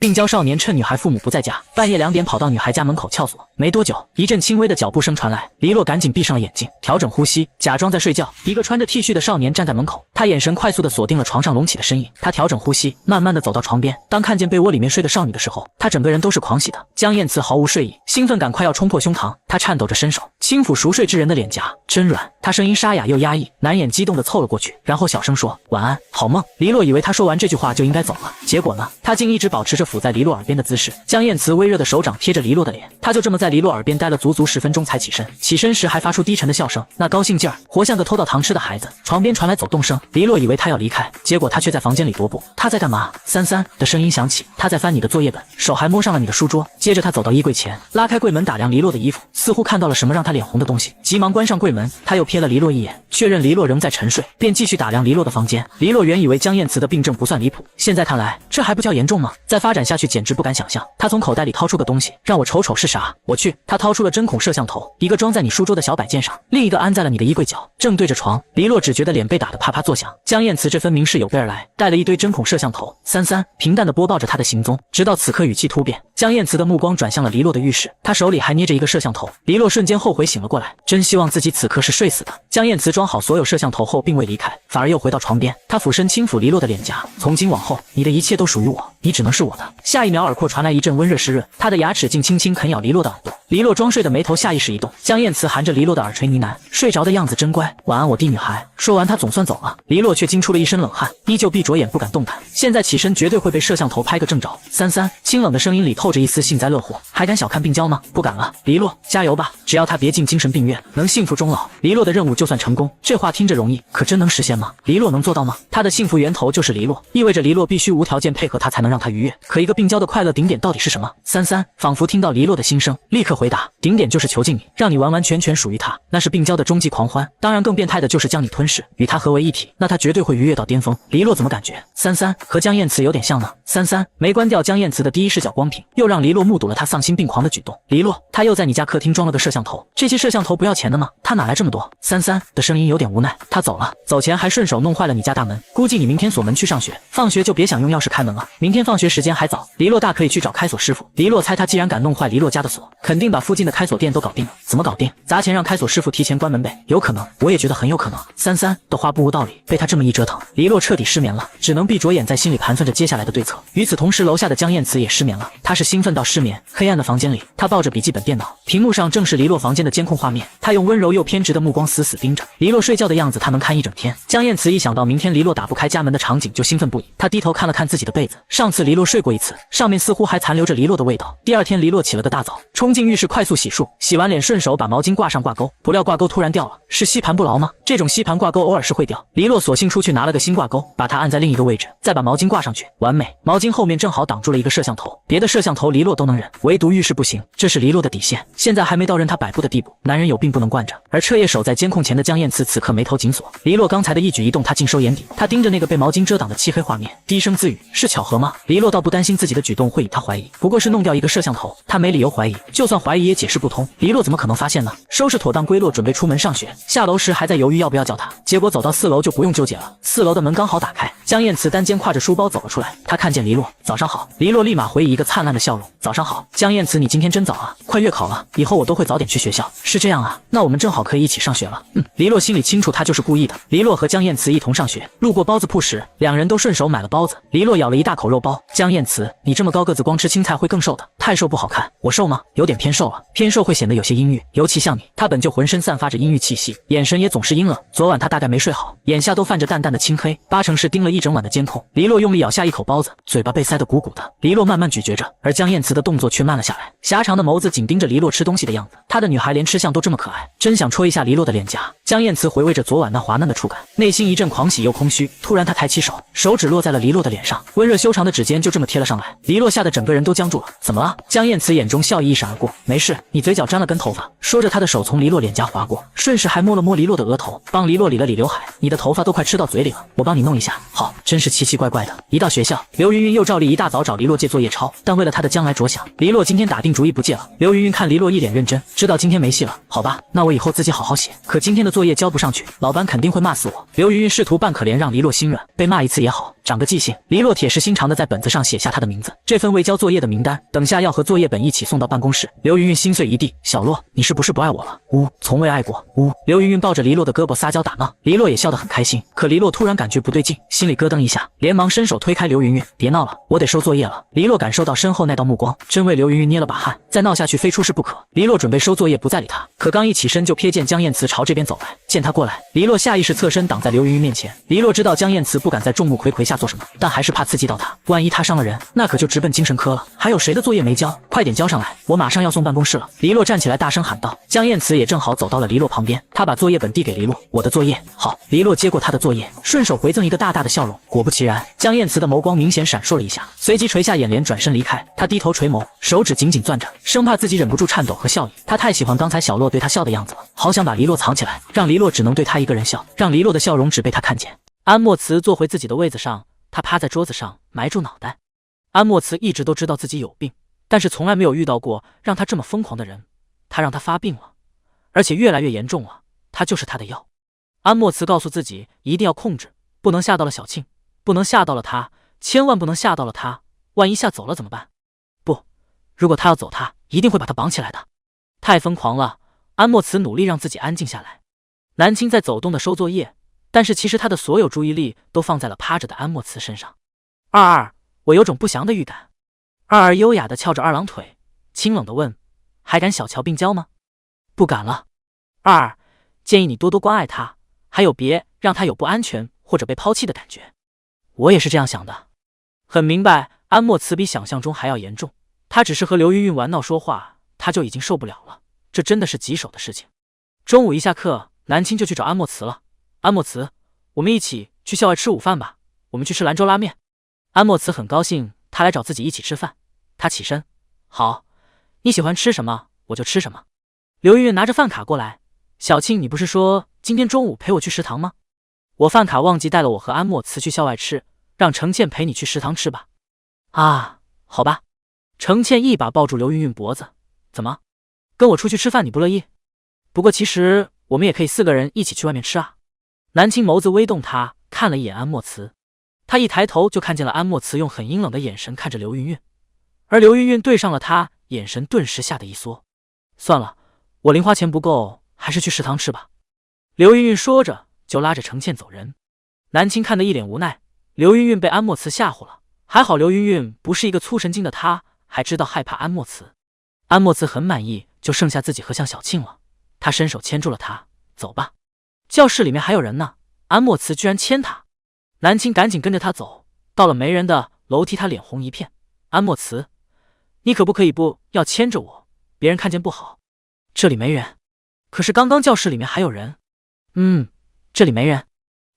病娇少年趁女孩父母不在家，半夜2点跑到女孩家门口撬锁。没多久，一阵轻微的脚步声传来，黎洛赶紧闭上了眼睛，调整呼吸，假装在睡觉。一个穿着 T 恤的少年站在门口，他眼神快速地锁定了床上隆起的身影。他调整呼吸，慢慢地走到床边。当看见被窝里面睡的少女的时候，他整个人都是狂喜的。江燕慈毫无睡意，兴奋感快要冲破胸膛，他颤抖着伸手轻抚熟睡之人的脸颊，真软。他声音沙哑又压抑，难掩激动地凑了过去，然后小声说：“晚安，好梦。”黎洛以为他说完这句话就应该走了，结果呢，他竟一直保持着抚在黎洛耳边的姿势。江燕慈微热的手掌贴着黎洛的脸，他就这么在黎洛耳边待了足足10分钟才起身。起身时还发出低沉的笑声，那高兴劲儿，活像个偷到糖吃的孩子。床边传来走动声，黎洛以为他要离开，结果他却在房间里踱步。他在干嘛？三三的声音响起，他在翻你的作业本，手还摸上了你的书桌。接着他走到衣柜前，拉开柜门打量黎洛的衣服，似乎看到了什么让他脸红的东西，急忙关上柜门。他又瞥了黎洛一眼，确认黎洛仍在沉睡，便继续打量黎洛的房间。黎洛原以为江燕慈的病症不算离谱，现在看来这还不叫严重吗？再发展下去简直不敢想象。他从口袋里掏出个东西，让我瞅瞅是啥。我去，他掏出了针孔摄像头，一个装在你书桌的小摆件上，另一个安在了你的衣柜角，正对着床。黎洛只觉得脸被打得啪啪作响。江燕慈这分明是有备而来，带了一堆针孔摄像头。三三平淡地播报着他的行踪，直到此刻语气突变。江燕慈的目光转向了黎洛的浴室，他手里还捏着一个摄像头。黎洛瞬间后悔醒了过来，真希望自己此刻是睡死的。江燕慈装好所有摄像头后并未离开，反而又回到床边，他俯身轻抚黎洛的脸颊，从今往后你的一切都属于我，你只能是我的。下一秒耳廓传来一阵温热湿润，他的牙齿竟轻轻啃咬黎洛的耳朵。黎洛装睡的眉头下意识一动，江燕慈含着黎洛的耳垂呢喃，睡着的样子真乖，晚安我的女孩。说完他总算走了，黎洛却惊出了一身冷汗，依旧闭着眼不敢动弹，现在起身绝对会被摄像头拍个正着。三三清冷的声音里透着一丝幸灾乐祸，还敢小看病娇吗？不敢了，黎洛加油吧，只要他别进精神病院，能幸福终老，黎洛的任务就算成功。这话听着容易，可真能实现吗？黎洛能做到吗？他的幸福源头就是黎洛，意味着黎洛必须无条件配合他才能让他愉悦。可一个病娇的快乐顶点到底是什么？三三仿佛听到黎洛的心声，立刻回答，顶点就是囚禁你，让你完完全全属于他，那是病娇的终极狂欢。当然更变态的就是将你吞噬，与他合为一体，那他绝对会愉悦到巅峰。黎洛怎么感觉三三和江燕慈有点像呢？三三没关掉江燕慈的第一视角光屏，又让黎洛目睹了他丧心病狂的举动。黎洛，他又在你家客厅装了个摄像头，这些摄像头不要钱的吗？他哪来这么多？三三的声音有点无奈，他走了，走前还顺手弄坏了你家大门，估计你明天锁门去上学，放学就别想用钥匙开门了，明天放学时间还早，黎洛大可以去找开锁师傅。黎洛猜他既然敢弄坏黎洛家的锁，肯定把附近的开锁店都搞定了。怎么搞定？砸钱让开锁师傅提前关门呗。有可能，我也觉得很有可能。三三的话不无道理，被他这么一折腾，黎洛彻底失眠了，只能闭着眼在心里盘算着接下来的对策。与此同时，楼下的江燕慈也失眠了，她是兴奋到失眠。黑暗的房间里，她抱着笔记本电脑，屏幕上正是黎洛房间的监控画面，她用温柔又偏执的目光死死盯着黎洛睡觉的样子，她能看一整天。江燕慈一想到明天黎洛打不开家门的场景就兴奋不已，她低头看了看自己的被子，上次黎洛睡过一次，上面似乎还残留着黎洛的味道。第二天黎洛起了个大早，冲进浴室快速洗漱，洗完脸顺手把毛巾挂上挂钩，不料挂钩突然掉了，是吸盘不牢吗？这种吸盘挂钩偶尔是会掉，黎洛索性出去拿了个新挂钩，把它按在另一个位置，再把毛巾挂上去，完美。毛巾后面正好挡住了一个摄像头，别的摄像头黎洛都能忍，唯独浴室不行，这是黎洛的底线，现在还没到任他摆布的地步，男人有病不能惯着。而彻夜守在监控前的江燕慈此刻眉头紧锁，黎洛刚才的一举一动他尽收眼底，他盯着那个被毛巾遮挡的漆黑画面，低声自语，是巧合吗？黎洛倒不担心自己的举动会引他怀疑，不过是弄掉一个摄像头，他没理由怀疑，就算怀疑也解释不通，黎洛怎么可能发现呢？收拾妥当归落，准备出门上学，下楼时还在犹豫要不要叫他，结果走到4楼就不用纠结了，4楼的门刚好打开，江燕慈单肩挎着书包走了出来，他看见黎洛，早上好。黎洛立马回以一个灿烂的笑容，早上好。江燕慈，你今天真早啊，快月考了，以后我都会早点去学校。是这样啊，那我们正好可以一起上学了。黎洛心里清楚他就是故意的。黎洛和江燕慈一同上学，路过包子铺时，两人都顺手买了包子。黎洛咬了一大口肉包，江燕慈，你这么高个子光吃青菜会更瘦的，太瘦不好看。我瘦吗？有点偏瘦了，偏瘦会显得有些阴郁，尤其像你，他本就浑身散发着阴郁气息，眼神也总是阴冷，昨晚他大概没睡好，眼下都泛着淡淡的青黑，8成是盯了一整晚的监控。黎洛用力咬下一口包子，嘴巴被塞得鼓鼓的，黎洛慢慢咀嚼着，而江燕慈的动作却慢了下来，狭长的眸子紧盯着黎洛吃东西的样子，她的女孩连吃相都这么可爱，真想戳一下黎洛的脸颊。江燕慈回味着昨晚那滑嫩的触感，内心一阵狂喜又空虚，突然她抬起手，手指落在了黎洛的脸上，温热修长的指尖就这么贴了上来，黎洛吓得整个人都僵住了。怎么了？江燕慈眼中笑意一闪而过，没事，你嘴角沾了根头发。说着她的手从黎洛脸颊划过，顺势还摸了摸黎洛的额头，帮黎洛理了理刘海，你的头发都快吃到嘴里了，我帮你弄一下。好，真是奇奇怪怪的。一到学校，刘云云又照例一大早找黎洛借作业抄，但为了他的将来着想，黎洛今天打定主意不借了。刘云云看黎洛一脸认真，知道今天没戏了，好吧，那我以后自己好好写，可今天的作业交不上去，老班肯定会骂死我。刘云云试图扮可怜让黎洛心软，被骂一次也好，长个记性。黎洛铁石心肠的在本子上写下他的名字，这份未交作业的名单，等下要和作业本一起送到办公室。刘云云心碎一地，小洛，你是不是不爱我了？从未爱过。刘云云抱着黎洛的胳膊撒娇打闹，黎洛也笑得很开心。可黎洛突然感觉不对劲，心里咯噔一下，连忙伸手推开刘云云，别闹了，我得收作业了。黎洛感受到身后那道目光，真为刘云云捏了把汗，再闹下去非出事不可。黎洛准备收作业，不再理他，可刚一起身就瞥见江燕慈朝这边走来，见他过来，黎洛下意识侧身挡在刘云云面前。黎洛知道江燕慈不敢在众目睽睽下做什么，但还是怕刺激到他，万一他伤了人，那可就直奔精神科了。还有谁的作业没交？快点交上来，我马上要送办公室了。黎洛站起来大声喊道。江燕慈也正好走到了黎洛旁边，他把作业本递给黎洛，我的作业。好。黎洛接过他的作业，顺手回赠一个大大的笑容。果不其然，江燕慈的眸光明显闪烁了一下，随即垂下眼帘转身离开。他低头垂眸，手指紧紧攥着，生怕自己忍不住颤抖和笑意。他太喜欢刚才小洛对他笑的样子了，好想把黎洛藏起来，让黎洛只能对他一个人笑，让黎洛的笑容只被他看见。安莫慈坐回自己的位子上，他趴在桌子上埋住脑袋。安莫慈一直都知道自己有病，但是从来没有遇到过让他这么疯狂的人。他让他发病了，而且越来越严重了，他就是他的药。安莫慈告诉自己一定要控制，不能吓到了小庆，不能吓到了他，千万不能吓到了他，万一吓走了怎么办？不，如果他要走，他一定会把他绑起来的。太疯狂了，安莫慈努力让自己安静下来。南青在走动的收作业，但是其实他的所有注意力都放在了趴着的安莫慈身上。二二，我有种不祥的预感。二二优雅地翘着二郎腿，清冷地问，还敢小瞧病娇吗？不敢了。二二，建议你多多关爱他，还有别让他有不安全或者被抛弃的感觉。我也是这样想的。很明白，安莫慈比想象中还要严重，他只是和刘云云玩闹说话，他就已经受不了了，这真的是棘手的事情。中午一下课，南青就去找安莫慈了。安莫慈，我们一起去校外吃午饭吧，我们去吃兰州拉面。安莫慈很高兴他来找自己一起吃饭，他起身，好，你喜欢吃什么我就吃什么。刘云云拿着饭卡过来，小庆，你不是说今天中午陪我去食堂吗？我饭卡忘记带了，我和安莫慈去校外吃，让程倩陪你去食堂吃吧。啊，好吧。程倩一把抱住刘云云脖子，怎么，跟我出去吃饭你不乐意？不过其实我们也可以4个人一起去外面吃啊。南青眸子微动，他看了一眼安莫慈，他一抬头就看见了安莫慈用很阴冷的眼神看着刘云云，而刘云云对上了他，眼神顿时吓得一缩。算了，我零花钱不够，还是去食堂吃吧。刘云云说着就拉着程倩走人。南青看得一脸无奈，刘云云被安莫慈吓唬了，还好刘云云不是一个粗神经的，他还知道害怕安莫慈。安莫慈很满意，就剩下自己和向小庆了，他伸手牵住了他，走吧。教室里面还有人呢，安莫慈居然牵他。南青赶紧跟着他走，到了没人的楼梯，他脸红一片。安莫慈，你可不可以不要牵着我，别人看见不好。这里没人。可是刚刚教室里面还有人。这里没人。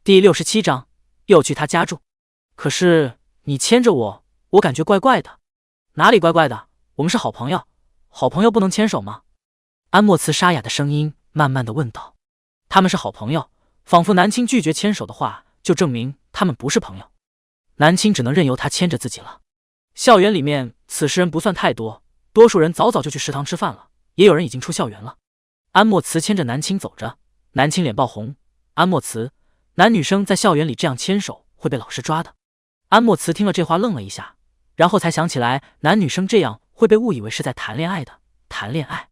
第67章，又去他家住。可是你牵着我，我感觉怪怪的。哪里怪怪的？我们是好朋友，好朋友不能牵手吗？安莫慈沙哑的声音慢慢的问道。他们是好朋友，仿佛南青拒绝牵手的话，就证明他们不是朋友。南青只能任由他牵着自己了。校园里面此时人不算太多，多数人早早就去食堂吃饭了，也有人已经出校园了。安莫慈牵着南青走着，南青脸爆红。安莫慈，男女生在校园里这样牵手会被老师抓的。安莫慈听了这话愣了一下，然后才想起来男女生这样会被误以为是在谈恋爱的。谈恋爱？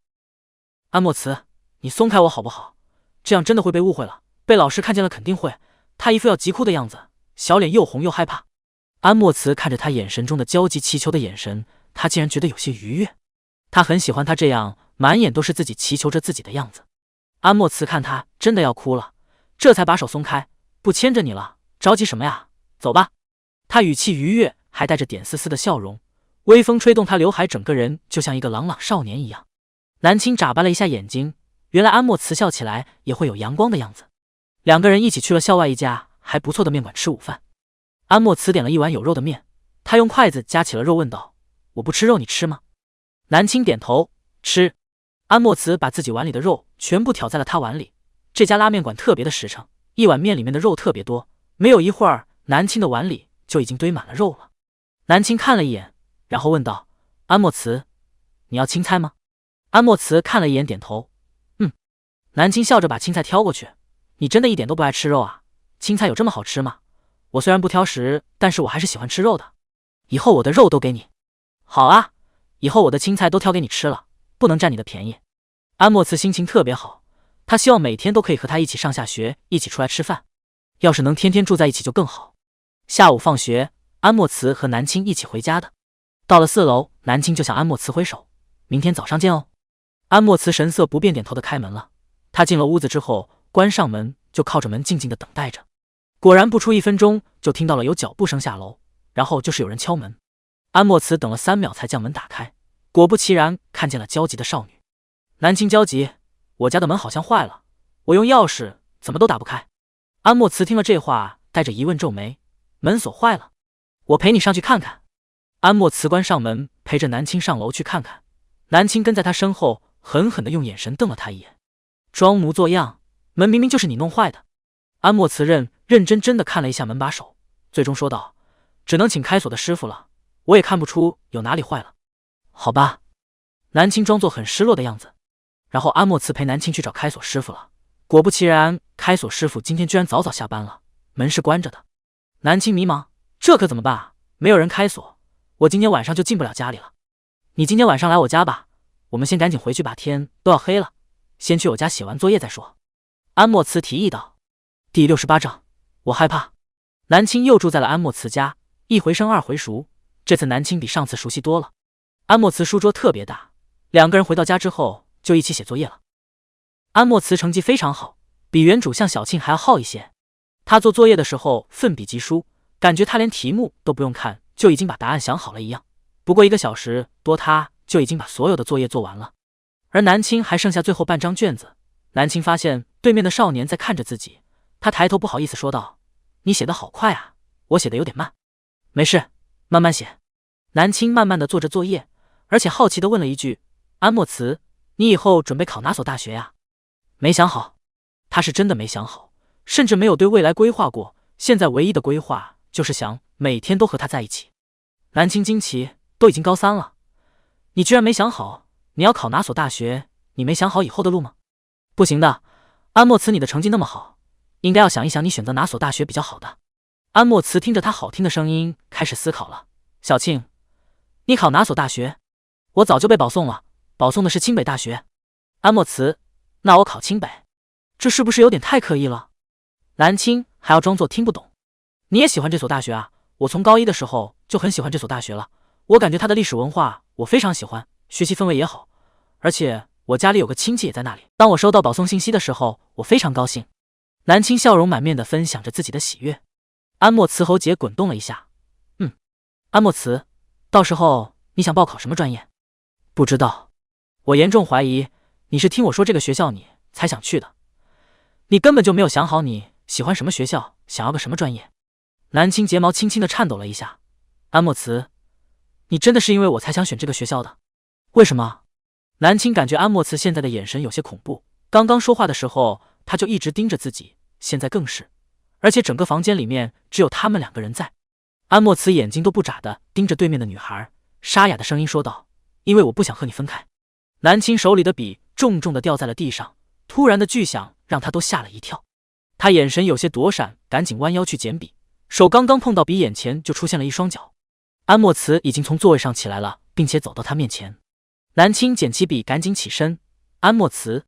安莫慈，你松开我好不好？这样真的会被误会了，被老师看见了肯定会。他一副要急哭的样子，小脸又红又害怕。安莫慈看着他眼神中的焦急祈求的眼神，他竟然觉得有些愉悦。他很喜欢他这样满眼都是自己祈求着自己的样子。安莫慈看他真的要哭了，这才把手松开，不牵着你了，着急什么呀？走吧。他语气愉悦，还带着点丝丝的笑容，微风吹动他刘海，整个人就像一个朗朗少年一样。南青眨巴了一下眼睛，原来安莫慈笑起来也会有阳光的样子。两个人一起去了校外一家还不错的面馆吃午饭。安莫慈点了一碗有肉的面，他用筷子夹起了肉问道，我不吃肉你吃吗？南青点头，吃。安莫慈把自己碗里的肉全部挑在了他碗里。这家拉面馆特别的实诚，一碗面里面的肉特别多，没有一会儿南青的碗里就已经堆满了肉了。南青看了一眼，然后问道，安莫慈，你要青菜吗？安莫慈看了一眼，点头，南青笑着把青菜挑过去，你真的一点都不爱吃肉啊？青菜有这么好吃吗？我虽然不挑食，但是我还是喜欢吃肉的。以后我的肉都给你。好啊，以后我的青菜都挑给你吃了，不能占你的便宜。安莫慈心情特别好，他希望每天都可以和他一起上下学，一起出来吃饭。要是能天天住在一起就更好。下午放学，安莫慈和南青一起回家的。到了4楼，南青就向安莫慈挥手，明天早上见哦。安莫慈神色不变，点头的开门了。他进了屋子之后，关上门，就靠着门静静的等待着。果然不出1分钟，就听到了有脚步声下楼，然后就是有人敲门。安莫慈等了3秒才将门打开，果不其然，看见了焦急的少女。南青焦急，我家的门好像坏了，我用钥匙怎么都打不开。安莫慈听了这话，带着疑问皱眉，门锁坏了，我陪你上去看看。安莫慈关上门，陪着南青上楼去看看。南青跟在他身后，狠狠地用眼神瞪了他一眼，装模作样，门明明就是你弄坏的。安莫慈认真真的看了一下门把手，最终说道，只能请开锁的师傅了，我也看不出有哪里坏了。好吧。南青装作很失落的样子。然后安莫慈陪南青去找开锁师傅了。果不其然，开锁师傅今天居然早早下班了，门是关着的。南青迷茫，这可怎么办啊？没有人开锁，我今天晚上就进不了家里了。你今天晚上来我家吧，我们先赶紧回去吧，天都要黑了，先去我家写完作业再说。安莫慈提议道。第68章，我害怕。南青又住在了安莫慈家，一回生二回熟，这次南青比上次熟悉多了。安莫慈书桌特别大，2个人回到家之后就一起写作业了。安莫慈成绩非常好，比原主向小庆还要好一些。他做作业的时候奋笔疾书，感觉他连题目都不用看就已经把答案想好了一样。不过1个小时多，他就已经把所有的作业做完了。而南青还剩下最后半张卷子。南青发现对面的少年在看着自己，他抬头不好意思说道，你写得好快啊，我写得有点慢。没事，慢慢写。南青慢慢地做着作业，而且好奇地问了一句，安莫慈，你以后准备考哪所大学呀？没想好。他是真的没想好，甚至没有对未来规划过，现在唯一的规划就是想每天都和他在一起。南青惊奇，都已经高3了，你居然没想好你要考哪所大学？你没想好以后的路吗？不行的，安莫慈，你的成绩那么好，应该要想一想你选择哪所大学比较好的。安莫慈听着他好听的声音，开始思考了。小庆，你考哪所大学？我早就被保送了，保送的是清北大学。安莫慈，那我考清北，这是不是有点太刻意了？南青还要装作听不懂。你也喜欢这所大学啊？我从高1的时候就很喜欢这所大学了，我感觉它的历史文化我非常喜欢，学习氛围也好，而且我家里有个亲戚也在那里。当我收到保送信息的时候，我非常高兴。南青笑容满面地分享着自己的喜悦。安莫慈喉结滚动了一下，安莫慈，到时候你想报考什么专业？不知道。我严重怀疑你是听我说这个学校你才想去的，你根本就没有想好你喜欢什么学校，想要个什么专业。南青睫毛轻轻地颤抖了一下。安莫慈，你真的是因为我才想选这个学校的？为什么？南青感觉安莫慈现在的眼神有些恐怖，刚刚说话的时候他就一直盯着自己，现在更是，而且整个房间里面只有他们2个人在。安莫慈眼睛都不眨地盯着对面的女孩，沙哑的声音说道，因为我不想和你分开。南青手里的笔重重地掉在了地上，突然的巨响让他都吓了一跳。他眼神有些躲闪，赶紧弯腰去捡笔，手刚刚碰到笔，眼前就出现了一双脚。安莫慈已经从座位上起来了，并且走到他面前。南青捡起笔，赶紧起身。安莫慈，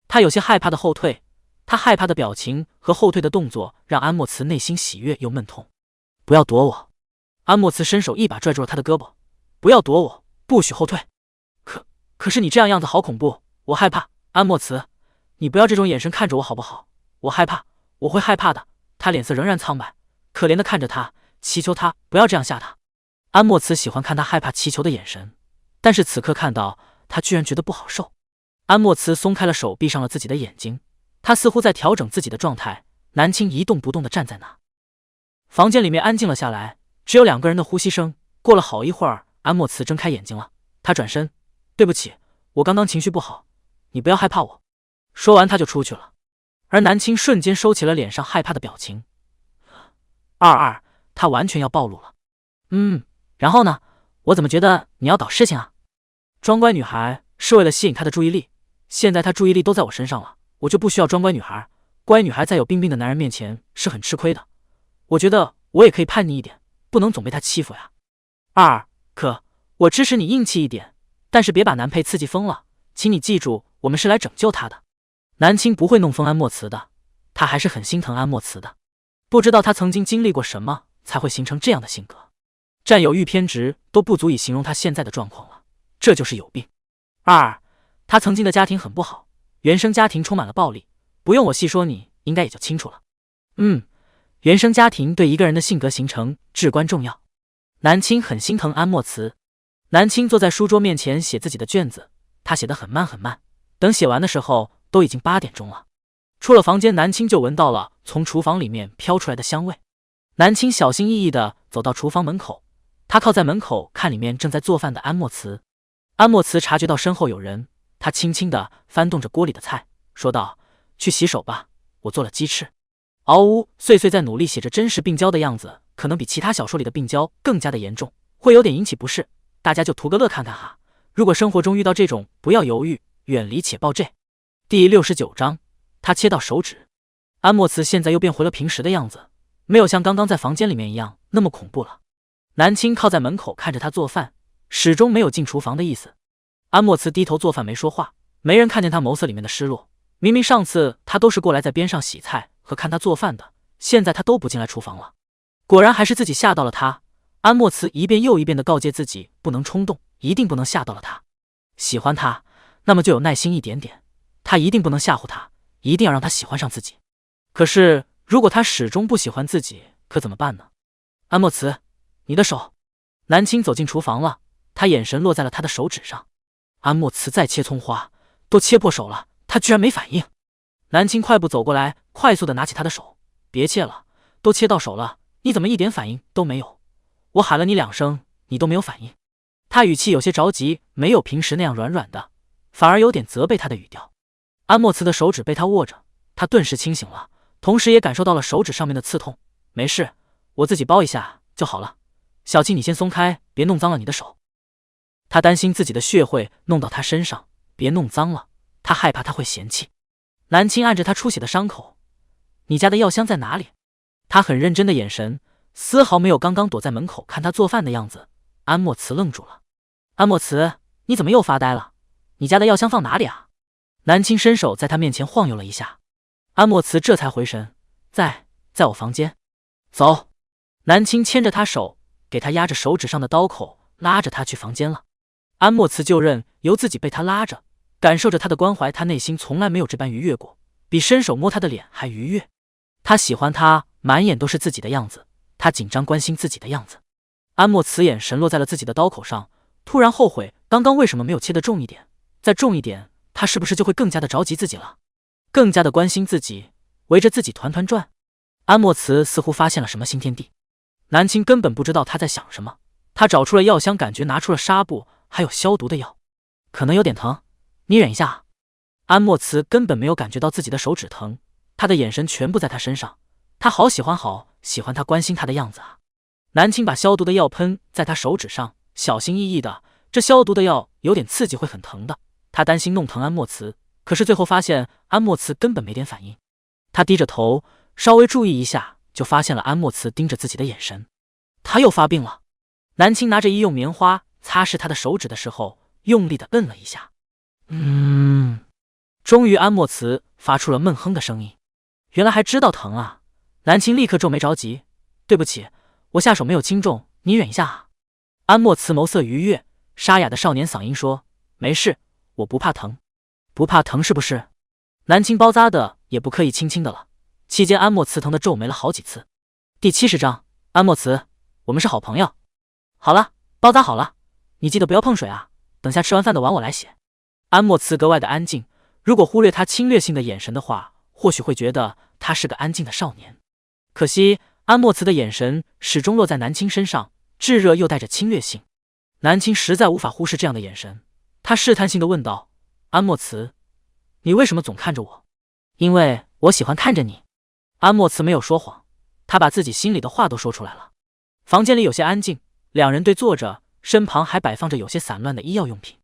他有些害怕的后退，他害怕的表情和后退的动作让安莫慈内心喜悦又闷痛。不要躲我。安莫慈伸手一把拽住了他的胳膊，不要躲我，不许后退。可是你这样子好恐怖，我害怕。安莫慈，你不要这种眼神看着我好不好？我害怕，我会害怕的。他脸色仍然苍白，可怜的看着他，祈求他不要这样吓他。安莫慈喜欢看他害怕祈求的眼神，但是此刻看到他居然觉得不好受。安莫慈松开了手，闭上了自己的眼睛，他似乎在调整自己的状态。南青一动不动地站在那。房间里面安静了下来，只有2个人的呼吸声。过了好一会儿，安莫慈睁开眼睛了，他转身，对不起，我刚刚情绪不好，你不要害怕我。说完他就出去了。而南青瞬间收起了脸上害怕的表情。他完全要暴露了。然后呢？我怎么觉得你要搞事情啊？装乖女孩是为了吸引他的注意力，现在他注意力都在我身上了，我就不需要装乖女孩。乖女孩在有冰冰的男人面前是很吃亏的。我觉得我也可以叛逆一点，不能总被他欺负呀。二可，我支持你硬气一点，但是别把男配刺激疯了，请你记住，我们是来拯救他的。南青不会弄疯安莫辞的，他还是很心疼安莫辞的，不知道他曾经经历过什么，才会形成这样的性格。占有欲偏执都不足以形容他现在的状况了，这就是有病。二，他曾经的家庭很不好，原生家庭充满了暴力，不用我细说，你应该也就清楚了。原生家庭对一个人的性格形成至关重要。南青很心疼安莫辞。南青坐在书桌面前写自己的卷子，他写得很慢很慢，等写完的时候都已经8点钟了。出了房间，南青就闻到了从厨房里面飘出来的香味。南青小心翼翼地走到厨房门口，他靠在门口看里面正在做饭的安莫辞。安莫辞察觉到身后有人，他轻轻地翻动着锅里的菜，说道：“去洗手吧，我做了鸡翅。”嗷呜！穗穗在努力写着真实病娇的样子，可能比其他小说里的病娇更加的严重，会有点引起不适。大家就图个乐看看哈。如果生活中遇到这种，不要犹豫，远离且报这。第69章，他切到手指。安莫辞现在又变回了平时的样子，没有像刚刚在房间里面一样那么恐怖了。南青靠在门口看着他做饭，始终没有进厨房的意思。安莫辞低头做饭没说话，没人看见他眸色里面的失落。明明上次他都是过来在边上洗菜和看他做饭的，现在他都不进来厨房了。果然还是自己吓到了他。安莫辞一遍又一遍地告诫自己不能冲动，一定不能吓到了他。喜欢他，那么就有耐心一点点，他一定不能吓唬他，一定要让他喜欢上自己。可是如果他始终不喜欢自己，可怎么办呢？安莫辞，你的手。南青走进厨房了，他眼神落在了他的手指上。安莫辞在切葱花，都切破手了，他居然没反应。南青快步走过来，快速地拿起他的手，别切了，都切到手了，你怎么一点反应都没有？我喊了你2声，你都没有反应。他语气有些着急，没有平时那样软软的，反而有点责备他的语调。安莫辞的手指被他握着，他顿时清醒了，同时也感受到了手指上面的刺痛。没事，我自己包一下就好了。小七，你先松开，别弄脏了你的手。他担心自己的血会弄到他身上，别弄脏了，他害怕他会嫌弃。南青按着他出血的伤口，你家的药箱在哪里？他很认真的眼神，丝毫没有刚刚躲在门口看他做饭的样子。安莫辞愣住了。安莫辞，你怎么又发呆了？你家的药箱放哪里啊？南青伸手在他面前晃悠了一下。安莫辞这才回神，在我房间。走。南青牵着他手，给他压着手指上的刀口，拉着他去房间了。安莫辞就任由自己被他拉着，感受着他的关怀，他内心从来没有这般愉悦过，比伸手摸他的脸还愉悦。他喜欢他满眼都是自己的样子，他紧张关心自己的样子。安莫辞眼神落在了自己的刀口上，突然后悔刚刚为什么没有切得重一点，再重一点，他是不是就会更加的着急自己了，更加的关心自己，围着自己团团转。安莫辞似乎发现了什么新天地。南青根本不知道他在想什么，他找出了药箱，感觉拿出了纱布，还有消毒的药。可能有点疼，你忍一下。安莫辞根本没有感觉到自己的手指疼，他的眼神全部在他身上，他好喜欢他关心他的样子啊。南青把消毒的药喷在他手指上，小心翼翼的，这消毒的药有点刺激，会很疼的。他担心弄疼安莫辞，可是最后发现安莫辞根本没点反应。他低着头，稍微注意一下，就发现了安莫辞盯着自己的眼神。他又发病了。南青拿着医用棉花擦拭他的手指的时候，用力的摁了一下。终于安莫辞发出了闷哼的声音。原来还知道疼啊。南青立刻皱眉着急，对不起，我下手没有轻重，你忍一下啊。安莫辞眸色愉悦，沙哑的少年嗓音说，没事，我不怕疼。不怕疼是不是？南青包扎的也不刻意轻轻的了，期间安莫辞疼的皱眉了好几次。第70章，安莫辞，我们是好朋友。好了，包扎好了，你记得不要碰水啊，等下吃完饭的碗我来洗。安莫辞格外的安静，如果忽略他侵略性的眼神的话，或许会觉得他是个安静的少年。可惜安莫辞的眼神始终落在南青身上，炙热又带着侵略性。南青实在无法忽视这样的眼神，他试探性的问道，安莫辞，你为什么总看着我？因为我喜欢看着你。安莫辞没有说谎，他把自己心里的话都说出来了。房间里有些安静，两人对坐着，身旁还摆放着有些散乱的医药用品。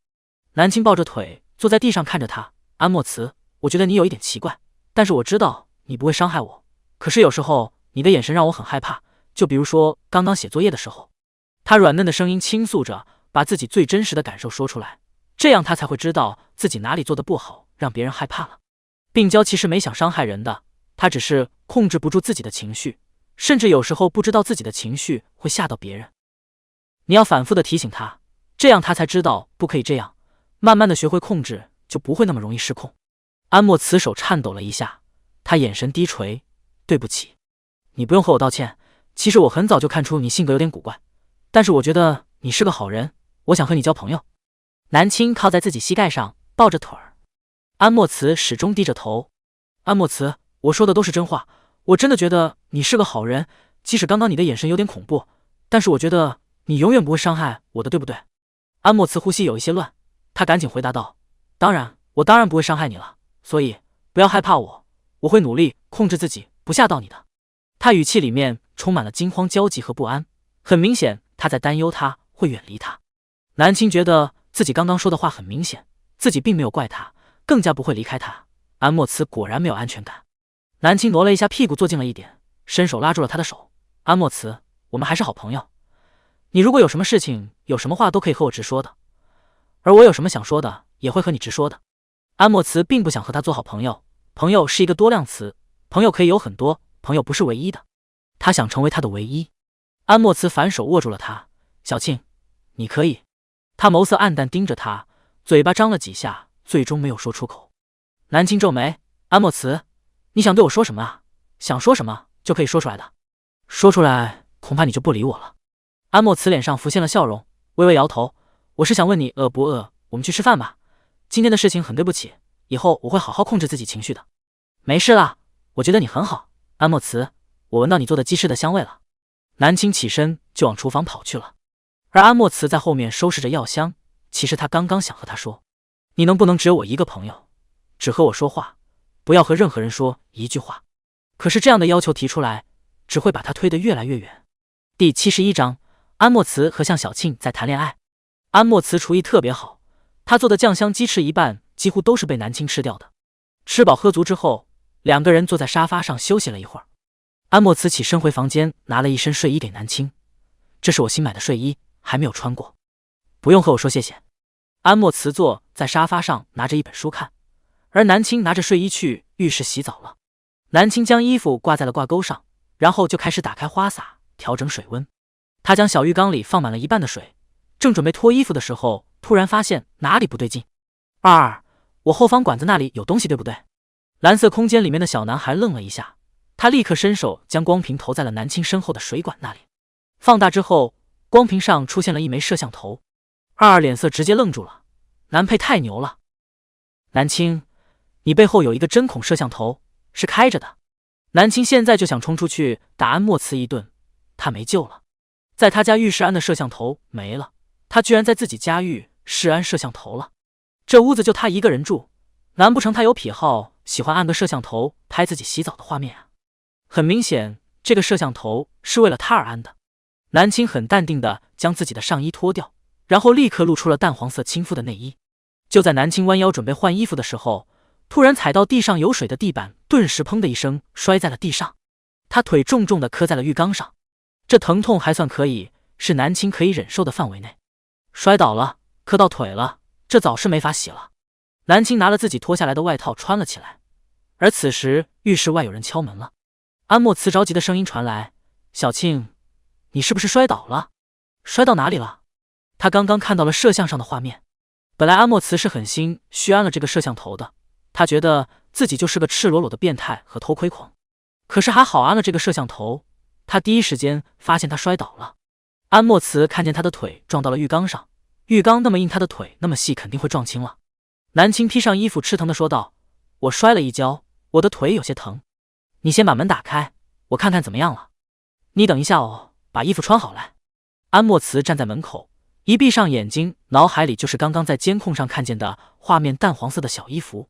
南青抱着腿坐在地上看着他，安莫辞，我觉得你有一点奇怪，但是我知道你不会伤害我，可是有时候你的眼神让我很害怕，就比如说刚刚写作业的时候，他软嫩的声音倾诉着，把自己最真实的感受说出来，这样他才会知道自己哪里做的不好，让别人害怕了。病娇其实没想伤害人的，他只是控制不住自己的情绪，甚至有时候不知道自己的情绪会吓到别人。你要反复的提醒他，这样他才知道不可以这样，慢慢的学会控制，就不会那么容易失控。安莫慈手颤抖了一下，他眼神低垂，对不起，你不用和我道歉，其实我很早就看出你性格有点古怪，但是我觉得你是个好人，我想和你交朋友。南青靠在自己膝盖上，抱着腿儿。安莫慈始终低着头。安莫慈，我说的都是真话，我真的觉得你是个好人，即使刚刚你的眼神有点恐怖，但是我觉得你永远不会伤害我的，对不对？安莫慈呼吸有一些乱，他赶紧回答道，当然，我当然不会伤害你了，所以不要害怕我，我会努力控制自己不吓到你的。他语气里面充满了惊慌焦急和不安，很明显他在担忧他会远离他。南青觉得自己刚刚说的话很明显，自己并没有怪他，更加不会离开他。安莫慈果然没有安全感。南青挪了一下屁股坐近了一点，伸手拉住了他的手，安莫慈，我们还是好朋友，你如果有什么事情有什么话都可以和我直说的，而我有什么想说的也会和你直说的。安莫慈并不想和他做好朋友，朋友是一个多量词，朋友可以有很多，朋友不是唯一的，他想成为他的唯一。安莫慈反手握住了他，小庆，你可以。他眸色暗淡盯着他，嘴巴张了几下，最终没有说出口。南青皱眉，安莫慈，你想对我说什么啊？想说什么就可以说出来的，说出来恐怕你就不理我了。安莫慈脸上浮现了笑容，微微摇头，我是想问你饿不饿，我们去吃饭吧。今天的事情很对不起，以后我会好好控制自己情绪的。没事啦，我觉得你很好，安莫慈，我闻到你做的鸡翅的香味了。南青起身就往厨房跑去了，而安莫慈在后面收拾着药箱。其实他刚刚想和他说，你能不能只有我一个朋友，只和我说话，不要和任何人说一句话。可是这样的要求提出来，只会把他推得越来越远。第71章，安莫慈和向小庆在谈恋爱。安莫慈厨艺特别好，他做的酱香鸡翅一半几乎都是被南青吃掉的。吃饱喝足之后，两个人坐在沙发上休息了一会儿。安莫慈起身回房间，拿了一身睡衣给南青，这是我新买的睡衣，还没有穿过，不用和我说谢谢。安莫慈坐在沙发上拿着一本书看，而南青拿着睡衣去浴室洗澡了。南青将衣服挂在了挂钩上，然后就开始打开花洒调整水温。他将小浴缸里放满了一半的水，正准备脱衣服的时候，突然发现哪里不对劲。我后方管子那里有东西对不对？蓝色空间里面的小男孩愣了一下，他立刻伸手将光屏投在了南青身后的水管那里。放大之后，光屏上出现了一枚摄像头。脸色直接愣住了，南配太牛了。南青，你背后有一个针孔摄像头，是开着的。南青现在就想冲出去打安莫慈一顿，他没救了。在他家浴室安的摄像头没了，他居然在自己家浴室安摄像头了。这屋子就他一个人住，难不成他有癖好，喜欢按个摄像头拍自己洗澡的画面啊？很明显，这个摄像头是为了他而安的。南青很淡定地将自己的上衣脱掉，然后立刻露出了淡黄色亲肤的内衣。就在南青弯腰准备换衣服的时候，突然踩到地上有水的地板，顿时砰的一声摔在了地上。他腿重重地磕在了浴缸上，这疼痛还算可以，是南青可以忍受的范围内。摔倒了，磕到腿了，这澡是没法洗了。南青拿了自己脱下来的外套穿了起来，而此时浴室外有人敲门了。安莫慈着急的声音传来，小庆，你是不是摔倒了？摔到哪里了？他刚刚看到了摄像上的画面。本来安莫慈是狠心续安了这个摄像头的，他觉得自己就是个赤裸裸的变态和偷窥狂。可是还好安了这个摄像头，他第一时间发现他摔倒了。安莫慈看见他的腿撞到了浴缸上，浴缸那么硬，他的腿那么细，肯定会撞青了。南青披上衣服吃疼的说道，我摔了一跤，我的腿有些疼，你先把门打开，我看看怎么样了。你等一下哦，把衣服穿好来。安莫慈站在门口，一闭上眼睛，脑海里就是刚刚在监控上看见的画面，淡黄色的小衣服。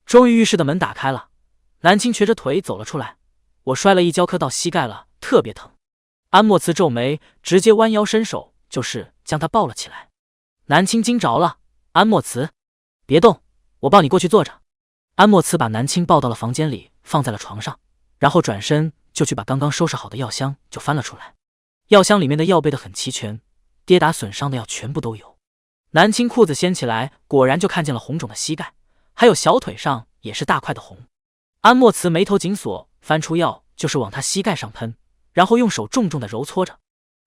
终于浴室的门打开了，南青瘸着腿走了出来，我摔了一跤，磕到膝盖了，特别疼。安莫慈皱眉，直接弯腰伸手就是将他抱了起来。南青惊着了，安莫慈，别动，我抱你过去坐着。安莫慈把南青抱到了房间里，放在了床上，然后转身就去把刚刚收拾好的药箱就翻了出来。药箱里面的药备得很齐全，跌打损伤的药全部都有。南青裤子掀起来，果然就看见了红肿的膝盖，还有小腿上也是大块的红。安莫慈眉头紧锁，翻出药就是往他膝盖上喷，然后用手重重的揉搓着。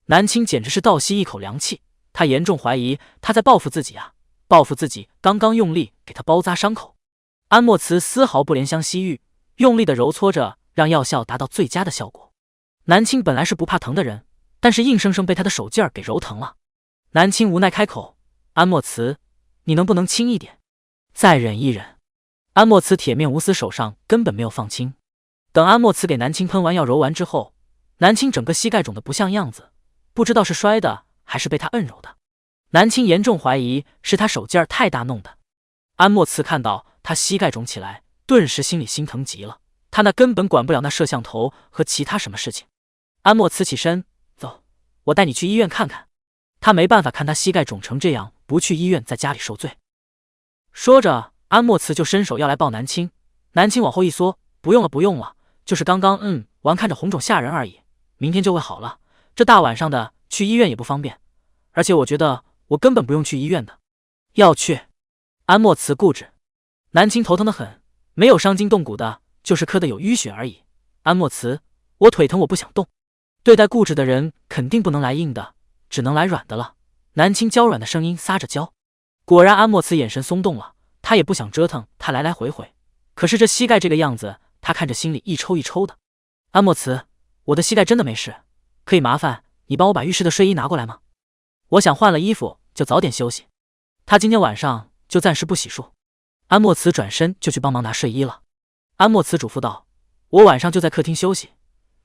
南青简直是倒吸一口凉气，他严重怀疑他在报复自己啊，报复自己刚刚用力给他包扎伤口。安莫慈丝毫不怜香惜玉，用力的揉搓着，让药效达到最佳的效果。南青本来是不怕疼的人，但是硬生生被他的手劲儿给揉疼了。南青无奈开口：“安莫慈，你能不能轻一点，再忍一忍？”安莫慈铁面无私，手上根本没有放轻。等安莫慈给南青喷完药揉完之后，南青整个膝盖肿得不像样子，不知道是摔的还是被他摁揉的。南青严重怀疑是他手劲儿太大弄的。安莫慈看到他膝盖肿起来，顿时心里心疼极了。他那根本管不了那摄像头和其他什么事情。安莫慈起身，走，我带你去医院看看。他没办法看他膝盖肿成这样，不去医院在家里受罪。说着，安莫慈就伸手要来抱南青。南青往后一缩，不用了不用了，就是刚刚完，看着红肿吓人而已，明天就会好了。这大晚上的去医院也不方便，而且我觉得我根本不用去医院的。要去。安莫慈固执。南青头疼得很，没有伤筋动骨的，就是磕得有淤血而已。安莫慈，我腿疼，我不想动。对待固执的人肯定不能来硬的，只能来软的了。南青娇软的声音撒着娇。果然安莫慈眼神松动了，他也不想折腾他来来回回，可是这膝盖这个样子，他看着心里一抽一抽的。安莫慈，我的膝盖真的没事，可以麻烦你帮我把浴室的睡衣拿过来吗？我想换了衣服就早点休息。他今天晚上就暂时不洗漱。安莫慈转身就去帮忙拿睡衣了。安莫慈嘱咐道：“我晚上就在客厅休息，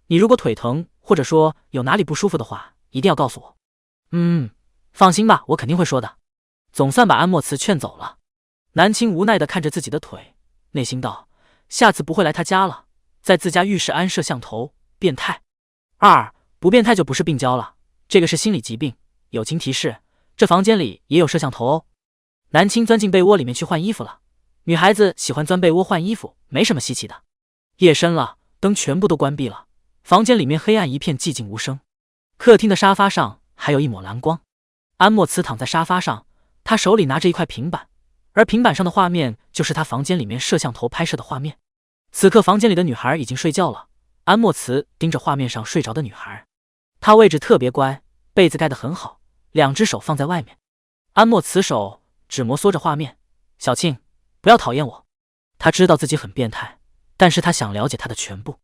你如果腿疼或者说有哪里不舒服的话，一定要告诉我。”放心吧，我肯定会说的。总算把安莫慈劝走了。南青无奈地看着自己的腿，内心道：下次不会来他家了，在自家浴室安摄像头，变态。不变态就不是病娇了，这个是心理疾病。友情提示：这房间里也有摄像头哦。南青钻进被窝里面去换衣服了。女孩子喜欢钻被窝换衣服，没什么稀奇的。夜深了，灯全部都关闭了，房间里面黑暗一片，寂静无声。客厅的沙发上还有一抹蓝光。安莫慈躺在沙发上，他手里拿着一块平板，而平板上的画面就是他房间里面摄像头拍摄的画面。此刻房间里的女孩已经睡觉了，安莫慈盯着画面上睡着的女孩，她位置特别乖，被子盖得很好，两只手放在外面。安莫慈手只摩挲着画面，小庆，不要讨厌我。他知道自己很变态，但是他想了解他的全部。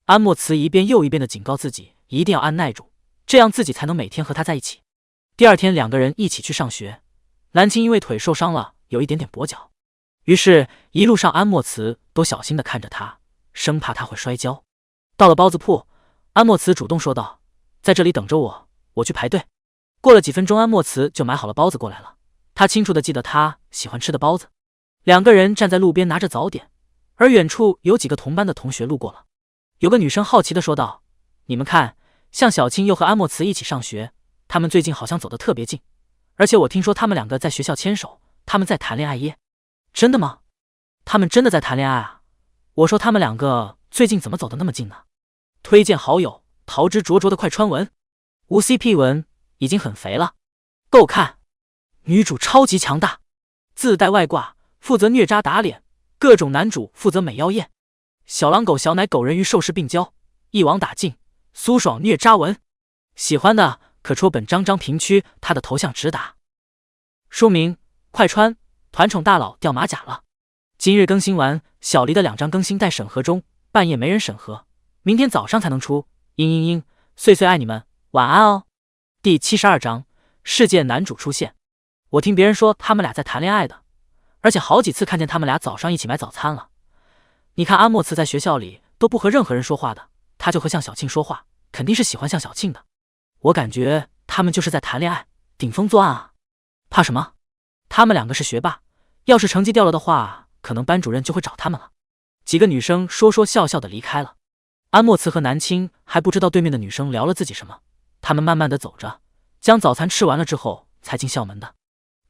安莫慈一遍又一遍地警告自己，一定要按耐住，这样自己才能每天和他在一起。第二天两个人一起去上学，南青因为腿受伤了，有一点点跛脚，于是一路上安莫慈都小心地看着他，生怕他会摔跤。到了包子铺，安莫慈主动说道：在这里等着我，我去排队。过了几分钟，安莫慈就买好了包子过来了。他清楚地记得他喜欢吃的包子。两个人站在路边拿着早点，而远处有几个同班的同学路过了。有个女生好奇地说道：你们看，像小青又和安莫慈一起上学，他们最近好像走得特别近，而且我听说他们两个在学校牵手，他们在谈恋爱耶。真的吗？他们真的在谈恋爱啊？我说他们两个最近怎么走得那么近呢？推荐好友桃之灼灼的快穿文，无 CP 文，已经很肥了，够看。女主超级强大，自带外挂，负责虐渣打脸，各种男主负责美妖艳。小狼狗小奶狗人鱼兽式病娇，一网打尽，苏爽虐渣文。喜欢的可戳本张评区他的头像直打。书名：快穿，团宠大佬掉马甲了。今日更新完，小黎的2张更新待审核中，半夜没人审核，明天早上才能出。碎碎爱你们，晚安哦。第72章，事件男主出现。我听别人说他们俩在谈恋爱的，而且好几次看见他们俩早上一起买早餐了。你看安莫慈在学校里都不和任何人说话的，他就和向小庆说话，肯定是喜欢向小庆的。我感觉他们就是在谈恋爱，顶风作案啊！怕什么？他们两个是学霸，要是成绩掉了的话，可能班主任就会找他们了。几个女生说说笑笑的离开了。安莫慈和南青还不知道对面的女生聊了自己什么，他们慢慢的走着，将早餐吃完了之后才进校门的。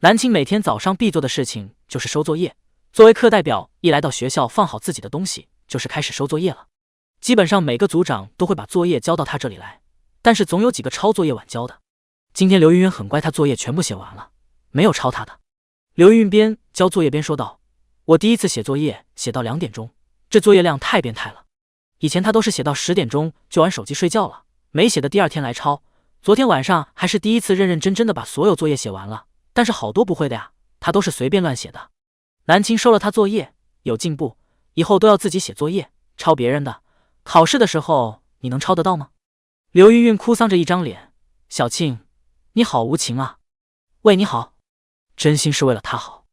南青每天早上必做的事情就是收作业，作为课代表，一来到学校放好自己的东西，就是开始收作业了。基本上每个组长都会把作业交到他这里来，但是总有几个抄作业晚交的。今天刘云云很乖，他作业全部写完了，没有抄他的。刘云云边交作业边说道：“我第一次写作业写到2点钟，这作业量太变态了。以前他都是写到10点钟就玩手机睡觉了，没写的第2天来抄。昨天晚上还是第一次认认真真的把所有作业写完了，但是好多不会的呀，他都是随便乱写的。南青收了他作业，有进步，以后都要自己写作业，抄别人的。考试的时候你能抄得到吗？”刘云云哭丧着一张脸：“小庆，你好无情啊！喂，你好，真心是为了他好。”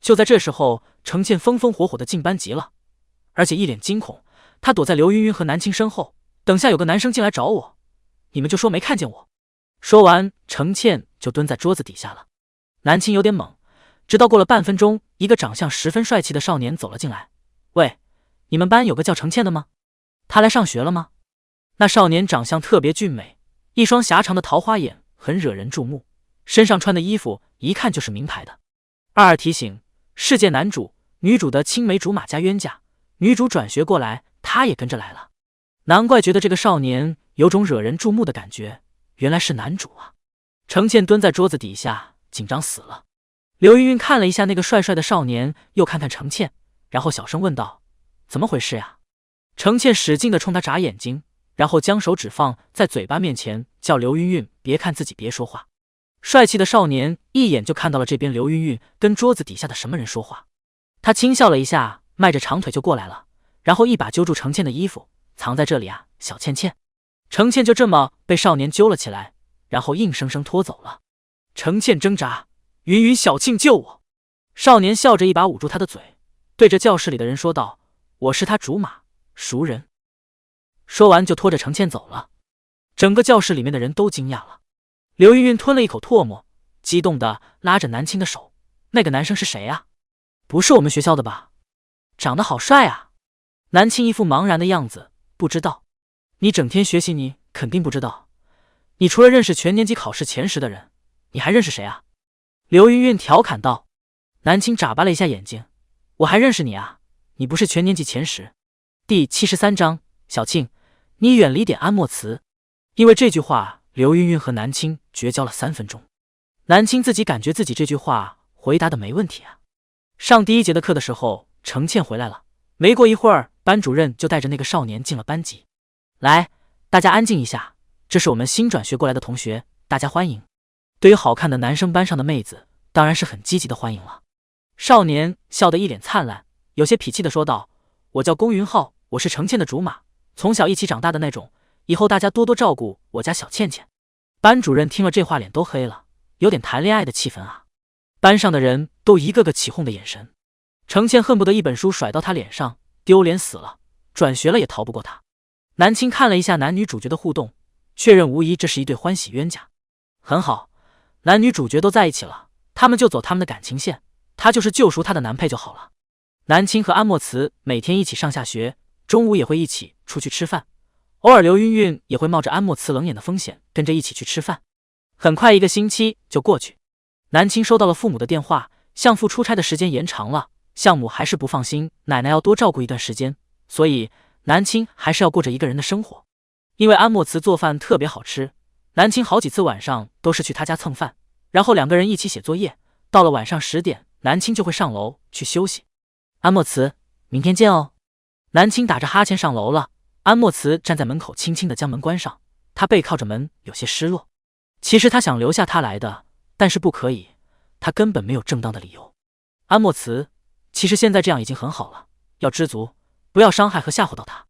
就在这时候，程倩风风火火的进班级了，而且一脸惊恐。他躲在刘云云和南青身后，等下有个男生进来找我，你们就说没看见我。说完，程倩就蹲在桌子底下了。南青有点懵，直到过了半分钟，一个长相十分帅气的少年走了进来。喂，你们班有个叫程倩的吗？他来上学了吗？那少年长相特别俊美，一双狭长的桃花眼很惹人注目，身上穿的衣服一看就是名牌的。22提醒：世界男主女主的青梅竹马加冤家，女主转学过来，他也跟着来了。难怪觉得这个少年有种惹人注目的感觉，原来是男主啊！程倩蹲在桌子底下，紧张死了。刘云云看了一下那个帅帅的少年，又看看程倩，然后小声问道：“怎么回事呀？”程倩使劲地冲他眨眼睛，然后将手指放在嘴巴面前，叫刘云云别看自己，别说话。帅气的少年一眼就看到了这边刘云云跟桌子底下的什么人说话，他轻笑了一下，迈着长腿就过来了，然后一把揪住程倩的衣服：“藏在这里啊，小倩倩。”程倩就这么被少年揪了起来，然后硬生生拖走了。程倩挣扎：“云云，小庆救我！”少年笑着一把捂住他的嘴，对着教室里的人说道：“我是他竹马，熟人。”说完就拖着程倩走了。整个教室里面的人都惊讶了。刘云云吞了一口唾沫，激动地拉着南青的手：“那个男生是谁啊？不是我们学校的吧？长得好帅啊！”南青一副茫然的样子：“不知道。你整天学习，你肯定不知道。你除了认识全年级考试前10的人，你还认识谁啊？”刘云云调侃道。南青眨巴了一下眼睛：“我还认识你啊？你不是全年级前10。”第73章：小庆，你远离点安莫词。因为这句话，刘云云和南青绝交了3分钟。南青自己感觉自己这句话回答的没问题啊。上第1节的课的时候，程倩回来了，没过一会儿，班主任就带着那个少年进了班级。来，大家安静一下，这是我们新转学过来的同学，大家欢迎。对于好看的男生，班上的妹子当然是很积极的欢迎了。少年笑得一脸灿烂，有些痞气的说道：“我叫龚云浩，我是程倩的竹马，从小一起长大的那种，以后大家多多照顾我家小倩倩。”班主任听了这话脸都黑了，有点谈恋爱的气氛啊。班上的人都一个个起哄的眼神，程倩恨不得一本书甩到他脸上，丢脸死了，转学了也逃不过他。南青看了一下男女主角的互动，确认无疑这是一对欢喜冤家。很好，男女主角都在一起了，他们就走他们的感情线，他就是救赎他的男配就好了。南青和安莫慈每天一起上下学，中午也会一起出去吃饭，偶尔刘云云也会冒着安莫慈冷眼的风险跟着一起去吃饭。很快1个星期就过去，南青收到了父母的电话，相父出差的时间延长了，相母还是不放心奶奶要多照顾一段时间，所以南青还是要过着一个人的生活。因为安莫慈做饭特别好吃，南青好几次晚上都是去他家蹭饭，然后2个人一起写作业，到了晚上10点，南青就会上楼去休息。安莫慈，明天见哦。南青打着哈欠上楼了，安莫慈站在门口轻轻地将门关上，他背靠着门，有些失落。其实他想留下他来的，但是不可以，他根本没有正当的理由。安莫慈，其实现在这样已经很好了，要知足，不要伤害和吓唬到他。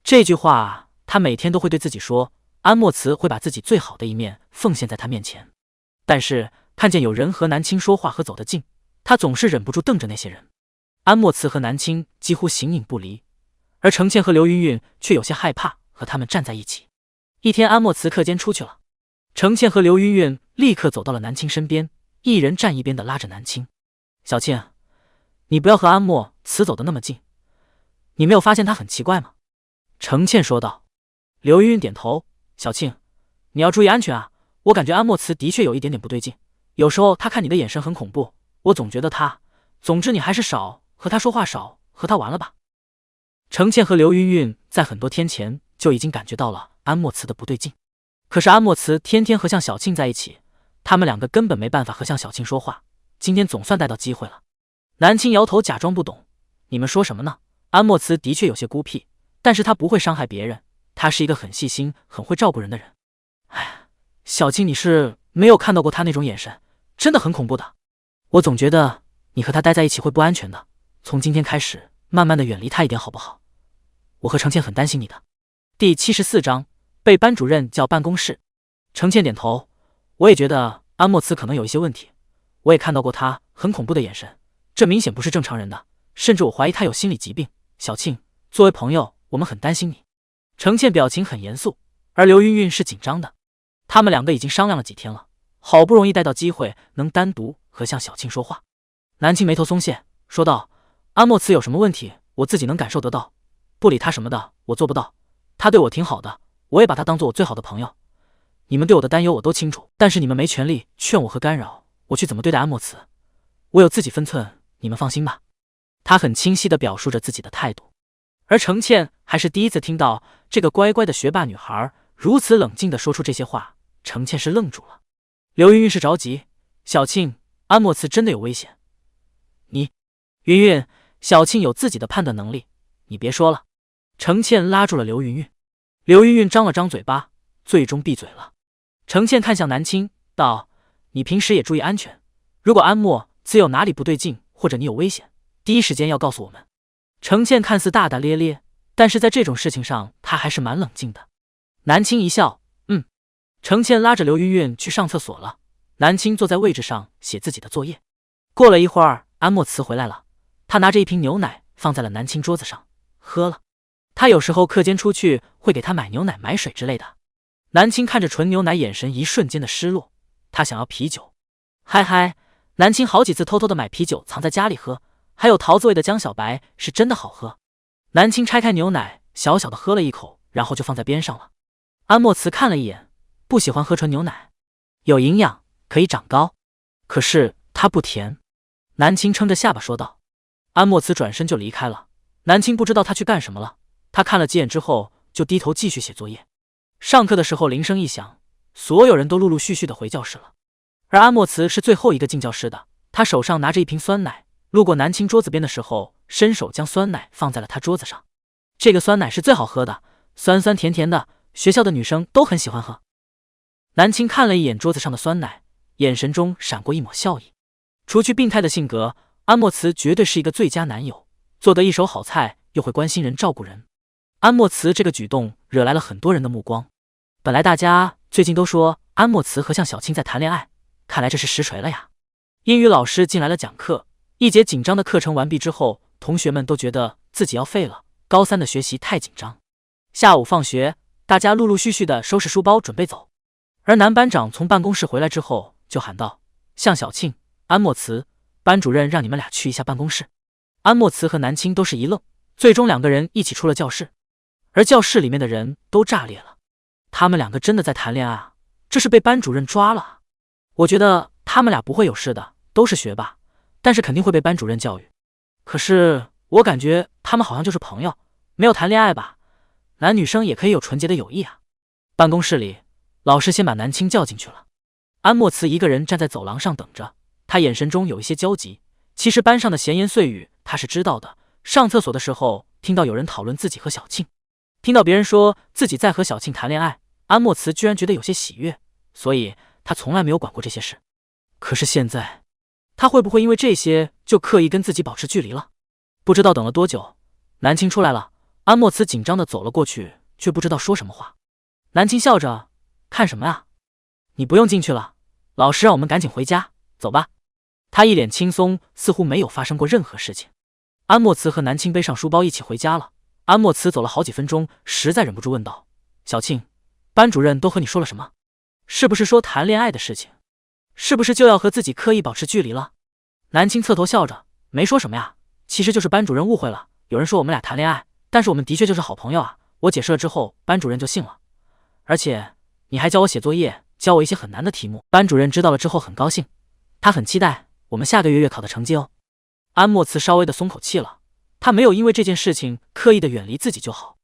这句话他每天都会对自己说，安莫慈会把自己最好的一面奉献在他面前。但是看见有人和南青说话和走得近，他总是忍不住瞪着那些人。安莫慈和南青几乎形影不离，而程倩和刘云云却有些害怕和他们站在一起。一天，安莫慈课间出去了，程倩和刘云云立刻走到了南青身边，一人站一边的拉着南青：“小倩，你不要和安莫慈走得那么近，你没有发现他很奇怪吗？”程倩说道。刘云云点头：“小庆，你要注意安全啊，我感觉安莫慈的确有一点点不对劲，有时候他看你的眼神很恐怖，我总觉得他……总之你还是少和他说话，少和他玩了吧。”程倩和刘云云在很多天前就已经感觉到了安莫慈的不对劲，可是安莫慈天天和向小庆在一起，他们两个根本没办法和向小庆说话。今天总算逮到机会了。南青摇头假装不懂，你们说什么呢？安莫慈的确有些孤僻，但是他不会伤害别人，他是一个很细心很会照顾人的人。哎，小庆你是没有看到过他那种眼神，真的很恐怖的。我总觉得你和他待在一起会不安全的，从今天开始慢慢的远离他一点好不好？我和程倩很担心你的。第74章被班主任叫办公室。程倩点头，我也觉得安莫慈可能有一些问题，我也看到过他很恐怖的眼神，这明显不是正常人的，甚至我怀疑他有心理疾病。小庆，作为朋友，我们很担心你。程倩表情很严肃，而刘云云是紧张的。他们两个已经商量了几天了，好不容易逮到机会能单独和向小庆说话。南青眉头松懈，说道：安莫慈有什么问题，我自己能感受得到，不理他什么的我做不到，他对我挺好的，我也把他当做我最好的朋友。你们对我的担忧我都清楚，但是你们没权利劝我和干扰我去怎么对待安莫慈，我有自己分寸，你们放心吧。他很清晰地表述着自己的态度。而程倩还是第一次听到这个乖乖的学霸女孩如此冷静地说出这些话，程倩是愣住了。刘云云是着急，小庆，安莫慈真的有危险。你，云云，小庆有自己的判断能力，你别说了。程倩拉住了刘云云。刘云云张了张嘴巴，最终闭嘴了。程倩看向南青，道：你平时也注意安全，如果安莫慈有哪里不对劲，或者你有危险，第一时间要告诉我们。程倩看似大大咧咧，但是在这种事情上她还是蛮冷静的。南青一笑，程倩拉着刘云云去上厕所了。南青坐在位置上写自己的作业。过了一会儿，安莫慈回来了，他拿着一瓶牛奶放在了南青桌子上，喝了。他有时候课间出去会给他买牛奶买水之类的。南青看着纯牛奶，眼神一瞬间的失落，他想要啤酒。嗨嗨，南青好几次偷偷的买啤酒藏在家里喝，还有桃子味的江小白是真的好喝。南青拆开牛奶，小小的喝了一口，然后就放在边上了。安莫慈看了一眼，不喜欢喝纯牛奶，有营养可以长高，可是它不甜。南青撑着下巴说道。安莫慈转身就离开了。南青不知道他去干什么了，他看了几眼之后就低头继续写作业。上课的时候铃声一响，所有人都陆陆续续的回教室了，而安莫慈是最后一个进教室的。他手上拿着一瓶酸奶，路过南青桌子边的时候，伸手将酸奶放在了他桌子上。这个酸奶是最好喝的，酸酸甜甜的，学校的女生都很喜欢喝。南青看了一眼桌子上的酸奶，眼神中闪过一抹笑意。除去病态的性格，安莫慈绝对是一个最佳男友，做得一手好菜，又会关心人照顾人。安莫慈这个举动惹来了很多人的目光。本来大家最近都说安莫慈和向小青在谈恋爱，看来这是实锤了呀。英语老师进来了讲课，一节紧张的课程完毕之后，同学们都觉得自己要废了，高三的学习太紧张。下午放学，大家陆陆续续的收拾书包准备走，而男班长从办公室回来之后就喊道：向小庆，安莫慈，班主任让你们俩去一下办公室。安莫慈和南青都是一愣，最终两个人一起出了教室，而教室里面的人都炸裂了。他们两个真的在谈恋爱啊？这是被班主任抓了啊？我觉得他们俩不会有事的，都是学霸，但是肯定会被班主任教育。可是我感觉他们好像就是朋友，没有谈恋爱吧？男女生也可以有纯洁的友谊啊。办公室里，老师先把南青叫进去了。安莫慈一个人站在走廊上等着，他眼神中有一些焦急。其实班上的闲言碎语他是知道的，上厕所的时候听到有人讨论自己和小庆，听到别人说自己在和小庆谈恋爱，安莫慈居然觉得有些喜悦，所以他从来没有管过这些事。可是现在，他会不会因为这些就刻意跟自己保持距离了？不知道等了多久，南青出来了。安莫慈紧张地走了过去，却不知道说什么话。南青笑着，看什么啊？你不用进去了，老师让我们赶紧回家，走吧。他一脸轻松，似乎没有发生过任何事情。安莫慈和南青背上书包一起回家了。安莫慈走了好几分钟，实在忍不住问道：小庆，班主任都和你说了什么？是不是说谈恋爱的事情？是不是就要和自己刻意保持距离了？南青侧头笑着，没说什么呀，其实就是班主任误会了，有人说我们俩谈恋爱，但是我们的确就是好朋友啊。我解释了之后，班主任就信了。而且你还教我写作业，教我一些很难的题目，班主任知道了之后很高兴，他很期待我们下个月月考的成绩哦。安莫慈稍微的松口气了，他没有因为这件事情刻意的远离自己就好。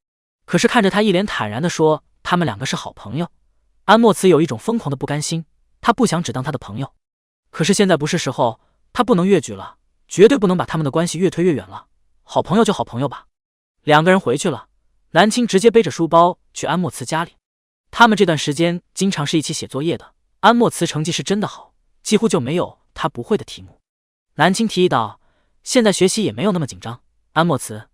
可是看着他一脸坦然地说他们两个是好朋友，安莫慈有一种疯狂的不甘心，他不想只当他的朋友。可是现在不是时候，他不能越矩了，绝对不能把他们的关系越推越远了。好朋友就好朋友吧。两个人回去了，南青直接背着书包去安莫慈家里。他们这段时间经常是一起写作业的，安莫慈成绩是真的好，几乎就没有他不会的题目。南青提议道，现在学习也没有那么紧张，安莫慈，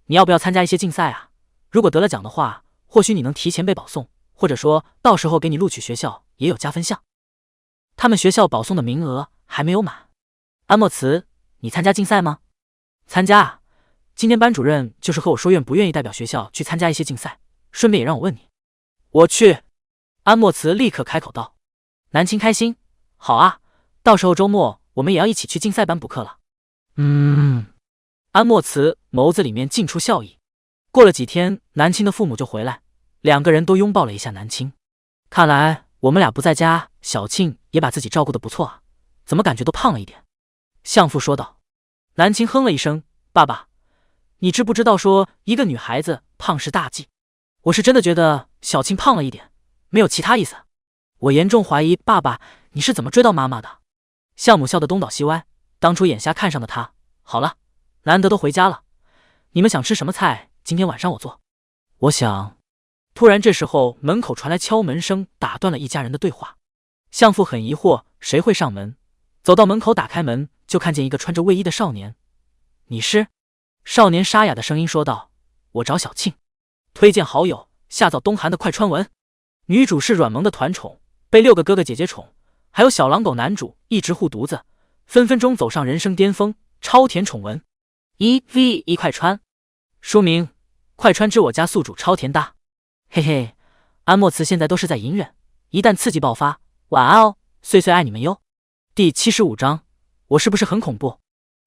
你要不要参加一些竞赛啊？如果得了奖的话，或许你能提前被保送，或者说到时候给你录取学校也有加分项。他们学校保送的名额还没有满。安莫慈，你参加竞赛吗？参加啊，今天班主任就是和我说愿不愿意代表学校去参加一些竞赛，顺便也让我问你。我去。安莫慈立刻开口道。南青开心，好啊，到时候周末我们也要一起去竞赛班补课了。安莫慈眸子里面尽出笑意。过了几天，南青的父母就回来，两个人都拥抱了一下南青。看来我们俩不在家，小庆也把自己照顾得不错啊，怎么感觉都胖了一点？相父说道。南青哼了一声，爸爸，你知不知道说一个女孩子胖是大忌？我是真的觉得小庆胖了一点，没有其他意思。我严重怀疑爸爸你是怎么追到妈妈的？相母笑得东倒西歪，当初眼瞎看上的他，好了，难得都回家了，你们想吃什么菜？今天晚上我做。我想。突然这时候门口传来敲门声，打断了一家人的对话。相父很疑惑，谁会上门？走到门口打开门，就看见一个穿着卫衣的少年。你是？少年沙哑的声音说道，我找小庆，推荐好友，下早冬寒的快穿文。女主是软萌的团宠，被6个哥哥姐姐宠，还有小狼狗男主一直护犊子，分分钟走上人生巅峰，超甜宠文。1v1快穿。书名：快穿之我家宿主超甜哒。嘿嘿，安莫慈现在都是在隐忍，一旦刺激爆发，晚安哦，碎碎爱你们哟。第75章，我是不是很恐怖？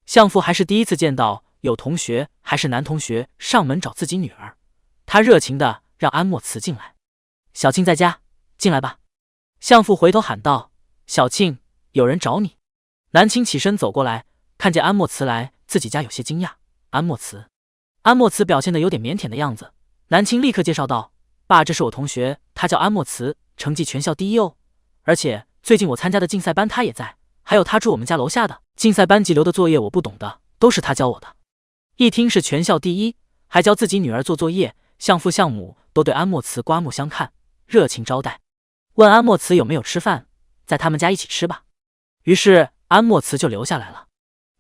相父还是第一次见到有同学还是男同学上门找自己女儿，他热情的让安莫慈进来。小庆在家，进来吧。相父回头喊道，小庆，有人找你。南青起身走过来，看见安莫慈来自己家，有些惊讶。安莫慈。安莫慈表现得有点腼腆的样子，南青立刻介绍道，爸，这是我同学，他叫安莫慈，成绩全校第1哦。而且最近我参加的竞赛班他也在，还有他住我们家楼下的竞赛班级留的作业我不懂的，都是他教我的。一听是全校第1，还教自己女儿做作业，相父相母都对安莫慈刮目相看，热情招待，问安莫慈有没有吃饭，在他们家一起吃吧。于是安莫慈就留下来了。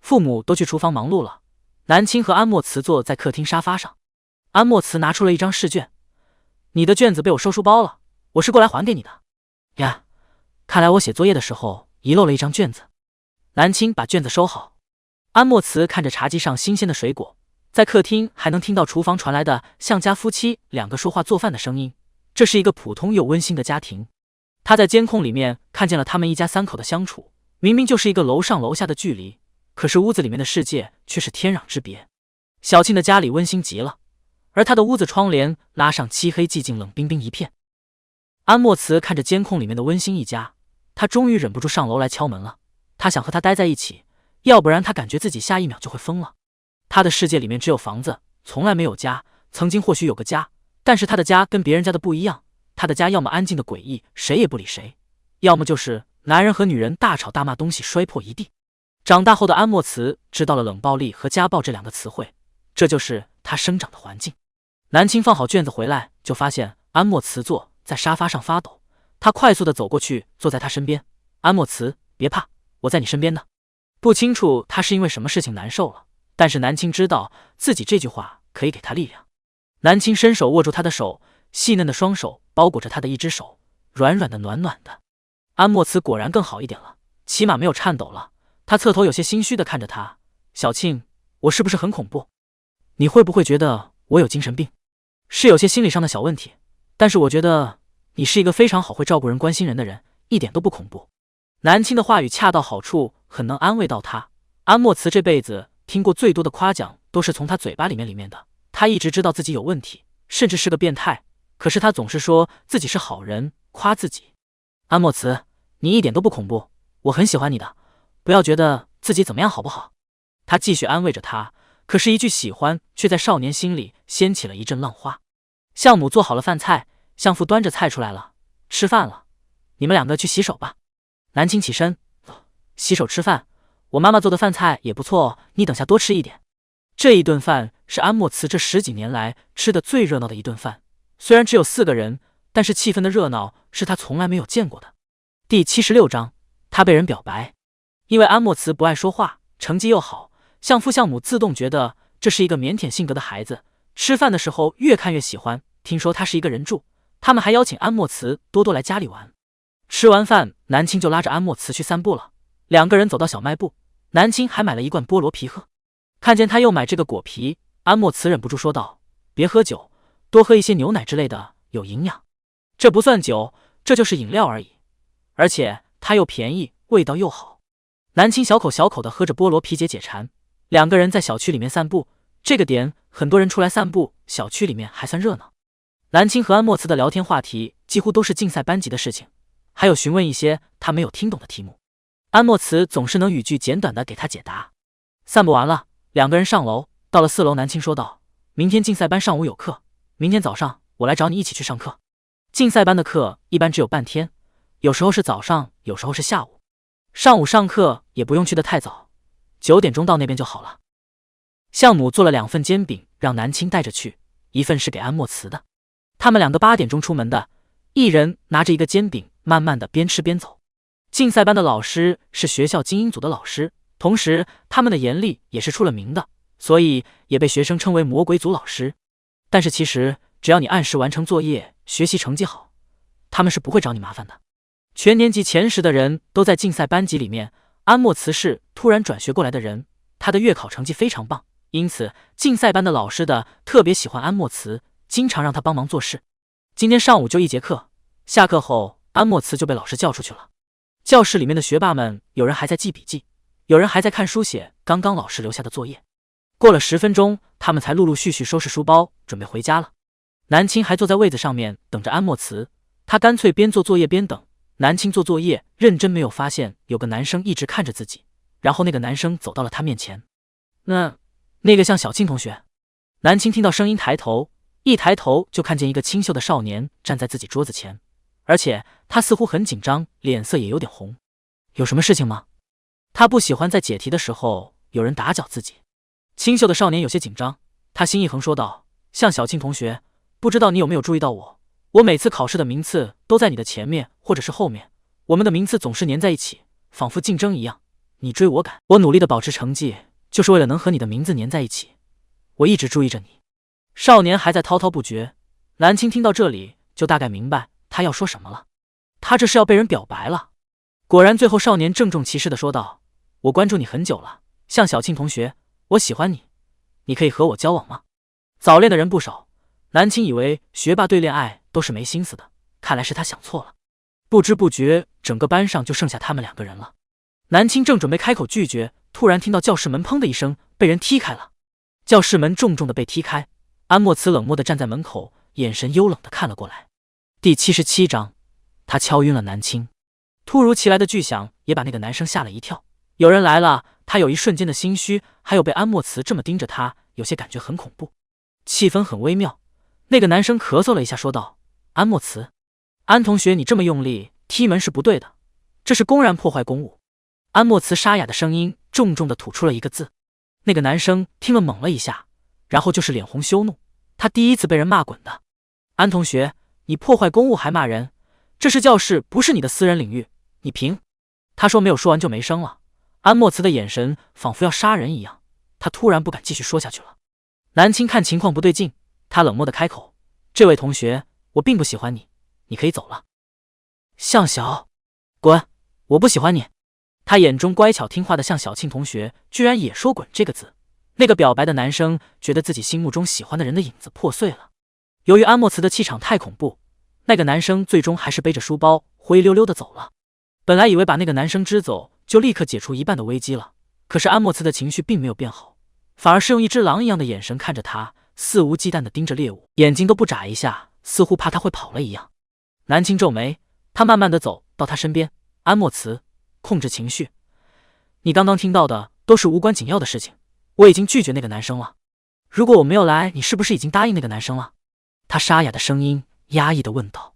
父母都去厨房忙碌了，南青和安莫慈坐在客厅沙发上。安莫慈拿出了一张试卷，你的卷子被我收书包了，我是过来还给你的。呀，看来我写作业的时候遗漏了一张卷子。南青把卷子收好。安莫慈看着茶几上新鲜的水果，在客厅还能听到厨房传来的像家夫妻2个说话做饭的声音，这是一个普通又温馨的家庭。他在监控里面看见了他们一家3口的相处，明明就是一个楼上楼下的距离，可是屋子里面的世界却是天壤之别。小庆的家里温馨极了，而他的屋子窗帘拉上漆黑寂静冷冰冰一片。安莫慈看着监控里面的温馨一家，他终于忍不住上楼来敲门了。他想和他待在一起，要不然他感觉自己下一秒就会疯了。他的世界里面只有房子，从来没有家。曾经或许有个家，但是他的家跟别人家的不一样。他的家要么安静的诡异，谁也不理谁，要么就是男人和女人大吵大骂，东西摔破一地。长大后的安莫慈知道了冷暴力和家暴这2个词汇，这就是他生长的环境。南青放好卷子回来，就发现安莫慈坐在沙发上发抖。他快速的走过去，坐在他身边。安莫慈，别怕，我在你身边呢。不清楚他是因为什么事情难受了，但是南青知道自己这句话可以给他力量。南青伸手握住他的手，细嫩的双手包裹着他的一只手，软软的暖暖的。安莫慈果然更好一点了，起码没有颤抖了。他侧头有些心虚的看着他，小庆，我是不是很恐怖？你会不会觉得我有精神病？是有些心理上的小问题，但是我觉得你是一个非常好会照顾人关心人的人，一点都不恐怖。南青的话语恰到好处，很能安慰到他。安莫慈这辈子听过最多的夸奖都是从他嘴巴里面的，他一直知道自己有问题，甚至是个变态，可是他总是说自己是好人，夸自己。安莫慈，你一点都不恐怖，我很喜欢你的，不要觉得自己怎么样好不好？他继续安慰着他，可是一句喜欢却在少年心里掀起了一阵浪花。向母做好了饭菜，相父端着菜出来了，吃饭了，你们两个去洗手吧。南青起身，洗手吃饭，我妈妈做的饭菜也不错，你等下多吃一点。这一顿饭是安莫慈这10几年来吃的最热闹的一顿饭，虽然只有4个人，但是气氛的热闹是他从来没有见过的。第76章，他被人表白。因为安莫慈不爱说话，成绩又好，相父相母自动觉得这是一个腼腆性格的孩子，吃饭的时候越看越喜欢。听说他是一个人住，他们还邀请安莫慈多多来家里玩。吃完饭，南青就拉着安莫慈去散步了。2个人走到小卖部，南青还买了一罐菠萝啤喝。看见他又买这个果皮，安莫慈忍不住说道：“别喝酒，多喝一些牛奶之类的，有营养。这不算酒，这就是饮料而已。而且它又便宜，味道又好。”南青小口小口地喝着菠萝啤解馋。2个人在小区里面散步，这个点很多人出来散步，小区里面还算热闹。南青和安莫慈的聊天话题几乎都是竞赛班级的事情，还有询问一些他没有听懂的题目。安莫慈总是能语句简短地给他解答。散步完了，2个人上楼，到了4楼，南青说道：“明天竞赛班上午有课，明天早上我来找你一起去上课。竞赛班的课一般只有半天，有时候是早上，有时候是下午。上午上课也不用去得太早，9点钟到那边就好了。”相母做了2份煎饼，让南青带着去，1份是给安莫慈的。他们2个8点钟出门的，一人拿着一个煎饼，慢慢的边吃边走。竞赛班的老师是学校精英组的老师，同时他们的严厉也是出了名的，所以也被学生称为魔鬼组老师。但是其实只要你按时完成作业，学习成绩好，他们是不会找你麻烦的。全年级前10的人都在竞赛班级里面，安莫慈是突然转学过来的人，他的月考成绩非常棒，因此竞赛班的老师的特别喜欢安莫慈，经常让他帮忙做事。今天上午就1节课，下课后安莫慈就被老师叫出去了。教室里面的学霸们，有人还在记笔记，有人还在看书写刚刚老师留下的作业。过了10分钟，他们才陆陆续续收拾书包，准备回家了。南青还坐在位子上面等着安莫慈，他干脆边做作业边等。南青做作业认真，没有发现有个男生一直看着自己，然后那个男生走到了他面前。那个像小青同学。南青听到声音抬头，一抬头就看见一个清秀的少年站在自己桌子前，而且他似乎很紧张，脸色也有点红。有什么事情吗？他不喜欢在解题的时候有人打搅自己。清秀的少年有些紧张，他心一横说道：“像小青同学，不知道你有没有注意到我每次考试的名次都在你的前面或者是后面，我们的名次总是粘在一起，仿佛竞争一样，你追我赶，我努力的保持成绩，就是为了能和你的名字粘在一起。我一直注意着你。”少年还在滔滔不绝，南青听到这里就大概明白他要说什么了，他这是要被人表白了。果然最后少年郑重其事的说道：“我关注你很久了，像小青同学，我喜欢你，你可以和我交往吗？”早恋的人不少，南青以为学霸对恋爱都是没心思的，看来是他想错了。不知不觉整个班上就剩下他们2个人了。南青正准备开口拒绝，突然听到教室门砰的一声被人踢开了，教室门重重的被踢开，安莫慈冷漠的站在门口，眼神幽冷的看了过来。第77章，他敲晕了南青。突如其来的巨响也把那个男生吓了一跳，有人来了，他有一瞬间的心虚，还有被安莫慈这么盯着他，有些感觉很恐怖。气氛很微妙，那个男生咳嗽了一下说道：“安莫慈，安同学，你这么用力踢门是不对的，这是公然破坏公务。”安莫慈沙哑的声音重重的吐出了一个字。那个男生听了懵了一下，然后就是脸红羞怒，他第一次被人骂滚的。安同学，你破坏公务还骂人，这是教室，不是你的私人领域，你凭……他说没有说完就没声了。安莫慈的眼神仿佛要杀人一样，他突然不敢继续说下去了。南青看情况不对劲，他冷漠的开口：“这位同学，我并不喜欢你，你可以走了。”向小，滚！我不喜欢你。他眼中乖巧听话的向小庆同学居然也说滚这个字。那个表白的男生觉得自己心目中喜欢的人的影子破碎了。由于安莫慈的气场太恐怖，那个男生最终还是背着书包灰溜溜的走了。本来以为把那个男生支走就立刻解除一半的危机了，可是安莫慈的情绪并没有变好，反而是用一只狼一样的眼神看着他，肆无忌惮的盯着猎物，眼睛都不眨一下，似乎怕他会跑了一样。南青皱眉，他慢慢的走到他身边：“安莫慈，控制情绪，你刚刚听到的都是无关紧要的事情，我已经拒绝那个男生了。如果我没有来，你是不是已经答应那个男生了？他沙哑的声音压抑地问道。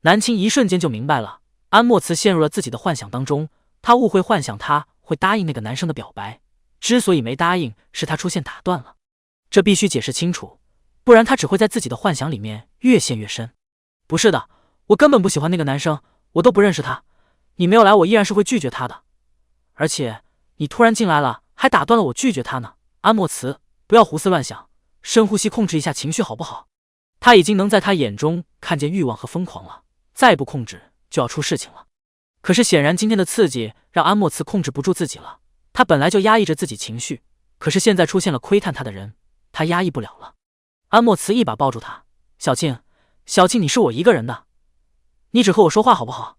南青一瞬间就明白了，安莫慈陷入了自己的幻想当中，他误会幻想他会答应那个男生的表白，之所以没答应，是他出现打断了。这必须解释清楚，不然他只会在自己的幻想里面越陷越深。不是的，我根本不喜欢那个男生，我都不认识他。你没有来，我依然是会拒绝他的。而且你突然进来了，还打断了我拒绝他呢。安莫慈，不要胡思乱想，深呼吸，控制一下情绪好不好？他已经能在他眼中看见欲望和疯狂了，再不控制就要出事情了。可是显然今天的刺激让安莫慈控制不住自己了，他本来就压抑着自己情绪，可是现在出现了窥探他的人，他压抑不了了。安莫慈一把抱住他，小静，小静，你是我一个人的，你只和我说话好不好？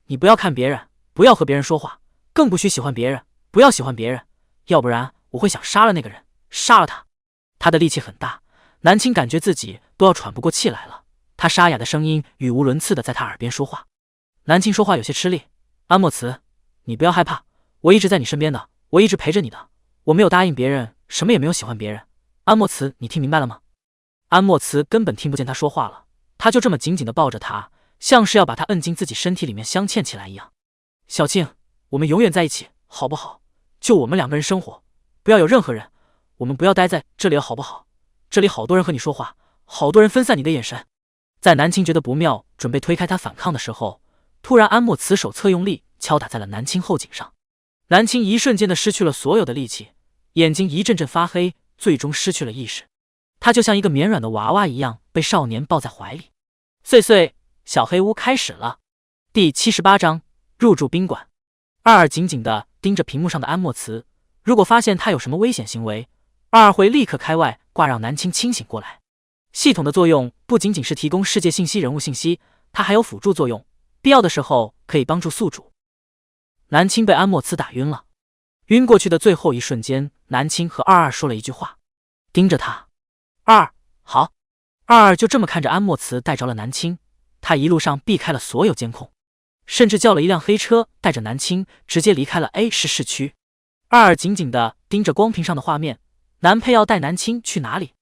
你不要看别人，不要和别人说话，更不许喜欢别人，不要喜欢别人，要不然我会想杀了那个人，杀了他。他的力气很大，南青感觉自己都要喘不过气来了。他沙哑的声音语无伦次的在他耳边说话。南青说话有些吃力，安莫慈，你不要害怕，我一直在你身边的，我一直陪着你的，我没有答应别人，什么也没有喜欢别人。安莫慈，你听明白了吗？安莫慈根本听不见他说话了，他就这么紧紧地抱着他，像是要把他摁进自己身体里面镶嵌起来一样。小静，我们永远在一起好不好？就我们两个人生活，不要有任何人，我们不要待在这里了好不好？这里好多人和你说话，好多人分散你的眼神。在南青觉得不妙，准备推开他反抗的时候，突然安莫慈手侧用力敲打在了南青后颈上。南青一瞬间的失去了所有的力气，眼睛一阵阵发黑，最终失去了意识。他就像一个绵软的娃娃一样被少年抱在怀里。碎碎小黑屋开始了。第78章入住宾馆。二二紧紧地盯着屏幕上的安莫慈，如果发现他有什么危险行为，二二会立刻开外挂让南青清醒过来。系统的作用不仅仅是提供世界信息、人物信息，它还有辅助作用，必要的时候可以帮助宿主。南青被安莫慈打晕了，晕过去的最后一瞬间，南青和二二说了一句话，盯着他。二好。二二就这么看着安莫慈带着了南青，他一路上避开了所有监控，甚至叫了一辆黑车带着南青直接离开了 A 市市区。二二紧紧地盯着光屏上的画面，男配要带南青去哪里？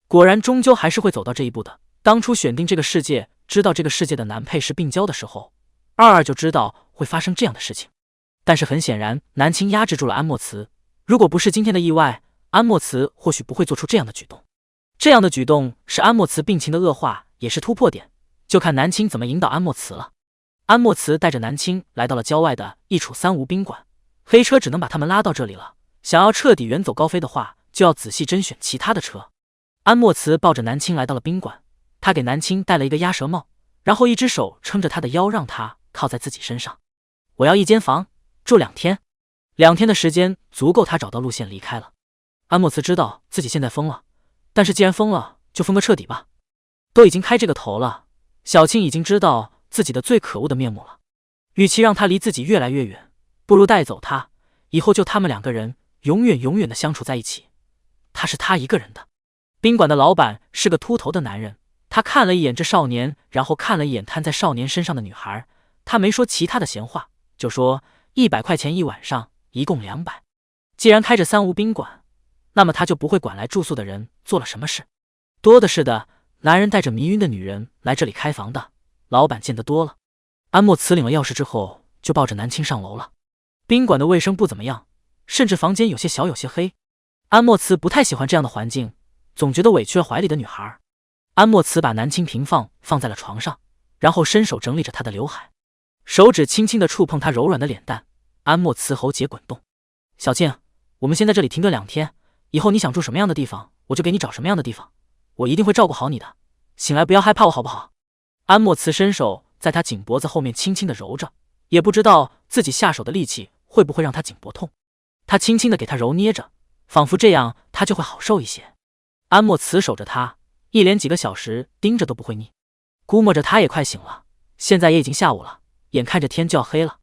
果然终究还是会走到这一步的。当初选定这个世界，知道这个世界的男配是病娇的时候，二二就知道会发生这样的事情。但是很显然，南青压制住了安莫慈，如果不是今天的意外，安莫慈或许不会做出这样的举动。这样的举动是安莫慈病情的恶化，也是突破点，就看南青怎么引导安莫慈了。安莫慈带着南青来到了郊外的一处三无宾馆，黑车只能把他们拉到这里了，想要彻底远走高飞的话，就要仔细甄选其他的车。安莫慈抱着南青来到了宾馆，他给南青戴了一个鸭舌帽，然后一只手撑着他的腰，让他靠在自己身上。我要一间房，住2天，2天的时间足够他找到路线离开了。安莫慈知道自己现在疯了，但是既然疯了，就疯个彻底吧。都已经开这个头了，小青已经知道自己的最可恶的面目了。与其让他离自己越来越远，不如带走他，以后就他们2个人永远的相处在一起。他是他一个人的。宾馆的老板是个秃头的男人，他看了一眼这少年，然后看了一眼瘫在少年身上的女孩，他没说其他的闲话，就说100块钱一晚上，一共200。既然开着三无宾馆，那么他就不会管来住宿的人做了什么事。多的是的，男人带着迷晕的女人来这里开房的，老板见得多了。安莫慈领了钥匙之后，就抱着南青上楼了。宾馆的卫生不怎么样，甚至房间有些小有些黑。安莫慈不太喜欢这样的环境，总觉得委屈了怀里的女孩。安莫慈把南青平放在了床上，然后伸手整理着她的刘海，手指轻轻地触碰她柔软的脸蛋。安莫慈喉结滚动，小静，我们先在这里停顿2天，以后你想住什么样的地方，我就给你找什么样的地方，我一定会照顾好你的，醒来不要害怕我好不好？安莫慈伸手在他颈脖子后面轻轻地揉着，也不知道自己下手的力气会不会让他颈脖痛。他轻轻地给他揉捏着，仿佛这样他就会好受一些。安莫慈守着他，一连几个小时盯着都不会腻。估摸着他也快醒了，现在也已经下午了，眼看着天就要黑了。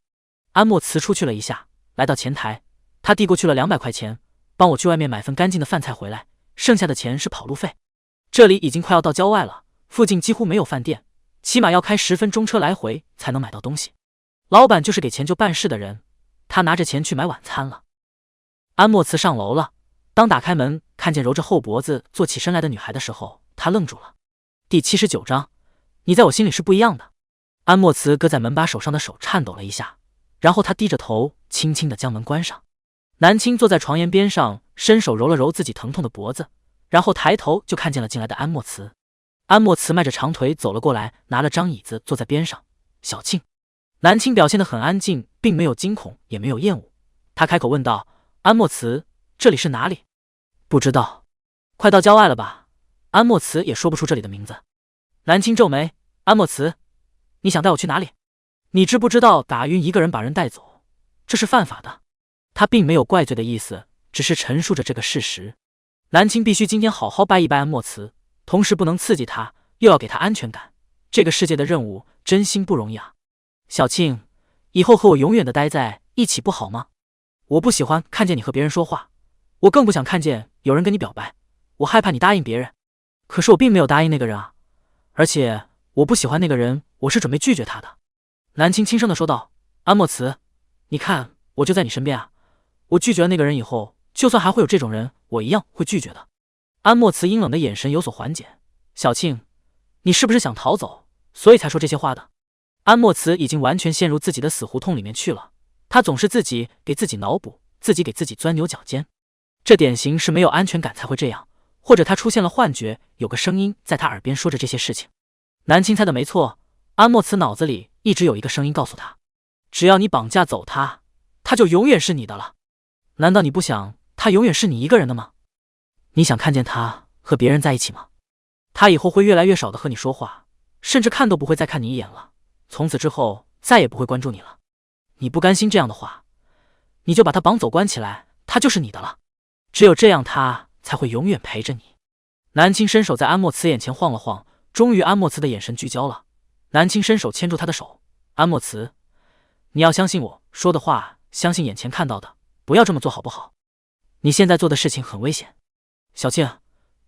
安莫慈出去了一下，来到前台，他递过去了200块钱，帮我去外面买份干净的饭菜回来，剩下的钱是跑路费。这里已经快要到郊外了，附近几乎没有饭店，起码要开10分钟车来回才能买到东西。老板就是给钱就办事的人，他拿着钱去买晚餐了。安莫慈上楼了，当打开门看见揉着后脖子坐起身来的女孩的时候，他愣住了。第79章，你在我心里是不一样的。安莫慈搁在门把手上的手颤抖了一下，然后他低着头轻轻地将门关上。南青坐在床沿边上，伸手揉了揉自己疼痛的脖子，然后抬头就看见了进来的安莫慈。安莫慈迈着长腿走了过来，拿了张椅子坐在边上。小庆。南青表现得很安静，并没有惊恐，也没有厌恶。他开口问道：安莫慈，这里是哪里？不知道。快到郊外了吧？安莫慈也说不出这里的名字。南青皱眉：安莫慈，你想带我去哪里？你知不知道打晕一个人把人带走，这是犯法的。他并没有怪罪的意思，只是陈述着这个事实。南青必须今天好好掰一掰安莫慈，同时不能刺激他，又要给他安全感。这个世界的任务真心不容易啊。小庆，以后和我永远的待在一起不好吗？我不喜欢看见你和别人说话，我更不想看见有人跟你表白，我害怕你答应别人。可是我并没有答应那个人啊，而且我不喜欢那个人，我是准备拒绝他的。南青轻声地说道：安莫慈，你看我就在你身边啊，我拒绝了那个人以后，就算还会有这种人，我一样会拒绝的。安莫慈阴冷的眼神有所缓解。小庆，你是不是想逃走，所以才说这些话的？安莫慈已经完全陷入自己的死胡同里面去了，他总是自己给自己脑补，自己给自己钻牛角尖。这典型是没有安全感才会这样，或者他出现了幻觉，有个声音在他耳边说着这些事情。南青猜的没错，安莫慈脑子里一直有一个声音告诉他，只要你绑架走他，他就永远是你的了。难道你不想他永远是你一个人的吗？你想看见他和别人在一起吗？他以后会越来越少的和你说话，甚至看都不会再看你一眼了，从此之后再也不会关注你了。你不甘心这样的话，你就把他绑走关起来，他就是你的了。只有这样他才会永远陪着你。南青伸手在安莫慈眼前晃了晃，终于安莫慈的眼神聚焦了。南青伸手牵住他的手：安莫慈，你要相信我说的话，相信眼前看到的，不要这么做好不好？你现在做的事情很危险。小庆，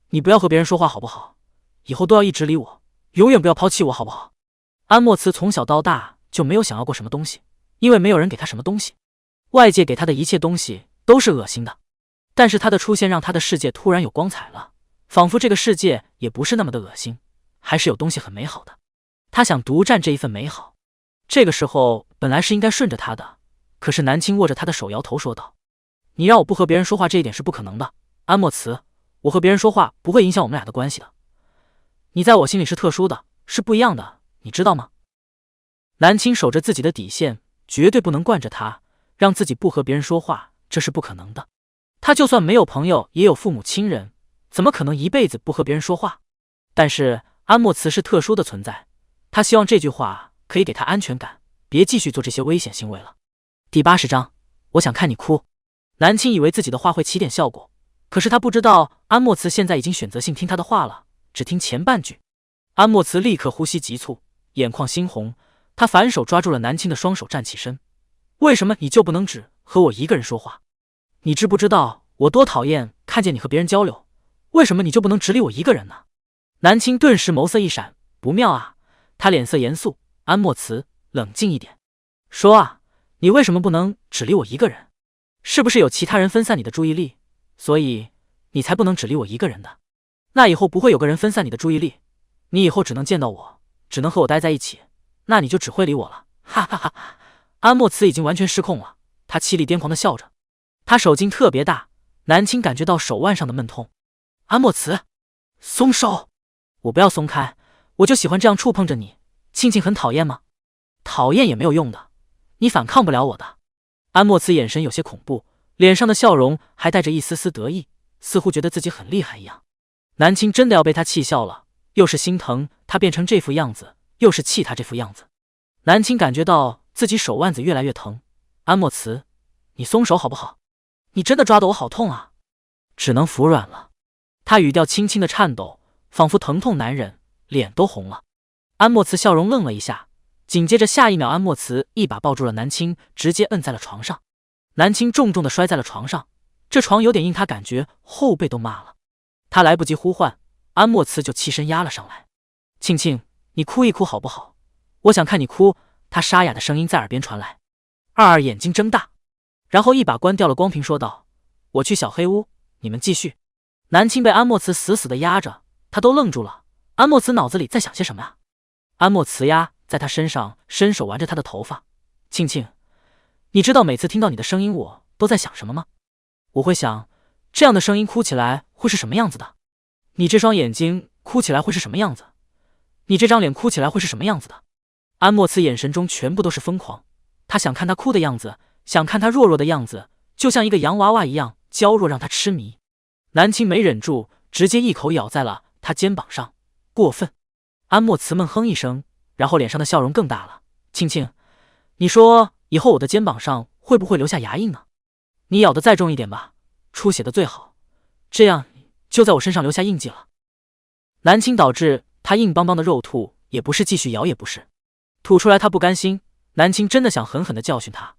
你不要和别人说话好不好？以后都要一直理我，永远不要抛弃我好不好？安莫慈从小到大就没有想要过什么东西，因为没有人给他什么东西，外界给他的一切东西都是恶心的。但是他的出现让他的世界突然有光彩了，仿佛这个世界也不是那么的恶心，还是有东西很美好的。他想独占这一份美好。这个时候本来是应该顺着他的，可是南青握着他的手摇头说道：你让我不和别人说话，这一点是不可能的。安莫慈，我和别人说话不会影响我们俩的关系的。你在我心里是特殊的，是不一样的，你知道吗？南青守着自己的底线，绝对不能惯着他，让自己不和别人说话，这是不可能的。他就算没有朋友，也有父母亲人，怎么可能一辈子不和别人说话？但是安莫慈是特殊的存在，他希望这句话可以给他安全感，别继续做这些危险行为了。第80章，我想看你哭。南青以为自己的话会起点效果，可是他不知道安莫慈现在已经选择性听他的话了，只听前半句。安莫慈立刻呼吸急促，眼眶猩红，他反手抓住了南青的双手，站起身。为什么你就不能只和我一个人说话？你知不知道我多讨厌看见你和别人交流？为什么你就不能只理我一个人呢？南青顿时眸色一闪，不妙啊！他脸色严肃：安莫慈，冷静一点。说啊，你为什么不能只理我一个人？是不是有其他人分散你的注意力，所以你才不能只理我一个人的？那以后不会有个人分散你的注意力，你以后只能见到我，只能和我待在一起，那你就只会理我了。哈哈哈！安莫慈已经完全失控了，他气力癫狂地笑着。他手劲特别大，南青感觉到手腕上的闷痛。安莫慈，松手！我不要松开，我就喜欢这样触碰着你。庆庆很讨厌吗？讨厌也没有用的，你反抗不了我的。安莫慈眼神有些恐怖，脸上的笑容还带着一丝丝得意，似乎觉得自己很厉害一样。南青真的要被他气笑了，又是心疼他变成这副样子，又是气他这副样子。南青感觉到自己手腕子越来越疼。安莫慈，你松手好不好？你真的抓得我好痛啊！只能服软了。他语调轻轻的颤抖，仿佛疼痛难忍，脸都红了。安莫慈笑容愣了一下，紧接着下一秒，安莫慈一把抱住了南青，直接摁在了床上。南青重重的摔在了床上，这床有点硬，他感觉后背都麻了。他来不及呼唤，安莫慈就起身压了上来。庆庆，你哭一哭好不好？我想看你哭。他沙哑的声音在耳边传来。二眼睛睁大，然后一把关掉了光屏，说道：我去小黑屋，你们继续。南青被安莫慈死死地压着，他都愣住了。安莫慈脑子里在想些什么呀？安莫慈呀，在他身上伸手玩着他的头发。庆庆，你知道每次听到你的声音我都在想什么吗？我会想，这样的声音哭起来会是什么样子的？你这双眼睛哭起来会是什么样子？你这张脸哭起来会是什么样子的？安莫慈眼神中全部都是疯狂，他想看他哭的样子，想看他弱弱的样子，就像一个洋娃娃一样娇弱，让他痴迷。南青没忍住，直接一口咬在了他肩膀上，过分！安莫慈闷哼一声，然后脸上的笑容更大了。庆庆，你说以后我的肩膀上会不会留下牙印呢？你咬得再重一点吧，出血的最好，这样就在我身上留下印记了。南青导致他硬邦邦的肉吐，也不是继续咬也不是，吐出来他不甘心。南青真的想狠狠地教训他，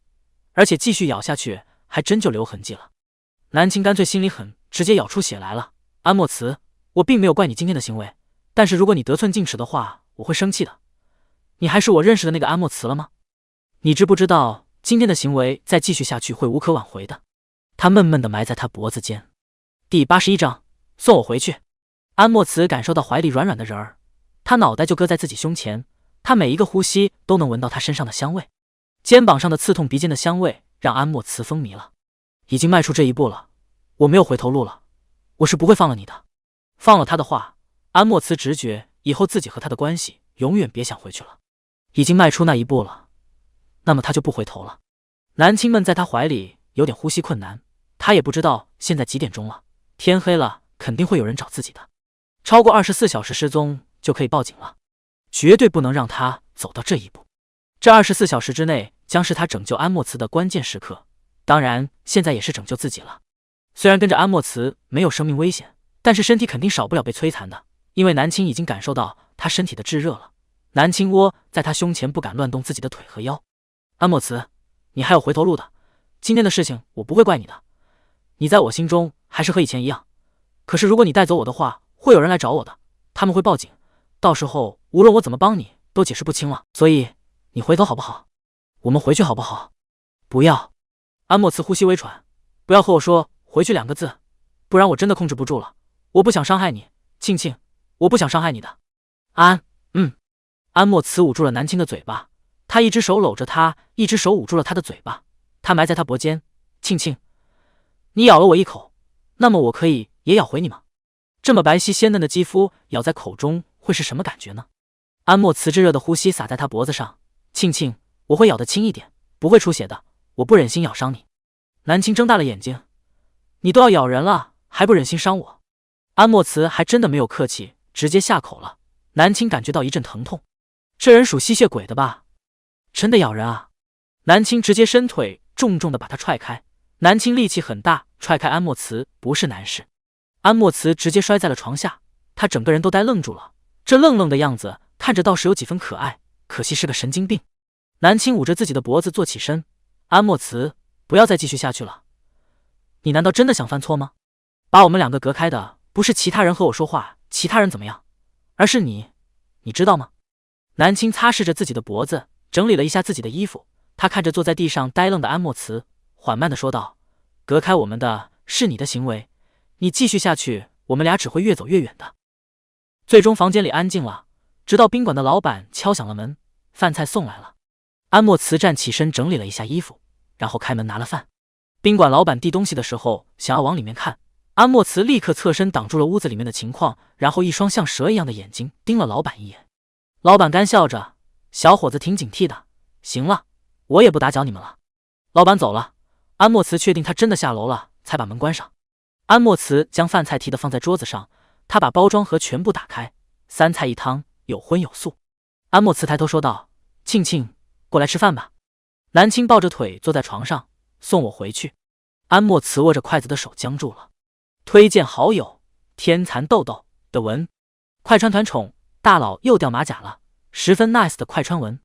而且继续咬下去还真就留痕迹了。南青干脆心里狠，直接咬出血来了。安莫慈，我并没有怪你今天的行为，但是如果你得寸进尺的话，我会生气的。你还是我认识的那个安莫慈了吗？你知不知道今天的行为再继续下去会无可挽回的？他闷闷地埋在他脖子间。第81章，送我回去。安莫慈感受到怀里软软的人儿，他脑袋就搁在自己胸前，他每一个呼吸都能闻到他身上的香味。肩膀上的刺痛，鼻尖的香味让安莫慈风靡了。已经迈出这一步了，我没有回头路了，我是不会放了你的。放了他的话，安莫慈直觉以后自己和他的关系永远别想回去了。已经迈出那一步了，那么他就不回头了。南青闷在他怀里，有点呼吸困难。他也不知道现在几点钟了，天黑了肯定会有人找自己的。超过24小时失踪就可以报警了，绝对不能让他走到这一步。这24小时之内将是他拯救安莫慈的关键时刻，当然现在也是拯救自己了。虽然跟着安莫慈没有生命危险，但是身体肯定少不了被摧残的，因为南青已经感受到他身体的炙热了。南青窝在他胸前，不敢乱动自己的腿和腰。安莫慈，你还有回头路的，今天的事情我不会怪你的，你在我心中还是和以前一样。可是如果你带走我的话，会有人来找我的，他们会报警，到时候无论我怎么帮你都解释不清了，所以你回头好不好？我们回去好不好？不要。安莫慈呼吸微喘，不要和我说回去2个字，不然我真的控制不住了。我不想伤害你，庆庆，我不想伤害你的。安莫慈捂住了南青的嘴巴，他一只手搂着他，一只手捂住了他的嘴巴，他埋在他脖肩。庆庆，你咬了我一口，那么我可以也咬回你吗？这么白皙鲜嫩的肌肤咬在口中会是什么感觉呢？安莫慈炙热的呼吸洒在他脖子上。庆庆，我会咬得轻一点，不会出血的，我不忍心咬伤你。南青睁大了眼睛，你都要咬人了，还不忍心伤我？安莫慈还真的没有客气，直接下口了。南青感觉到一阵疼痛，这人属吸血鬼的吧？真的咬人啊！南青直接伸腿重重的把他踹开。南青力气很大，踹开安莫慈不是难事。安莫慈直接摔在了床下，他整个人都呆愣住了，这愣愣的样子看着倒是有几分可爱，可惜是个神经病。南青捂着自己的脖子坐起身，安莫慈，不要再继续下去了，你难道真的想犯错吗？把我们2个隔开的不是其他人和我说话，其他人怎么样，而是你，你知道吗？南青擦拭着自己的脖子，整理了一下自己的衣服，他看着坐在地上呆愣的安莫慈，缓慢地说道，隔开我们的是你的行为，你继续下去，我们俩只会越走越远的。最终房间里安静了，直到宾馆的老板敲响了门，饭菜送来了。安莫慈站起身整理了一下衣服，然后开门拿了饭。宾馆老板递东西的时候想要往里面看，安莫慈立刻侧身挡住了屋子里面的情况，然后一双像蛇一样的眼睛盯了老板一眼。老板干笑着，小伙子挺警惕的，行了，我也不打搅你们了。老板走了，安莫慈确定他真的下楼了，才把门关上。安莫慈将饭菜提的放在桌子上，他把包装盒全部打开，3菜1汤，有荤有素。安莫慈抬头说道，庆庆，过来吃饭吧。南青抱着腿坐在床上，送我回去。安莫慈握着筷子的手僵住了。推荐好友天蚕豆豆的文，快穿团宠大佬又掉马甲了，十分 nice 的快穿文，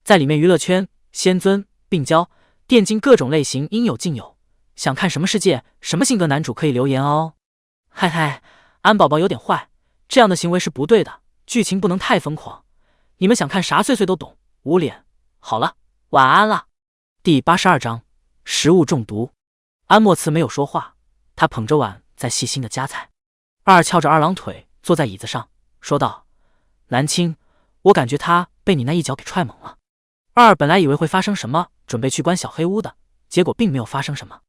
在里面娱乐圈、仙尊、病娇、电竞各种类型应有尽有，想看什么世界、什么性格男主可以留言哦。嗨嗨，安宝宝有点坏，这样的行为是不对的，剧情不能太疯狂。你们想看啥碎碎都懂，无脸。好了，晚安了。第82章，食物中毒。安莫慈没有说话，他捧着碗在细心的夹菜。二翘着二郎腿坐在椅子上，说道：“南青，我感觉他被你那一脚给踹懵了。”二本来以为会发生什么，准备去关小黑屋的，结果并没有发生什么。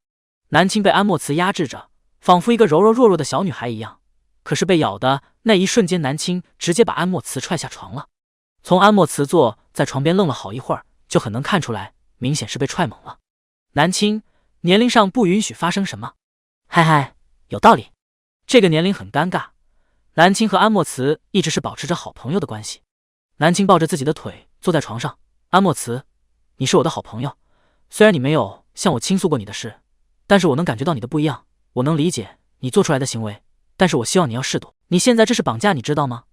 南青被安莫慈压制着，仿佛一个柔柔弱弱的小女孩一样。可是被咬的那一瞬间，南青直接把安莫慈踹下床了。从安莫慈坐在床边愣了好一会儿，就很能看出来，明显是被踹懵了。南青，年龄上不允许发生什么。嗨嗨，有道理。这个年龄很尴尬。南青和安莫慈一直是保持着好朋友的关系。南青抱着自己的腿坐在床上，安莫慈，你是我的好朋友，虽然你没有向我倾诉过你的事，但是我能感觉到你的不一样，我能理解你做出来的行为，但是我希望你要适度。你现在这是绑架，你知道吗？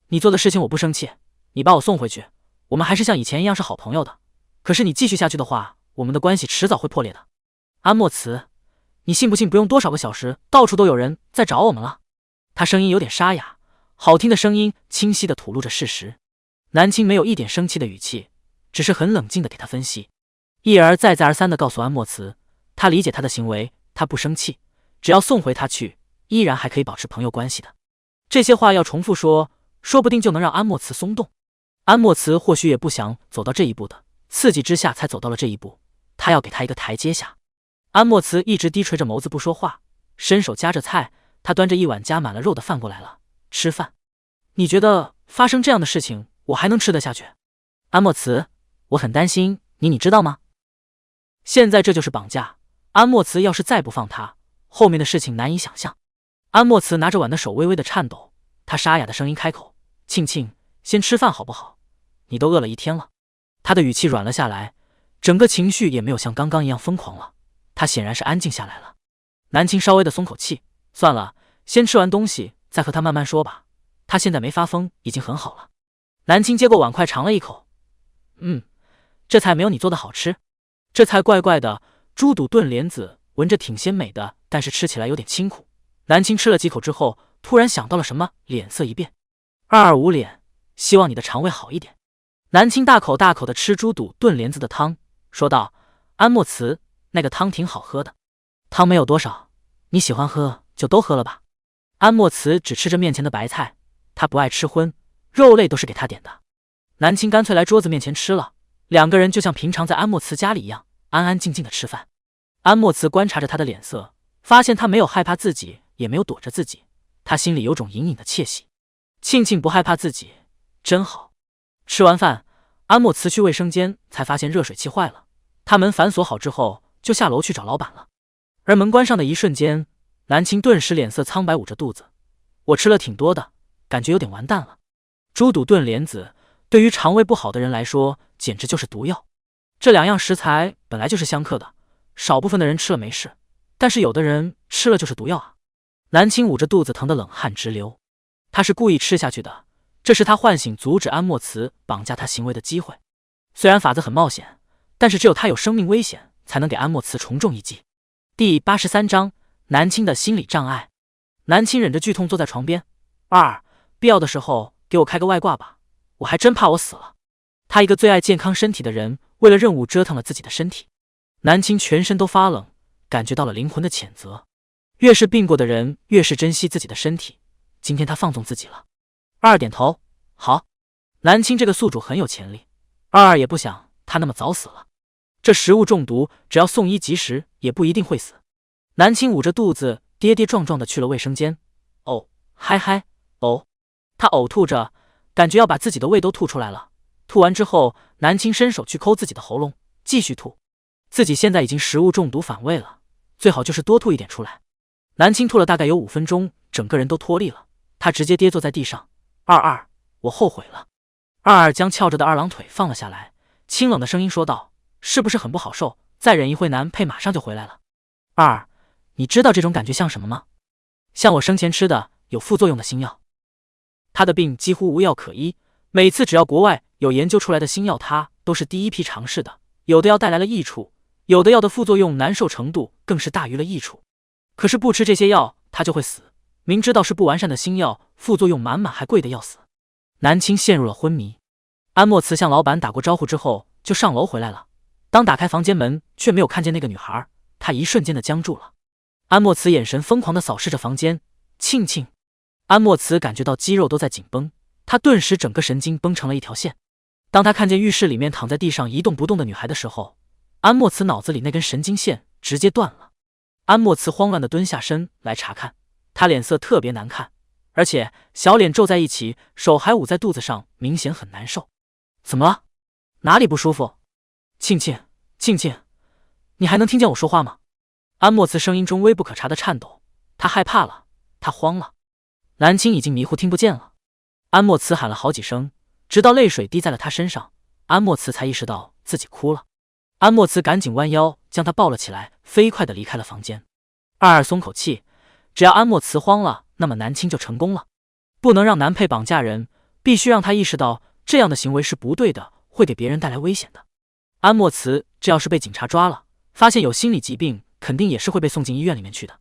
你做的事情我不生气，你把我送回去，我们还是像以前一样是好朋友的。可是你继续下去的话，我们的关系迟早会破裂的。安莫慈，你信不信不用多少个小时，到处都有人在找我们了？他声音有点沙哑，好听的声音清晰地吐露着事实。南青没有一点生气的语气，只是很冷静地给他分析，一而再再而三地告诉安莫慈，他理解他的行为，他不生气，只要送回他去，依然还可以保持朋友关系的。这些话要重复说，说不定就能让安莫慈松动。安莫慈或许也不想走到这一步的，刺激之下才走到了这一步，他要给他一个台阶下。安莫慈一直低垂着眸子不说话，伸手夹着菜，他端着一碗夹满了肉的饭过来了，吃饭。你觉得发生这样的事情，我还能吃得下去？安莫慈，我很担心你，你知道吗？现在这就是绑架，安莫慈要是再不放他，后面的事情难以想象。安莫慈拿着碗的手微微的颤抖，他沙哑的声音开口：“庆庆，先吃饭好不好？你都饿了一天了。”他的语气软了下来，整个情绪也没有像刚刚一样疯狂了，他显然是安静下来了。南青稍微的松口气，算了，先吃完东西再和他慢慢说吧，他现在没发疯已经很好了。南青接过碗筷尝了一口，这菜没有你做的好吃。这菜怪怪的，猪肚炖莲子闻着挺鲜美的，但是吃起来有点清苦。南青吃了几口之后，突然想到了什么，脸色一变。225脸，希望你的肠胃好一点。南青大口大口的吃猪肚炖莲子的汤，说道：“安莫慈，那个汤挺好喝的。”汤没有多少，你喜欢喝就都喝了吧。安莫慈只吃着面前的白菜，他不爱吃荤，肉类都是给他点的。南青干脆来桌子面前吃了，两个人就像平常在安莫慈家里一样，安安静静的吃饭。安莫慈观察着他的脸色，发现他没有害怕自己，也没有躲着自己，他心里有种隐隐的窃喜。庆庆不害怕自己，真好。吃完饭，安莫慈去卫生间，才发现热水器坏了。他门反锁好之后，就下楼去找老板了。而门关上的一瞬间，南青顿时脸色苍白，捂着肚子。我吃了挺多的，感觉有点完蛋了。猪肚炖莲子对于肠胃不好的人来说，简直就是毒药。这两样食材本来就是相克的，少部分的人吃了没事，但是有的人吃了就是毒药啊。南青捂着肚子疼得冷汗直流，他是故意吃下去的，这是他唤醒阻止安莫慈绑架他行为的机会。虽然法子很冒险，但是只有他有生命危险，才能给安莫慈重重一击。第83章南青的心理障碍。南青忍着剧痛坐在床边，必要的时候给我开个外挂吧，我还真怕我死了。他一个最爱健康身体的人，为了任务折腾了自己的身体。南青全身都发冷，感觉到了灵魂的谴责。越是病过的人，越是珍惜自己的身体。今天他放纵自己了。点头，好。南青这个宿主很有潜力，也不想他那么早死了。这食物中毒，只要送医及时，也不一定会死。南青捂着肚子，跌跌撞撞的去了卫生间。他呕吐着，感觉要把自己的胃都吐出来了。吐完之后，南青伸手去抠自己的喉咙，继续吐。自己现在已经食物中毒反胃了，最好就是多吐一点出来。南青吐了大概有5分钟，整个人都脱力了，他直接跌坐在地上。我后悔了。将翘着的二郎腿放了下来，清冷的声音说道：“是不是很不好受？再忍一会，男配马上就回来了。”你知道这种感觉像什么吗？像我生前吃的有副作用的新药。他的病几乎无药可医，每次只要国外有研究出来的新药，他都是第一批尝试的。有的药带来了益处，有的药的副作用难受程度更是大于了益处。可是不吃这些药，他就会死。明知道是不完善的新药，副作用满满，还贵得要死。南青陷入了昏迷。安莫慈向老板打过招呼之后，就上楼回来了。当打开房间门，却没有看见那个女孩，他一瞬间的僵住了。安莫慈眼神疯狂地扫视着房间，庆庆。安莫慈感觉到肌肉都在紧绷，他顿时整个神经绷成了一条线。当他看见浴室里面躺在地上一动不动的女孩的时候，安莫慈脑子里那根神经线直接断了。安莫慈慌乱地蹲下身来查看，他脸色特别难看，而且小脸皱在一起，手还捂在肚子上，明显很难受。怎么了？哪里不舒服？庆庆，庆庆，你还能听见我说话吗？安莫慈声音中微不可察的颤抖，他害怕了，他慌了。南青已经迷糊听不见了。安莫慈喊了好几声，直到泪水滴在了他身上，安莫慈才意识到自己哭了。安莫慈赶紧弯腰将他抱了起来，飞快地离开了房间。二二松口气，只要安莫慈慌了，那么南青就成功了。不能让男配绑架人，必须让他意识到这样的行为是不对的，会给别人带来危险的。安莫慈这要是被警察抓了，发现有心理疾病，肯定也是会被送进医院里面去的。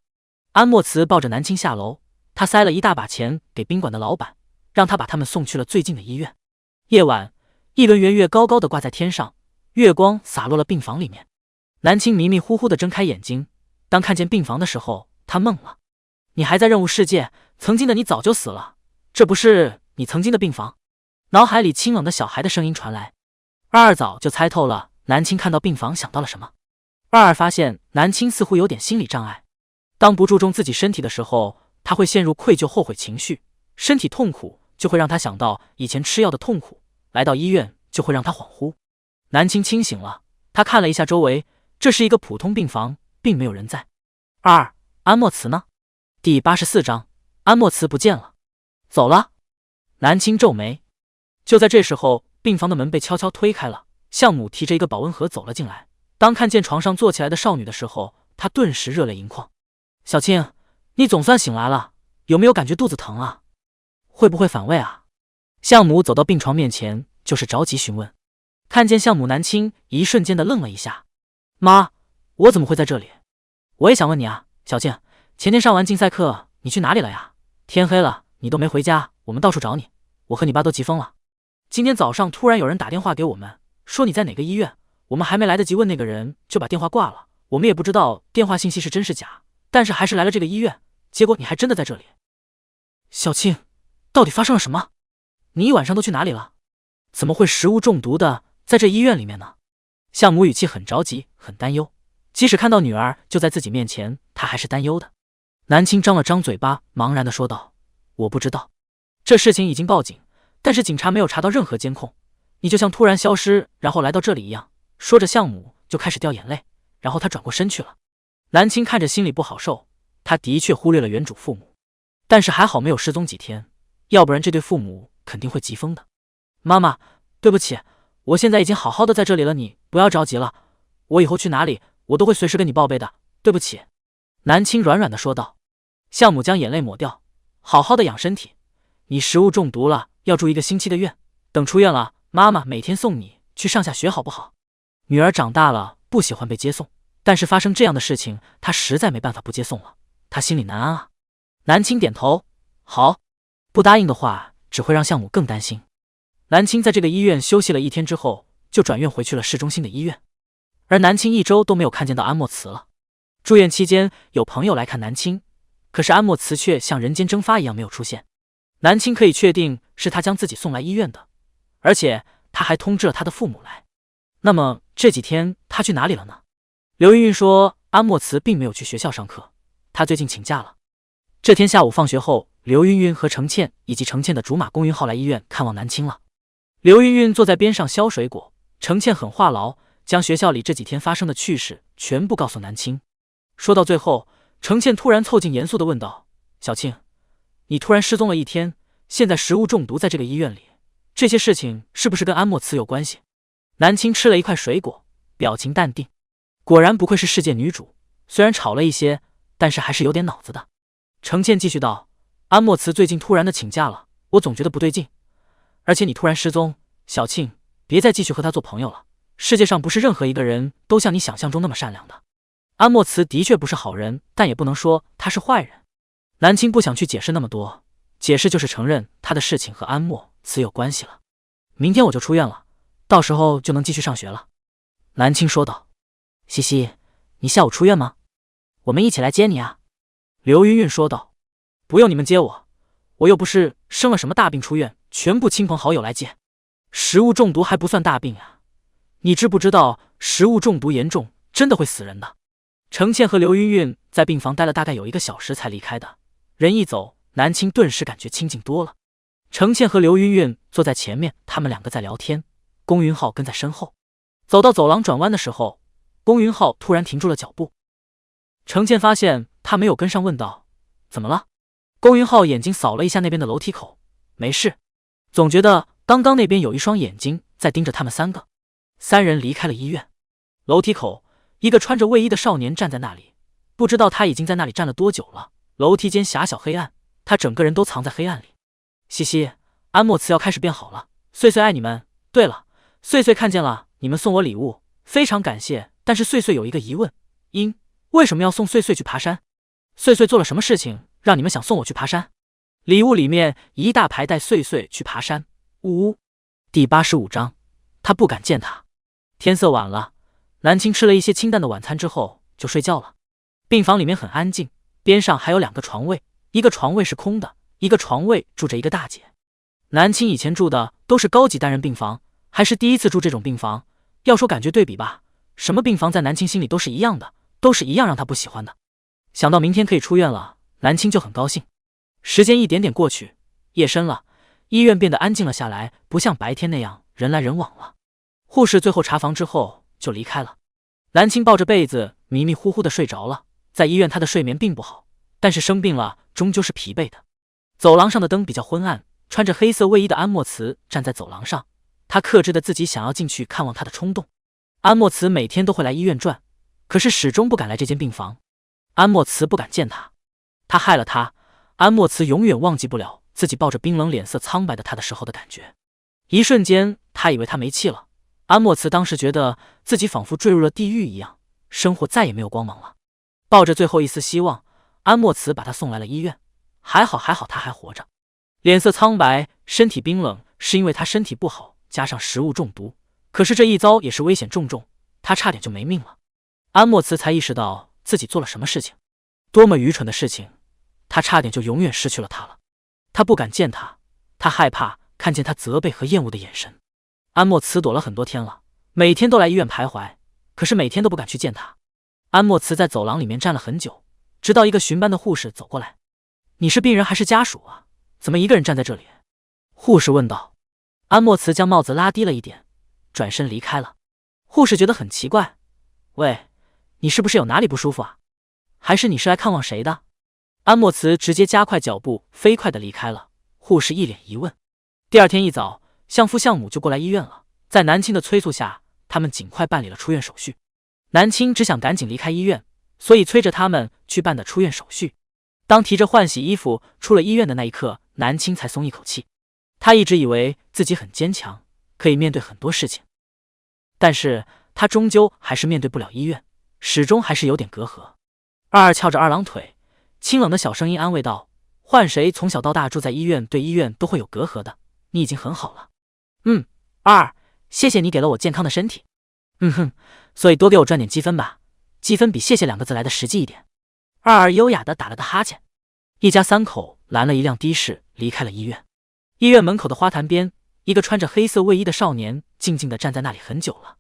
安莫慈抱着南青下楼，他塞了一大把钱给宾馆的老板，让他把他们送去了最近的医院。夜晚，一轮圆月高高的挂在天上，月光洒落了病房里面。南青迷迷糊糊的睁开眼睛，当看见病房的时候，他懵了。你还在任务世界，曾经的你早就死了，这不是你曾经的病房。脑海里清冷的小孩的声音传来。二二早就猜透了南青看到病房想到了什么。二二发现南青似乎有点心理障碍，当不注重自己身体的时候，他会陷入愧疚后悔情绪，身体痛苦就会让他想到以前吃药的痛苦，来到医院就会让他恍惚。南青清醒了，他看了一下周围，这是一个普通病房，并没有人在。二，安莫慈呢？第84章，安莫慈不见了，走了。南青皱眉。就在这时候，病房的门被悄悄推开了，向母提着一个保温盒走了进来。当看见床上坐起来的少女的时候，他顿时热泪盈眶。小青，你总算醒来了，有没有感觉肚子疼啊？会不会反胃啊？向母走到病床面前，就是着急询问。看见向母，南青一瞬间的愣了一下。妈，我怎么会在这里？我也想问你啊，小静，前天上完竞赛课，你去哪里了呀？天黑了，你都没回家，我们到处找你，我和你爸都急疯了。今天早上突然有人打电话给我们，说你在哪个医院，我们还没来得及问那个人，就把电话挂了。我们也不知道电话信息是真是假，但是还是来了这个医院，结果你还真的在这里。小青，到底发生了什么？你一晚上都去哪里了？怎么会食物中毒的在这医院里面呢？向母语气很着急，很担忧，即使看到女儿就在自己面前，她还是担忧的。南青张了张嘴巴，茫然地说道：我不知道，这事情已经报警，但是警察没有查到任何监控，你就像突然消失然后来到这里一样。说着向母就开始掉眼泪，然后他转过身去了。南青看着心里不好受，他的确忽略了原主父母，但是还好没有失踪几天，要不然这对父母肯定会急疯的。妈妈，对不起，我现在已经好好的在这里了，你不要着急了，我以后去哪里我都会随时跟你报备的，对不起。南青软软的说道。向母将眼泪抹掉，好好的养身体，你食物中毒了，要住1个星期的院，等出院了，妈妈每天送你去上下学好不好？女儿长大了，不喜欢被接送，但是发生这样的事情，她实在没办法不接送了，她心里难安啊。南青点头，好，不答应的话，只会让向母更担心。南青在这个医院休息了1天之后，就转院回去了市中心的医院，而南青1周都没有看见到安莫慈了。住院期间，有朋友来看南青，可是安莫慈却像人间蒸发一样没有出现。南青可以确定是他将自己送来医院的，而且他还通知了他的父母来。那么这几天他去哪里了呢？刘云云说安莫慈并没有去学校上课，他最近请假了。这天下午放学后，刘云云和程倩以及程倩的竹马公云号来医院看望南青了。刘云云坐在边上削水果，程倩很话痨，将学校里这几天发生的趣事全部告诉南青。说到最后，程倩突然凑近严肃地问道：小青，你突然失踪了1天，现在食物中毒在这个医院里，这些事情是不是跟安莫慈有关系？南青吃了一块水果，表情淡定。果然不愧是世界女主，虽然吵了一些，但是还是有点脑子的。程倩继续道：安莫慈最近突然的请假了，我总觉得不对劲。而且你突然失踪，小庆，别再继续和他做朋友了。世界上不是任何一个人都像你想象中那么善良的。安莫慈的确不是好人，但也不能说他是坏人。南青不想去解释那么多，解释就是承认他的事情和安莫慈有关系了。明天我就出院了，到时候就能继续上学了。南青说道。西西，你下午出院吗？我们一起来接你啊。刘云云说道：“不用你们接我，我又不是生了什么大病出院，全部亲朋好友来接。食物中毒还不算大病啊，你知不知道食物中毒严重真的会死人的？”程倩和刘云云在病房待了大概有1个小时才离开的，人一走，南青顿时感觉清静多了。程倩和刘云云坐在前面，他们2个在聊天，龚云浩跟在身后。走到走廊转弯的时候，龚云浩突然停住了脚步。程倩发现他没有跟上，问道：“怎么了？”龚云浩眼睛扫了一下那边的楼梯口，没事，总觉得刚刚那边有一双眼睛在盯着他们3个。3人离开了医院。楼梯口，一个穿着卫衣的少年站在那里，不知道他已经在那里站了多久了。楼梯间狭小黑暗，他整个人都藏在黑暗里。西西，安莫慈要开始变好了，穗穗爱你们。对了，穗穗看见了你们送我礼物，非常感谢，但是穗穗有一个疑问，为什么要送穗穗去爬山？穗穗做了什么事情让你们想送我去爬山？礼物里面一大排带穗穗去爬山。呜呜。第85章，他不敢见他。天色晚了，南青吃了一些清淡的晚餐之后就睡觉了。病房里面很安静，边上还有2个床位，一个床位是空的，一个床位住着一个大姐。南青以前住的都是高级单人病房，还是第一次住这种病房。要说感觉对比吧，什么病房在南青心里都是一样的，都是一样让他不喜欢的。想到明天可以出院了，南青就很高兴。时间一点点过去，夜深了，医院变得安静了下来，不像白天那样人来人往了。护士最后查房之后就离开了。南青抱着被子迷迷糊糊的睡着了。在医院他的睡眠并不好，但是生病了终究是疲惫的。走廊上的灯比较昏暗，穿着黑色卫衣的安莫慈站在走廊上，他克制着自己想要进去看望他的冲动。安莫慈每天都会来医院转，可是始终不敢来这间病房。安莫慈不敢见他，他害了他。安莫慈永远忘记不了自己抱着冰冷脸色苍白的他的时候的感觉。一瞬间他以为他没气了。安莫慈当时觉得自己仿佛坠入了地狱一样，生活再也没有光芒了。抱着最后一丝希望，安莫慈把他送来了医院。还好他还活着。脸色苍白，身体冰冷，是因为他身体不好，加上食物中毒。可是这一遭也是危险重重，他差点就没命了。安莫慈才意识到自己做了什么事情，多么愚蠢的事情，他差点就永远失去了他了。他不敢见他，他害怕看见他责备和厌恶的眼神。安莫慈躲了很多天了，每天都来医院徘徊，可是每天都不敢去见他。安莫慈在走廊里面站了很久，直到一个巡班的护士走过来：“你是病人还是家属啊？怎么一个人站在这里？”护士问道。安莫慈将帽子拉低了一点，转身离开了。护士觉得很奇怪：“喂，你是不是有哪里不舒服啊？还是你是来看望谁的？”安莫慈直接加快脚步，飞快地离开了。护士一脸疑问。第二天一早，相父相母就过来医院了。在南青的催促下，他们尽快办理了出院手续。南青只想赶紧离开医院，所以催着他们去办的出院手续。当提着换洗衣服出了医院的那一刻，南青才松一口气。他一直以为自己很坚强，可以面对很多事情，但是他终究还是面对不了医院，始终还是有点隔阂。二二翘着二郎腿，清冷的小声音安慰道：“换谁从小到大住在医院，对医院都会有隔阂的，你已经很好了。”“二，谢谢你给了我健康的身体。”“所以多给我赚点积分吧，积分比谢谢2个字来的实际一点。”二二优雅地打了个哈欠。一家3口拦了一辆的士离开了医院。医院门口的花坛边，一个穿着黑色卫衣的少年静静地站在那里很久了。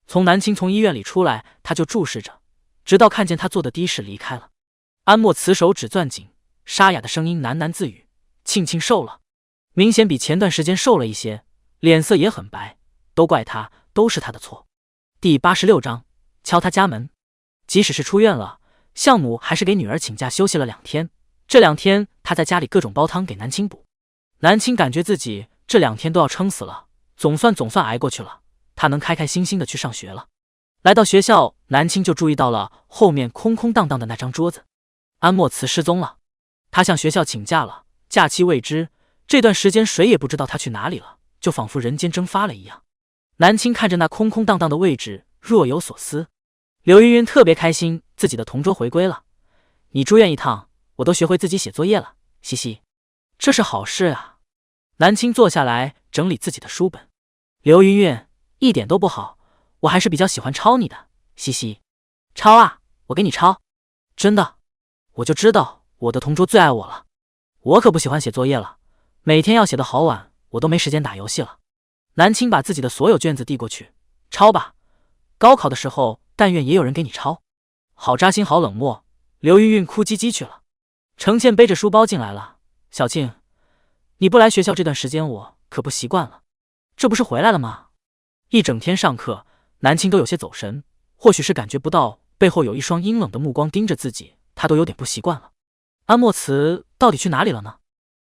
从南青从医院里出来，他就注视着，直到看见他坐的的士离开了。安莫慈手指攥紧，沙哑的声音喃喃自语：“庆庆瘦了，明显比前段时间瘦了一些，脸色也很白，都怪他，都是他的错。”第86章，敲他家门。即使是出院了，相母还是给女儿请假休息了2天。这2天他在家里各种煲汤给南青补。南青感觉自己这2天都要撑死了，总算挨过去了，他能开开心心的去上学了。来到学校，南青就注意到了后面空空荡荡的那张桌子。安莫慈失踪了，他向学校请假了，假期未知，这段时间谁也不知道他去哪里了，就仿佛人间蒸发了一样。南青看着那空空荡荡的位置，若有所思。刘云云特别开心，自己的同桌回归了。你住院一趟，我都学会自己写作业了，嘻嘻，这是好事啊。南青坐下来整理自己的书本。刘云云，一点都不好，我还是比较喜欢抄你的，嘻嘻。抄啊，我给你抄。真的，我就知道我的同桌最爱我了。我可不喜欢写作业了，每天要写得好晚，我都没时间打游戏了。南青把自己的所有卷子递过去，抄吧，高考的时候但愿也有人给你抄。好扎心，好冷漠。刘云云哭唧唧去了。程倩背着书包进来了，小庆，你不来学校这段时间我可不习惯了。这不是回来了吗？一整天上课，南青都有些走神，或许是感觉不到背后有一双阴冷的目光盯着自己，他都有点不习惯了。安莫慈到底去哪里了呢？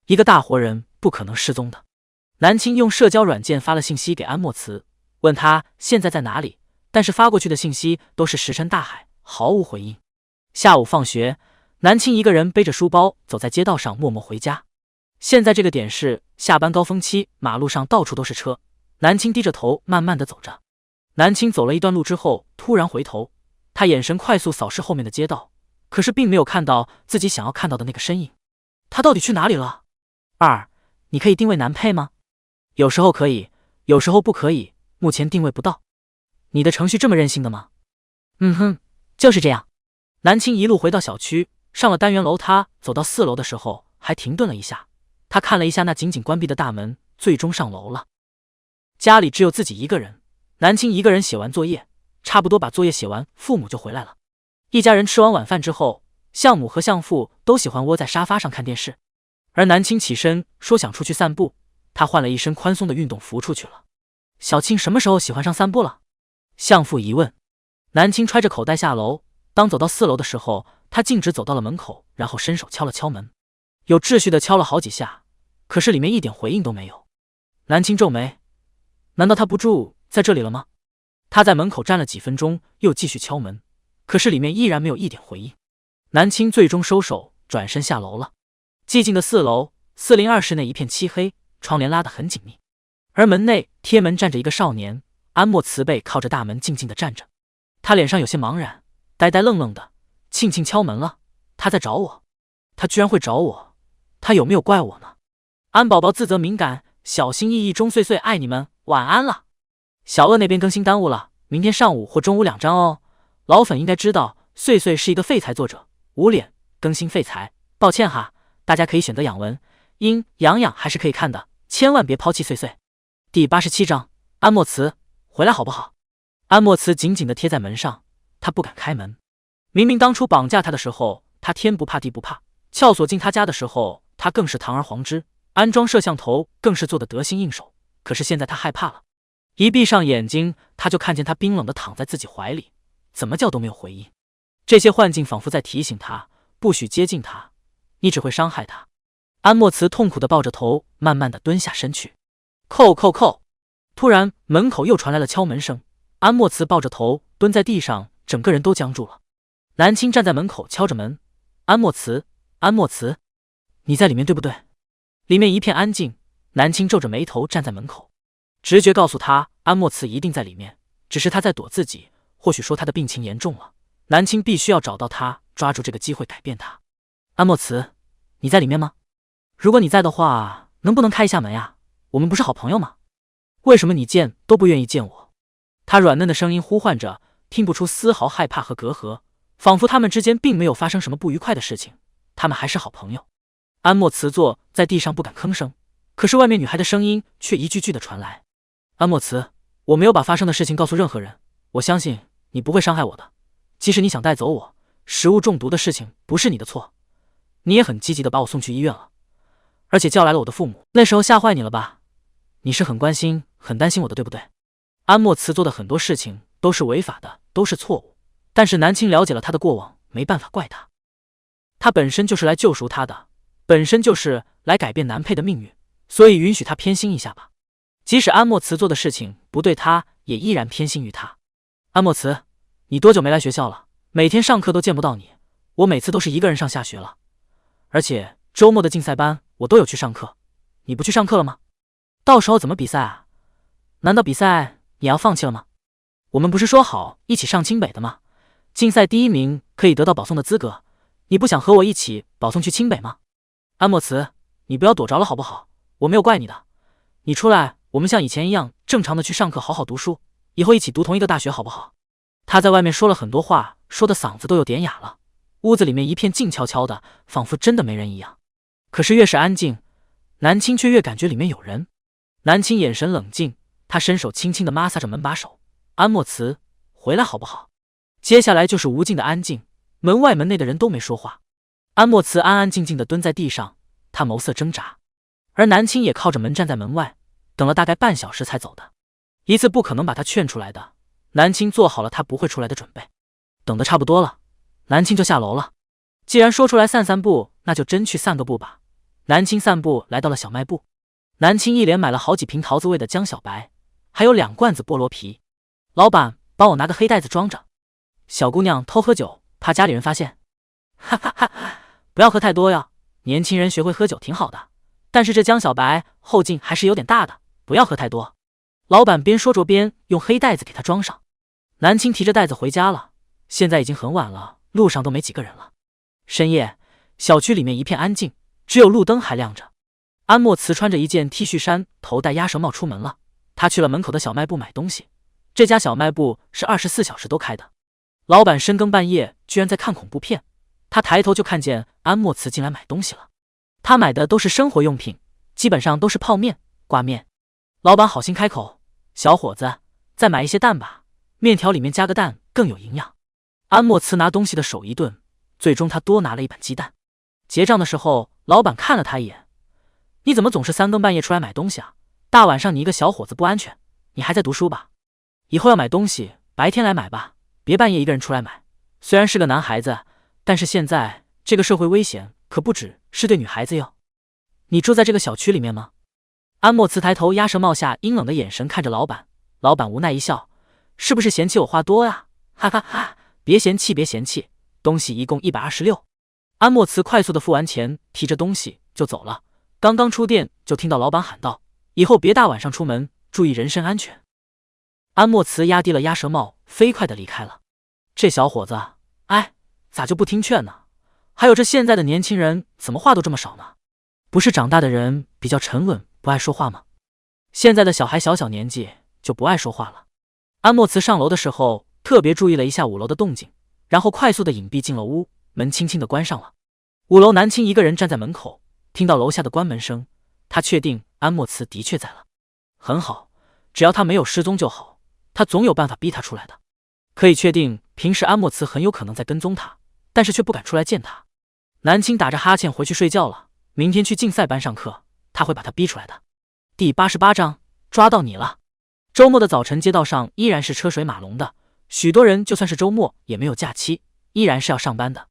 一个大活人不可能失踪的。南青用社交软件发了信息给安莫慈，问他现在在哪里，但是发过去的信息都是石沉大海，毫无回应。下午放学，南青一个人背着书包走在街道上，默默回家。现在这个点是下班高峰期，马路上到处都是车。南青低着头慢慢的走着。南青走了一段路之后突然回头，他眼神快速扫视后面的街道，可是并没有看到自己想要看到的那个身影。他到底去哪里了？你可以定位男配吗？有时候可以，有时候不可以，目前定位不到。你的程序这么任性的吗？就是这样。南青一路回到小区，上了单元楼，他走到4楼的时候还停顿了一下，他看了一下那紧紧关闭的大门，最终上楼了。家里只有自己一个人，南青一个人写完作业，差不多把作业写完，父母就回来了。一家人吃完晚饭之后，相母和相父都喜欢窝在沙发上看电视，而南青起身说想出去散步，他换了一身宽松的运动服出去了。小庆什么时候喜欢上散步了？相父疑问。南青揣着口袋下楼，当走到4楼的时候，他径直走到了门口，然后伸手敲了敲门，有秩序的敲了好几下，可是里面一点回应都没有。南青皱眉，难道他不住在这里了吗？他在门口站了几分钟，又继续敲门，可是里面依然没有一点回应。南青最终收手，转身下楼了。寂静的4楼402室内一片漆黑，窗帘拉得很紧密，而门内贴门站着一个少年，安莫慈背靠着大门静静地站着，他脸上有些茫然，呆呆愣愣的。庆庆敲门了，他在找我，他居然会找我，他有没有怪我呢？安宝宝自责敏感，小心翼翼中岁岁爱你们，晚安了。小鳄那边更新耽误了，明天上午或中午2章哦。老粉应该知道，岁岁是一个废材作者，无脸更新废材，抱歉哈，大家可以选择养文，养还是可以看的，千万别抛弃岁岁。第87章，安莫慈，回来好不好？安莫慈紧紧地贴在门上，他不敢开门。明明当初绑架他的时候，他天不怕地不怕，撬锁进他家的时候，他更是堂而皇之，安装摄像头更是做得得心应手。可是现在他害怕了，一闭上眼睛，他就看见他冰冷地躺在自己怀里，怎么叫都没有回应。这些幻境仿佛在提醒他，不许接近他，你只会伤害他。安莫慈痛苦地抱着头，慢慢地蹲下身去。叩叩叩！突然门口又传来了敲门声，安莫慈抱着头蹲在地上，整个人都僵住了。南青站在门口敲着门，安莫慈，安莫慈，你在里面对不对？里面一片安静，南青皱着眉头站在门口，直觉告诉他安莫慈一定在里面，只是他在躲自己，或许说他的病情严重了，南青必须要找到他，抓住这个机会改变他。安莫慈，你在里面吗？如果你在的话，能不能开一下门呀？我们不是好朋友吗？为什么你见都不愿意见我？他软嫩的声音呼唤着，听不出丝毫害怕和隔阂，仿佛他们之间并没有发生什么不愉快的事情，他们还是好朋友。安莫慈坐在地上不敢吭声，可是外面女孩的声音却一句句的传来。安莫慈，我没有把发生的事情告诉任何人，我相信你不会伤害我的，即使你想带走我，食物中毒的事情不是你的错，你也很积极的把我送去医院了，而且叫来了我的父母，那时候吓坏你了吧？你是很关心很担心我的对不对？安莫慈做的很多事情都是违法的，都是错误，但是南青了解了他的过往，没办法怪他，他本身就是来救赎他的，本身就是来改变南配的命运，所以允许他偏心一下吧。即使安莫慈做的事情不对，他也依然偏心于他。安莫慈，你多久没来学校了？每天上课都见不到你，我每次都是一个人上下学了，而且周末的竞赛班我都有去上课，你不去上课了吗？到时候怎么比赛啊？难道比赛你要放弃了吗？我们不是说好一起上清北的吗？竞赛第1名可以得到保送的资格，你不想和我一起保送去清北吗？安莫慈，你不要躲着了好不好？我没有怪你的，你出来我们像以前一样正常的去上课，好好读书，以后一起读同一个大学好不好？他在外面说了很多话，说的嗓子都有点哑了，屋子里面一片静悄悄的，仿佛真的没人一样。可是越是安静，南青却越感觉里面有人。南青眼神冷静，他伸手轻轻地摩挲着门把手。安莫慈，回来好不好？接下来就是无尽的安静，门外门内的人都没说话。安莫慈安安静静地蹲在地上，他眸色挣扎。而南青也靠着门站在门外，等了大概半小时才走的。一次不可能把他劝出来的，南青做好了他不会出来的准备。等得差不多了，南青就下楼了。既然说出来散散步，那就真去散个步吧。南青散步来到了小卖部，南青一连买了好几瓶桃子味的江小白，还有2罐子菠萝啤。老板，帮我拿个黑袋子装着。小姑娘偷喝酒，怕家里人发现。哈哈哈，不要喝太多呀，年轻人学会喝酒挺好的。但是这江小白后劲还是有点大的，不要喝太多。老板边说着边用黑袋子给他装上。南青提着袋子回家了，现在已经很晚了，路上都没几个人了。深夜，小区里面一片安静，只有路灯还亮着。安莫慈穿着一件 T 恤衫，头戴鸭舌帽出门了。他去了门口的小卖部买东西，这家小卖部是24小时都开的。老板深更半夜居然在看恐怖片，他抬头就看见安莫慈进来买东西了。他买的都是生活用品，基本上都是泡面、挂面。老板好心开口：“小伙子，再买一些蛋吧，面条里面加个蛋更有营养。”安莫慈拿东西的手一顿，最终他多拿了1板鸡蛋。结账的时候，老板看了他一眼：“你怎么总是3更半夜出来买东西啊？大晚上你一个小伙子不安全，你还在读书吧？以后要买东西白天来买吧，别半夜一个人出来买。虽然是个男孩子，但是现在这个社会危险可不只是对女孩子哟。你住在这个小区里面吗？”安莫慈抬头，鸭舌帽下阴冷的眼神看着老板。老板无奈一笑：“是不是嫌弃我话多呀？哈哈哈，别嫌弃别嫌弃，东西一共126。”安莫慈快速的付完钱，提着东西就走了。刚刚出店就听到老板喊道：“以后别大晚上出门，注意人身安全。”安莫慈压低了鸭舌帽，飞快的离开了。这小伙子，哎，咋就不听劝呢？还有这现在的年轻人怎么话都这么少呢？不是长大的人比较沉稳不爱说话吗？现在的小孩小小年纪就不爱说话了。安莫慈上楼的时候特别注意了一下5楼的动静，然后快速的隐蔽进了屋，门轻轻的关上了。5楼南青一个人站在门口，听到楼下的关门声，他确定安莫慈的确在了。很好，只要他没有失踪就好，他总有办法逼他出来的。可以确定平时安莫慈很有可能在跟踪他，但是却不敢出来见他。南青打着哈欠回去睡觉了，明天去竞赛班上课，他会把他逼出来的。第88章抓到你了。周末的早晨，街道上依然是车水马龙的，许多人就算是周末也没有假期，依然是要上班的。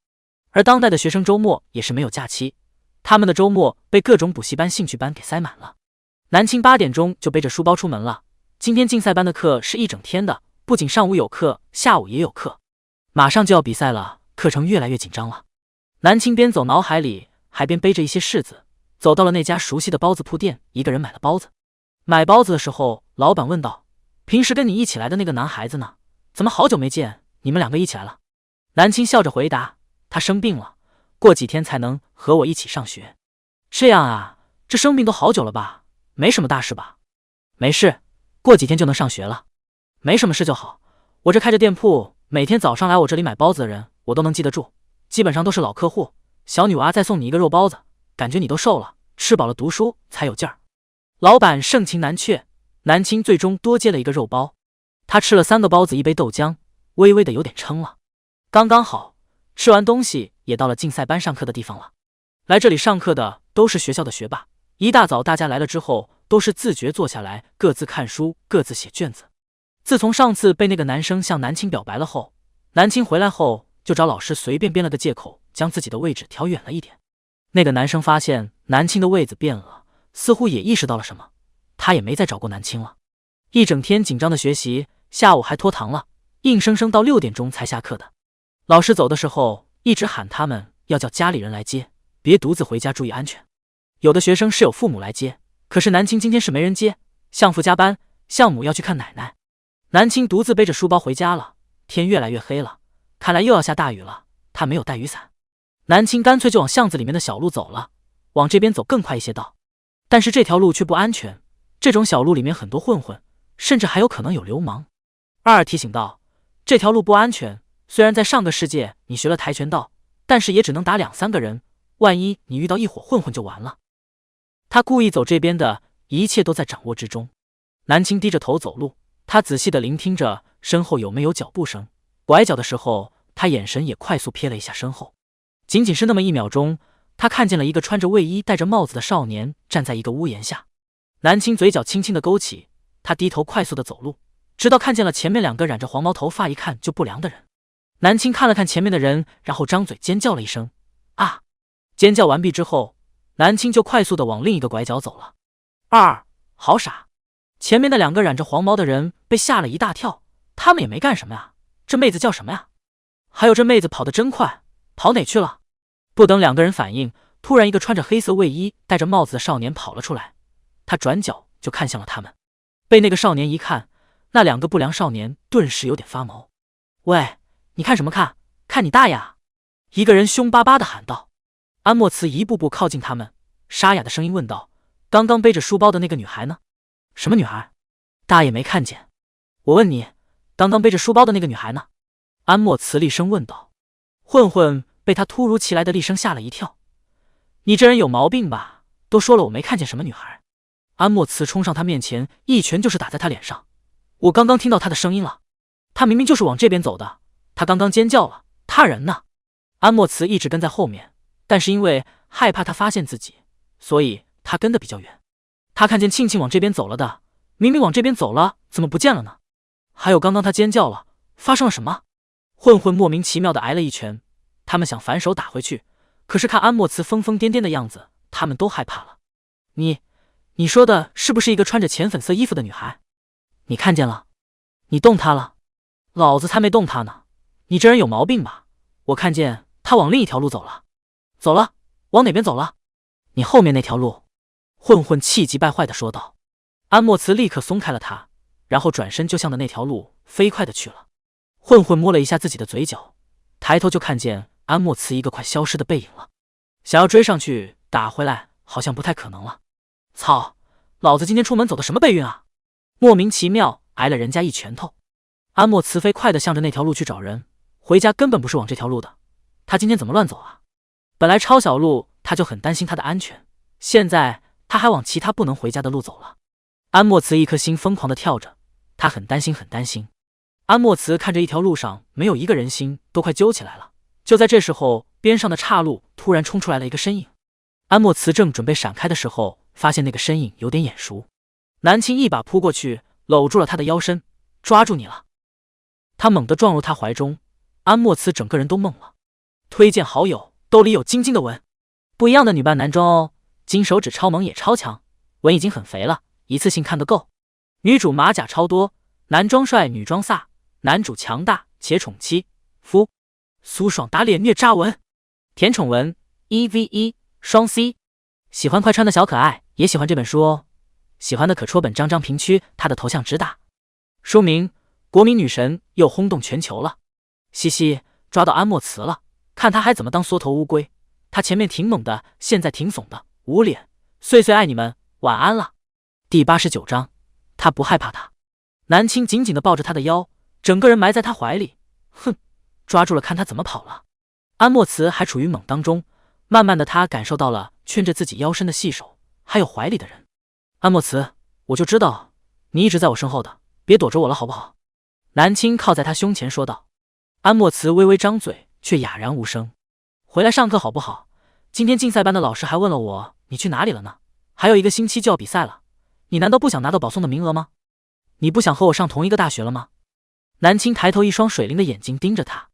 而当代的学生周末也是没有假期，他们的周末被各种补习班、兴趣班给塞满了。南青8点钟就背着书包出门了。今天竞赛班的课是一整天的，不仅上午有课，下午也有课。马上就要比赛了，课程越来越紧张了。南青边走脑海里还边背着一些式子，走到了那家熟悉的包子铺店，一个人买了包子。买包子的时候，老板问道：“平时跟你一起来的那个男孩子呢？怎么好久没见，你们2个一起来了？”南青笑着回答：“他生病了，过几天才能和我一起上学。”这样啊，这生病都好久了吧？没什么大事吧？没事，过几天就能上学了。没什么事就好。我这开着店铺，每天早上来我这里买包子的人，我都能记得住，基本上都是老客户。小女娃再送你一个肉包子，感觉你都瘦了，吃饱了读书才有劲儿。老板盛情难却，南青最终多接了一个肉包。他吃了3个包子，1杯豆浆，微微的有点撑了。刚刚好，吃完东西也到了竞赛班上课的地方了。来这里上课的都是学校的学霸，一大早大家来了之后，都是自觉坐下来，各自看书，各自写卷子。自从上次被那个男生向南青表白了后，南青回来后就找老师随便编了个借口，将自己的位置调远了一点。那个男生发现南青的位子变了，似乎也意识到了什么，他也没再找过南青了。一整天紧张的学习，下午还拖堂了，硬生生到6点钟才下课的。老师走的时候一直喊他们要叫家里人来接，别独自回家，注意安全。有的学生是有父母来接，可是南青今天是没人接，相父加班，相母要去看奶奶。南青独自背着书包回家了，天越来越黑了，看来又要下大雨了，他没有带雨伞。南青干脆就往巷子里面的小路走了，往这边走更快一些道。但是这条路却不安全，这种小路里面很多混混，甚至还有可能有流氓。二提醒道：“这条路不安全，虽然在上个世界你学了跆拳道，但是也只能打2、3个人，万一你遇到一伙混混就完了。他故意走这边的，一切都在掌握之中。南青低着头走路，他仔细地聆听着身后有没有脚步声。拐角的时候，他眼神也快速瞥了一下身后，仅仅是那么1秒钟，他看见了一个穿着卫衣、戴着帽子的少年站在一个屋檐下。南青嘴角轻轻地勾起，他低头快速地走路，直到看见了前面2个染着黄毛头发一看就不良的人。南青看了看前面的人，然后张嘴尖叫了一声啊！尖叫完毕之后，南青就快速地往另一个拐角走了。好傻！前面的2个染着黄毛的人被吓了一大跳，他们也没干什么呀，这妹子叫什么呀？还有这妹子跑得真快，跑哪去了？不等2个人反应，突然一个穿着黑色卫衣、戴着帽子的少年跑了出来，他转角就看向了他们。被那个少年一看，那2个不良少年顿时有点发毛。喂，你看什么看？看你大爷啊！一个人凶巴巴地喊道。安莫慈一步步靠近他们，沙哑的声音问道：刚刚背着书包的那个女孩呢？什么女孩？大爷没看见。我问你，刚刚背着书包的那个女孩呢？安莫慈厉声问道。混混被他突如其来的厉声吓了一跳。你这人有毛病吧？都说了我没看见什么女孩。安莫慈冲上他面前，一拳就是打在他脸上。我刚刚听到他的声音了，他明明就是往这边走的，他刚刚尖叫了，他人呢？安莫慈一直跟在后面，但是因为害怕他发现自己，所以他跟得比较远。他看见庆庆往这边走了的，明明往这边走了，怎么不见了呢？还有刚刚他尖叫了，发生了什么？混混莫名其妙地挨了一拳，他们想反手打回去，可是看安莫慈疯疯癫癫的样子，他们都害怕了。你说的是不是一个穿着浅粉色衣服的女孩？你看见了？你动她了？老子才没动她呢！你这人有毛病吧？我看见她往另一条路走了。走了？往哪边走了？你后面那条路。混混气急败坏地说道。安莫慈立刻松开了他，然后转身就向的那条路飞快地去了。混混摸了一下自己的嘴角，抬头就看见安莫慈一个快消失的背影了。想要追上去打回来，好像不太可能了。操！老子今天出门走的什么背运啊！莫名其妙挨了人家一拳头。安莫慈飞快地向着那条路去找人，回家根本不是往这条路的。他今天怎么乱走啊？本来抄小路他就很担心他的安全，现在他还往其他不能回家的路走了。安莫慈一颗心疯狂地跳着，他很担心很担心。安莫慈看着一条路上没有一个人，心都快揪起来了。就在这时候，边上的岔路突然冲出来了一个身影。安莫慈正准备闪开的时候，发现那个身影有点眼熟。南青一把扑过去，搂住了他的腰身，抓住你了。他猛地撞入他怀中，安莫慈整个人都懵了。推荐好友，兜里有晶晶的文，不一样的女扮男装哦，金手指超萌也超强，文已经很肥了，一次性看得够。女主马甲超多，男装帅女装飒，男主强大且宠妻，夫苏爽打脸虐渣文，甜宠文 1v1 双 C。 喜欢快穿的小可爱也喜欢这本书哦，喜欢的可戳本张张评区他的头像直打。书名：国民女神又轰动全球了。嘻嘻，抓到安莫慈了，看他还怎么当缩头乌龟。他前面挺猛的，现在挺怂的，无脸。碎碎爱你们，晚安了。第89章，他不害怕他。南青紧紧地抱着他的腰，整个人埋在他怀里。哼，抓住了，看他怎么跑了。安莫慈还处于懵当中，慢慢的他感受到了圈着自己腰身的细手，还有怀里的人。安莫慈，我就知道你一直在我身后的，别躲着我了好不好？南青靠在他胸前说道。安莫慈微微张嘴，却哑然无声。回来上课好不好？今天竞赛班的老师还问了我你去哪里了呢，还有1个星期就要比赛了，你难道不想拿到保送的名额吗？你不想和我上同一个大学了吗？南青抬头，一双水灵的眼睛盯着他，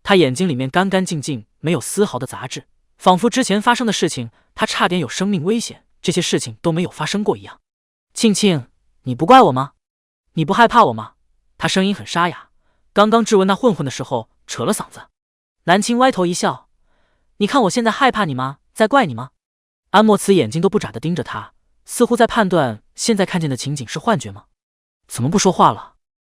他眼睛里面干干净净，没有丝毫的杂质，仿佛之前发生的事情，他差点有生命危险，这些事情都没有发生过一样。庆庆，你不怪我吗？你不害怕我吗？他声音很沙哑，刚刚质问那混混的时候扯了嗓子。南青歪头一笑，你看我现在害怕你吗？在怪你吗？安莫慈眼睛都不眨地盯着他，似乎在判断现在看见的情景是幻觉吗？怎么不说话了？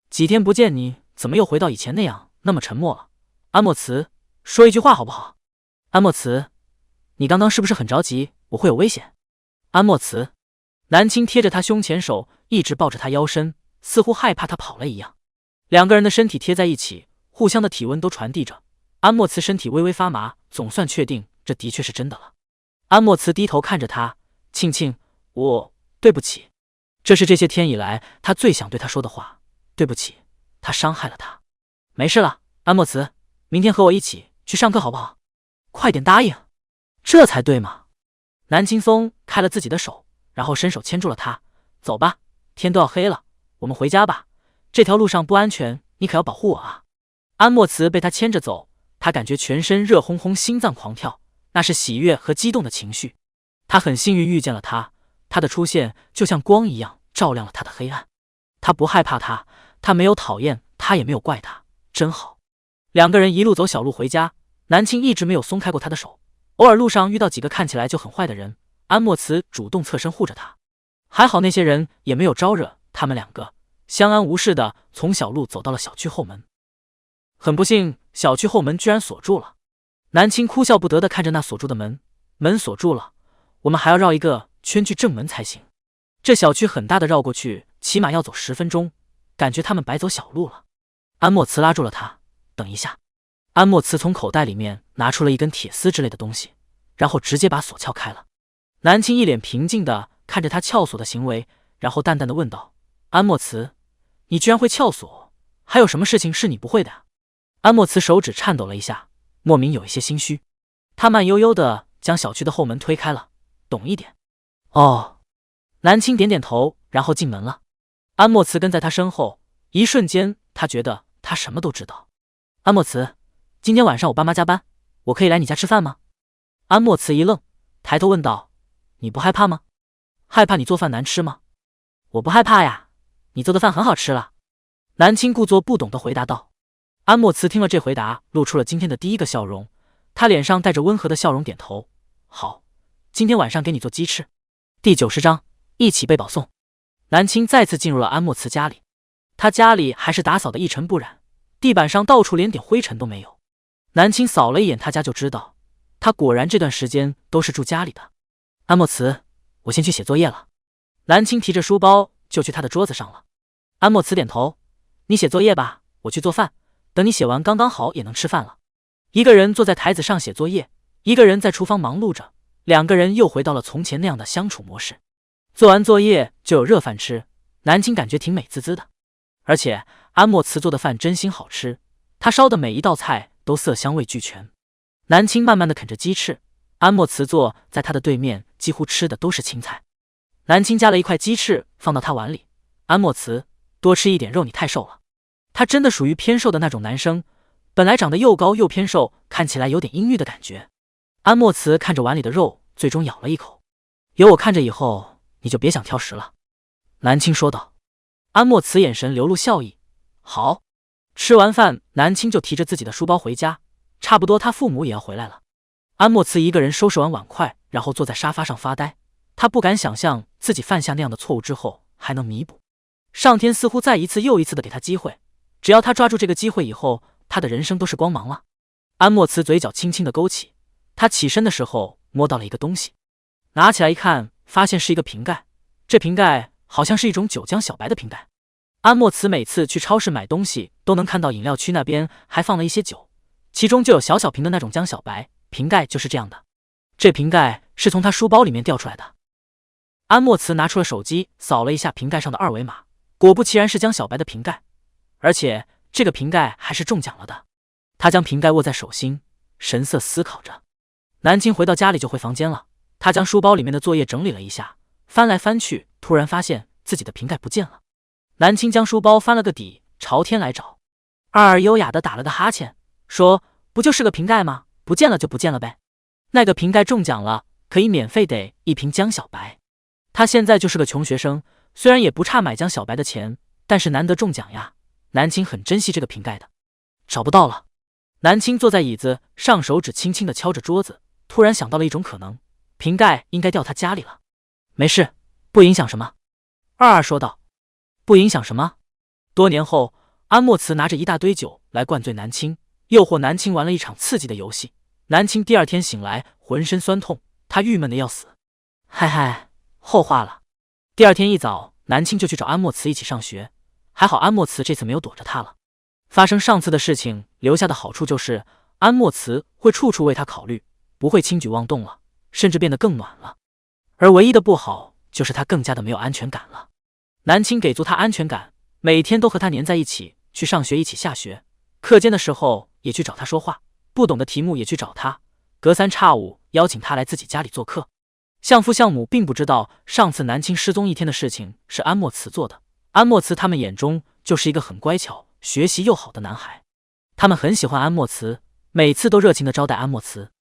几天不见你，怎么又回到以前那样那么沉默了？安莫慈，说一句话好不好？安莫慈，你刚刚是不是很着急我会有危险？安莫慈，南青贴着他胸前，手一直抱着他腰身，似乎害怕他跑了一样。2个人的身体贴在一起，互相的体温都传递着。安莫慈身体微微发麻，总算确定这的确是真的了。安莫慈低头看着他，庆庆，对不起。这是这些天以来他最想对他说的话，对不起，他伤害了他。没事了，安莫慈，明天和我一起去上课好不好？快点答应，这才对嘛。南青松开了自己的手，然后伸手牵住了他。走吧，天都要黑了，我们回家吧。这条路上不安全，你可要保护我啊。安莫慈被他牵着走，他感觉全身热烘烘，心脏狂跳，那是喜悦和激动的情绪。他很幸运遇见了他，他的出现就像光一样照亮了他的黑暗。他不害怕他，他没有讨厌他，也没有怪他，真好。两个人一路走小路回家，南青一直没有松开过他的手，偶尔路上遇到几个看起来就很坏的人，安莫慈主动侧身护着他。还好那些人也没有招惹他们两个，相安无事的从小路走到了小区后门。很不幸，小区后门居然锁住了。南青哭笑不得的看着那锁住的门，门锁住了，我们还要绕一个圈去正门才行。这小区很大的，绕过去起码要走10分钟，感觉他们白走小路了。安莫慈拉住了他，等一下。安莫慈从口袋里面拿出了一根铁丝之类的东西，然后直接把锁撬开了。南青一脸平静的看着他撬锁的行为，然后淡淡的问道：安莫慈，你居然会撬锁，还有什么事情是你不会的啊？安莫慈手指颤抖了一下，莫名有一些心虚。他慢悠悠的将小区的后门推开了，懂一点。哦。南青点点头，然后进门了。安莫慈跟在他身后，一瞬间他觉得他什么都知道。安莫慈，今天晚上我爸妈加班，我可以来你家吃饭吗？安莫慈一愣，抬头问道：你不害怕吗？害怕你做饭难吃吗？我不害怕呀，你做的饭很好吃了。南青故作不懂的回答道。安莫慈听了这回答，露出了今天的第一个笑容，他脸上带着温和的笑容，点头：好，今天晚上给你做鸡翅。第90章一起被保送。南青再次进入了安莫慈家里，他家里还是打扫的一尘不染，地板上到处连点灰尘都没有。南青扫了一眼他家就知道，他果然这段时间都是住家里的。安莫慈，我先去写作业了。南青提着书包就去他的桌子上了。安莫慈点头：你写作业吧，我去做饭，等你写完刚刚好也能吃饭了。一个人坐在台子上写作业，一个人在厨房忙碌着，两个人又回到了从前那样的相处模式。做完作业就有热饭吃，南青感觉挺美滋滋的。而且安莫慈做的饭真心好吃，他烧的每一道菜都色香味俱全。南青慢慢的啃着鸡翅，安莫慈坐在他的对面，几乎吃的都是青菜。南青夹了一块鸡翅放到他碗里：安莫慈，多吃一点肉，你太瘦了。他真的属于偏瘦的那种男生，本来长得又高又偏瘦，看起来有点阴郁的感觉。安莫慈看着碗里的肉，最终咬了一口：有我看着以后你就别想挑食了。南青说道。安莫慈眼神流露笑意：好。吃完饭，南青就提着自己的书包回家，差不多他父母也要回来了。安莫慈一个人收拾完碗筷，然后坐在沙发上发呆。他不敢想象自己犯下那样的错误之后还能弥补，上天似乎再一次又一次的给他机会，只要他抓住这个机会，以后他的人生都是光芒了。安莫慈嘴角轻轻的勾起，他起身的时候摸到了一个东西，拿起来一看，发现是一个瓶盖。这瓶盖好像是一种酒浆小白的瓶盖。安莫慈每次去超市买东西都能看到饮料区那边还放了一些酒，其中就有小小瓶的那种浆小白，瓶盖就是这样的。这瓶盖是从他书包里面掉出来的。安莫慈拿出了手机扫了一下瓶盖上的2维码，果不其然是浆小白的瓶盖，而且这个瓶盖还是中奖了的。他将瓶盖握在手心，神色思考着。南青回到家里就回房间了，他将书包里面的作业整理了一下，翻来翻去，突然发现自己的瓶盖不见了。南青将书包翻了个底，朝天来找。二优雅的打了个哈欠，说：不就是个瓶盖吗？不见了就不见了呗。那个瓶盖中奖了，可以免费得一瓶浆小白。他现在就是个穷学生，虽然也不差买浆小白的钱，但是难得中奖呀。南青很珍惜这个瓶盖的。找不到了。南青坐在椅子上，手指轻轻地敲着桌子，突然想到了一种可能，瓶盖应该掉他家里了。没事，不影响什么。二说道。不影响什么？多年后，安莫慈拿着一大堆酒来灌醉南青，诱惑南青玩了一场刺激的游戏。南青第二天醒来浑身酸痛，他郁闷的要死。嗨嗨，后话了。第二天一早，南青就去找安莫慈一起上学，还好安莫慈这次没有躲着他了。发生上次的事情留下的好处就是，安莫慈会处处为他考虑，不会轻举妄动了，甚至变得更暖了。而唯一的不好就是他更加的没有安全感了。南青给足他安全感，每天都和他黏在一起，去上学一起下学，课间的时候也去找他说话，不懂的题目也去找他，隔三差五邀请他来自己家里做客。相父相母并不知道上次南青失踪一天的事情是安莫慈做的，安莫慈他们眼中就是一个很乖巧、学习又好的男孩，他们很喜欢安莫慈，每次都热情地招待安莫慈。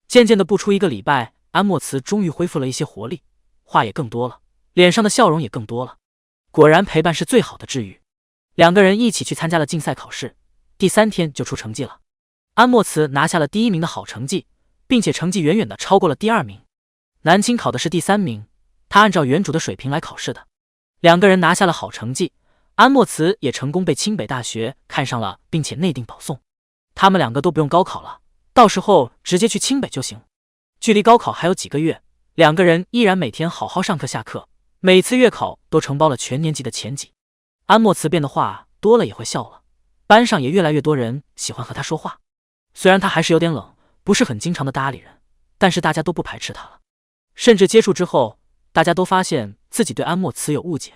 渐渐的不出1个礼拜，安莫慈终于恢复了一些活力，话也更多了，脸上的笑容也更多了。果然陪伴是最好的治愈。2个人一起去参加了竞赛考试，第3天就出成绩了。安莫慈拿下了第1名的好成绩，并且成绩远远的超过了第2名。南青考的是第3名，他按照原主的水平来考试的。2个人拿下了好成绩，安莫慈也成功被清北大学看上了，并且内定保送。他们2个都不用高考了，到时候直接去清北就行。距离高考还有几个月，2个人依然每天好好上课下课，每次月考都承包了全年级的前几。安莫慈变的话多了也会笑了，班上也越来越多人喜欢和他说话。虽然他还是有点冷，不是很经常的搭理人，但是大家都不排斥他了。甚至接触之后，大家都发现自己对安莫慈有误解。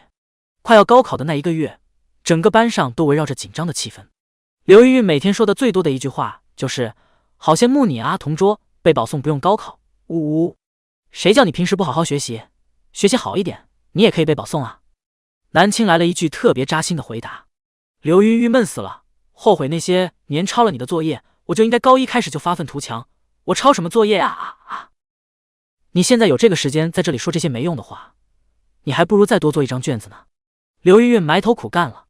快要高考的那1个月，整个班上都围绕着紧张的气氛。刘玉玉每天说的最多的一句话就是好羡慕你啊，同桌被保送不用高考，呜呜，谁叫你平时不好好学习，学习好一点你也可以被保送啊。南青来了一句特别扎心的回答，刘玉玉闷死了，后悔那些年抄了你的作业，我就应该高1开始就发愤图强，我抄什么作业啊！你现在有这个时间在这里说这些没用的话，你还不如再多做1张卷子呢。刘玉玉埋头苦干了。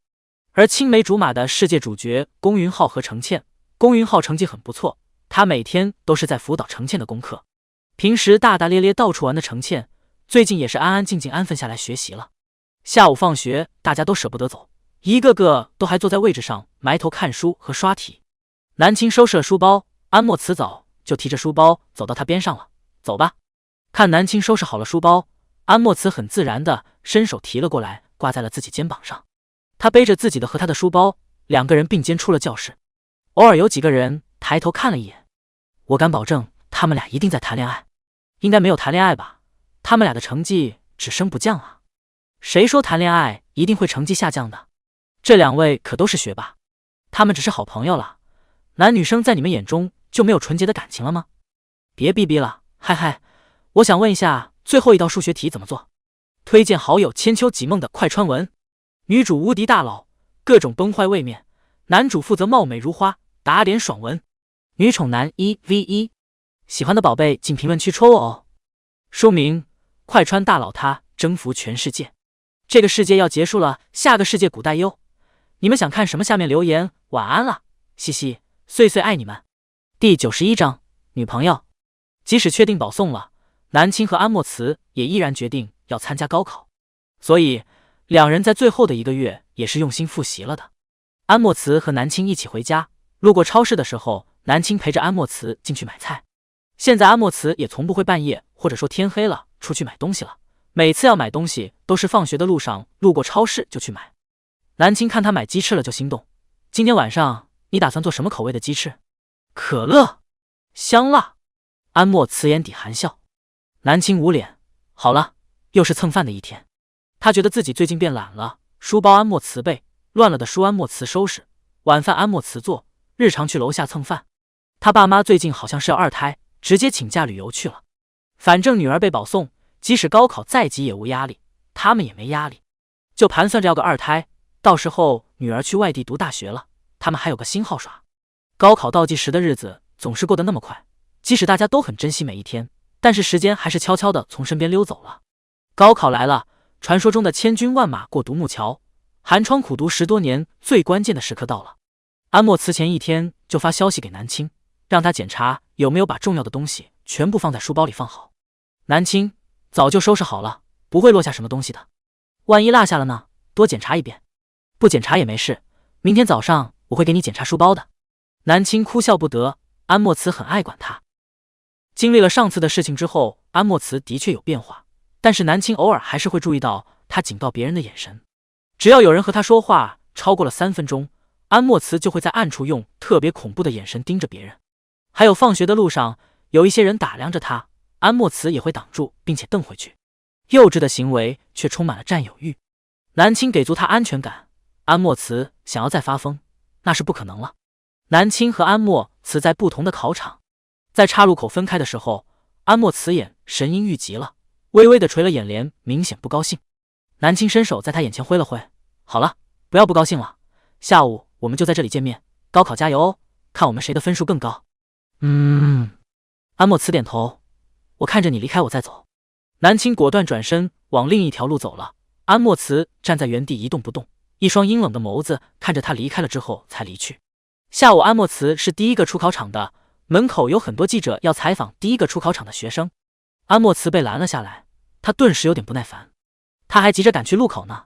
而青梅竹马的世界主角龚云浩和程倩，龚云浩成绩很不错，他每天都是在辅导程倩的功课。平时大大咧咧到处玩的程倩，最近也是安安静静安分下来学习了。下午放学，大家都舍不得走，一个个都还坐在位置上埋头看书和刷题。南青收拾了书包，安莫慈早就提着书包走到他边上了，走吧。看南青收拾好了书包，安莫慈很自然地伸手提了过来，挂在了自己肩膀上。他背着自己的和他的书包，2个人并肩出了教室。偶尔有几个人抬头看了一眼，我敢保证他们俩一定在谈恋爱。应该没有谈恋爱吧，他们俩的成绩只升不降啊。谁说谈恋爱一定会成绩下降的？这2位可都是学霸，他们只是好朋友了。男女生在你们眼中就没有纯洁的感情了吗？别逼逼了，嗨嗨，我想问一下，最后一道数学题怎么做？推荐好友千秋几梦的快穿文。女主无敌大佬，各种崩坏位面，男主负责貌美如花，打点爽文。女宠男1v1，喜欢的宝贝进评论区戳我哦。书名：快穿大佬他征服全世界。这个世界要结束了，下个世界古代哟。你们想看什么？下面留言。晚安了，嘻嘻，碎碎爱你们。第91章，女朋友。即使确定保送了，南青和安莫慈也依然决定要参加高考，所以2人在最后的1个月也是用心复习了的。安莫慈和南青一起回家，路过超市的时候，南青陪着安莫慈进去买菜。现在安莫慈也从不会半夜或者说天黑了出去买东西了，每次要买东西都是放学的路上路过超市就去买。南青看他买鸡翅了就心动，今天晚上你打算做什么口味的鸡翅？可乐、香辣。安莫慈眼底含笑。南青捂脸，好了，又是蹭饭的一天。他觉得自己最近变懒了，书包安莫慈背，乱了的书安莫慈收拾，晚饭安莫慈做，日常去楼下蹭饭。他爸妈最近好像是要2胎，直接请假旅游去了。反正女儿被保送，即使高考再急也无压力，他们也没压力，就盘算着要个2胎，到时候女儿去外地读大学了，他们还有个新号耍。高考倒计时的日子总是过得那么快，即使大家都很珍惜每一天，但是时间还是悄悄地从身边溜走了。高考来了，传说中的千军万马过独木桥，寒窗苦读10多年，最关键的时刻到了。安莫慈前1天就发消息给南青，让他检查有没有把重要的东西全部放在书包里放好。南青早就收拾好了，不会落下什么东西的。万一落下了呢？多检查一遍。不检查也没事，明天早上我会给你检查书包的。南青哭笑不得，安莫慈很爱管他。经历了上次的事情之后，安莫慈的确有变化，但是南青偶尔还是会注意到他警告别人的眼神。只要有人和他说话超过了3分钟，安莫慈就会在暗处用特别恐怖的眼神盯着别人。还有放学的路上，有一些人打量着他，安莫慈也会挡住并且瞪回去。幼稚的行为却充满了占有欲。南青给足他安全感，安莫慈想要再发疯，那是不可能了。南青和安莫慈在不同的考场，在岔路口分开的时候，安莫慈眼神阴郁极了，微微的垂了眼帘，明显不高兴。南青伸手在他眼前挥了挥，好了，不要不高兴了，下午我们就在这里见面，高考加油哦，看我们谁的分数更高。安莫慈点头，我看着你离开我再走。南青果断转身往另一条路走了，安莫慈站在原地一动不动，一双阴冷的眸子看着他离开了之后才离去。下午安莫慈是第一个出考场的，门口有很多记者要采访第一个出考场的学生。安莫慈被拦了下来，他顿时有点不耐烦，他还急着赶去路口呢。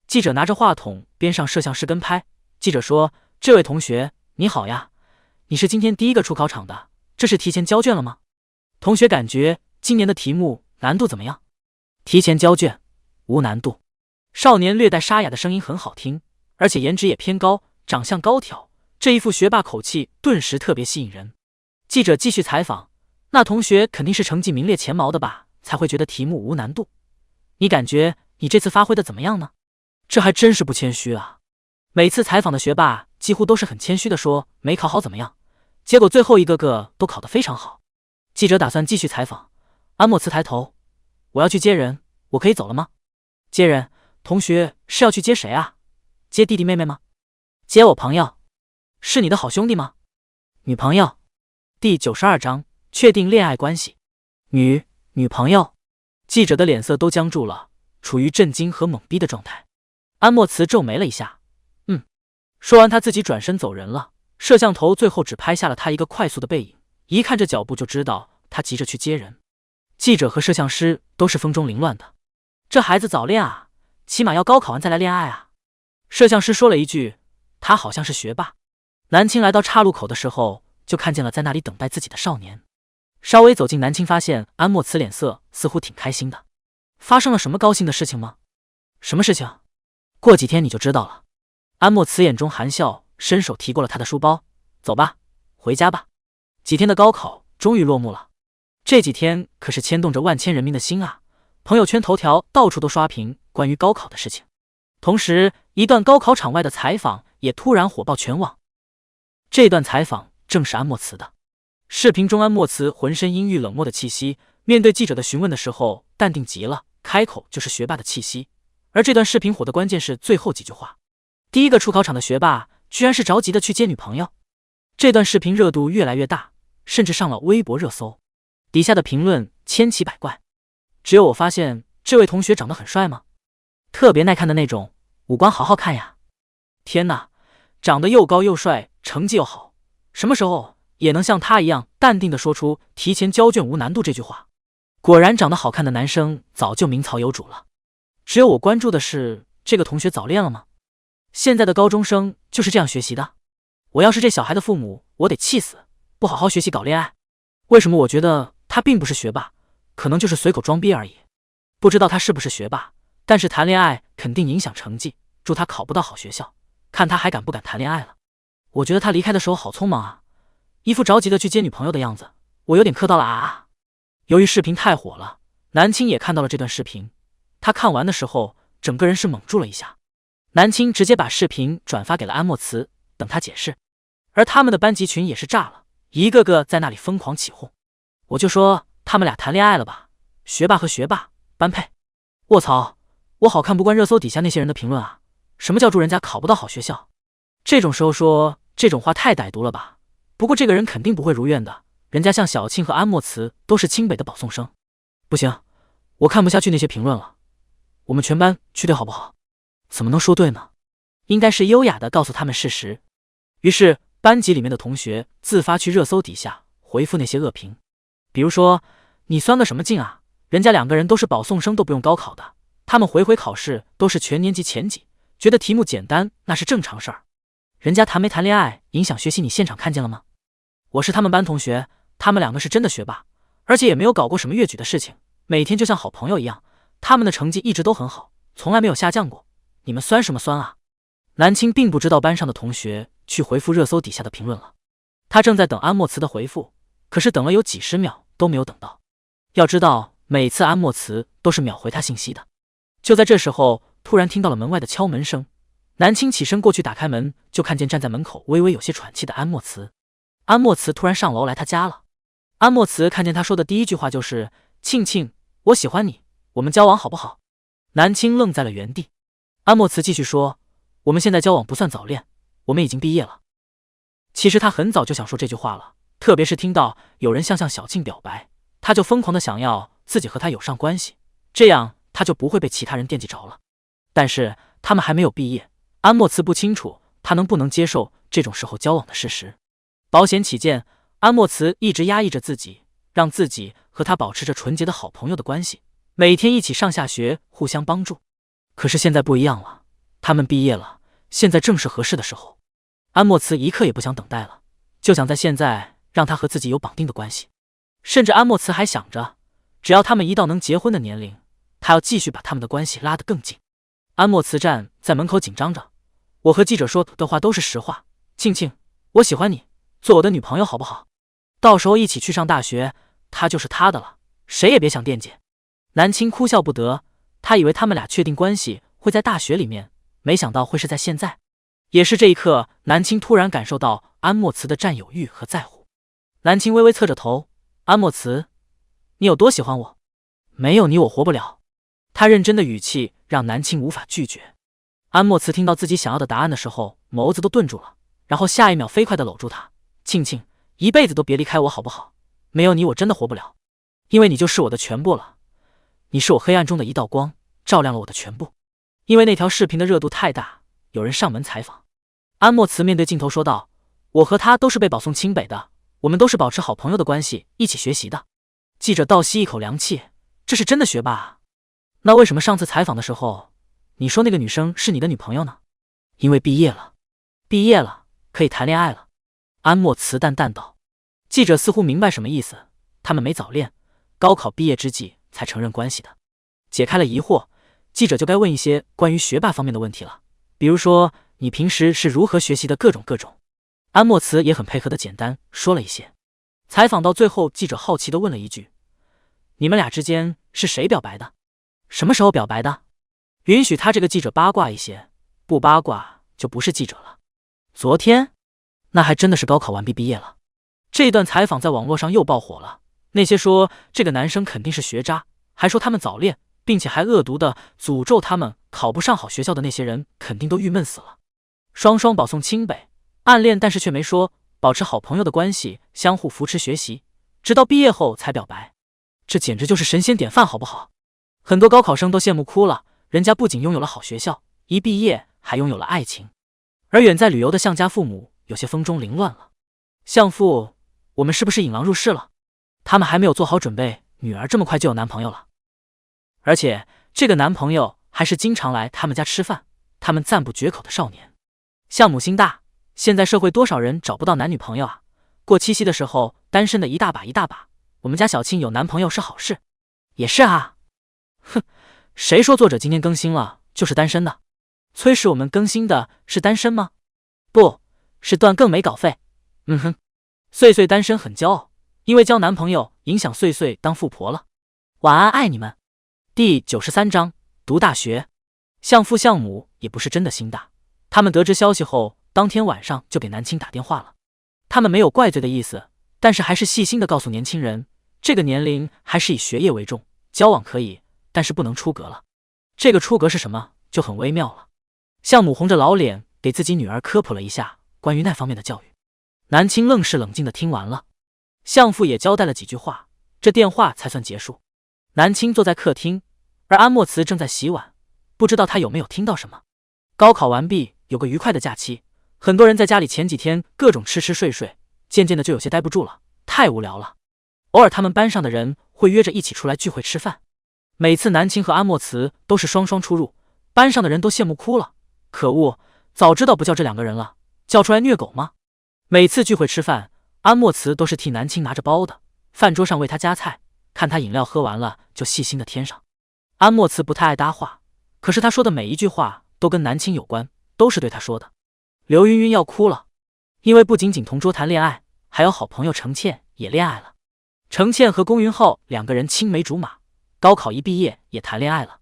记者拿着话筒边上摄像师跟拍，记者说，这位同学你好呀，你是今天第一个出考场的，这是提前交卷了吗？同学感觉今年的题目难度怎么样？提前交卷，无难度。少年略带沙哑的声音很好听，而且颜值也偏高，长相高挑，这一副学霸口气顿时特别吸引人。记者继续采访，那同学肯定是成绩名列前茅的吧，才会觉得题目无难度。你感觉你这次发挥的怎么样呢？这还真是不谦虚啊。每次采访的学霸几乎都是很谦虚的说没考好怎么样，结果最后一个个都考得非常好。记者打算继续采访，安莫慈抬头，我要去接人，我可以走了吗？接人？同学是要去接谁啊？接弟弟妹妹吗？接我朋友。是你的好兄弟吗？女朋友。第92章确定恋爱关系。女朋友。记者的脸色都僵住了，处于震惊和懵逼的状态。安莫慈皱眉了一下，说完他自己转身走人了。摄像头最后只拍下了他一个快速的背影，一看这脚步就知道他急着去接人。记者和摄像师都是风中凌乱的，这孩子早恋啊，起码要高考完再来恋爱啊。摄像师说了一句，他好像是学霸。南青来到岔路口的时候，就看见了在那里等待自己的少年。稍微走近，南青发现安莫慈脸色似乎挺开心的。发生了什么高兴的事情吗？什么事情？过几天你就知道了。安莫慈眼中含笑，伸手提过了他的书包，走吧，回家吧。几天的高考终于落幕了，这几天可是牵动着万千人民的心啊！朋友圈头条到处都刷屏关于高考的事情，同时一段高考场外的采访也突然火爆全网。这段采访正是安莫慈的。视频中安莫慈浑身阴郁冷漠的气息，面对记者的询问的时候淡定极了，开口就是学霸的气息。而这段视频火的关键是最后几句话，第一个出考场的学霸居然是着急的去接女朋友。这段视频热度越来越大，甚至上了微博热搜，底下的评论千奇百怪。只有我发现这位同学长得很帅吗？特别耐看的那种，五官好好看呀。天哪，长得又高又帅，成绩又好，什么时候也能像他一样淡定地说出提前交卷无难度这句话？果然长得好看的男生早就名曹有主了。只有我关注的是这个同学早恋了吗？现在的高中生就是这样学习的？我要是这小孩的父母，我得气死，不好好学习搞恋爱。为什么我觉得他并不是学霸，可能就是随口装逼而已。不知道他是不是学霸，但是谈恋爱肯定影响成绩，祝他考不到好学校，看他还敢不敢谈恋爱了。我觉得他离开的时候好匆忙啊，一副着急的去接女朋友的样子，我有点磕到了啊。由于视频太火了，南青也看到了这段视频，他看完的时候整个人是懵住了一下。南青直接把视频转发给了安莫慈，等他解释。而他们的班级群也是炸了，一个个在那里疯狂起哄。我就说他们俩谈恋爱了吧，学霸和学霸般配。卧槽，我好看不惯热搜底下那些人的评论啊，什么叫祝人家考不到好学校？这种时候说这种话太歹毒了吧。不过这个人肯定不会如愿的，人家像小庆和安莫慈都是清北的保送生。不行，我看不下去那些评论了，我们全班去对好不好？怎么能说对呢？应该是优雅的告诉他们事实。于是班级里面的同学自发去热搜底下回复那些恶评，比如说你酸个什么劲啊，人家两个人都是保送生，都不用高考的，他们回考试都是全年级前几，觉得题目简单那是正常事儿。人家谈没谈恋爱影响学习，你现场看见了吗？我是他们班同学，他们两个是真的学霸，而且也没有搞过什么越矩的事情，每天就像好朋友一样，他们的成绩一直都很好，从来没有下降过，你们酸什么酸啊？南青并不知道班上的同学去回复热搜底下的评论了。他正在等安莫慈的回复，可是等了有几十秒都没有等到。要知道，每次安莫慈都是秒回他信息的。就在这时候，突然听到了门外的敲门声。南青起身过去打开门，就看见站在门口微微有些喘气的安莫慈。安莫慈突然上楼来他家了。安莫慈看见他说的第一句话就是庆庆，我喜欢你，我们交往好不好？南青愣在了原地。安莫慈继续说，我们现在交往不算早恋，我们已经毕业了。其实他很早就想说这句话了，特别是听到有人向小庆表白，他就疯狂的想要自己和他有上关系，这样他就不会被其他人惦记着了。但是他们还没有毕业，安莫慈不清楚他能不能接受这种时候交往的事实。保险起见，安莫慈一直压抑着自己，让自己和他保持着纯洁的好朋友的关系，每天一起上下学，互相帮助。可是现在不一样了，他们毕业了，现在正是合适的时候。安莫慈一刻也不想等待了，就想在现在让他和自己有绑定的关系。甚至安莫慈还想着，只要他们一到能结婚的年龄，他要继续把他们的关系拉得更近。安莫慈站在门口紧张着，我和记者说的话都是实话，庆庆，我喜欢你，做我的女朋友好不好？到时候一起去上大学，他就是他的了，谁也别想惦记。南青哭笑不得，他以为他们俩确定关系会在大学里面，没想到会是在现在。也是这一刻，南青突然感受到安莫慈的占有欲和在乎。南青微微侧着头，安莫慈，你有多喜欢我？没有你我活不了。他认真的语气让南青无法拒绝。安莫慈听到自己想要的答案的时候，眸子都顿住了，然后下一秒飞快地搂住他，庆庆，一辈子都别离开我好不好？没有你我真的活不了，因为你就是我的全部了，你是我黑暗中的一道光，照亮了我的全部。因为那条视频的热度太大，有人上门采访。安莫慈面对镜头说道，我和他都是被保送清北的，我们都是保持好朋友的关系，一起学习的。记者倒吸一口凉气，这是真的学霸啊。那为什么上次采访的时候你说那个女生是你的女朋友呢？因为毕业了。毕业了，可以谈恋爱了。安莫慈淡淡道。记者似乎明白什么意思，他们没早恋，高考毕业之际才承认关系的。解开了疑惑，记者就该问一些关于学霸方面的问题了，比如说你平时是如何学习的各种。安莫慈也很配合的简单说了一些。采访到最后，记者好奇的问了一句，你们俩之间是谁表白的？什么时候表白的？允许他这个记者八卦一些，不八卦就不是记者了。昨天？那还真的是高考完毕业了。这段采访在网络上又爆火了，那些说这个男生肯定是学渣，还说他们早恋，并且还恶毒的诅咒他们考不上好学校的那些人肯定都郁闷死了。双双保送清北，暗恋但是却没说，保持好朋友的关系，相互扶持学习，直到毕业后才表白，这简直就是神仙典范好不好？很多高考生都羡慕哭了，人家不仅拥有了好学校，一毕业还拥有了爱情。而远在旅游的向家父母有些风中凌乱了，向父，我们是不是引狼入室了？他们还没有做好准备，女儿这么快就有男朋友了，而且这个男朋友还是经常来他们家吃饭，他们赞不绝口的少年。向母心大，现在社会多少人找不到男女朋友啊？过七夕的时候单身的一大把一大把，我们家小庆有男朋友是好事。也是啊，哼，谁说作者今天更新了就是单身的？催使我们更新的是单身吗？不是断更没稿费。岁岁单身很骄傲，因为交男朋友影响岁岁当富婆了。晚安，爱你们。第93章读大学。向父向母也不是真的心大，他们得知消息后，当天晚上就给南青打电话了。他们没有怪罪的意思，但是还是细心的告诉年轻人，这个年龄还是以学业为重，交往可以，但是不能出格了。这个出格是什么，就很微妙了。向母红着老脸给自己女儿科普了一下关于那方面的教育。南青愣是冷静的听完了，向父也交代了几句话，这电话才算结束。南青坐在客厅，而安莫慈正在洗碗，不知道他有没有听到什么。高考完毕，有个愉快的假期，很多人在家里前几天各种吃睡，渐渐的就有些待不住了，太无聊了。偶尔他们班上的人会约着一起出来聚会吃饭，每次南青和安莫慈都是双双出入，班上的人都羡慕哭了。可恶，早知道不叫这两个人了，叫出来虐狗吗？每次聚会吃饭，安莫慈都是替南青拿着包的，饭桌上为他夹菜，看他饮料喝完了就细心的添上。安莫慈不太爱搭话，可是他说的每一句话都跟南青有关，都是对他说的。刘云云要哭了，因为不仅仅同桌谈恋爱，还有好朋友程倩也恋爱了。程倩和龚云浩两个人青梅竹马，高考一毕业也谈恋爱了。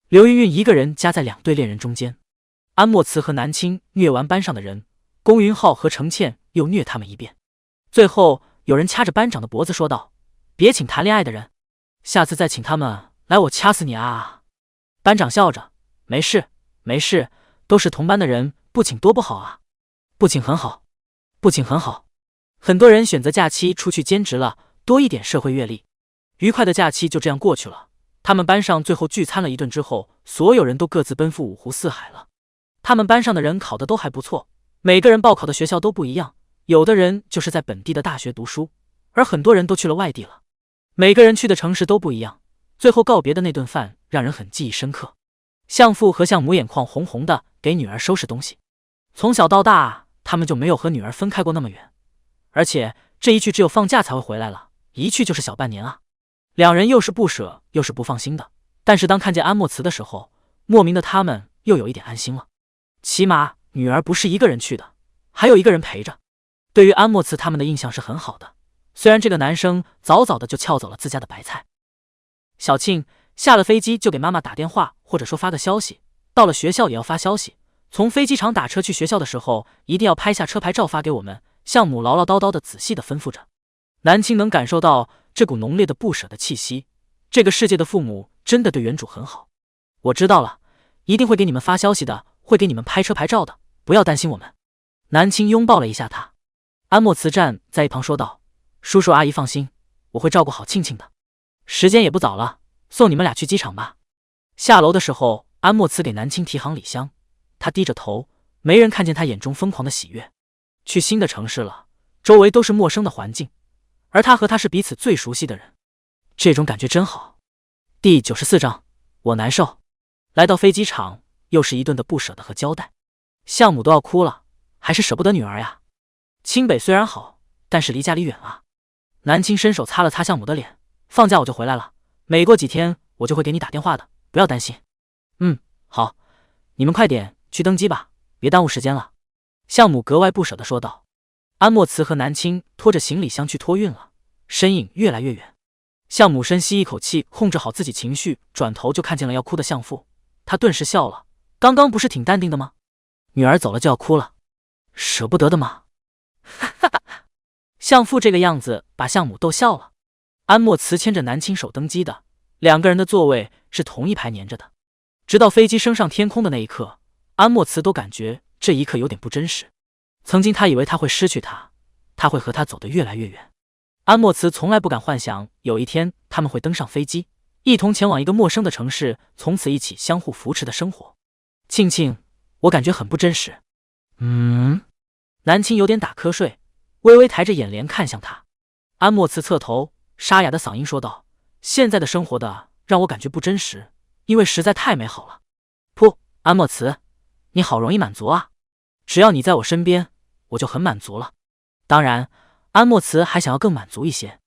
刘云云一个人夹在两对恋人中间。安莫慈和南青虐完班上的人，龚云浩和程倩又虐他们一遍。最后有人掐着班长的脖子说道：“别请谈恋爱的人，下次再请他们来，我掐死你啊！”班长笑着：“没事没事，都是同班的人，不请多不好啊。”“不请很好，不请很好。”很多人选择假期出去兼职了，多一点社会阅历。愉快的假期就这样过去了。他们班上最后聚餐了一顿之后，所有人都各自奔赴五湖四海了。他们班上的人考得都还不错，每个人报考的学校都不一样，有的人就是在本地的大学读书，而很多人都去了外地了。每个人去的城市都不一样，最后告别的那顿饭让人很记忆深刻。相父和相母眼眶红红的给女儿收拾东西，从小到大他们就没有和女儿分开过那么远，而且这一去只有放假才会回来了，一去就是小半年啊。两人又是不舍又是不放心的，但是当看见安莫慈的时候，莫名的他们又有一点安心了，起码女儿不是一个人去的，还有一个人陪着。对于安莫慈他们的印象是很好的，虽然这个男生早早的就撬走了自家的白菜。小庆下了飞机就给妈妈打电话，或者说发个消息，到了学校也要发消息，从飞机场打车去学校的时候一定要拍下车牌照发给我们。相母唠唠叨叨的仔细的吩咐着。南青能感受到这股浓烈的不舍的气息，这个世界的父母真的对原主很好。我知道了，一定会给你们发消息的，会给你们拍车牌照的，不要担心我们。南青拥抱了一下他。安莫慈站在一旁说道：“叔叔阿姨放心，我会照顾好庆庆的。时间也不早了，送你们俩去机场吧。”下楼的时候，安莫慈给南青提行李箱，他低着头，没人看见他眼中疯狂的喜悦。去新的城市了，周围都是陌生的环境，而他和他是彼此最熟悉的人，这种感觉真好。第94章，我难受。来到飞机场，又是一顿的不舍得和交代，相母都要哭了，还是舍不得女儿呀。清北虽然好，但是离家里远啊。南青伸手擦了擦相母的脸，放假我就回来了，每过几天我就会给你打电话的，不要担心。好，你们快点去登机吧，别耽误时间了。相母格外不舍地说道。安莫慈和南青拖着行李箱去托运了，身影越来越远。相母深吸一口气，控制好自己情绪，转头就看见了要哭的相父，他顿时笑了。刚刚不是挺淡定的吗？女儿走了就要哭了，舍不得的吗？哈哈哈！相父这个样子把相母逗笑了。安莫慈牵着南青手登机的，两个人的座位是同一排粘着的。直到飞机升上天空的那一刻，安莫慈都感觉这一刻有点不真实。曾经他以为他会失去他，他会和他走得越来越远。安莫慈从来不敢幻想有一天他们会登上飞机，一同前往一个陌生的城市，从此一起相互扶持的生活。庆庆，我感觉很不真实。南青有点打瞌睡，微微抬着眼帘看向他。安莫慈侧头，沙哑的嗓音说道：“现在的生活的让我感觉不真实，因为实在太美好了。”噗，安莫慈，你好容易满足啊！只要你在我身边，我就很满足了。当然，安莫慈还想要更满足一些。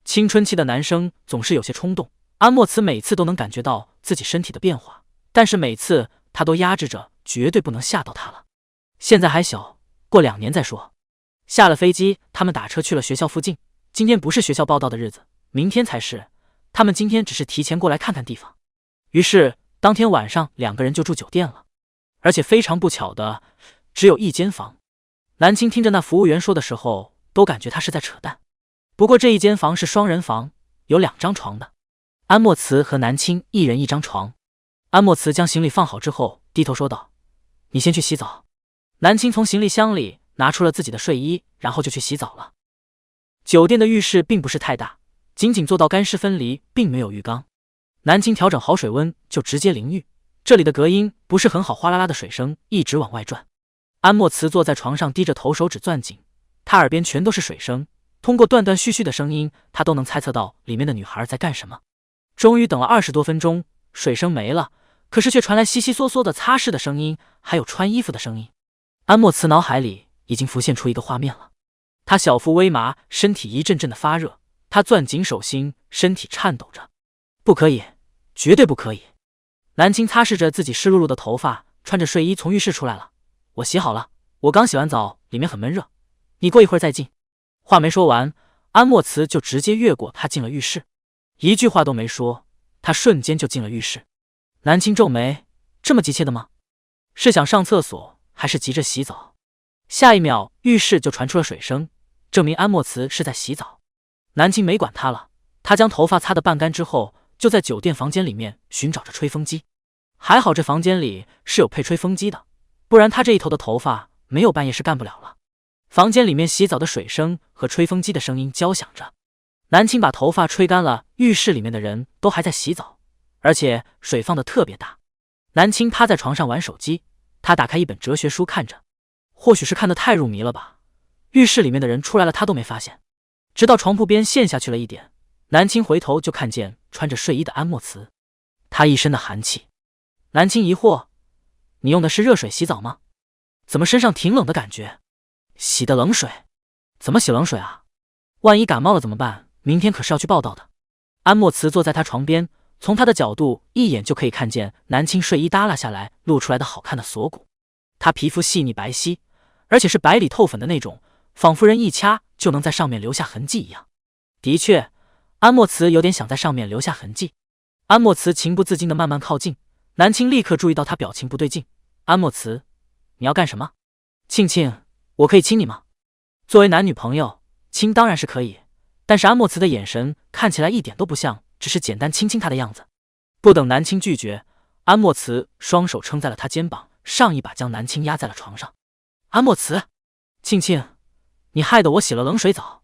青春期的男生总是有些冲动，安莫慈每次都能感觉到自己身体的变化，但是每次他都压制着，绝对不能吓到他了。现在还小，过2年再说。下了飞机，他们打车去了学校附近。今天不是学校报到的日子，明天才是。他们今天只是提前过来看看地方。于是当天晚上两个人就住酒店了，而且非常不巧的，只有一间房。南青听着那服务员说的时候，都感觉他是在扯淡。不过这一间房是双人房，有2张床的。安莫慈和南青一人一张床。安莫慈将行李放好之后，低头说道：“你先去洗澡。”南青从行李箱里拿出了自己的睡衣，然后就去洗澡了。酒店的浴室并不是太大，仅仅做到干湿分离，并没有浴缸。南青调整好水温就直接淋浴，这里的隔音不是很好，哗啦啦的水声一直往外转。安莫慈坐在床上低着头，手指攥紧，他耳边全都是水声，通过断断续续的声音，他都能猜测到里面的女孩在干什么。终于等了20多分钟，水声没了，可是却传来悉悉嗦嗦的擦拭的声音，还有穿衣服的声音。安莫慈脑海里已经浮现出一个画面了，他小腹微麻，身体一阵阵的发热，他攥紧手心，身体颤抖着。不可以，绝对不可以！南青擦拭着自己湿漉漉的头发，穿着睡衣从浴室出来了。我洗好了，我刚洗完澡，里面很闷热，你过一会儿再进。话没说完，安莫慈就直接越过他进了浴室，一句话都没说，他瞬间就进了浴室。南青皱眉，这么急切的吗？是想上厕所，还是急着洗澡？下一秒，浴室就传出了水声，证明安莫慈是在洗澡。南青没管他了，他将头发擦得半干之后，就在酒店房间里面寻找着吹风机。还好这房间里是有配吹风机的，不然他这一头的头发没有半夜是干不了了。房间里面洗澡的水声和吹风机的声音交响着。南青把头发吹干了，浴室里面的人都还在洗澡，而且水放得特别大。南青趴在床上玩手机，他打开一本哲学书看着，或许是看得太入迷了吧，浴室里面的人出来了他都没发现。直到床铺边陷下去了一点，南青回头就看见穿着睡衣的安莫慈，他一身的寒气。南青疑惑，你用的是热水洗澡吗？怎么身上挺冷的感觉？洗的冷水？怎么洗冷水啊？万一感冒了怎么办？明天可是要去报道的。安莫慈坐在他床边，从他的角度一眼就可以看见南青睡衣耷拉下来露出来的好看的锁骨。他皮肤细腻白皙，而且是白里透粉的那种，仿佛人一掐就能在上面留下痕迹一样。的确，安莫慈有点想在上面留下痕迹。安莫慈情不自禁地慢慢靠近，南青立刻注意到他表情不对劲。安莫慈，你要干什么？庆庆，我可以亲你吗？作为男女朋友，亲当然是可以，但是安莫慈的眼神看起来一点都不像只是简单亲亲他的样子。不等南青拒绝，安莫慈双手撑在了他肩膀上，一把将南青压在了床上。安莫慈，庆庆，你害得我洗了冷水澡。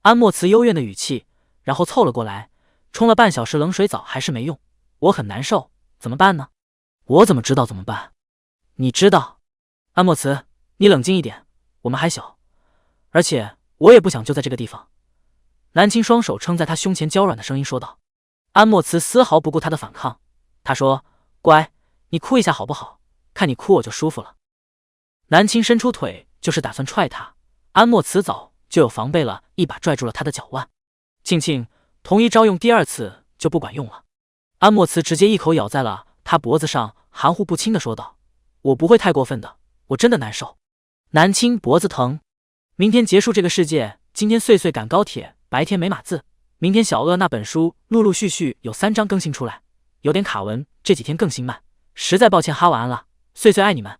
安莫慈幽怨的语气，然后凑了过来，冲了半小时冷水澡还是没用，我很难受，怎么办呢？我怎么知道怎么办？你知道。安莫慈，你冷静一点，我们还小，而且我也不想就在这个地方。南青双手撑在他胸前，娇软的声音说道。安莫慈丝毫不顾他的反抗，他说，乖，你哭一下好不好？看你哭我就舒服了。南青伸出腿就是打算踹他，安莫慈早就有防备了，一把拽住了他的脚腕。庆庆，同一招用第二次就不管用了。安莫慈直接一口咬在了他脖子上，含糊不清的说道，我不会太过分的，我真的难受。南青脖子疼，明天结束这个世界，今天岁岁赶高铁，白天没码字，明天小鳄那本书陆陆续续有3章更新出来，有点卡文，这几天更新慢，实在抱歉哈晚安了，岁岁爱你们。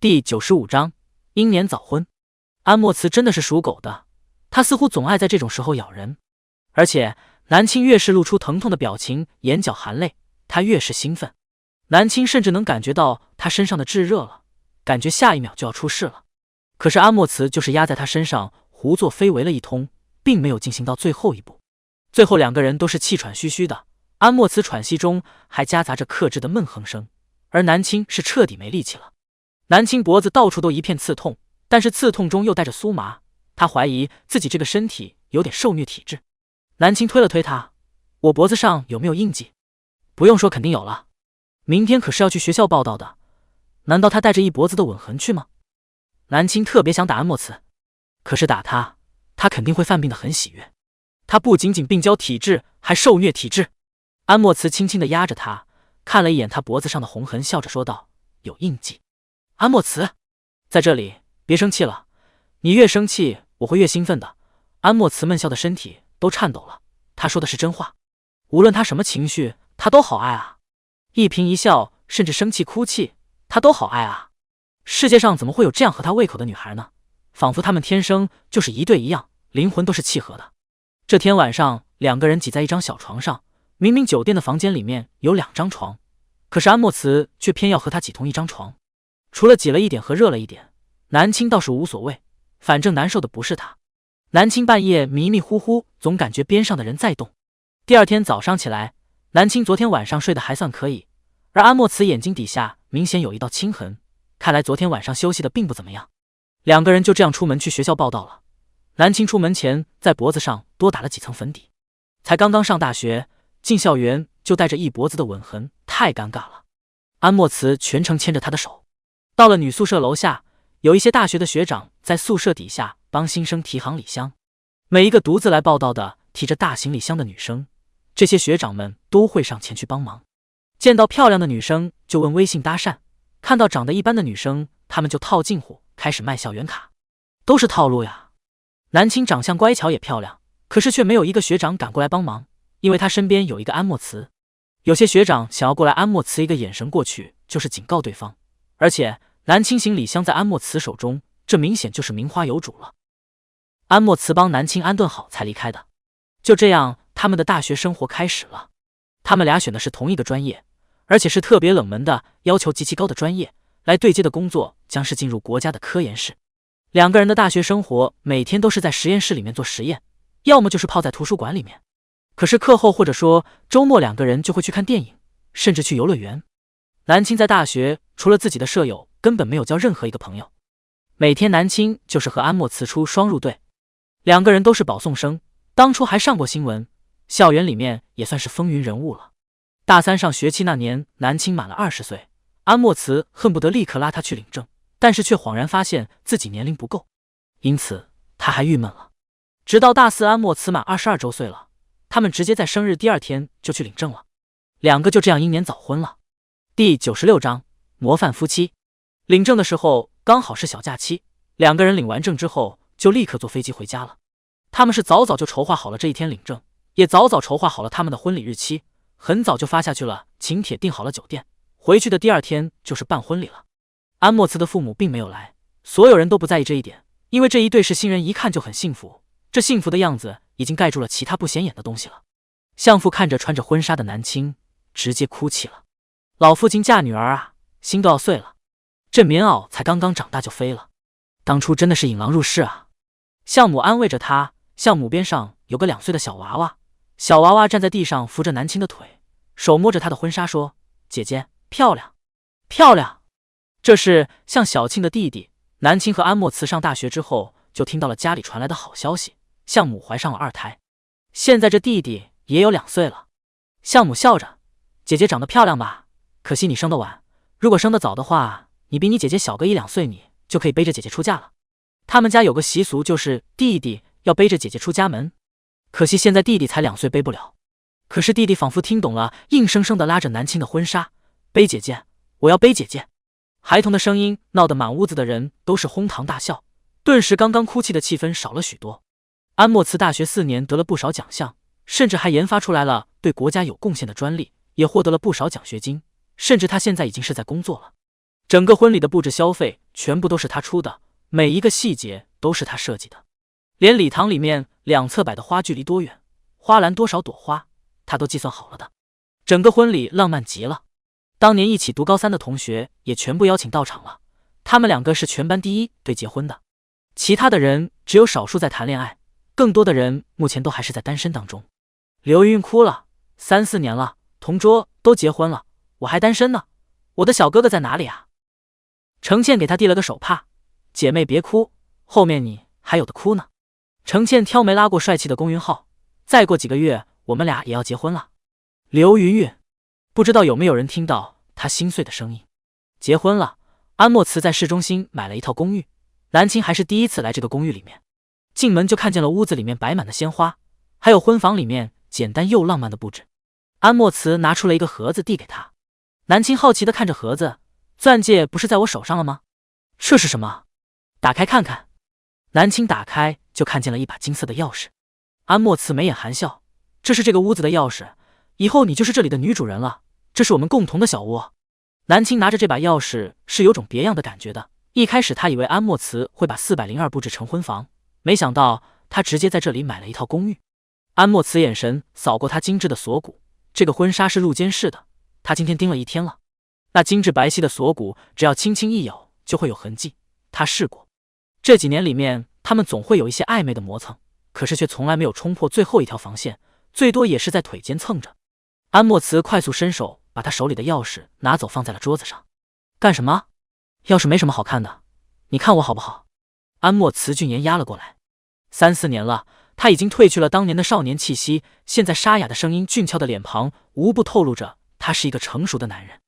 第95章英年早婚。安莫慈真的是属狗的，他似乎总爱在这种时候咬人，而且南青越是露出疼痛的表情，眼角含泪，他越是兴奋。南青甚至能感觉到他身上的炙热了，感觉下一秒就要出事了。可是安莫慈就是压在他身上胡作非为了一通，并没有进行到最后一步。最后2个人都是气喘吁吁的，安莫慈喘息中还夹杂着克制的闷哼声，而南青是彻底没力气了。南青脖子到处都一片刺痛，但是刺痛中又带着酥麻，他怀疑自己这个身体有点受虐体质。南青推了推他，我脖子上有没有印记？不用说，肯定有了，明天可是要去学校报道的，难道他带着一脖子的吻痕去吗？南青特别想打安莫慈，可是打他，他肯定会犯病的很喜悦。他不仅仅病娇体质，还受虐体质。安莫慈轻轻地压着他，看了一眼他脖子上的红痕，笑着说道，有印记。安莫慈，在这里别生气了，你越生气我会越兴奋的。安莫慈闷笑的身体都颤抖了，他说的是真话，无论他什么情绪他都好爱啊，一颦一笑甚至生气哭泣他都好爱啊。世界上怎么会有这样合他胃口的女孩呢？仿佛他们天生就是一对一样，灵魂都是契合的。这天晚上2个人挤在一张小床上，明明酒店的房间里面有2张床，可是安莫慈却偏要和他挤同一张床。除了挤了一点和热了一点，南青倒是无所谓，反正难受的不是他。南青半夜迷迷糊糊，总感觉边上的人在动。第二天早上起来，南青昨天晚上睡得还算可以，而安莫慈眼睛底下明显有一道青痕，看来昨天晚上休息的并不怎么样。2个人就这样出门去学校报到了。南青出门前在脖子上多打了几层粉底，才刚刚上大学，进校园就带着一脖子的吻痕，太尴尬了。安莫慈全程牵着他的手，到了女宿舍楼下，有一些大学的学长在宿舍底下帮新生提行李箱，每一个独自来报到的提着大行李箱的女生，这些学长们都会上前去帮忙。见到漂亮的女生就问微信搭讪，看到长得一般的女生他们就套近乎开始卖校园卡，都是套路呀。南青长相乖巧也漂亮，可是却没有一个学长赶过来帮忙，因为他身边有一个安莫慈。有些学长想要过来，安莫慈一个眼神过去就是警告对方，而且南青行李箱在安莫慈手中，这明显就是名花有主了。安莫慈帮南青安顿好才离开的。就这样，他们的大学生活开始了。他们俩选的是同一个专业，而且是特别冷门的、要求极其高的专业，来对接的工作将是进入国家的科研室。两个人的大学生活每天都是在实验室里面做实验，要么就是泡在图书馆里面。可是课后或者说周末，两个人就会去看电影，甚至去游乐园。南青在大学除了自己的舍友，根本没有交任何一个朋友。每天南青就是和安莫慈出双入对，两个人都是保送生，当初还上过新闻，校园里面也算是风云人物了。大三上学期那年，南青满了20岁，安莫慈恨不得立刻拉他去领证，但是却恍然发现自己年龄不够，因此他还郁闷了。直到大四，安莫慈满22周岁了，他们直接在生日第2天就去领证了，两个就这样英年早婚了。第96章模范夫妻。领证的时候刚好是小假期，两个人领完证之后就立刻坐飞机回家了。他们是早早就筹划好了这一天领证，也早早筹划好了他们的婚礼日期，很早就发下去了请帖，订好了酒店，回去的第2天就是办婚礼了。安莫慈的父母并没有来，所有人都不在意这一点，因为这一对是新人，一看就很幸福，这幸福的样子已经盖住了其他不显眼的东西了。相父看着穿着婚纱的南青，直接哭泣了。老父亲嫁女儿啊，心都要碎了。这棉袄才刚刚长大就飞了，当初真的是引狼入室啊。相母安慰着他，相母边上有个2岁的小娃娃，小娃娃站在地上扶着南青的腿，手摸着她的婚纱说：“姐姐漂亮，漂亮。”这是向小庆的弟弟。南青和安莫慈上大学之后，就听到了家里传来的好消息，相母怀上了2胎，现在这弟弟也有2岁了。相母笑着：“姐姐长得漂亮吧？可惜你生得晚，如果生得早的话，你比你姐姐小个1、2岁，你就可以背着姐姐出嫁了。”他们家有个习俗，就是弟弟要背着姐姐出家门，可惜现在弟弟才2岁，背不了。可是弟弟仿佛听懂了，硬生生地拉着南青的婚纱：“背姐姐，我要背姐姐。”孩童的声音闹得满屋子的人都是哄堂大笑，顿时刚刚哭泣的气氛少了许多。安莫慈大学4年得了不少奖项，甚至还研发出来了对国家有贡献的专利，也获得了不少奖学金，甚至他现在已经是在工作了。整个婚礼的布置消费全部都是他出的，每一个细节都是他设计的，连礼堂里面2侧摆的花距离多远，花篮多少朵花，他都计算好了的。整个婚礼浪漫极了，当年一起读高3的同学也全部邀请到场了，他们2个是全班第1对结婚的，其他的人只有少数在谈恋爱，更多的人目前都还是在单身当中。刘云哭了，3、4年了，同桌都结婚了，我还单身呢，我的小哥哥在哪里啊？程倩给他递了个手帕，姐妹别哭，后面你还有的哭呢。程倩挑眉拉过帅气的龚云浩，再过几个月我们俩也要结婚了。刘云云，不知道有没有人听到他心碎的声音。结婚了，安莫慈在市中心买了一套公寓，南青还是第一次来这个公寓里面，进门就看见了屋子里面摆满了鲜花，还有婚房里面简单又浪漫的布置。安莫慈拿出了一个盒子递给他，南青好奇地看着盒子，钻戒不是在我手上了吗？这是什么？打开看看。南青打开就看见了一把金色的钥匙。安莫慈眉眼含笑，这是这个屋子的钥匙，以后你就是这里的女主人了，这是我们共同的小窝。南青拿着这把钥匙是有种别样的感觉的，一开始他以为安莫慈会把402布置成婚房，没想到他直接在这里买了一套公寓。安莫慈眼神扫过他精致的锁骨，这个婚纱是入间式的，他今天盯了1天了，那精致白皙的锁骨只要轻轻一咬就会有痕迹，他试过。这几年里面他们总会有一些暧昧的磨蹭，可是却从来没有冲破最后一条防线，最多也是在腿间蹭着。安莫慈快速伸手把他手里的钥匙拿走，放在了桌子上。干什么？钥匙没什么好看的，你看我好不好？安莫慈俊颜压了过来。3、4年了，他已经褪去了当年的少年气息，现在沙哑的声音，俊俏的脸庞，无不透露着他是一个成熟的男人。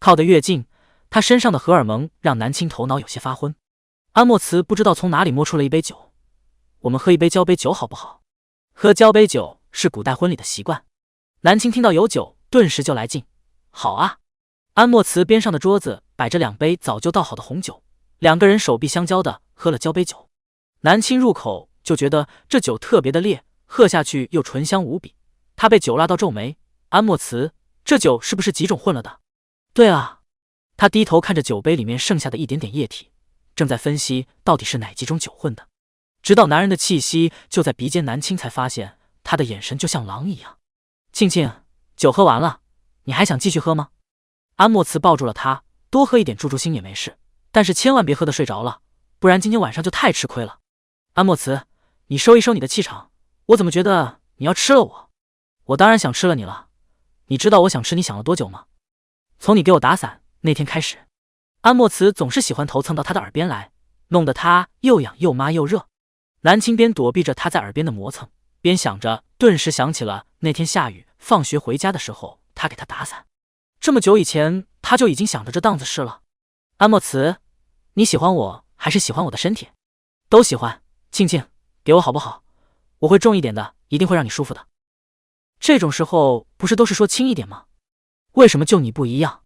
靠得越近，他身上的荷尔蒙让南青头脑有些发昏。安莫慈不知道从哪里摸出了一杯酒，我们喝一杯交杯酒好不好？喝交杯酒是古代婚礼的习惯。南青听到有酒，顿时就来劲。好啊！安莫慈边上的桌子摆着2杯早就倒好的红酒，两个人手臂相交的喝了交杯酒。南青入口就觉得这酒特别的烈，喝下去又醇香无比。他被酒辣到皱眉，安莫慈，这酒是不是几种混了的？对啊，他低头看着酒杯里面剩下的一点点液体，正在分析到底是哪几种酒混的。直到男人的气息就在鼻尖，南青才发现他的眼神就像狼一样。庆庆，酒喝完了，你还想继续喝吗？安莫慈抱住了他，多喝一点助助兴也没事，但是千万别喝得睡着了，不然今天晚上就太吃亏了。安莫慈，你收一收你的气场，我怎么觉得你要吃了我？我当然想吃了你了，你知道我想吃你想了多久吗？从你给我打伞那天开始。安莫慈总是喜欢头蹭到他的耳边来，弄得他又痒又麻又热。南青边躲避着他在耳边的磨蹭，边想着，顿时想起了那天下雨放学回家的时候，他给他打伞。这么久以前，他就已经想着这档子事了。安莫慈，你喜欢我还是喜欢我的身体？都喜欢。庆庆，给我好不好？我会重一点的，一定会让你舒服的。这种时候不是都是说轻一点吗？为什么就你不一样？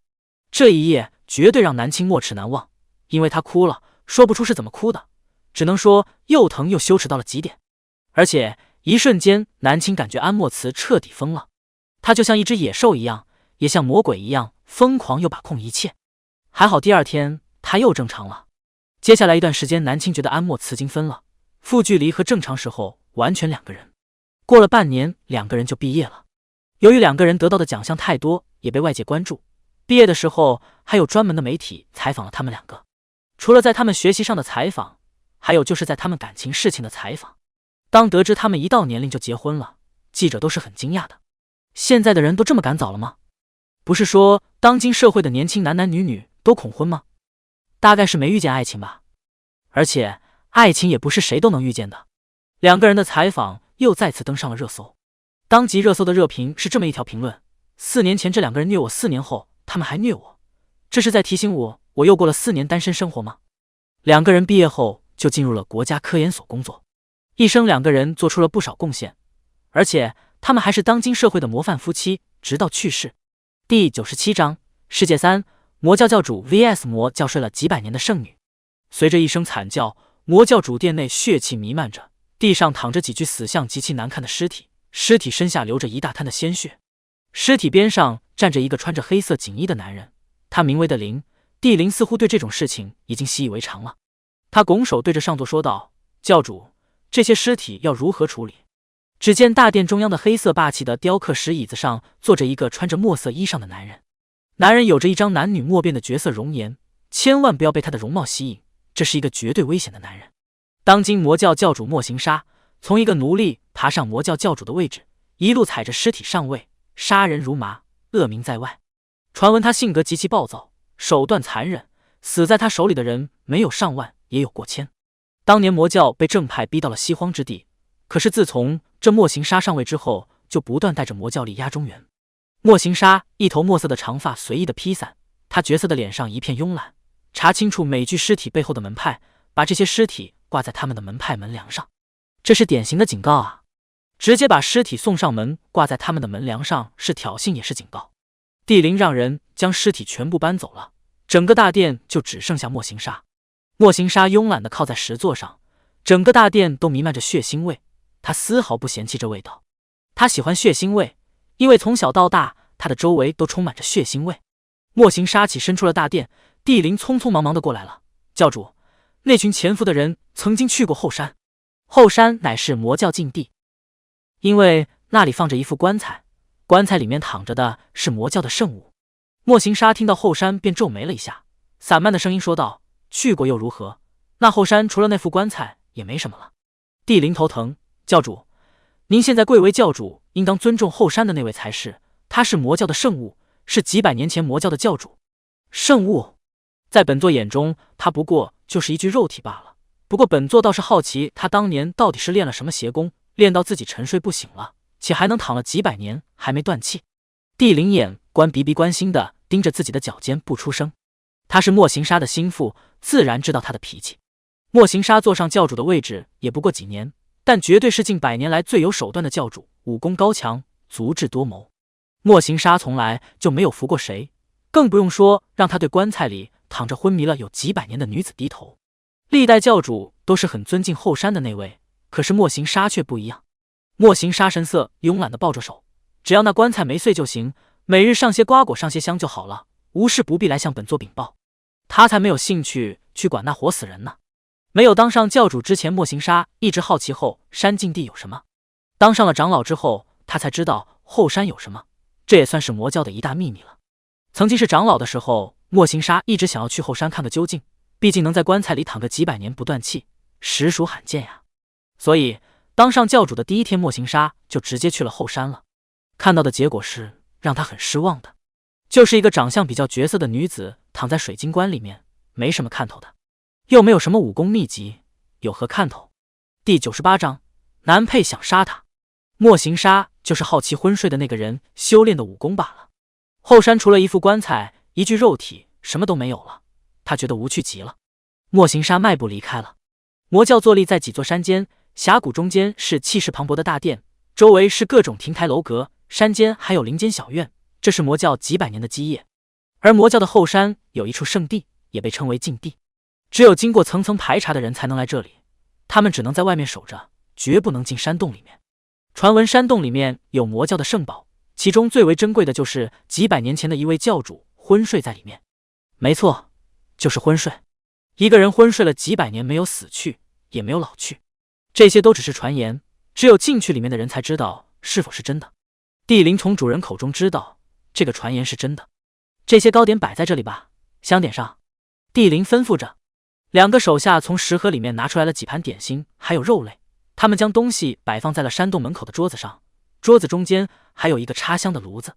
这一夜绝对让南青没齿难忘，因为他哭了，说不出是怎么哭的，只能说又疼又羞耻到了极点。而且一瞬间，南青感觉安莫慈彻底疯了，他就像一只野兽一样，也像魔鬼一样疯狂又把控一切。还好第二天他又正常了。接下来一段时间，南青觉得安莫慈精分了，负距离和正常时候完全两个人。过了半年，两个人就毕业了。由于两个人得到的奖项太多，也被外界关注，毕业的时候还有专门的媒体采访了他们两个。除了在他们学习上的采访，还有就是在他们感情事情的采访。当得知他们一到年龄就结婚了，记者都是很惊讶的。现在的人都这么赶早了吗？不是说当今社会的年轻男男女女都恐婚吗？大概是没遇见爱情吧。而且爱情也不是谁都能遇见的。两个人的采访又再次登上了热搜。当即热搜的热评是这么一条评论：4年前这两个人虐我，4年后他们还虐我，这是在提醒我又过了4年单身生活吗？两个人毕业后就进入了国家科研所工作，一生两个人做出了不少贡献，而且他们还是当今社会的模范夫妻，直到去世。第97章世界3，魔教教主 vs 魔教睡了几百年的圣女。随着一声惨叫，魔教主殿内血气弥漫着，地上躺着几具死相极其难看的尸体，尸体身下流着一大滩的鲜血。尸体边上站着一个穿着黑色锦衣的男人，他名为的林。帝林似乎对这种事情已经习以为常了，他拱手对着上座说道：教主，这些尸体要如何处理？只见大殿中央的黑色霸气的雕刻石椅子上坐着一个穿着墨色衣裳的男人，男人有着一张男女莫辨的绝色容颜，千万不要被他的容貌吸引，这是一个绝对危险的男人。当今魔教教主莫行杀，从一个奴隶爬上魔教教主的位置，一路踩着尸体上位，杀人如麻，恶名在外。传闻他性格极其暴躁，手段残忍，死在他手里的人没有上万也有过千。当年魔教被正派逼到了西荒之地，可是自从这莫行杀上位之后，就不断带着魔教力压中原。莫行杀一头墨色的长发随意的披散，他绝色的脸上一片慵懒，查清楚每具尸体背后的门派，把这些尸体挂在他们的门派门梁上。这是典型的警告啊！直接把尸体送上门挂在他们的门梁上，是挑衅也是警告。帝林让人将尸体全部搬走了，整个大殿就只剩下莫行杀。莫行杀慵懒地靠在石座上，整个大殿都弥漫着血腥味，他丝毫不嫌弃这味道。他喜欢血腥味，因为从小到大他的周围都充满着血腥味。莫行杀起身出了大殿，帝林匆匆忙忙地过来了。教主，那群潜伏的人曾经去过后山，后山乃是魔教禁地，因为那里放着一副棺材，棺材里面躺着的是魔教的圣物。莫行杀听到后山便皱眉了一下，散漫的声音说道：去过又如何？那后山除了那副棺材也没什么了。帝林头疼，教主，您现在贵为教主，应当尊重后山的那位才是，他是魔教的圣物，是几百年前魔教的教主。圣物在本座眼中，他不过就是一具肉体罢了。不过本座倒是好奇，他当年到底是练了什么邪功，练到自己沉睡不醒了，且还能躺了几百年还没断气。帝林眼关鼻鼻关心地盯着自己的脚尖不出声。他是莫行杀的心腹，自然知道他的脾气。莫行杀坐上教主的位置也不过几年，但绝对是近100年来最有手段的教主，武功高强，足智多谋。莫行杀从来就没有服过谁，更不用说让他对棺材里躺着昏迷了有几百年的女子低头。历代教主都是很尊敬后山的那位，可是莫行沙却不一样。莫行沙神色慵懒地抱着手，只要那棺材没碎就行，每日上些瓜果上些香就好了，无事不必来向本座禀报。他才没有兴趣去管那活死人呢。没有当上教主之前，莫行沙一直好奇后山禁地有什么，当上了长老之后，他才知道后山有什么，这也算是魔教的一大秘密了。曾经是长老的时候，莫行沙一直想要去后山看个究竟，毕竟能在棺材里躺个几百年不断气，实属罕见呀。所以当上教主的第一天，莫行沙就直接去了后山了。看到的结果是让他很失望的，就是一个长相比较绝色的女子躺在水晶棺里面，没什么看头的，又没有什么武功秘籍，有何看头？第98章，南佩想杀他。莫行沙就是好奇昏睡的那个人修炼的武功罢了。后山除了一副棺材，一具肉体，什么都没有了，他觉得无趣极了。莫行沙迈步离开了。魔教坐立在几座山间，峡谷中间是气势磅礴的大殿，周围是各种亭台楼阁，山间还有林间小院，这是魔教几百年的基业。而魔教的后山有一处圣地，也被称为禁地，只有经过层层排查的人才能来这里，他们只能在外面守着，绝不能进山洞里面。传闻山洞里面有魔教的圣宝，其中最为珍贵的就是几百年前的一位教主昏睡在里面。没错，就是昏睡。一个人昏睡了几百年，没有死去，也没有老去，这些都只是传言，只有进去里面的人才知道是否是真的。帝灵从主人口中知道这个传言是真的。这些糕点摆在这里吧，香点上。帝灵吩咐着。两个手下从食盒里面拿出来了几盘点心，还有肉类。他们将东西摆放在了山洞门口的桌子上，桌子中间还有一个插香的炉子，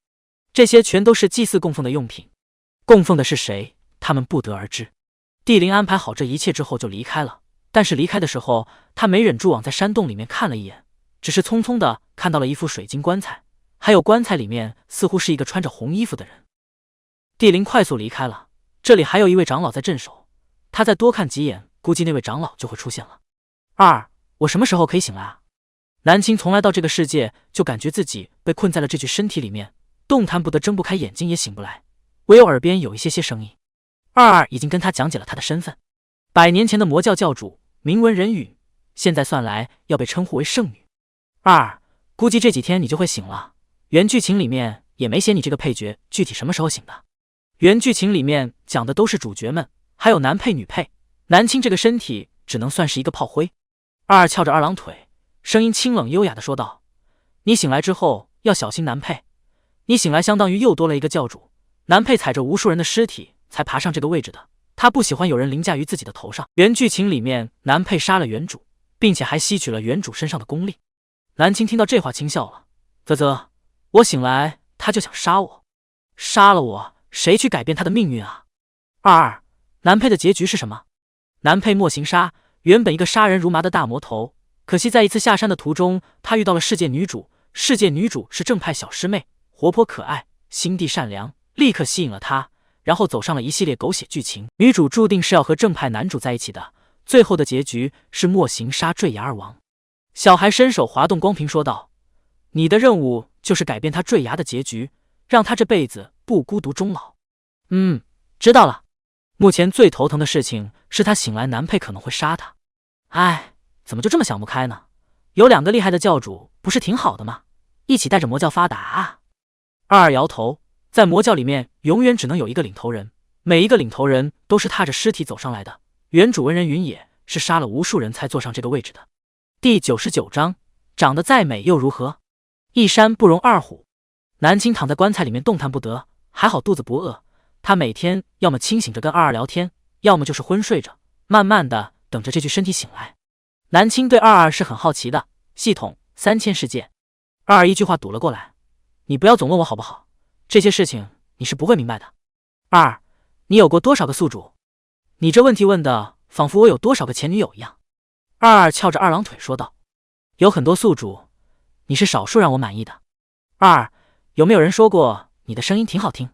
这些全都是祭祀供奉的用品。供奉的是谁，他们不得而知。帝灵安排好这一切之后就离开了，但是离开的时候，他没忍住往在山洞里面看了一眼，只是匆匆的看到了一副水晶棺材，还有棺材里面似乎是一个穿着红衣服的人。帝灵快速离开了，这里还有一位长老在镇守，他再多看几眼，估计那位长老就会出现了。我什么时候可以醒来啊？南青从来到这个世界就感觉自己被困在了这具身体里面，动弹不得，睁不开眼睛也醒不来，唯有耳边有一些声音。二已经跟他讲解了他的身份，100年前的魔教教主，名闻人允，现在算来要被称呼为圣女。估计这几天你就会醒了，原剧情里面也没写你这个配角具体什么时候醒的。原剧情里面讲的都是主角们，还有男配女配，南青这个身体只能算是一个炮灰。翘着二郎腿，声音清冷优雅的说道：你醒来之后要小心男配，你醒来相当于又多了一个教主。男配踩着无数人的尸体才爬上这个位置的，他不喜欢有人凌驾于自己的头上。原剧情里面男配杀了原主，并且还吸取了原主身上的功力。南青听到这话轻笑了，我醒来他就想杀我，杀了我谁去改变他的命运啊？男配的结局是什么？男配莫行沙，原本一个杀人如麻的大魔头，可惜在一次下山的途中，他遇到了世界女主。世界女主是正派小师妹，活泼可爱，心地善良，立刻吸引了他，然后走上了一系列狗血剧情。女主注定是要和正派男主在一起的，最后的结局是莫行沙坠崖而亡。小孩伸手滑动光屏说道：你的任务就是改变他坠崖的结局，让他这辈子不孤独终老。知道了。目前最头疼的事情是他醒来男配可能会杀他。怎么就这么想不开呢？有2个厉害的教主不是挺好的吗？一起带着魔教发达啊。摇头，在魔教里面永远只能有一个领头人，每一个领头人都是踏着尸体走上来的。原主文人云也是杀了无数人才坐上这个位置的。第99章，长得再美又如何？一山不容二虎。南青躺在棺材里面动弹不得，还好肚子不饿。他每天要么清醒着跟聊天，要么就是昏睡着，慢慢的等着这具身体醒来。南青对是很好奇的，系统3000世界。一句话堵了过来：你不要总问我好不好，这些事情你是不会明白的。你有过多少个宿主？你这问题问的仿佛我有多少个前女友一样。翘着二郎腿说道：有很多宿主，你是少数让我满意的。有没有人说过你的声音挺好听？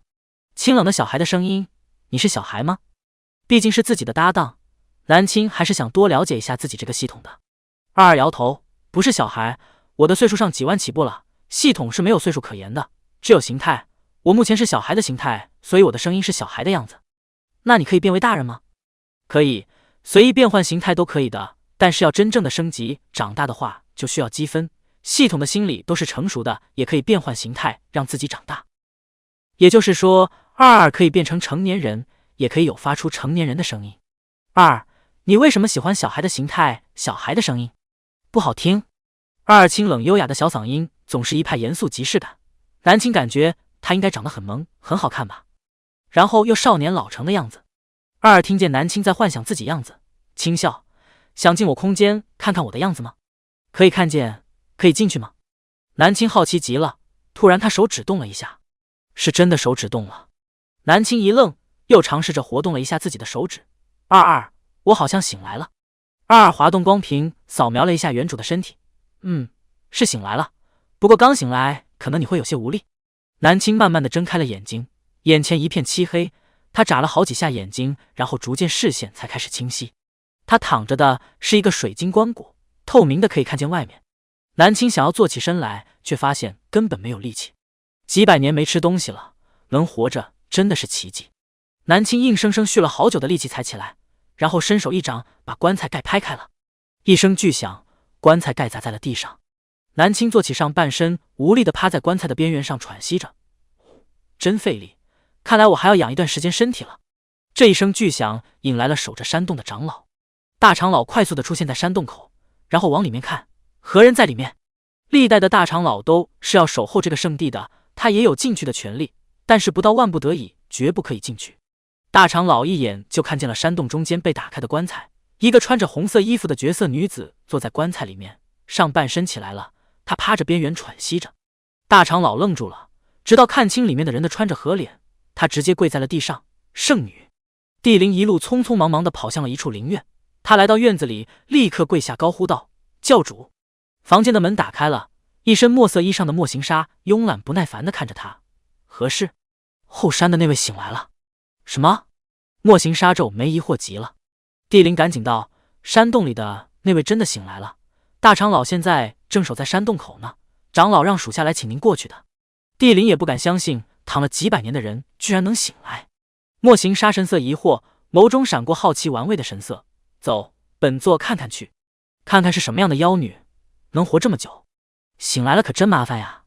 清冷的小孩的声音，你是小孩吗？毕竟是自己的搭档，南青还是想多了解一下自己这个系统的。摇头，不是小孩，我的岁数上几万起步了，系统是没有岁数可言的，只有形态。我目前是小孩的形态，所以我的声音是小孩的样子。那你可以变为大人吗？可以，随意变换形态都可以的，但是要真正的升级长大的话，就需要积分。系统的心理都是成熟的，也可以变换形态让自己长大。也就是说，22可以变成成年人，也可以有发出成年人的声音。你为什么喜欢小孩的形态？小孩的声音不好听。22清冷优雅的小嗓音总是一派严肃即视感，南青感觉他应该长得很萌，很好看吧，然后又少年老成的样子。22听见南青在幻想自己样子，轻笑，想进我空间看看我的样子吗？可以看见，可以进去吗？南青好奇极了，突然他手指动了一下，是真的手指动了。南青一愣，又尝试着活动了一下自己的手指。22，我好像醒来了。22滑动光屏扫描了一下原主的身体，是醒来了，不过刚醒来可能你会有些无力。南青慢慢的睁开了眼睛，眼前一片漆黑，他眨了好几下眼睛，然后逐渐视线才开始清晰。他躺着的是一个水晶棺椁，透明的可以看见外面。南青想要坐起身来，却发现根本没有力气。几百年没吃东西了，能活着真的是奇迹。南青硬生生蓄了好久的力气才起来，然后伸手一掌把棺材盖拍开了，一声巨响，棺材盖砸在了地上。南青坐起上半身，无力地趴在棺材的边缘上喘息着，真费力，看来我还要养一段时间身体了。这一声巨响引来了守着山洞的长老。大长老快速地出现在山洞口，然后往里面看，何人在里面？历代的大长老都是要守候这个圣地的，他也有进去的权利，但是不到万不得已绝不可以进去。大长老一眼就看见了山洞中间被打开的棺材，一个穿着红色衣服的绝色女子坐在棺材里面，上半身起来了，她趴着边缘喘息着。大长老愣住了，直到看清里面的人的穿着合脸，他直接跪在了地上。圣女帝灵一路匆匆忙忙地跑向了一处灵院，他来到院子里，立刻跪下高呼道：教主！房间的门打开了，一身墨色衣裳的莫行沙慵懒不耐烦地看着他。何事？后山的那位醒来了。什么？莫行沙皱眉疑惑极了。帝灵赶紧道：山洞里的那位真的醒来了，大长老现在正守在山洞口呢，长老让属下来请您过去的。帝灵也不敢相信，躺了几百年的人居然能醒来。莫行沙神色疑惑，眸中闪过好奇玩味的神色。走，本座看看去，看看是什么样的妖女能活这么久。醒来了可真麻烦呀，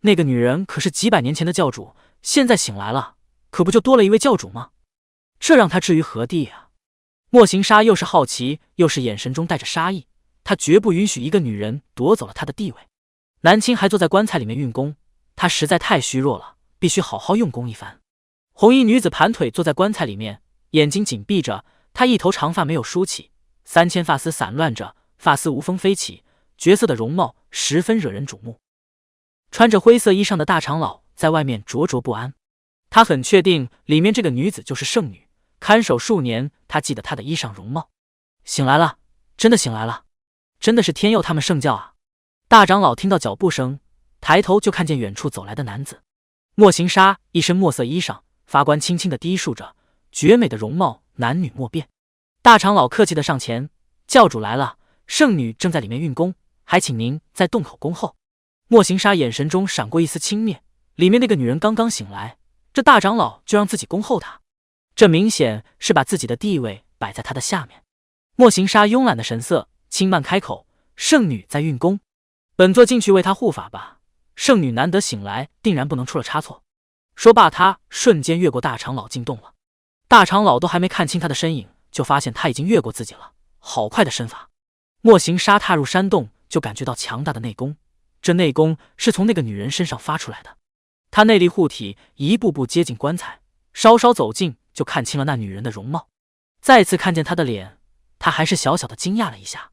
那个女人可是几百年前的教主，现在醒来了，可不就多了一位教主吗？这让他置于何地啊？莫行沙又是好奇，又是眼神中带着杀意，他绝不允许一个女人夺走了他的地位。南青还坐在棺材里面运功，他实在太虚弱了，必须好好用功一番。红衣女子盘腿坐在棺材里面，眼睛紧闭着，她一头长发没有梳起，3000发丝散乱着，发丝无风飞起，绝色的容貌十分惹人瞩目。穿着灰色衣裳的大长老在外面灼灼不安，他很确定里面这个女子就是圣女，看守数年，他记得她的衣裳容貌。醒来了，真的醒来了，真的是天佑他们圣教啊！大长老听到脚步声，抬头就看见远处走来的男子。莫行沙一身墨色衣裳，发冠轻轻地低竖着，绝美的容貌男女莫辨。大长老客气地上前：教主来了，圣女正在里面运功，还请您在洞口恭候。莫行沙眼神中闪过一丝轻蔑，里面那个女人刚刚醒来，这大长老就让自己恭候她，这明显是把自己的地位摆在他的下面。莫行沙慵懒的神色，轻慢开口：圣女在运功，本座进去为她护法吧。圣女难得醒来，定然不能出了差错。说罢，他瞬间越过大长老进洞了。大长老都还没看清他的身影，就发现他已经越过自己了，好快的身法。莫行沙踏入山洞，就感觉到强大的内功，这内功是从那个女人身上发出来的。他内力护体，一步步接近棺材，稍稍走近就看清了那女人的容貌。再次看见她的脸，他还是小小的惊讶了一下。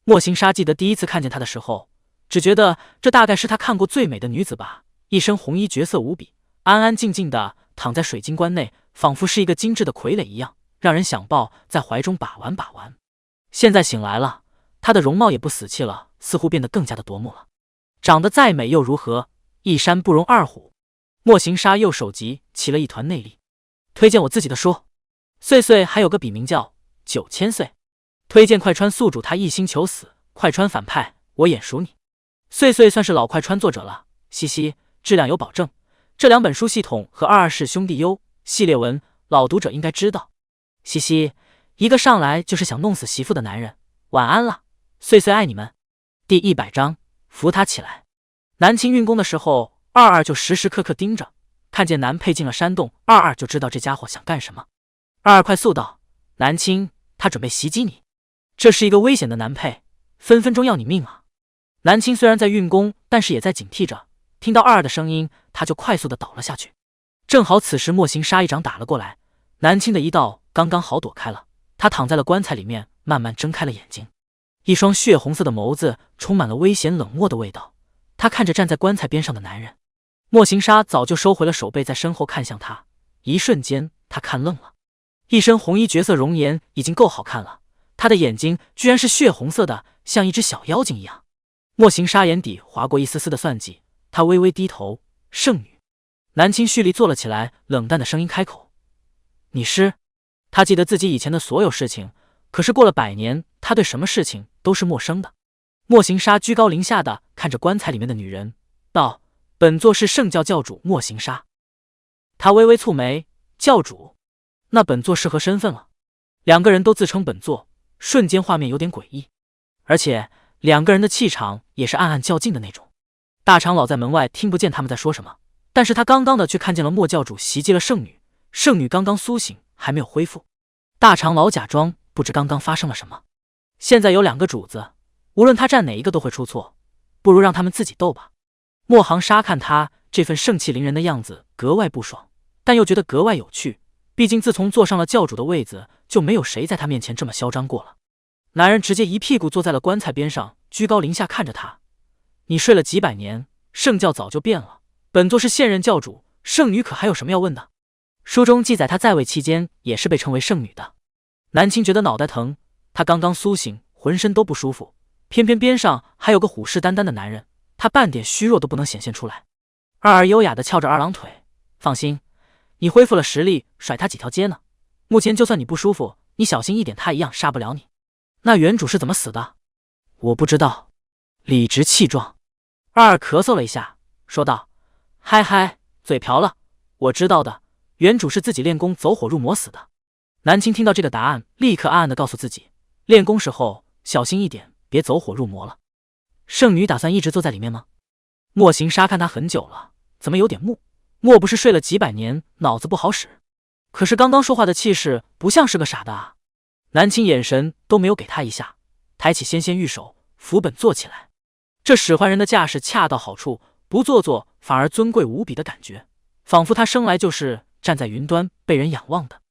莫行沙记得第一次看见她的时候，只觉得这大概是他看过最美的女子吧，一身红衣绝色无比，安安静静的躺在水晶棺内，仿佛是一个精致的傀儡一样，让人想抱在怀中把玩把玩。现在醒来了，她的容貌也不死气了，似乎变得更加的夺目了。长得再美又如何，一山不容二虎。莫行沙右手急起了一团内力。推荐我自己的书，岁岁还有个笔名叫9000岁，推荐快川宿主他一心求死，快川反派，我眼熟你。岁岁算是老快川作者了，嘻嘻，质量有保证。这2本书系统和22世兄弟优系列文，老读者应该知道。嘻嘻，一个上来就是想弄死媳妇的男人，晚安了，岁岁爱你们。第100章，扶他起来。南青运功的时候，二二就时时刻刻盯着，看见南佩进了山洞，二二就知道这家伙想干什么。二二快速道：“南青，他准备袭击你，这是一个危险的南佩，分分钟要你命啊！”南青虽然在运功，但是也在警惕着，听到二二的声音，他就快速的倒了下去。正好此时莫行杀一掌打了过来，南青的一道刚刚好躲开了，他躺在了棺材里面，慢慢睁开了眼睛，一双血红色的眸子充满了危险冷漠的味道。他看着站在棺材边上的男人，莫行杀早就收回了手背，在身后看向他，一瞬间他看愣了。一身红衣绝色容颜已经够好看了，他的眼睛居然是血红色的，像一只小妖精一样。莫行杀眼底划过一丝丝的算计，他微微低头：“圣女。”南青蓄力坐了起来，冷淡的声音开口：“你是？”他记得自己以前的所有事情，可是过了100年，他对什么事情都是陌生的。莫行杀居高临下的看着棺材里面的女人，道：“本座是圣教教主莫行杀。”他微微蹙眉：“教主？那本座是何身份了？”两个人都自称本座，瞬间画面有点诡异，而且两个人的气场也是暗暗较劲的那种。大长老在门外听不见他们在说什么，但是他刚刚的却看见了莫教主袭击了圣女，圣女刚刚苏醒，还没有恢复。大长老假装不知刚刚发生了什么。现在有2个主子，无论他站哪一个都会出错，不如让他们自己斗吧。莫行杀看他这份盛气凌人的样子格外不爽，但又觉得格外有趣，毕竟自从坐上了教主的位子，就没有谁在他面前这么嚣张过了。男人直接一屁股坐在了棺材边上，居高临下看着他：“你睡了几百年，圣教早就变了，本座是现任教主，圣女可还有什么要问的？”书中记载他在位期间也是被称为圣女的。南青觉得脑袋疼，他刚刚苏醒，浑身都不舒服，偏偏边上还有个虎视眈眈的男人，他半点虚弱都不能显现出来。二儿优雅地翘着二郎腿：“放心，你恢复了实力，甩他几条街呢。目前就算你不舒服，你小心一点，他一样杀不了你。”“那原主是怎么死的？”“我不知道。”理直气壮。二儿咳嗽了一下，说道：“嗨嗨，嘴瓢了，我知道的，原主是自己练功走火入魔死的。”南青听到这个答案，立刻暗暗地告诉自己，练功时候小心一点，别走火入魔了。圣女打算一直坐在里面吗？莫行杀看他很久了，怎么有点木？莫不是睡了几百年，脑子不好使？可是刚刚说话的气势不像是个傻的啊。南青眼神都没有给他一下，抬起纤纤玉手扶本坐起来。这使唤人的架势恰到好处，不做作反而尊贵无比的感觉，仿佛他生来就是站在云端被人仰望的。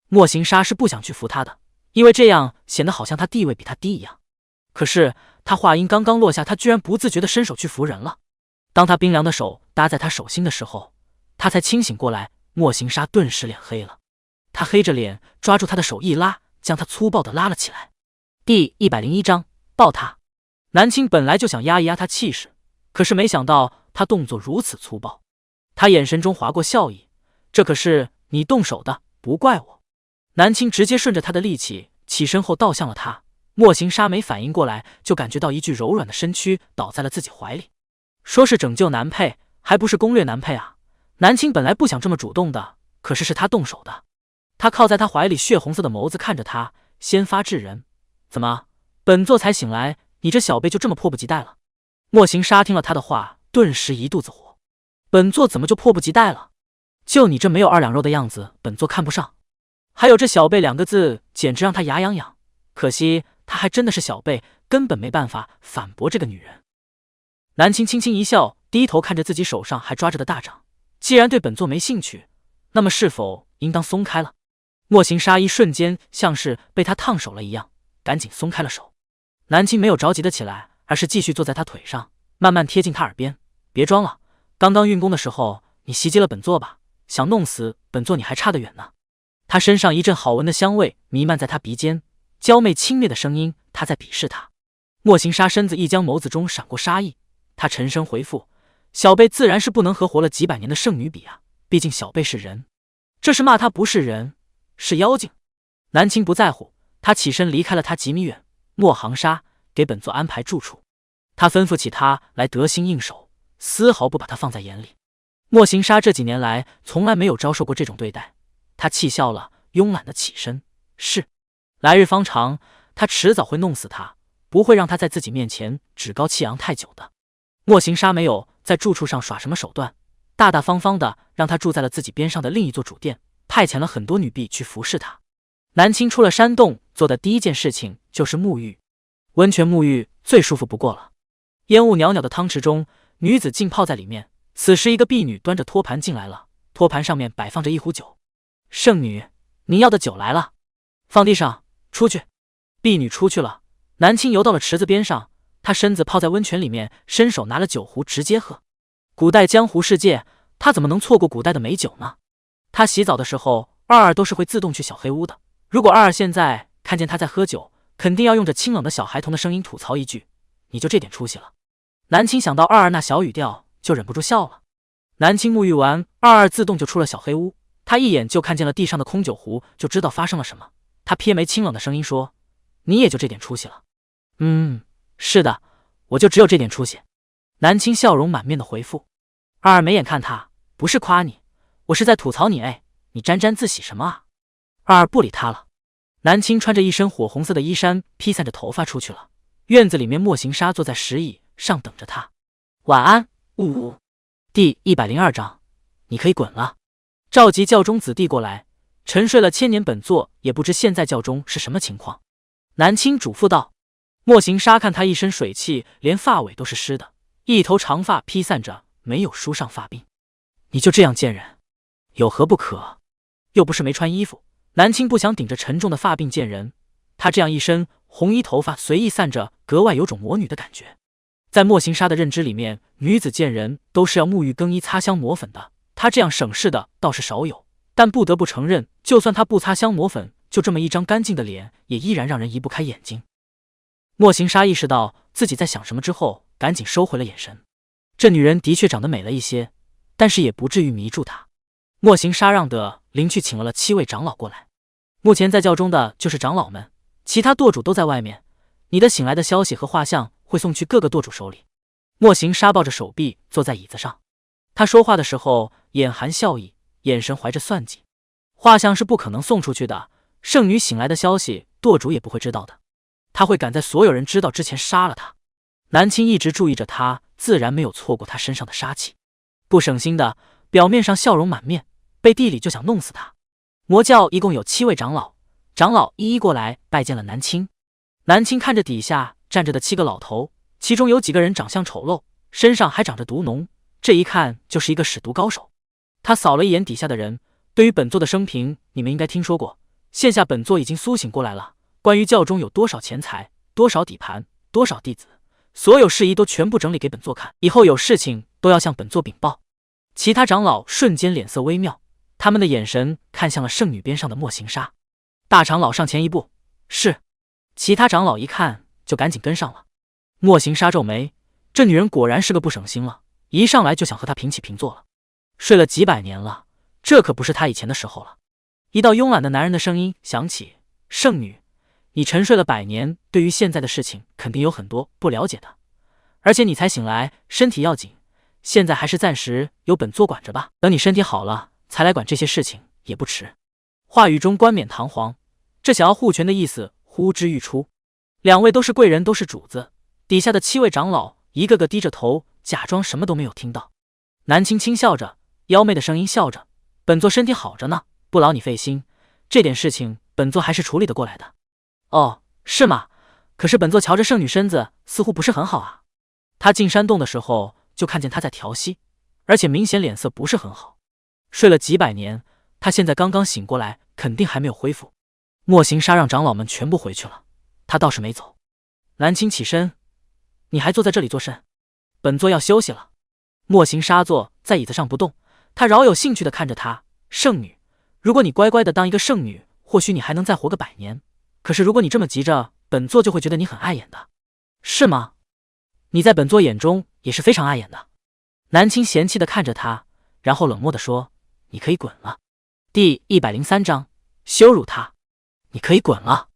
莫行杀是不想去扶他的，因为这样显得好像他地位比他低一样。可是他话音刚刚落下，他居然不自觉地伸手去扶人了。当他冰凉的手搭在他手心的时候，他才清醒过来。莫行杀顿时脸黑了，他黑着脸抓住他的手一拉，将他粗暴地拉了起来。第101章，抱他。南青本来就想压一压他气势，可是没想到他动作如此粗暴。他眼神中划过笑意：“这可是你动手的，不怪我。”南青直接顺着他的力气起身后倒向了他。莫行杀没反应过来，就感觉到一具柔软的身躯倒在了自己怀里。说是拯救男配，还不是攻略男配啊！南青本来不想这么主动的，可是是他动手的。他靠在他怀里，血红色的眸子看着他，先发制人：“怎么，本座才醒来，你这小辈就这么迫不及待了？”莫行杀听了他的话，顿时一肚子火：“本座怎么就迫不及待了？就你这没有2两肉的样子，本座看不上。还有这小辈2个字，简直让他牙痒痒。可惜他还真的是小辈，根本没办法反驳这个女人。”南青轻轻一笑，低头看着自己手上还抓着的大掌：“既然对本座没兴趣，那么是否应当松开了？”莫行杀一瞬间像是被他烫手了一样，赶紧松开了手。南青没有着急的起来，而是继续坐在他腿上，慢慢贴近他耳边：“别装了，刚刚运功的时候你袭击了本座吧？想弄死本座你还差得远呢。”他身上一阵好闻的香味弥漫在他鼻尖，娇媚轻蔑的声音，他在鄙视他。莫行杀身子一僵，眸子中闪过杀意，他沉声回复：“小辈自然是不能和活了几百年的圣女比啊，毕竟小辈是人。”这是骂他不是人，是妖精。南青不在乎，他起身离开了他几米远。莫行杀，给本座安排住处。他吩咐起他来得心应手，丝毫不把他放在眼里。莫行杀这几年来从来没有遭受过这种对待，他气笑了，慵懒的起身：“是，来日方长，他迟早会弄死他，不会让他在自己面前趾高气扬太久的。莫行沙没有在住处上耍什么手段，大大方方的让他住在了自己边上的另一座主店，派遣了很多女婢去服侍他。南青出了山洞，做的第一件事情就是沐浴。温泉沐浴最舒服不过了，烟雾袅袅的汤池中，女子浸泡在里面。此时一个婢女端着托盘进来了，托盘上面摆放着一壶酒。圣女，您要的酒来了，放地上，出去。婢女出去了，南青游到了池子边上，他身子泡在温泉里面，伸手拿了酒壶直接喝。古代江湖世界，他怎么能错过古代的美酒呢？他洗澡的时候，二二都是会自动去小黑屋的。如果二二现在看见他在喝酒，肯定要用着清冷的小孩童的声音吐槽一句：“你就这点出息了。”南青想到二二那小语调，就忍不住笑了。南青沐浴完，二二自动就出了小黑屋。他一眼就看见了地上的空酒壶，就知道发生了什么。他撇眉清冷的声音说：“你也就这点出息了？”“是的，我就只有这点出息。”南青笑容满面的回复。二二眉眼看他，不是夸你，我是在吐槽你。哎，你沾沾自喜什么啊？二二不理他了。南青穿着一身火红色的衣衫，披散着头发出去了。院子里面，莫行沙坐在石椅上等着他。晚安，呜。第102章，你可以滚了。召集教中子弟过来，沉睡了千年本座也不知现在教中是什么情况。南青嘱咐道。莫行沙看他一身水气，连发尾都是湿的，一头长发披散着，没有梳上发鬓。你就这样见人，有何不可？又不是没穿衣服。南青不想顶着沉重的发鬓见人，他这样一身红衣头发随意散着，格外有种魔女的感觉。在莫行沙的认知里面，女子见人都是要沐浴更衣、擦香抹粉的，她这样省事的倒是少有。但不得不承认，就算她不擦香抹粉，就这么一张干净的脸，也依然让人移不开眼睛。莫行沙意识到自己在想什么之后，赶紧收回了眼神。这女人的确长得美了一些，但是也不至于迷住她。莫行沙让的灵去请了7位长老过来，目前在教中的就是长老们，其他舵主都在外面。你的醒来的消息和画像会送去各个舵主手里。莫行沙抱着手臂坐在椅子上，他说话的时候眼含笑意，眼神怀着算计。画像是不可能送出去的，圣女醒来的消息舵主也不会知道的，他会赶在所有人知道之前杀了他。南青一直注意着他，自然没有错过他身上的杀气。不省心的，表面上笑容满面，背地里就想弄死他。魔教一共有7位长老，长老一一过来拜见了南青。南青看着底下站着的7个老头，其中有几个人长相丑陋，身上还长着毒脓，这一看就是一个使毒高手。他扫了一眼底下的人，对于本座的生平，你们应该听说过。现下本座已经苏醒过来了，关于教中有多少钱财、多少底盘、多少弟子，所有事宜都全部整理给本座看，以后有事情都要向本座禀报。其他长老瞬间脸色微妙，他们的眼神看向了圣女边上的莫行沙。大长老上前一步，是。其他长老一看就赶紧跟上了。莫行沙皱眉，这女人果然是个不省心了，一上来就想和他平起平坐了。睡了几百年了，这可不是他以前的时候了。一道慵懒的男人的声音响起：“圣女，你沉睡了100年，对于现在的事情肯定有很多不了解的，而且你才醒来，身体要紧，现在还是暂时由本座管着吧，等你身体好了才来管这些事情也不迟。”话语中冠冕堂皇，这想要护权的意思呼之欲出。2位都是贵人，都是主子，底下的7位长老一个个低着头，假装什么都没有听到。南青轻笑着，妖媚的声音笑着：“本座身体好着呢，不劳你费心，这点事情本座还是处理得过来的。”“哦，是吗？可是本座瞧着圣女身子似乎不是很好啊。”他进山洞的时候就看见她在调息，而且明显脸色不是很好。睡了几百年，他现在刚刚醒过来，肯定还没有恢复。莫行沙让长老们全部回去了，他倒是没走。南青起身：“你还坐在这里做甚？本座要休息了。”莫行沙坐在椅子上不动，他饶有兴趣地看着他：“圣女，如果你乖乖地当一个圣女，或许你还能再活个100年。可是如果你这么急着，本座就会觉得你很碍眼的。”“是吗？你在本座眼中也是非常碍眼的。”南青嫌弃地看着他，然后冷漠地说：“你可以滚了。”第103章，羞辱他。“你可以滚了。”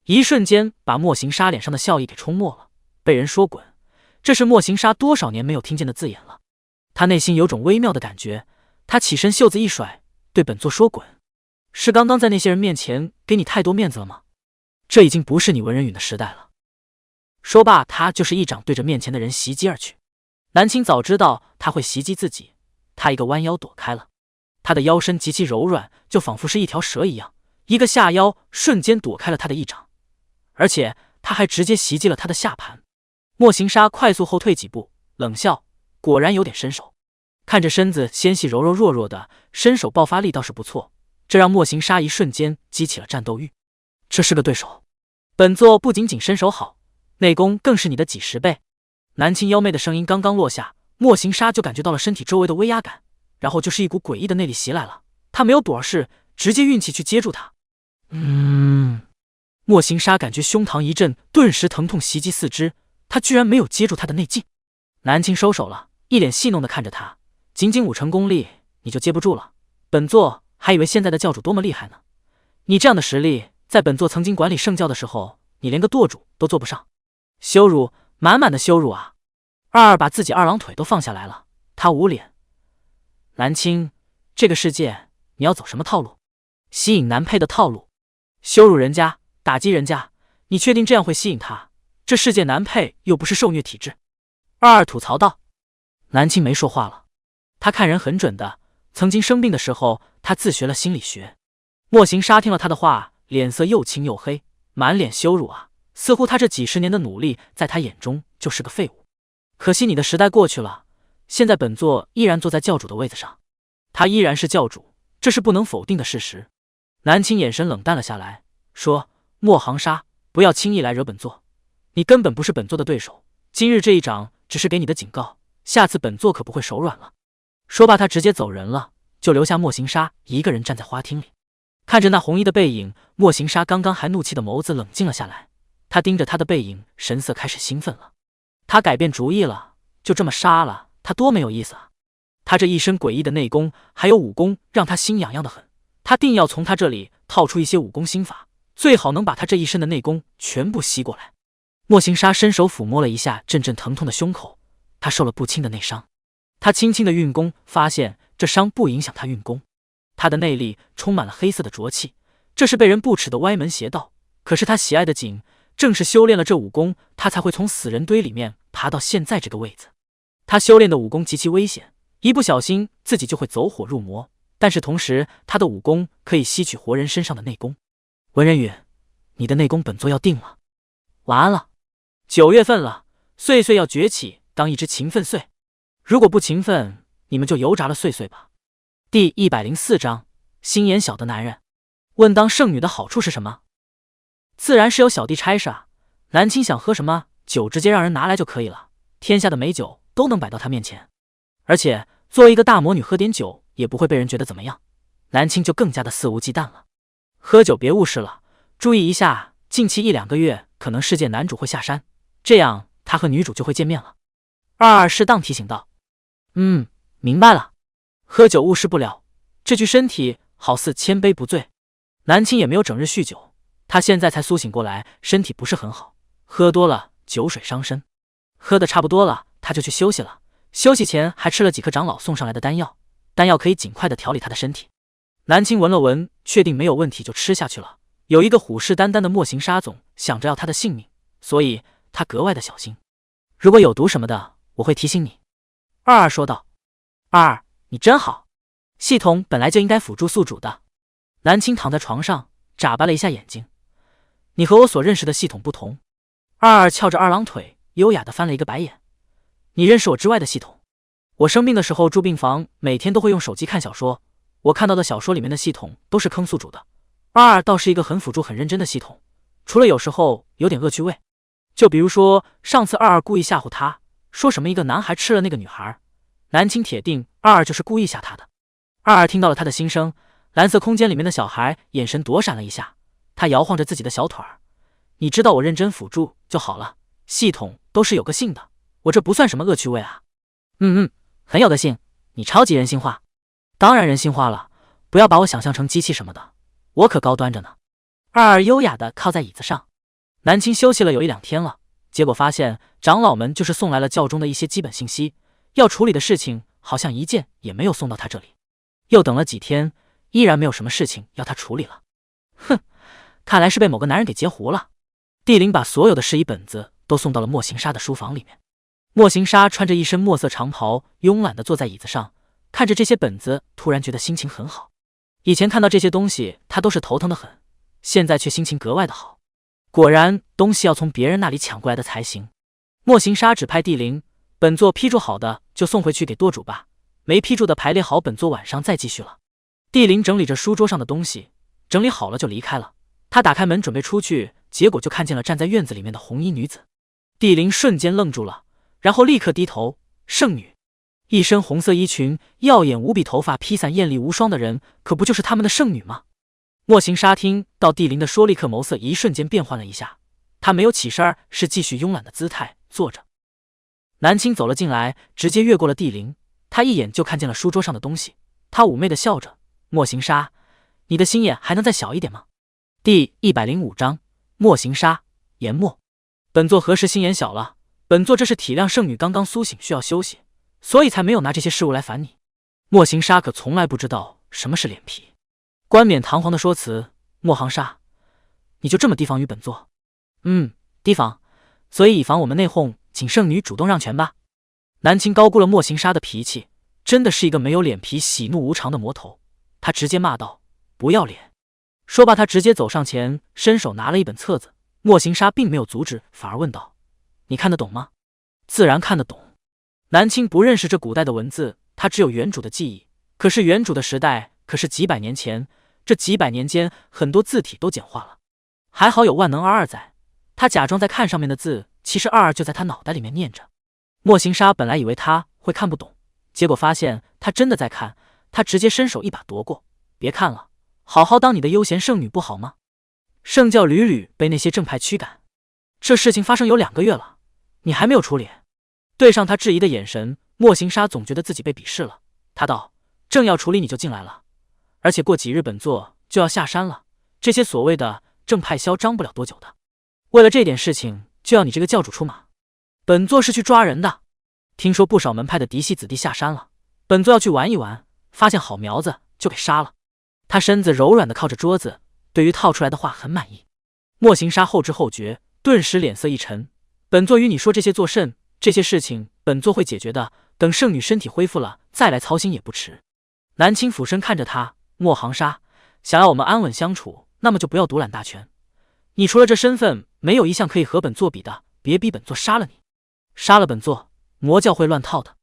一瞬间把莫行沙脸上的笑意给冲没了。被人说滚，这是莫行沙多少年没有听见的字眼了。他内心有种微妙的感觉，他起身袖子一甩，对本座说滚。是刚刚在那些人面前给你太多面子了吗？这已经不是你文人允的时代了。说罢，他就是一掌对着面前的人袭击而去。南青早知道他会袭击自己，他一个弯腰躲开了。他的腰身极其柔软，就仿佛是一条蛇一样，一个下腰瞬间躲开了他的一掌，而且他还直接袭击了他的下盘。莫行沙快速后退几步，冷笑，果然有点身手。看着身子纤细柔柔弱弱的，身手爆发力倒是不错，这让莫行沙一瞬间激起了战斗欲。这是个对手，本座不仅仅身手好，内功更是你的几十倍。南青妖媚的声音刚刚落下，莫行沙就感觉到了身体周围的威压感，然后就是一股诡异的内力袭来了。他没有躲而是直接运气去接住他。莫行沙感觉胸膛一震，顿时疼痛袭击四肢，他居然没有接住他的内劲。南青收手了，一脸戏弄的看着他，仅仅5成功力你就接不住了？本座还以为现在的教主多么厉害呢。你这样的实力，在本座曾经管理圣教的时候，你连个舵主都做不上。羞辱，满满的羞辱啊！二把自己二郎腿都放下来了，他捂脸。南青，这个世界你要走什么套路？吸引男配的套路？羞辱人家，打击人家，你确定这样会吸引他？这世界男配又不是受虐体质。二吐槽道。南青没说话了，他看人很准的，曾经生病的时候他自学了心理学。莫行沙听了他的话，脸色又青又黑，满脸羞辱啊，似乎他这几十年的努力在他眼中就是个废物。可惜你的时代过去了，现在本座依然坐在教主的位子上，他依然是教主，这是不能否定的事实。南青眼神冷淡了下来，说：莫行沙，不要轻易来惹本座，你根本不是本座的对手，今日这一掌只是给你的警告，下次本座可不会手软了。说罢他直接走人了，就留下莫行沙一个人站在花厅里。看着那红衣的背影，莫行沙刚刚还怒气的眸子冷静了下来，他盯着他的背影，神色开始兴奋了。他改变主意了，就这么杀了他多没有意思啊！他这一身诡异的内功还有武功让他心痒痒的很，他定要从他这里套出一些武功心法，最好能把他这一身的内功全部吸过来。莫行沙伸手抚摸了一下阵阵疼痛的胸口，他受了不轻的内伤。他轻轻的运功，发现这伤不影响他运功。他的内力充满了黑色的浊气，这是被人不耻的歪门邪道。可是他喜爱的景，正是修炼了这武功，他才会从死人堆里面爬到现在这个位子。他修炼的武功极其危险，一不小心自己就会走火入魔，但是同时他的武功可以吸取活人身上的内功。文人宇，你的内功本座要定了。晚安了。9月份了，岁岁要崛起，当一只勤奋岁。如果不勤奋，你们就油炸了岁岁吧。第104章，心眼小的男人。问当圣女的好处是什么？自然是有小弟差事啊。南青想喝什么酒，直接让人拿来就可以了，天下的美酒都能摆到他面前。而且作为一个大魔女，喝点酒也不会被人觉得怎么样。南青就更加的肆无忌惮了。喝酒别误事了，注意一下，近期1-2个月可能世界男主会下山，这样他和女主就会见面了。二适当提醒道。明白了。喝酒误事不了，这具身体好似千杯不醉。南青也没有整日酗酒，他现在才苏醒过来，身体不是很好，喝多了酒水伤身。喝得差不多了，他就去休息了。休息前还吃了几颗长老送上来的丹药，丹药可以尽快的调理他的身体。南青闻了闻，确定没有问题就吃下去了。有一个虎视眈眈的莫行沙总想着要他的性命，所以他格外的小心。如果有毒什么的，我会提醒你。二说道。二，你真好，系统本来就应该辅助宿主的。南青躺在床上眨巴了一下眼睛。你和我所认识的系统不同。二翘着二郎腿，优雅的翻了一个白眼。你认识我之外的系统？我生病的时候住病房，每天都会用手机看小说，我看到的小说里面的系统都是坑宿主的。二倒是一个很辅助很认真的系统，除了有时候有点恶趣味。就比如说上次二故意吓唬他，说什么一个男孩吃了那个女孩，南青铁定二就是故意吓他的。二听到了他的心声，蓝色空间里面的小孩眼神躲闪了一下，他摇晃着自己的小腿儿。你知道我认真辅助就好了，系统都是有个性的，我这不算什么恶趣味啊。很有个性，你超级人性化。当然人性化了，不要把我想象成机器什么的，我可高端着呢。二优雅的靠在椅子上。南青休息了有1-2天了，结果发现长老们就是送来了教中的一些基本信息，要处理的事情好像一件也没有送到他这里。又等了几天，依然没有什么事情要他处理了。看来是被某个男人给截胡了。帝林把所有的事宜本子都送到了莫行沙的书房里面。莫行沙穿着一身墨色长袍，慵懒地坐在椅子上，看着这些本子，突然觉得心情很好。以前看到这些东西，他都是头疼得很，现在却心情格外的好。果然，东西要从别人那里抢过来的才行。莫行沙指派帝陵，本座批注好的就送回去给舵主吧，没批注的排列好，本座晚上再继续了。帝陵整理着书桌上的东西，整理好了就离开了。他打开门准备出去，结果就看见了站在院子里面的红衣女子。帝陵瞬间愣住了，然后立刻低头，圣女。一身红色衣裙，耀眼无比，头发披散，艳丽无双的人，可不就是他们的圣女吗？莫行沙听到帝陵的说，立刻眸色一瞬间变换了一下，他没有起身，是继续慵懒的姿态坐着。南青走了进来，直接越过了帝陵，他一眼就看见了书桌上的东西，他妩媚的笑着：“莫行沙，你的心眼还能再小一点吗？”第105章，莫行沙研墨。本座何时心眼小了？本座这是体谅圣女刚刚苏醒，需要休息，所以才没有拿这些事物来烦你。莫行沙可从来不知道什么是脸皮，冠冕堂皇的说辞：“莫行沙，你就这么提防于本座？”“提防，所以以防我们内讧，请圣女主动让权吧。”南青高估了莫行沙的脾气，真的是一个没有脸皮、喜怒无常的魔头。他直接骂道：“不要脸！”说罢，他直接走上前，伸手拿了一本册子。莫行沙并没有阻止，反而问道：“你看得懂吗？”“自然看得懂。”南青不认识这古代的文字，他只有原主的记忆。可是原主的时代可是几百年前，这几百年间很多字体都简化了。还好有万能22在，他假装在看上面的字，其实22就在他脑袋里面念着。莫行沙本来以为他会看不懂，结果发现他真的在看，他直接伸手一把夺过：“别看了，好好当你的悠闲圣女不好吗？”圣教屡屡被那些正派驱赶，这事情发生有2个月了，你还没有处理？对上他质疑的眼神，莫行沙总觉得自己被鄙视了。他道：“正要处理你就进来了，而且过几日本座就要下山了，这些所谓的正派嚣张不了多久的。为了这点事情就要你这个教主出马？本座是去抓人的。听说不少门派的嫡系子弟下山了，本座要去玩一玩，发现好苗子就给杀了。”他身子柔软的靠着桌子，对于套出来的话很满意。莫行沙后知后觉，顿时脸色一沉：“本座与你说这些作甚？这些事情本座会解决的，等圣女身体恢复了再来操心也不迟。”南青俯身看着他：“莫行沙，想要我们安稳相处，那么就不要独揽大权。你除了这身份，没有一项可以和本座比的，别逼本座杀了你。杀了本座，魔教会乱套的，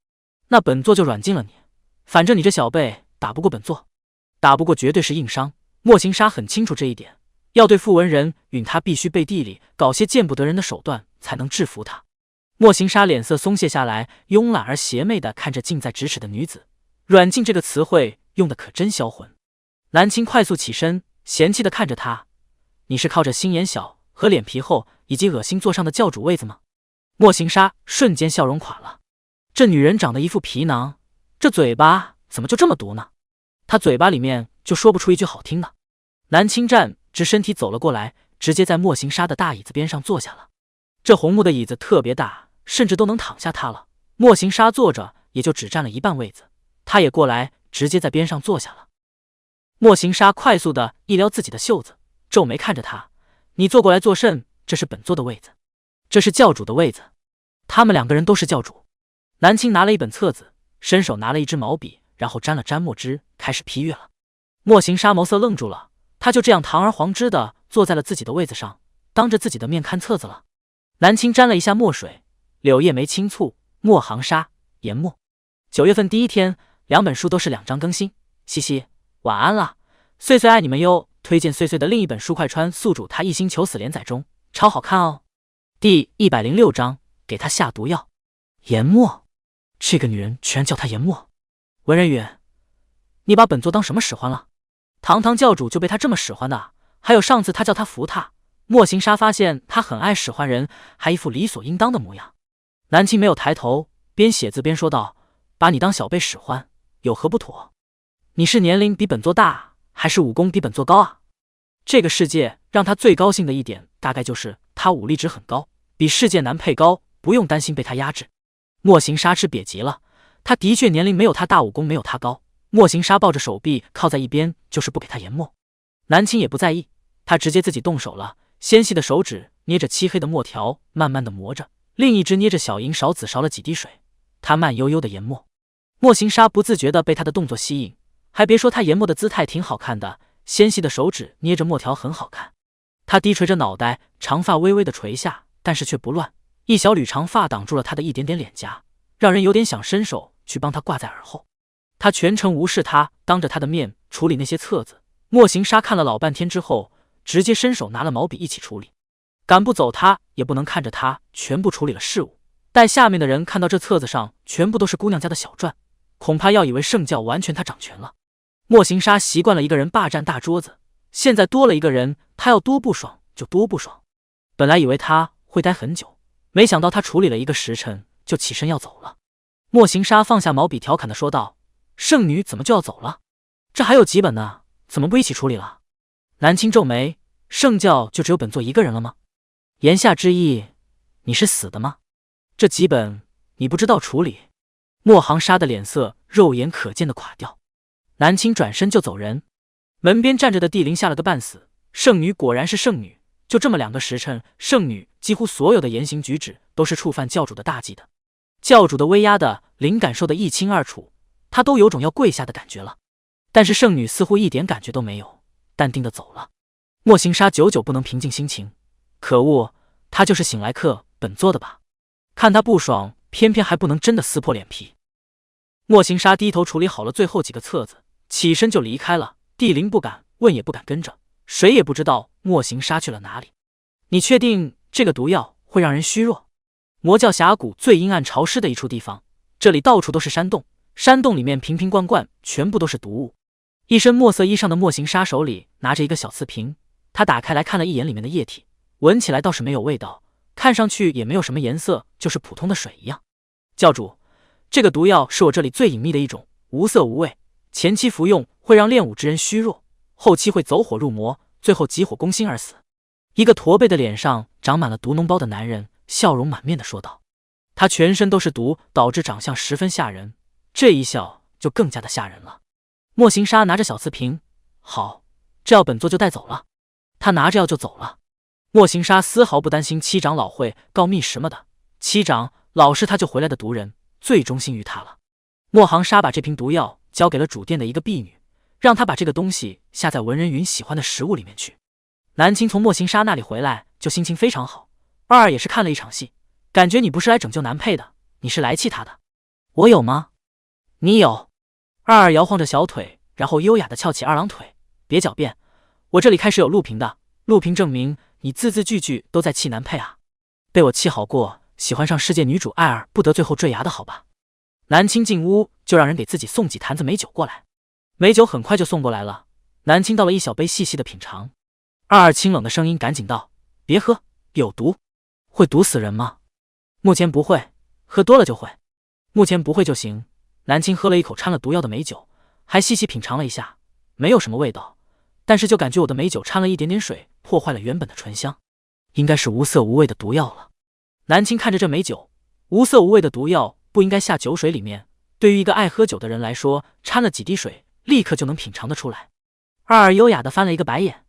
那本座就软禁了你。反正你这小辈打不过本座，打不过绝对是硬伤。”莫行沙很清楚这一点，要对付文人允，他必须背地里搞些见不得人的手段，才能制服他。莫行沙脸色松懈下来，慵懒而邪魅地看着近在咫尺的女子。软禁这个词汇用的可真销魂。南青快速起身，嫌弃地看着他：“你是靠着心眼小和脸皮厚以及恶心坐上的教主位子吗？”莫行沙瞬间笑容垮了，这女人长得一副皮囊，这嘴巴怎么就这么毒呢？她嘴巴里面就说不出一句好听的。南青站直身体走了过来，直接在莫行沙的大椅子边上坐下了。这红木的椅子特别大，甚至都能躺下他了。莫行沙坐着也就只占了一半位子，他也过来，直接在边上坐下了。莫行沙快速的一撩自己的袖子，皱眉看着他：“你坐过来作甚？这是本座的位子，这是教主的位子。他们2个人都是教主。”南青拿了一本册子，伸手拿了一支毛笔，然后沾了沾墨汁，开始批阅了。莫行沙眸色愣住了，他就这样堂而皇之的坐在了自己的位子上，当着自己的面看册子了。南青沾了一下墨水，柳叶眉轻蹙：“莫行沙研墨。9月份第1天，2本书都是2章更新。嘻嘻，晚安了，碎碎爱你们哟。推荐碎碎的另一本书《快穿宿主他一心求死》连载中，超好看哦。”第106章，给他下毒药。研墨，这个女人居然叫他研墨。文人允，你把本座当什么使唤了？堂堂教主就被他这么使唤的？还有上次他叫他扶他，莫行沙发现他很爱使唤人，还一副理所应当的模样。南青没有抬头，边写字边说道：“把你当小辈使唤，有何不妥？你是年龄比本座大，还是武功比本座高啊？”这个世界让他最高兴的一点，大概就是他武力值很高，比世界男配高，不用担心被他压制。莫行沙是瘪极了，他的确年龄没有他大，武功没有他高。莫行沙抱着手臂靠在一边，就是不给他研墨。南青也不在意，他直接自己动手了，纤细的手指捏着漆黑的墨条，慢慢的磨着，另一只捏着小银勺子勺了几滴水。他慢悠悠的研墨，莫行沙不自觉地被他的动作吸引，还别说他研墨的姿态挺好看的，纤细的手指捏着墨条很好看。他低垂着脑袋，长发微微的垂下，但是却不乱，一小缕长发挡住了他的一点点脸颊，让人有点想伸手去帮他挂在耳后。他全程无视他，当着他的面处理那些册子。莫行沙看了老半天之后，直接伸手拿了毛笔一起处理。赶不走他，也不能看着他全部处理了事务。待下面的人看到这册子上全部都是姑娘家的小传，恐怕要以为圣教完全他掌权了。莫行沙习惯了一个人霸占大桌子，现在多了一个人，他要多不爽就多不爽。本来以为他会待很久，没想到他处理了1个时辰就起身要走了。莫行沙放下毛笔，调侃地说道：“圣女怎么就要走了？这还有几本呢，怎么不一起处理了？”南青皱眉：“圣教就只有本座一个人了吗？言下之意，你是死的吗？这几本你不知道处理？”莫行沙的脸色肉眼可见的垮掉。南青转身就走人。门边站着的帝灵吓了个半死。圣女果然是圣女，就这么2个时辰，圣女几乎所有的言行举止都是触犯教主的大忌的。教主的威压的灵感受得一清二楚，他都有种要跪下的感觉了。但是圣女似乎一点感觉都没有，淡定的走了。莫行沙久久不能平静心情，可恶，他就是醒来克本座的吧？看他不爽，偏偏还不能真的撕破脸皮。莫行沙低头处理好了最后几个册子，起身就离开了。帝灵不敢问，也不敢跟着，谁也不知道莫行沙去了哪里。你确定这个毒药会让人虚弱？魔教峡谷最阴暗潮湿的一处地方，这里到处都是山洞，山洞里面瓶瓶罐罐全部都是毒物。一身墨色衣裳的莫行沙手里拿着一个小瓷瓶，他打开来看了一眼里面的液体，闻起来倒是没有味道，看上去也没有什么颜色，就是普通的水一样。教主，这个毒药是我这里最隐秘的一种，无色无味，前期服用会让练武之人虚弱，后期会走火入魔，最后急火攻心而死。一个驼背的脸上长满了毒脓包的男人笑容满面的说道。他全身都是毒，导致长相十分吓人，这一笑就更加的吓人了。莫行沙拿着小瓷瓶，好，这药本座就带走了。他拿着药就走了。莫行沙丝毫不担心七长老会告密什么的，七长老是他救回来的毒人，最忠心于他了。莫行沙把这瓶毒药交给了主殿的一个婢女，让她把这个东西下在文人云喜欢的食物里面去。南青从莫行沙那里回来就心情非常好，二也是看了一场戏，感觉你不是来拯救男配的，你是来气他的。我有吗？你有。二摇晃着小腿，然后优雅地翘起二郎腿，别狡辩，我这里开始有录屏的，录屏证明你字字句句都在气男配啊。被我气好过喜欢上世界女主爱而不得最后坠崖的好吧。南青进屋就让人给自己送几坛子美酒过来，美酒很快就送过来了，南青倒了一小杯细细的品尝。二清冷的声音赶紧道，别喝，有毒。会毒死人吗？目前不会，喝多了就会。目前不会就行。南青喝了一口掺了毒药的美酒，还细细品尝了一下，没有什么味道，但是就感觉我的美酒掺了一点点水，破坏了原本的醇香，应该是无色无味的毒药了。南青看着这美酒，无色无味的毒药不应该下酒水里面，对于一个爱喝酒的人来说，掺了几滴水立刻就能品尝得出来。二优雅地翻了一个白眼，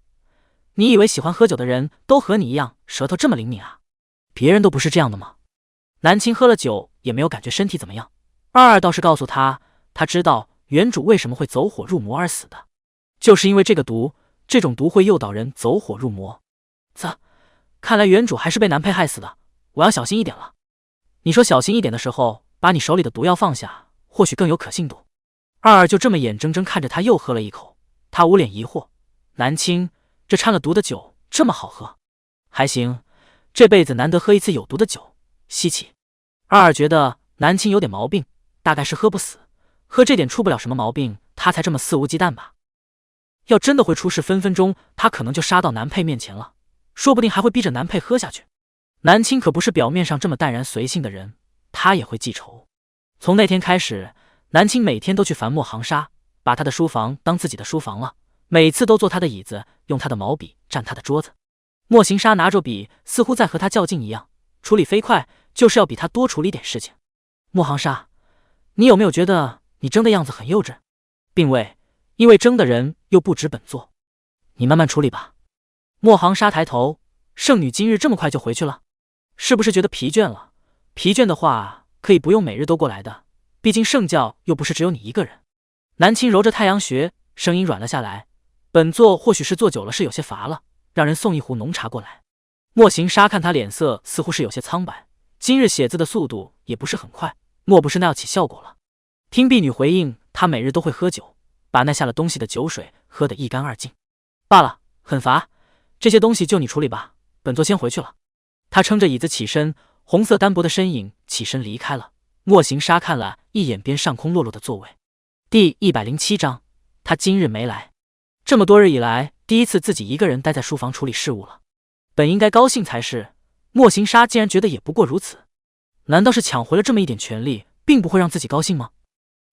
你以为喜欢喝酒的人都和你一样舌头这么灵敏啊？别人都不是这样的吗？南青喝了酒也没有感觉身体怎么样，二倒是告诉他，他知道原主为什么会走火入魔而死的，就是因为这个毒，这种毒会诱导人走火入魔。看来原主还是被男配害死的，我要小心一点了。你说小心一点的时候，把你手里的毒药放下，或许更有可信度。二就这么眼睁睁看着他又喝了一口，他无脸疑惑，南青，这掺了毒的酒这么好喝？还行，这辈子难得喝一次有毒的酒，稀奇。二觉得南青有点毛病，大概是喝不死，喝这点出不了什么毛病，他才这么肆无忌惮吧。要真的会出事，分分钟他可能就杀到男配面前了，说不定还会逼着男配喝下去。南青可不是表面上这么淡然随性的人，他也会记仇。从那天开始，南青每天都去烦莫行沙，把他的书房当自己的书房了，每次都坐他的椅子，用他的毛笔占他的桌子。莫行沙拿着笔，似乎在和他较劲一样，处理飞快，就是要比他多处理点事情。莫行沙，你有没有觉得你争的样子很幼稚？并未，因为争的人又不止本座，你慢慢处理吧。莫行沙抬头，圣女今日这么快就回去了，是不是觉得疲倦了？疲倦的话，可以不用每日都过来的，毕竟圣教又不是只有你一个人。南青揉着太阳穴，声音软了下来。本座或许是坐久了是有些乏了，让人送一壶浓茶过来。莫行沙看他脸色似乎是有些苍白，今日写字的速度也不是很快，莫不是那要起效果了？听婢女回应，他每日都会喝酒，把那下了东西的酒水喝得一干二净。罢了，很乏，这些东西就你处理吧，本座先回去了。他撑着椅子起身，红色单薄的身影起身离开了。莫行沙看了一眼边上空落落的座位。第107章，他今日没来。这么多日以来，第一次自己一个人待在书房处理事务了。本应该高兴才是，莫行沙竟然觉得也不过如此。难道是抢回了这么一点权利，并不会让自己高兴吗？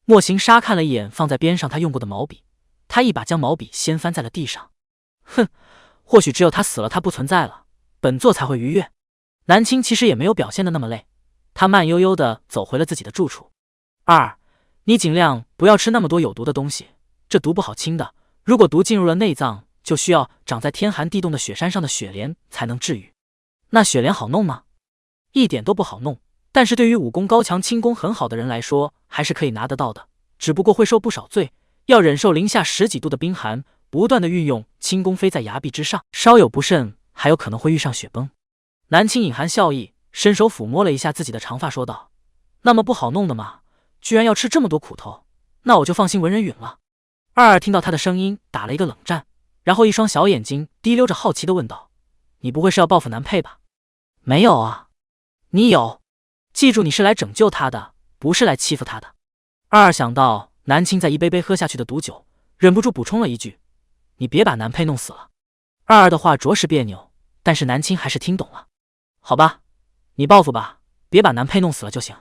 莫行沙看了一眼放在边上他用过的毛笔，他一把将毛笔掀翻在了地上。哼，或许只有他死了，他不存在了，本座才会愉悦。南青其实也没有表现的那么累，他慢悠悠地走回了自己的住处。你尽量不要吃那么多有毒的东西，这毒不好清的，如果毒进入了内脏，就需要长在天寒地冻的雪山上的雪莲才能治愈。那雪莲好弄吗？一点都不好弄，但是对于武功高强、轻功很好的人来说，还是可以拿得到的，只不过会受不少罪，要忍受零下10几度的冰寒，不断的运用轻功飞在崖壁之上，稍有不慎，还有可能会遇上雪崩。南青隐含笑意，伸手抚摸了一下自己的长发，说道：“那么不好弄的吗？居然要吃这么多苦头，那我就放心文人允了。”二听到他的声音，打了一个冷战，然后一双小眼睛滴溜着好奇的问道：“你不会是要报复南佩吧？”“没有啊。”“你有，记住你是来拯救他的，不是来欺负他的。”二想到南青在一杯杯喝下去的毒酒，忍不住补充了一句：“你别把南佩弄死了。”二的话着实别扭，但是南青还是听懂了。“好吧，你报复吧，别把南佩弄死了就行。”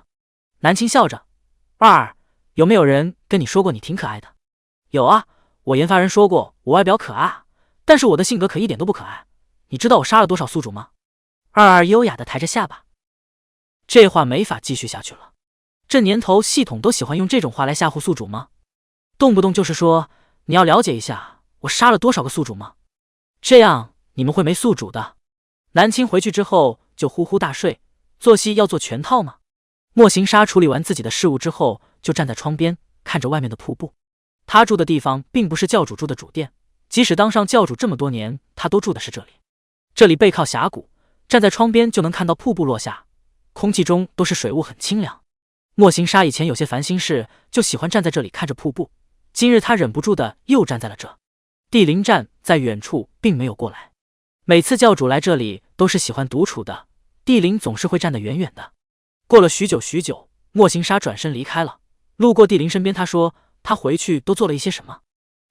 南青笑着：“二，有没有人跟你说过你挺可爱的？”“有啊，我研发人说过我外表可爱，但是我的性格可一点都不可爱。你知道我杀了多少宿主吗？”二优雅的抬着下巴。这话没法继续下去了。这年头系统都喜欢用这种话来吓唬宿主吗？动不动就是说你要了解一下我杀了多少个宿主吗？这样你们会没宿主的。南青回去之后就呼呼大睡，作息要做全套吗？莫行沙处理完自己的事务之后，就站在窗边看着外面的瀑布。他住的地方并不是教主住的主殿，即使当上教主这么多年，他都住的是这里。这里背靠峡谷，站在窗边就能看到瀑布落下，空气中都是水雾，很清凉。莫行沙以前有些烦心事，就喜欢站在这里看着瀑布，今日他忍不住的又站在了这。帝灵站在远处并没有过来，每次教主来这里都是喜欢独处的，帝灵总是会站得远远的。过了许久，莫行沙转身离开了。路过帝灵身边，他说他回去都做了一些什么。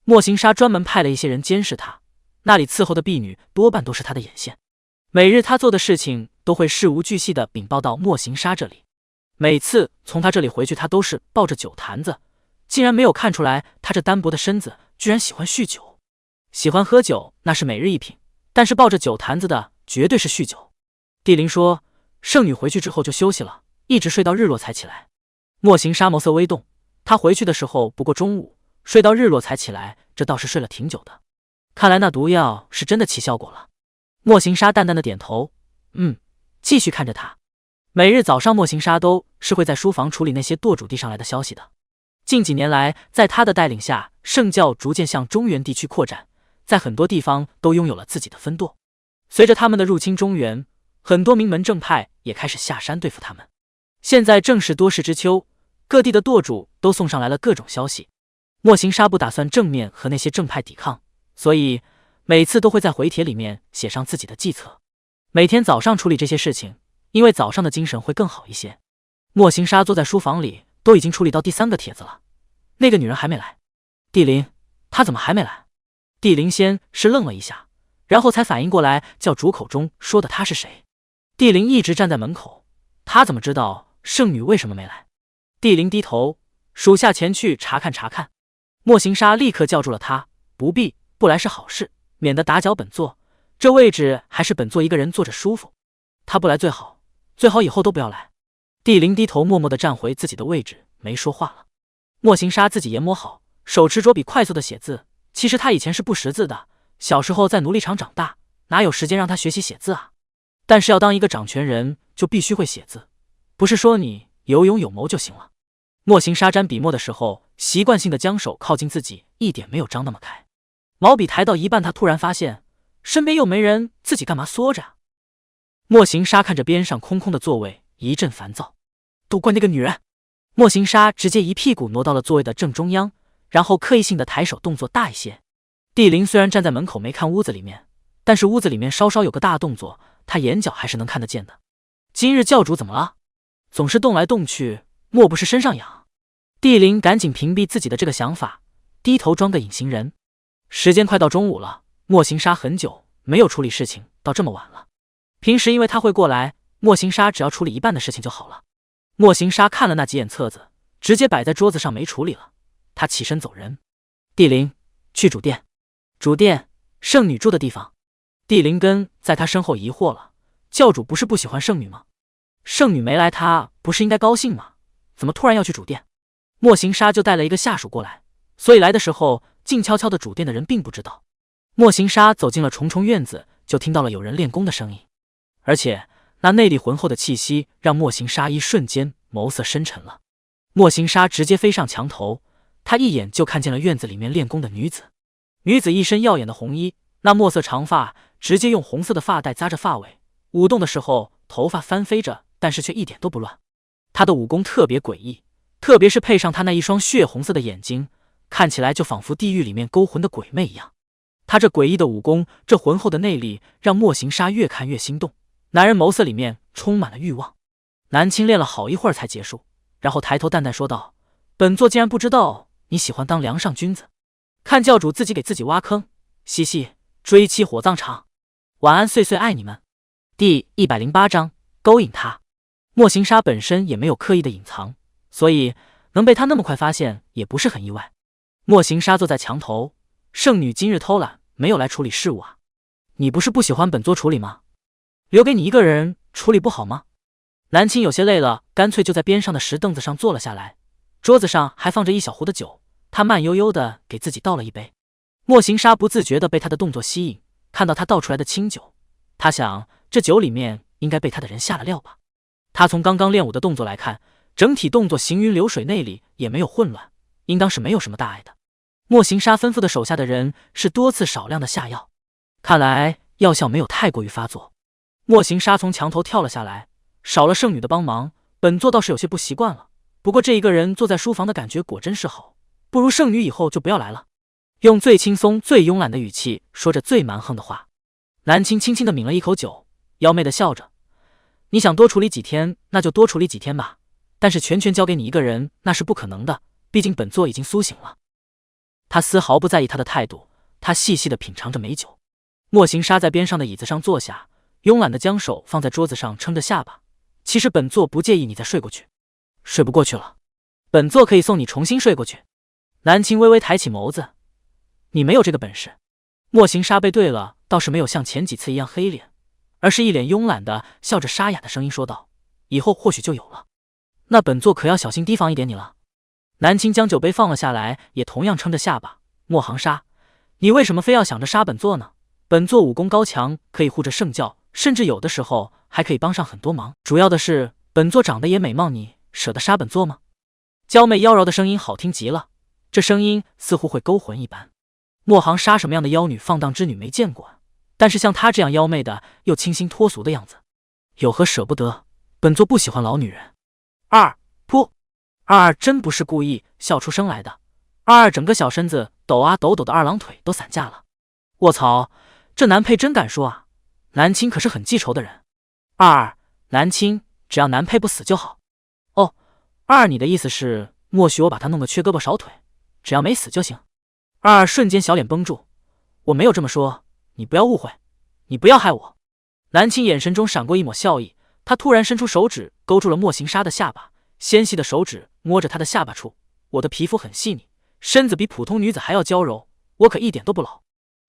莫行沙专门派了一些人监视他，那里伺候的婢女多半都是他的眼线，每日他做的事情都会事无巨细地禀报到莫行沙这里。每次从他这里回去，他都是抱着酒坛子，竟然没有看出来他这单薄的身子居然喜欢酗酒。喜欢喝酒那是每日一品，但是抱着酒坛子的绝对是酗酒。帝灵说圣女回去之后就休息了，一直睡到日落才起来。莫行沙眸色微动，他回去的时候不过中午，睡到日落才起来，这倒是睡了挺久的。看来那毒药是真的起效果了。莫行沙淡淡的点头，继续看着他。每日早上莫行沙都是会在书房处理那些舵主递上来的消息的。近几年来，在他的带领下，圣教逐渐向中原地区扩展，在很多地方都拥有了自己的分舵。随着他们的入侵中原，很多名门正派也开始下山对付他们。现在正是多事之秋，各地的舵主都送上来了各种消息。莫行沙不打算正面和那些正派抵抗，所以每次都会在回帖里面写上自己的计策。每天早上处理这些事情，因为早上的精神会更好一些。莫行沙坐在书房里，都已经处理到第3个帖子了，那个女人还没来。帝灵，她怎么还没来？帝灵先是愣了一下，然后才反应过来教主口中说的她是谁。帝灵一直站在门口，他怎么知道圣女为什么没来？帝灵低头，属下前去查看查看。莫行沙立刻叫住了他，不必，不来是好事，免得打搅本座，这位置还是本座一个人坐着舒服。他不来最好，最好以后都不要来。帝灵低头默默地站回自己的位置，没说话了。莫行沙自己研磨好，手持着笔快速地写字。其实他以前是不识字的，小时候在奴隶场长大，哪有时间让他学习写字啊？但是要当一个掌权人，就必须会写字，不是说你有勇有谋就行了。莫行沙沾笔墨的时候，习惯性的将手靠近自己，一点没有张那么开。毛笔抬到一半，他突然发现身边又没人，自己干嘛缩着啊？莫行沙看着边上空空的座位，一阵烦躁。都怪那个女人！莫行沙直接一屁股挪到了座位的正中央，然后刻意性的抬手，动作大一些。帝林虽然站在门口没看屋子里面，但是屋子里面稍稍有个大动作，他眼角还是能看得见的。今日教主怎么了？总是动来动去，莫不是身上痒？帝林赶紧屏蔽自己的这个想法，低头装个隐形人。时间快到中午了，莫行沙很久没有处理事情，到这么晚了。平时因为他会过来，莫行沙只要处理一半的事情就好了。莫行沙看了那几眼册子，直接摆在桌子上没处理了。他起身走人。帝林，去主殿。主殿，圣女住的地方。帝林跟在他身后疑惑了，教主不是不喜欢圣女吗？圣女没来，他不是应该高兴吗？怎么突然要去主殿？莫行沙就带了一个下属过来，所以来的时候静悄悄的主殿的人并不知道。莫行沙走进了重重院子，就听到了有人练功的声音，而且那内力浑厚的气息让莫行沙一瞬间眸色深沉了。莫行沙直接飞上墙头，他一眼就看见了院子里面练功的女子。女子一身耀眼的红衣，那墨色长发直接用红色的发带扎着发尾，舞动的时候头发翻飞着，但是却一点都不乱。她的武功特别诡异，特别是配上她那一双血红色的眼睛，看起来就仿佛地狱里面勾魂的鬼魅一样。她这诡异的武功，这浑厚的内力，让莫行沙越看越心动。男人眸色里面充满了欲望。南青练了好一会儿才结束，然后抬头淡淡说道：“本座竟然不知道你喜欢当梁上君子，看教主自己给自己挖坑，嘻嘻，追妻火葬场。晚安，岁岁爱你们。”第108章勾引他。莫行沙本身也没有刻意的隐藏，所以能被他那么快发现也不是很意外。莫行沙坐在墙头，圣女今日偷懒，没有来处理事务啊？你不是不喜欢本座处理吗？留给你一个人处理不好吗？南青有些累了，干脆就在边上的石凳子上坐了下来。桌子上还放着一小壶的酒，他慢悠悠的给自己倒了一杯。莫行沙不自觉的被他的动作吸引，看到他倒出来的清酒，他想这酒里面应该被他的人下了料吧。他从刚刚练武的动作来看，整体动作行云流水，内里也没有混乱，应当是没有什么大碍的。莫行沙吩咐的手下的人是多次少量的下药，看来药效没有太过于发作。莫行沙从墙头跳了下来，少了圣女的帮忙，本座倒是有些不习惯了。不过这一个人坐在书房的感觉果真是好，不如圣女以后就不要来了。用最轻松最慵懒的语气说着最蛮横的话。南青轻轻地抿了一口酒，妖媚地笑着：“你想多处理几天，那就多处理几天吧，但是全权交给你一个人那是不可能的，毕竟本座已经苏醒了。”他丝毫不在意他的态度，他细细地品尝着美酒。莫行沙在边上的椅子上坐下，慵懒地将手放在桌子上撑着下巴。其实本座不介意你再睡过去。睡不过去了，本座可以送你重新睡过去。南青微微抬起眸子：“你没有这个本事。”莫行沙背对了，倒是没有像前几次一样黑脸，而是一脸慵懒的笑着，沙哑的声音说道：“以后或许就有了。那本座可要小心提防一点你了。”南青将酒杯放了下来，也同样撑着下巴：“莫行沙，你为什么非要想着杀本座呢？本座武功高强，可以护着圣教，甚至有的时候还可以帮上很多忙。主要的是，本座长得也美貌，你舍得杀本座吗？”娇媚妖娆的声音好听极了，这声音似乎会勾魂一般。莫行沙什么样的妖女放荡之女没见过，但是像她这样妖媚的又清新脱俗的样子，有何舍不得？本座不喜欢老女人。噗！二二真不是故意笑出声来的，二二整个小身子抖啊抖抖的，二郎腿都散架了。卧槽，这男配真敢说啊！南青可是很记仇的人。二二，南青，只要男配不死就好。哦，二二，你的意思是默许我把他弄个缺胳膊少腿，只要没死就行？二二瞬间小脸绷住，我没有这么说，你不要误会，你不要害我。南青眼神中闪过一抹笑意，他突然伸出手指勾住了莫行沙的下巴，纤细的手指摸着他的下巴处。我的皮肤很细腻，身子比普通女子还要娇柔，我可一点都不老。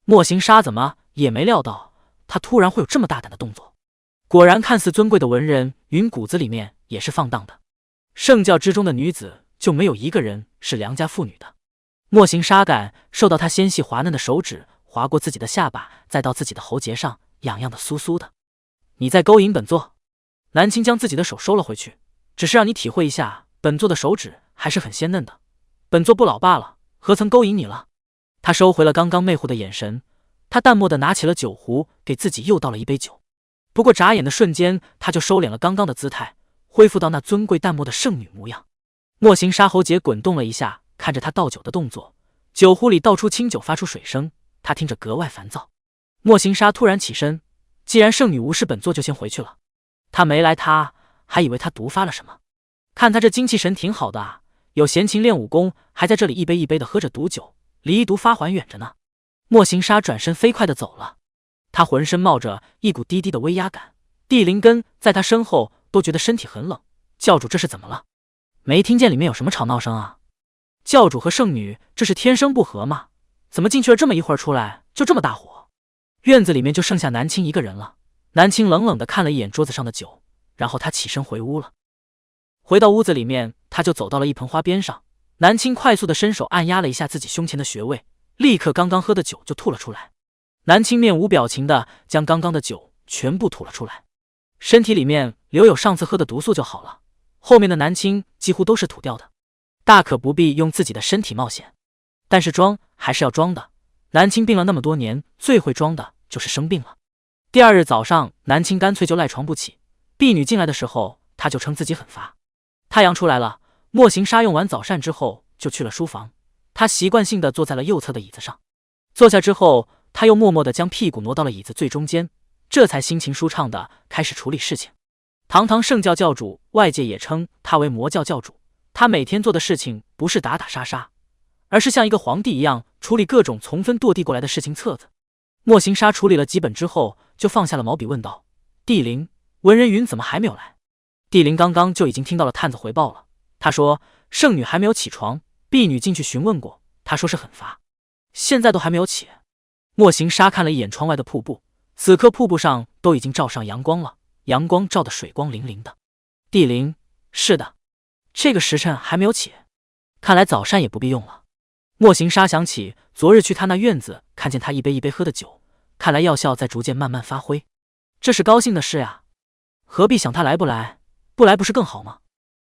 莫行沙怎么也没料到他突然会有这么大胆的动作。果然看似尊贵的文人，云骨子里面也是放荡的。圣教之中的女子就没有一个人是良家妇女的。莫行沙感受到他纤细滑嫩的手指划过自己的下巴，再到自己的喉结上，痒痒的酥酥的。你在勾引本座？南青将自己的手收了回去，只是让你体会一下，本座的手指还是很鲜嫩的。本座不老罢了，何曾勾引你了？他收回了刚刚魅惑的眼神，他淡漠地拿起了酒壶，给自己又倒了一杯酒。不过眨眼的瞬间，他就收敛了刚刚的姿态，恢复到那尊贵淡漠的圣女模样。莫行沙喉结滚动了一下，看着他倒酒的动作，酒壶里倒出清酒，发出水声，他听着格外烦躁。莫行沙突然起身，既然圣女无视本座，就先回去了。他没来，他还以为他毒发了什么。看他这精气神挺好的啊，有闲情练武功，还在这里一杯一杯的喝着毒酒，离毒发还远着呢。莫行沙转身飞快地走了，他浑身冒着一股低低的威压感，帝灵根在他身后都觉得身体很冷。教主这是怎么了？没听见里面有什么吵闹声啊？教主和圣女这是天生不和吗？怎么进去了这么一会儿出来就这么大火？院子里面就剩下南青一个人了。南青冷冷地看了一眼桌子上的酒，然后他起身回屋了。回到屋子里面，他就走到了一盆花边上。南青快速地伸手按压了一下自己胸前的穴位，立刻刚刚喝的酒就吐了出来。南青面无表情地将刚刚的酒全部吐了出来，身体里面留有上次喝的毒素就好了，后面的南青几乎都是吐掉的，大可不必用自己的身体冒险。但是装还是要装的，南青病了那么多年，最会装的就是生病了。第二日早上，南青干脆就赖床不起。婢女进来的时候，他就称自己很乏。太阳出来了，莫行沙用完早膳之后就去了书房，他习惯性地坐在了右侧的椅子上。坐下之后，他又默默地将屁股挪到了椅子最中间，这才心情舒畅地开始处理事情。堂堂圣教教主，外界也称他为魔教教主，他每天做的事情不是打打杀杀，而是像一个皇帝一样处理各种从分堕地过来的事情册子。莫行沙处理了几本之后，就放下了毛笔，问道：帝灵，文人云怎么还没有来？帝灵刚刚就已经听到了探子回报了，他说圣女还没有起床，婢女进去询问过，他说是很乏，现在都还没有起。莫行沙看了一眼窗外的瀑布，此刻瀑布上都已经照上阳光了，阳光照得水光粼粼的。帝灵，是的，这个时辰还没有起，看来早膳也不必用了。莫行沙想起昨日去他那院子，看见他一杯一杯喝的酒，看来药效在逐渐慢慢发挥，这是高兴的事呀，何必想他来不来？不来不是更好吗？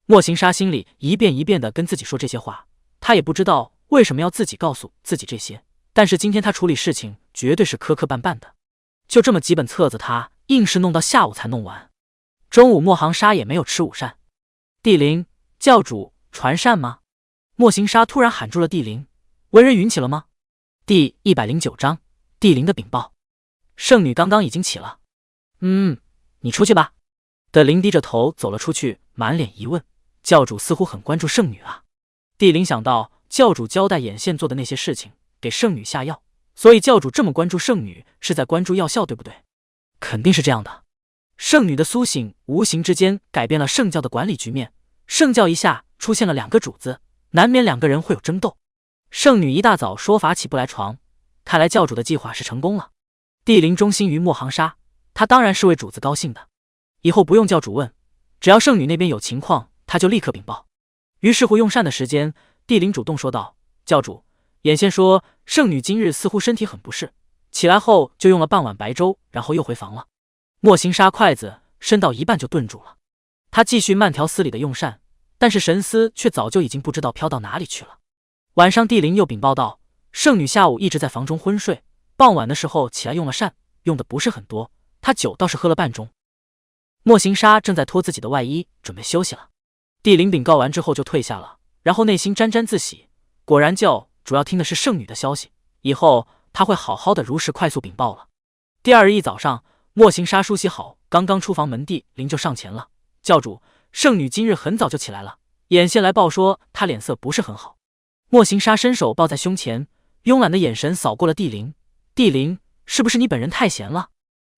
莫行沙心里一遍一遍地跟自己说这些话，他也不知道为什么要自己告诉自己这些，但是今天他处理事情绝对是磕磕绊绊的，就这么几本册子，他硬是弄到下午才弄完。中午莫行沙也没有吃午膳。帝灵，教主传膳吗？莫行沙突然喊住了帝灵。文人云起了吗？第109章，帝灵的禀报。圣女刚刚已经起了。你出去吧。的灵低着头走了出去，满脸疑问。教主似乎很关注圣女啊。帝灵想到教主交代眼线做的那些事情，给圣女下药，所以教主这么关注圣女，是在关注药效，对不对？肯定是这样的。圣女的苏醒无形之间改变了圣教的管理局面，圣教一下出现了2个主子，难免2个人会有争斗。圣女一大早说法起不来床，看来教主的计划是成功了。帝灵忠心于莫行沙，他当然是为主子高兴的，以后不用教主问，只要圣女那边有情况，他就立刻禀报。于是乎用膳的时间，帝灵主动说道：教主，眼线说圣女今日似乎身体很不适，起来后就用了半碗白粥，然后又回房了。莫行沙筷子伸到一半就顿住了，他继续慢条斯理的用膳，但是神思却早就已经不知道飘到哪里去了。晚上帝灵又禀报道，圣女下午一直在房中昏睡，傍晚的时候起来用了膳，用的不是很多，她酒倒是喝了半盅。莫行沙正在脱自己的外衣准备休息了，帝灵禀告完之后就退下了，然后内心沾沾自喜，果然教主要听的是圣女的消息，以后他会好好的如实快速禀报了。第二日一早上，莫行沙梳洗好，刚刚出房门，帝灵就上前了：教主，圣女今日很早就起来了，眼线来报说她脸色不是很好。莫行沙伸手抱在胸前，慵懒的眼神扫过了帝灵。帝灵，是不是你本人太闲了？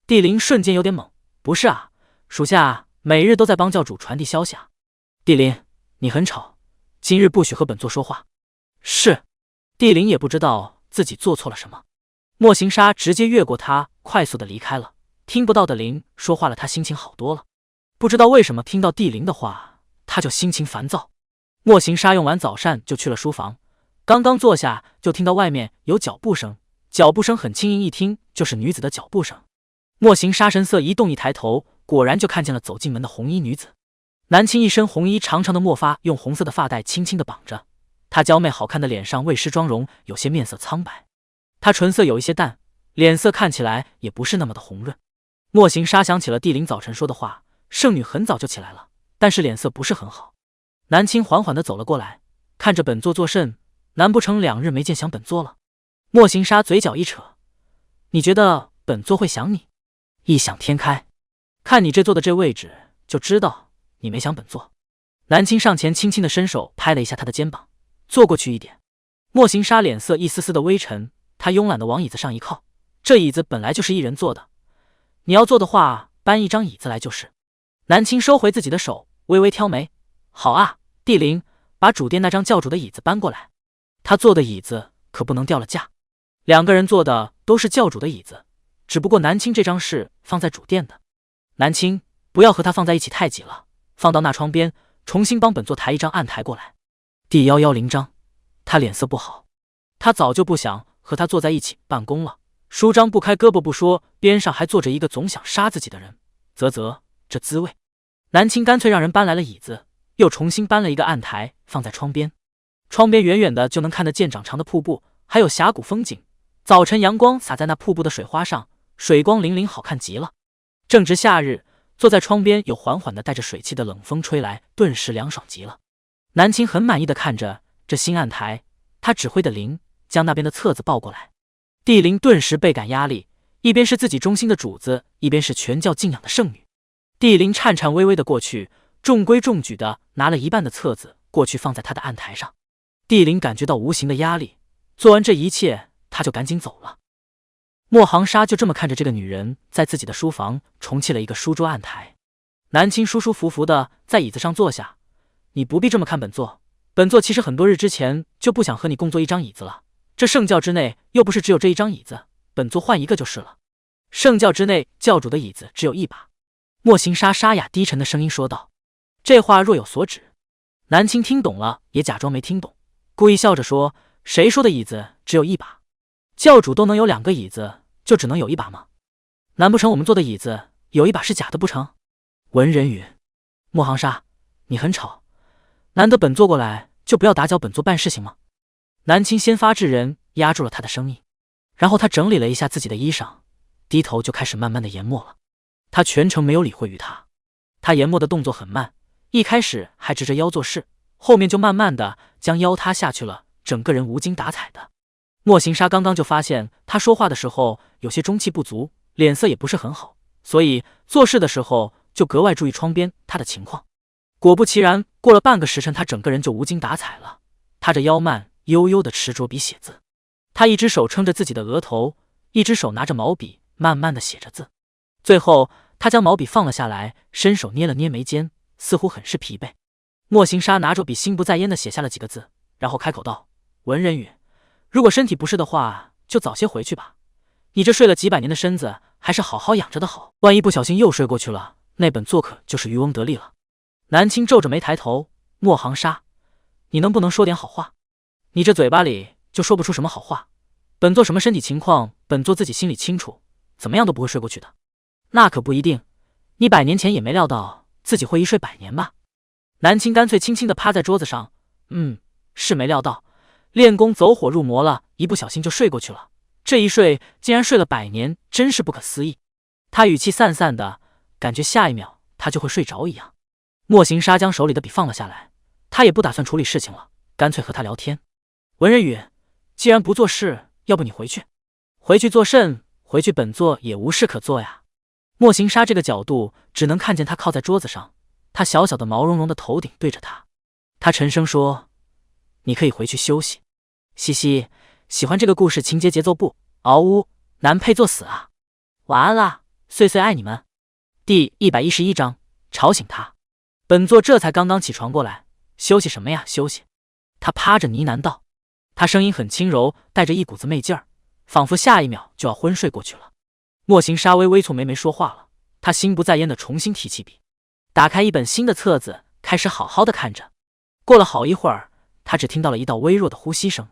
帝灵瞬间有点懵，不是啊，属下每日都在帮教主传递消息啊。帝灵，你很吵，今日不许和本座说话。是。帝灵也不知道自己做错了什么。莫行沙直接越过他，快速的离开了。听不到的灵说话了，他心情好多了。不知道为什么听到帝灵的话，他就心情烦躁。莫行沙用完早膳就去了书房，刚刚坐下就听到外面有脚步声，脚步声很轻盈，一听就是女子的脚步声。莫行沙神色一动，一抬头，果然就看见了走进门的红衣女子。南青一身红衣，长长的墨发用红色的发带轻轻地绑着，她娇媚好看的脸上未施妆容，有些面色苍白。她唇色有一些淡，脸色看起来也不是那么的红润。莫行沙想起了帝陵早晨说的话，圣女很早就起来了，但是脸色不是很好。南青缓缓地走了过来，看着本座作甚？难不成2日没见想本座了？莫行沙嘴角一扯，你觉得本座会想你？异想天开，看你这坐的这位置，就知道你没想本座。南青上前轻轻的伸手拍了一下他的肩膀，坐过去一点。莫行沙脸色一丝丝的微沉，他慵懒的往椅子上一靠，这椅子本来就是一人坐的，你要坐的话，搬一张椅子来就是。南青收回自己的手，微微挑眉，好啊，帝陵，把主殿那张教主的椅子搬过来。他坐的椅子可不能掉了价。2个人坐的都是教主的椅子，只不过南青这张是放在主殿的。南青，不要和他放在一起太挤了，放到那窗边，重新帮本座抬一张案台过来。第110章，他脸色不好，他早就不想和他坐在一起办公了。书张不开胳膊不说，边上还坐着一个总想杀自己的人，这滋味。南青干脆让人搬来了椅子，又重新搬了一个案台放在窗边。窗边远远的就能看得见长长的瀑布，还有峡谷风景。早晨阳光洒在那瀑布的水花上，水光粼粼，好看极了。正值夏日，坐在窗边有缓缓的带着水汽的冷风吹来，顿时凉爽极了。南青很满意的看着这新案台，他指挥的灵将那边的册子抱过来。帝陵顿时倍感压力，一边是自己忠心的主子，一边是全教敬仰的圣女。帝陵颤颤巍巍的过去，重规重矩的拿了一半的册子过去放在他的案台上。帝陵感觉到无形的压力，做完这一切他就赶紧走了。莫行沙就这么看着这个女人在自己的书房重砌了一个书桌案台。南青舒舒服服的在椅子上坐下，你不必这么看本座，本座其实很多日之前就不想和你共坐一张椅子了，这圣教之内又不是只有这一张椅子，本座换一个就是了。圣教之内教主的椅子只有一把。莫行沙沙哑低沉的声音说道，这话若有所指。南青听懂了，也假装没听懂，故意笑着说，谁说的椅子只有一把？教主都能有2个椅子，就只能有一把吗？难不成我们坐的椅子有一把是假的不成？文人语，莫行沙，你很吵，难得本座过来，就不要打搅本座办事行吗？南青先发制人，压住了他的声音，然后他整理了一下自己的衣裳，低头就开始慢慢的研墨了。他全程没有理会于他，他研墨的动作很慢，一开始还直着腰做事，后面就慢慢的将腰塌下去了，整个人无精打采的。莫行沙刚刚就发现他说话的时候有些中气不足，脸色也不是很好，所以做事的时候就格外注意窗边他的情况。果不其然，过了半个时辰，他整个人就无精打采了，他着腰慢悠悠的持着笔写字。他一只手撑着自己的额头，一只手拿着毛笔慢慢的写着字，最后他将毛笔放了下来，伸手捏了捏眉间，似乎很是疲惫。莫行沙拿着笔心不在焉的写下了几个字，然后开口道，文人语，如果身体不适的话就早些回去吧，你这睡了几百年的身子还是好好养着的好，万一不小心又睡过去了，那本座可就是渔翁得利了。南青皱着眉抬头，莫行沙，你能不能说点好话？你这嘴巴里就说不出什么好话，本座什么身体情况本座自己心里清楚，怎么样都不会睡过去的。那可不一定，你100年前也没料到自己会一睡100年吧？南青干脆轻轻地趴在桌子上，是没料到，练功走火入魔了，一不小心就睡过去了，这一睡竟然睡了100年，真是不可思议。他语气散散的，感觉下一秒他就会睡着一样。莫行沙将手里的笔放了下来，他也不打算处理事情了，干脆和他聊天。文人语，既然不做事，要不你回去？回去做甚？回去本座也无事可做呀。莫行沙这个角度只能看见他靠在桌子上，他小小的毛茸茸的头顶对着他。他沉声说，你可以回去休息。嘻嘻，喜欢这个故事情节节奏不？嗷呜，男配作死啊！晚安啦，岁岁爱你们。第111章，吵醒他。本座这才刚刚起床过来，休息什么呀？休息！他趴着呢喃道，他声音很轻柔，带着一股子媚劲儿，仿佛下一秒就要昏睡过去了。莫行沙微微蹙眉没说话了，他心不在焉的重新提起笔，打开一本新的册子，开始好好的看着。过了好一会儿，他只听到了一道微弱的呼吸声。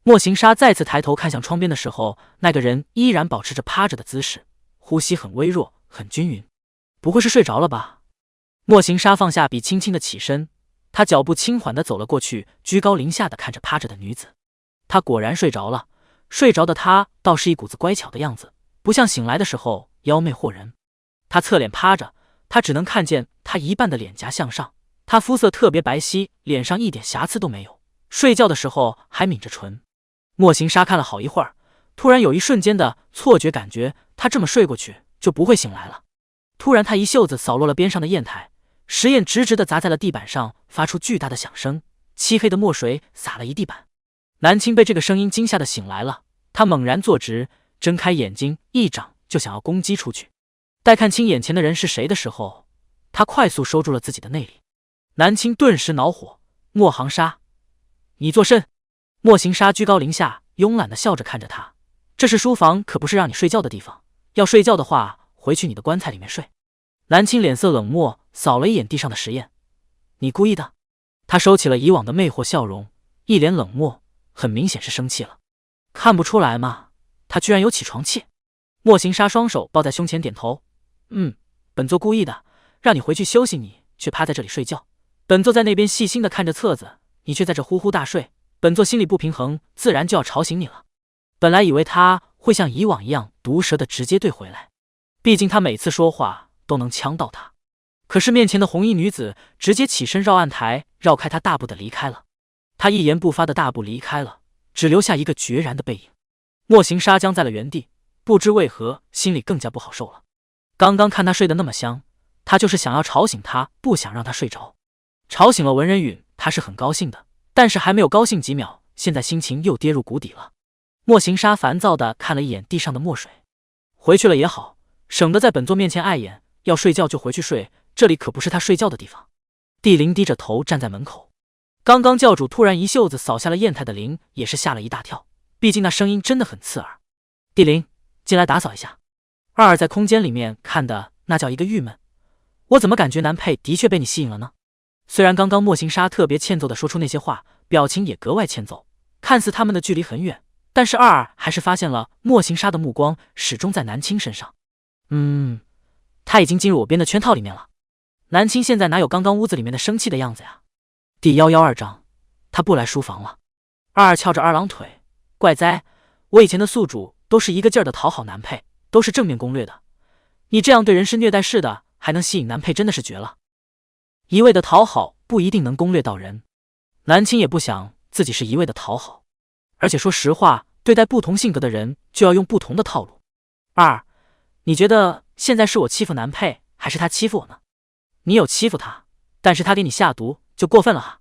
莫行沙再次抬头看向窗边的时候，那个人依然保持着趴着的姿势，呼吸很微弱，很均匀。不会是睡着了吧？莫行沙放下笔，轻轻的起身，他脚步轻缓的走了过去，居高临下的看着趴着的女子。他果然睡着了，睡着的他倒是一股子乖巧的样子，不像醒来的时候妖媚惑人。他侧脸趴着，他只能看见他一半的脸颊向上，他肤色特别白皙，脸上一点瑕疵都没有，睡觉的时候还抿着唇。莫行沙看了好一会儿，突然有一瞬间的错觉，感觉他这么睡过去就不会醒来了。突然他一袖子扫落了边上的砚台，石砚直直的砸在了地板上，发出巨大的响声，漆黑的墨水洒了一地板。南青被这个声音惊吓的醒来了，他猛然坐直，睁开眼睛，一掌就想要攻击出去。待看清眼前的人是谁的时候，他快速收住了自己的内力。南青顿时恼火：莫行沙，你作甚？莫行沙居高临下，慵懒的笑着看着他：这是书房，可不是让你睡觉的地方，要睡觉的话回去你的棺材里面睡。南青脸色冷漠，扫了一眼地上的石砚：你故意的？他收起了以往的魅惑笑容，一脸冷漠，很明显是生气了。看不出来吗？他居然有起床气。莫行沙双手抱在胸前点头：本座故意的，让你回去休息，你却趴在这里睡觉。本座在那边细心的看着册子，你却在这呼呼大睡，本座心里不平衡，自然就要吵醒你了。本来以为他会像以往一样毒舌的直接对回来，毕竟他每次说话都能呛到他。可是面前的红衣女子直接起身绕案台，绕开他，大步的离开了。他一言不发的大步离开了，只留下一个决然的背影。莫行沙僵在了原地，不知为何心里更加不好受了。刚刚看他睡得那么香，他就是想要吵醒他，不想让他睡着。吵醒了文人允，他是很高兴的，但是还没有高兴几秒，现在心情又跌入谷底了。莫行沙烦躁地看了一眼地上的墨水，回去了也好，省得在本座面前碍眼，要睡觉就回去睡，这里可不是他睡觉的地方。帝林低着头站在门口，刚刚教主突然一袖子扫下了砚台的铃，也是吓了一大跳，毕竟那声音真的很刺耳。帝林，进来打扫一下。二儿在空间里面看的那叫一个郁闷，我怎么感觉男配的确被你吸引了呢？虽然刚刚莫行沙特别欠揍的说出那些话，表情也格外欠揍，看似他们的距离很远，但是二儿还是发现了莫行沙的目光始终在南青身上。他已经进入我编的圈套里面了。南青现在哪有刚刚屋子里面的生气的样子呀？第112章，他不来书房了。二儿翘着二郎腿，怪哉，我以前的宿主都是一个劲儿的讨好男配，都是正面攻略的，你这样对人是虐待式的，还能吸引男配，真的是绝了。一味的讨好不一定能攻略到人，南青也不想自己是一味的讨好，而且说实话，对待不同性格的人就要用不同的套路。二，你觉得现在是我欺负男配，还是他欺负我呢？你有欺负他，但是他给你下毒就过分了哈。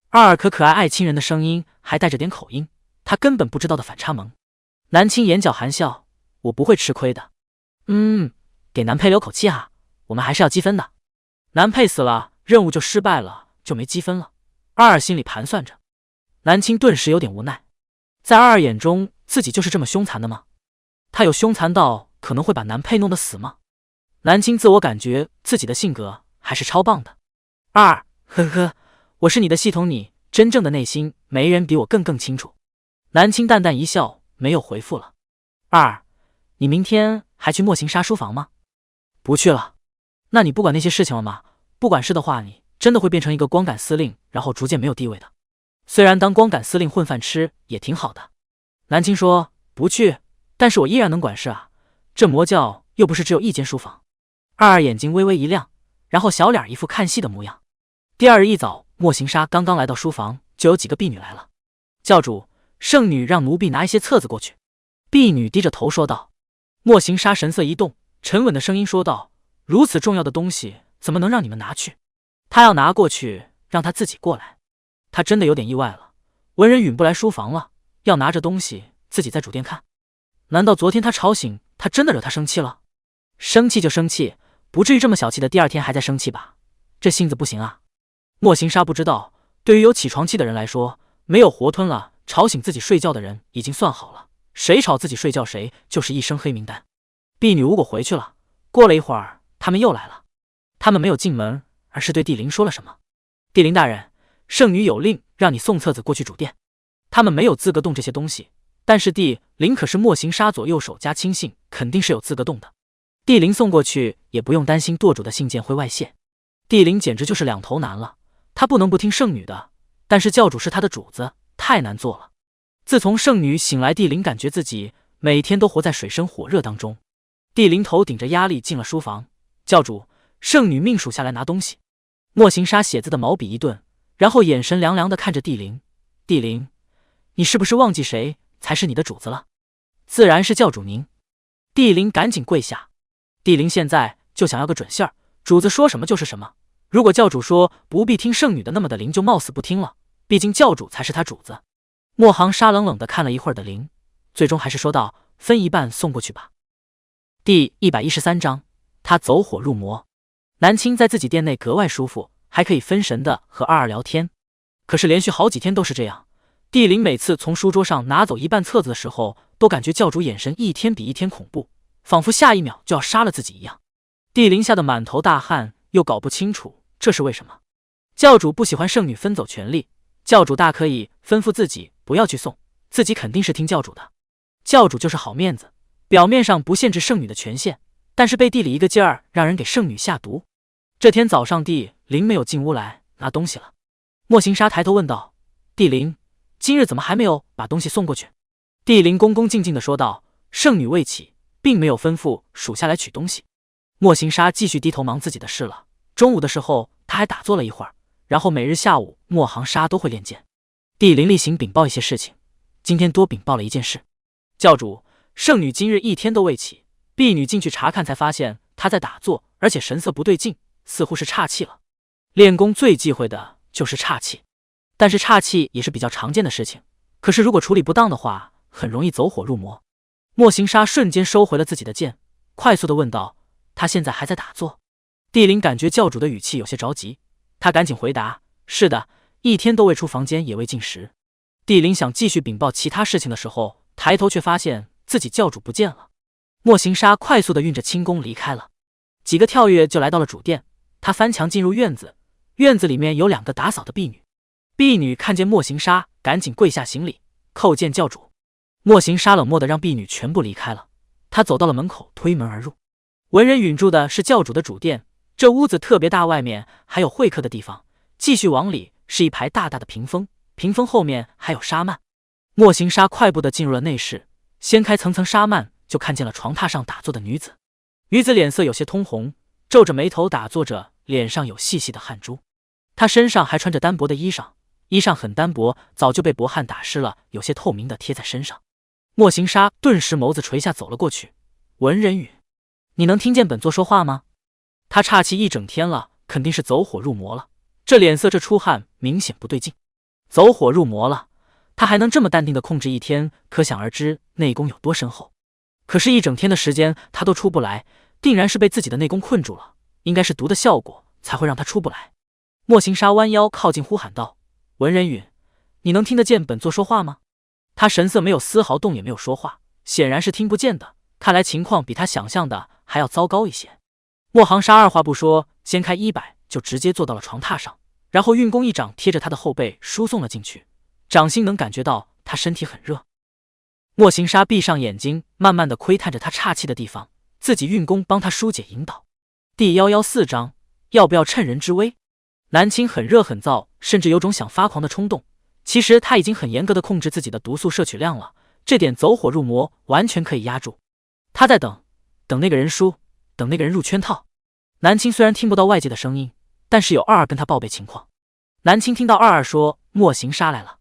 二可爱爱亲人的声音还带着点口音，他根本不知道的反差萌。南青眼角含笑，我不会吃亏的。给男配留口气啊，我们还是要积分的。男配死了，任务就失败了，就没积分了。二心里盘算着。南青顿时有点无奈，在二眼中，自己就是这么凶残的吗？他有凶残到可能会把男配弄得死吗？南青自我感觉自己的性格还是超棒的。二，呵呵，我是你的系统，你真正的内心没人比我更清楚。南青淡淡一笑，没有回复了。二，你明天还去莫行沙书房吗？不去了。那你不管那些事情了吗？不管事的话，你真的会变成一个光杆司令，然后逐渐没有地位的。虽然当光杆司令混饭吃也挺好的。南青说不去，但是我依然能管事啊，这魔教又不是只有一间书房。二眼睛微微一亮，然后小脸一副看戏的模样。第二日一早，莫行沙刚刚来到书房，就有几个婢女来了。教主，圣女让奴婢拿一些册子过去。婢女低着头说道。莫行沙神色一动，沉稳的声音说道，如此重要的东西怎么能让你们拿去？他要拿过去，让他自己过来。他真的有点意外了，文人允不来书房了，要拿着东西自己在主殿看。难道昨天他吵醒他，真的惹他生气了？生气就生气，不至于这么小气的第二天还在生气吧？这性子不行啊。莫行沙不知道，对于有起床气的人来说，没有活吞了吵醒自己睡觉的人已经算好了，谁吵自己睡觉谁就是一生黑名单。婢女如果回去了，过了一会儿他们又来了。他们没有进门，而是对帝林说了什么。帝林大人，圣女有令让你送册子过去主殿。他们没有资格动这些东西，但是帝灵可是莫行沙左右手加亲信，肯定是有资格动的。帝灵送过去也不用担心舵主的信件会外泄。帝灵简直就是两头难了，他不能不听圣女的，但是教主是他的主子，太难做了。自从圣女醒来，帝灵感觉自己每天都活在水深火热当中。帝灵头顶着压力进了书房，教主，圣女命属下来拿东西。莫行沙写字的毛笔一顿，然后眼神凉凉地看着帝灵。帝灵，你是不是忘记谁才是你的主子了？自然是教主您。帝灵赶紧跪下。帝灵现在就想要个准信儿，主子说什么就是什么。如果教主说不必听圣女的，那么的灵就冒死不听了，毕竟教主才是他主子。莫行沙冷冷地看了一会儿的灵，最终还是说道：分一半送过去吧。第113章，他走火入魔。南青在自己店内格外舒服，还可以分神的和二聊天。可是连续好几天都是这样，帝灵每次从书桌上拿走一半册子的时候，都感觉教主眼神一天比一天恐怖，仿佛下一秒就要杀了自己一样。帝灵吓得满头大汗，又搞不清楚这是为什么。教主不喜欢圣女分走权力，教主大可以吩咐自己不要去送，自己肯定是听教主的。教主就是好面子，表面上不限制圣女的权限，但是背地里一个劲儿让人给圣女下毒。这天早上，帝灵没有进屋来拿东西了。莫行沙抬头问道：帝灵，今日怎么还没有把东西送过去？帝灵恭恭敬敬地说道：圣女未起，并没有吩咐属下来取东西。莫行沙继续低头忙自己的事了。中午的时候他还打坐了一会儿，然后每日下午莫行沙都会练剑。帝灵例行禀报一些事情，今天多禀报了一件事。教主，圣女今日一天都未起，婢女进去查看才发现她在打坐，而且神色不对劲，似乎是岔气了。练功最忌讳的就是岔气，但是岔气也是比较常见的事情，可是如果处理不当的话，很容易走火入魔。莫行沙瞬间收回了自己的剑，快速地问道：他现在还在打坐？帝灵感觉教主的语气有些着急，他赶紧回答：是的，一天都未出房间，也未进食。帝灵想继续禀报其他事情的时候，抬头却发现自己教主不见了。莫行沙快速地运着轻功离开了，几个跳跃就来到了主殿。他翻墙进入院子，院子里面有2个打扫的婢女。婢女看见莫行沙，赶紧跪下行礼，叩见教主。莫行沙冷漠地让婢女全部离开了，他走到了门口，推门而入。文人允住的是教主的主殿，这屋子特别大，外面还有会客的地方。继续往里是一排大大的屏风，屏风后面还有纱幔。莫行沙快步地进入了内室，掀开层层纱幔，就看见了床榻上打坐的女子。女子脸色有些通红，皱着眉头打坐着，脸上有细细的汗珠。她身上还穿着单薄的衣裳，衣裳很单薄，早就被薄汗打湿了，有些透明的贴在身上。莫行沙顿时眸子垂下，走了过去。文人允，你能听见本座说话吗？他岔气一整天了，肯定是走火入魔了，这脸色这出汗明显不对劲。走火入魔了，他还能这么淡定地控制一天，可想而知内功有多深厚。可是，一整天的时间他都出不来，定然是被自己的内功困住了，应该是毒的效果才会让他出不来。莫行沙弯腰靠近，呼喊道：文人允，你能听得见本座说话吗？他神色没有丝毫动，也没有说话，显然是听不见的。看来情况比他想象的还要糟糕一些。莫行沙二话不说，掀开衣摆就直接坐到了床榻上，然后运功一掌贴着他的后背输送了进去，掌心能感觉到他身体很热。莫行沙闭上眼睛，慢慢的窥探着他岔气的地方，自己运功帮他疏解引导。第114章，要不要趁人之危？南青很热很燥，甚至有种想发狂的冲动。其实他已经很严格的控制自己的毒素摄取量了，这点走火入魔完全可以压住。他在等那个人输，等那个人入圈套。南青虽然听不到外界的声音，但是有二二跟他报备情况。南青听到二二说莫行沙来了，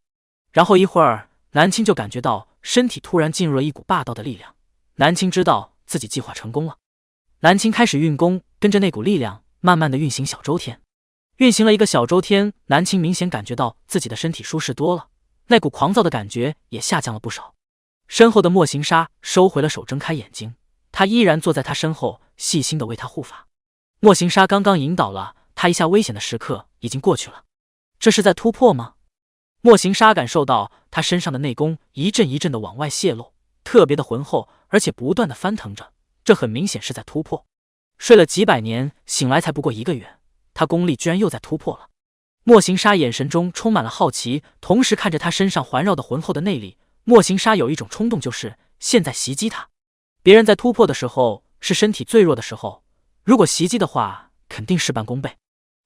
然后一会儿南青就感觉到身体突然进入了一股霸道的力量。南青知道自己计划成功了。南青开始运功，跟着那股力量慢慢的运行小周天。运行了一个小周天，南青明显感觉到自己的身体舒适多了，那股狂躁的感觉也下降了不少。身后的莫行沙收回了手，睁开眼睛，他依然坐在他身后，细心的为他护法。莫行沙刚刚引导了他一下，危险的时刻已经过去了。这是在突破吗？莫行沙感受到他身上的内功一阵一阵的往外泄露，特别的浑厚，而且不断的翻腾着，这很明显是在突破。睡了几百年，醒来才不过1个月，他功力居然又在突破了。莫行沙眼神中充满了好奇，同时看着他身上环绕的浑厚的内力，莫行沙有一种冲动，就是现在袭击他。别人在突破的时候是身体最弱的时候，如果袭击的话，肯定事半功倍。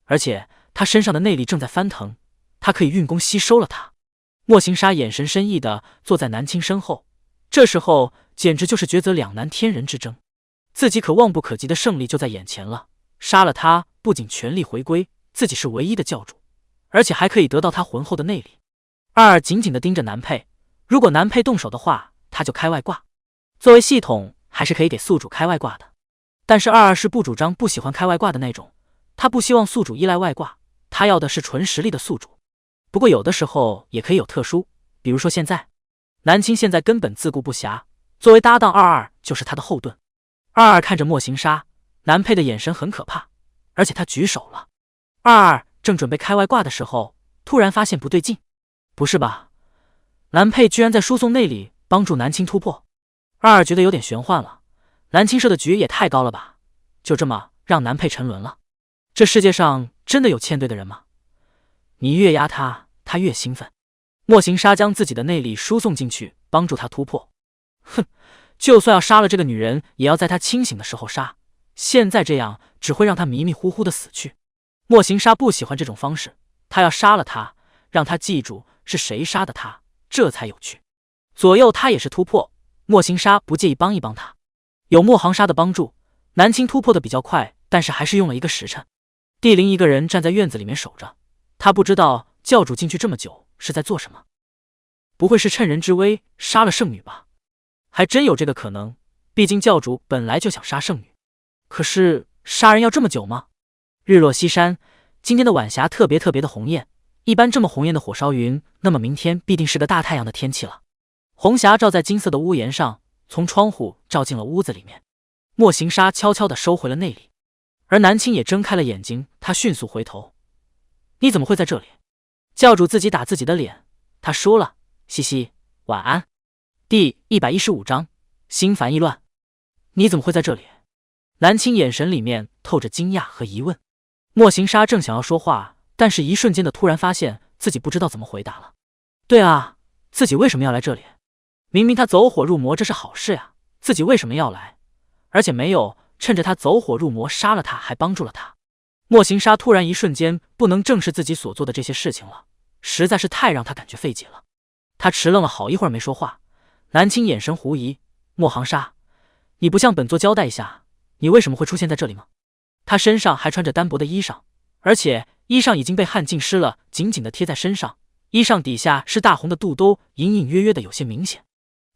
而且他身上的内力正在翻腾，他可以运功吸收了他。莫行沙眼神深意地坐在南青身后，这时候简直就是抉择两难天人之争，自己可望不可及的胜利就在眼前了。杀了他不仅权力回归，自己是唯一的教主，而且还可以得到他浑厚的内力。二紧紧地盯着南佩，如果南佩动手的话，他就开外挂。作为系统还是可以给宿主开外挂的，但是二是不主张不喜欢开外挂的那种，他不希望宿主依赖外挂，他要的是纯实力的宿主。不过有的时候也可以有特殊，比如说现在南青现在根本自顾不暇，作为搭档二就是他的后盾。二看着莫行沙，南佩的眼神很可怕，而且他举手了。二正准备开外挂的时候，突然发现不对劲，不是吧？南佩居然在输送内力帮助南青突破。二觉得有点玄幻了，南青设的局也太高了吧，就这么让南佩沉沦了？这世界上真的有欠对的人吗？你越压他，他越兴奋。莫行沙将自己的内力输送进去，帮助他突破。哼，就算要杀了这个女人，也要在她清醒的时候杀，现在这样只会让她迷迷糊糊的死去。莫行沙不喜欢这种方式，他要杀了她，让她记住是谁杀的她，这才有趣。左右他也是突破，莫行沙不介意帮一帮他。有莫行沙的帮助，南青突破的比较快，但是还是用了1个时辰。帝灵一个人站在院子里面守着，他不知道教主进去这么久是在做什么，不会是趁人之危杀了圣女吧？还真有这个可能，毕竟教主本来就想杀圣女。可是杀人要这么久吗？日落西山，今天的晚霞特别的红艳，一般这么红艳的火烧云，那么明天必定是个大太阳的天气了。红霞照在金色的屋檐上，从窗户照进了屋子里面。莫行沙悄悄地收回了内力，而南青也睁开了眼睛，他迅速回头：你怎么会在这里？教主自己打自己的脸，他输了，嘻嘻，晚安。第115章心烦意乱。你怎么会在这里？南青眼神里面透着惊讶和疑问。莫行沙正想要说话，但是一瞬间的突然发现自己不知道怎么回答了。对啊，自己为什么要来这里？明明他走火入魔，这是好事呀，自己为什么要来？而且没有趁着他走火入魔杀了他，还帮助了他。莫行沙突然一瞬间不能正视自己所做的这些事情了，实在是太让他感觉费解了。他迟愣了好一会儿没说话。南青眼神狐疑：莫行沙，你不向本座交代一下，你为什么会出现在这里吗？他身上还穿着单薄的衣裳，而且衣裳已经被汗浸湿了，紧紧地贴在身上，衣裳底下是大红的肚兜，隐隐约约的有些明显。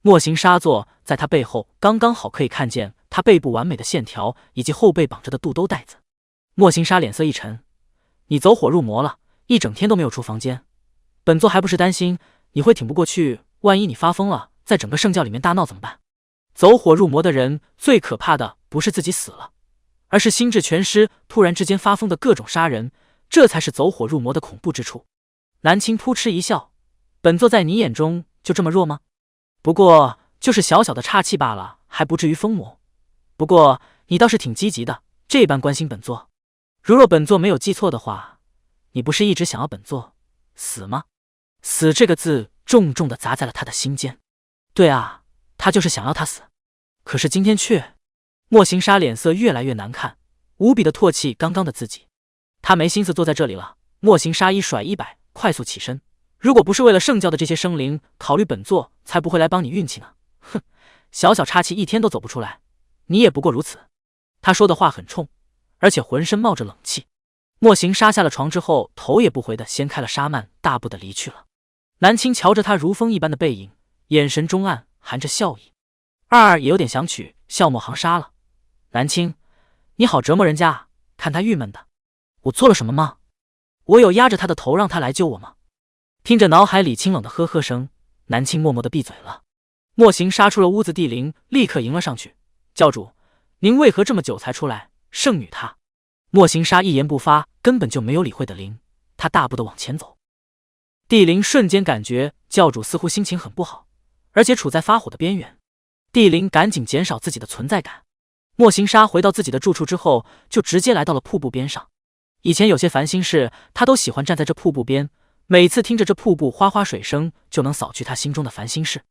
莫行沙坐在他背后，刚刚好可以看见他背部完美的线条以及后背绑着的肚兜带子。莫行沙脸色一沉：你走火入魔了，一整天都没有出房间，本座还不是担心你会挺不过去，万一你发疯了，在整个圣教里面大闹怎么办？走火入魔的人最可怕的不是自己死了，而是心智全失，突然之间发疯的各种杀人，这才是走火入魔的恐怖之处。南青扑哧一笑：本座在你眼中就这么弱吗？不过就是小小的岔气罢了，还不至于疯魔。不过你倒是挺积极的，这般关心本座。如若本座没有记错的话，你不是一直想要本座死吗？死这个字重重地砸在了他的心间。对啊，他就是想要他死。可是今天却……莫行沙脸色越来越难看，无比的唾弃刚刚的自己。他没心思坐在这里了。莫行沙一甩衣摆，快速起身。如果不是为了圣教的这些生灵考虑，本座才不会来帮你运气呢。哼，小小岔气一天都走不出来，你也不过如此。他说的话很冲，而且浑身冒着冷气。莫行沙下了床之后，头也不回地掀开了纱幔，大步地离去了。南青瞧着他如风一般的背影，眼神中暗含着笑意。二也有点想取笑莫行沙了。南青，你好折磨人家啊，看他郁闷的。我做了什么吗？我有压着他的头让他来救我吗？听着脑海里清冷的呵呵声，南青默默地闭嘴了。莫行杀出了屋子，帝灵立刻迎了上去：教主，您为何这么久才出来？圣女她……莫行沙一言不发，根本就没有理会的灵，他大步地往前走。帝灵瞬间感觉教主似乎心情很不好，而且处在发火的边缘。帝灵赶紧减少自己的存在感。莫行沙回到自己的住处之后，就直接来到了瀑布边上。以前有些烦心事，他都喜欢站在这瀑布边，每次听着这瀑布哗哗水声，就能扫去他心中的烦心事。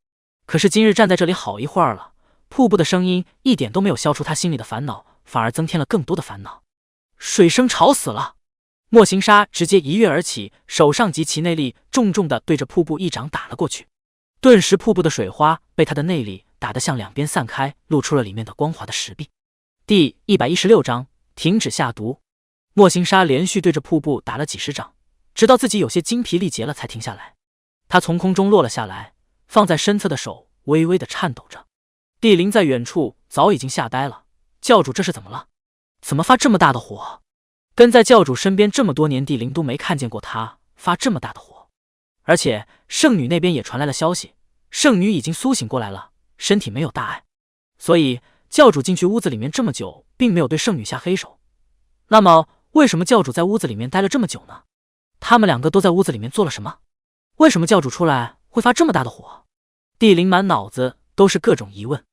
可是今日站在这里好一会儿了，瀑布的声音一点都没有消除他心里的烦恼，反而增添了更多的烦恼。水声吵死了！莫行沙直接一跃而起，手上及其内力重重地对着瀑布一掌打了过去。顿时瀑布的水花被他的内力打得向两边散开，露出了里面的光滑的石壁。第116章停止下毒。莫行沙连续对着瀑布打了几十掌，直到自己有些精疲力竭了才停下来。他从空中落了下来，放在身侧的手微微的颤抖着。帝灵在远处早已经吓呆了，教主这是怎么了？怎么发这么大的火？跟在教主身边这么多年，帝灵都没看见过他发这么大的火。而且圣女那边也传来了消息，圣女已经苏醒过来了，身体没有大碍，所以教主进去屋子里面这么久，并没有对圣女下黑手。那么为什么教主在屋子里面待了这么久呢？他们两个都在屋子里面做了什么？为什么教主出来会发这么大的火？帝灵满脑子都是各种疑问。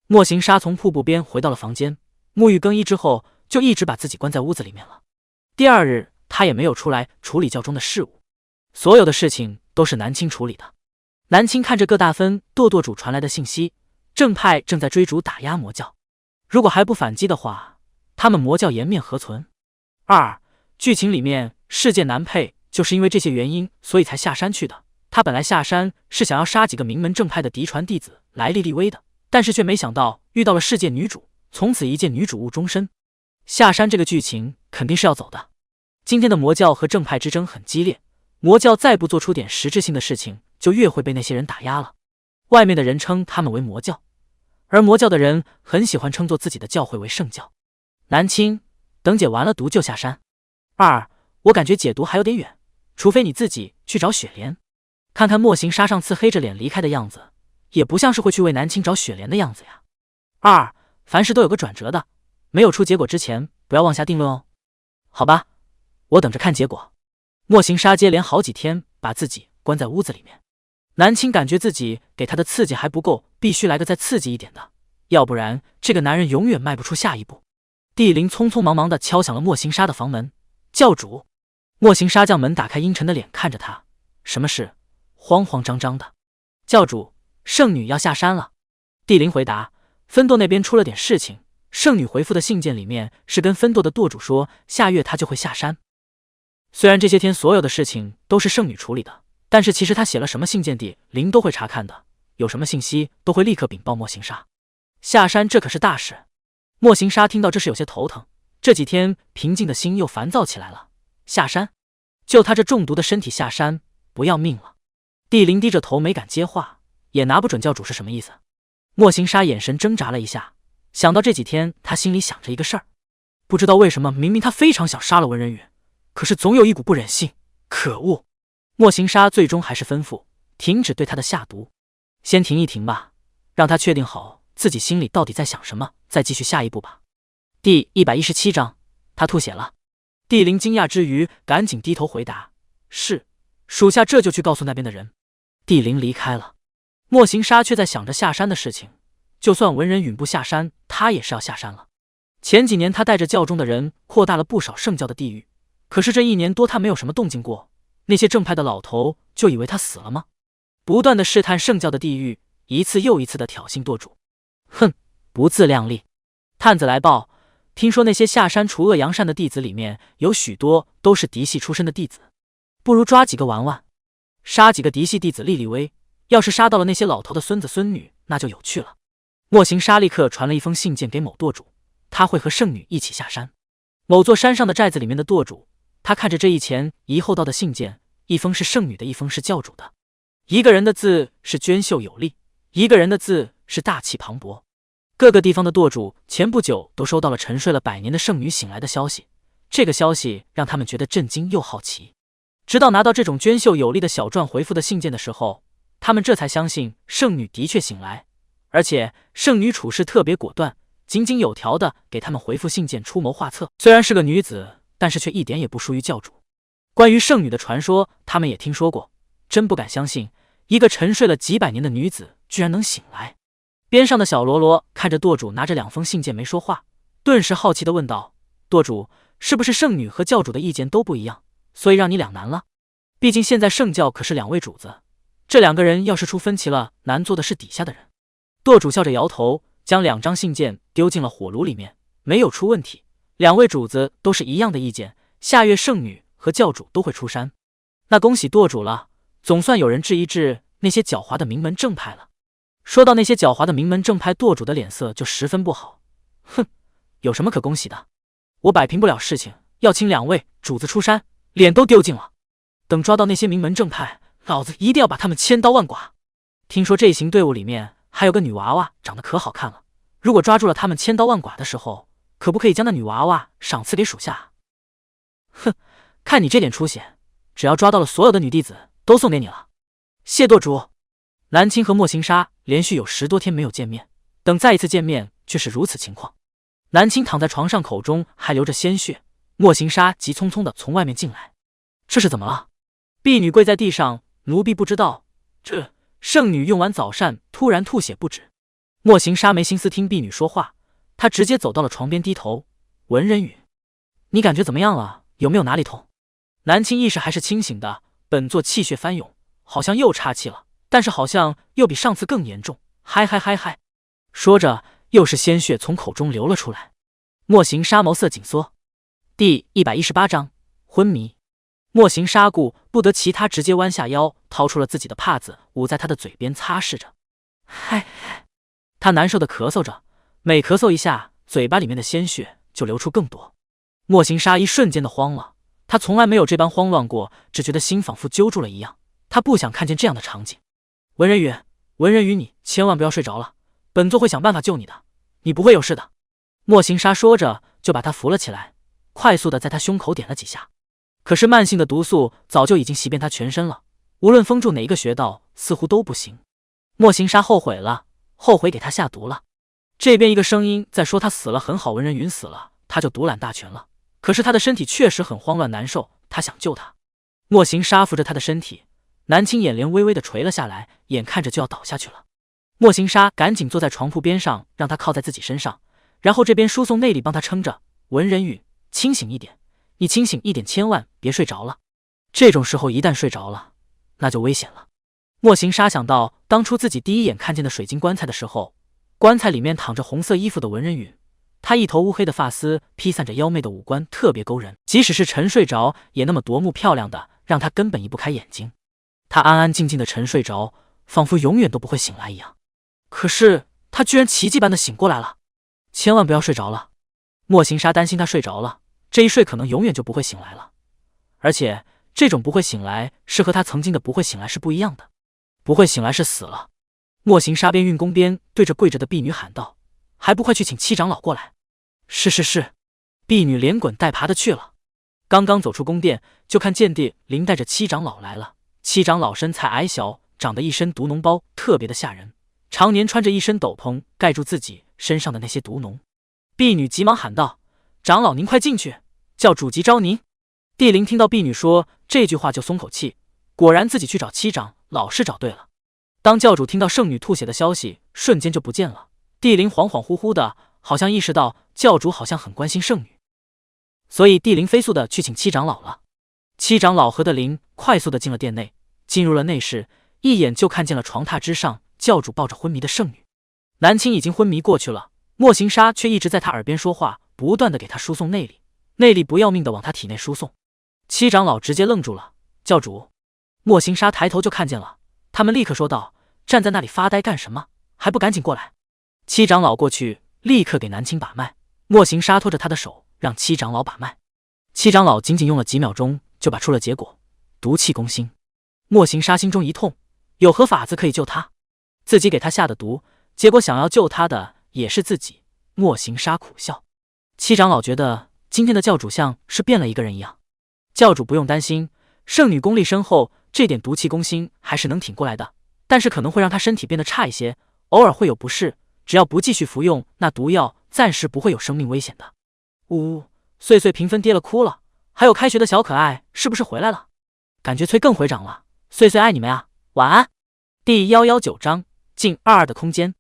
莫行沙从瀑布边回到了房间，沐浴更衣之后，就一直把自己关在屋子里面了。第二日，他也没有出来处理教中的事务，所有的事情都是南青处理的。南青看着各大分舵主传来的信息，正派正在追逐打压魔教，如果还不反击的话，他们魔教颜面何存？剧情里面世界难配，就是因为这些原因，所以才下山去的。他本来下山是想要杀几个名门正派的嫡传弟子来立威的，但是却没想到遇到了世界女主，从此一见女主误终身。下山这个剧情肯定是要走的。今天的魔教和正派之争很激烈，魔教再不做出点实质性的事情，就越会被那些人打压了。外面的人称他们为魔教，而魔教的人很喜欢称作自己的教会为圣教。南青，等解完了毒就下山。我感觉解毒还有点远，除非你自己去找雪莲。看看莫行沙上次黑着脸离开的样子，也不像是会去为南青找雪莲的样子呀。凡事都有个转折的，没有出结果之前，不要妄下定论哦。好吧，我等着看结果。莫行沙接连好几天把自己关在屋子里面，南青感觉自己给他的刺激还不够，必须来个再刺激一点的，要不然这个男人永远迈不出下一步。帝灵匆匆忙忙地敲响了莫行沙的房门。教主。莫行沙将门打开，阴沉的脸看着他，什么事？慌慌张张的。教主，圣女要下山了。帝灵回答，分舵那边出了点事情，圣女回复的信件里面是跟分舵的舵主说，下月她就会下山。虽然这些天所有的事情都是圣女处理的，但是其实她写了什么信件，帝灵都会查看的，有什么信息都会立刻禀报莫行沙。下山这可是大事。莫行沙听到这事有些头疼，这几天平静的心又烦躁起来了。下山？就他这中毒的身体下山，不要命了？帝灵低着头没敢接话，也拿不准教主是什么意思。莫行沙眼神挣扎了一下，想到这几天他心里想着一个事儿，不知道为什么，明明他非常想杀了文人宇，可是总有一股不忍心。可恶！莫行沙最终还是吩咐停止对他的下毒，先停一停吧，让他确定好自己心里到底在想什么，再继续下一步吧。第117章，他吐血了。帝灵惊讶之余，赶紧低头回答：“是，属下这就去告诉那边的人。”帝灵离开了，莫行沙却在想着下山的事情。就算文人允不下山，他也是要下山了。前几年他带着教中的人扩大了不少圣教的地域，可是这1年多他没有什么动静过，那些正派的老头就以为他死了吗？不断的试探圣教的地域，一次又一次的挑衅舵主。哼，不自量力！探子来报，听说那些下山除恶扬善的弟子里面，有许多都是嫡系出身的弟子，不如抓几个玩玩，杀几个嫡系弟子立威。要是杀到了那些老头的孙子孙女，那就有趣了。莫行沙立刻传了一封信件给某舵主，他会和圣女一起下山。某座山上的寨子里面的舵主，他看着这一前一后道的信件，一封是圣女的，一封是教主的。一个人的字是娟秀有力，一个人的字是大气磅礴。各个地方的舵主前不久都收到了沉睡了100年的圣女醒来的消息，这个消息让他们觉得震惊又好奇。直到拿到这种娟秀有力的小篆回复的信件的时候，他们这才相信圣女的确醒来，而且圣女处事特别果断，井井有条的给他们回复信件，出谋划策。虽然是个女子，但是却一点也不输于教主。关于圣女的传说，他们也听说过，真不敢相信一个沉睡了几百年的女子居然能醒来。边上的小罗罗看着舵主拿着2封信件没说话，顿时好奇的问道：“舵主，是不是圣女和教主的意见都不一样，所以让你两难了？毕竟现在圣教可是两位主子，这两个人要是出分歧了，难做的是底下的人。舵主笑着摇头，将2张信件丢进了火炉里面，没有出问题。两位主子都是一样的意见，下月圣女和教主都会出山。那恭喜舵主了，总算有人治一治那些狡猾的名门正派了。说到那些狡猾的名门正派，舵主的脸色就十分不好。哼，有什么可恭喜的？我摆平不了事情，要请两位主子出山，脸都丢尽了。等抓到那些名门正派，老子一定要把他们千刀万剐。听说这一行队伍里面还有个女娃娃，长得可好看了。如果抓住了他们千刀万剐的时候，可不可以将那女娃娃赏赐给属下？哼，看你这点出息，只要抓到了所有的女弟子，都送给你了。谢舵主。南青和莫行沙连续有10多天没有见面，等再一次见面却是如此情况。南青躺在床上，口中还流着鲜血。莫行沙急匆匆地从外面进来，这是怎么了？婢女跪在地上，奴婢不知道。这圣女用完早膳，突然吐血不止。莫行沙没心思听婢女说话，她直接走到了床边，低头。文人宇，你感觉怎么样了？有没有哪里痛？南青意识还是清醒的，本座气血翻涌，好像又岔气了，但是好像又比上次更严重。嗨嗨嗨嗨！说着，又是鲜血从口中流了出来。莫行沙眸色紧缩。第118章昏迷。莫行沙顾不得其他，直接弯下腰，掏出了自己的帕子，捂在他的嘴边擦拭着。嗨，他难受的咳嗽着，每咳嗽一下，嘴巴里面的鲜血就流出更多。莫行沙一瞬间的慌了，他从来没有这般慌乱过，只觉得心仿佛揪住了一样。他不想看见这样的场景。文人宇，文人宇，你千万不要睡着了，本座会想办法救你的，你不会有事的。莫行沙说着，就把他扶了起来，快速的在他胸口点了几下。可是慢性的毒素早就已经袭遍他全身了，无论封住哪一个穴道，似乎都不行。莫行沙后悔了，后悔给他下毒了。这边一个声音在说他死了很好，文人云死了，他就独揽大权了。可是他的身体确实很慌乱难受，他想救他。莫行沙扶着他的身体，南青眼帘微微的垂了下来，眼看着就要倒下去了。莫行沙赶紧坐在床铺边上，让他靠在自己身上，然后这边输送内力帮他撑着。文人宇，清醒一点，你清醒一点，千万别睡着了。这种时候一旦睡着了，那就危险了。莫行沙想到当初自己第一眼看见的水晶棺材的时候，棺材里面躺着红色衣服的文人宇，他一头乌黑的发丝披散着妖媚的五官，特别勾人，即使是沉睡着也那么夺目漂亮的，让他根本移不开眼睛。他安安静静的沉睡着，仿佛永远都不会醒来一样。可是他居然奇迹般的醒过来了。千万不要睡着了。莫行沙担心他睡着了，这一睡可能永远就不会醒来了。而且这种不会醒来是和他曾经的不会醒来是不一样的，不会醒来是死了。莫行沙边运功边对着跪着的婢女喊道，还不快去请七长老过来。是是是。婢女连滚带爬的去了。刚刚走出宫殿，就看见帝林带着七长老来了。七长老身材矮小，长得一身毒脓包，特别的吓人，常年穿着一身斗篷盖住自己身上的那些毒脓。婢女急忙喊道，长老您快进去，教主急招您。帝林听到婢女说这句话就松口气，果然自己去找七长老是找对了。当教主听到圣女吐血的消息，瞬间就不见了。帝林恍恍惚惚的，好像意识到教主好像很关心圣女，所以帝林飞速的去请七长老了。七长老和德林快速的进了殿内，进入了内室，一眼就看见了床榻之上教主抱着昏迷的圣女。南青已经昏迷过去了，莫行沙却一直在他耳边说话，不断的给他输送内力，内力不要命的往他体内输送。七长老直接愣住了，教主。莫行沙抬头就看见了，他们立刻说道，站在那里发呆干什么，还不赶紧过来。七长老过去立刻给南青把脉，莫行沙拖着他的手让七长老把脉。七长老仅仅用了几秒钟就把出了结果，毒气攻心。莫行沙心中一痛，有何法子可以救他？自己给他下的毒，结果想要救他的也是自己。莫行沙苦笑。七长老觉得今天的教主像是变了一个人一样。教主不用担心，圣女功力深厚，这点毒气攻心还是能挺过来的，但是可能会让他身体变得差一些，偶尔会有不适，只要不继续服用那毒药，暂时不会有生命危险的。呜，碎碎平分跌了哭了，还有开学的小可爱是不是回来了？感觉催更回长了，碎碎爱你们呀，晚安。第119章进22的空间。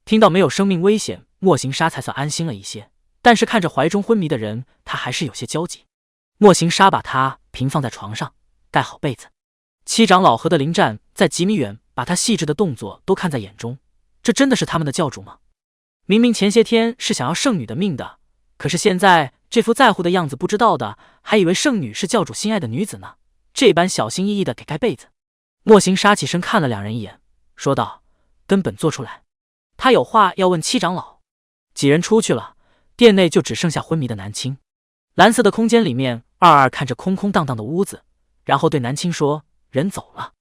听到没有生命危险，莫行沙才算安心了一些，但是看着怀中昏迷的人，他还是有些焦急。莫行沙把他平放在床上，盖好被子。七长老和的灵战在几米远，把他细致的动作都看在眼中。这真的是他们的教主吗？明明前些天是想要圣女的命的，可是现在这副在乎的样子，不知道的还以为圣女是教主心爱的女子呢。这般小心翼翼的给盖被子。莫行沙起身看了两人一眼，说道：“根本做出来。”他有话要问七长老。几人出去了，店内就只剩下昏迷的南青。蓝色的空间里面，二二看着空空荡荡的屋子，然后对南青说：“人走了。”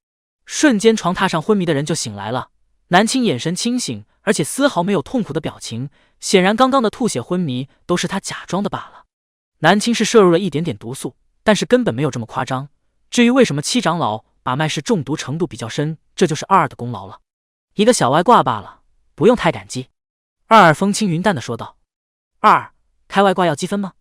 瞬间床榻上昏迷的人就醒来了。南青眼神清醒，而且丝毫没有痛苦的表情，显然刚刚的吐血昏迷都是他假装的罢了。南青是摄入了一点点毒素，但是根本没有这么夸张。至于为什么七长老把脉是中毒程度比较深，这就是二二的功劳了。一个小外挂罢了，不用太感激。二二风轻云淡的说道：“二二，开外挂要积分吗？”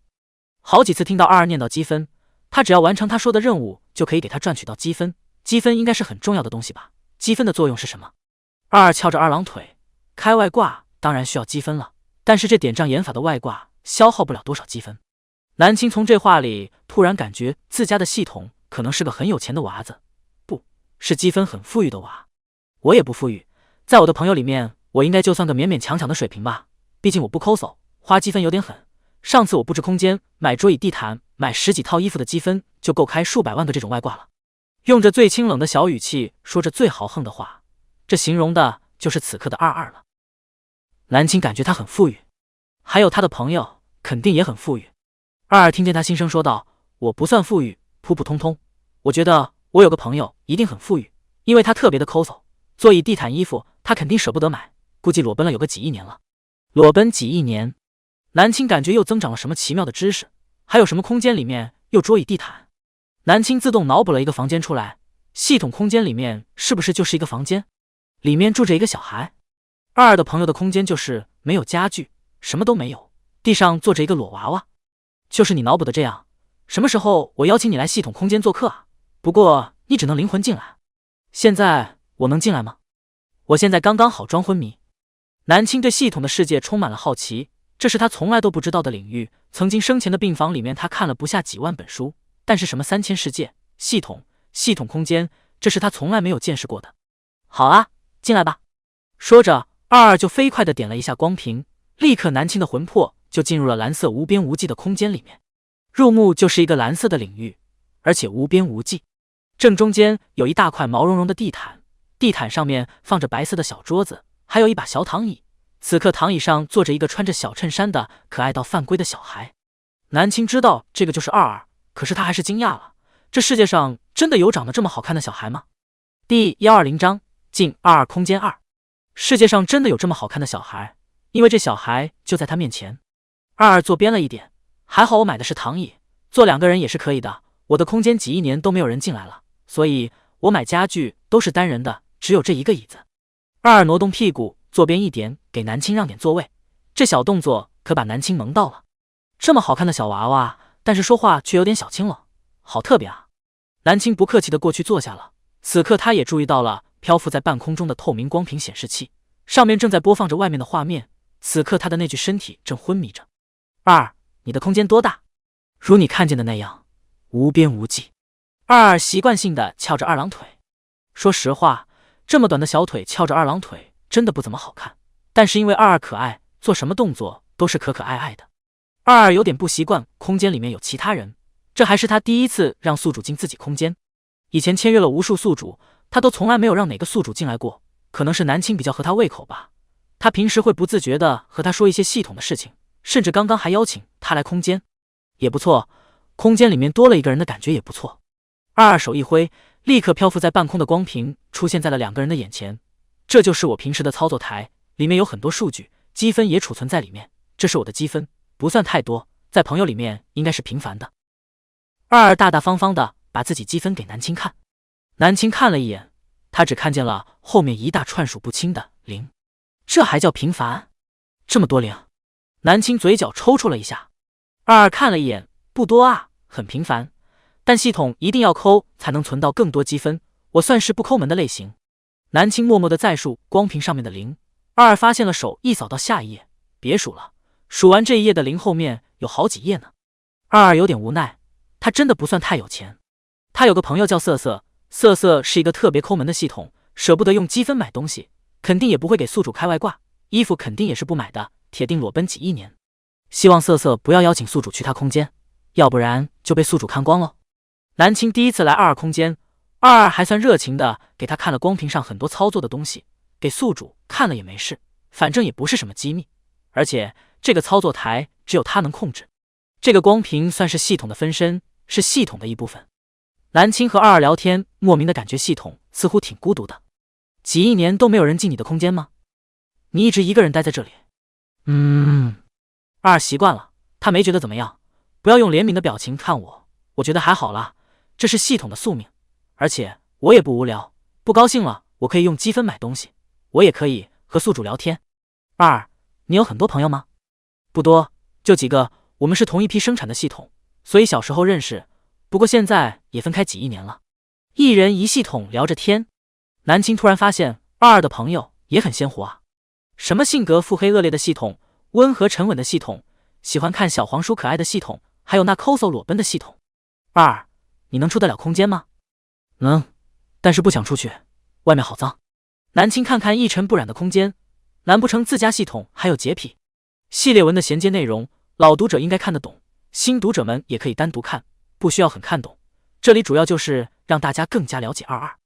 好几次听到二二念叨积分，他只要完成他说的任务，就可以给他赚取到积分。积分应该是很重要的东西吧？积分的作用是什么？二二翘着二郎腿，开外挂当然需要积分了，但是这点障眼法的外挂消耗不了多少积分。南青从这话里突然感觉自家的系统可能是个很有钱的娃子，不是积分很富裕的娃。我也不富裕，在我的朋友里面，我应该就算个勉勉强强的水平吧，毕竟我不抠搜，花积分有点狠。上次我布置空间，买桌椅地毯，买10几套衣服的积分就够开数百万个这种外挂了。用着最清冷的小语气说着最豪横的话，这形容的就是此刻的二二了。南青感觉他很富裕，还有他的朋友肯定也很富裕。二二听见他轻声说道：“我不算富裕，普普通通。我觉得我有个朋友一定很富裕，因为他特别的抠搜，座椅地毯衣服他肯定舍不得买，估计裸奔了有个几亿年了。”裸奔几亿年？南青感觉又增长了什么奇妙的知识。还有什么空间里面又桌椅地毯？南青自动脑补了一个房间出来，系统空间里面是不是就是一个房间，里面住着一个小孩？二二的朋友的空间就是没有家具，什么都没有，地上坐着一个裸娃娃。就是你脑补的这样？什么时候我邀请你来系统空间做客啊？不过你只能灵魂进来。现在我能进来吗？我现在刚刚好装昏迷。南青对系统的世界充满了好奇，这是他从来都不知道的领域。曾经生前的病房里面，他看了不下几万本书，但是什么3000世界、系统空间，这是他从来没有见识过的。好啊，进来吧。说着，二二就飞快地点了一下光屏，立刻南青的魂魄就进入了蓝色无边无际的空间里面。入目就是一个蓝色的领域，而且无边无际。正中间有一大块毛茸茸的地毯，地毯上面放着白色的小桌子，还有一把小躺椅。此刻躺椅上坐着一个穿着小衬衫的可爱到犯规的小孩。南青知道这个就是二二，可是他还是惊讶了，这世界上真的有长得这么好看的小孩吗？第120章进22空间2。世界上真的有这么好看的小孩，因为这小孩就在他面前。二二坐边了一点，还好我买的是躺椅，坐2个人也是可以的。我的空间几亿年都没有人进来了，所以我买家具都是单人的，只有这一个椅子。二二挪动屁股坐边一点，给南青让点座位。这小动作可把南青萌到了。这么好看的小娃娃，但是说话却有点小清冷，好特别啊。南青不客气的过去坐下了。此刻他也注意到了漂浮在半空中的透明光屏显示器，上面正在播放着外面的画面。此刻他的那具身体正昏迷着。二，你的空间多大？如你看见的那样，无边无际。二二习惯性的翘着二郎腿。说实话，这么短的小腿翘着二郎腿真的不怎么好看，但是因为二二可爱，做什么动作都是可可爱爱的。二二有点不习惯空间里面有其他人，这还是他第一次让宿主进自己空间。以前签约了无数宿主，他都从来没有让哪个宿主进来过，可能是南青比较合他胃口吧。他平时会不自觉的和他说一些系统的事情，甚至刚刚还邀请他来空间，也不错。空间里面多了一个人的感觉也不错。二二手一挥，立刻漂浮在半空的光屏出现在了2个人的眼前。这就是我平时的操作台，里面有很多数据，积分也储存在里面。这是我的积分，不算太多，在朋友里面应该是平凡的。二二大大方方的把自己积分给南青看。南青看了一眼，他只看见了后面一大串数不清的0，这还叫平凡？这么多0？南青嘴角抽搐了一下。二二看了一眼，不多啊，很平凡，但系统一定要抠才能存到更多积分，我算是不抠门的类型。南青默默的再数光屏上面的0。二二发现了，手一扫到下一页，别数了，数完这一页的零后面有好几页呢。二二有点无奈，他真的不算太有钱。他有个朋友叫瑟瑟，瑟瑟是一个特别抠门的系统，舍不得用积分买东西，肯定也不会给宿主开外挂，衣服肯定也是不买的，铁定裸奔几亿年。希望瑟瑟不要邀请宿主去他空间，要不然就被宿主看光喽。南青第一次来二二空间，二二还算热情的给他看了光屏上很多操作的东西，给宿主看了也没事，反正也不是什么机密，而且这个操作台只有他能控制。这个光屏算是系统的分身，是系统的一部分。南青和二二聊天，莫名的感觉系统似乎挺孤独的。几亿年都没有人进你的空间吗？你一直一个人待在这里？二二习惯了，他没觉得怎么样。不要用怜悯的表情看我，我觉得还好啦，这是系统的宿命。而且我也不无聊，不高兴了我可以用积分买东西，我也可以和宿主聊天。二二，你有很多朋友吗？不多，就几个，我们是同一批生产的系统，所以小时候认识，不过现在也分开几亿年了。一人一系统聊着天，南青突然发现二二的朋友也很鲜活啊，什么性格腹黑恶劣的系统，温和沉稳的系统，喜欢看小黄书可爱的系统，还有那抠搜裸奔的系统。二二，你能出得了空间吗？能，但是不想出去，外面好脏。南青看看一尘不染的空间，难不成自家系统还有洁癖？系列文的衔接内容，老读者应该看得懂，新读者们也可以单独看，不需要很看懂。这里主要就是让大家更加了解二二。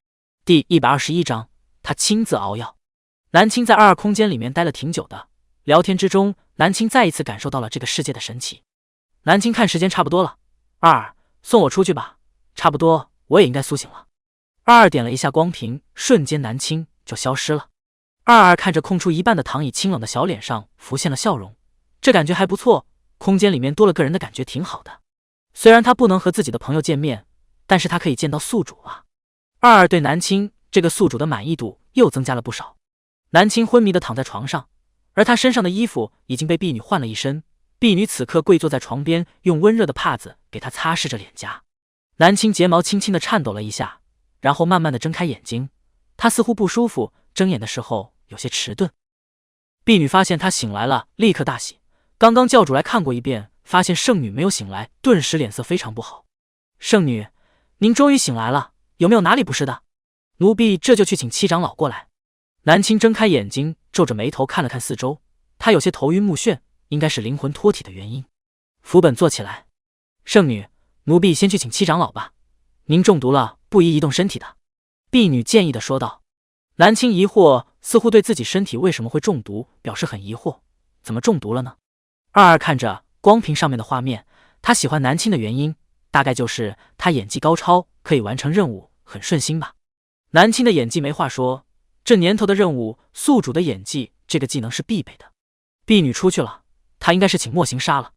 第121章，他亲自熬药。南青在二二空间里面待了挺久的，聊天之中，南青再一次感受到了这个世界的神奇。南青看时间差不多了，二二，送我出去吧，差不多我也应该苏醒了。二二点了一下光屏，瞬间南青就消失了。二二看着空出一半的躺椅，清冷的小脸上浮现了笑容，这感觉还不错，空间里面多了个人的感觉挺好的。虽然他不能和自己的朋友见面，但是他可以见到宿主啊。二二对南青这个宿主的满意度又增加了不少。南青昏迷的躺在床上，而他身上的衣服已经被婢女换了一身，婢女此刻跪坐在床边，用温热的帕子给他擦拭着脸颊。南青睫毛轻轻的颤抖了一下，然后慢慢的睁开眼睛，他似乎不舒服，睁眼的时候有些迟钝。婢女发现他醒来了，立刻大喜，刚刚教主来看过一遍，发现圣女没有醒来，顿时脸色非常不好。圣女，您终于醒来了，有没有哪里不适的？奴婢这就去请七长老过来。南青睁开眼睛，皱着眉头看了看四周，他有些头晕目眩，应该是灵魂脱体的原因。扶本坐起来。圣女，奴婢先去请七长老吧，您中毒了，不宜移动身体的。婢女建议的说道。南青疑惑，似乎对自己身体为什么会中毒表示很疑惑，怎么中毒了呢？二二看着光屏上面的画面，他喜欢南青的原因大概就是他演技高超，可以完成任务，很顺心吧。南青的演技没话说，这年头的任务，宿主的演技这个技能是必备的。婢女出去了，他应该是请莫行杀了。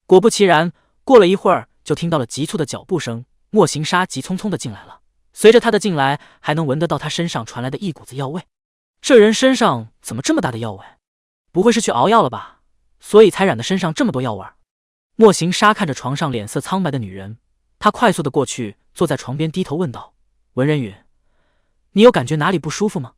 果不其然，过了一会儿就听到了急促的脚步声，莫行杀急匆匆的进来了，随着他的进来，还能闻得到他身上传来的一股子药味。这人身上怎么这么大的药味？不会是去熬药了吧？所以才染得身上这么多药味。莫行杀看着床上脸色苍白的女人，他快速的过去，坐在床边低头问道：文人允，你有感觉哪里不舒服吗？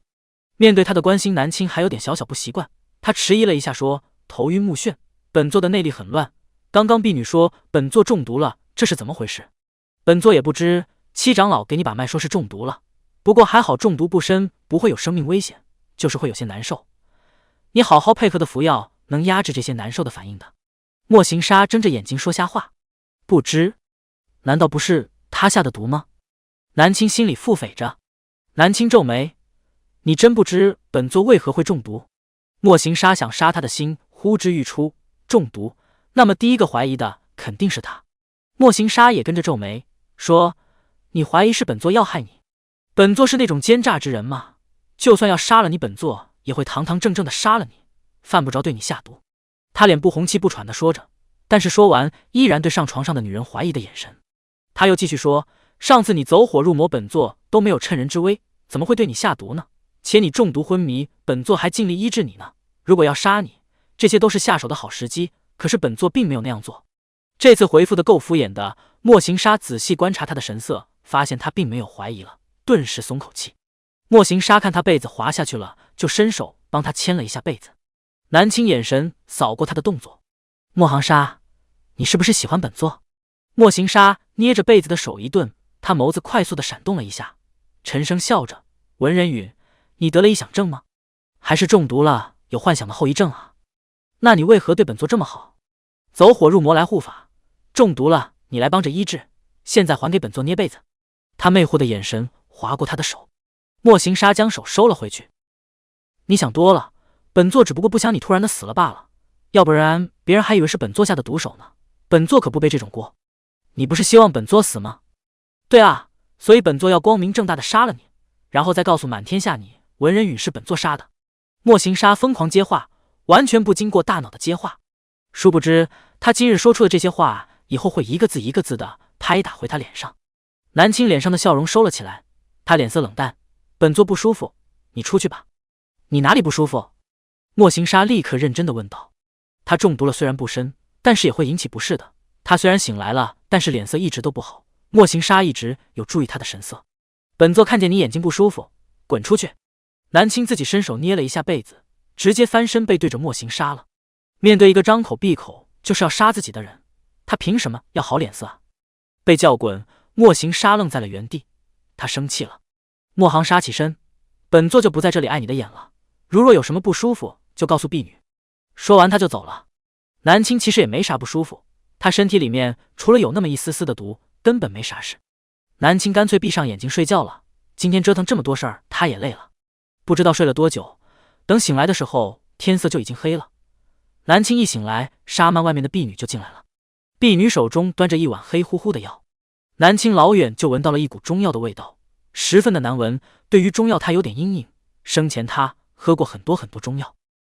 面对他的关心，南青还有点小小不习惯，他迟疑了一下说：头晕目眩，本座的内力很乱，刚刚婢女说本座中毒了，这是怎么回事？本座也不知，七长老给你把脉说是中毒了，不过还好中毒不深，不会有生命危险，就是会有些难受，你好好配合的服药，能压制这些难受的反应的。莫行杀睁着眼睛说瞎话，不知，难道不是他下的毒吗？南青心里腹诽着。南青皱眉，你真不知本座为何会中毒？莫行杀想杀他的心呼之欲出，中毒，那么第一个怀疑的肯定是他。莫行杀也跟着皱眉，说：你怀疑是本座要害你？本座是那种奸诈之人吗？就算要杀了你，本座也会堂堂正正的杀了你，犯不着对你下毒。他脸部红气不喘的说着，但是说完依然对上床上的女人怀疑的眼神。他又继续说：上次你走火入魔，本座都没有趁人之危，怎么会对你下毒呢？且你中毒昏迷，本座还尽力医治你呢。如果要杀你，这些都是下手的好时机，可是本座并没有那样做。这次回复的够敷衍的。莫行杀仔细观察他的神色，发现他并没有怀疑了，顿时松口气。莫行杀看他被子滑下去了，就伸手帮他牵了一下被子。南青眼神扫过他的动作，莫行沙，你是不是喜欢本座？莫行沙捏着被子的手一顿，他眸子快速的闪动了一下，沉声笑着：“文人允，你得了臆想症吗？还是中毒了，有幻想的后遗症啊？那你为何对本座这么好？走火入魔来护法，中毒了你来帮着医治，现在还给本座捏被子。”他魅惑的眼神划过他的手，莫行沙将手收了回去。你想多了，本座只不过不想你突然的死了罢了，要不然别人还以为是本座下的毒手呢。本座可不背这种锅。你不是希望本座死吗？对啊，所以本座要光明正大的杀了你，然后再告诉满天下你文人允是本座杀的。莫行沙疯狂接话，完全不经过大脑的接话。殊不知他今日说出的这些话，以后会一个字一个字的拍打回他脸上。南青脸上的笑容收了起来，他脸色冷淡：“本座不舒服，你出去吧。”“你哪里不舒服？”莫行沙立刻认真的问道。他中毒了虽然不深，但是也会引起不适的。他虽然醒来了，但是脸色一直都不好。莫行沙一直有注意他的神色。“本座看见你眼睛不舒服，滚出去。”南青自己伸手捏了一下被子，直接翻身背对着莫行沙了。面对一个张口闭口就是要杀自己的人，他凭什么要好脸色啊？被叫滚，莫行沙愣在了原地，他生气了。莫行沙起身：“本座就不在这里碍你的眼了，如若有什么不舒服就告诉婢女。”说完他就走了。南青其实也没啥不舒服，他身体里面除了有那么一丝丝的毒，根本没啥事。南青干脆闭上眼睛睡觉了，今天折腾这么多事儿，他也累了。不知道睡了多久，等醒来的时候天色就已经黑了。南青一醒来，沙曼外面的婢女就进来了，婢女手中端着一碗黑乎乎的药。南青老远就闻到了一股中药的味道，十分的难闻。对于中药他有点阴影，生前他喝过很多中药，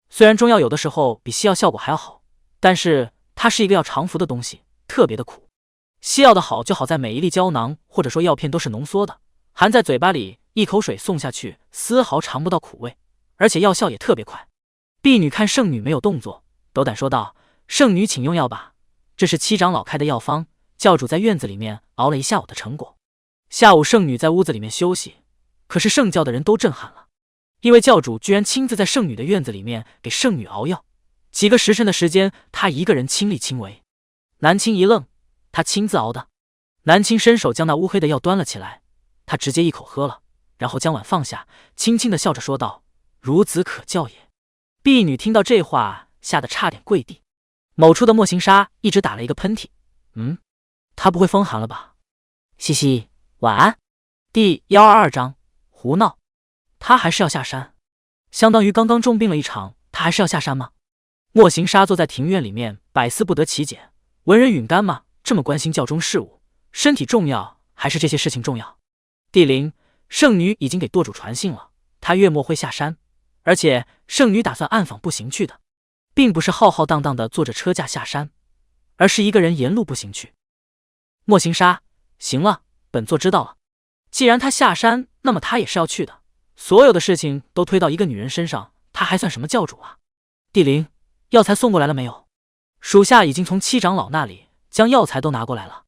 虽然中药有的时候比西药效果还要好，但是它是一个要常服的东西，特别的苦。西药的好就好在每一粒胶囊或者说药片都是浓缩的，含在嘴巴里，一口水送下去，丝毫尝不到苦味，而且药效也特别快。婢女看圣女没有动作，斗胆说道：“圣女请用药吧，这是七长老开的药方，教主在院子里面熬了一下午的成果。”下午圣女在屋子里面休息，可是圣教的人都震撼了，因为教主居然亲自在圣女的院子里面给圣女熬药，几个时辰的时间他一个人亲力亲为。南青一愣，他亲自熬的？南青伸手将那乌黑的药端了起来，他直接一口喝了，然后将碗放下，轻轻的笑着说道：“孺子可教也。”婢女听到这话，吓得差点跪地。某处的莫行沙一直打了一个喷嚏，他不会风寒了吧？嘻嘻，晚安。第122章胡闹。他还是要下山，相当于刚刚重病了一场，他还是要下山吗？莫行沙坐在庭院里面，百思不得其解。文人允干嘛这么关心教中事务？身体重要还是这些事情重要？帝陵，圣女已经给舵主传信了，她月末会下山，而且圣女打算暗访步行去的，并不是浩浩荡荡的坐着车驾下山，而是一个人沿路步行去。莫行沙，行了，本座知道了。既然他下山，那么他也是要去的。所有的事情都推到一个女人身上，他还算什么教主啊？帝陵，药材送过来了没有？属下已经从七长老那里将药材都拿过来了。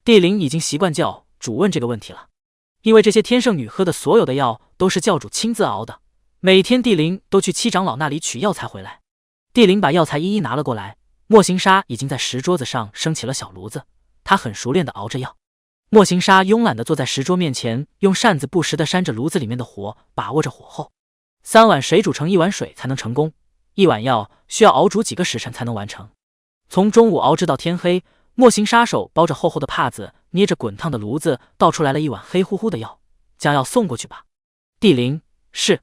帝陵已经习惯叫主问这个问题了，因为这些天圣女喝的所有的药都是教主亲自熬的，每天帝陵都去七长老那里取药材回来。帝陵把药材一一拿了过来，莫行沙已经在石桌子上升起了小炉子，他很熟练的熬着药。莫行沙慵懒地坐在石桌面前，用扇子不时地扇着炉子里面的火，把握着火候。3碗水煮成1碗水才能成功，1碗药需要熬煮几个时辰才能完成。从中午熬制到天黑，莫行沙手包着厚厚的帕子，捏着滚烫的炉子，倒出来了一碗黑乎乎的药。将药送过去吧。帝陵，是。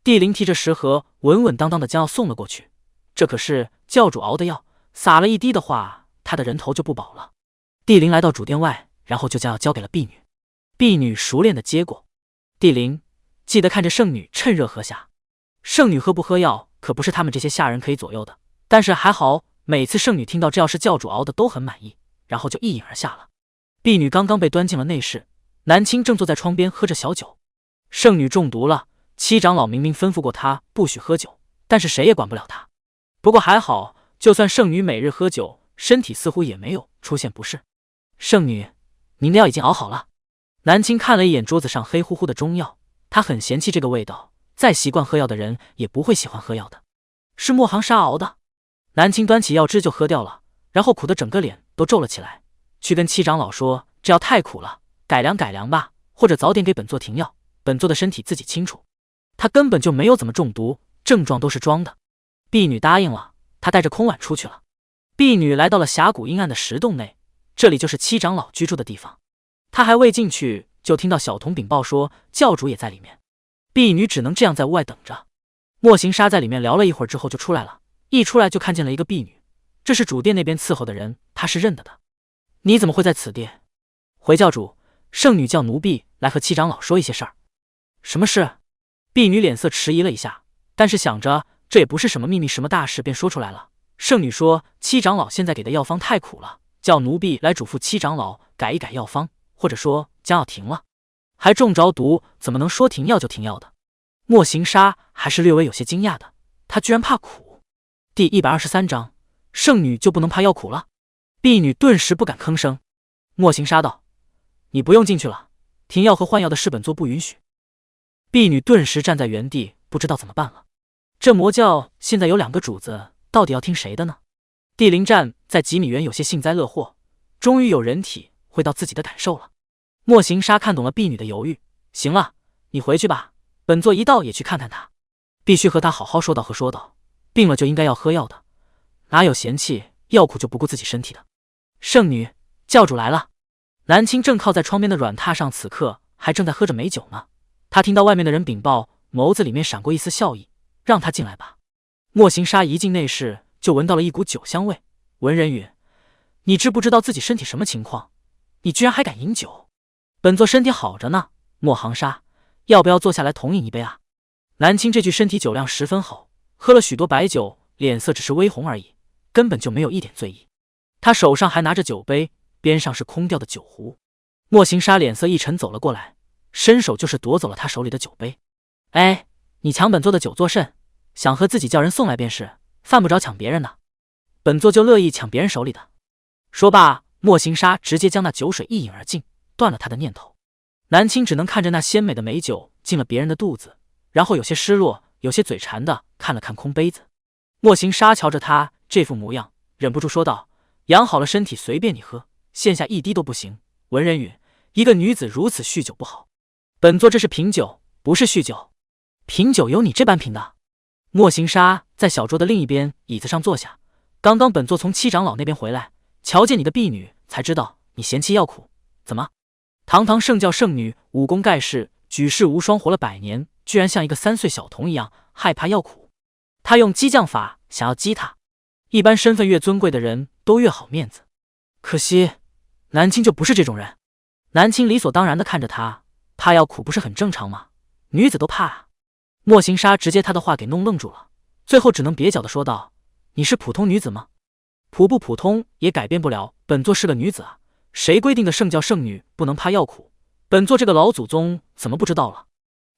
帝陵提着食盒，稳稳当当的将药送了过去。这可是教主熬的药，撒了一滴的话，他的人头就不保了。帝陵来到主殿外，然后就将药交给了婢女。婢女熟练的接过。帝陵，记得看着圣女趁热喝下。圣女喝不喝药，可不是他们这些下人可以左右的。但是还好，每次圣女听到这药是教主熬的，都很满意，然后就一饮而下了。婢女刚刚被端进了内室，南青正坐在窗边喝着小酒。圣女中毒了，七长老明明吩咐过她不许喝酒，但是谁也管不了她。不过还好，就算圣女每日喝酒，身体似乎也没有出现不适。圣女，您的药已经熬好了。南青看了一眼桌子上黑乎乎的中药，他很嫌弃这个味道，再习惯喝药的人也不会喜欢喝药的。是莫行沙熬的。南青端起药汁就喝掉了，然后苦得整个脸都皱了起来，去跟七长老说这药太苦了，改良改良吧，或者早点给本座停药，本座的身体自己清楚。他根本就没有怎么中毒，症状都是装的。婢女答应了，他带着空碗出去了。婢女来到了峡谷阴暗的石洞内，这里就是七长老居住的地方。他还未进去，就听到小童禀报说教主也在里面。婢女只能这样在屋外等着。莫行沙在里面聊了一会儿之后就出来了，一出来就看见了一个婢女，这是主殿那边伺候的人，他是认得的。你怎么会在此地？回教主，圣女叫奴婢来和七长老说一些事儿。什么事？婢女脸色迟疑了一下，但是想着这也不是什么秘密什么大事，便说出来了。圣女说七长老现在给的药方太苦了，叫奴婢来嘱咐七长老改一改药方，或者说将要停了。还中着毒，怎么能说停药就停药的？莫行沙还是略微有些惊讶的，他居然怕苦。第123章，圣女就不能怕药苦了？婢女顿时不敢吭声。莫行沙道：“你不用进去了，停药和换药的事本座不允许。”婢女顿时站在原地，不知道怎么办了。这魔教现在有2个主子，到底要听谁的呢？地灵战在几米远有些幸灾乐祸，终于有人体会到自己的感受了。莫行沙看懂了婢女的犹豫，行了，你回去吧，本座一道也去看看他，必须和他好好说道和说道，病了就应该要喝药的，哪有嫌弃药苦就不顾自己身体的。圣女，教主来了。南青正靠在窗边的软榻上，此刻还正在喝着美酒呢。他听到外面的人禀报，眸子里面闪过一丝笑意，让他进来吧。莫行沙一进内室，就闻到了一股酒香味。文人允，你知不知道自己身体什么情况？你居然还敢饮酒？本座身体好着呢。莫行沙，要不要坐下来同饮一杯啊？南青这句身体酒量十分好，喝了许多白酒，脸色只是微红而已，根本就没有一点醉意。他手上还拿着酒杯，边上是空掉的酒壶。莫行沙脸色一沉，走了过来，伸手就是夺走了他手里的酒杯。哎，你抢本座的酒作甚？想喝自己叫人送来便是，犯不着抢别人的。本座就乐意抢别人手里的。说罢，莫行沙直接将那酒水一饮而尽，断了他的念头。南青只能看着那鲜美的美酒进了别人的肚子，然后有些失落，有些嘴馋的看了看空杯子。莫行沙瞧着他这副模样，忍不住说道：“养好了身体随便你喝，现下一滴都不行。文人允，一个女子如此酗酒不好。本座这是品酒，不是酗酒。品酒有你这般品的？”莫行沙在小桌的另一边椅子上坐下。刚刚本座从七长老那边回来，瞧见你的婢女，才知道你嫌弃药苦。怎么？堂堂圣教圣女，武功盖世，举世无双，活了100年，居然像一个3岁小童一样害怕药苦？他用激将法想要激他。一般身份越尊贵的人都越好面子，可惜南青就不是这种人。南青理所当然地看着他，怕药苦不是很正常吗？女子都怕啊。莫行沙直接他的话给弄愣住了，最后只能蹩脚地说道：“你是普通女子吗？普不普通也改变不了本座是个女子啊！谁规定的圣教圣女不能怕药苦？本座这个老祖宗怎么不知道了？”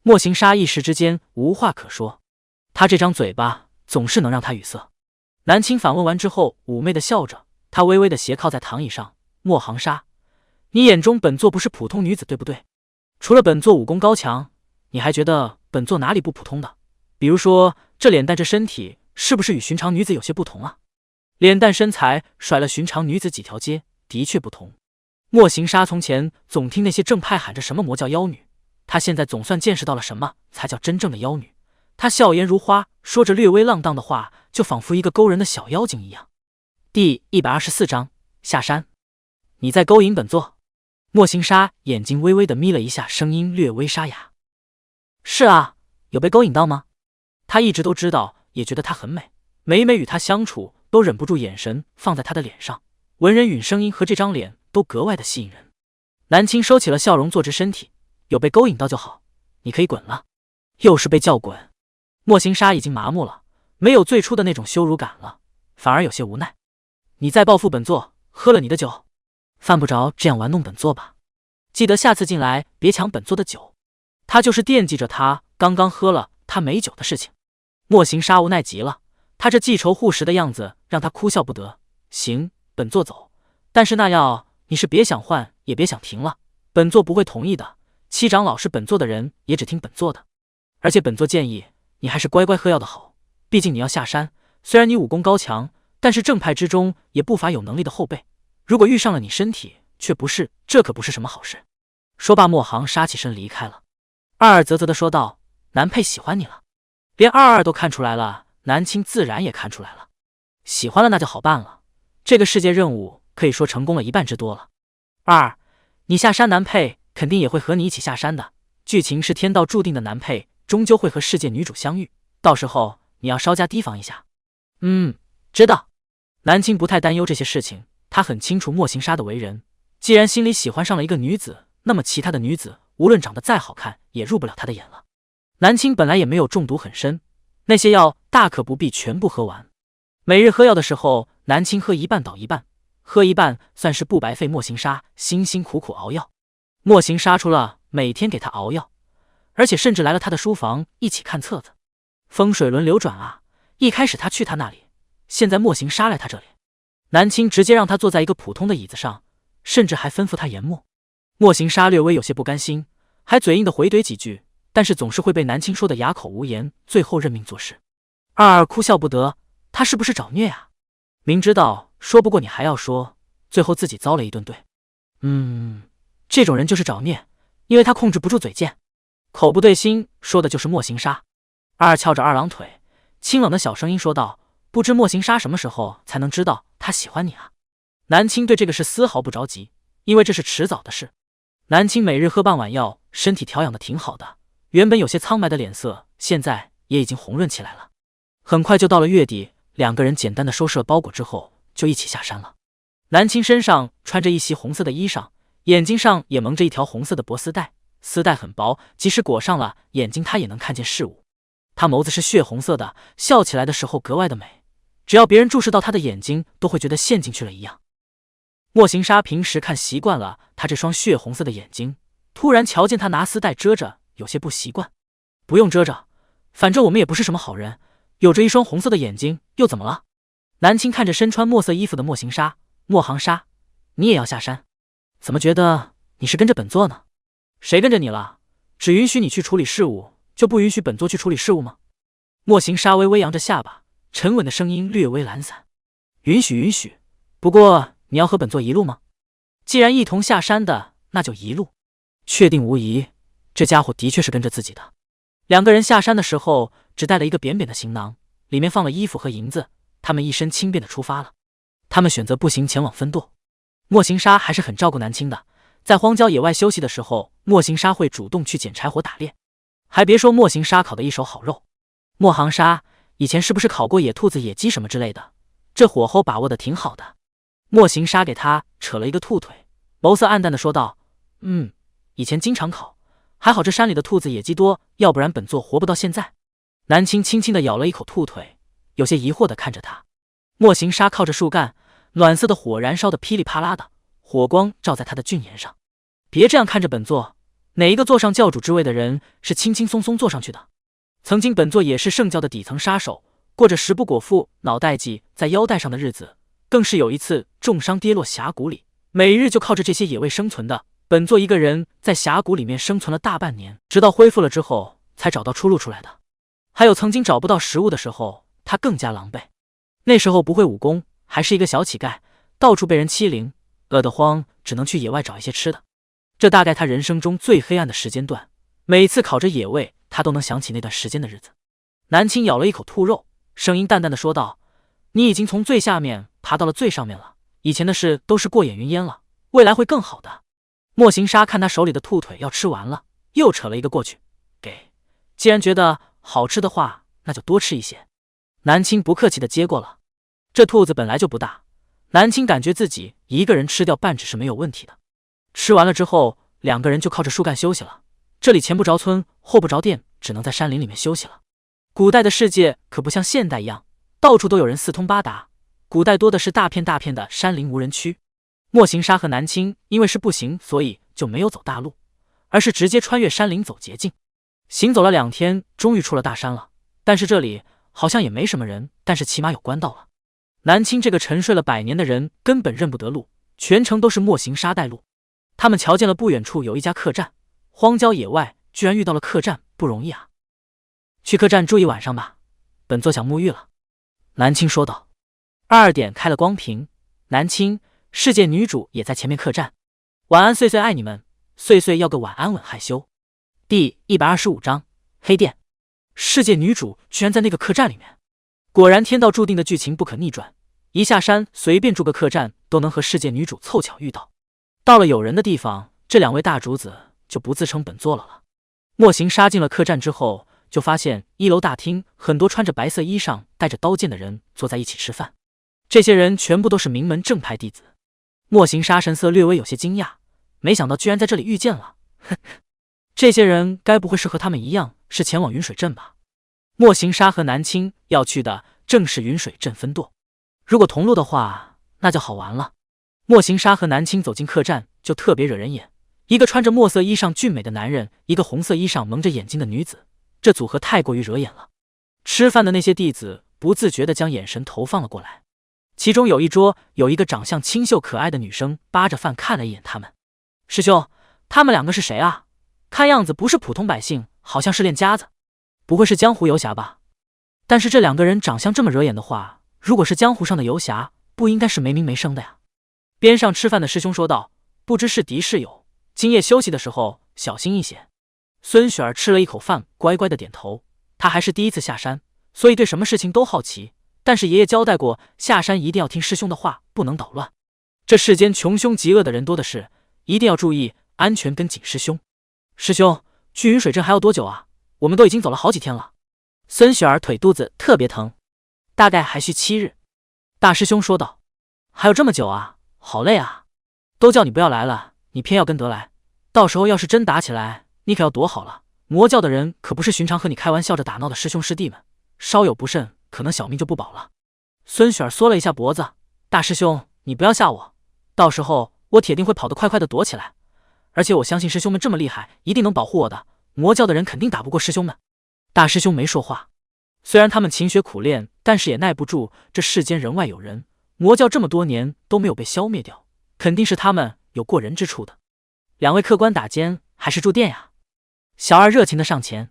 莫行沙一时之间无话可说，他这张嘴巴总是能让他语塞。南青反问完之后，妩媚地笑着，他微微地斜靠在躺椅上。莫行沙，你眼中本座不是普通女子对不对？除了本座武功高强，你还觉得本座哪里不普通的？比如说这脸蛋这身体是不是与寻常女子有些不同啊？脸蛋身材甩了寻常女子几条街，的确不同。莫行沙从前总听那些正派喊着什么魔教妖女，他现在总算见识到了什么才叫真正的妖女。他笑颜如花，说着略微浪荡的话，就仿佛一个勾人的小妖精一样。第124章下山。你在勾引本座？莫行沙眼睛微微的眯了一下，声音略微沙哑。是啊，有被勾引到吗？他一直都知道，也觉得她很美，每每与她相处都忍不住眼神放在她的脸上，文人允声音和这张脸都格外的吸引人。南青收起了笑容，坐直身体，有被勾引到就好，你可以滚了。又是被叫滚。莫行沙已经麻木了，没有最初的那种羞辱感了，反而有些无奈。你再报复本座，喝了你的酒，犯不着这样玩弄本座吧？记得下次进来别抢本座的酒。他就是惦记着他刚刚喝了他美酒的事情。莫行沙无奈极了，他这记仇护食的样子让他哭笑不得。行，本座走，但是那药你是别想换也别想停了，本座不会同意的。七长老是本座的人，也只听本座的。而且本座建议你还是乖乖喝药的好，毕竟你要下山，虽然你武功高强，但是正派之中也不乏有能力的后辈，如果遇上了你身体却不是，这可不是什么好事。说罢，莫行杀起身离开了。二二啧啧地说道：“南佩喜欢你了。”连二二都看出来了，南青自然也看出来了。喜欢了那就好办了，这个世界任务可以说成功了1半之多了。二，你下山，南佩肯定也会和你一起下山的。剧情是天道注定的，南佩终究会和世界女主相遇，到时候你要稍加提防一下。知道。南青不太担忧这些事情，他很清楚莫行沙的为人，既然心里喜欢上了一个女子，那么其他的女子无论长得再好看，也入不了他的眼了。南青本来也没有中毒很深，那些药大可不必全部喝完。每日喝药的时候，南青喝一半倒一半，喝一半算是不白费莫行沙辛辛苦苦熬药。莫行沙除了每天给他熬药，而且甚至来了他的书房一起看册子。风水轮流转啊，一开始他去他那里，现在莫行沙来他这里。南青直接让他坐在一个普通的椅子上，甚至还吩咐他研墨。莫行沙略微有些不甘心，还嘴硬的回怼几句，但是总是会被南青说的哑口无言，最后认命做事。二二哭笑不得，他是不是找虐啊？明知道说不过你还要说，最后自己遭了一顿对。这种人就是找虐，因为他控制不住嘴贱，口不对心，说的就是莫行沙。二二翘着二郎腿，清冷的小声音说道：“不知莫行沙什么时候才能知道他喜欢你啊？”南青对这个事丝毫不着急，因为这是迟早的事。南青每日喝半碗药，身体调养的挺好的，原本有些苍白的脸色，现在也已经红润起来了。很快就到了月底，两个人简单的收拾了包裹之后，就一起下山了。南青身上穿着一袭红色的衣裳，眼睛上也蒙着一条红色的脖丝带，丝带很薄，即使裹上了眼睛，他也能看见事物。他眸子是血红色的，笑起来的时候格外的美，只要别人注视到他的眼睛，都会觉得陷进去了一样。莫行沙平时看习惯了他这双血红色的眼睛，突然瞧见他拿丝带遮着，有些不习惯。不用遮着，反正我们也不是什么好人，有着一双红色的眼睛又怎么了？南青看着身穿墨色衣服的莫行沙：“莫行沙，你也要下山？怎么觉得你是跟着本座呢？谁跟着你了？只允许你去处理事务，就不允许本座去处理事务吗？”莫行沙微微扬着下巴，沉稳的声音略微懒散：“允许允许，不过你要和本座一路吗？既然一同下山的，那就一路。”确定无疑，这家伙的确是跟着自己的。两个人下山的时候，只带了一个扁扁的行囊，里面放了衣服和银子。他们一身轻便的出发了。他们选择步行前往分舵。莫行沙还是很照顾南青的，在荒郊野外休息的时候，莫行沙会主动去捡柴火打猎。还别说，莫行沙烤的一手好肉。莫行沙以前是不是烤过野兔子、野鸡什么之类的？这火候把握的挺好的。莫行沙给他扯了一个兔腿，眸色暗淡的说道：“以前经常烤，还好这山里的兔子野鸡多，要不然本座活不到现在。”南青轻轻的咬了一口兔腿，有些疑惑的看着他。莫行沙靠着树干，暖色的火燃烧的噼里啪啦的，火光照在他的俊颜上。别这样看着本座，哪一个坐上教主之位的人是轻轻松松坐上去的？曾经本座也是圣教的底层杀手，过着食不果腹、脑袋系在腰带上的日子，更是有一次重伤跌落峡谷里，每日就靠着这些野味生存的。本座一个人在峡谷里面生存了大半年，直到恢复了之后才找到出路出来的。还有曾经找不到食物的时候，他更加狼狈。那时候不会武功，还是一个小乞丐，到处被人欺凌，饿得慌，只能去野外找一些吃的。这大概他人生中最黑暗的时间段，每次烤着野味，他都能想起那段时间的日子。南青咬了一口兔肉，声音淡淡的说道：“你已经从最下面爬到了最上面了，以前的事都是过眼云烟了，未来会更好的。”莫行沙看他手里的兔腿要吃完了，又扯了一个过去，给。既然觉得好吃的话，那就多吃一些。南青不客气的接过了。这兔子本来就不大，南青感觉自己一个人吃掉半只是没有问题的。吃完了之后，两个人就靠着树干休息了。这里前不着村，后不着店，只能在山林里面休息了。古代的世界可不像现代一样，到处都有人四通八达。古代多的是大片大片的山林无人区。莫行沙和南青因为是步行，所以就没有走大路，而是直接穿越山林走捷径。行走了2天，终于出了大山了。但是这里好像也没什么人，但是起码有官道了。南青这个沉睡了100年的人根本认不得路，全程都是莫行沙带路。他们瞧见了不远处有一家客栈，荒郊野外居然遇到了客栈，不容易啊！去客栈住一晚上吧，本座想沐浴了。南青说道。22点开了光屏，南青世界女主也在前面客栈。晚安碎碎，爱你们，碎碎要个晚安吻害羞。第125章黑店。世界女主居然在那个客栈里面，果然天道注定的剧情不可逆转，一下山随便住个客栈都能和世界女主凑巧遇到。到了有人的地方，这两位大主子就不自称本座了。莫行杀进了客栈之后，就发现1楼大厅很多穿着白色衣裳带着刀剑的人坐在一起吃饭，这些人全部都是名门正派弟子。莫行杀神色略微有些惊讶，没想到居然在这里遇见了。这些人该不会是和他们一样是前往云水镇吧？莫行杀和南青要去的正是云水镇分舵，如果同路的话，那就好玩了。莫行杀和南青走进客栈就特别惹人眼，一个穿着墨色衣裳俊美的男人，一个红色衣裳蒙着眼睛的女子，这组合太过于惹眼了。吃饭的那些弟子不自觉地将眼神投放了过来，其中有一桌有一个长相清秀可爱的女生扒着饭看了一眼他们。师兄，他们两个是谁啊？看样子不是普通百姓，好像是练家子，不会是江湖游侠吧？但是这两个人长相这么惹眼的话，如果是江湖上的游侠，不应该是没名没声的呀。边上吃饭的师兄说道，不知是敌是友，今夜休息的时候小心一些。孙雪儿吃了一口饭，乖乖的点头。他还是第一次下山，所以对什么事情都好奇，但是爷爷交代过，下山一定要听师兄的话，不能捣乱。这世间穷凶极恶的人多的是，一定要注意安全，跟紧师兄。师兄，去云水镇还要多久啊？我们都已经走了好几天了。孙雪儿腿肚子特别疼，大概还需7日。大师兄说道。还有这么久啊？好累啊！都叫你不要来了，你偏要跟得来，到时候要是真打起来，你可要躲好了。魔教的人可不是寻常和你开玩笑着打闹的师兄师弟们，稍有不慎，可能小命就不保了。孙雪儿缩了一下脖子，大师兄，你不要吓我，到时候我铁定会跑得快快的躲起来。而且我相信师兄们这么厉害，一定能保护我的。魔教的人肯定打不过师兄们。大师兄没说话，虽然他们勤学苦练，但是也耐不住这世间人外有人。魔教这么多年都没有被消灭掉，肯定是他们有过人之处的。两位客官打尖还是住店呀？小二热情的上前。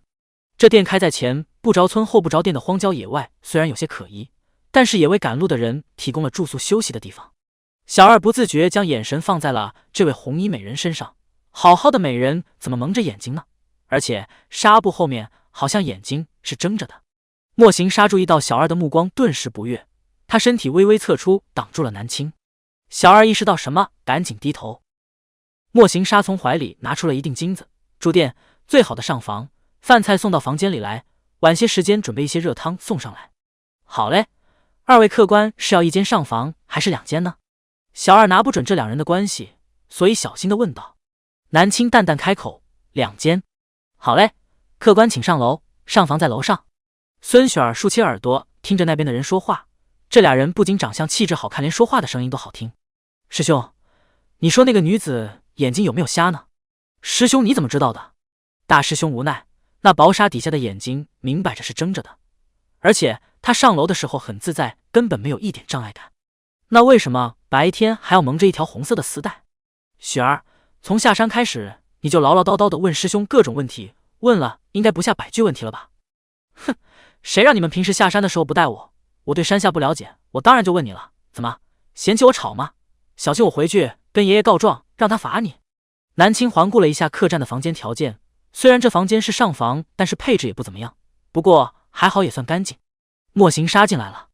这店开在前不着村后不着店的荒郊野外，虽然有些可疑，但是也为赶路的人提供了住宿休息的地方。小二不自觉将眼神放在了这位红衣美人身上，好好的美人怎么蒙着眼睛呢？而且纱布后面好像眼睛是睁着的。莫行纱注意到小二的目光，顿时不悦，他身体微微侧出，挡住了南青。小二意识到什么，赶紧低头。莫行纱从怀里拿出了一锭金子，住店最好的上房，饭菜送到房间里来，晚些时间准备一些热汤送上来。好嘞，二位客官是要一间上房还是2间呢？小二拿不准这两人的关系，所以小心地问道。南青淡淡开口，2间。好嘞，客官请上楼，上房在楼上。孙雪儿竖起耳朵听着那边的人说话，这俩人不仅长相气质好看，连说话的声音都好听。师兄，你说那个女子眼睛有没有瞎呢？师兄你怎么知道的？大师兄无奈，那薄纱底下的眼睛明摆着是睁着的，而且他上楼的时候很自在，根本没有一点障碍感。那为什么白天还要蒙着一条红色的丝带？雪儿，从下山开始你就唠唠叨叨的问师兄各种问题，问了应该不下100句问题了吧？哼，谁让你们平时下山的时候不带我？我对山下不了解，我当然就问你了。怎么，嫌弃我吵吗？小心我回去跟爷爷告状，让他罚你。南青环顾了一下客栈的房间条件，虽然这房间是上房，但是配置也不怎么样，不过还好也算干净。莫行杀进来了。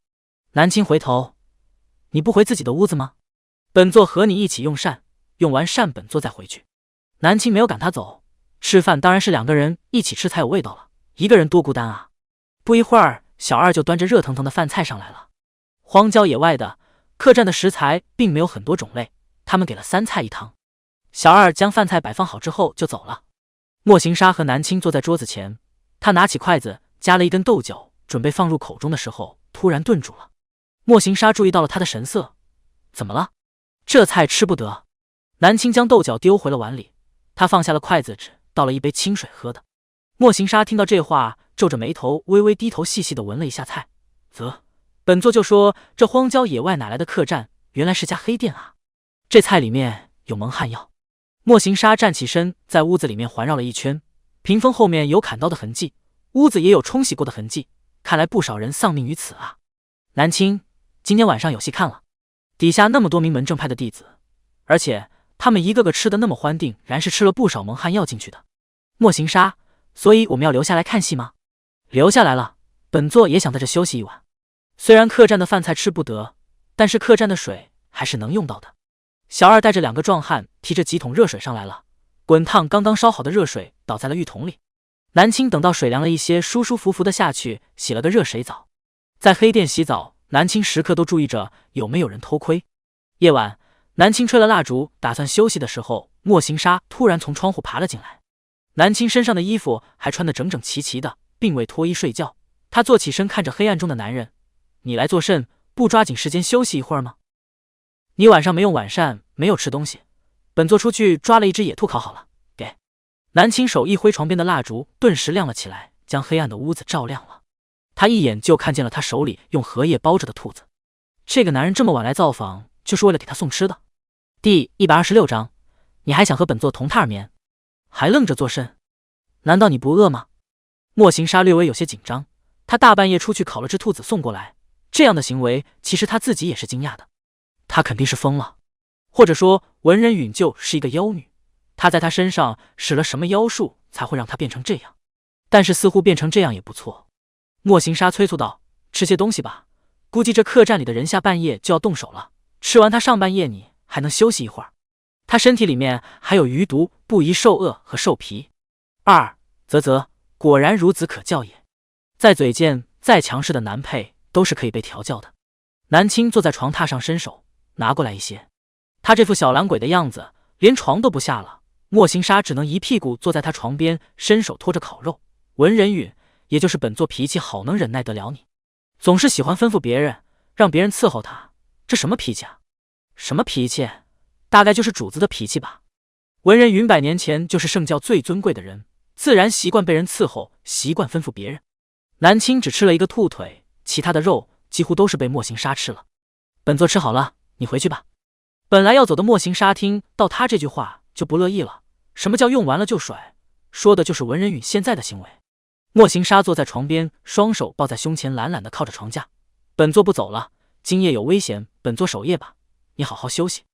南青回头，你不回自己的屋子吗？本座和你一起用膳，用完膳本座再回去。南青没有赶他走，吃饭当然是2个人一起吃才有味道了，一个人多孤单啊。不一会儿，小二就端着热腾腾的饭菜上来了。荒郊野外的客栈的食材并没有很多种类，他们给了3菜1汤。小二将饭菜摆放好之后就走了。莫行纱和南青坐在桌子前，他拿起筷子夹了一根豆角，准备放入口中的时候，突然顿住了。莫行纱注意到了他的神色，怎么了？这菜吃不得。南青将豆角丢回了碗里，他放下了筷子，只倒了一杯清水喝的。莫行纱听到这话，皱着眉头，微微低头，细细地闻了一下菜。本座就说这荒郊野外哪来的客栈，原来是家黑店啊！这菜里面有蒙汗药。莫行纱站起身，在屋子里面环绕了一圈，屏风后面有砍刀的痕迹，屋子也有冲洗过的痕迹，看来不少人丧命于此啊。南青，今天晚上有戏看了。底下那么多名门正派的弟子，而且他们一个个吃的那么欢，定然是吃了不少蒙汗药进去的。莫行杀，所以我们要留下来看戏吗？留下来了，本座也想在这休息一晚。虽然客栈的饭菜吃不得，但是客栈的水还是能用到的。小二带着2个壮汉提着几桶热水上来了，滚烫刚刚烧好的热水倒在了浴桶里。南青等到水凉了一些，舒舒服服的下去洗了个热水澡。在黑店洗澡，南青时刻都注意着有没有人偷窥。夜晚，南青吹了蜡烛，打算休息的时候，莫行杀突然从窗户爬了进来。南青身上的衣服还穿得整整齐齐的，并未脱衣睡觉。他坐起身，看着黑暗中的男人：“你来作甚？不抓紧时间休息一会儿吗？你晚上没用晚膳，没有吃东西，本座出去抓了一只野兔，烤好了，给。”南青手一挥，床边的蜡烛顿时亮了起来，将黑暗的屋子照亮了。他一眼就看见了他手里用荷叶包着的兔子。这个男人这么晚来造访，就是为了给他送吃的。第126章，你还想和本座同榻而眠？还愣着作甚？难道你不饿吗？莫行杀略微有些紧张，他大半夜出去烤了只兔子送过来，这样的行为其实他自己也是惊讶的。他肯定是疯了，或者说文人允就是一个妖女，他在他身上使了什么妖术才会让他变成这样？但是似乎变成这样也不错。莫行杀催促道：“吃些东西吧，估计这客栈里的人下半夜就要动手了，吃完他上半夜你还能休息一会儿。他身体里面还有余毒，不宜受饿和受疲。”啧，果然孺子可教也。再嘴贱再强势的男配都是可以被调教的。南青坐在床榻上，伸手拿过来一些。他这副小懒鬼的样子，连床都不下了。莫行杀只能一屁股坐在他床边，伸手托着烤肉。文人允，也就是本座脾气好，能忍耐得了你，总是喜欢吩咐别人，让别人伺候他，这什么脾气啊？什么脾气？大概就是主子的脾气吧。文人允100年前就是圣教最尊贵的人，自然习惯被人伺候，习惯吩咐别人。南青只吃了一个兔腿，其他的肉几乎都是被莫行杀吃了。本座吃好了，你回去吧。本来要走的莫行杀听到他这句话就不乐意了，什么叫用完了就甩？说的就是文人允现在的行为。莫行杀坐在床边，双手抱在胸前，懒懒地靠着床架。本座不走了，今夜有危险，本座守夜吧，你好好休息。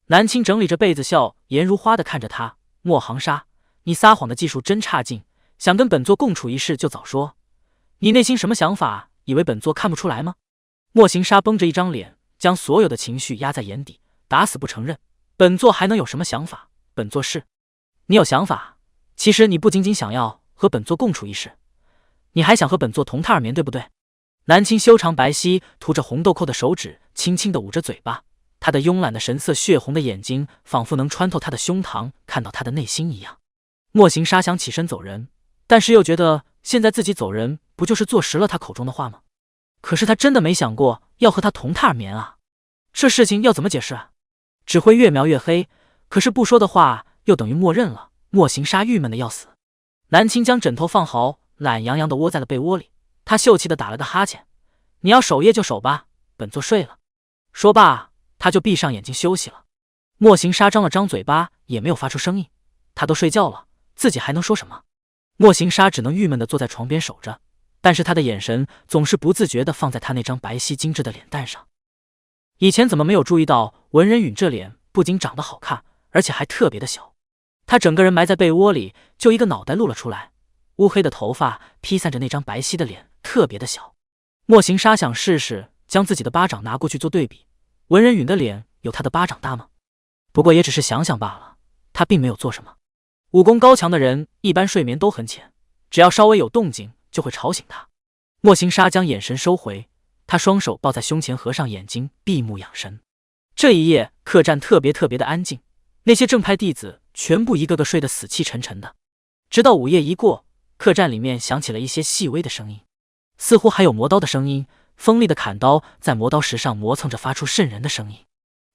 南青整理着被子，笑颜如花地看着他。莫行杀，你撒谎的技术真差劲，想跟本座共处一室就早说。你内心什么想法？以为本座看不出来吗？莫行杀绷着一张脸，将所有的情绪压在眼底，打死不承认。本座还能有什么想法？本座是……你有想法？其实你不仅仅想要和本座共处一室，你还想和本座同榻而眠，对不对？南青修长白皙、涂着红豆蔻的手指轻轻地捂着嘴巴，他的慵懒的神色，血红的眼睛仿佛能穿透他的胸膛，看到他的内心一样。莫行杀想起身走人，但是又觉得现在自己走人不就是坐实了他口中的话吗？可是他真的没想过要和他同榻而眠啊，这事情要怎么解释啊？只会越描越黑，可是不说的话又等于默认了。莫行杀郁闷的要死。南青将枕头放好，懒洋洋地窝在了被窝里，他秀气地打了个哈欠：“你要守夜就守吧，本座睡了。”说罢，他就闭上眼睛休息了。莫行杀张了张嘴巴，也没有发出声音。他都睡觉了，自己还能说什么？莫行杀只能郁闷地坐在床边守着，但是他的眼神总是不自觉地放在他那张白皙精致的脸蛋上。以前怎么没有注意到文人允这脸不仅长得好看，而且还特别的小。他整个人埋在被窝里，就一个脑袋露了出来，乌黑的头发披散着那张白皙的脸，特别的小。莫行杀想试试将自己的巴掌拿过去做对比，文人允的脸有他的巴掌大吗？不过也只是想想罢了，他并没有做什么。武功高强的人一般睡眠都很浅，只要稍微有动静就会吵醒他。莫行杀将眼神收回，他双手抱在胸前，合上眼睛，闭目养神。这一夜客栈特别的安静，那些正派弟子全部一个个睡得死气沉沉的。直到午夜一过，客栈里面响起了一些细微的声音，似乎还有磨刀的声音，锋利的砍刀在磨刀石上磨蹭着，发出瘆人的声音。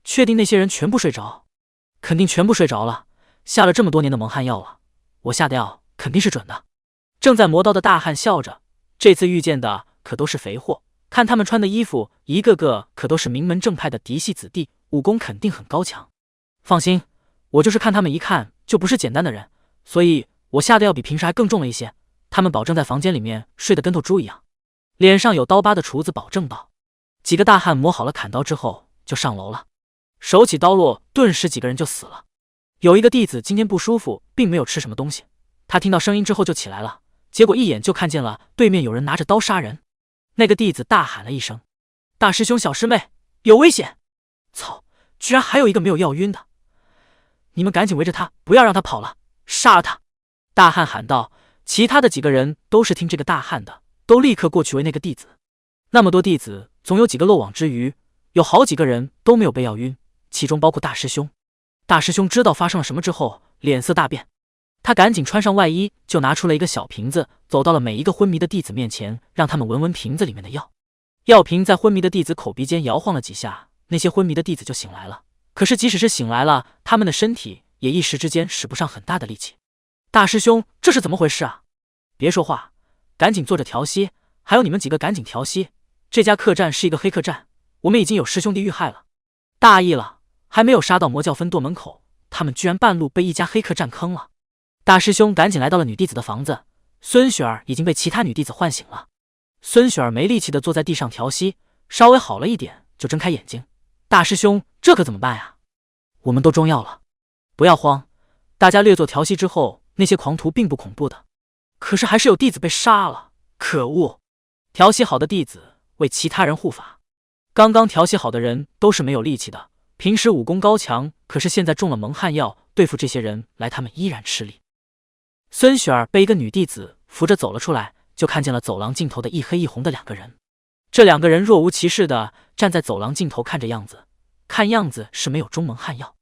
确定那些人全部睡着？肯定全部睡着了，下了这么多年的蒙汗药了，我下的药肯定是准的。正在磨刀的大汉笑着，这次遇见的可都是肥货，看他们穿的衣服，一个个可都是名门正派的嫡系子弟，武功肯定很高强。放心，我就是看他们一看就不是简单的人，所以我下的药比平时还更重了一些，他们保证在房间里面睡得跟头猪一样。脸上有刀疤的厨子保证道。几个大汉磨好了砍刀之后就上楼了，手起刀落，顿时几个人就死了。有一个弟子今天不舒服，并没有吃什么东西，他听到声音之后就起来了，结果一眼就看见了对面有人拿着刀杀人。那个弟子大喊了一声：“大师兄，小师妹，有危险！”操，居然还有一个没有药晕的！你们赶紧围着他，不要让他跑了，杀了他！大汉喊道。其他的几个人都是听这个大汉的，都立刻过去围那个弟子。那么多弟子，总有几个漏网之鱼，有好几个人都没有被药晕，其中包括大师兄。大师兄知道发生了什么之后，脸色大变，他赶紧穿上外衣，就拿出了一个小瓶子，走到了每一个昏迷的弟子面前，让他们闻闻瓶子里面的药。药瓶在昏迷的弟子口鼻间摇晃了几下，那些昏迷的弟子就醒来了。可是即使是醒来了，他们的身体也一时之间使不上很大的力气。大师兄，这是怎么回事啊？别说话，赶紧坐着调息，还有你们几个赶紧调息。这家客栈是一个黑客栈，我们已经有师兄弟遇害了。大意了，还没有杀到魔教分舵门口，他们居然半路被一家黑客栈坑了。大师兄赶紧来到了女弟子的房子，孙雪儿已经被其他女弟子唤醒了。孙雪儿没力气的坐在地上调息，稍微好了一点就睁开眼睛。大师兄，这可怎么办呀？我们都中药了，不要慌。大家略作调息之后，那些狂徒并不恐怖的，可是还是有弟子被杀了，可恶！调息好的弟子为其他人护法，刚刚调息好的人都是没有力气的，平时武功高强，可是现在中了蒙汗药，对付这些人来他们依然吃力。孙雪儿被一个女弟子扶着走了出来，就看见了走廊尽头的一黑一红的两个人。这两个人若无其事的站在走廊尽头，看样子是没有中蒙汗药。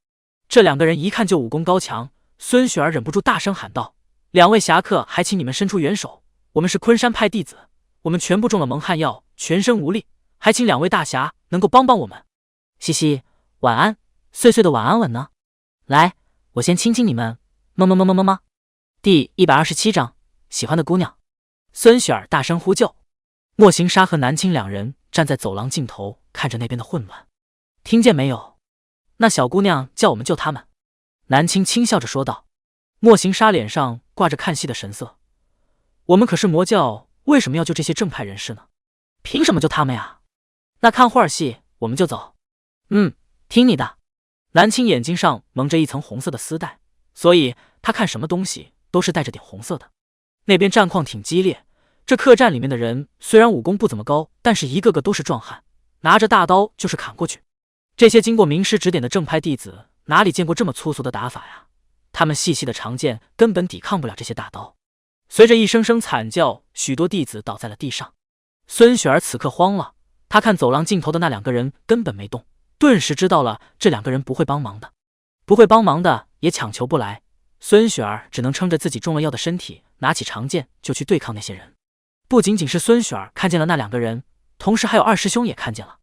这两个人一看就武功高强，孙雪儿忍不住大声喊道：“两位侠客，还请你们伸出援手，我们是昆山派弟子，我们全部中了蒙汗药，全身无力，还请两位大侠能够帮帮我们。”嘻嘻，晚安，碎碎的晚安吻呢？来，我先亲亲你们，么么么么么么。第127章，喜欢的姑娘。孙雪儿大声呼救。莫行沙和南青两人站在走廊尽头，看着那边的混乱。听见没有？那小姑娘叫我们救他们。南青轻笑着说道。莫行沙脸上挂着看戏的神色。我们可是魔教，为什么要救这些正派人士呢？凭什么救他们呀？那看会儿戏，我们就走。听你的。南青眼睛上蒙着一层红色的丝带，所以他看什么东西都是带着点红色的。那边战况挺激烈，这客栈里面的人虽然武功不怎么高，但是一个个都是壮汉，拿着大刀就是砍过去。这些经过名师指点的正派弟子哪里见过这么粗俗的打法呀？他们细细的长剑根本抵抗不了这些大刀。随着一声声惨叫，许多弟子倒在了地上。孙雪儿此刻慌了，她看走廊尽头的那两个人根本没动，顿时知道了这两个人不会帮忙的，不会帮忙的也强求不来。孙雪儿只能撑着自己中了药的身体，拿起长剑就去对抗那些人。不仅仅是孙雪儿看见了那两个人，同时还有二师兄也看见了。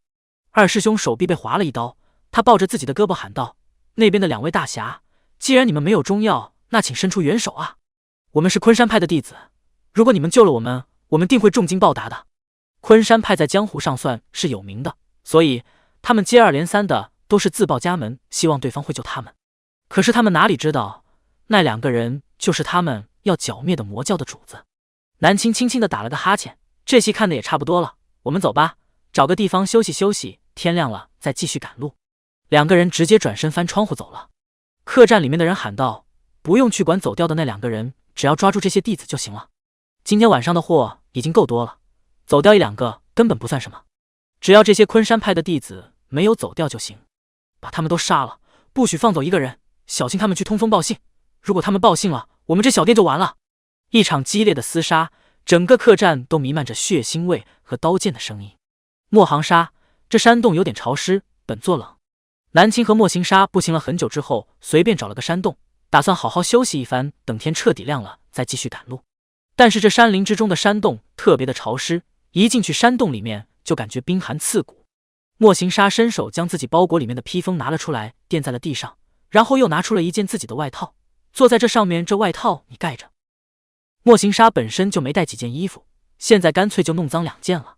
二师兄手臂被划了一刀，他抱着自己的胳膊喊道：“那边的两位大侠，既然你们没有中药，那请伸出援手啊！我们是昆山派的弟子，如果你们救了我们，我们定会重金报答的。”昆山派在江湖上算是有名的，所以他们接二连三的都是自报家门，希望对方会救他们。可是他们哪里知道，那两个人就是他们要剿灭的魔教的主子。南青轻轻的打了个哈欠，这戏看的也差不多了，我们走吧，找个地方休息休息，天亮了再继续赶路。两个人直接转身翻窗户走了。客栈里面的人喊道：“不用去管走掉的那两个人，只要抓住这些弟子就行了。今天晚上的货已经够多了，走掉一两个根本不算什么，只要这些昆山派的弟子没有走掉就行。把他们都杀了，不许放走一个人，小心他们去通风报信。如果他们报信了，我们这小店就完了。”一场激烈的厮杀，整个客栈都弥漫着血腥味和刀剑的声音。莫行沙，这山洞有点潮湿，本座冷。南青和莫行沙步行了很久之后，随便找了个山洞，打算好好休息一番，等天彻底亮了再继续赶路。但是这山林之中的山洞特别的潮湿，一进去山洞里面就感觉冰寒刺骨。莫行沙伸手将自己包裹里面的披风拿了出来，垫在了地上，然后又拿出了一件自己的外套，坐在这上面，这外套你盖着。莫行沙本身就没带几件衣服，现在干脆就弄脏两件了。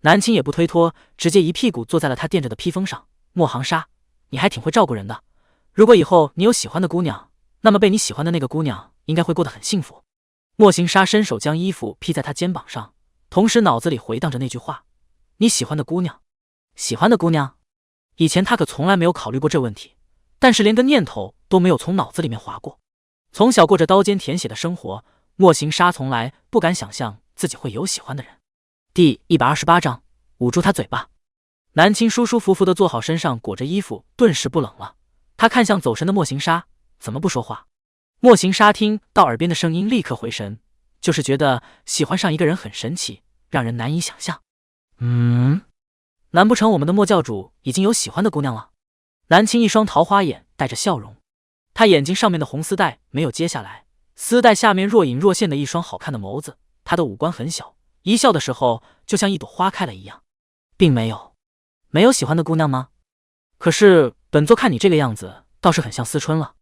南青也不推脱，直接一屁股坐在了他垫着的披风上。莫行沙，你还挺会照顾人的，如果以后你有喜欢的姑娘，那么被你喜欢的那个姑娘应该会过得很幸福。莫行沙伸手将衣服披在他肩膀上，同时脑子里回荡着那句话：你喜欢的姑娘。喜欢的姑娘？以前他可从来没有考虑过这问题，但是连个念头都没有从脑子里面划过。从小过着刀尖舔血的生活，莫行沙从来不敢想象自己会有喜欢的人。第128章，捂住他嘴巴。南青舒舒服服地坐好，身上裹着衣服，顿时不冷了。他看向走神的莫行沙，怎么不说话？莫行沙听到耳边的声音，立刻回神，就是觉得喜欢上一个人很神奇，让人难以想象。难不成我们的莫教主已经有喜欢的姑娘了？南青一双桃花眼带着笑容，他眼睛上面的红丝带没有揭下来，丝带下面若隐若现的一双好看的眸子。他的五官很小，一笑的时候就像一朵花开了一样。并没有。没有喜欢的姑娘吗？可是本座看你这个样子，倒是很像思春了。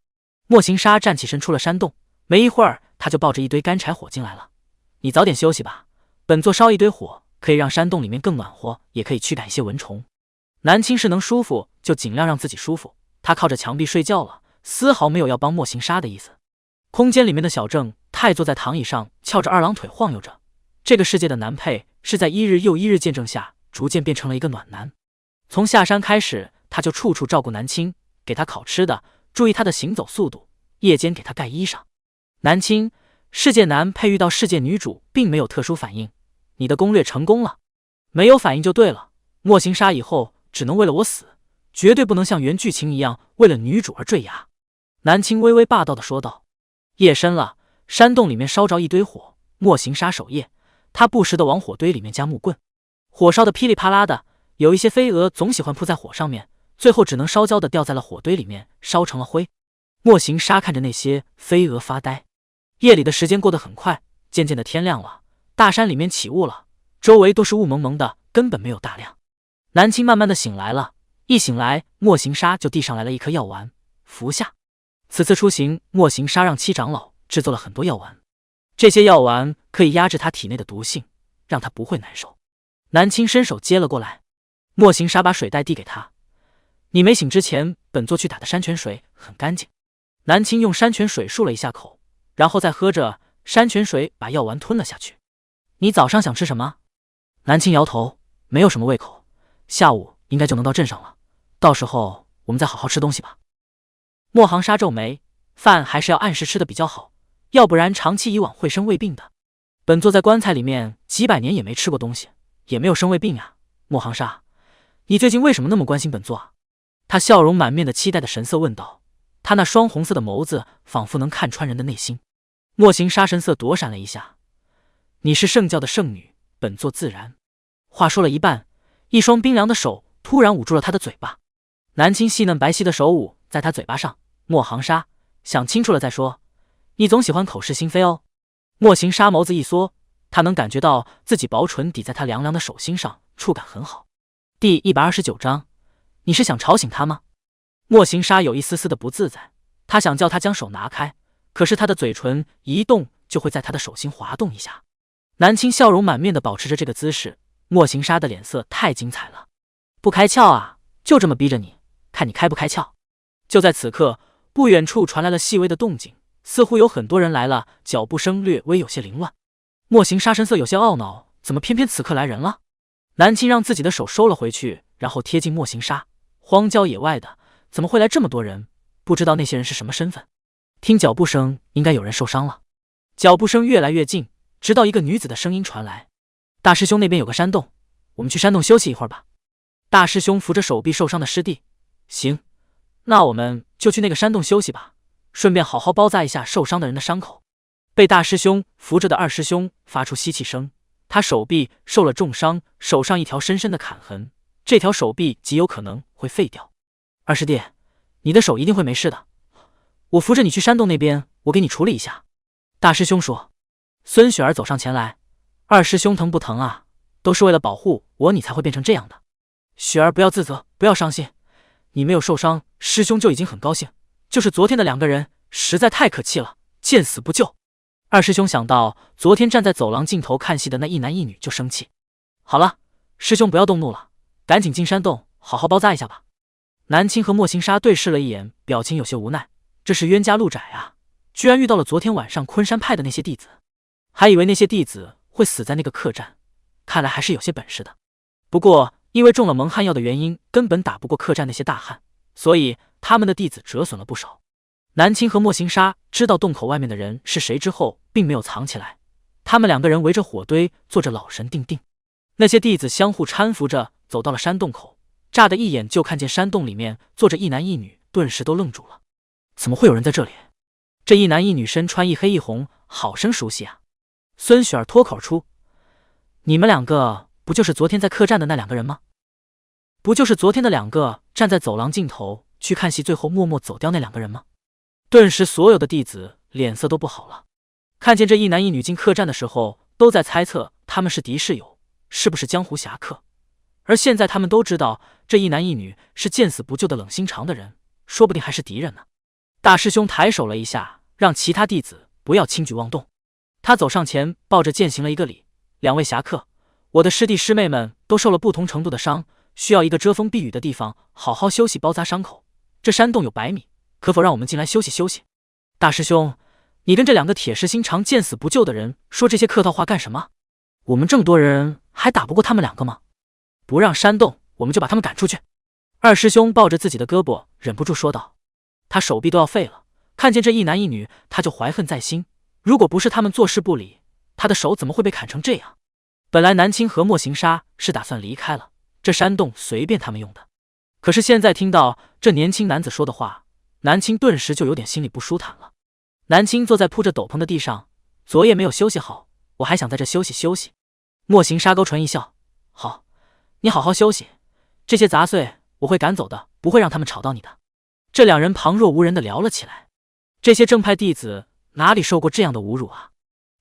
莫行沙站起身出了山洞，没一会儿他就抱着一堆干柴火进来了。你早点休息吧，本座烧一堆火，可以让山洞里面更暖和，也可以驱赶一些蚊虫。南青是能舒服就尽量让自己舒服，他靠着墙壁睡觉了，丝毫没有要帮莫行沙的意思。空间里面的小正太坐在躺椅上，翘着二郎腿晃悠着。这个世界的男配是在一日又一日见证下，逐渐变成了一个暖男。从下山开始，他就处处照顾南青，给他烤吃的，注意他的行走速度，夜间给他盖衣裳。南青，世界男配遇到世界女主并没有特殊反应，你的攻略成功了。没有反应就对了，莫行沙以后只能为了我死，绝对不能像原剧情一样为了女主而坠崖。南青微微霸道地说道。夜深了，山洞里面烧着一堆火，莫行沙守夜，他不时地往火堆里面加木棍，火烧得噼里啪啦的，有一些飞蛾总喜欢扑在火上面，最后只能烧焦的掉在了火堆里面，烧成了灰。莫行沙看着那些飞蛾发呆。夜里的时间过得很快，渐渐的天亮了，大山里面起雾了，周围都是雾蒙蒙的，根本没有大亮。南青慢慢的醒来了，一醒来，莫行沙就递上来了一颗药丸，服下。此次出行，莫行沙让七长老制作了很多药丸，这些药丸可以压制他体内的毒性，让他不会难受。南青伸手接了过来，莫行沙把水袋递给他，你没醒之前，本座去打的山泉水很干净。南青用山泉水漱了一下口，然后再喝着山泉水，把药丸吞了下去。你早上想吃什么？南青摇头，没有什么胃口，下午应该就能到镇上了，到时候我们再好好吃东西吧。莫行沙皱眉，饭还是要按时吃的比较好，要不然长期以往会生胃病的。本座在棺材里面几百年也没吃过东西，也没有生胃病啊。莫行沙，你最近为什么那么关心本座啊？他笑容满面的期待的神色问道，他那双红色的眸子仿佛能看穿人的内心。莫行沙神色躲闪了一下，你是圣教的圣女，本座自然。话说了一半，一双冰凉的手突然捂住了他的嘴巴。南青细嫩白皙的手捂在他嘴巴上，莫行沙，想清楚了再说，你总喜欢口是心非哦。莫行沙眸子一缩，他能感觉到自己薄唇抵在他凉凉的手心上，触感很好。第129章，你是想吵醒他吗？莫行沙有一丝丝的不自在，他想叫他将手拿开，可是他的嘴唇一动就会在他的手心滑动一下。南青笑容满面的保持着这个姿势，莫行沙的脸色太精彩了。不开窍啊，就这么逼着你，看你开不开窍。就在此刻，不远处传来了细微的动静，似乎有很多人来了，脚步声略微有些凌乱。莫行沙神色有些懊恼，怎么偏偏此刻来人了？南青让自己的手收了回去，然后贴近莫行沙。荒郊野外的，怎么会来这么多人？不知道那些人是什么身份。听脚步声，应该有人受伤了。脚步声越来越近，直到一个女子的声音传来：大师兄那边有个山洞，我们去山洞休息一会儿吧。大师兄扶着手臂受伤的师弟，行，那我们就去那个山洞休息吧，顺便好好包扎一下受伤的人的伤口。被大师兄扶着的二师兄发出吸气声，他手臂受了重伤，手上一条深深的砍痕，这条手臂极有可能会废掉。二师弟，你的手一定会没事的，我扶着你去山洞那边，我给你处理一下。大师兄说。孙雪儿走上前来，二师兄疼不疼啊？都是为了保护我，你才会变成这样的。雪儿不要自责，不要伤心，你没有受伤，师兄就已经很高兴。就是昨天的两个人实在太可气了，见死不救。二师兄想到昨天站在走廊尽头看戏的那一男一女就生气。好了，师兄不要动怒了，赶紧进山洞好好包扎一下吧。南青和莫行沙对视了一眼，表情有些无奈。这是冤家路窄啊，居然遇到了昨天晚上昆山派的那些弟子，还以为那些弟子会死在那个客栈，看来还是有些本事的。不过因为中了蒙汗药的原因，根本打不过客栈那些大汉，所以他们的弟子折损了不少。南青和莫行沙知道洞口外面的人是谁之后，并没有藏起来，他们两个人围着火堆坐着，老神定定。那些弟子相互搀扶着走到了山洞口，乍的一眼就看见山洞里面坐着一男一女，顿时都愣住了。怎么会有人在这里？这一男一女身穿一黑一红，好生熟悉啊！孙雪儿脱口而出：“你们两个不就是昨天在客栈的那两个人吗？不就是昨天的两个站在走廊尽头去看戏，最后默默走掉那两个人吗？”顿时所有的弟子脸色都不好了，看见这一男一女进客栈的时候，都在猜测他们是敌是友，是不是江湖侠客。而现在他们都知道这一男一女是见死不救的冷心肠的人，说不定还是敌人呢。大师兄抬手了一下，让其他弟子不要轻举妄动。他走上前，抱着剑行了一个礼：“两位侠客，我的师弟师妹们都受了不同程度的伤，需要一个遮风避雨的地方，好好休息，包扎伤口。这山洞有100米，可否让我们进来休息休息？”大师兄，你跟这两个铁石心肠、见死不救的人说这些客套话干什么？我们这么多人还打不过他们两个吗？不让煽动，我们就把他们赶出去。二师兄抱着自己的胳膊，忍不住说道。他手臂都要废了，看见这一男一女，他就怀恨在心。如果不是他们坐视不理，他的手怎么会被砍成这样？本来南青和莫行沙是打算离开了，这山洞随便他们用的。可是现在听到这年轻男子说的话，南青顿时就有点心里不舒坦了。南青坐在铺着斗篷的地上，昨夜没有休息好，我还想在这休息休息。莫行沙勾唇一笑，好，你好好休息，这些杂碎我会赶走的，不会让他们吵到你的。这两人旁若无人地聊了起来。这些正派弟子哪里受过这样的侮辱啊？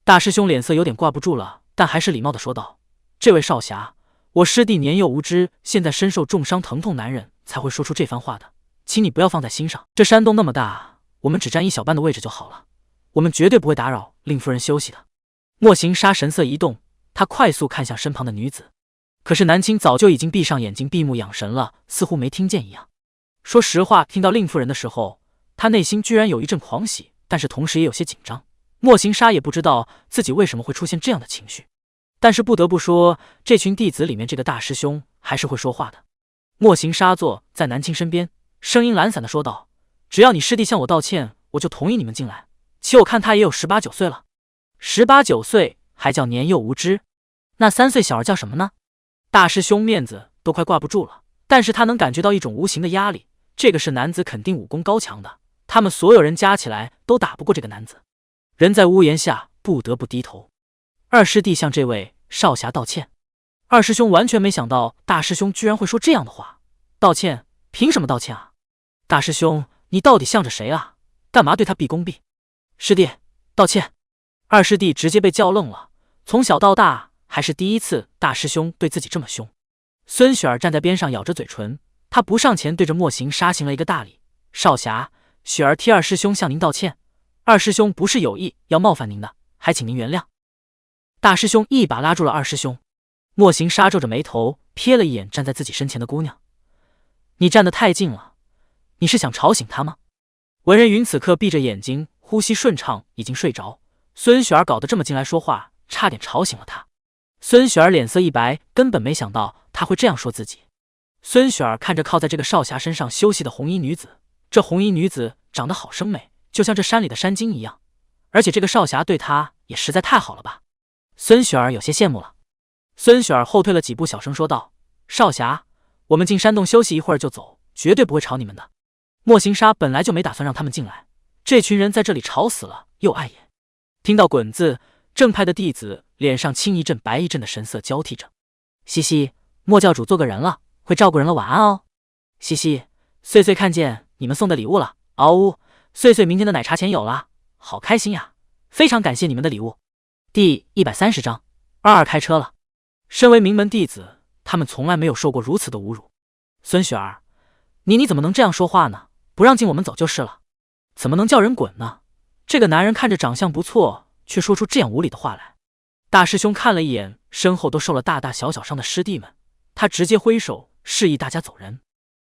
大师兄脸色有点挂不住了，但还是礼貌地说道：“这位少侠，我师弟年幼无知，现在身受重伤疼痛难忍，才会说出这番话的，请你不要放在心上。这山洞那么大，我们只占一小半的位置就好了，我们绝对不会打扰令夫人休息的。”莫行沙神色一动，他快速看向身旁的女子，可是南青早就已经闭上眼睛，闭目养神了，似乎没听见一样。说实话，听到令夫人的时候，他内心居然有一阵狂喜，但是同时也有些紧张。莫行沙也不知道自己为什么会出现这样的情绪，但是不得不说，这群弟子里面这个大师兄还是会说话的。莫行沙坐在南青身边，声音懒散的说道：“只要你师弟向我道歉，我就同意你们进来。且我看他也有18、19岁了，18、19岁还叫年幼无知？那3岁小儿叫什么呢？”大师兄面子都快挂不住了，但是他能感觉到一种无形的压力。这个是男子肯定武功高强的，他们所有人加起来都打不过这个男子。人在屋檐下，不得不低头。二师弟向这位少侠道歉。二师兄完全没想到大师兄居然会说这样的话。道歉？凭什么道歉啊？大师兄，你到底向着谁啊？干嘛对他毕恭毕？师弟，道歉。二师弟直接被叫愣了，从小到大还是第一次大师兄对自己这么凶。孙雪儿站在边上咬着嘴唇，他不上前对着莫行沙行了一个大礼：“少侠，雪儿替二师兄向您道歉，二师兄不是有意要冒犯您的，还请您原谅。”大师兄一把拉住了二师兄。莫行沙皱着眉头瞥了一眼站在自己身前的姑娘：“你站得太近了，你是想吵醒她吗？”文人云此刻闭着眼睛，呼吸顺畅，已经睡着。孙雪儿搞得这么近来说话，差点吵醒了他。孙雪儿脸色一白，根本没想到他会这样说自己。孙雪儿看着靠在这个少侠身上休息的红衣女子，这红衣女子长得好生美，就像这山里的山精一样，而且这个少侠对她也实在太好了吧。孙雪儿有些羡慕了。孙雪儿后退了几步，小声说道：“少侠，我们进山洞休息一会儿就走，绝对不会吵你们的。”莫行沙本来就没打算让他们进来，这群人在这里吵死了又碍眼。听到滚字，正派的弟子脸上青一阵白一阵的神色交替着。嘻嘻，莫教主做个人了，会照顾人了，晚安哦。嘻嘻，碎碎看见你们送的礼物了，嗷呜，碎碎明天的奶茶钱有了，好开心呀，非常感谢你们的礼物。第130章22开车了。身为名门弟子，他们从来没有受过如此的侮辱。孙雪儿，你怎么能这样说话呢？不让进我们走就是了，怎么能叫人滚呢？这个男人看着长相不错，却说出这样无理的话来。大师兄看了一眼身后都受了大大小小伤的师弟们，他直接挥手示意大家走人。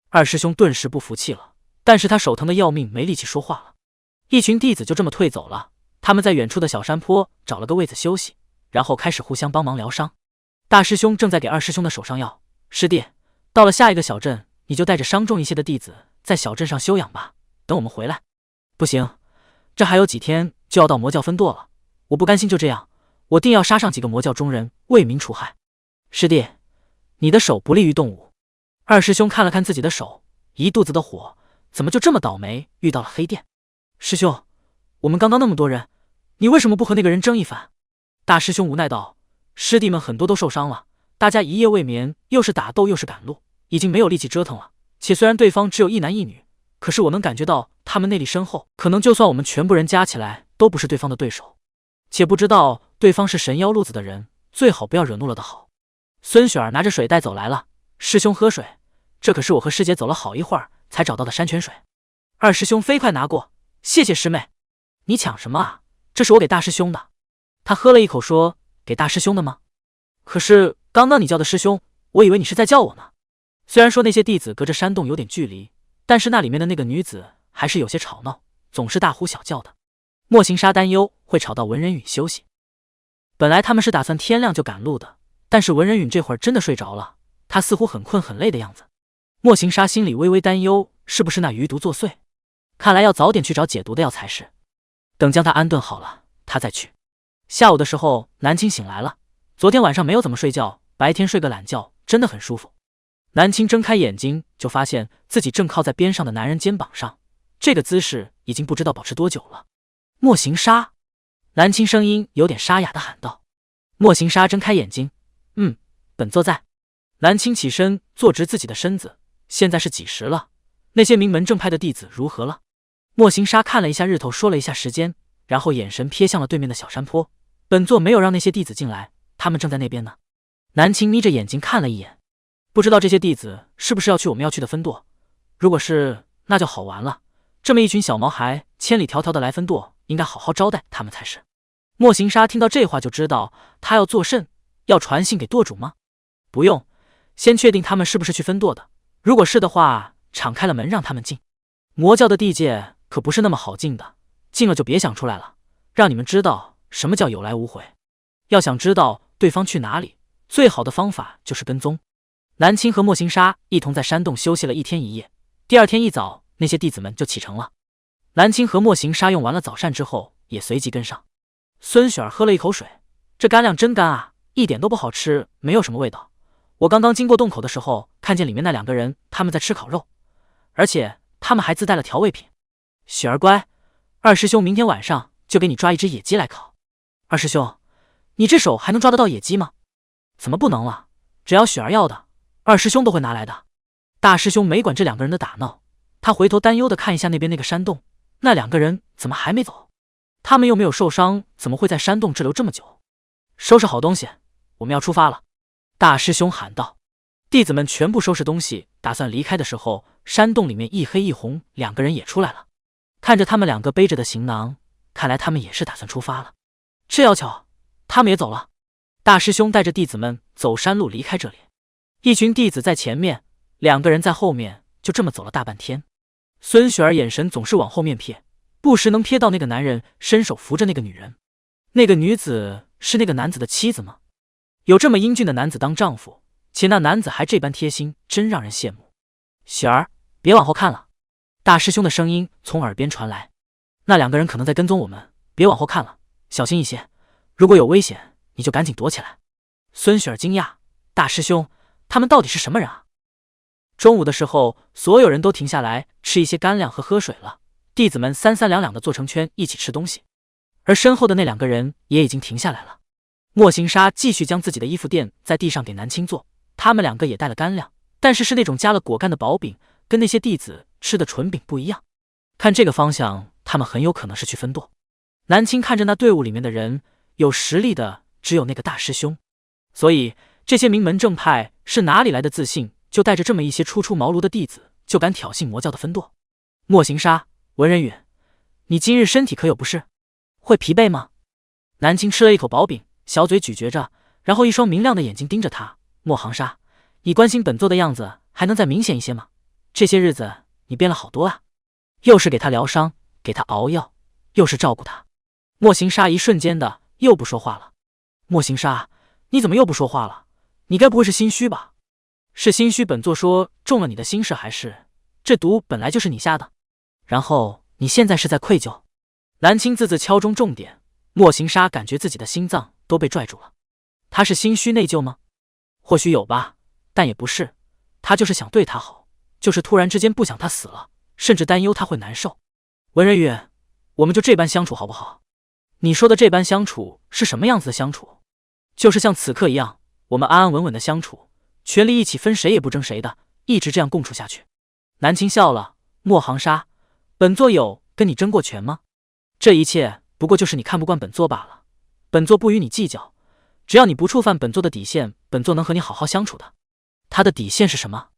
二师兄顿时不服气了，但是他手疼的要命，没力气说话了。一群弟子就这么退走了，他们在远处的小山坡找了个位子休息，然后开始互相帮忙疗伤。大师兄正在给二师兄的手上药：“师弟，到了下一个小镇，你就带着伤重一些的弟子在小镇上休养吧，等我们回来。不行，这还有几天就要到魔教分舵了，我不甘心就这样，我定要杀上几个魔教中人，为民除害。师弟，你的手不利于动武。二师兄看了看自己的手，一肚子的火，怎么就这么倒霉遇到了黑店？师兄，我们刚刚那么多人，你为什么不和那个人争一番？大师兄无奈道，师弟们很多都受伤了，大家一夜未眠，又是打斗又是赶路，已经没有力气折腾了。且虽然对方只有一男一女，可是我能感觉到他们内力深厚，可能就算我们全部人加起来都不是对方的对手。且不知道对方是神妖路子的人，最好不要惹怒了的好。孙雪儿拿着水袋走来了，师兄喝水，这可是我和师姐走了好一会儿才找到的山泉水。二师兄飞快拿过，谢谢师妹。你抢什么啊？这是我给大师兄的。他喝了一口说，给大师兄的吗？可是刚刚你叫的师兄，我以为你是在叫我呢。虽然说那些弟子隔着山洞有点距离，但是那里面的那个女子还是有些吵闹，总是大呼小叫的。莫行沙担忧会吵到文人允休息。本来他们是打算天亮就赶路的，但是文人允这会儿真的睡着了，他似乎很困很累的样子。莫行沙心里微微担忧，是不是那余毒作祟？看来要早点去找解毒的药才是。等将他安顿好了，他再去。下午的时候，南青醒来了，昨天晚上没有怎么睡觉，白天睡个懒觉，真的很舒服。南青睁开眼睛，就发现自己正靠在边上的男人肩膀上，这个姿势已经不知道保持多久了。莫行沙，南青声音有点沙哑的喊道。莫行沙睁开眼睛，本座在。南青起身坐直自己的身子，现在是几时了？那些名门正派的弟子如何了？莫行沙看了一下日头，说了一下时间，然后眼神瞥向了对面的小山坡。本座没有让那些弟子进来，他们正在那边呢。南青眯着眼睛看了一眼，不知道这些弟子是不是要去我们要去的分舵？如果是，那就好玩了。这么一群小毛孩，千里迢迢的来分舵，应该好好招待他们才是。莫行沙听到这话就知道他要做甚，要传信给舵主吗？不用，先确定他们是不是去分舵的。如果是的话，敞开了门让他们进。魔教的地界可不是那么好进的，进了就别想出来了。让你们知道什么叫有来无回。要想知道对方去哪里，最好的方法就是跟踪。南青和莫行沙一同在山洞休息了一天一夜，第二天一早，那些弟子们就启程了。南青和莫行沙用完了早膳之后，也随即跟上。孙雪儿喝了一口水，这干粮真干啊，一点都不好吃，没有什么味道。我刚刚经过洞口的时候，看见里面那两个人，他们在吃烤肉，而且他们还自带了调味品。雪儿乖，二师兄明天晚上就给你抓一只野鸡来烤。二师兄，你这手还能抓得到野鸡吗？怎么不能了？只要雪儿要的，二师兄都会拿来的。大师兄没管这两个人的打闹，他回头担忧的看一下那边那个山洞，那两个人怎么还没走？他们又没有受伤，怎么会在山洞滞留这么久？收拾好东西，我们要出发了。大师兄喊道。弟子们全部收拾东西，打算离开的时候，山洞里面一黑一红两个人也出来了。看着他们两个背着的行囊，看来他们也是打算出发了。这要巧，他们也走了。大师兄带着弟子们走山路离开这里，一群弟子在前面，两个人在后面，就这么走了大半天。孙雪儿眼神总是往后面瞥，不时能瞥到那个男人伸手扶着那个女人。那个女子是那个男子的妻子吗？有这么英俊的男子当丈夫，且那男子还这般贴心，真让人羡慕。雪儿，别往后看了。大师兄的声音从耳边传来，那两个人可能在跟踪我们，别往后看了，小心一些，如果有危险你就赶紧躲起来。孙雪儿惊讶，大师兄，他们到底是什么人啊？中午的时候，所有人都停下来吃一些干粮和喝水了，弟子们三三两两的坐成圈一起吃东西，而身后的那两个人也已经停下来了。莫行沙继续将自己的衣服垫在地上给南青做，他们两个也带了干粮，但是那种加了果干的薄饼，跟那些弟子吃的纯饼不一样。看这个方向，他们很有可能是去分舵。南青看着那队伍里面的人，有实力的只有那个大师兄，所以这些名门正派是哪里来的自信，就带着这么一些初出茅庐的弟子，就敢挑衅魔教的分舵。莫行沙，文人允，你今日身体可有不适？会疲惫吗？南青吃了一口薄饼，小嘴咀嚼着，然后一双明亮的眼睛盯着他。莫行沙，你关心本座的样子还能再明显一些吗？这些日子你变了好多啊，又是给他疗伤，给他熬药，又是照顾他。莫行沙一瞬间的又不说话了。莫行沙，你怎么又不说话了？你该不会是心虚吧？是心虚本座说中了你的心事，还是这毒本来就是你下的？然后你现在是在愧疚？蓝青字字敲中重点，莫行沙感觉自己的心脏都被拽住了。他是心虚内疚吗？或许有吧，但也不是。他就是想对他好，就是突然之间不想他死了，甚至担忧他会难受。文人宇，我们就这般相处好不好？你说的这般相处是什么样子的相处？就是像此刻一样，我们安安稳稳的相处，权力一起分，谁也不争谁的，一直这样共处下去。南青笑了，莫行沙，本座有跟你争过权吗？这一切不过就是你看不惯本座罢了。本座不与你计较，只要你不触犯本座的底线，本座能和你好好相处的。他的底线是什么？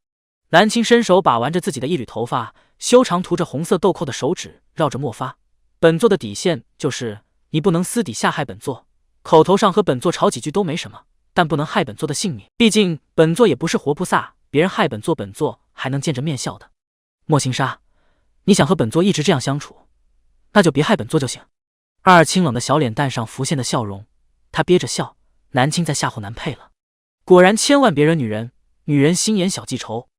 蓝青伸手把玩着自己的一缕头发，修长涂着红色豆蔻的手指绕着墨发。本座的底线就是你不能私底下害本座，口头上和本座吵几句都没什么，但不能害本座的性命。毕竟本座也不是活菩萨，别人害本座，本座还能见着面笑的。莫行沙，你想和本座一直这样相处，那就别害本座就行。二二清冷的小脸蛋上浮现的笑容，他憋着笑，南青在吓唬南佩了。果然千万别惹女人，女人心眼小记仇。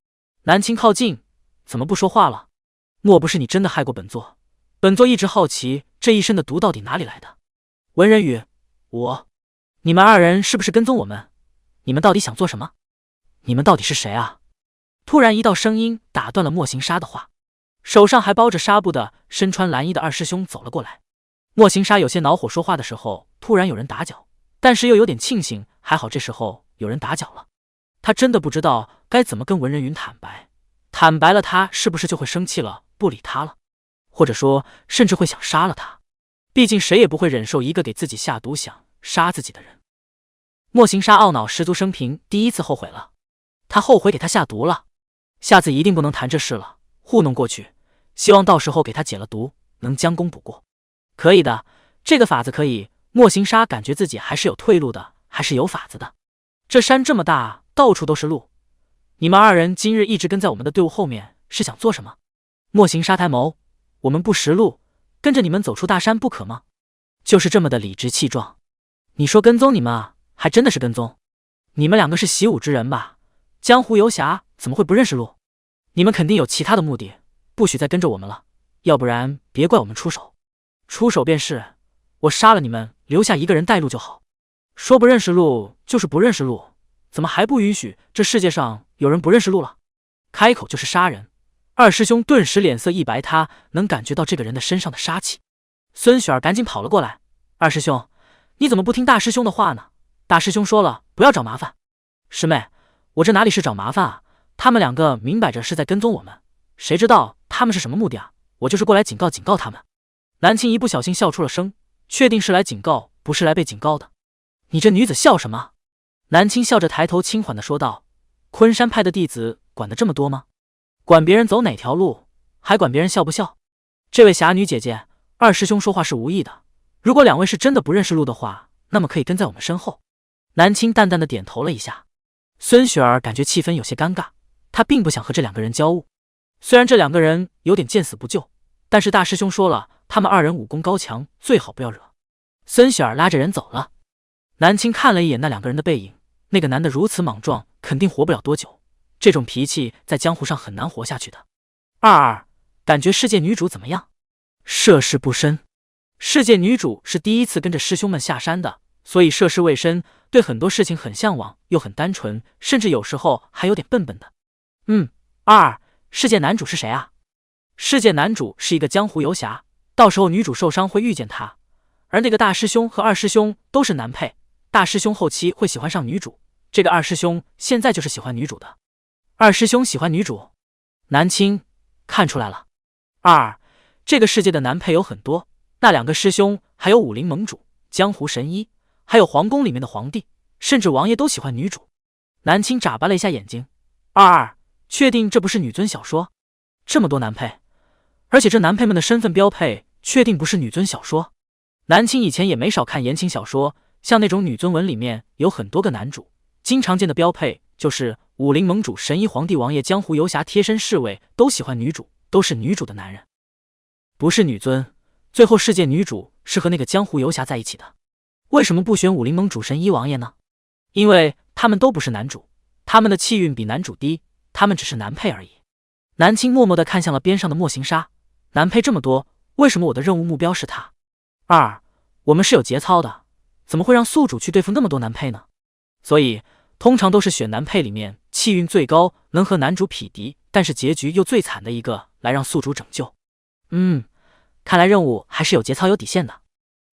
南青靠近，怎么不说话了？莫不是你真的害过本座？本座一直好奇这一身的毒到底哪里来的。文人宇，你们二人是不是跟踪我们？你们到底想做什么？你们到底是谁啊？突然一道声音打断了莫行沙的话，手上还包着纱布的身穿蓝衣的二师兄走了过来。莫行沙有些恼火，说话的时候突然有人打搅，但是又有点庆幸，还好这时候有人打搅了。他真的不知道该怎么跟文人云坦白，坦白了他是不是就会生气了，不理他了，或者说甚至会想杀了他。毕竟谁也不会忍受一个给自己下毒想杀自己的人。莫行沙懊恼十足，生平第一次后悔了，他后悔给他下毒了，下次一定不能谈这事了，糊弄过去，希望到时候给他解了毒，能将功补过。可以的，这个法子可以。莫行沙感觉自己还是有退路的，还是有法子的。这山这么大，到处都是路，你们二人今日一直跟在我们的队伍后面，是想做什么？莫行沙抬眸，我们不识路，跟着你们走出大山不可吗？就是这么的理直气壮。你说跟踪你们啊，还真的是跟踪。你们两个是习武之人吧？江湖游侠怎么会不认识路？你们肯定有其他的目的，不许再跟着我们了，要不然别怪我们出手。出手便是，我杀了你们，留下一个人带路就好。说不认识路就是不认识路，怎么还不允许这世界上有人不认识路了？开口就是杀人。二师兄顿时脸色一白，他能感觉到这个人的身上的杀气。孙雪儿赶紧跑了过来，二师兄，你怎么不听大师兄的话呢？大师兄说了，不要找麻烦。师妹，我这哪里是找麻烦啊？他们两个明摆着是在跟踪我们，谁知道他们是什么目的啊？我就是过来警告他们。蓝青一不小心笑出了声，确定是来警告，不是来被警告的。你这女子笑什么？南青笑着抬头轻缓地说道，昆山派的弟子管得这么多吗？管别人走哪条路，还管别人笑不笑？这位侠女姐姐，二师兄说话是无意的，如果两位是真的不认识路的话，那么可以跟在我们身后。南青淡淡的点头了一下。孙雪儿感觉气氛有些尴尬，她并不想和这两个人交恶。虽然这两个人有点见死不救，但是大师兄说了，他们二人武功高强，最好不要惹。孙雪儿拉着人走了。南青看了一眼那两个人的背影，那个男的如此莽撞，肯定活不了多久，这种脾气在江湖上很难活下去的。二，感觉世界女主怎么样？涉世不深。世界女主是第一次跟着师兄们下山的，所以涉世未深，对很多事情很向往，又很单纯，甚至有时候还有点笨笨的。二，世界男主是谁啊？世界男主是一个江湖游侠，到时候女主受伤会遇见他，而那个大师兄和二师兄都是男配，大师兄后期会喜欢上女主，这个二师兄现在就是喜欢女主的。二师兄喜欢女主？南青看出来了。二，这个世界的男配有很多，那两个师兄还有武林盟主、江湖神医，还有皇宫里面的皇帝，甚至王爷都喜欢女主。南青眨巴了一下眼睛。二，确定这不是女尊小说？这么多男配，而且这男配们的身份标配，确定不是女尊小说？南青以前也没少看言情小说，像那种女尊文里面有很多个男主，经常见的标配就是武林盟主、神医、皇帝、王爷、江湖游侠、贴身侍卫都喜欢女主，都是女主的男人。不是女尊，最后世界女主是和那个江湖游侠在一起的。为什么不选武林盟主、神医、王爷呢？因为他们都不是男主，他们的气运比男主低，他们只是男配而已。南青默默地看向了边上的莫行沙，男配这么多，为什么我的任务目标是他？二，我们是有节操的，怎么会让宿主去对付那么多男配呢？所以通常都是选男配里面气运最高，能和男主匹敌，但是结局又最惨的一个来让宿主拯救。看来任务还是有节操有底线的。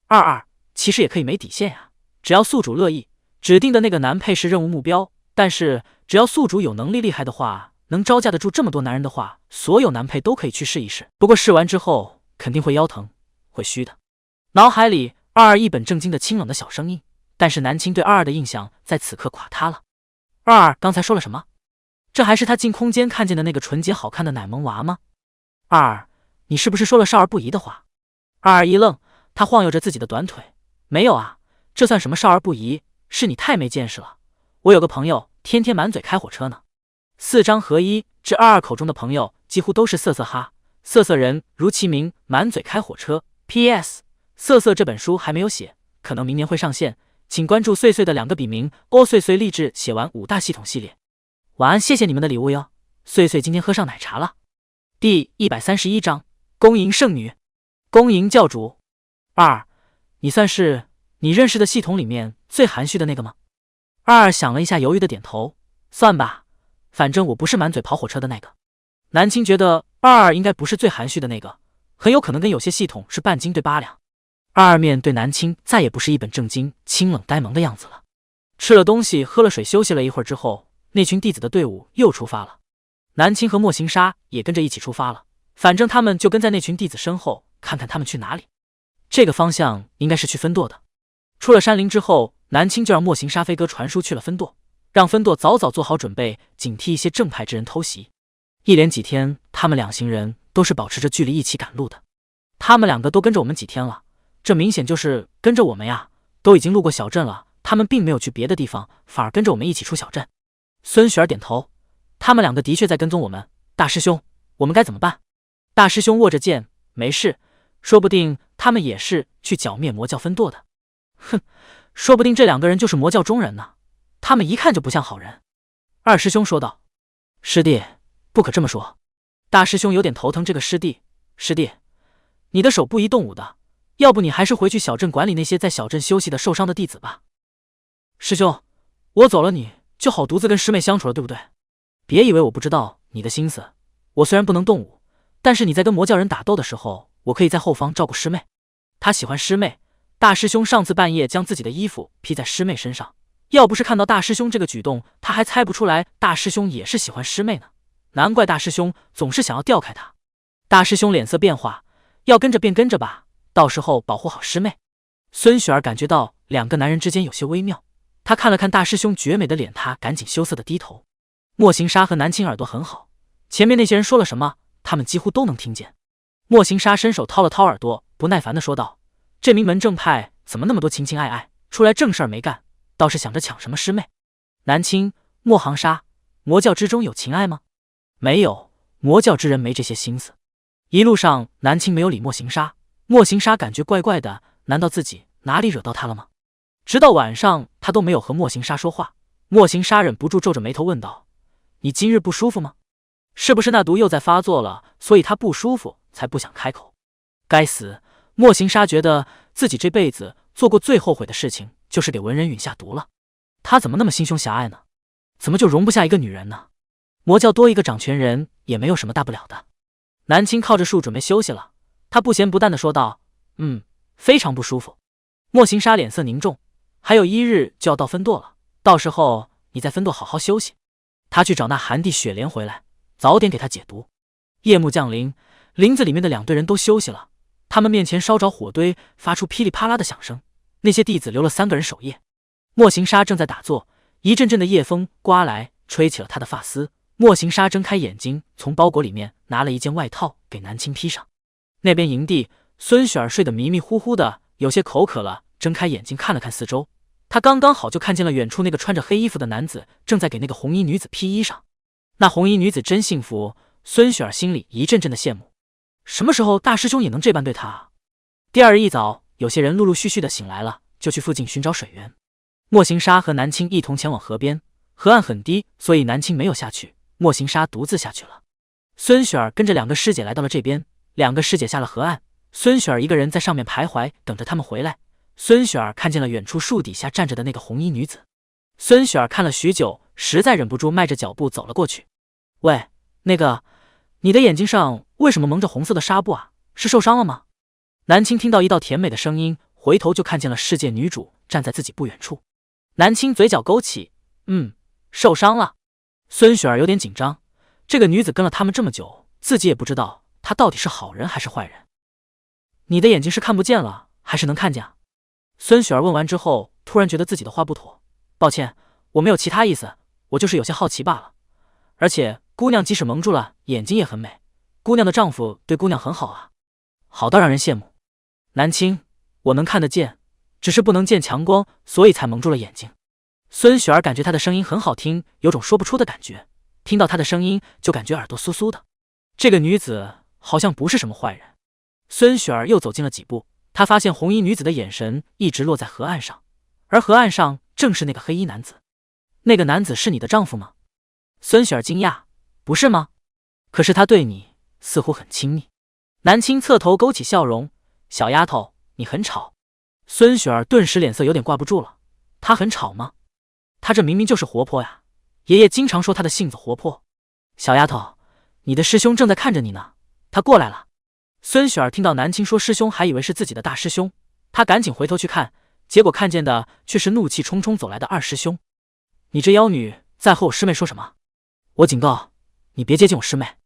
二，其实也可以没底线呀，只要宿主乐意，指定的那个男配是任务目标，但是只要宿主有能力厉害的话，能招架得住这么多男人的话，所有男配都可以去试一试。不过试完之后肯定会腰疼，会虚的。脑海里二一本正经的清冷的小声音，但是南青对二的印象在此刻垮塌了。二刚才说了什么？这还是他进空间看见的那个纯洁好看的奶萌娃吗？二，你是不是说了少儿不宜的话？二一愣，他晃悠着自己的短腿，没有啊，这算什么少儿不宜？是你太没见识了。我有个朋友天天满嘴开火车呢。四张合一至二口中的朋友几乎都是色色哈，色色人如其名，满嘴开火车。PS 色色这本书还没有写，可能明年会上线，请关注碎碎的两个笔名欧碎碎励志写完5大系统系列。晚安，谢谢你们的礼物哟。碎碎今天喝上奶茶了。第131章恭迎圣女，恭迎教主。二，你算是你认识的系统里面最含蓄的那个吗？二想了一下，犹豫的点头，算吧，反正我不是满嘴跑火车的那个。南青觉得二应该不是最含蓄的那个，很有可能跟有些系统是半斤对8两。二面对南青再也不是一本正经清冷呆萌的样子了。吃了东西喝了水休息了一会儿之后，那群弟子的队伍又出发了。南青和莫行沙也跟着一起出发了，反正他们就跟在那群弟子身后，看看他们去哪里。这个方向应该是去分舵的。出了山林之后，南青就让莫行沙飞鸽传书去了分舵，让分舵早早做好准备，警惕一些正派之人偷袭。一连几天，他们两行人都是保持着距离一起赶路的。他们两个都跟着我们几天了，这明显就是跟着我们呀，都已经路过小镇了，他们并没有去别的地方，反而跟着我们一起出小镇。孙雪儿点头，他们两个的确在跟踪我们。大师兄，我们该怎么办？大师兄握着剑，没事，说不定他们也是去剿灭魔教分舵的。哼，说不定这两个人就是魔教中人呢，他们一看就不像好人。二师兄说道。师弟，不可这么说。大师兄有点头疼这个师弟。师弟，你的手不宜动武的，要不你还是回去小镇管理那些在小镇休息的受伤的弟子吧。师兄，我走了你就好独自跟师妹相处了，对不对？别以为我不知道你的心思，我虽然不能动武，但是你在跟魔教人打斗的时候，我可以在后方照顾师妹。他喜欢师妹，大师兄上次半夜将自己的衣服披在师妹身上，要不是看到大师兄这个举动，他还猜不出来大师兄也是喜欢师妹呢。难怪大师兄总是想要调开他。大师兄脸色变化，要跟着便跟着吧，到时候保护好师妹。孙雪儿感觉到两个男人之间有些微妙，他看了看大师兄绝美的脸，他赶紧羞涩的低头。莫行沙和南青耳朵很好，前面那些人说了什么，他们几乎都能听见。莫行沙伸手掏了掏耳朵，不耐烦的说道：这名门正派怎么那么多情情爱爱，出来正事儿没干，倒是想着抢什么师妹？南青、莫行沙，魔教之中有情爱吗？没有，魔教之人没这些心思。一路上南青没有理莫行沙，莫行沙感觉怪怪的，难道自己哪里惹到他了吗？直到晚上他都没有和莫行沙说话。莫行沙忍不住皱着眉头问道：你今日不舒服吗？是不是那毒又在发作了，所以他不舒服才不想开口？该死，莫行沙觉得自己这辈子做过最后悔的事情就是给文人允下毒了。他怎么那么心胸狭隘呢？怎么就容不下一个女人呢？魔教多一个掌权人也没有什么大不了的。南青靠着树准备休息了，他不咸不淡的说道：非常不舒服。莫行沙脸色凝重，还有1日就要到分舵了，到时候你在分舵好好休息。他去找那寒地雪莲回来，早点给他解毒。夜幕降临，林子里面的2队人都休息了，他们面前烧着火堆，发出噼里啪啦的响声。那些弟子留了3个人守夜。莫行沙正在打坐，一阵阵的夜风刮来，吹起了他的发丝。莫行沙睁开眼睛，从包裹里面拿了一件外套给南青披上。那边营地，孙雪儿睡得迷迷糊糊的，有些口渴了，睁开眼睛看了看四周，他刚刚好就看见了远处那个穿着黑衣服的男子正在给那个红衣女子披衣裳。那红衣女子真幸福，孙雪儿心里一阵阵的羡慕。什么时候大师兄也能这般对她啊？第2日一早，有些人陆陆续续的醒来了，就去附近寻找水源。莫行沙和南青一同前往河边。河岸很低，所以南青没有下去，莫行沙独自下去了。孙雪儿跟着2个师姐来到了这边，2个师姐下了河岸，孙雪儿一个人在上面徘徊，等着他们回来。孙雪儿看见了远处树底下站着的那个红衣女子，孙雪儿看了许久，实在忍不住，迈着脚步走了过去。喂，那个，你的眼睛上为什么蒙着红色的纱布啊？是受伤了吗？南青听到一道甜美的声音，回头就看见了世界女主站在自己不远处。南青嘴角勾起，受伤了。孙雪儿有点紧张，这个女子跟了他们这么久，自己也不知道她到底是好人还是坏人。你的眼睛是看不见了，还是能看见啊？孙雪儿问完之后，突然觉得自己的话不妥，抱歉，我没有其他意思，我就是有些好奇罢了。而且姑娘即使蒙住了眼睛也很美，姑娘的丈夫对姑娘很好啊，好到让人羡慕。南青，我能看得见，只是不能见强光，所以才蒙住了眼睛。孙雪儿感觉她的声音很好听，有种说不出的感觉，听到她的声音就感觉耳朵酥酥的。这个女子好像不是什么坏人。孙雪儿又走近了几步，她发现红衣女子的眼神一直落在河岸上，而河岸上正是那个黑衣男子。那个男子是你的丈夫吗？孙雪儿惊讶，不是吗？可是他对你似乎很亲密。南青侧头勾起笑容，小丫头，你很吵。孙雪儿顿时脸色有点挂不住了，他很吵吗？他这明明就是活泼呀，爷爷经常说他的性子活泼。小丫头，你的师兄正在看着你呢，他过来了。孙雪儿听到南青说师兄，还以为是自己的大师兄，她赶紧回头去看，结果看见的却是怒气冲冲走来的二师兄。你这妖女在和我师妹说什么？我警告你别接近我师妹。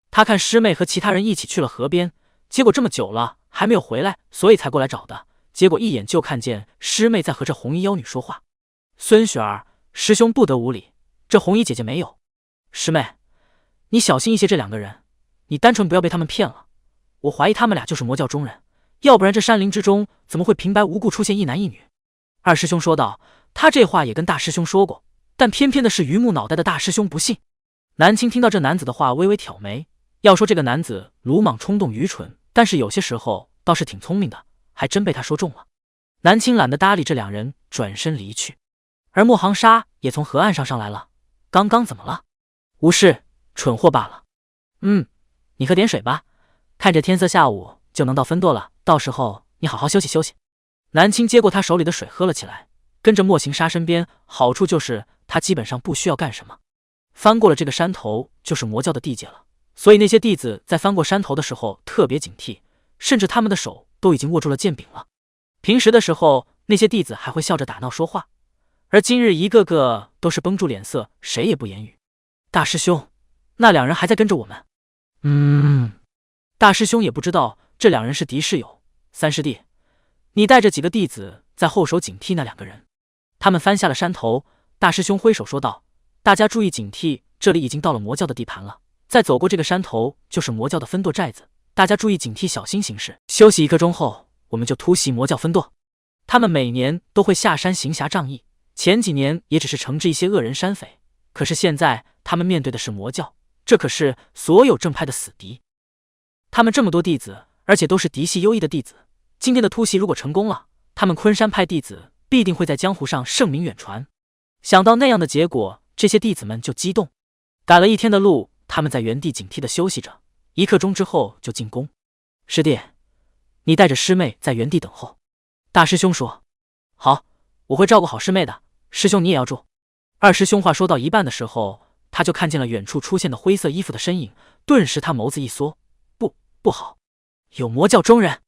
他看师妹和其他人一起去了河边，结果这么久了还没有回来，所以才过来找的，结果一眼就看见师妹在和这红衣妖女说话。孙雪儿，师兄不得无礼，这红衣姐姐没有。师妹，你小心一些，这2个人，你单纯不要被他们骗了。我怀疑他们俩就是魔教中人，要不然这山林之中怎么会平白无故出现一男一女？二师兄说道。他这话也跟大师兄说过，但偏偏的是榆木脑袋的大师兄不信。南青听到这男子的话，微微挑眉。要说这个男子鲁莽冲动愚蠢，但是有些时候倒是挺聪明的，还真被他说中了。南青懒得搭理这2人，转身离去。而莫行沙也从河岸上来了。刚刚怎么了？无事，蠢货罢了。你喝点水吧，看着天色下午就能到分舵了，到时候你好好休息休息。南青接过他手里的水喝了起来，跟着莫行沙身边，好处就是他基本上不需要干什么。翻过了这个山头就是魔教的地界了，所以那些弟子在翻过山头的时候特别警惕，甚至他们的手都已经握住了剑柄了。平时的时候那些弟子还会笑着打闹说话，而今日一个个都是绷住脸色，谁也不言语。大师兄，那2人还在跟着我们。大师兄也不知道这2人是敌是友。三师弟，你带着几个弟子在后手警惕那2个人。他们翻下了山头，大师兄挥手说道，大家注意警惕，这里已经到了魔教的地盘了，再走过这个山头就是魔教的分舵寨子，大家注意警惕，小心行事。休息1刻钟后，我们就突袭魔教分舵。他们每年都会下山行侠仗义，前几年也只是惩治一些恶人山匪，可是现在他们面对的是魔教，这可是所有正派的死敌。他们这么多弟子，而且都是嫡系优异的弟子，今天的突袭如果成功了，他们昆山派弟子必定会在江湖上盛名远传。想到那样的结果，这些弟子们就激动。赶了1天的路，他们在原地警惕地休息着，1刻钟之后就进攻。师弟，你带着师妹在原地等候。大师兄说，好，我会照顾好师妹的，师兄你也要住。二师兄话说到一半的时候，他就看见了远处出现的灰色衣服的身影，顿时他眸子一缩，不好，有魔教中人。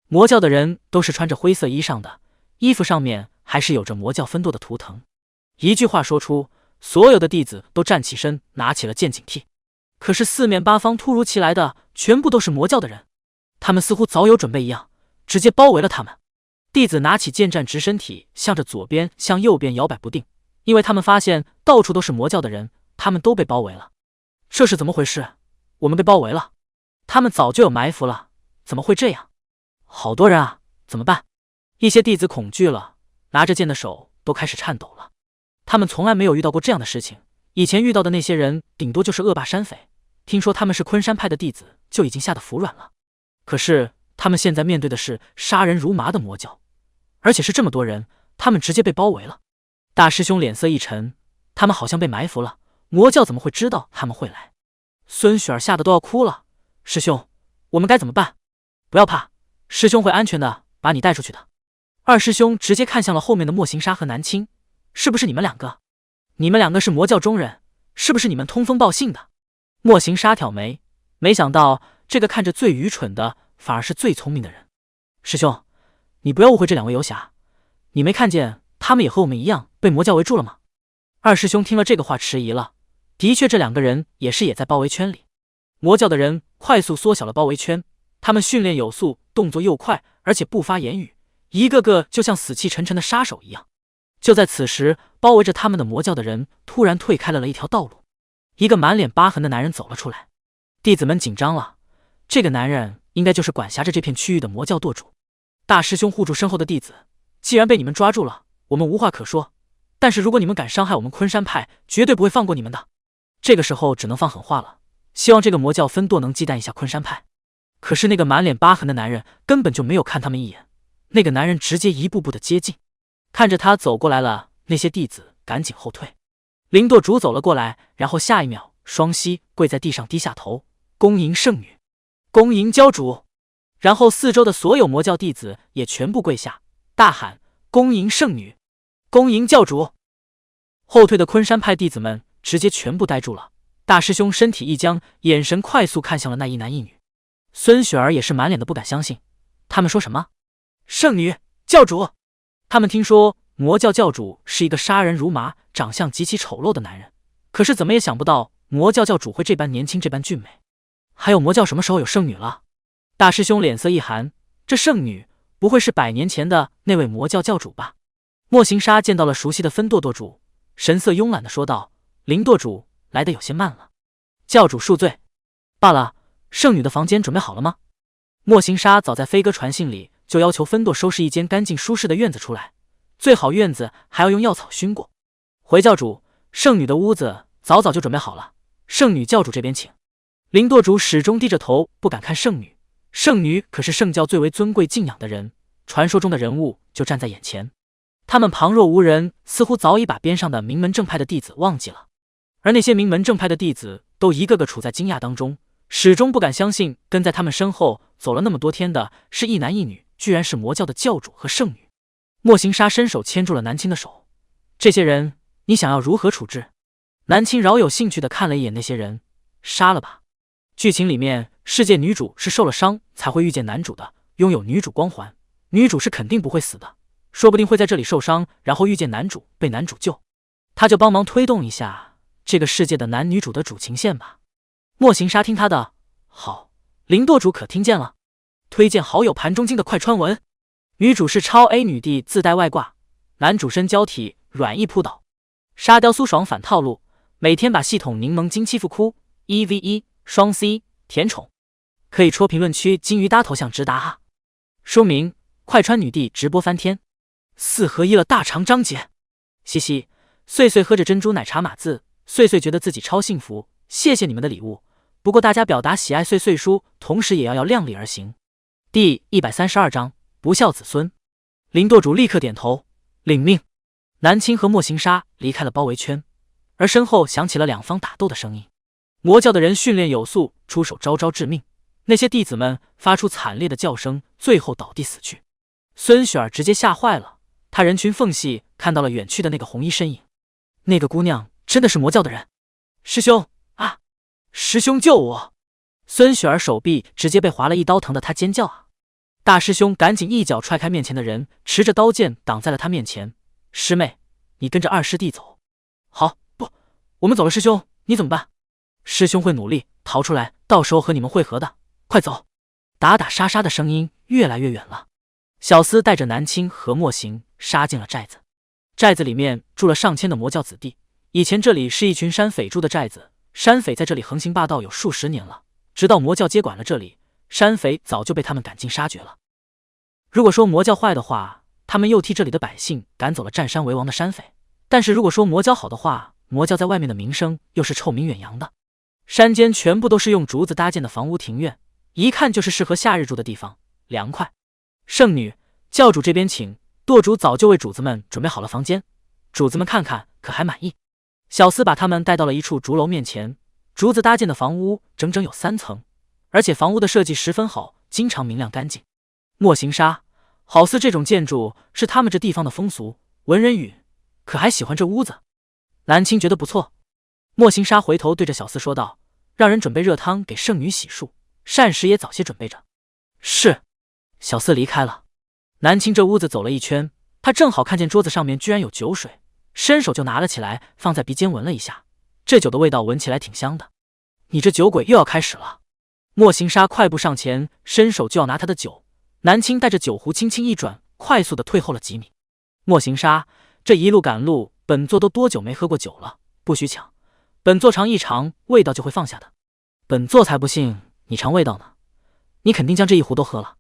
魔教的人都是穿着灰色衣裳的，衣服上面还是有着魔教分舵的图腾。一句话说出，所有的弟子都站起身，拿起了剑警惕。可是四面八方突如其来的全部都是魔教的人，他们似乎早有准备一样，直接包围了他们。弟子拿起剑站直身体，向着左边向右边摇摆不定，因为他们发现到处都是魔教的人，他们都被包围了。这是怎么回事？我们被包围了，他们早就有埋伏了，怎么会这样？好多人啊，怎么办？一些弟子恐惧了，拿着剑的手都开始颤抖了。他们从来没有遇到过这样的事情，以前遇到的那些人顶多就是恶霸山匪，听说他们是昆山派的弟子，就已经吓得服软了。可是他们现在面对的是杀人如麻的魔教，而且是这么多人，他们直接被包围了。大师兄脸色一沉，他们好像被埋伏了，魔教怎么会知道他们会来？孙雪儿吓得都要哭了。师兄，我们该怎么办？不要怕，师兄会安全的把你带出去的。二师兄直接看向了后面的莫行沙和南青，是不是你们两个？你们两个是魔教中人，是不是你们通风报信的？莫行沙挑眉，没想到这个看着最愚蠢的反而是最聪明的人。师兄，你不要误会这两位游侠，你没看见他们也和我们一样被魔教围住了吗？二师兄听了这个话迟疑了，的确这两个人也在包围圈里。魔教的人快速缩小了包围圈，他们训练有素，动作又快，而且不发言语，一个个就像死气沉沉的杀手一样。就在此时，包围着他们的魔教的人突然退开了一条道路，一个满脸疤痕的男人走了出来。弟子们紧张了，这个男人应该就是管辖着这片区域的魔教舵主。大师兄护住身后的弟子，既然被你们抓住了，我们无话可说，但是如果你们敢伤害我们昆山派，绝对不会放过你们的。这个时候只能放狠话了，希望这个魔教分舵能忌惮一下昆山派。可是那个满脸疤痕的男人根本就没有看他们一眼，那个男人直接一步步的接近，看着他走过来了，那些弟子赶紧后退。灵舵主走了过来，然后下一秒双膝跪在地上低下头，恭迎圣女，恭迎教主。然后四周的所有魔教弟子也全部跪下，大喊恭迎圣女，恭迎教主。后退的昆山派弟子们直接全部呆住了，大师兄身体一僵，眼神快速看向了那一男一女。孙雪儿也是满脸的不敢相信，他们说什么？圣女，教主。他们听说魔教教主是一个杀人如麻、长相极其丑陋的男人，可是怎么也想不到魔教教主会这般年轻，这般俊美。还有魔教什么时候有圣女了？大师兄脸色一寒，这圣女不会是100年前的那位魔教教主吧？莫行沙见到了熟悉的分舵舵主，神色慵懒的说道：林舵主来得有些慢了，教主恕罪。罢了，圣女的房间准备好了吗？莫行沙早在飞鸽传信里就要求分舵收拾一间干净舒适的院子出来，最好院子还要用药草熏过。回教主，圣女的屋子早就准备好了，圣女教主这边请。林舵主始终低着头不敢看圣女，圣女可是圣教最为尊贵敬仰的人，传说中的人物就站在眼前。他们旁若无人，似乎早已把边上的名门正派的弟子忘记了，而那些名门正派的弟子都一个个处在惊讶当中，始终不敢相信跟在他们身后走了那么多天的是一男一女，居然是魔教的教主和圣女。莫行沙伸手牵住了南青的手，这些人你想要如何处置？南青饶有兴趣地看了一眼那些人，杀了吧。剧情里面世界女主是受了伤才会遇见男主的，拥有女主光环，女主是肯定不会死的，说不定会在这里受伤，然后遇见男主，被男主救，他就帮忙推动一下这个世界的男女主的主情线吧。莫行沙听他的，好，林舵主可听见了？推荐好友盘中经的快穿文，女主是超 A 女帝自带外挂，男主身交体软翼扑倒，沙雕苏爽反套路，每天把系统柠檬精欺负哭，1v1双 C 甜宠，可以戳评论区金鱼搭头像直达哈。书名：快穿女帝直播翻天，4合1了大长章节。嘻嘻，碎碎喝着珍珠奶茶码字，碎碎觉得自己超幸福，谢谢你们的礼物。不过大家表达喜爱碎碎书，同时也要量力而行。第132章不孝子孙。林舵主立刻点头，领命。南青和莫行沙离开了包围圈，而身后响起了两方打斗的声音。魔教的人训练有素，出手招招致命，那些弟子们发出惨烈的叫声，最后倒地死去。孙雪儿直接吓坏了，她人群缝隙看到了远去的那个红衣身影，那个姑娘真的是魔教的人。师兄啊，师兄救我！孙雪儿手臂直接被划了一刀，疼得她尖叫啊！大师兄赶紧一脚踹开面前的人，持着刀剑挡在了他面前。师妹，你跟着二师弟走。好，不，我们走了。师兄，你怎么办？师兄会努力逃出来，到时候和你们会合的。快走！打打杀杀的声音越来越远了。小厮带着南青和莫行杀进了寨子。寨子里面住了上千的魔教子弟，以前这里是一群山匪住的寨子，山匪在这里横行霸道有数十年了，直到魔教接管了这里，山匪早就被他们赶尽杀绝了。如果说魔教坏的话，他们又替这里的百姓赶走了占山为王的山匪，但是如果说魔教好的话，魔教在外面的名声又是臭名远扬的。山间全部都是用竹子搭建的房屋庭院，一看就是适合夏日住的地方，凉快。圣女，教主这边请，舵主早就为主子们准备好了房间，主子们看看可还满意？小厮把他们带到了一处竹楼面前，竹子搭建的房屋整整有3层，而且房屋的设计十分好，经常明亮干净。莫行沙，好似这种建筑是他们这地方的风俗。文人宇可还喜欢这屋子？蓝青觉得不错。莫行沙回头对着小厮说道：“让人准备热汤给圣女洗漱，膳食也早些准备着。”是。小厮离开了。南青这屋子走了一圈，他正好看见桌子上面居然有酒水，伸手就拿了起来，放在鼻尖闻了一下，这酒的味道闻起来挺香的。你这酒鬼又要开始了。莫行沙快步上前，伸手就要拿他的酒。南青带着酒壶轻轻一转，快速的退后了几米。莫行沙，这一路赶路，本座都多久没喝过酒了？不许抢，本座尝一尝味道就会放下的。本座才不信你尝味道呢，你肯定将这一壶都喝了。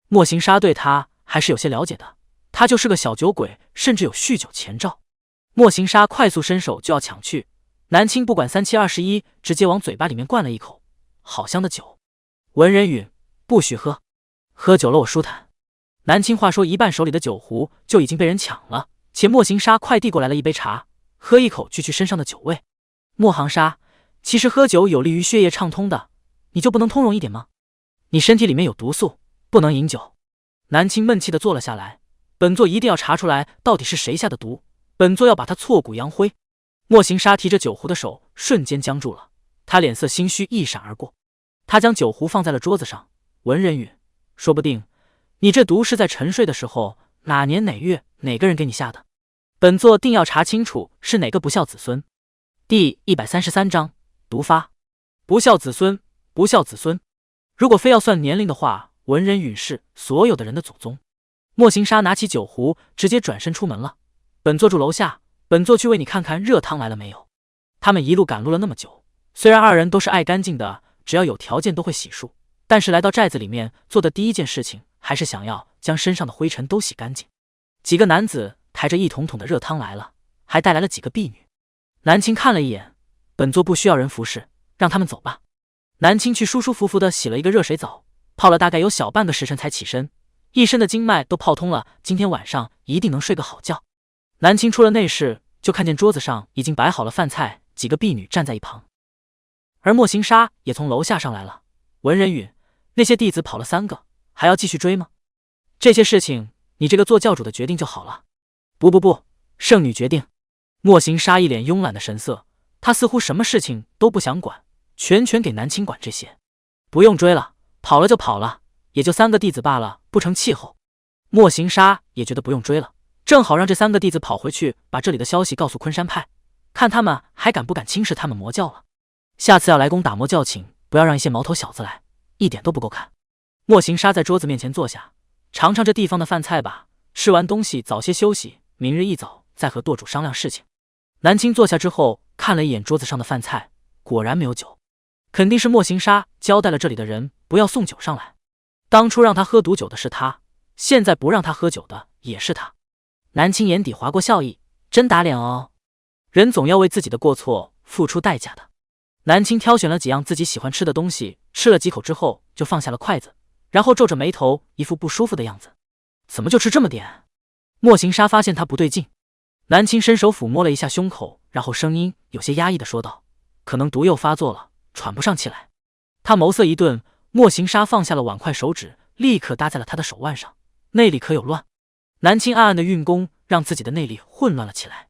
莫行沙对他还是有些了解的，他就是个小酒鬼，甚至有酗酒前兆。莫行沙快速伸手就要抢去，南青不管3七21，直接往嘴巴里面灌了一口，好香的酒。文人允，不许喝，喝酒了我舒坦。南青话说一半，手里的酒壶就已经被人抢了，且莫行沙快递过来了一杯茶，喝一口去身上的酒味。莫行沙，其实喝酒有利于血液畅通的，你就不能通融一点吗？你身体里面有毒素，不能饮酒。南青闷气地坐了下来，本座一定要查出来到底是谁下的毒，本座要把他挫骨扬灰。莫行沙提着酒壶的手瞬间僵住了，他脸色心虚一闪而过。他将酒壶放在了桌子上。文人允，说不定你这毒是在沉睡的时候，哪年哪月哪个人给你下的？本座定要查清楚是哪个不孝子孙。第133章毒发。不孝子孙，不孝子孙。如果非要算年龄的话，文人允是所有的人的祖宗。莫行沙拿起酒壶，直接转身出门了。本座住楼下，本座去为你看看热汤来了没有。他们一路赶路了那么久，虽然2人都是爱干净的，只要有条件都会洗漱，但是来到寨子里面做的第一件事情，还是想要将身上的灰尘都洗干净。几个男子抬着一桶桶的热汤来了，还带来了几个婢女。南青看了一眼，本座不需要人服侍，让他们走吧。南青去舒舒服服的洗了一个热水澡，泡了大概有小半个时辰才起身，一身的经脉都泡通了，今天晚上一定能睡个好觉。南青出了内室，就看见桌子上已经摆好了饭菜，几个婢女站在一旁。而莫行沙也从楼下上来了。文人允，那些弟子跑了3个，还要继续追吗？这些事情你这个做教主的决定就好了。不，圣女决定。莫行沙一脸慵懒的神色，他似乎什么事情都不想管，全权给南青管这些。不用追了，跑了就跑了，也就3个弟子罢了，不成气候。莫行沙也觉得不用追了，正好让这3个弟子跑回去，把这里的消息告诉昆山派，看他们还敢不敢轻视他们魔教了。下次要来攻打魔教请不要让一些毛头小子来，一点都不够看。莫行沙在桌子面前坐下，尝尝这地方的饭菜吧，吃完东西早些休息，明日一早再和舵主商量事情。南青坐下之后看了一眼桌子上的饭菜，果然没有酒，肯定是莫行沙交代了这里的人不要送酒上来。当初让他喝毒酒的是他，现在不让他喝酒的也是他。南青眼底划过笑意，真打脸哦。人总要为自己的过错付出代价的。南青挑选了几样自己喜欢吃的东西，吃了几口之后就放下了筷子，然后皱着眉头，一副不舒服的样子。怎么就吃这么点？莫行沙发现他不对劲，南青伸手抚摸了一下胸口，然后声音有些压抑的说道：“可能毒又发作了，喘不上气来。”他眸色一顿，莫行沙放下了碗筷，手指立刻搭在了他的手腕上，内力可有乱。南青暗暗的运功，让自己的内力混乱了起来。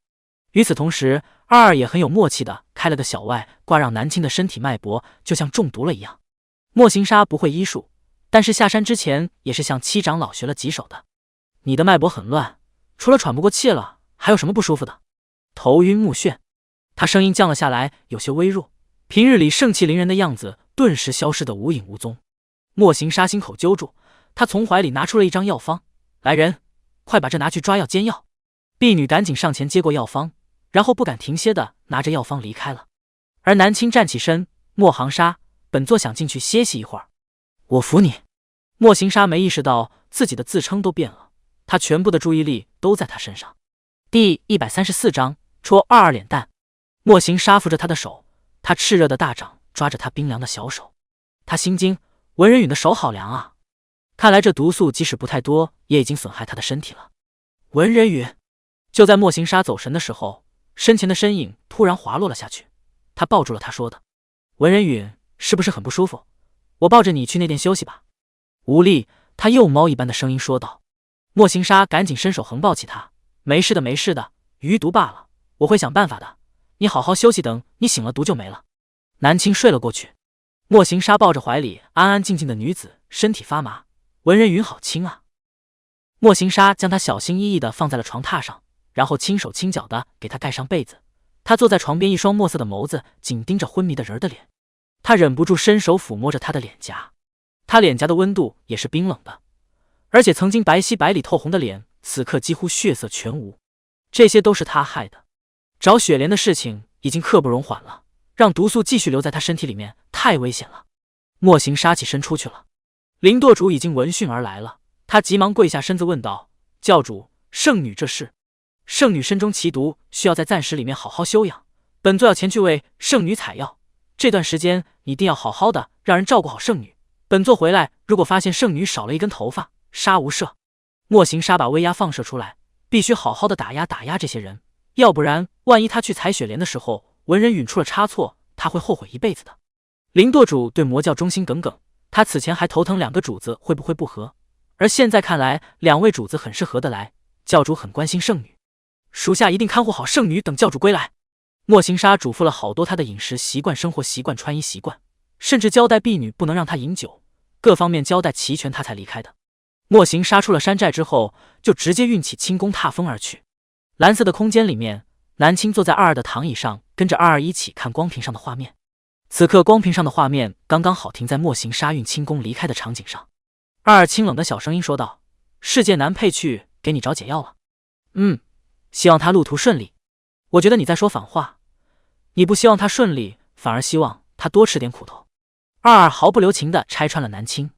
与此同时，二也很有默契的开了个小外挂，让南青的身体脉搏就像中毒了一样。莫行沙不会医术，但是下山之前也是向七长老学了几手的。你的脉搏很乱，除了喘不过气了，还有什么不舒服的？头晕目眩。他声音降了下来，有些微弱，平日里盛气凌人的样子顿时消失得无影无踪。莫行沙心口揪住，他从怀里拿出了一张药方，来人，快把这拿去抓药煎药。婢女赶紧上前接过药方，然后不敢停歇的拿着药方离开了。而南青站起身，莫行沙，本座想进去歇息一会儿。我服你。莫行沙没意识到自己的自称都变了，他全部的注意力都在他身上。第134章戳22脸蛋。莫行沙扶着他的手，他炽热的大掌抓着他冰凉的小手。他心惊，文人允的手好凉啊，看来这毒素即使不太多，也已经损害他的身体了。文人允。就在莫行沙走神的时候，身前的身影突然滑落了下去，他抱住了他说的：“文人允，是不是很不舒服？我抱着你去那店休息吧。”无力，他幼猫一般的声音说道。莫行沙赶紧伸手横抱起他：“没事的，没事的，余毒罢了，我会想办法的。你好好休息，等你醒了毒就没了。”南青睡了过去。莫行沙抱着怀里安安静静的女子，身体发麻。文人允好轻啊。莫行沙将她小心翼翼地放在了床榻上，然后轻手轻脚地给她盖上被子。他坐在床边，一双墨色的眸子紧盯着昏迷的人的脸。他忍不住伸手抚摸着她的脸颊，她脸颊的温度也是冰冷的，而且曾经白皙白里透红的脸，此刻几乎血色全无。这些都是他害的。找雪莲的事情已经刻不容缓了，让毒素继续留在他身体里面太危险了。莫行沙起身出去了。林舵主已经闻讯而来了，他急忙跪下身子问道：“教主，圣女这是？”“圣女身中奇毒，需要在暂时里面好好休养，本座要前去为圣女采药。这段时间你一定要好好的让人照顾好圣女。本座回来，如果发现圣女少了一根头发，杀无赦。”莫行沙把威压放射出来，必须好好的打压这些人，要不然万一他去采雪莲的时候，文人允出了差错，他会后悔一辈子的。林舵主对魔教忠心耿耿，他此前还头疼两个主子会不会不和，而现在看来两位主子很是合得来，教主很关心圣女，属下一定看护好圣女，等教主归来。莫行沙嘱咐了好多他的饮食习惯、生活习惯、穿衣习惯，甚至交代婢女不能让他饮酒，各方面交代齐全，他才离开的。莫行沙出了山寨之后，就直接运起轻功踏风而去。蓝色的空间里面，南青坐在二二的躺椅上，跟着二二一起看光屏上的画面。此刻光屏上的画面刚刚好停在莫行沙运轻功离开的场景上。二二清冷的小声音说道：“世界男配去给你找解药了。”“希望他路途顺利。”“我觉得你在说反话，你不希望他顺利，反而希望他多吃点苦头。”二二毫不留情地拆穿了南青。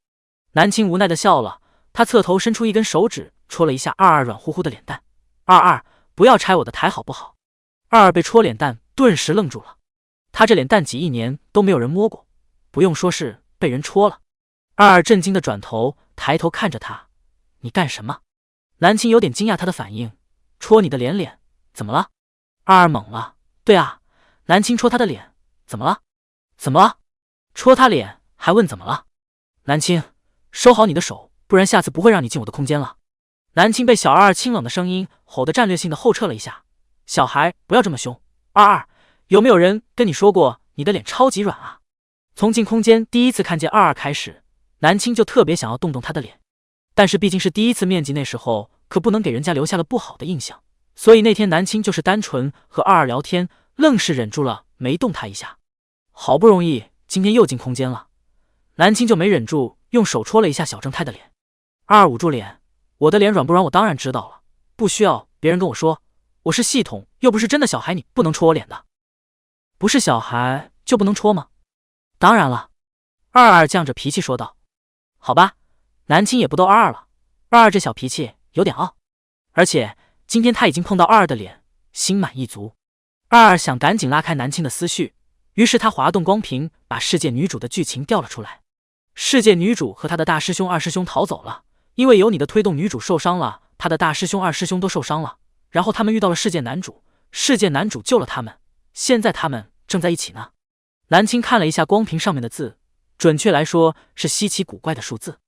南青无奈地笑了，他侧头伸出一根手指，戳了一下二二软乎乎的脸蛋。“二二，不要拆我的台好不好？”二二被戳脸蛋，顿时愣住了。他这脸蛋几亿年都没有人摸过，不用说是被人戳了。二二震惊地转头，抬头看着他：“你干什么？”南青有点惊讶他的反应：“戳你的脸，怎么了？”二二懵了：“对啊，南青戳他的脸，怎么了？怎么了？戳他脸还问怎么了？”“南青，收好你的手，不然下次不会让你进我的空间了。”南青被小二二清冷的声音吼得战略性的后撤了一下：“小孩不要这么凶。二二，有没有人跟你说过你的脸超级软啊？”从进空间第一次看见二二开始，南青就特别想要动动他的脸，但是毕竟是第一次面基，那时候可不能给人家留下了不好的印象，所以那天南青就是单纯和二二聊天，愣是忍住了没动他一下。好不容易今天又进空间了，南青就没忍住用手戳了一下小正太的脸。二二捂住脸：“我的脸软不软我当然知道了，不需要别人跟我说，我是系统，又不是真的小孩，你不能戳我脸的。”“不是小孩就不能戳吗？”“当然了。”二二犟着脾气说道。“好吧。”南青也不逗二二了，二二这小脾气有点傲，而且今天他已经碰到二二的脸，心满意足。二二想赶紧拉开南青的思绪，于是他滑动光屏，把世界女主的剧情调了出来。世界女主和她的大师兄、二师兄逃走了，因为有你的推动，女主受伤了，她的大师兄、二师兄都受伤了，然后他们遇到了世界男主，世界男主救了他们，现在他们正在一起呢。南青看了一下光屏上面的字，准确来说是稀奇古怪的数字。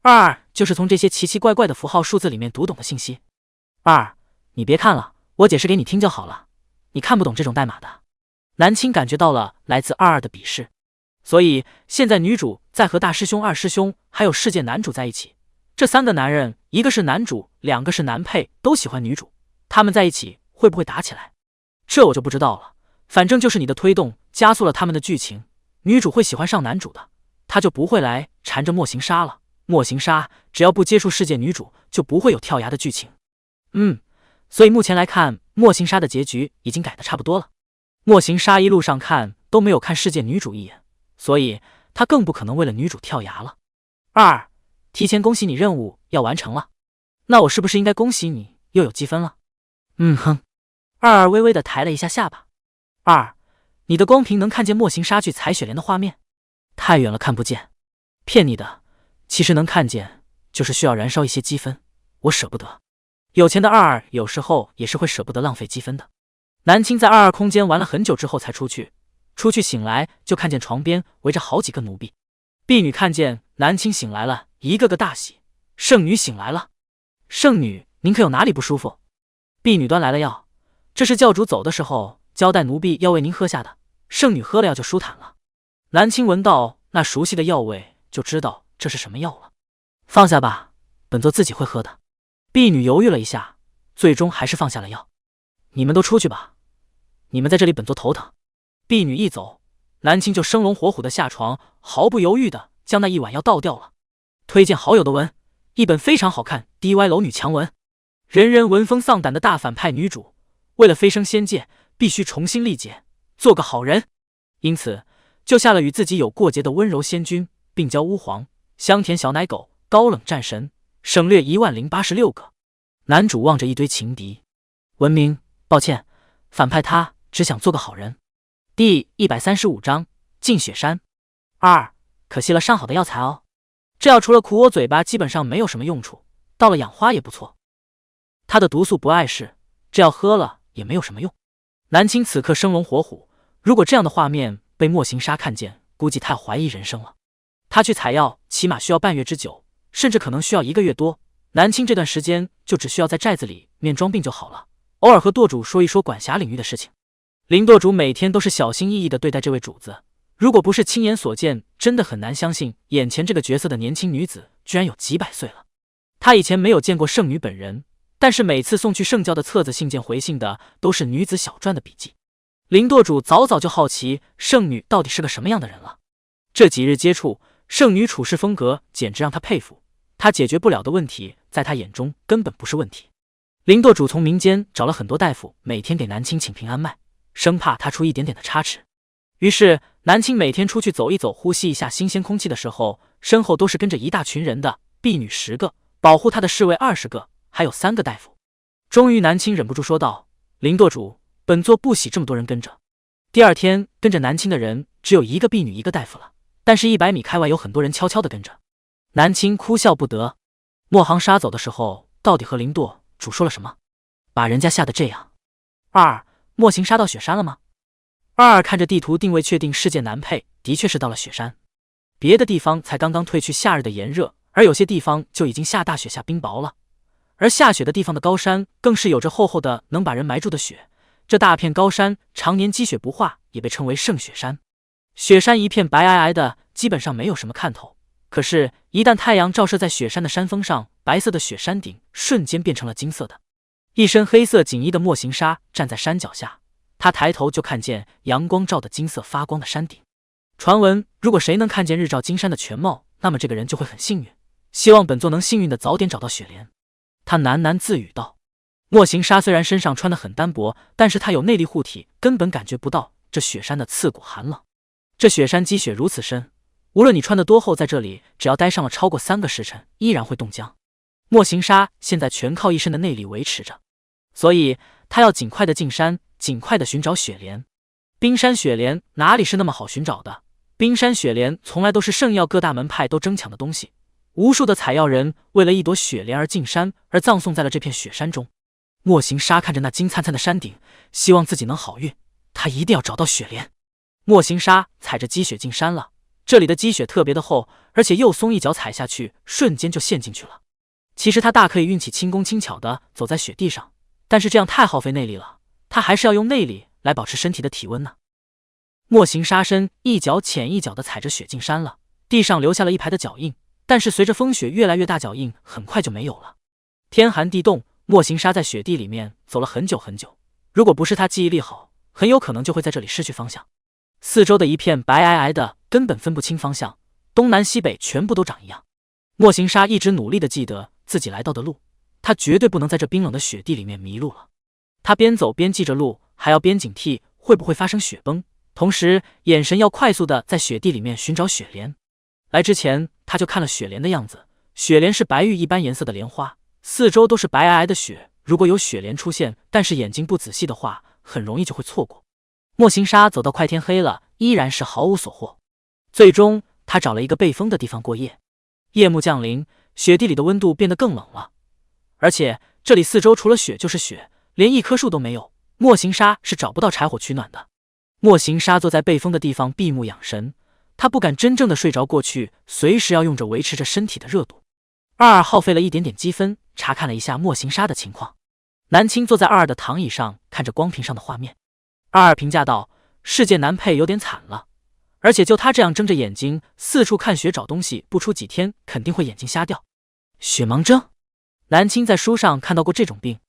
二二就是从这些奇奇怪怪的符号数字里面读懂的信息。二二，你别看了，我解释给你听就好了，你看不懂这种代码的。南青感觉到了来自二二的鄙视，所以现在女主在和大师兄、二师兄还有世界男主在一起，这三个男人，一个是男主，两个是男配，都喜欢女主，他们在一起会不会打起来？这我就不知道了，反正就是你的推动加速了他们的剧情，女主会喜欢上男主的，她就不会来缠着莫行沙了。莫行沙只要不接触世界女主，就不会有跳崖的剧情。所以目前来看，莫行沙的结局已经改得差不多了。莫行沙一路上看都没有看世界女主一眼，所以他更不可能为了女主跳崖了。二二，提前恭喜你，任务要完成了。那我是不是应该恭喜你又有积分了？二二微微的抬了一下下巴。二，你的光屏能看见莫行沙去采雪莲的画面？太远了看不见。骗你的，其实能看见，就是需要燃烧一些积分，我舍不得。有钱的二二有时候也是会舍不得浪费积分的。南青在22空间玩了很久之后才出去醒来就看见床边围着好几个奴婢。婢女看见南青醒来了，一个个大喜。圣女醒来了。圣女，您可有哪里不舒服？婢女端来了药，这是教主走的时候交代奴婢要为您喝下的，圣女喝了药就舒坦了。南青闻到那熟悉的药味，就知道这是什么药了。放下吧，本座自己会喝的。婢女犹豫了一下，最终还是放下了药。你们都出去吧，你们在这里本座头疼。婢女一走，南青就生龙活虎的下床，毫不犹豫的将那一碗药倒掉了。推荐好友的文，一本非常好看 DY 楼女强文，人人闻风丧胆的大反派女主，为了飞升仙界必须重新历劫，做个好人，因此救下了与自己有过节的温柔仙君，并教巫皇、香甜小奶狗、高冷战神省略10086个。男主望着一堆情敌，文明，抱歉，反派他只想做个好人。第135章进雪山2，可惜了上好的药材哦。这药除了苦我嘴巴，基本上没有什么用处，到了养花也不错。他的毒素不碍事，这药喝了也没有什么用。南青此刻生龙活虎，如果这样的画面被莫行沙看见，估计他要怀疑人生了。他去采药起码需要半月之久，甚至可能需要1个月多。南青这段时间就只需要在寨子里面装病就好了，偶尔和舵主说一说管辖领域的事情。林舵主每天都是小心翼翼地对待这位主子，如果不是亲眼所见，真的很难相信眼前这个角色的年轻女子居然有几百岁了。他以前没有见过圣女本人，但是每次送去圣教的册子信件回信的都是女子小传的笔记。林舵主早就好奇圣女到底是个什么样的人了。这几日接触，圣女处事风格简直让他佩服，她解决不了的问题在他眼中根本不是问题。林舵主从民间找了很多大夫，每天给南青请平安脉，生怕他出一点点的差池。于是南青每天出去走一走，呼吸一下新鲜空气的时候，身后都是跟着一大群人的，婢女10个，保护他的侍卫20个，还有3个大夫。终于南青忍不住说道：林舵主，本座不喜这么多人跟着。第二天跟着南青的人只有1个婢女1个大夫了，但是100米开外有很多人悄悄地跟着。南青哭笑不得，莫行沙走的时候到底和林舵主说了什么，把人家吓得这样。莫行沙到雪山了吗？看着地图定位确定世界南配，的确是到了雪山。别的地方才刚刚褪去夏日的炎热，而有些地方就已经下大雪下冰雹了。而下雪的地方的高山更是有着厚厚的能把人埋住的雪，这大片高山常年积雪不化，也被称为圣雪山。雪山一片白皑皑的，基本上没有什么看头，可是一旦太阳照射在雪山的山峰上，白色的雪山顶瞬间变成了金色的。一身黑色锦衣的莫行沙站在山脚下，他抬头就看见阳光照的金色发光的山顶。传闻如果谁能看见日照金山的全貌，那么这个人就会很幸运，希望本座能幸运的早点找到雪莲。他喃喃自语道。莫行沙虽然身上穿得很单薄，但是他有内力护体，根本感觉不到这雪山的刺骨寒冷。这雪山积雪如此深，无论你穿得多厚，在这里只要待上了超过3个时辰，依然会冻僵。莫行沙现在全靠一身的内力维持着，所以他要尽快的进山，尽快的寻找雪莲。冰山雪莲哪里是那么好寻找的？冰山雪莲从来都是圣药各大门派都争抢的东西，无数的采药人为了一朵雪莲而进山，而葬送在了这片雪山中。莫行沙看着那金灿灿的山顶，希望自己能好运，他一定要找到雪莲。莫行沙踩着积雪进山了，这里的积雪特别的厚，而且又松，一脚踩下去瞬间就陷进去了。其实他大可以运气轻功轻巧的走在雪地上，但是这样太耗费内力了，他还是要用内力来保持身体的体温呢。莫行沙身一脚浅一脚的踩着雪进山了，地上留下了一排的脚印，但是随着风雪越来越大，脚印很快就没有了。天寒地冻，莫行沙在雪地里面走了很久很久，如果不是他记忆力好，很有可能就会在这里失去方向。四周的一片白皑皑的，根本分不清方向，东南西北全部都长一样。莫行沙一直努力的记得自己来到的路，他绝对不能在这冰冷的雪地里面迷路了。他边走边记着路，还要边警惕会不会发生雪崩，同时眼神要快速的在雪地里面寻找雪莲。来之前他就看了雪莲的样子，雪莲是白玉一般颜色的莲花，四周都是白皑皑的雪，如果有雪莲出现，但是眼睛不仔细的话，很容易就会错过。莫行沙走到快天黑了，依然是毫无所获。最终他找了一个背风的地方过夜。夜幕降临，雪地里的温度变得更冷了，而且这里四周除了雪就是雪，连一棵树都没有，莫行沙是找不到柴火取暖的。莫行沙坐在背风的地方闭目养神，他不敢真正的睡着过去，随时要用着维持着身体的热度。二二耗费了一点点积分，查看了一下莫行沙的情况。南青坐在二二的躺椅上，看着光屏上的画面。二二评价道：“世界男配有点惨了，而且就他这样睁着眼睛四处看雪找东西，不出几天肯定会眼睛瞎掉。”雪盲症，南青在书上看到过这种病。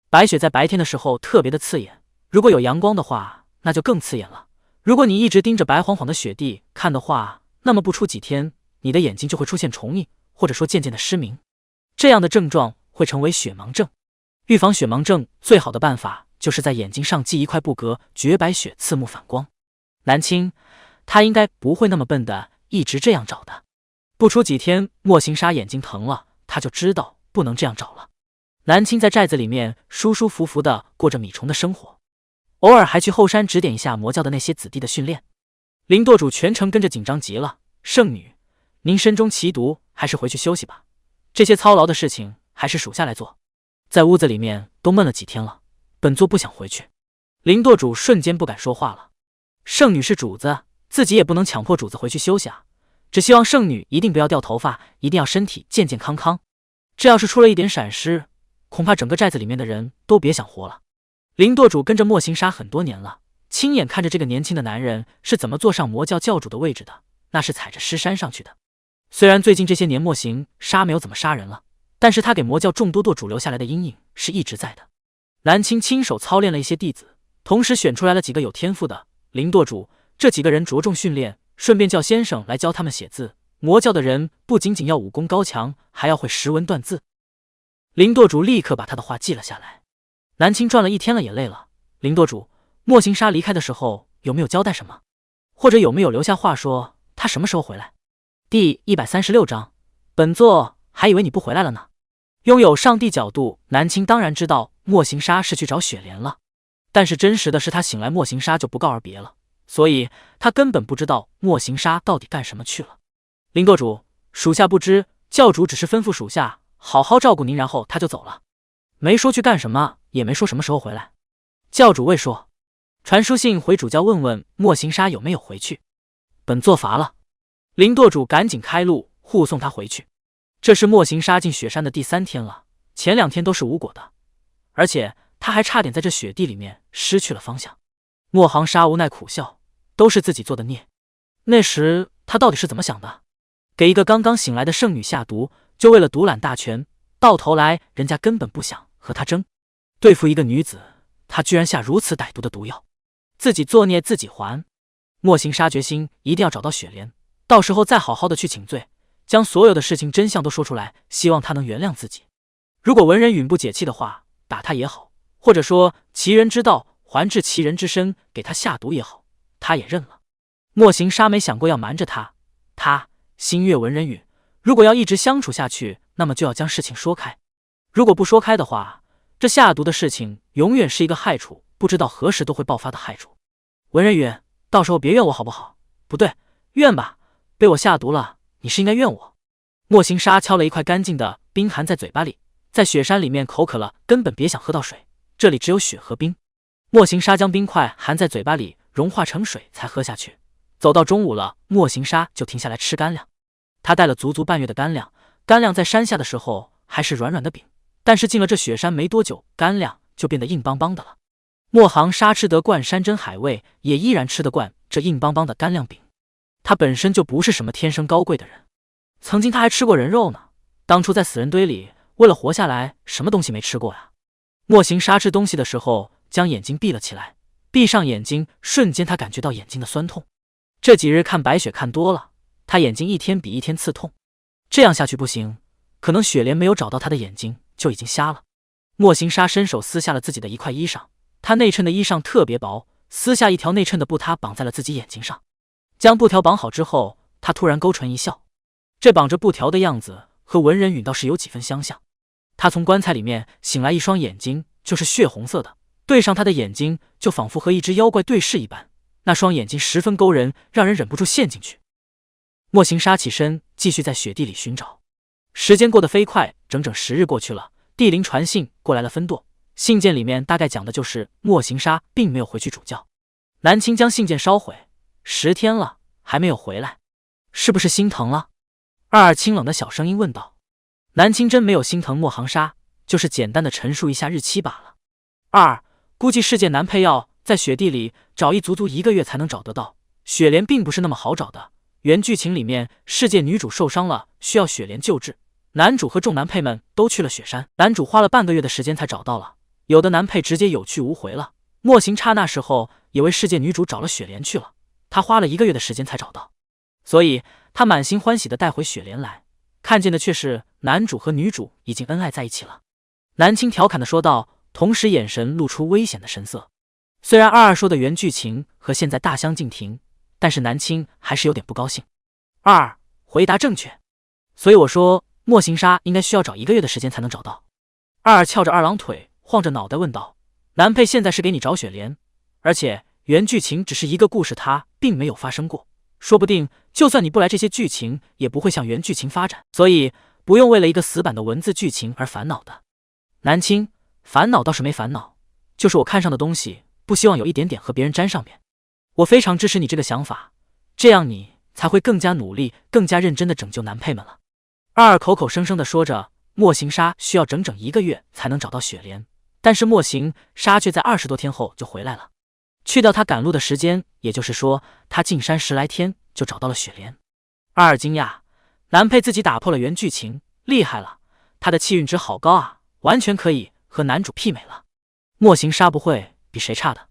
白雪在白天的时候特别的刺眼，如果有阳光的话，那就更刺眼了。如果你一直盯着白晃晃的雪地看的话，那么不出几天，你的眼睛就会出现重影，或者说渐渐的失明。这样的症状会成为雪盲症。预防雪盲症最好的办法就是在眼睛上系一块布革，绝白雪刺目反光。南青，他应该不会那么笨的一直这样找的。不出几天，莫行沙眼睛疼了，他就知道不能这样找了。南青在寨子里面舒舒服服的过着米虫的生活，偶尔还去后山指点一下魔教的那些子弟的训练。林舵主全程跟着紧张极了，圣女，您身中奇毒，还是回去休息吧，这些操劳的事情还是属下来做。在屋子里面都闷了几天了，本座不想回去。林舵主瞬间不敢说话了。圣女是主子，自己也不能强迫主子回去休息啊，只希望圣女一定不要掉头发，一定要身体健健康康。这要是出了一点闪失，恐怕整个寨子里面的人都别想活了。林舵主跟着莫行沙很多年了，亲眼看着这个年轻的男人是怎么坐上魔教教主的位置的，那是踩着尸山上去的。虽然最近这些年莫行沙没有怎么杀人了，但是他给魔教众多舵主留下来的阴影是一直在的。南青亲手操练了一些弟子，同时选出来了几个有天赋的。林舵主，这几个人着重训练，顺便叫先生来教他们写字。魔教的人不仅仅要武功高强，还要会识文断字。林舵主立刻把他的话记了下来。南青转了一天了，也累了。林舵主，莫行沙离开的时候有没有交代什么？或者有没有留下话说他什么时候回来？第136章，本座还以为你不回来了呢。拥有上帝角度，南青当然知道莫行沙是去找雪莲了，但是真实的是他醒来莫行沙就不告而别了，所以他根本不知道莫行沙到底干什么去了。林舵主，属下不知，教主只是吩咐属下好好照顾您，然后他就走了，没说去干什么，也没说什么时候回来。教主未说，传书信回主教问问莫行沙有没有回去。本座罚了。林舵主赶紧开路护送他回去。这是莫行沙进雪山的第3天了，前2天都是无果的，而且他还差点在这雪地里面失去了方向。莫行沙无奈苦笑，都是自己做的孽。那时他到底是怎么想的？给一个刚刚醒来的圣女下毒，就为了独揽大权，到头来人家根本不想和他争。对付一个女子，他居然下如此歹毒的毒药，自己作孽自己还。莫行沙决心一定要找到雪莲，到时候再好好的去请罪，将所有的事情真相都说出来，希望他能原谅自己。如果文人允不解气的话，打他也好，或者说其人之道还治其人之身，给他下毒也好，他也认了。莫行沙没想过要瞒着他，他心悦文人允，如果要一直相处下去，那么就要将事情说开。如果不说开的话，这下毒的事情永远是一个害处，不知道何时都会爆发的害处。文人允，到时候别怨我好不好？不对，怨吧，被我下毒了，你是应该怨我。莫行沙敲了一块干净的冰含在嘴巴里，在雪山里面口渴了，根本别想喝到水，这里只有雪和冰。莫行沙将冰块含在嘴巴里，融化成水才喝下去。走到中午了，莫行沙就停下来吃干粮。他带了足足半月的干粮，干粮在山下的时候还是软软的饼，但是进了这雪山没多久，干粮就变得硬邦邦的了。莫行沙吃得惯山珍海味，也依然吃得惯这硬邦邦的干粮饼。他本身就不是什么天生高贵的人，曾经他还吃过人肉呢，当初在死人堆里为了活下来，什么东西没吃过呀？莫行沙吃东西的时候将眼睛闭了起来，闭上眼睛，瞬间他感觉到眼睛的酸痛。这几日看白雪看多了，他眼睛一天比一天刺痛，这样下去不行，可能雪莲没有找到他的眼睛就已经瞎了。莫行沙伸手撕下了自己的一块衣裳，他内衬的衣裳特别薄，撕下一条内衬的布他绑在了自己眼睛上。将布条绑好之后，他突然勾唇一笑，这绑着布条的样子和文人允倒是有几分相像。他从棺材里面醒来，一双眼睛就是血红色的，对上他的眼睛就仿佛和一只妖怪对视一般，那双眼睛十分勾人，让人忍不住陷进去。莫行沙起身继续在雪地里寻找，时间过得飞快，整整10日过去了。帝陵传信过来了分舵，信件里面大概讲的就是莫行沙并没有回去主教。南青将信件烧毁，10天了还没有回来，是不是心疼了？二清冷的小声音问道。南青真没有心疼莫行沙，就是简单的陈述一下日期罢了。二，估计世界男配要在雪地里找足足1个月才能找得到，雪莲并不是那么好找的。原剧情里面，世界女主受伤了，需要雪莲救治，男主和众男配们都去了雪山，男主花了半个月的时间才找到了，有的男配直接有去无回了。莫行刹那时候也为世界女主找了雪莲去了，他花了1个月的时间才找到，所以他满心欢喜地带回雪莲来，看见的却是男主和女主已经恩爱在一起了。南青调侃地说道，同时眼神露出危险的神色。虽然二说的原剧情和现在大相径庭，但是南青还是有点不高兴。二，回答正确，所以我说莫行沙应该需要找1个月的时间才能找到。二翘着二郎腿，晃着脑袋问道，男配现在是给你找雪莲，而且原剧情只是一个故事，它并没有发生过，说不定就算你不来，这些剧情也不会向原剧情发展，所以不用为了一个死板的文字剧情而烦恼的。南青，烦恼倒是没烦恼，就是我看上的东西不希望有一点点和别人沾上边。我非常支持你这个想法，这样你才会更加努力更加认真地拯救男配们了。二口口声声地说着莫行沙需要整整1个月才能找到雪莲，但是莫行沙却在20多天后就回来了，去掉他赶路的时间，也就是说他进山10来天就找到了雪莲。二惊讶，男配自己打破了原剧情，厉害了，他的气运值好高啊，完全可以和男主媲美了。莫行沙不会比谁差的。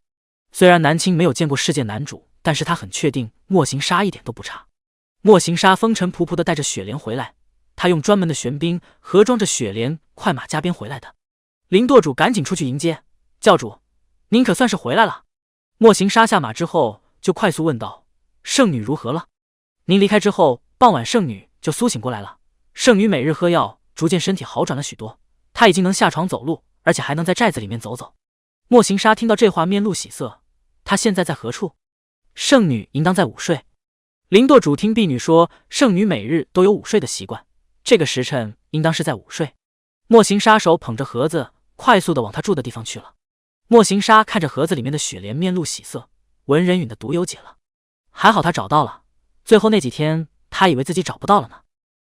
虽然南青没有见过世界男主，但是他很确定莫行沙一点都不差。莫行沙风尘仆仆地带着雪莲回来，他用专门的玄冰盒装着雪莲，快马加鞭回来的。林舵主赶紧出去迎接，教主，您可算是回来了。莫行沙下马之后就快速问道，圣女如何了？您离开之后，傍晚圣女就苏醒过来了，圣女每日喝药，逐渐身体好转了许多，她已经能下床走路，而且还能在寨子里面走走。莫行沙听到这话面露喜色，她现在在何处？圣女应当在午睡。林舵主听婢女说圣女每日都有午睡的习惯，这个时辰应当是在午睡。莫行沙手捧着盒子快速地往他住的地方去了。莫行沙看着盒子里面的雪莲面露喜色，文人允的毒友解了，还好他找到了，最后那几天他以为自己找不到了呢。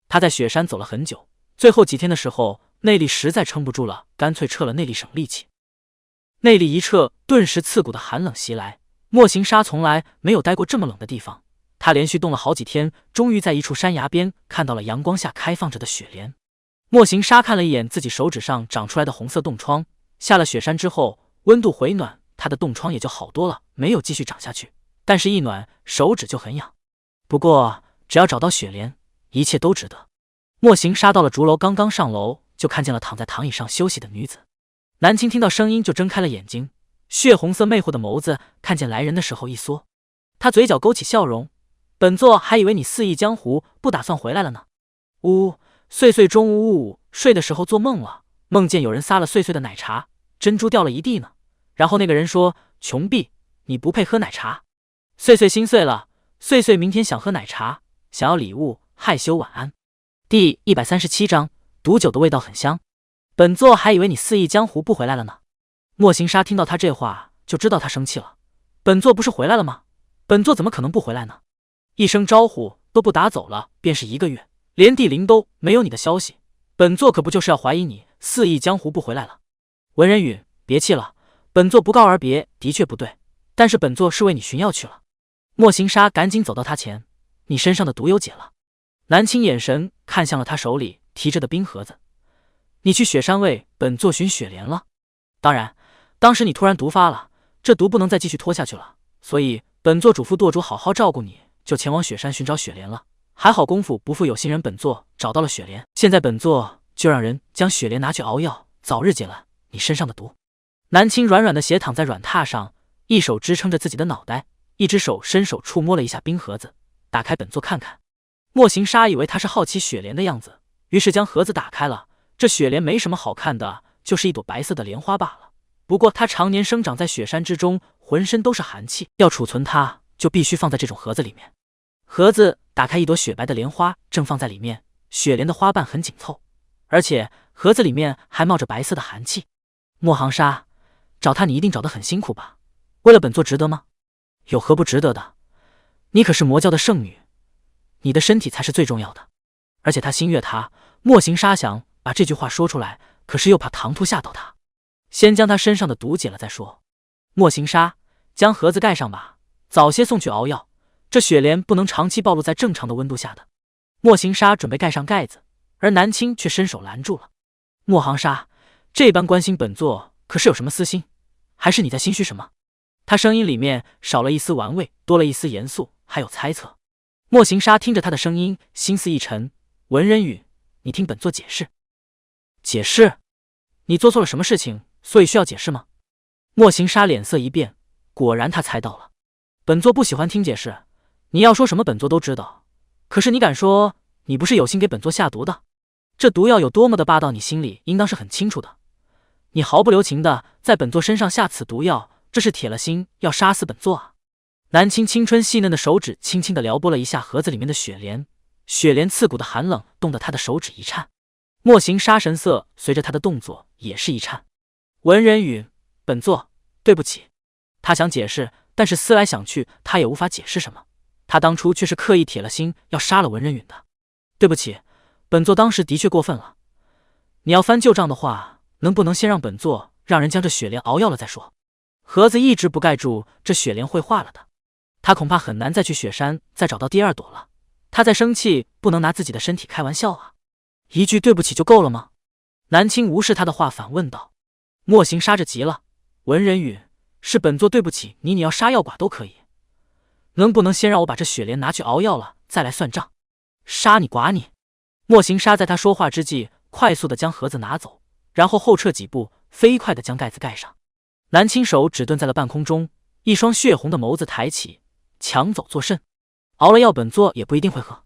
他在雪山走了很久，最后几天的时候内力实在撑不住了，干脆撤了内力省力气。内力一撤，顿时刺骨的寒冷袭来，莫行沙从来没有待过这么冷的地方，他连续冻了好几天，终于在一处山崖边看到了阳光下开放着的雪莲。莫行沙看了一眼自己手指上长出来的红色冻疮，下了雪山之后温度回暖，他的冻疮也就好多了，没有继续长下去，但是一暖手指就很痒。不过只要找到雪莲，一切都值得。莫行沙到了竹楼，刚刚上楼就看见了躺在躺椅上休息的女子。南青听到声音就睁开了眼睛，血红色魅惑的眸子看见来人的时候一缩，他嘴角勾起笑容，本座还以为你肆意江湖不打算回来了呢。碎碎中午睡的时候做梦了，梦见有人撒了碎碎的奶茶，珍珠掉了一地呢，然后那个人说，穷婢，你不配喝奶茶。碎碎心碎了，碎碎明天想喝奶茶，想要礼物，害羞晚安。第137章，毒酒的味道很香。本座还以为你肆意江湖不回来了呢。莫行沙听到他这话就知道他生气了，本座不是回来了吗？本座怎么可能不回来呢？一声招呼都不打走了，便是1个月，连地灵都没有你的消息，本座可不就是要怀疑你肆意江湖不回来了。文人允，别气了，本座不告而别的确不对，但是本座是为你寻药去了。莫行沙赶紧走到他前，你身上的毒有解了。南青眼神看向了他手里提着的冰盒子，你去雪山为本座寻雪莲了。当然，当时你突然毒发了，这毒不能再继续拖下去了，所以本座嘱咐舵主好好照顾你，就前往雪山寻找雪莲了。还好功夫不负有心人，本座找到了雪莲，现在本座就让人将雪莲拿去熬药，早日解了你身上的毒。南青软软的斜躺在软榻上，一手支撑着自己的脑袋，一只手伸手触摸了一下冰盒子，打开本座看看。莫行沙以为他是好奇雪莲的样子，于是将盒子打开了。这雪莲没什么好看的，就是一朵白色的莲花罢了。不过它常年生长在雪山之中，浑身都是寒气，要储存它就必须放在这种盒子里面。盒子打开，一朵雪白的莲花正放在里面，雪莲的花瓣很紧凑，而且盒子里面还冒着白色的寒气。莫行沙，找他你一定找得很辛苦吧？为了本座值得吗？有何不值得的？你可是魔教的圣女，你的身体才是最重要的。而且他心悦他，莫行沙想把这句话说出来，可是又怕唐突吓到他，先将他身上的毒解了再说。莫行沙，将盒子盖上吧，早些送去熬药，这雪莲不能长期暴露在正常的温度下的。莫行沙准备盖上盖子，而南青却伸手拦住了。莫行沙，这般关心本座，可是有什么私心？还是你在心虚什么？他声音里面少了一丝玩味，多了一丝严肃，还有猜测。莫行沙听着他的声音，心思一沉。文人宇，你听本座解释。解释？你做错了什么事情，所以需要解释吗？莫行沙脸色一变，果然他猜到了。本座不喜欢听解释，你要说什么本座都知道，可是你敢说你不是有心给本座下毒的？这毒药有多么的霸道，你心里应当是很清楚的。你毫不留情的在本座身上下此毒药，这是铁了心要杀死本座啊！南青青春细嫩的手指轻轻的撩拨了一下盒子里面的雪莲，雪莲刺骨的寒冷冻得他的手指一颤。莫行沙神色随着他的动作也是一颤。文人宇，本座对不起。他想解释，但是思来想去，他也无法解释什么。他当初却是刻意铁了心要杀了文人允的。对不起，本座当时的确过分了。你要翻旧账的话，能不能先让本座让人将这雪莲熬药了再说？盒子一直不盖住这雪莲会化了的，他恐怕很难再去雪山再找到第二朵了。他在生气，不能拿自己的身体开玩笑啊！一句对不起就够了吗？南青无视他的话，反问道。莫行沙着急了，文人宇，是本座对不起你，你要杀要剐都可以，能不能先让我把这雪莲拿去熬药了再来算账？杀你剐你！莫行沙在他说话之际，快速的将盒子拿走，然后后撤几步，飞快的将盖子盖上。南青手只顿在了半空中，一双血红的眸子抬起，抢走作甚？熬了药本座也不一定会喝。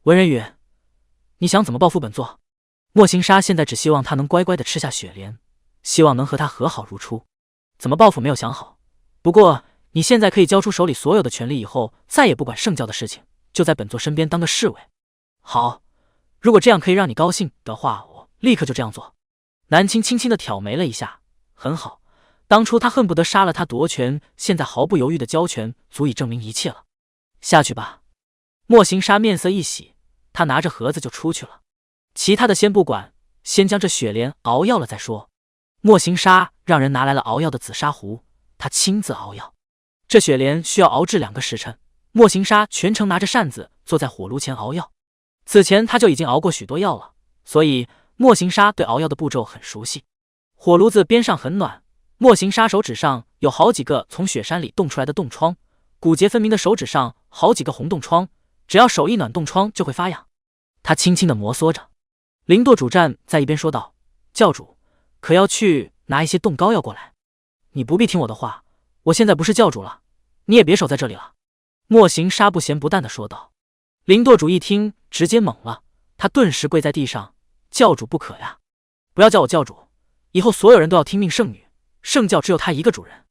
文人宇，你想怎么报复本座？莫行沙现在只希望他能乖乖的吃下雪莲，希望能和他和好如初。怎么报复没有想好，不过你现在可以交出手里所有的权力，以后再也不管圣教的事情，就在本座身边当个侍卫。好，如果这样可以让你高兴的话，我立刻就这样做。南青轻轻的挑眉了一下，很好，当初他恨不得杀了他夺权，现在毫不犹豫的交权，足以证明一切了。下去吧。莫行沙面色一喜，他拿着盒子就出去了。其他的先不管，先将这雪莲熬药了再说。莫行沙让人拿来了熬药的紫砂壶，他亲自熬药。这雪莲需要熬制2个时辰，莫行沙全程拿着扇子坐在火炉前熬药。此前他就已经熬过许多药了，所以莫行沙对熬药的步骤很熟悉。火炉子边上很暖，莫行沙手指上有好几个从雪山里冻出来的冻疮，骨节分明的手指上好几个红冻疮，只要手一暖，冻疮就会发痒。他轻轻地摩挲着。灵舵主站在一边说道：“教主，可要去拿一些冻膏药过来。”你不必听我的话，我现在不是教主了，你也别守在这里了。”莫行沙不咸不淡地说道。灵舵主一听，直接懵了，他顿时跪在地上：“教主不可呀！不要叫我教主，以后所有人都要听命圣女，圣教只有她一个主人。”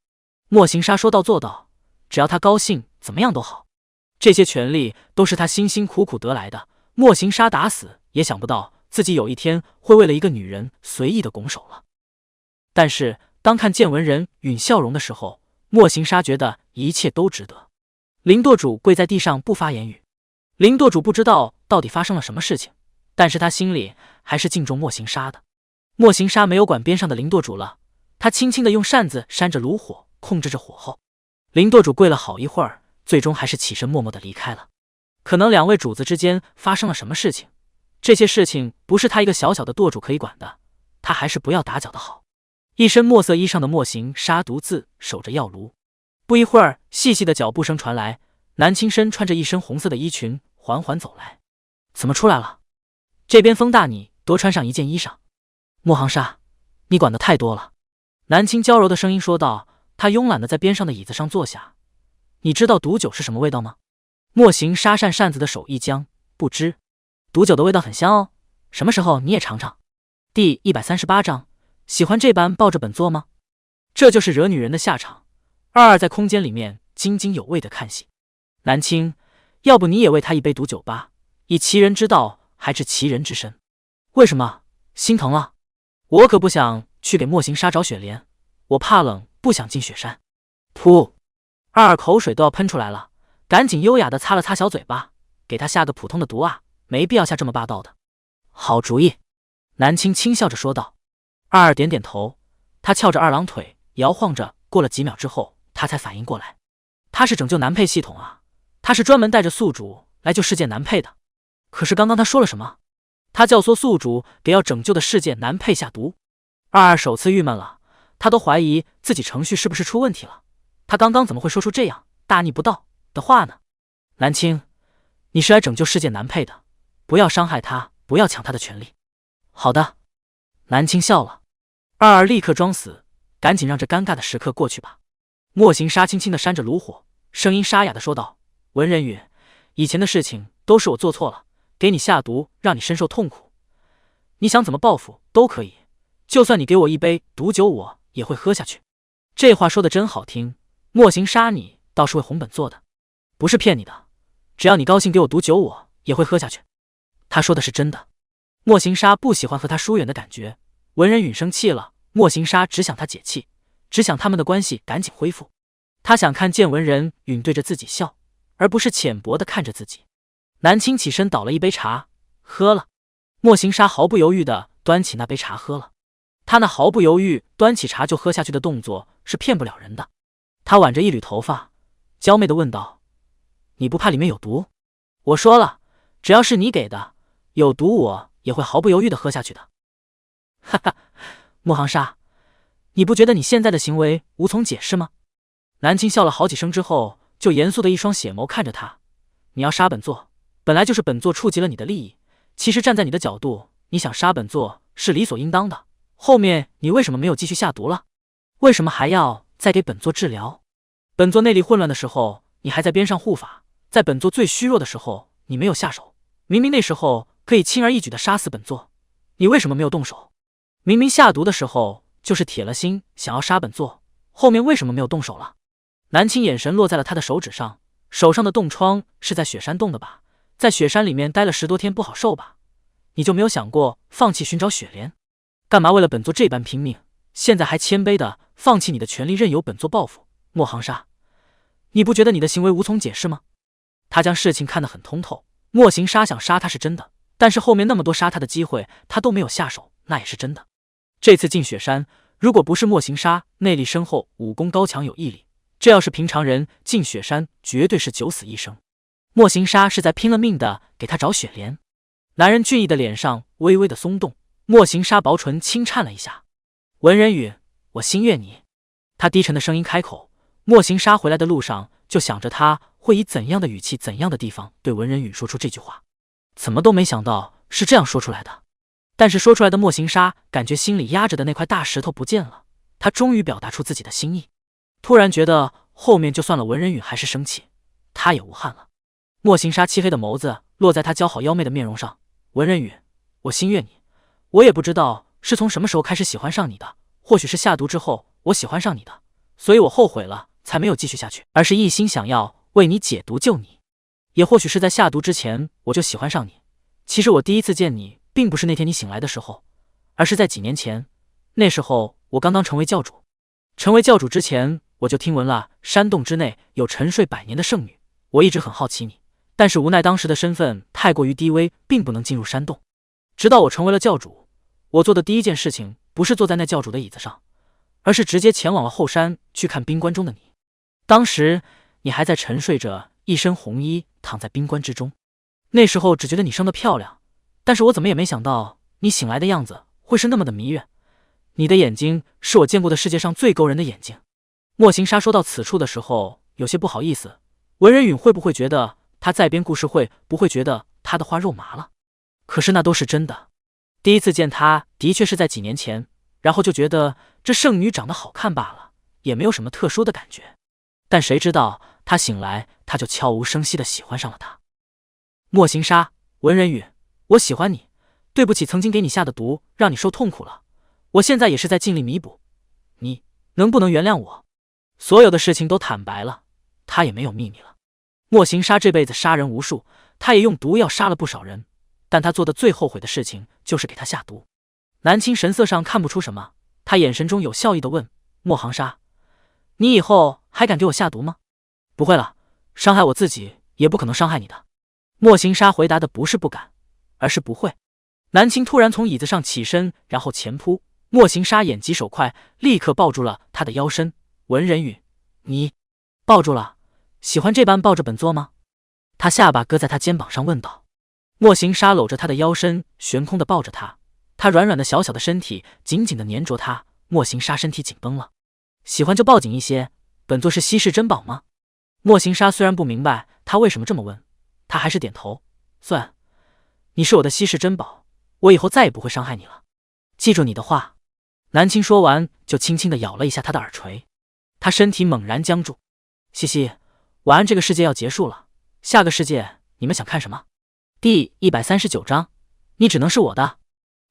莫行沙说到做到，只要他高兴，怎么样都好。这些权利都是他辛辛苦苦得来的，莫行沙打死也想不到自己有一天会为了一个女人随意的拱手了。但是当看见文人允笑容的时候，莫行沙觉得一切都值得。灵舵主跪在地上不发言语。灵舵主不知道到底发生了什么事情，但是他心里还是敬重莫行沙的。莫行沙没有管边上的灵舵主了，他轻轻地用扇子扇着炉火，控制着火候。灵舵主跪了好一会儿，最终还是起身默默地离开了。可能2位主子之间发生了什么事情，这些事情不是他一个小小的舵主可以管的，他还是不要打搅的好。一身墨色衣裳的莫行沙独自守着药炉。不一会儿，细细的脚步声传来，南青身穿着一身红色的衣裙缓缓走来。怎么出来了？这边风大，你多穿上一件衣裳。莫行沙，你管得太多了。南青娇柔的声音说道，他慵懒的在边上的椅子上坐下。你知道毒酒是什么味道吗？莫行沙扇子的手一僵，不知。毒酒的味道很香哦，什么时候你也尝尝。第138章，喜欢这般抱着本座吗？这就是惹女人的下场。二在空间里面津津有味的看戏。南青，要不你也喂他一杯毒酒吧，以其人之道还治其人之身。为什么？心疼了？我可不想去给莫行沙找雪莲，我怕冷，不想进雪山。噗！二口水都要喷出来了，赶紧优雅地擦了擦小嘴巴，给他下个普通的毒啊，没必要下这么霸道的。好主意，南青轻笑着说道。二点点头，他翘着二郎腿摇晃着，过了几秒之后，他才反应过来，他是拯救男配系统啊，他是专门带着宿主来救世界男配的。可是刚刚他说了什么？他教唆宿主给要拯救的世界男配下毒。二首次郁闷了，他都怀疑自己程序是不是出问题了。他刚刚怎么会说出这样大逆不道的话呢？南青，你是来拯救世界男配的，不要伤害他，不要抢他的权利。好的，南青笑了。二立刻装死，赶紧让这尴尬的时刻过去吧。莫行沙轻轻地扇着炉火，声音沙哑地说道：文人宇，以前的事情都是我做错了，给你下毒，让你深受痛苦。你想怎么报复都可以，就算你给我一杯毒酒，我也会喝下去。这话说的真好听，莫行沙你倒是会红本做的，不是骗你的，只要你高兴给我毒酒，我也会喝下去。他说的是真的。莫行沙不喜欢和他疏远的感觉，文人允生气了，莫行沙只想他解气，只想他们的关系赶紧恢复。他想看见文人允对着自己笑，而不是浅薄地看着自己。南青起身倒了一杯茶，喝了。莫行沙毫不犹豫地端起那杯茶喝了。他那毫不犹豫端起茶就喝下去的动作是骗不了人的。他挽着一缕头发，娇媚地问道：你不怕里面有毒？我说了，只要是你给的，有毒我也会毫不犹豫地喝下去的。哈哈，莫行沙，你不觉得你现在的行为无从解释吗？南青笑了好几声之后，就严肃的一双血眸看着他。你要杀本座，本来就是本座触及了你的利益，其实站在你的角度，你想杀本座是理所应当的。后面你为什么没有继续下毒了？为什么还要再给本座治疗？本座内力混乱的时候，你还在边上护法，在本座最虚弱的时候，你没有下手。明明那时候可以轻而易举地杀死本座，你为什么没有动手？明明下毒的时候就是铁了心想要杀本座，后面为什么没有动手了？南青眼神落在了他的手指上，手上的冻疮是在雪山冻的吧？在雪山里面待了10多天不好受吧？你就没有想过放弃寻找雪莲？干嘛为了本座这般拼命？现在还谦卑的放弃你的权利，任由本座报复？莫行沙，你不觉得你的行为无从解释吗？他将事情看得很通透。莫行沙想杀他是真的，但是后面那么多杀他的机会他都没有下手，那也是真的。这次进雪山，如果不是莫行沙内力深厚，武功高强有毅力，这要是平常人进雪山绝对是九死一生。莫行沙是在拼了命的给他找雪莲。男人俊逸的脸上微微的松动，莫行沙薄唇轻颤了一下。文人宇，我心悦你。他低沉的声音开口。莫行沙回来的路上就想着他会以怎样的语气怎样的地方对文人宇说出这句话，怎么都没想到是这样说出来的。但是说出来的莫行沙感觉心里压着的那块大石头不见了，他终于表达出自己的心意。突然觉得后面就算了文人宇还是生气，他也无憾了。莫行沙漆黑的眸子落在他姣好妖媚的面容上。文人宇，我心悦你，我也不知道是从什么时候开始喜欢上你的，或许是下毒之后我喜欢上你的，所以我后悔了才没有继续下去，而是一心想要为你解毒救你。也或许是在下毒之前我就喜欢上你。其实我第一次见你并不是那天你醒来的时候，而是在几年前，那时候我刚刚成为教主。成为教主之前，我就听闻了山洞之内有沉睡100年的圣女，我一直很好奇你，但是无奈当时的身份太过于低微，并不能进入山洞。直到我成为了教主，我做的第一件事情不是坐在那教主的椅子上，而是直接前往了后山去看冰棺中的你。当时你还在沉睡着，一身红衣躺在冰棺之中。那时候只觉得你生得漂亮，但是我怎么也没想到你醒来的样子会是那么的迷人。你的眼睛是我见过的世界上最勾人的眼睛。莫行沙说到此处的时候有些不好意思，文人允会不会觉得他在编故事，会不会觉得他的话肉麻了？可是那都是真的。第一次见他的确是在几年前，然后就觉得这圣女长得好看罢了，也没有什么特殊的感觉。但谁知道他醒来，他就悄无声息地喜欢上了他。莫行沙，文人宇，我喜欢你，对不起曾经给你下的毒，让你受痛苦了，我现在也是在尽力弥补，你能不能原谅我？所有的事情都坦白了，他也没有秘密了。莫行沙这辈子杀人无数，他也用毒药杀了不少人，但他做的最后悔的事情就是给他下毒。南青神色上看不出什么，他眼神中有笑意地问：“莫行沙，你以后还敢给我下毒吗？”“不会了，伤害我自己也不可能伤害你的。”莫行沙回答的不是不敢，而是不会。南青突然从椅子上起身，然后前扑。莫行沙眼疾手快，立刻抱住了他的腰身。文人宇，你抱住了？喜欢这般抱着本座吗？他下巴搁在他肩膀上问道。莫行沙搂着他的腰身，悬空的抱着他，他软软的小小的身体紧紧的粘着他。莫行沙身体紧绷了。喜欢就抱紧一些，本座是稀世珍宝吗？莫行沙虽然不明白他为什么这么问，他还是点头。算，你是我的稀世珍宝，我以后再也不会伤害你了。记住你的话。南青说完就轻轻地咬了一下他的耳垂，他身体猛然僵住。西西，晚安，这个世界要结束了，下个世界你们想看什么？第139章，你只能是我的。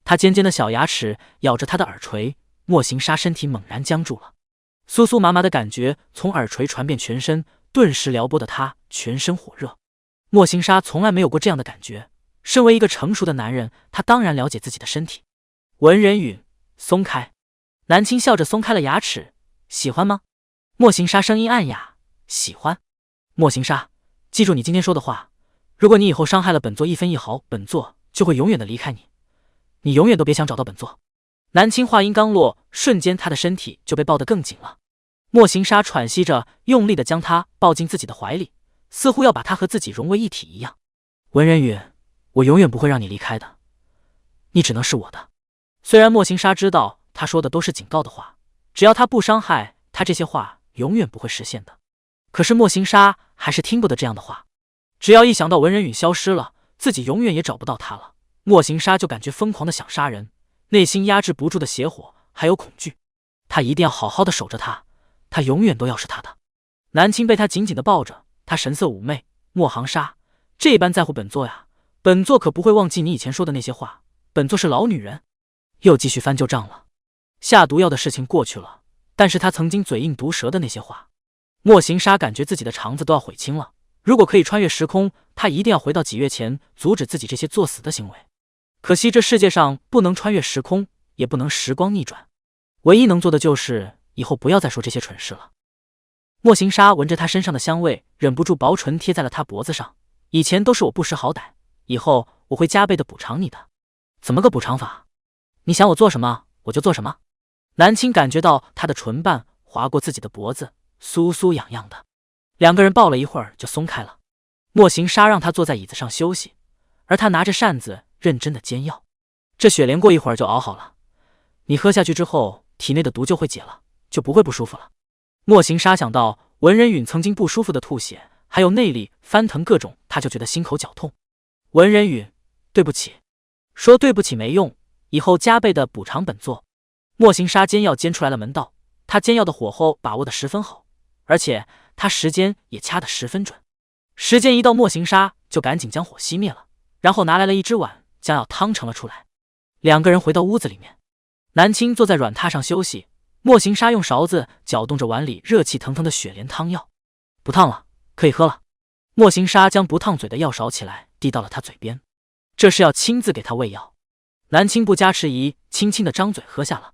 他尖尖的小牙齿咬着他的耳垂，莫行沙身体猛然僵住了，酥酥麻麻的感觉从耳垂传遍全身，顿时撩拨的他全身火热。莫行沙从来没有过这样的感觉，身为一个成熟的男人，他当然了解自己的身体。文人允，松开。南青笑着松开了牙齿。喜欢吗？莫行沙声音暗哑。喜欢。莫行沙，记住你今天说的话，如果你以后伤害了本座一分一毫，本座就会永远的离开你，你永远都别想找到本座。南青话音刚落，瞬间他的身体就被抱得更紧了。莫行沙喘息着，用力的将他抱进自己的怀里，似乎要把他和自己融为一体一样。文人宇，我永远不会让你离开的，你只能是我的。虽然莫行沙知道他说的都是警告的话，只要他不伤害他，这些话永远不会实现的。可是莫行沙还是听不得这样的话，只要一想到文人允消失了，自己永远也找不到他了，莫行沙就感觉疯狂的想杀人，内心压制不住的邪火还有恐惧。他一定要好好的守着他，他永远都要是他的。南青被他紧紧的抱着，他神色妩媚。莫行沙，这般在乎本座呀，本座可不会忘记你以前说的那些话，本座是老女人。又继续翻旧账了。下毒药的事情过去了，但是他曾经嘴硬毒舌的那些话，莫行沙感觉自己的肠子都要悔青了。如果可以穿越时空，他一定要回到几月前，阻止自己这些作死的行为。可惜这世界上不能穿越时空，也不能时光逆转，唯一能做的就是以后不要再说这些蠢事了。莫行沙闻着他身上的香味，忍不住薄唇贴在了他脖子上。以前都是我不识好歹，以后我会加倍的补偿你的。怎么个补偿法？你想我做什么我就做什么。南青感觉到他的唇瓣划过自己的脖子，酥酥痒痒的。两个人抱了一会儿就松开了。莫行沙让他坐在椅子上休息，而他拿着扇子认真的煎药。这雪莲过一会儿就熬好了，你喝下去之后，体内的毒就会解了，就不会不舒服了。莫行沙想到文人允曾经不舒服的吐血，还有内力翻腾各种，他就觉得心口绞痛。文人允，对不起。说对不起没用，以后加倍的补偿本座。莫行沙煎药煎出来了门道，他煎药的火候把握得十分好，而且他时间也掐得十分准。时间一到，莫行沙就赶紧将火熄灭了，然后拿来了一只碗，将药汤盛了出来。两个人回到屋子里面，南青坐在软榻上休息，莫行沙用勺子搅动着碗里热气腾腾的雪莲汤药。不烫了，可以喝了。莫行沙将不烫嘴的药勺起来，递到了他嘴边，这是要亲自给他喂药。南青不加迟疑，轻轻的张嘴喝下了。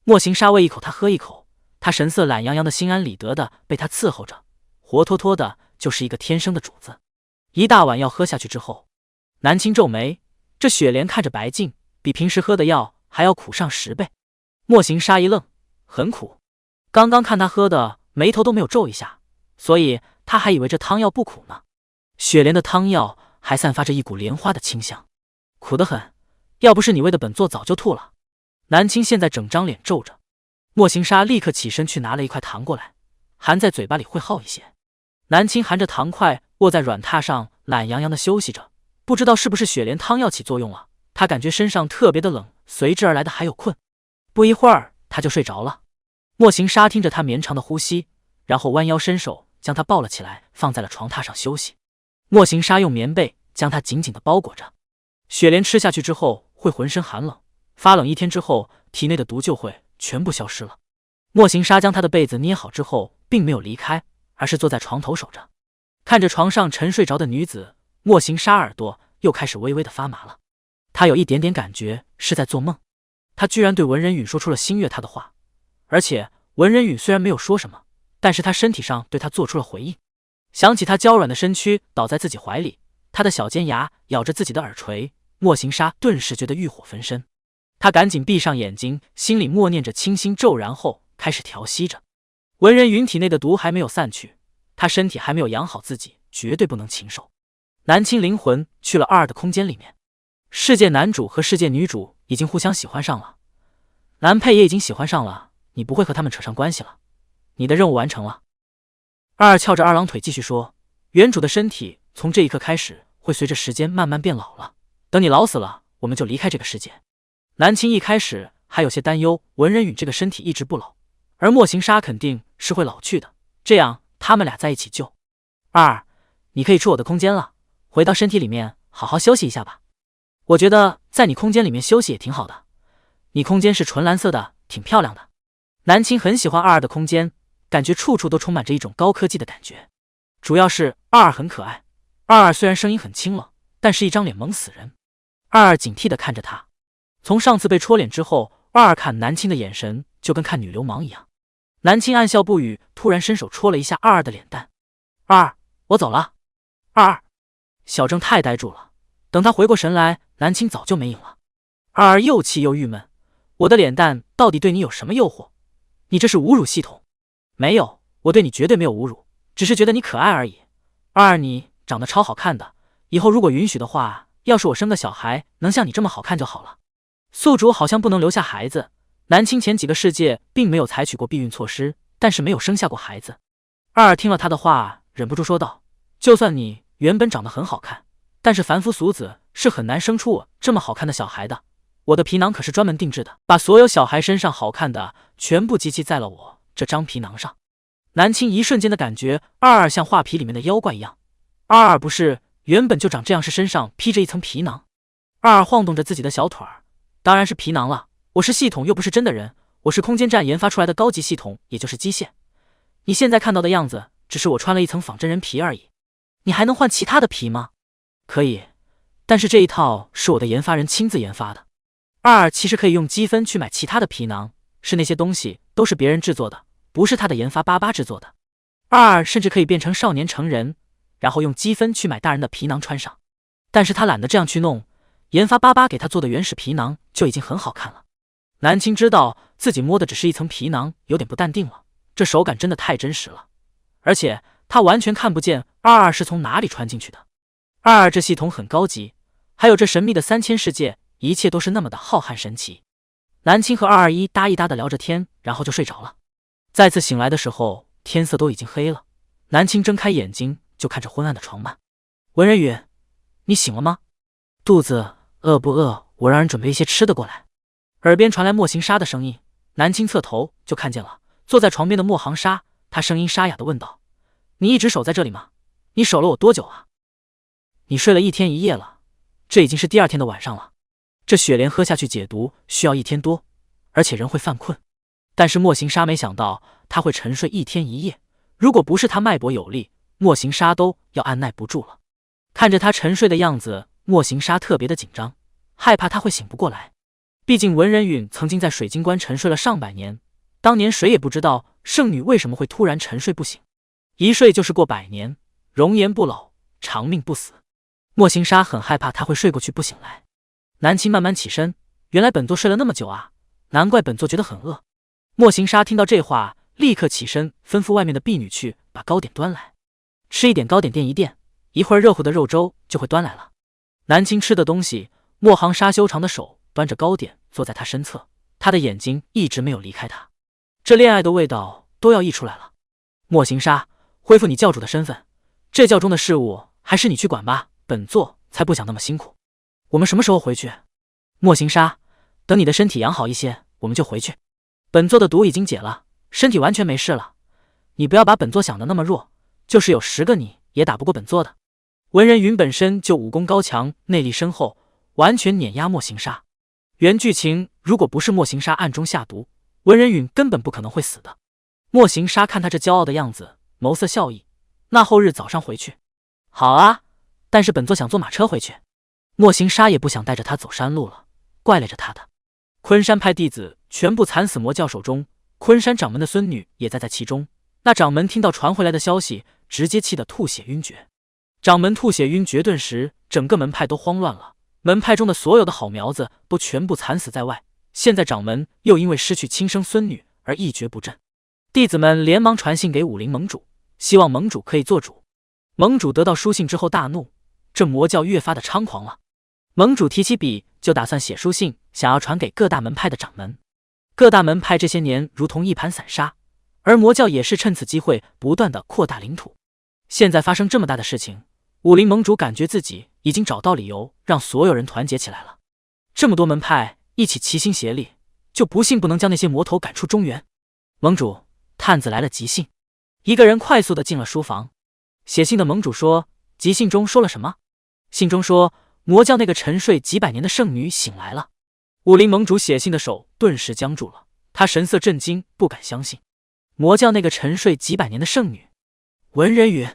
莫行沙喂一口，他喝一口，他神色懒洋洋的，心安理得的被他伺候着，活脱脱的就是一个天生的主子。一大碗药喝下去之后，南青皱眉，这雪莲看着白净，比平时喝的药还要苦上10倍。莫行沙一愣，很苦。刚刚看他喝的，眉头都没有皱一下，所以他还以为这汤药不苦呢。雪莲的汤药还散发着一股莲花的清香，苦得很，要不是你喂的，本座早就吐了。南青现在整张脸皱着。莫行沙立刻起身去拿了一块糖过来，含在嘴巴里会好一些。南青含着糖块卧在软榻上，懒洋洋的休息着。不知道是不是雪莲汤药起作用了，他感觉身上特别的冷，随之而来的还有困。不一会儿他就睡着了。莫行沙听着他绵长的呼吸，然后弯腰伸手将他抱了起来，放在了床榻上休息。莫行沙用棉被将他紧紧的包裹着。雪莲吃下去之后会浑身寒冷，发冷1天之后，体内的毒就会全部消失了。莫行沙将他的被子捏好之后，并没有离开，而是坐在床头守着。看着床上沉睡着的女子，莫行沙耳朵又开始微微的发麻了。他有一点点感觉是在做梦。他居然对文人允说出了心悦他的话，而且文人允虽然没有说什么，但是他身体上对他做出了回应。想起他娇软的身躯倒在自己怀里，他的小尖牙咬着自己的耳垂，莫行沙顿时觉得欲火焚身。他赶紧闭上眼睛，心里默念着清心咒，然后开始调息着。文人允体内的毒还没有散去，他身体还没有养好自己，绝对不能禽兽。南青灵魂去了二的空间里面，世界男主和世界女主已经互相喜欢上了，男配也已经喜欢上了，你不会和他们扯上关系了，你的任务完成了。二翘着二郎腿继续说，原主的身体从这一刻开始会随着时间慢慢变老了，等你老死了，我们就离开这个世界。南青一开始还有些担忧文人允这个身体一直不老，而莫行沙肯定是会老去的，这样他们俩在一起就……二，你可以出我的空间了，回到身体里面好好休息一下吧。我觉得在你空间里面休息也挺好的，你空间是纯蓝色的，挺漂亮的。南青很喜欢二的空间，感觉处处都充满着一种高科技的感觉。主要是二很可爱，二虽然声音很清冷，但是一张脸萌死人。二警惕地看着他，从上次被戳脸之后，二看南青的眼神就跟看女流氓一样。南青暗笑不语，突然伸手戳了一下二的脸蛋。二，我走了。二，小郑太呆住了，等他回过神来，南青早就没影了。二又气又郁闷，我的脸蛋到底对你有什么诱惑？你这是侮辱系统。没有，我对你绝对没有侮辱，只是觉得你可爱而已。二，你长得超好看的，以后如果允许的话，要是我生个小孩能像你这么好看就好了。宿主好像不能留下孩子，南青前几个世界并没有采取过避孕措施，但是没有生下过孩子。二听了他的话，忍不住说道，就算你原本长得很好看，但是凡夫俗子是很难生出我这么好看的小孩的，我的皮囊可是专门定制的，把所有小孩身上好看的全部集齐在了我这张皮囊上。南青一瞬间的感觉二像画皮里面的妖怪一样，二不是原本就长这样，是身上披着一层皮囊。二晃动着自己的小腿儿，当然是皮囊了，我是系统又不是真的人，我是空间站研发出来的高级系统，也就是机械。你现在看到的样子只是我穿了一层仿真人皮而已，你还能换其他的皮吗？可以，但是这一套是我的研发人亲自研发的。二其实可以用积分去买其他的皮囊，是那些东西都是别人制作的，不是他的研发巴巴制作的。二甚至可以变成少年成人，然后用积分去买大人的皮囊穿上，但是他懒得这样去弄，研发巴巴给他做的原始皮囊就已经很好看了。南青知道自己摸的只是一层皮囊，有点不淡定了，这手感真的太真实了，而且他完全看不见二是从哪里穿进去的。二这系统很高级，还有这神秘的3000世界，一切都是那么的浩瀚神奇。南青和221搭一搭的聊着天，然后就睡着了。再次醒来的时候，天色都已经黑了。南青睁开眼睛，就看着昏暗的床幔。文人允，你醒了吗？肚子饿不饿？我让人准备一些吃的过来。耳边传来莫行沙的声音，南青侧头就看见了坐在床边的莫行沙，他声音沙哑的问道：你一直守在这里吗？你守了我多久啊？你睡了1天1夜了，这已经是第2天的晚上了。这雪莲喝下去解毒需要1天多，而且人会犯困。但是莫行沙没想到他会沉睡1天1夜，如果不是他脉搏有力，莫行沙都要按耐不住了。看着他沉睡的样子，莫行沙特别的紧张，害怕他会醒不过来。毕竟文人允曾经在水晶关沉睡了上百年，当年谁也不知道圣女为什么会突然沉睡不醒，一睡就是过100年，容颜不老，长命不死。莫行沙很害怕他会睡过去不醒来。南青慢慢起身，原来本座睡了那么久啊，难怪本座觉得很饿。莫行沙听到这话，立刻起身吩咐外面的婢女去把糕点端来，吃一点糕点垫一垫，一会儿热乎的肉粥就会端来了。南青吃的东西，莫行沙修长的手端着糕点坐在他身侧，他的眼睛一直没有离开他，这恋爱的味道都要溢出来了。莫行沙，恢复你教主的身份，这教中的事务还是你去管吧，本座才不想那么辛苦。我们什么时候回去？莫行沙，等你的身体养好一些，我们就回去。本座的毒已经解了，身体完全没事了。你不要把本座想的那么弱，就是有10个你也打不过本座的。文人允本身就武功高强，内力深厚，完全碾压莫行沙。原剧情如果不是莫行沙暗中下毒，文人允根本不可能会死的。莫行沙看他这骄傲的样子，眸色笑意。那后日早上回去。好啊，但是本座想坐马车回去。莫行沙也不想带着他走山路了，怪赖着他的。昆山派弟子全部惨死魔教手中，昆山掌门的孙女也在其中。那掌门听到传回来的消息，直接气得吐血晕厥。掌门吐血晕厥顿时，整个门派都慌乱了，门派中的所有的好苗子都全部惨死在外。现在掌门又因为失去亲生孙女而一蹶不振，弟子们连忙传信给武林盟主，希望盟主可以做主。盟主得到书信之后大怒，这魔教越发的猖狂了。盟主提起笔就打算写书信，想要传给各大门派的掌门。各大门派这些年如同一盘散沙，而魔教也是趁此机会不断的扩大领土。现在发生这么大的事情，武林盟主感觉自己已经找到理由让所有人团结起来了。这么多门派一起齐心协力，就不信不能将那些魔头赶出中原。盟主，探子来了急信。一个人快速的进了书房。写信的盟主说，急信中说了什么？信中说，魔教那个沉睡几百年的圣女醒来了。武林盟主写信的手顿时僵住了，他神色震惊，不敢相信。魔教那个沉睡几百年的圣女。文人云，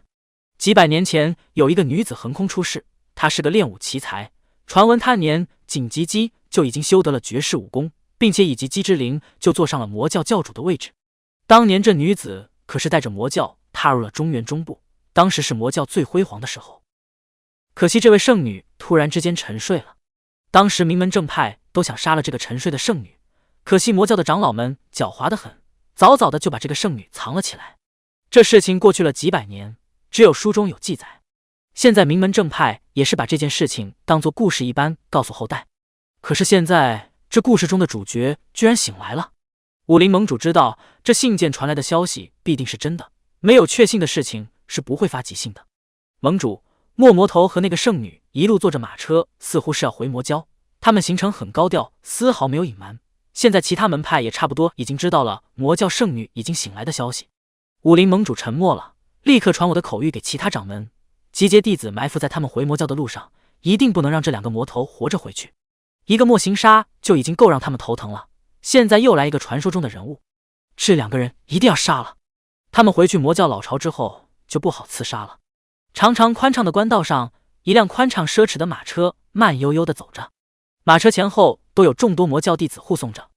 几百年前有一个女子横空出世，她是个练武奇才，传闻她年仅及笄就已经修得了绝世武功，并且以及笄之灵就坐上了魔教教主的位置。当年这女子可是带着魔教踏入了中原中部，当时是魔教最辉煌的时候。可惜这位圣女突然之间沉睡了，当时名门正派都想杀了这个沉睡的圣女，可惜魔教的长老们狡猾得很，早早的就把这个圣女藏了起来。这事情过去了几百年，只有书中有记载。现在名门正派也是把这件事情当作故事一般告诉后代。可是现在这故事中的主角居然醒来了。武林盟主知道这信件传来的消息必定是真的，没有确信的事情是不会发急信的。盟主，莫魔头和那个圣女一路坐着马车，似乎是要回魔教，他们行程很高调，丝毫没有隐瞒。现在其他门派也差不多已经知道了魔教圣女已经醒来的消息。武林盟主沉默了，立刻传我的口谕给其他掌门，集结弟子埋伏在他们回魔教的路上，一定不能让这两个魔头活着回去。一个莫行杀就已经够让他们头疼了，现在又来一个传说中的人物，这两个人一定要杀了。他们回去魔教老巢之后就不好刺杀了。长长宽敞的官道上，一辆宽敞奢侈的马车慢悠悠地走着，马车前后都有众多魔教弟子护送着。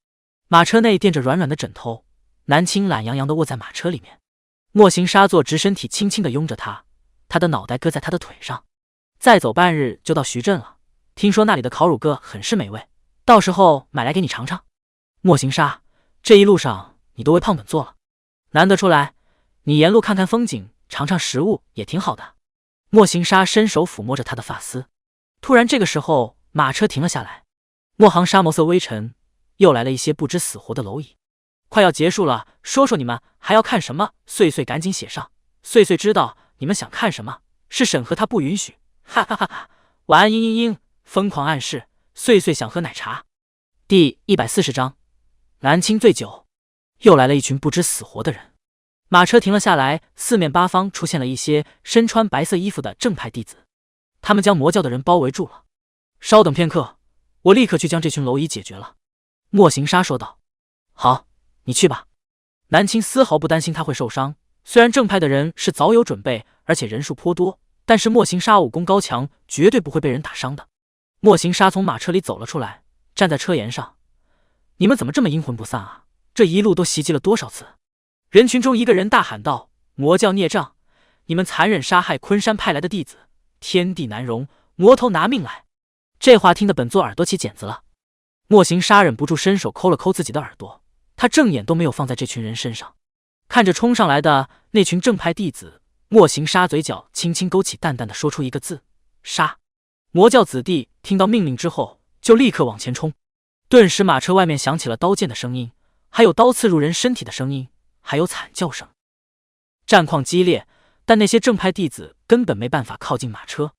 马车内垫着软软的枕头，南青懒洋洋地卧在马车里面。莫行杀坐直，身体轻轻地拥着他，他的脑袋搁在他的腿上。再走半日就到徐镇了，听说那里的烤乳鸽很是美味，到时候买来给你尝尝。莫行杀，这一路上你都为胖本做了，难得出来，你沿路看看风景，尝尝食物也挺好的。莫行杀伸手抚摸着他的发丝。突然这个时候马车停了下来，莫行杀眸色微沉，又来了一些不知死活的蝼蚁。快要结束了，说说你们还要看什么？碎碎赶紧写上。碎碎知道你们想看什么，是审核他不允许。哈哈哈哈！晚安嘤嘤嘤，疯狂暗示。碎碎想喝奶茶。第140章，南青醉酒。又来了一群不知死活的人。马车停了下来，四面八方出现了一些身穿白色衣服的正派弟子，他们将魔教的人包围住了。稍等片刻，我立刻去将这群蝼蚁解决了。莫行杀说道。好，你去吧。南青丝毫不担心他会受伤，虽然正派的人是早有准备，而且人数颇多，但是莫行杀武功高强，绝对不会被人打伤的。莫行杀从马车里走了出来，站在车沿上。你们怎么这么阴魂不散啊？这一路都袭击了多少次？人群中一个人大喊道：魔教孽障，你们残忍杀害昆山派来的弟子，天地难容，魔头拿命来。这话听得本座耳朵起茧子了。莫行杀忍不住伸手抠了抠自己的耳朵，他正眼都没有放在这群人身上。看着冲上来的那群正派弟子，莫行杀嘴角轻轻勾起，淡淡的说出一个字：杀。魔教子弟听到命令之后就立刻往前冲，顿时马车外面响起了刀剑的声音，还有刀刺入人身体的声音，还有惨叫声。战况激烈，但那些正派弟子根本没办法靠近马车。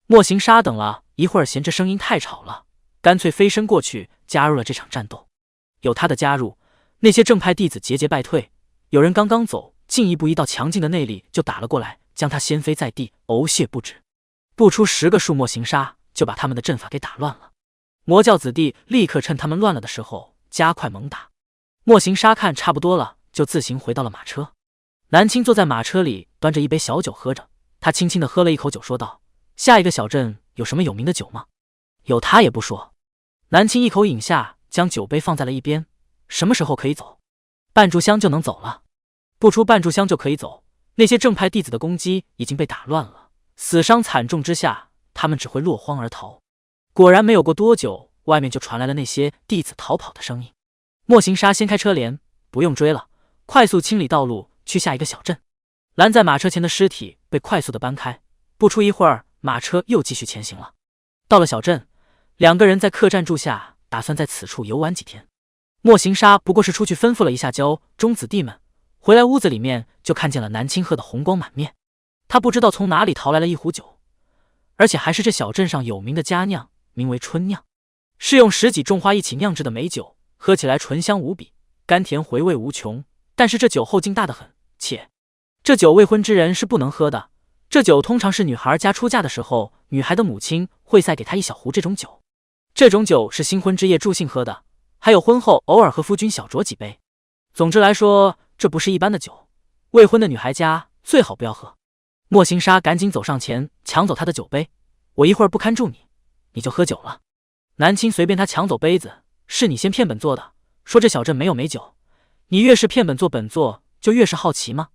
莫行杀等了一会儿，嫌这声音太吵了，干脆飞身过去加入了这场战斗。有他的加入，那些正派弟子节节败退，有人刚刚走，进一步一道强劲的内力就打了过来，将他掀飞在地，呕血不止。不出10个数，莫行杀就把他们的阵法给打乱了。魔教子弟立刻趁他们乱了的时候加快猛打。莫行杀看差不多了，就自行回到了马车。南青坐在马车里，端着一杯小酒喝着，他轻轻地喝了一口酒，说道：下一个小镇有什么有名的酒吗？有他也不说。南青一口饮下，将酒杯放在了一边。什么时候可以走？半炷香就能走了。不出半炷香就可以走。那些正派弟子的攻击已经被打乱了，死伤惨重之下，他们只会落荒而逃。果然没有过多久，外面就传来了那些弟子逃跑的声音。莫行沙掀开车帘，不用追了，快速清理道路，去下一个小镇。拦在马车前的尸体被快速的搬开，不出一会儿，马车又继续前行了。到了小镇，两个人在客栈住下，打算在此处游玩几天。莫行沙不过是出去吩咐了一下教中子弟们，回来屋子里面就看见了南青喝得红光满面。他不知道从哪里淘来了一壶酒，而且还是这小镇上有名的佳酿，名为春酿，是用10几种花一起酿制的美酒，喝起来醇香无比，甘甜回味无穷。但是这酒后劲大得很，且这酒未婚之人是不能喝的。这酒通常是女孩家出嫁的时候，女孩的母亲会塞给她一小壶这种酒。这种酒是新婚之夜助兴喝的，还有婚后偶尔和夫君小酌几杯。总之来说，这不是一般的酒，未婚的女孩家最好不要喝。莫行沙赶紧走上前，抢走他的酒杯。我一会儿不看住你，你就喝酒了。南青随便他抢走杯子，是你先骗本座的，说这小镇没有美酒。你越是骗本座，本座就越是好奇吗？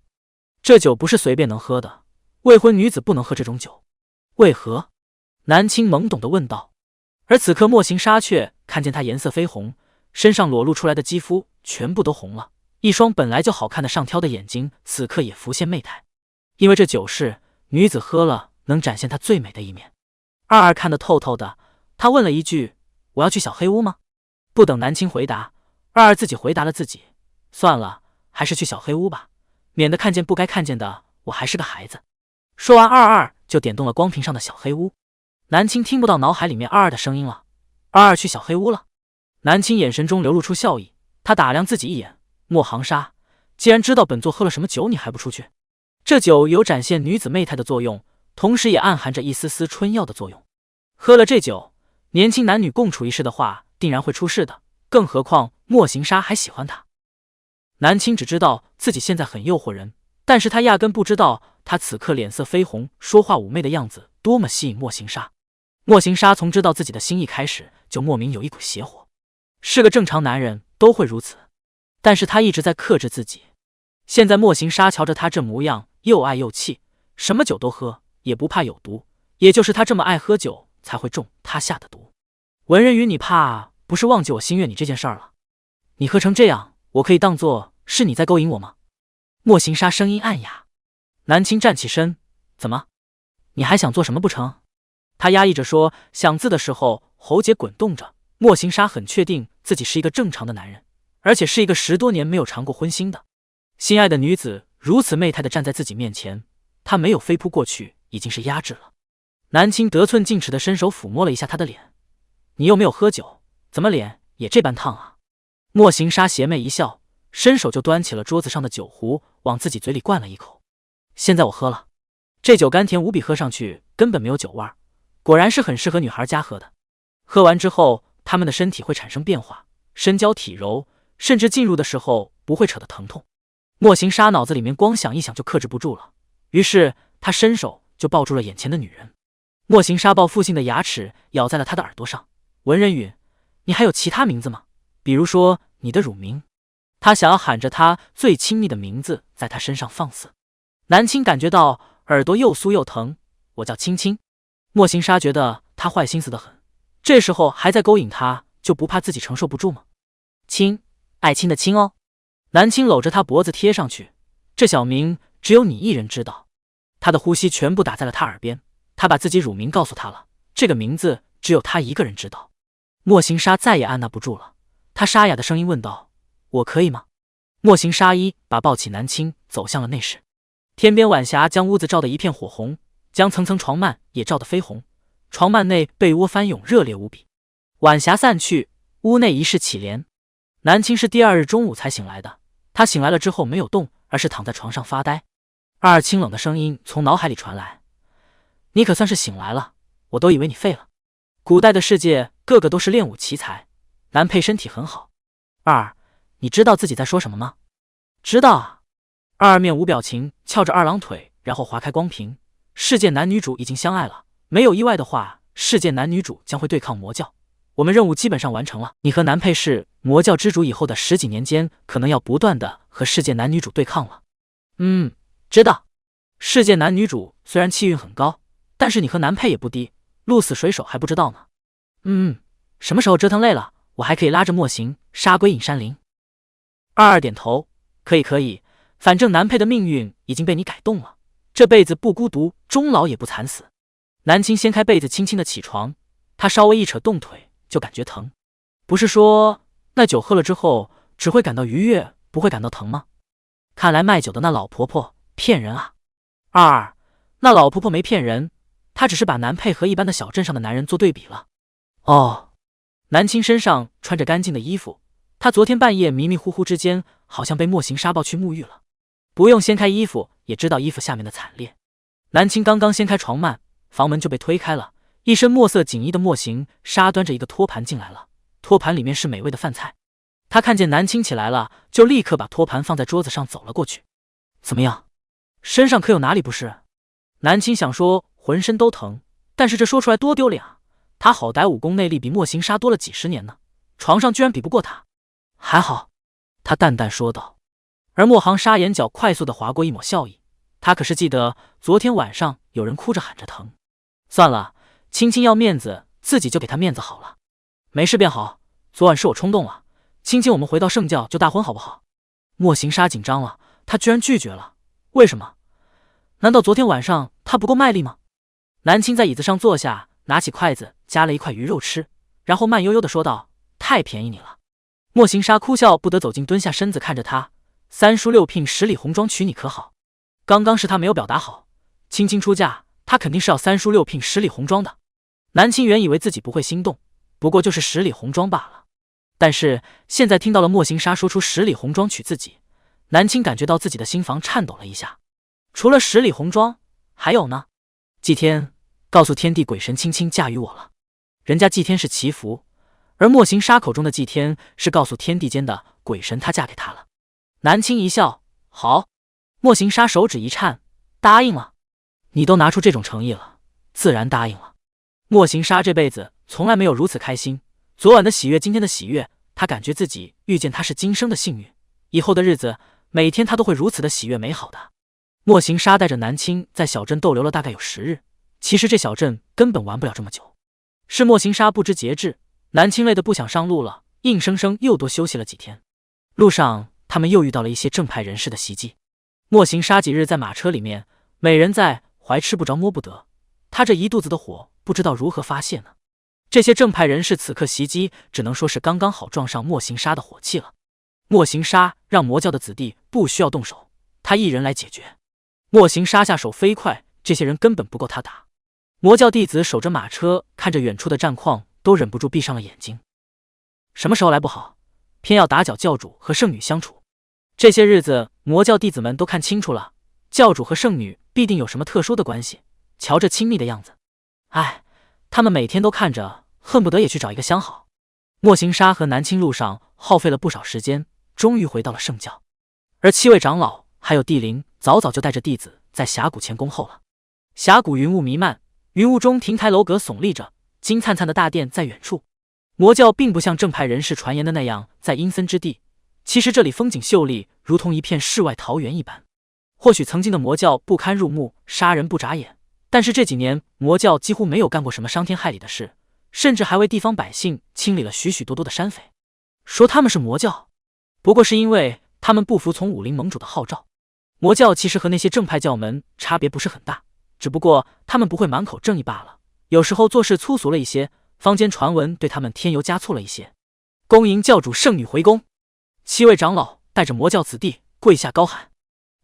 这酒不是随便能喝的，未婚女子不能喝这种酒。为何？南青懵懂地问道。而此刻莫行沙却看见他颜色绯红，身上裸露出来的肌肤全部都红了，一双本来就好看的上挑的眼睛此刻也浮现媚态。因为这酒是女子喝了能展现她最美的一面。二二看得透透的，他问了一句：我要去小黑屋吗？不等南青回答，二二自己回答了自己：算了，还是去小黑屋吧，免得看见不该看见的，我还是个孩子。说完，二二就点动了光屏上的小黑屋。南青听不到脑海里面二二的声音了。二二去小黑屋了。南青眼神中流露出笑意，他打量自己一眼：莫行沙，既然知道本座喝了什么酒，你还不出去？这酒有展现女子媚态的作用，同时也暗含着一丝丝春药的作用。喝了这酒，年轻男女共处一室的话，定然会出事的。更何况莫行沙还喜欢他。南青只知道自己现在很诱惑人，但是他压根不知道他此刻脸色绯红，说话妩媚的样子多么吸引莫行沙。莫行沙从知道自己的心意开始，就莫名有一股邪火。是个正常男人都会如此，但是他一直在克制自己。现在莫行沙瞧着他这模样，又爱又气，什么酒都喝，也不怕有毒。也就是他这么爱喝酒，才会中他下的毒。文人鱼，你怕不是忘记我心悦你这件事儿了？你喝成这样，我可以当作是你在勾引我吗？莫行沙声音暗哑。南青站起身，怎么？你还想做什么不成？他压抑着说，想字的时候喉结滚动着。莫行沙很确定自己是一个正常的男人，而且是一个10多年没有尝过荤腥的。心爱的女子如此媚态地站在自己面前，他没有飞扑过去，已经是压制了。南青得寸进尺地伸手抚摸了一下他的脸，你又没有喝酒，怎么脸也这般烫啊？莫行沙邪魅一笑，伸手就端起了桌子上的酒壶，往自己嘴里灌了一口。现在我喝了，这酒甘甜无比，喝上去根本没有酒味儿，果然是很适合女孩家喝的。喝完之后，他们的身体会产生变化，身娇体柔，甚至进入的时候不会扯得疼痛。莫行沙脑子里面光想一想就克制不住了，于是他伸手就抱住了眼前的女人。莫行沙报复性的牙齿咬在了他的耳朵上。文人允，你还有其他名字吗？比如说你的乳名。他想要喊着他最亲昵的名字在他身上放肆。南青感觉到耳朵又酥又疼，我叫青青。莫行沙觉得他坏心思得很，这时候还在勾引他，就不怕自己承受不住吗？亲，爱亲的亲哦。南青搂着他脖子贴上去，这小名只有你一人知道。他的呼吸全部打在了他耳边，他把自己乳名告诉他了，这个名字只有他一个人知道。莫行沙再也按捺不住了，他沙哑的声音问道：我可以吗？莫行沙一把抱起南青，走向了内室。天边晚霞将屋子照得一片火红，将层层床幔也照得绯红，床幔内被窝翻涌，热烈无比。晚霞散去，屋内一室绮帘。南青是第2日中午才醒来的，他醒来了之后没有动，而是躺在床上发呆。二二清冷的声音从脑海里传来：你可算是醒来了，我都以为你废了。古代的世界个个都是练武奇才，男配身体很好。二，你知道自己在说什么吗？知道啊。二二面无表情，翘着二郎腿，然后划开光屏。世界男女主已经相爱了，没有意外的话，世界男女主将会对抗魔教。我们任务基本上完成了。你和南佩是魔教之主以后的10几年间，可能要不断的和世界男女主对抗了。知道。世界男女主虽然气运很高，但是你和南佩也不低，鹿死谁手还不知道呢。什么时候折腾累了，我还可以拉着莫行杀归隐山林。22点头，可以，反正南佩的命运已经被你改动了，这辈子不孤独，终老也不惨死。南青掀开被子，轻轻的起床，他稍微一扯动腿就感觉疼。不是说那酒喝了之后只会感到愉悦，不会感到疼吗？看来卖酒的那老婆婆骗人啊。那老婆婆没骗人，她只是把南佩和一般的小镇上的男人做对比了。南青身上穿着干净的衣服，他昨天半夜迷迷糊糊之间好像被莫行杀抱去沐浴了，不用掀开衣服也知道衣服下面的惨烈。南青刚刚掀开床幔，房门就被推开了，一身墨色锦衣的莫行杀端着一个托盘进来了，托盘里面是美味的饭菜。他看见南青起来了，就立刻把托盘放在桌子上走了过去。怎么样，身上可有哪里不适？南青想说浑身都疼，但是这说出来多丢脸啊，他好歹武功内力比莫行杀多了几10年呢，床上居然比不过他。还好，他淡淡说道。而莫行杀眼角快速地划过一抹笑意，他可是记得昨天晚上有人哭着喊着疼。算了，青青要面子，自己就给他面子好了。没事便好，昨晚是我冲动了，青青我们回到圣教就大婚好不好？莫行杀紧张了，他居然拒绝了，为什么？难道昨天晚上他不够卖力吗？南青在椅子上坐下，拿起筷子夹了一块鱼肉吃，然后慢悠悠地说道：太便宜你了。莫行杀哭笑不得走近，蹲下身子看着他：3书6聘10里红妆娶你可好？刚刚是他没有表达好，青青出嫁他肯定是要3书6聘10里红妆的。南青原以为自己不会心动，不过就是10里红妆罢了，但是现在听到了莫行杀说出10里红妆娶自己，南青感觉到自己的心房颤抖了一下。除了10里红妆还有呢？祭天告诉天地鬼神青青嫁与我了。人家祭天是祈福，而莫行杀口中的祭天是告诉天地间的鬼神她嫁给他了。南青一笑，好。莫行杀手指一颤，答应了。你都拿出这种诚意了，自然答应了。莫行杀这辈子从来没有如此开心，昨晚的喜悦，今天的喜悦，他感觉自己遇见他是今生的幸运，以后的日子每天他都会如此的喜悦美好的。莫行杀带着南青在小镇逗留了大概有10日，其实这小镇根本玩不了这么久，是莫行杀不知节制，南青累得不想上路了，硬生生又多休息了几天。路上他们又遇到了一些正派人士的袭击，莫行杀几日在马车里面，美人在怀吃不着摸不得，他这一肚子的火不知道如何发泄呢。这些正派人士此刻袭击，只能说是刚刚好撞上莫行杀的火气了。莫行杀让魔教的子弟不需要动手，他一人来解决。莫行杀下手飞快，这些人根本不够他打。魔教弟子守着马车，看着远处的战况，都忍不住闭上了眼睛。什么时候来不好，偏要打搅教主和圣女相处。这些日子魔教弟子们都看清楚了，教主和圣女必定有什么特殊的关系，瞧这亲密的样子，他们每天都看着，恨不得也去找一个相好。莫行杀和南青路上耗费了不少时间，终于回到了圣教，而7位长老还有帝灵早早就带着弟子在峡谷前恭候了。峡谷云雾弥漫，云雾中亭台楼阁耸立着，金灿灿的大殿在远处。魔教并不像正派人士传言的那样在阴森之地，其实这里风景秀丽，如同一片世外桃源一般。或许曾经的魔教不堪入目，杀人不眨眼，但是这几年魔教几乎没有干过什么伤天害理的事，甚至还为地方百姓清理了许许多多的山匪。说他们是魔教，不过是因为他们不服从武林盟主的号召。魔教其实和那些正派教门差别不是很大，只不过他们不会满口正义罢了，有时候做事粗俗了一些，坊间传闻对他们添油加醋了一些。恭迎教主圣女回宫！7位长老带着魔教子弟跪下高喊。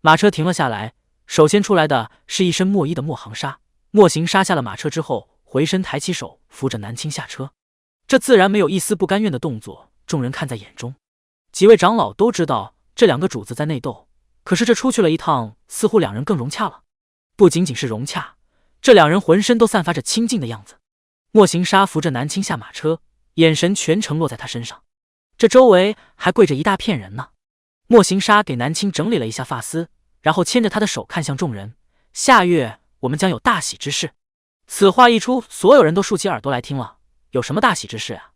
马车停了下来，首先出来的是一身墨衣的莫行杀。莫行杀下了马车之后，回身抬起手扶着南青下车，这自然没有一丝不甘愿的动作，众人看在眼中。几位长老都知道这两个主子在内斗，可是这出去了一趟，似乎两人更融洽了。不仅仅是融洽，这两人浑身都散发着亲近的样子。莫行杀扶着南青下马车，眼神全程落在他身上，这周围还跪着一大片人呢。莫行杀给南青整理了一下发丝，然后牵着他的手看向众人：下月我们将有大喜之事。此话一出，所有人都竖起耳朵来听了。有什么大喜之事啊？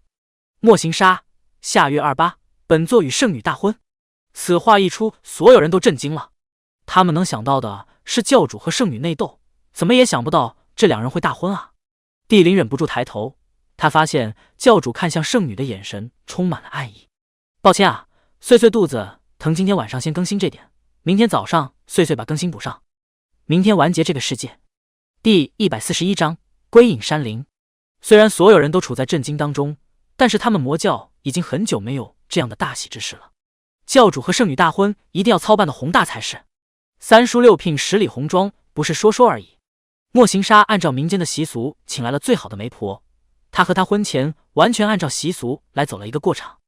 莫行杀，下月28，本座与圣女大婚。此话一出，所有人都震惊了。他们能想到的是教主和圣女内斗，怎么也想不到这两人会大婚啊！帝林忍不住抬头，他发现教主看向圣女的眼神充满了爱意。抱歉啊，碎碎肚子疼，今天晚上先更新这点，明天早上碎碎把更新补上，明天完结这个世界。第141章归隐山林。虽然所有人都处在震惊当中，但是他们魔教已经很久没有这样的大喜之事了。教主和圣女大婚一定要操办的宏大才是。三书六聘10里红妆不是说说而已。莫行杀按照民间的习俗请来了最好的媒婆，他和他婚前完全按照习俗来走了一个过场。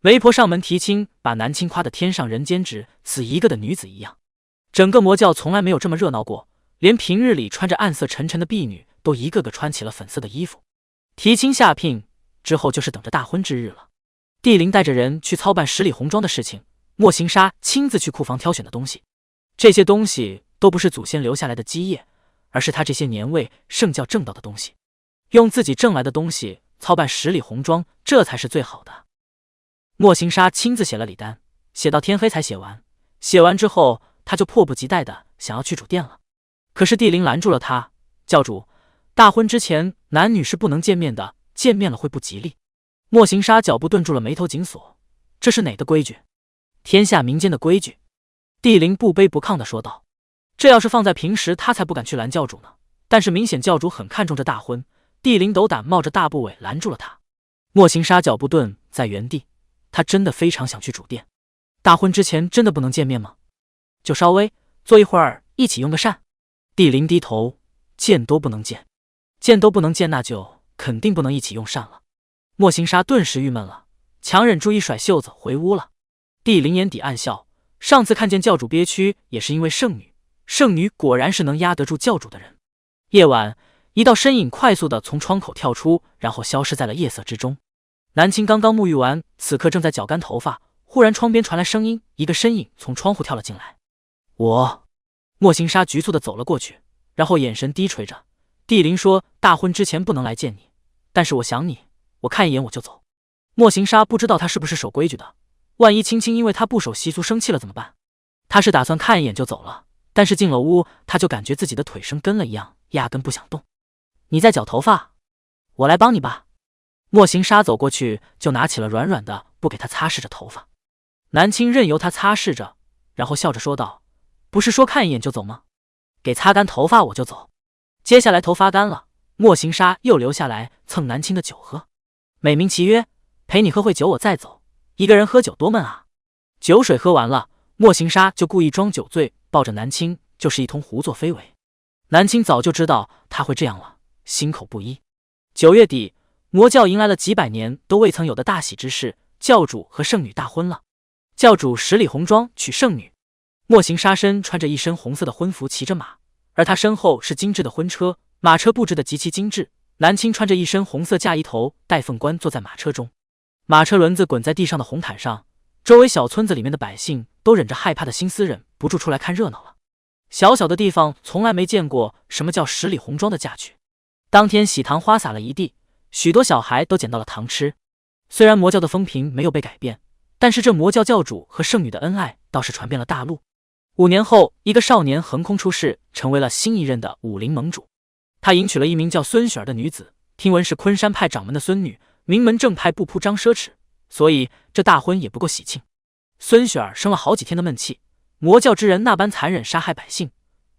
媒婆上门提亲，把南青夸得天上人间只此一个的女子一样。整个魔教从来没有这么热闹过，连平日里穿着暗色沉沉的婢女都一个个穿起了粉色的衣服。提亲下聘之后就是等着大婚之日了。帝林带着人去操办10里红妆的事情，莫行杀亲自去库房挑选的东西。这些东西都不是祖先留下来的基业，而是他这些年为圣教挣到的东西。用自己挣来的东西操办10里红妆，这才是最好的。莫行杀亲自写了礼单，写到天黑才写完。写完之后，他就迫不及待的想要去主殿了。可是帝林拦住了他：“教主，大婚之前男女是不能见面的，见面了会不吉利。”莫行杀脚步顿住了，眉头紧锁。这是哪个规矩？天下民间的规矩。帝林不卑不亢地说道：“这要是放在平时，他才不敢去拦教主呢。但是明显教主很看重这大婚，帝林斗胆冒着大部尾拦住了他。”莫行杀脚步顿在原地，他真的非常想去主殿。大婚之前真的不能见面吗？就稍微坐一会儿，一起用个膳。帝林低头，见都不能见，见都不能见，那就肯定不能一起用膳了。莫行杀顿时郁闷了，强忍住一甩袖子回屋了。帝林眼底暗笑，上次看见教主憋屈也是因为圣女，圣女果然是能压得住教主的人。夜晚，一道身影快速地从窗口跳出，然后消失在了夜色之中。南青刚刚沐浴完，此刻正在绞干头发，忽然窗边传来声音，一个身影从窗户跳了进来。莫行杀局促地走了过去，然后眼神低垂着。帝林说：“大婚之前不能来见你，但是我想你，我看一眼我就走。”莫行杀不知道他是不是守规矩的，万一青青因为他不守习俗生气了怎么办？他是打算看一眼就走了，但是进了屋，他就感觉自己的腿生根了一样，压根不想动。你在绞头发？我来帮你吧。莫行杀走过去，就拿起了软软的布给他擦拭着头发。南青任由他擦拭着，然后笑着说道：“不是说看一眼就走吗？给擦干头发我就走。”接下来头发干了，莫行杀又留下来蹭南青的酒喝，美名其曰陪你喝会酒我再走，一个人喝酒多闷啊。酒水喝完了，莫行杀就故意装酒醉，抱着南青就是一通胡作非为。南青早就知道他会这样了，心口不一。9月底，魔教迎来了几百年都未曾有的大喜之事，教主和圣女大婚了。教主10里红妆娶圣女，莫行杀身穿着一身红色的婚服，骑着马，而他身后是精致的婚车，马车布置的极其精致。南青穿着一身红色嫁衣头戴凤冠坐在马车中，马车轮子滚在地上的红毯上，周围小村子里面的百姓都忍着害怕的心思忍不住出来看热闹了。小小的地方从来没见过什么叫10里红妆的嫁娶。当天喜糖花洒了一地，许多小孩都捡到了糖吃。虽然魔教的风评没有被改变，但是这魔教教主和圣女的恩爱倒是传遍了大陆。5年后，一个少年横空出世，成为了新一任的武林盟主。他迎娶了一名叫孙雪儿的女子，听闻是昆山派掌门的孙女，名门正派不铺张奢侈，所以这大婚也不够喜庆。孙雪儿生了好几天的闷气，魔教之人那般残忍杀害百姓，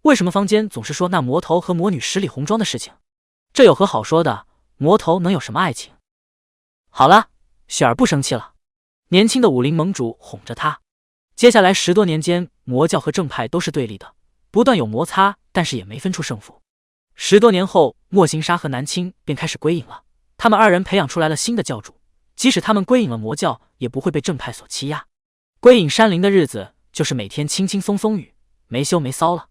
为什么坊间总是说那魔头和魔女10里红妆的事情？这有何好说的？魔头能有什么爱情？好了，雪儿不生气了。年轻的武林盟主哄着她。接下来10多年间，魔教和正派都是对立的，不断有摩擦，但是也没分出胜负。10多年后，莫行杀和南青便开始归隐了。他们2人培养出来了新的教主，即使他们归隐了魔教，也不会被正派所欺压。归隐山林的日子，就是每天轻轻松松雨，没羞没臊了。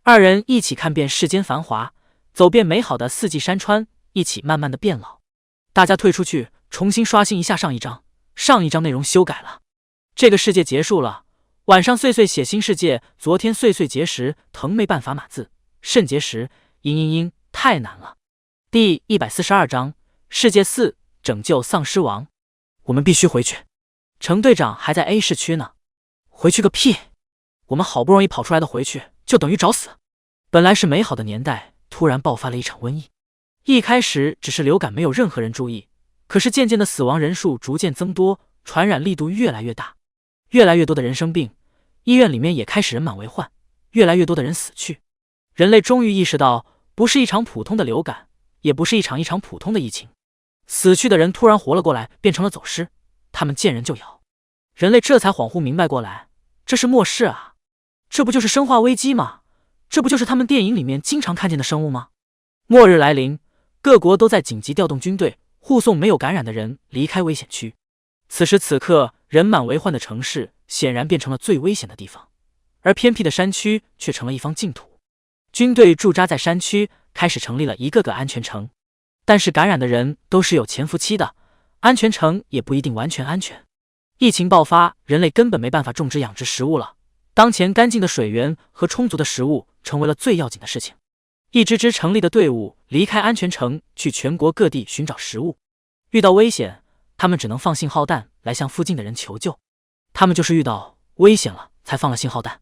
2人一起看遍世间繁华，走遍美好的四季山川，一起慢慢的变老。大家退出去，重新刷新一下上一章内容修改了。这个世界结束了。晚上碎碎写新世界，昨天碎碎结时疼没办法码字，肾结石，太难了。第142章世界4拯救丧尸王。我们必须回去。程队长还在 A 市区呢。回去个屁！我们好不容易跑出来的，回去就等于找死。本来是美好的年代，突然爆发了一场瘟疫。一开始只是流感，没有任何人注意，可是渐渐的死亡人数逐渐增多，传染力度越来越大，越来越多的人生病，医院里面也开始人满为患，越来越多的人死去。人类终于意识到，不是一场普通的流感，也不是一场普通的疫情。死去的人突然活了过来，变成了走尸，他们见人就咬。人类这才恍惚明白过来，这是末世啊！这不就是生化危机吗？这不就是他们电影里面经常看见的生物吗？末日来临，各国都在紧急调动军队，护送没有感染的人离开危险区。此时此刻，人满为患的城市显然变成了最危险的地方，而偏僻的山区却成了一方净土。军队驻扎在山区，开始成立了一个个安全城。但是感染的人都是有潜伏期的，安全城也不一定完全安全。疫情爆发，人类根本没办法种植养殖食物了。当前干净的水源和充足的食物成为了最要紧的事情。一支支成立的队伍离开安全城，去全国各地寻找食物。遇到危险，他们只能放信号弹来向附近的人求救。他们就是遇到危险了才放了信号弹。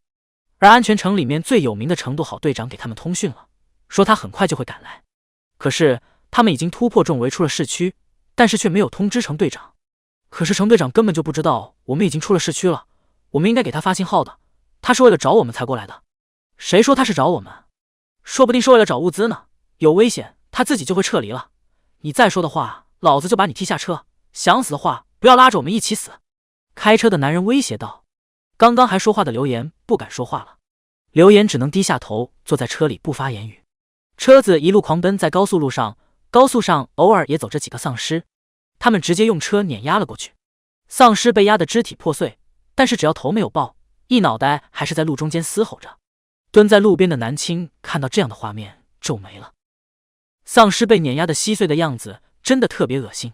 而安全城里面最有名的程度好队长给他们通讯了，说他很快就会赶来。可是他们已经突破重围出了市区，但是却没有通知程队长。可是程队长根本就不知道我们已经出了市区了，我们应该给他发信号的。他是为了找我们才过来的。谁说他是找我们？说不定是为了找物资呢。有危险他自己就会撤离了。你再说的话，老子就把你踢下车。想死的话，不要拉着我们一起死。开车的男人威胁道。刚刚还说话的刘岩不敢说话了。刘岩只能低下头坐在车里不发言语。车子一路狂奔在高速路上，高速上偶尔也走着几个丧尸，他们直接用车碾压了过去。丧尸被压得肢体破碎，但是只要头没有爆，一脑袋还是在路中间嘶吼着。蹲在路边的南青看到这样的画面皱眉了。丧尸被碾压得稀碎的样子真的特别恶心。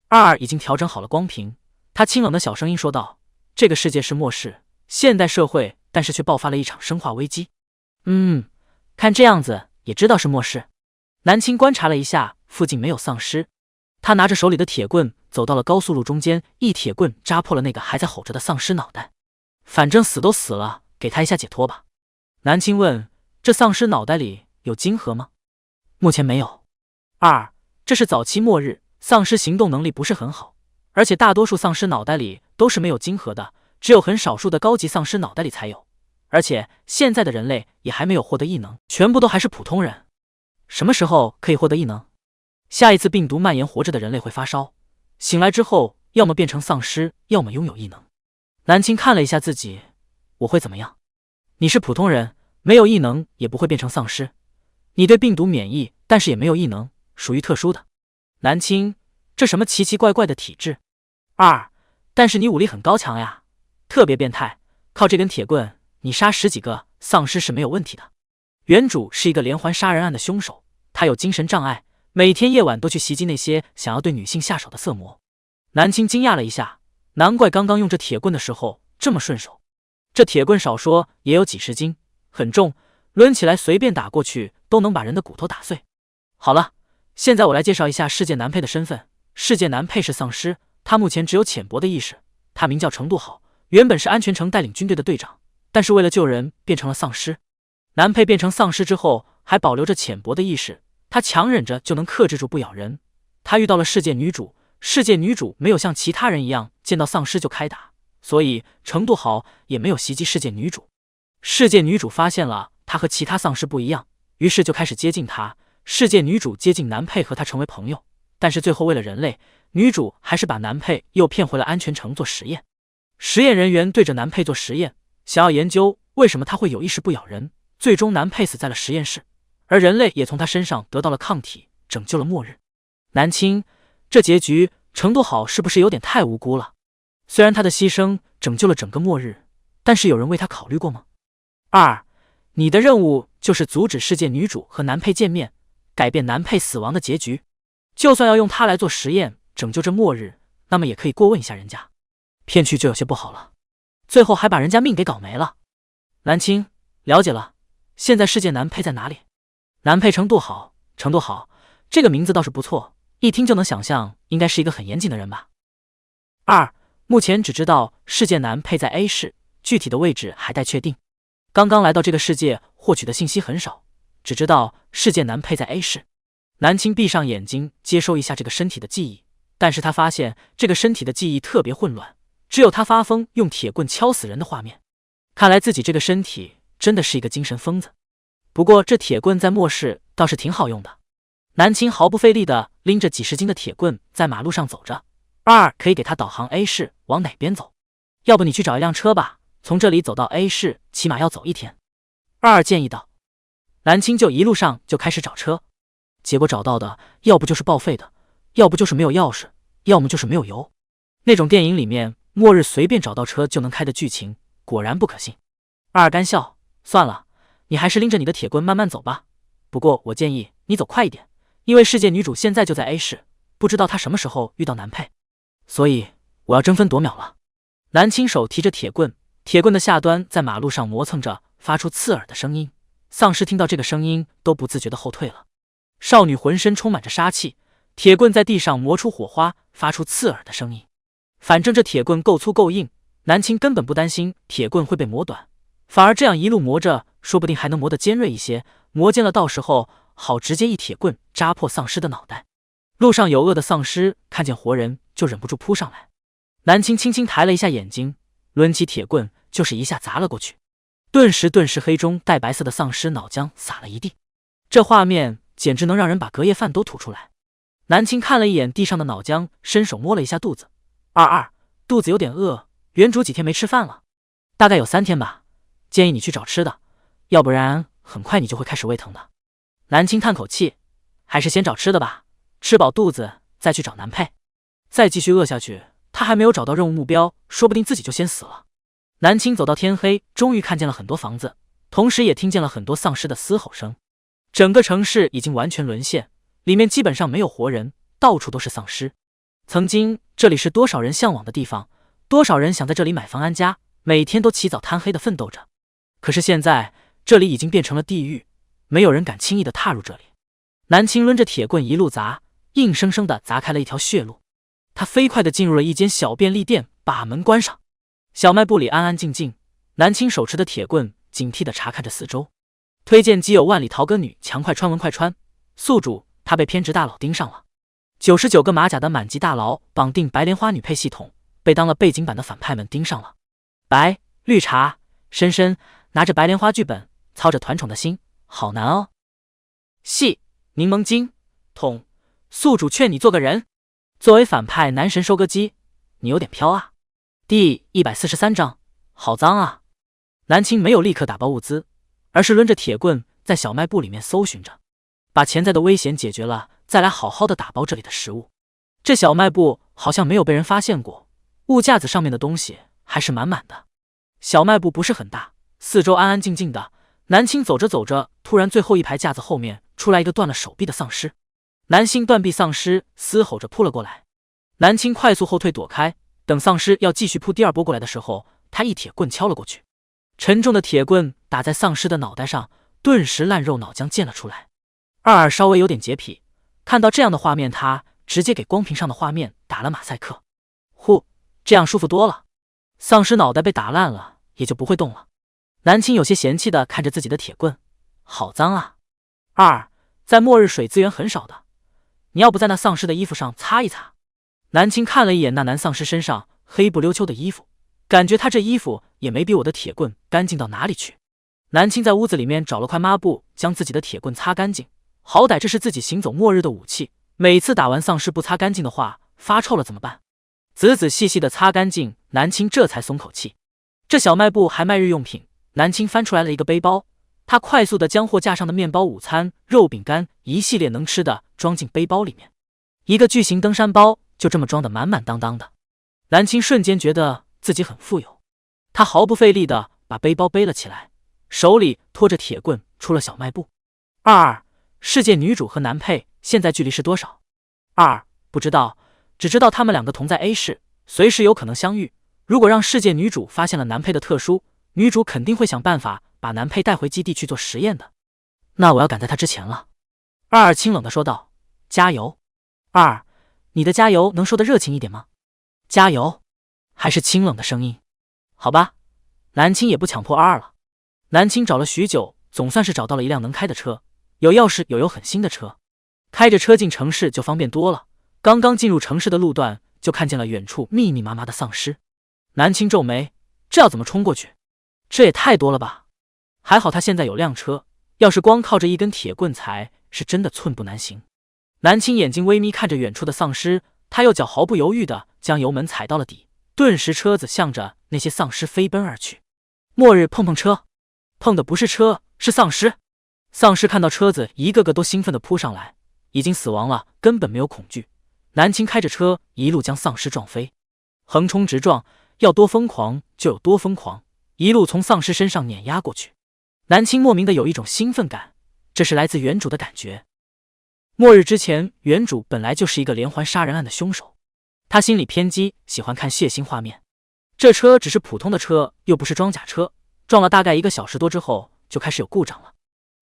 二已经调整好了光屏，他清冷的小声音说道，这个世界是末世，现代社会，但是却爆发了一场生化危机。看这样子也知道是末世。南青观察了一下，附近没有丧尸。他拿着手里的铁棍走到了高速路中间，一铁棍扎破了那个还在吼着的丧尸脑袋。反正死都死了，给他一下解脱吧。南青问，这丧尸脑袋里有晶核吗？目前没有。二，这是早期末日，丧尸行动能力不是很好，而且大多数丧尸脑袋里都是没有晶核的，只有很少数的高级丧尸脑袋里才有。而且现在的人类也还没有获得异能，全部都还是普通人。什么时候可以获得异能？下一次病毒蔓延，活着的人类会发烧，醒来之后要么变成丧尸，要么拥有异能。南青看了一下自己，我会怎么样？你是普通人，没有异能也不会变成丧尸。你对病毒免疫，但是也没有异能，属于特殊的。南青，这什么奇奇怪怪的体质？二，但是你武力很高强呀，特别变态，靠这根铁棍你杀10几个丧尸是没有问题的。原主是一个连环杀人案的凶手，他有精神障碍，每天夜晚都去袭击那些想要对女性下手的色魔。南青惊讶了一下，难怪刚刚用这铁棍的时候这么顺手。这铁棍少说也有几10斤，很重，抡起来随便打过去都能把人的骨头打碎。好了，现在我来介绍一下世界男配的身份。世界男配是丧尸，他目前只有浅薄的意识。他名叫程度好，原本是安全城带领军队的队长，但是为了救人变成了丧尸。男配变成丧尸之后还保留着浅薄的意识，他强忍着就能克制住不咬人。他遇到了世界女主，世界女主没有像其他人一样见到丧尸就开打，所以程度好也没有袭击世界女主。世界女主发现了他和其他丧尸不一样，于是就开始接近他。世界女主接近男配和他成为朋友，但是最后为了人类，女主还是把男配又骗回了安全城做实验。实验人员对着男配做实验，想要研究为什么他会有意识不咬人。最终男配死在了实验室，而人类也从他身上得到了抗体，拯救了末日。南青，这结局程度好是不是有点太无辜了？虽然他的牺牲拯救了整个末日，但是有人为他考虑过吗？二，你的任务就是阻止世界女主和男配见面，改变男配死亡的结局。就算要用他来做实验拯救这末日，那么也可以过问一下人家，骗去就有些不好了，最后还把人家命给搞没了。南青，了解了。现在世界男配在哪里？男配程度好，程度好，这个名字倒是不错，一听就能想象应该是一个很严谨的人吧。二，目前只知道世界男配在 A 市，具体的位置还待确定。刚刚来到这个世界，获取的信息很少，只知道世界男配在 A 市。南青闭上眼睛，接收一下这个身体的记忆，但是他发现这个身体的记忆特别混乱，只有他发疯用铁棍敲死人的画面。看来自己这个身体真的是一个精神疯子。不过这铁棍在末世倒是挺好用的。南青毫不费力地拎着几十斤的铁棍在马路上走着。二可以给他导航 A 市往哪边走，要不你去找一辆车吧，从这里走到 A 市起码要走1天。二建议道。南青就一路上就开始找车，结果找到的要不就是报废的，要不就是没有钥匙，要么就是没有油。那种电影里面末日随便找到车就能开的剧情，果然不可信。二干笑，算了，你还是拎着你的铁棍慢慢走吧。不过我建议你走快一点，因为世界女主现在就在 A 市，不知道她什么时候遇到男配，所以我要争分夺秒了。南青手提着铁棍，铁棍的下端在马路上磨蹭着，发出刺耳的声音。丧尸听到这个声音都不自觉地后退了。少女浑身充满着杀气，铁棍在地上磨出火花，发出刺耳的声音。反正这铁棍够粗够硬，南青根本不担心铁棍会被磨短，反而这样一路磨着，说不定还能磨得尖锐一些，磨尖了到时候好直接一铁棍扎破丧尸的脑袋。路上有恶的丧尸看见活人就忍不住扑上来。南青轻轻抬了一下眼睛，抡起铁棍就是一下砸了过去。顿时黑中带白色的丧尸脑浆洒了一地，这画面简直能让人把隔夜饭都吐出来。南青看了一眼地上的脑浆，伸手摸了一下肚子。二，肚子有点饿，原主几天没吃饭了，大概有3天吧，建议你去找吃的，要不然很快你就会开始胃疼的。南青叹口气，还是先找吃的吧，吃饱肚子再去找男配。再继续饿下去，他还没有找到任务目标，说不定自己就先死了。南青走到天黑，终于看见了很多房子，同时也听见了很多丧尸的嘶吼声。整个城市已经完全沦陷，里面基本上没有活人，到处都是丧尸。曾经这里是多少人向往的地方，多少人想在这里买房安家，每天都起早贪黑的奋斗着。可是现在这里已经变成了地狱，没有人敢轻易的踏入这里。南青抡着铁棍一路砸，硬生生的砸开了一条血路。他飞快的进入了一间小便利店，把门关上。小卖部里安安静静，南青手持的铁棍警惕地查看着四周。推荐基友万里淘哥女强快穿文快穿，宿主他被偏执大佬盯上了。99个马甲的满级大佬绑定白莲花女配系统，被当了背景板的反派们盯上了。白绿茶深深拿着白莲花剧本，操着团宠的心，好难哦。系柠檬精统宿主劝你做个人。作为反派男神收割机，你有点飘啊。第143章，好脏啊！南青没有立刻打包物资，而是抡着铁棍在小卖部里面搜寻着，把潜在的危险解决了，再来好好的打包这里的食物。这小卖部好像没有被人发现过，物架子上面的东西还是满满的。小卖部不是很大，四周安安静静的。南青走着走着，突然最后一排架子后面出来一个断了手臂的丧尸，男性断臂丧尸嘶吼着扑了过来。南青快速后退躲开。等丧尸要继续扑第二波过来的时候，他一铁棍敲了过去，沉重的铁棍打在丧尸的脑袋上，顿时烂肉脑浆溅了出来。二稍微有点洁癖，看到这样的画面，他直接给光屏上的画面打了马赛克。呼，这样舒服多了。丧尸脑袋被打烂了，也就不会动了。南青有些嫌弃的看着自己的铁棍，好脏啊。二，在末日水资源很少的，你要不在那丧尸的衣服上擦一擦。南青看了一眼那男丧尸身上黑不溜秋的衣服，感觉他这衣服也没比我的铁棍干净到哪里去。南青在屋子里面找了块抹布，将自己的铁棍擦干净，好歹这是自己行走末日的武器，每次打完丧尸不擦干净的话，发臭了怎么办？仔仔细细的擦干净，南青这才松口气。这小卖部还卖日用品，南青翻出来了一个背包，他快速的将货架上的面包、午餐、肉、饼干一系列能吃的装进背包里面，一个巨型登山包就这么装得满满当当的。南青瞬间觉得自己很富有，他毫不费力的把背包背了起来，手里拖着铁棍出了小卖部。二，世界女主和男配现在距离是多少？二，不知道，只知道他们两个同在 A 市，随时有可能相遇。如果让世界女主发现了男配的特殊，女主肯定会想办法把男配带回基地去做实验的。那我要赶在他之前了。二清冷的说道。加油。二，你的加油能说的热情一点吗？加油！还是清冷的声音。好吧，南青也不强迫二了。南青找了许久，总算是找到了一辆能开的车，有钥匙，有很新的车。开着车进城市就方便多了。刚刚进入城市的路段，就看见了远处密密麻麻的丧尸。南青皱眉，这要怎么冲过去？这也太多了吧！还好他现在有辆车，要是光靠着一根铁棍才是真的寸步难行。南青眼睛微眯看着远处的丧尸，他右脚毫不犹豫地将油门踩到了底，顿时车子向着那些丧尸飞奔而去。末日碰车，碰的不是车，是丧尸。丧尸看到车子，一个个都兴奋地扑上来，已经死亡了，根本没有恐惧。南青开着车一路将丧尸撞飞，横冲直撞，要多疯狂就有多疯狂，一路从丧尸身上碾压过去。南青莫名的有一种兴奋感，这是来自原主的感觉。末日之前，原主本来就是一个连环杀人案的凶手，他心理偏激，喜欢看血腥画面。这车只是普通的车，又不是装甲车，撞了大概1个小时多之后就开始有故障了。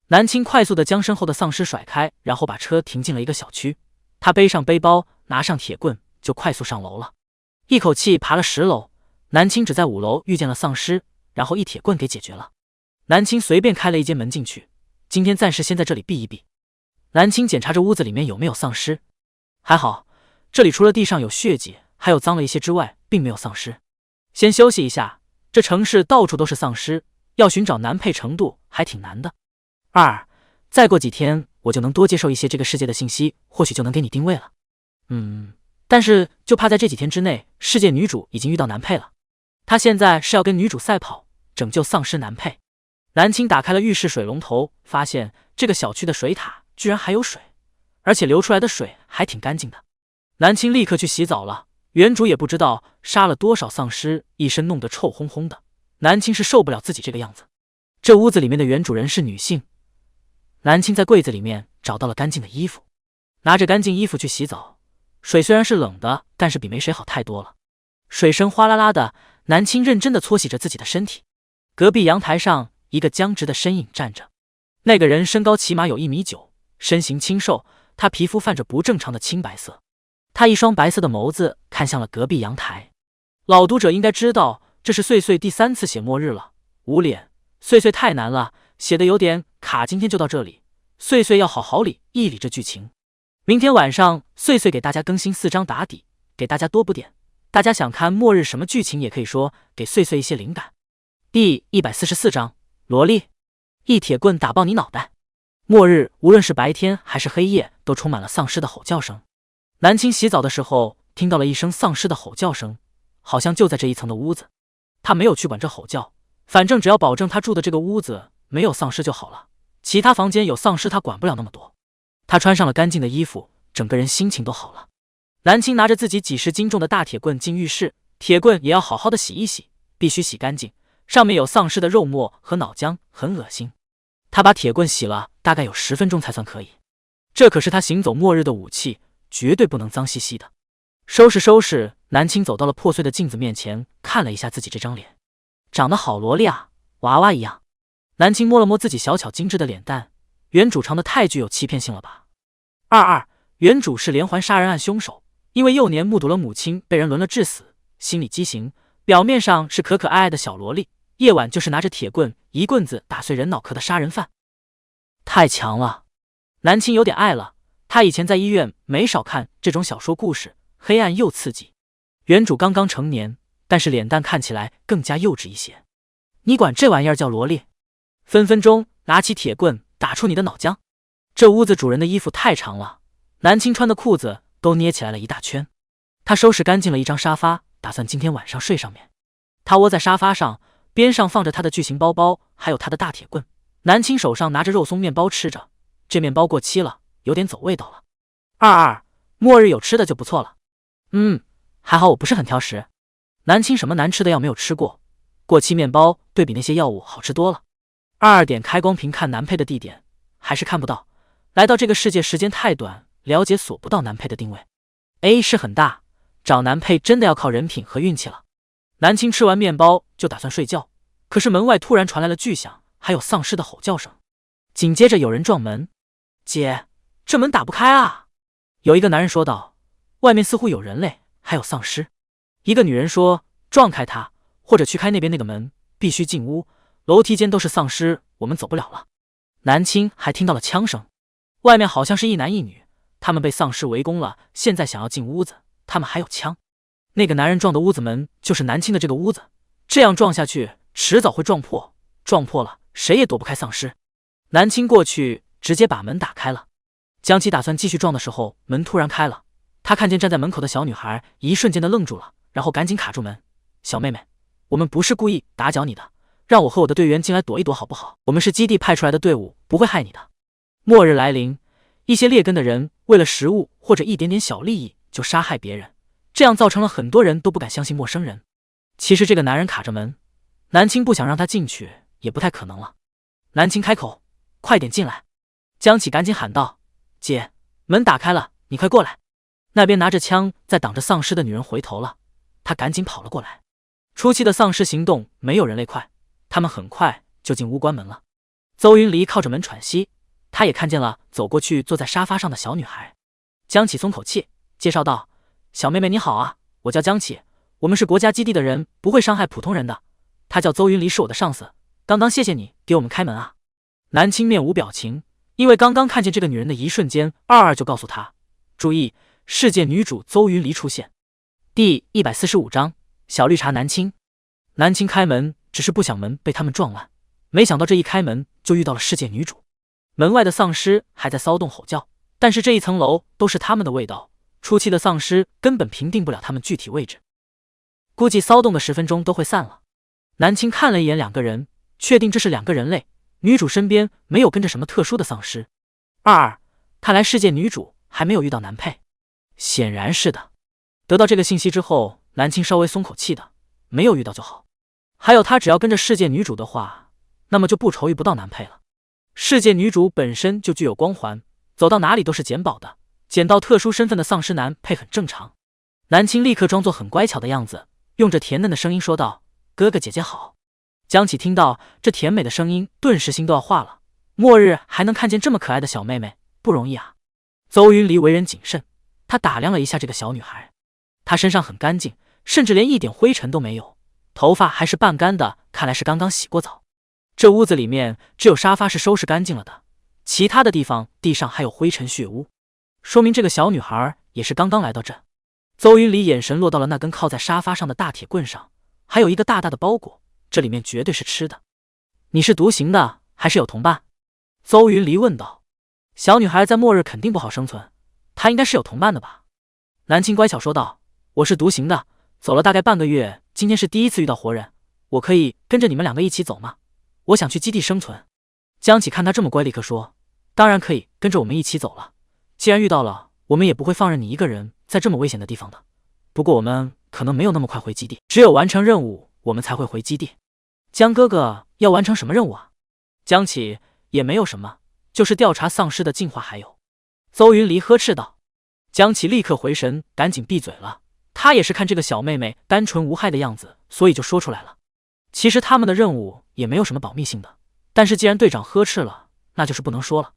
南青快速的将身后的丧尸甩开，然后把车停进了一个小区。他背上背包，拿上铁棍，就快速上楼了。一口气爬了10楼，南青只在5楼遇见了丧尸，然后一铁棍给解决了。南青随便开了一间门进去，今天暂时先在这里避一避。南青检查着屋子里面有没有丧尸，还好，这里除了地上有血迹，还有脏了一些之外，并没有丧尸。先休息一下，这城市到处都是丧尸，要寻找难配程度还挺难的。再过几天我就能多接受一些这个世界的信息，或许就能给你定位了。但是就怕在这几天之内，世界女主已经遇到男配了。她现在是要跟女主赛跑，拯救丧尸男配。南青打开了浴室水龙头，发现这个小区的水塔居然还有水，而且流出来的水还挺干净的。南青立刻去洗澡了。原主也不知道杀了多少丧尸，一身弄得臭烘烘的。南青是受不了自己这个样子。这屋子里面的原主人是女性。南青在柜子里面找到了干净的衣服，拿着干净衣服去洗澡。水虽然是冷的，但是比没水好太多了。水声哗啦啦的，南青认真的搓洗着自己的身体。隔壁阳台上，一个僵直的身影站着。那个人身高起码有1.9米，身形清瘦，他皮肤泛着不正常的青白色。他一双白色的眸子看向了隔壁阳台。老读者应该知道，这是碎碎第3次写末日了。捂脸，碎碎太难了，写的有点卡。今天就到这里，碎碎要好好理一理这剧情。明天晚上碎碎给大家更新4章打底，给大家多补点。大家想看末日什么剧情也可以说，给碎碎一些灵感。第144章，萝莉，一铁棍打爆你脑袋。末日无论是白天还是黑夜，都充满了丧尸的吼叫声。南青洗澡的时候听到了一声丧尸的吼叫声，好像就在这一层的屋子。他没有去管这吼叫，反正只要保证他住的这个屋子没有丧尸就好了。其他房间有丧尸他管不了那么多。他穿上了干净的衣服，整个人心情都好了。南青拿着自己几10斤重的大铁棍进浴室，铁棍也要好好的洗一洗，必须洗干净，上面有丧尸的肉末和脑浆，很恶心。他把铁棍洗了大概有10分钟才算可以，这可是他行走末日的武器，绝对不能脏兮兮的。收拾收拾，南青走到了破碎的镜子面前，看了一下自己这张脸，长得好萝莉啊，娃娃一样。南青摸了摸自己小巧精致的脸蛋，原主长得太具有欺骗性了吧。原主是连环杀人案凶手，因为幼年目睹了母亲被人轮了致死，心理畸形，表面上是可可爱爱的小萝莉，夜晚就是拿着铁棍一棍子打碎人脑壳的杀人犯。太强了，南青有点爱了。他以前在医院没少看这种小说故事，黑暗又刺激。原主刚刚成年，但是脸蛋看起来更加幼稚一些。你管这玩意儿叫萝莉？分分钟拿起铁棍打出你的脑浆。这屋子主人的衣服太长了，南青穿的裤子都捏起来了一大圈。他收拾干净了一张沙发，打算今天晚上睡上面。他窝在沙发上，边上放着他的巨型包包，还有他的大铁棍。南青手上拿着肉松面包吃着，这面包过期了，有点走味道了。末日有吃的就不错了。还好我不是很挑食。南青什么难吃的药没有吃过，过期面包对比那些药物好吃多了。点开光屏看男配的地点，还是看不到。来到这个世界时间太短，了解所不到男配的定位。A 是很大，找男配真的要靠人品和运气了。南青吃完面包就打算睡觉，可是门外突然传来了巨响，还有丧尸的吼叫声。紧接着有人撞门。姐，这门打不开啊！有一个男人说道，外面似乎有人类，还有丧尸。一个女人说：“撞开他，或者去开那边那个门，必须进屋。楼梯间都是丧尸，我们走不了了。”南青还听到了枪声，外面好像是一男一女，他们被丧尸围攻了，现在想要进屋子，他们还有枪。那个男人撞的屋子门就是南青的这个屋子，这样撞下去，迟早会撞破，撞破了谁也躲不开丧尸。南青过去直接把门打开了。江琪打算继续撞的时候，门突然开了，他看见站在门口的小女孩，一瞬间的愣住了，然后赶紧卡住门。小妹妹，我们不是故意打搅你的，让我和我的队员进来躲一躲好不好？我们是基地派出来的队伍，不会害你的。末日来临，一些劣根的人为了食物或者一点点小利益就杀害别人，这样造成了很多人都不敢相信陌生人。其实这个男人卡着门，南青不想让他进去也不太可能了。南青开口：“快点进来！”江启赶紧喊道：“姐，门打开了，你快过来！”那边拿着枪在挡着丧尸的女人回头了，她赶紧跑了过来。初期的丧尸行动没有人类快，他们很快就进屋关门了。邹云离靠着门喘息，他也看见了走过去坐在沙发上的小女孩。江启松口气，介绍道：“小妹妹你好啊，我叫江启，我们是国家基地的人，不会伤害普通人的。他叫邹云离，是我的上司，刚刚谢谢你给我们开门啊。”南青面无表情，因为刚刚看见这个女人的一瞬间，二就告诉他：“注意，世界女主邹云离出现。”第145章小绿茶南青。南青开门只是不想门被他们撞烂，没想到这一开门就遇到了世界女主。门外的丧尸还在骚动吼叫，但是这一层楼都是他们的味道，初期的丧尸根本评定不了他们具体位置，估计骚动的10分钟都会散了。南青看了一眼两个人，确定这是两个人类，女主身边没有跟着什么特殊的丧尸。看来世界女主还没有遇到男配。显然是的。得到这个信息之后，南青稍微松口气的，没有遇到就好。还有他只要跟着世界女主的话，那么就不愁遇不到男配了。世界女主本身就具有光环，走到哪里都是捡宝的，捡到特殊身份的丧尸男配很正常。南青立刻装作很乖巧的样子，用着甜嫩的声音说道：“哥哥姐姐好。”江启听到这甜美的声音，顿时心都要化了。末日还能看见这么可爱的小妹妹，不容易啊。邹云离为人谨慎，他打量了一下这个小女孩，她身上很干净，甚至连一点灰尘都没有，头发还是半干的，看来是刚刚洗过澡。这屋子里面只有沙发是收拾干净了的，其他的地方地上还有灰尘血污，说明这个小女孩也是刚刚来到这。邹云离眼神落到了那根靠在沙发上的大铁棍上，还有一个大大的包裹，这里面绝对是吃的。你是独行的还是有同伴？邹云离问道。小女孩在末日肯定不好生存，她应该是有同伴的吧？南青乖巧说道：“我是独行的，走了大概半个月，今天是第一次遇到活人，我可以跟着你们两个一起走吗？我想去基地生存。”江启看他这么乖，立刻说：“当然可以跟着我们一起走了，既然遇到了，我们也不会放任你一个人在这么危险的地方的。不过我们可能没有那么快回基地，只有完成任务我们才会回基地。”江哥哥要完成什么任务啊？江启也没有什么，就是调查丧尸的进化还有。邹云离呵斥道。江启立刻回神，赶紧闭嘴了。他也是看这个小妹妹单纯无害的样子，所以就说出来了。其实他们的任务也没有什么保密性的，但是既然队长呵斥了，那就是不能说了。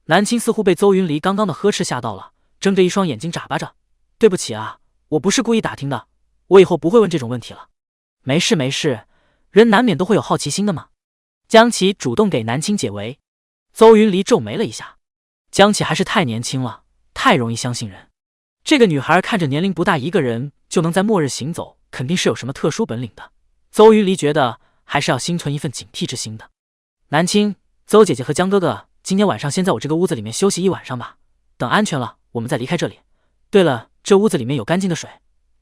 南青似乎被邹云离刚刚的呵斥吓到了，睁着一双眼睛眨巴着：“对不起啊，我不是故意打听的，我以后不会问这种问题了。”没事没事，人难免都会有好奇心的嘛。江启主动给南青解围。邹云离皱眉了一下，江启还是太年轻了，太容易相信人。这个女孩看着年龄不大，一个人就能在末日行走，肯定是有什么特殊本领的。邹云离觉得还是要心存一份警惕之心的。南青，邹姐姐和江哥哥今天晚上先在我这个屋子里面休息一晚上吧，等安全了我们再离开这里。对了，这屋子里面有干净的水，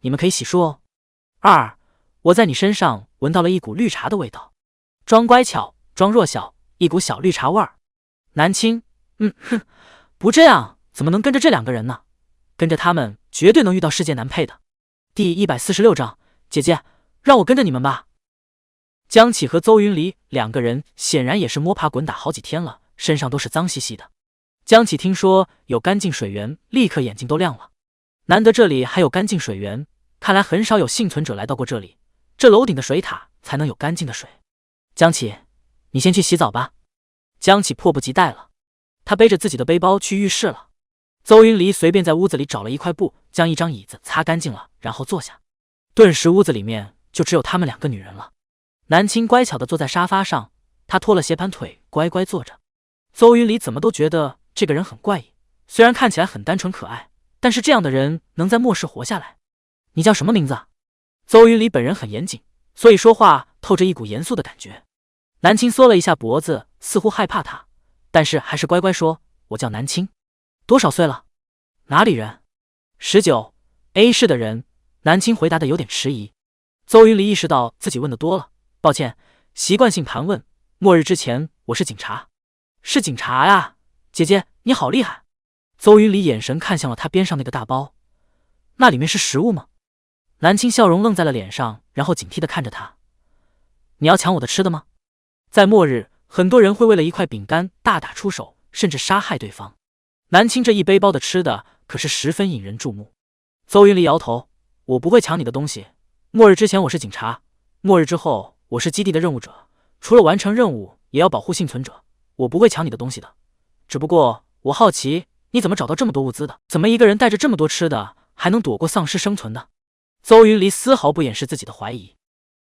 你们可以洗漱哦。我在你身上闻到了一股绿茶的味道，装乖巧装弱小，一股小绿茶味儿。南青，不这样怎么能跟着这两个人呢？跟着他们绝对能遇到世界男配的。第146章，姐姐，让我跟着你们吧。江启和邹云离两个人显然也是摸爬滚打好几天了，身上都是脏兮兮的。江启听说有干净水源，立刻眼睛都亮了。难得这里还有干净水源，看来很少有幸存者来到过这里，这楼顶的水塔才能有干净的水。江启，你先去洗澡吧。江启迫不及待了，他背着自己的背包去浴室了。邹云离随便在屋子里找了一块布，将一张椅子擦干净了，然后坐下。顿时屋子里面就只有他们2个女人了。南青乖巧地坐在沙发上，她拖了鞋盘腿，乖乖坐着。邹云里怎么都觉得这个人很怪异，虽然看起来很单纯可爱，但是这样的人能在末世活下来？你叫什么名字啊？邹云里本人很严谨，所以说话透着一股严肃的感觉。南青缩了一下脖子，似乎害怕他，但是还是乖乖说：“我叫南青。”多少岁了？哪里人？19A 市的人。南青回答的有点迟疑。邹云离意识到自己问的多了，抱歉，习惯性盘问。末日之前我是警察。是警察呀，姐姐你好厉害。邹云离眼神看向了他边上那个大包，那里面是食物吗？南青笑容愣在了脸上，然后警惕地看着他。你要抢我的吃的吗？在末日，很多人会为了一块饼干大打出手，甚至杀害对方。南青这一背包的吃的可是十分引人注目。邹云离摇头，我不会抢你的东西。末日之前我是警察，末日之后我是基地的任务者，除了完成任务也要保护幸存者，我不会抢你的东西的。只不过我好奇你怎么找到这么多物资的，怎么一个人带着这么多吃的还能躲过丧尸生存的？邹云离丝毫不掩饰自己的怀疑，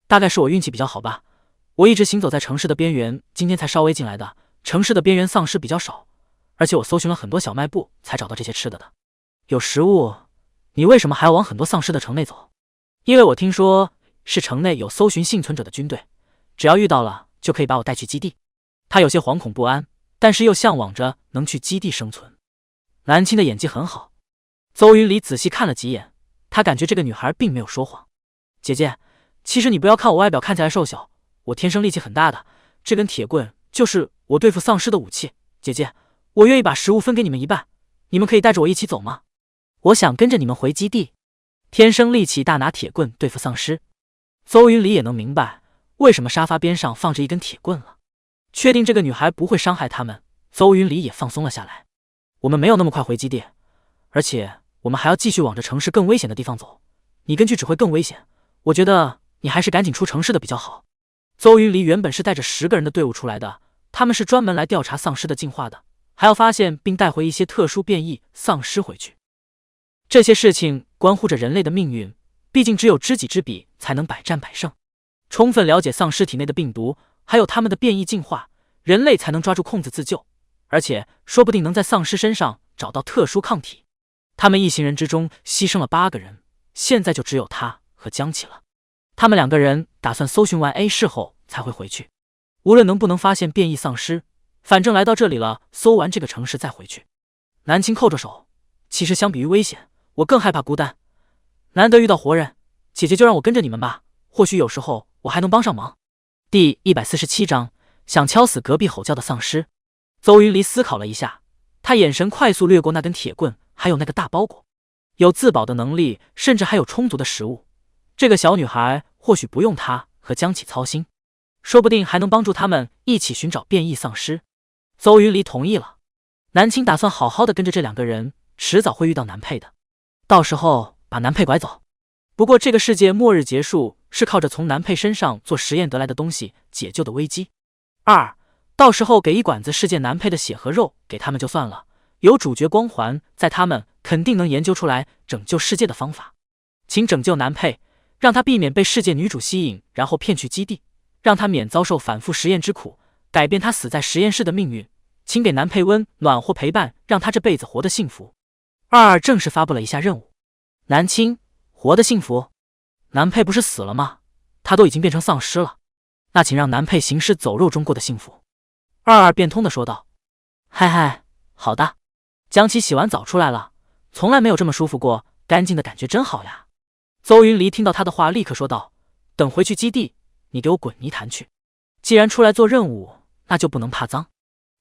大概是我运气比较好吧，我一直行走在城市的边缘，今天才稍微进来的，城市的边缘丧尸比较少，而且我搜寻了很多小卖部才找到这些吃的的。有食物，你为什么还要往很多丧尸的城内走？因为我听说是城内有搜寻幸存者的军队，只要遇到了就可以把我带去基地。他有些惶恐不安，但是又向往着能去基地生存。南青的演技很好，邹云离仔细看了几眼，他感觉这个女孩并没有说谎。姐姐，其实你不要看我外表看起来瘦小，我天生力气很大的，这根铁棍就是我对付丧尸的武器。姐姐，我愿意把食物分给你们一半，你们可以带着我一起走吗？我想跟着你们回基地。天生力气大，拿铁棍对付丧尸。邹云离也能明白为什么沙发边上放着一根铁棍了，确定这个女孩不会伤害他们，邹云离也放松了下来。我们没有那么快回基地，而且我们还要继续往着城市更危险的地方走，你跟去只会更危险，我觉得你还是赶紧出城市的比较好。邹云离原本是带着10个人的队伍出来的，他们是专门来调查丧尸的进化的，还要发现并带回一些特殊变异丧尸回去。这些事情关乎着人类的命运，毕竟只有知己知彼才能百战百胜。充分了解丧尸体内的病毒，还有他们的变异进化，人类才能抓住空子自救，而且说不定能在丧尸身上找到特殊抗体。他们一行人之中牺牲了8个人，现在就只有他和江启了。他们2个人打算搜寻完 A 市后才会回去，无论能不能发现变异丧尸，反正来到这里了，搜完这个城市再回去。南青扣着手，其实相比于危险，我更害怕孤单，难得遇到活人，姐姐就让我跟着你们吧，或许有时候我还能帮上忙。第147章，想敲死隔壁吼叫的丧尸。邹云离思考了一下，他眼神快速掠过那根铁棍，还有那个大包裹，有自保的能力，甚至还有充足的食物。这个小女孩或许不用他和江启操心，说不定还能帮助他们一起寻找变异丧尸。邹云离同意了。南青打算好好的跟着这2个人，迟早会遇到南佩的，到时候把南佩拐走。不过这个世界末日结束是靠着从南佩身上做实验得来的东西解救的危机。2，到时候给一管子世界南佩的血和肉给他们就算了，有主角光环在，他们肯定能研究出来拯救世界的方法。请拯救南佩，让他避免被世界女主吸引，然后骗去基地，让他免遭受反复实验之苦，改变他死在实验室的命运。请给南佩温暖或陪伴，让他这辈子活得幸福。22正式发布了一下任务。南青，活得幸福？南佩不是死了吗？他都已经变成丧尸了，那请让南佩行尸走肉中过得幸福。22变通的说道。嗨嗨，好的。江琪洗完澡出来了，从来没有这么舒服过，干净的感觉真好呀。邹云离听到他的话立刻说道，等回去基地你给我滚泥潭去，既然出来做任务，那就不能怕脏。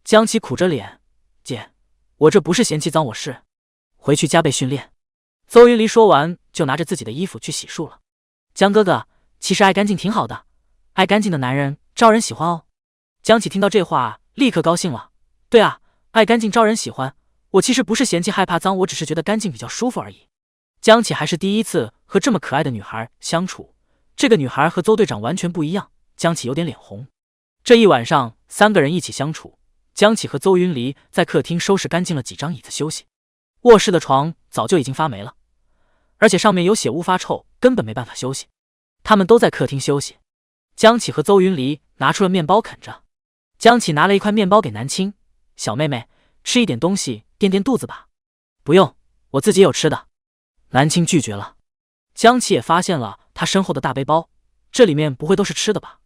江琪苦着脸，姐，我这不是嫌弃脏，我是回去加倍训练。邹云离说完就拿着自己的衣服去洗漱了。江哥哥，其实爱干净挺好的，爱干净的男人招人喜欢哦。江启听到这话立刻高兴了，对啊，爱干净招人喜欢，我其实不是嫌弃害怕脏，我只是觉得干净比较舒服而已。江启还是第一次和这么可爱的女孩相处，这个女孩和邹队长完全不一样，江启有点脸红。这一晚上3个人一起相处，江启和邹云离在客厅收拾干净了几张椅子休息，卧室的床早就已经发霉了，而且上面有血污发臭，根本没办法休息。他们都在客厅休息。江启和邹云离拿出了面包啃着。江启拿了一块面包给南青，小妹妹，吃一点东西垫垫肚子吧。不用，我自己有吃的。南青拒绝了。江启也发现了他身后的大背包，这里面不会都是吃的吧？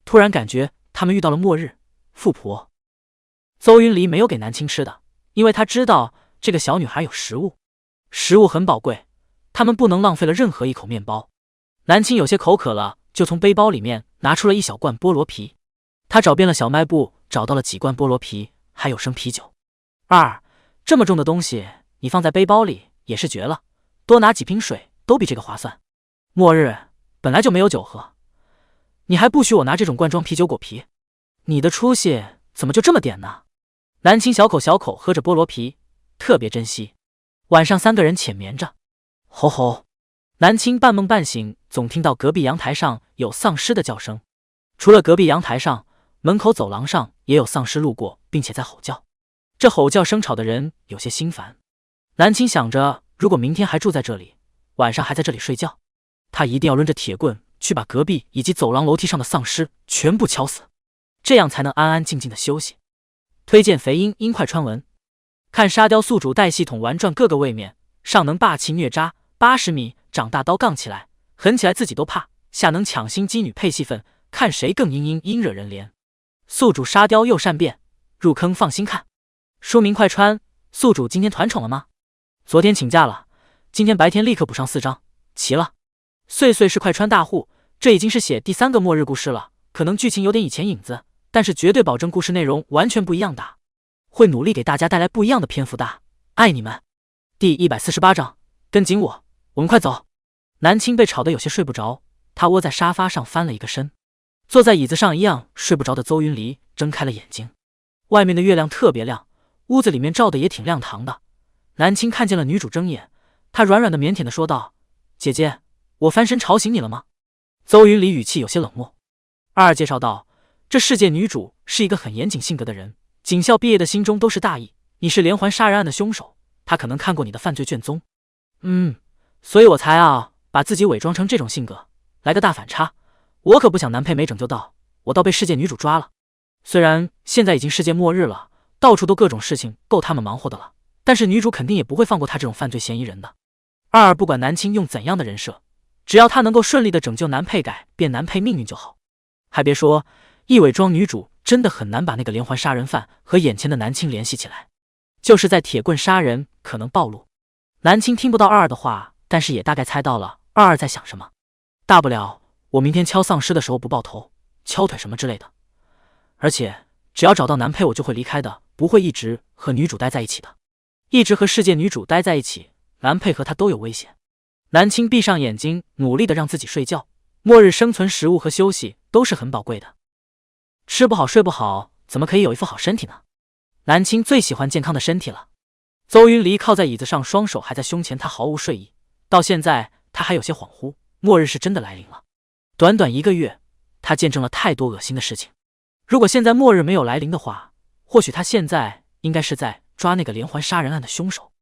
突然感觉他们遇到了末日。富婆。邹云离没有给南青吃的，因为他知道这个小女孩有食物，食物很宝贵，他们不能浪费了任何一口面包。南青有些口渴了，就从背包里面拿出了一小罐菠萝皮。他找遍了小卖部，找到了几罐菠萝皮，还有生啤酒。这么重的东西你放在背包里也是绝了，多拿几瓶水都比这个划算。末日本来就没有酒喝，你还不许我拿这种罐装啤酒果皮，你的出息怎么就这么点呢？南青小口小口喝着菠萝皮，特别珍惜。晚上3个人浅眠着。吼吼！南青半梦半醒，总听到隔壁阳台上有丧尸的叫声。除了隔壁阳台上，门口走廊上也有丧尸路过，并且在吼叫。这吼叫声吵的人有些心烦。南青想着，如果明天还住在这里，晚上还在这里睡觉，他一定要抡着铁棍去把隔壁以及走廊楼梯上的丧尸全部敲死，这样才能安安静静的休息。推荐肥鹰鹰快穿文，看沙雕宿主带系统玩转各个位面，上能霸气虐渣80米长大刀杠起来，狠起来自己都怕，下能抢心机女配戏份，看谁更阴惹人怜。宿主沙雕又善变，入坑放心看。书名快穿，宿主今天团宠了吗？昨天请假了，今天白天立刻补上4章，齐了。岁岁是快穿大户，这已经是写第3个末日故事了，可能剧情有点以前影子，但是绝对保证故事内容完全不一样的，会努力给大家带来不一样的篇幅的，爱你们。第148章，跟紧我，我们快走。南青被吵得有些睡不着，他窝在沙发上翻了一个身，坐在椅子上一样睡不着的邹云离睁开了眼睛。外面的月亮特别亮，屋子里面照的也挺亮堂的。南青看见了女主睁眼，她软软的腼腆的说道：姐姐，我翻身吵醒你了吗？邹云离语气有些冷漠。二介绍道：这世界女主是一个很严谨性格的人，警校毕业的心中都是大义，你是连环杀人案的凶手，她可能看过你的犯罪卷宗。所以我才把自己伪装成这种性格，来个大反差。我可不想男配没拯救到，我倒被世界女主抓了。虽然现在已经世界末日了，到处都各种事情够他们忙活的了，但是女主肯定也不会放过他这种犯罪嫌疑人的。不管南青用怎样的人设，只要他能够顺利的拯救男配改变男配命运就好。还别说，一伪装女主真的很难把那个连环杀人犯和眼前的南青联系起来，就是在铁棍杀人可能暴露。南青听不到的话，但是也大概猜到了在想什么。大不了我明天敲丧尸的时候不爆头，敲腿什么之类的。而且只要找到男配我就会离开的，不会一直和女主待在一起的。一直和世界女主待在一起，男配和她都有危险。南青闭上眼睛，努力的让自己睡觉。末日生存食物和休息都是很宝贵的，吃不好睡不好，怎么可以有一副好身体呢？南青最喜欢健康的身体了。邹云离靠在椅子上，双手还在胸前，他毫无睡意。到现在他还有些恍惚，末日是真的来临了。短短1个月，他见证了太多恶心的事情。如果现在末日没有来临的话，或许他现在应该是在抓那个连环杀人案的凶手。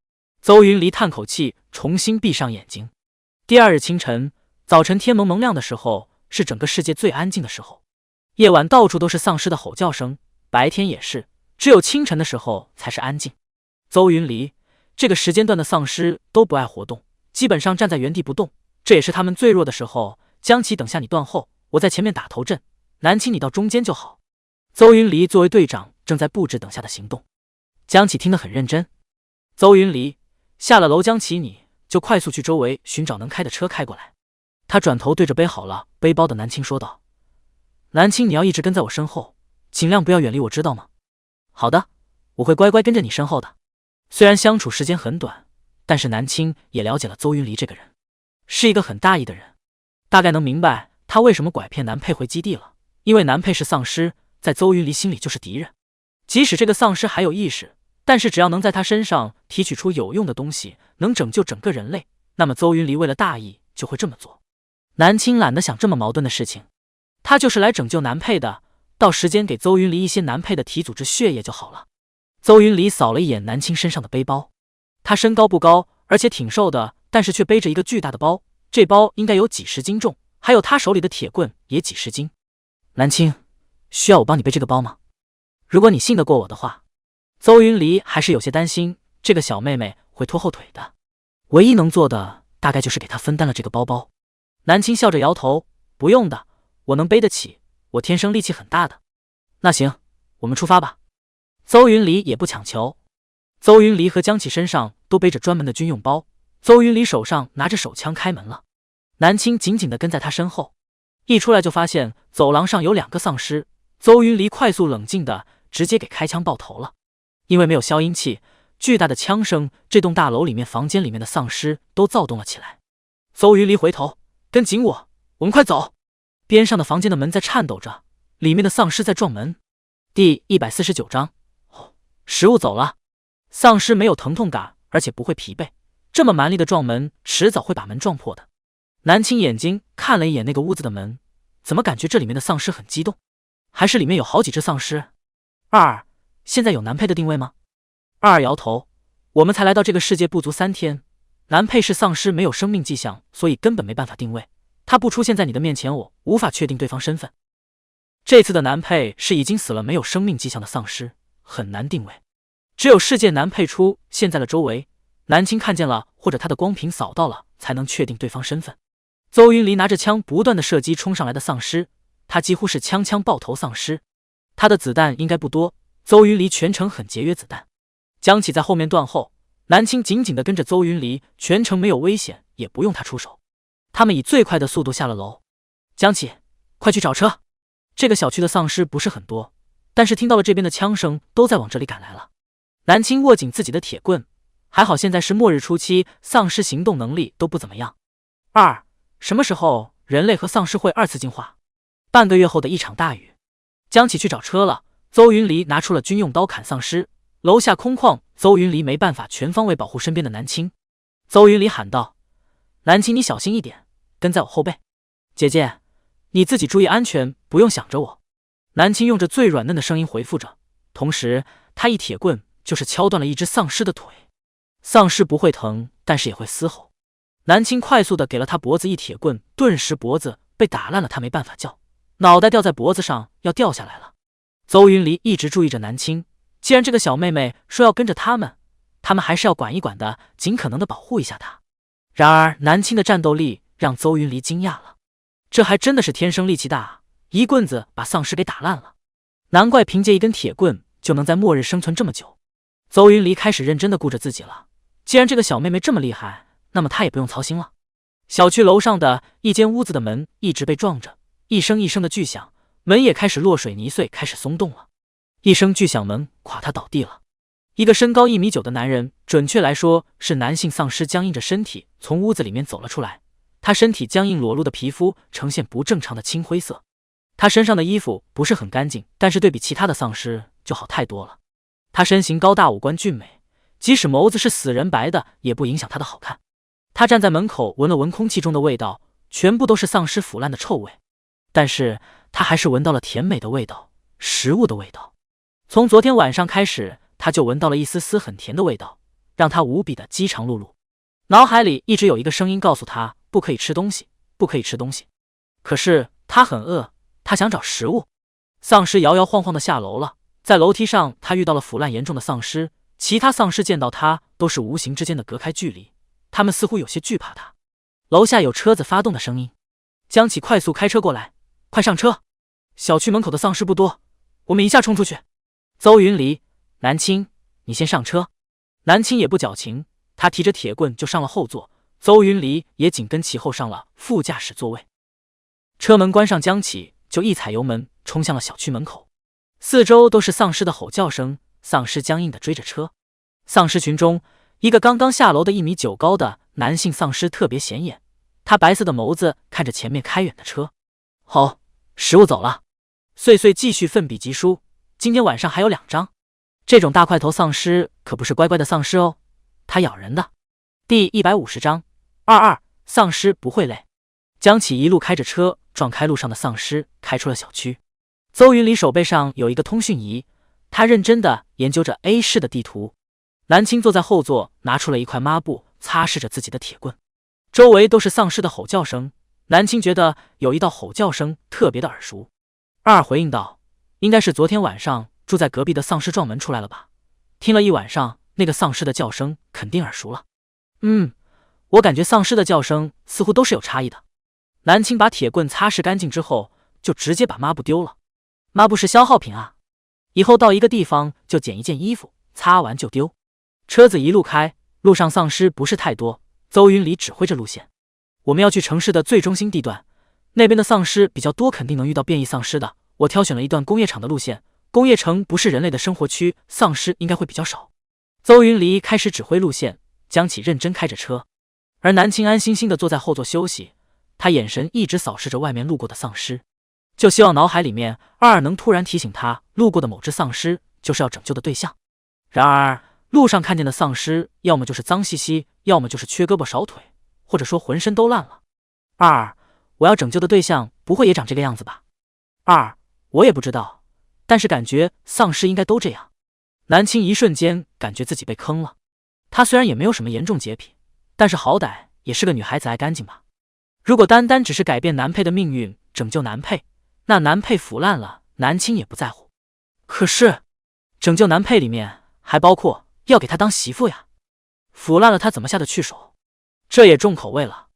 邹云离叹口气，重新闭上眼睛。第2日清晨，早晨天蒙蒙亮的时候，是整个世界最安静的时候。夜晚到处都是丧尸的吼叫声，白天也是，只有清晨的时候才是安静。邹云离，这个时间段的丧尸都不爱活动，基本上站在原地不动，这也是他们最弱的时候。江启，等下你断后，我在前面打头阵，南青你到中间就好。邹云离作为队长，正在布置等下的行动。江启听得很认真。邹云离，下了楼，江启你就快速去周围寻找能开的车开过来。他转头对着背好了背包的南青说道：南青，你要一直跟在我身后，尽量不要远离我，知道吗？好的，我会乖乖跟着你身后的。虽然相处时间很短，但是南青也了解了邹云离这个人，是一个很大义的人，大概能明白他为什么拐骗男配回基地了。因为男配是丧尸，在邹云离心里就是敌人。即使这个丧尸还有意识，但是只要能在他身上提取出有用的东西，能拯救整个人类，那么邹云离为了大义就会这么做。南青懒得想这么矛盾的事情，他就是来拯救男配的，到时间给邹云离一些男配的体组织血液就好了。邹云离扫了一眼南青身上的背包，他身高不高，而且挺瘦的，但是却背着一个巨大的包，这包应该有几十斤重，还有他手里的铁棍也几十斤。南青，需要我帮你背这个包吗？如果你信得过我的话。邹云离还是有些担心这个小妹妹会拖后腿的，唯一能做的大概就是给她分担了这个包包。南青笑着摇头，不用的，我能背得起，我天生力气很大的。那行，我们出发吧。邹云离也不强求。邹云离和江启身上都背着专门的军用包，邹云离手上拿着手枪开门了。南青紧紧地跟在他身后，一出来就发现走廊上有2个丧尸，邹云离快速冷静地直接给开枪爆头了。因为没有消音器，巨大的枪声，这栋大楼里面房间里面的丧尸都躁动了起来。邹云离回头，跟紧我，我们快走。边上的房间的门在颤抖着，里面的丧尸在撞门。第149章，食物走了。丧尸没有疼痛感，而且不会疲惫，这么蛮力的撞门，迟早会把门撞破的。南青眼睛看了一眼那个屋子的门，怎么感觉这里面的丧尸很激动？还是里面有好几只丧尸？二，现在有男配的定位吗？二摇头，我们才来到这个世界不足3天，男配是丧尸，没有生命迹象，所以根本没办法定位。他不出现在你的面前，我无法确定对方身份。这次的男配是已经死了没有生命迹象的丧尸，很难定位。只有世界男配出现在了周围，南青看见了或者他的光屏扫到了，才能确定对方身份。邹云离拿着枪不断的射击冲上来的丧尸，他几乎是枪枪爆头丧尸，他的子弹应该不多。邹云离全程很节约子弹。江启在后面断后，南青紧紧地跟着邹云离，全程没有危险，也不用他出手。他们以最快的速度下了楼。江启，快去找车。这个小区的丧尸不是很多，但是听到了这边的枪声，都在往这里赶来了。南青握紧自己的铁棍，还好现在是末日初期，丧尸行动能力都不怎么样。二，什么时候人类和丧尸会2次进化？半个月后的一场大雨。江启去找车了。邹云离拿出了军用刀砍丧尸，楼下空旷，邹云离没办法全方位保护身边的南青。邹云离喊道：南青，你小心一点，跟在我后背。姐姐，你自己注意安全，不用想着我。南青用着最软嫩的声音回复着，同时他一铁棍就是敲断了一只丧尸的腿。丧尸不会疼，但是也会嘶吼。南青快速的给了他脖子一铁棍，顿时脖子被打烂了，他没办法叫，脑袋掉在脖子上要掉下来了。邹云离一直注意着南青，既然这个小妹妹说要跟着他们还是要管一管的，尽可能的保护一下她。然而南青的战斗力让邹云离惊讶了，这还真的是天生力气大，一棍子把丧尸给打烂了，难怪凭借一根铁棍就能在末日生存这么久。邹云离开始认真的顾着自己了，既然这个小妹妹这么厉害，那么他也不用操心了。小区楼上的一间屋子的门一直被撞着，一声一声的巨响，门也开始落水泥碎，开始松动了。一声巨响，门垮塌倒地了。一个身高1.9米的男人，准确来说是男性丧尸，僵硬着身体从屋子里面走了出来。他身体僵硬，裸露的皮肤呈现不正常的青灰色。他身上的衣服不是很干净，但是对比其他的丧尸就好太多了。他身形高大，五官俊美，即使眸子是死人白的，也不影响他的好看。他站在门口闻了闻空气中的味道，全部都是丧尸腐烂的臭味，但是他还是闻到了甜美的味道，食物的味道。从昨天晚上开始，他就闻到了一丝丝很甜的味道，让他无比的饥肠辘辘。脑海里一直有一个声音告诉他不可以吃东西，不可以吃东西。可是他很饿，他想找食物。丧尸摇摇晃晃的下楼了，在楼梯上他遇到了腐烂严重的丧尸，其他丧尸见到他都是无形之间的隔开距离，他们似乎有些惧怕他。楼下有车子发动的声音，江启快速开车过来，快上车！小区门口的丧尸不多，我们一下冲出去。邹云离，南青，你先上车。南青也不矫情，他提着铁棍就上了后座，邹云离也紧跟其后上了副驾驶座位。车门关上，江启就一踩油门冲向了小区门口。四周都是丧尸的吼叫声，丧尸僵硬地追着车。丧尸群中，一个刚刚下楼的1.9米高的男性丧尸特别显眼，他白色的眸子看着前面开远的车。好，食物走了。碎碎继续奋笔疾书，今天晚上还有2章。这种大块头丧尸可不是乖乖的丧尸哦，他咬人的。第150章22，丧尸不会累。江启一路开着车撞开路上的丧尸，开出了小区。邹云离手背上有一个通讯仪，他认真地研究着 A 市的地图。南青坐在后座，拿出了一块抹布擦拭着自己的铁棍。周围都是丧尸的吼叫声。南青觉得有一道吼叫声特别的耳熟。二回应道：“应该是昨天晚上住在隔壁的丧尸撞门出来了吧？听了一晚上，那个丧尸的叫声肯定耳熟了。”我感觉丧尸的叫声似乎都是有差异的。南青把铁棍擦拭干净之后，就直接把抹布丢了。抹布是消耗品啊，以后到一个地方就捡一件衣服，擦完就丢。车子一路开，路上丧尸不是太多。邹云里指挥着路线，我们要去城市的最中心地段，那边的丧尸比较多，肯定能遇到变异丧尸的。我挑选了一段工业厂的路线，工业城不是人类的生活区，丧尸应该会比较少。邹云离开始指挥路线，江启认真开着车，而南青安心心的坐在后座休息，他眼神一直扫视着外面路过的丧尸，就希望脑海里面二能突然提醒他，路过的某只丧尸就是要拯救的对象。然而路上看见的丧尸，要么就是脏兮兮，要么就是缺胳膊少腿，或者说浑身都烂了。我要拯救的对象不会也长这个样子吧？我也不知道，但是感觉丧尸应该都这样。南青一瞬间感觉自己被坑了。她虽然也没有什么严重洁癖，但是好歹也是个女孩子，爱干净吧。如果单单只是改变男配的命运，拯救男配，那男配腐烂了，南青也不在乎。可是拯救男配里面还包括要给他当媳妇呀，腐烂了他怎么下得去手？这也重口味了。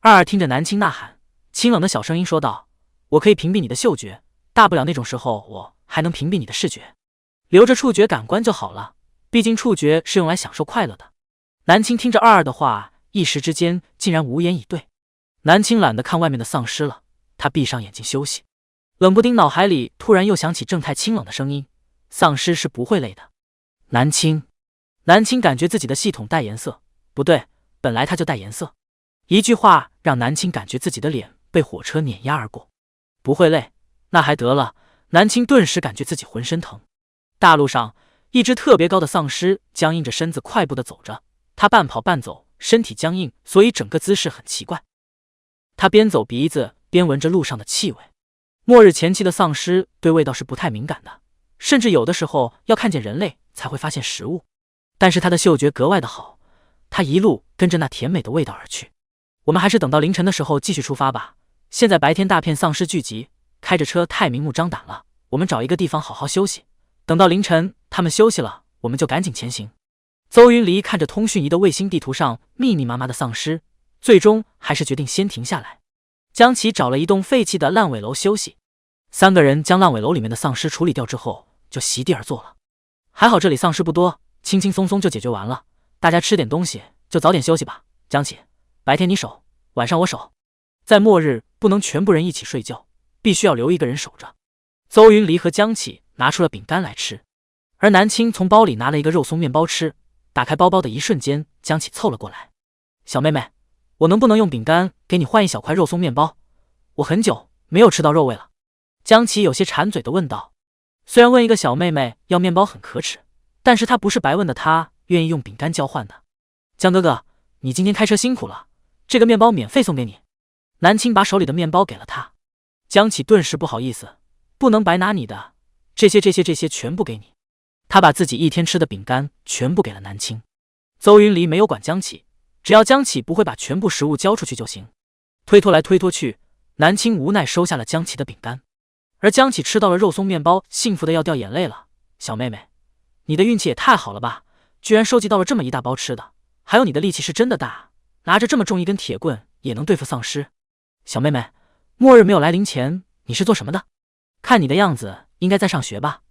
二听着南青呐喊，清冷的小声音说道：“我可以屏蔽你的嗅觉，大不了那种时候我还能屏蔽你的视觉，留着触觉感官就好了，毕竟触觉是用来享受快乐的。”南青听着二的话，一时之间竟然无言以对。南青懒得看外面的丧尸了，他闭上眼睛休息。冷不丁脑海里突然又响起正太清冷的声音：“丧尸是不会累的。”南青感觉自己的系统带颜色，不对，本来他就带颜色。一句话让南青感觉自己的脸被火车碾压而过。不会累，那还得了。南青顿时感觉自己浑身疼。大路上，一只特别高的丧尸僵硬着身子快步地走着，他半跑半走，身体僵硬，所以整个姿势很奇怪。他边走鼻子边闻着路上的气味。末日前期的丧尸对味道是不太敏感的，甚至有的时候要看见人类才会发现食物。但是他的嗅觉格外的好，他一路跟着那甜美的味道而去。我们还是等到凌晨的时候继续出发吧，现在白天大片丧尸聚集，开着车太明目张胆了，我们找一个地方好好休息，等到凌晨他们休息了，我们就赶紧前行。邹云离看着通讯仪的卫星地图上密密麻麻的丧尸，最终还是决定先停下来。江启找了一栋废弃的烂尾楼休息，三个人将烂尾楼里面的丧尸处理掉之后，就席地而坐了。还好这里丧尸不多，轻轻松松就解决完了，大家吃点东西就早点休息吧。江启，白天你守，晚上我守。在末日不能全部人一起睡觉，必须要留一个人守着。邹云离和江启拿出了饼干来吃，而南青从包里拿了一个肉松面包吃。打开包包的一瞬间，江启凑了过来：“小妹妹，我能不能用饼干给你换一小块肉松面包？我很久没有吃到肉味了。”江启有些馋嘴地问道。虽然问一个小妹妹要面包很可耻，但是他不是白问的，他愿意用饼干交换的。江哥哥，你今天开车辛苦了，这个面包免费送给你。南青把手里的面包给了他。江启顿时不好意思，不能白拿你的，这些全部给你。他把自己一天吃的饼干全部给了南青。邹云离没有管江启，只要江启不会把全部食物交出去就行。推脱来推脱去，南青无奈收下了江启的饼干。而江启吃到了肉松面包，幸福的要掉眼泪了。小妹妹，你的运气也太好了吧，居然收集到了这么一大包吃的，还有你的力气是真的大，拿着这么重一根铁棍也能对付丧尸。小妹妹，末日没有来临前你是做什么的？看你的样子应该在上学吧。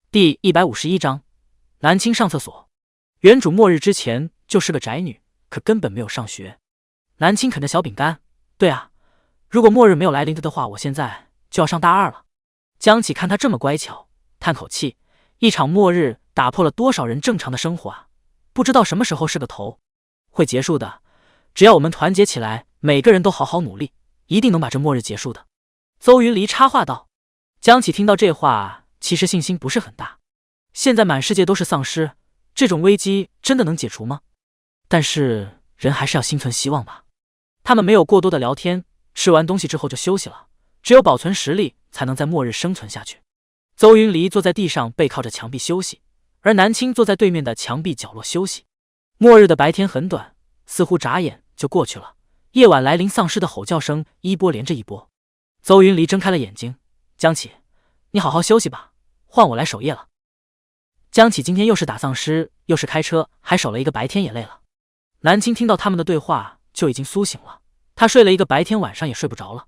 第151章，南青上厕所。原主末日之前就是个宅女，可根本没有上学。南青啃着小饼干，对啊，如果末日没有来临的话，我现在就要上大二了。江启看他这么乖巧，叹口气，一场末日打破了多少人正常的生活啊，不知道什么时候是个头，会结束的，只要我们团结起来，每个人都好好努力，一定能把这末日结束的。邹云离插话道。江启听到这话，其实信心不是很大。现在满世界都是丧尸，这种危机真的能解除吗？但是人还是要心存希望吧。他们没有过多的聊天，吃完东西之后就休息了，只有保存实力才能在末日生存下去。邹云离坐在地上背靠着墙壁休息，而南青坐在对面的墙壁角落休息。末日的白天很短，似乎眨眼就过去了。江启看他这么乖巧，叹口气，一场末日打破了多少人正常的生活啊，不知道什么时候是个头，会结束的，只要我们团结起来，每个人都好好努力，一定能把这末日结束的。邹云离夜晚来临，丧尸的吼叫声一波连着一波。邹云离睁开了眼睛，江启，你好好休息吧，换我来守夜了。江启今天又是打丧尸，又是开车，还守了一个白天，也累了。南青听到他们的对话就已经苏醒了，他睡了一个白天，晚上也睡不着了。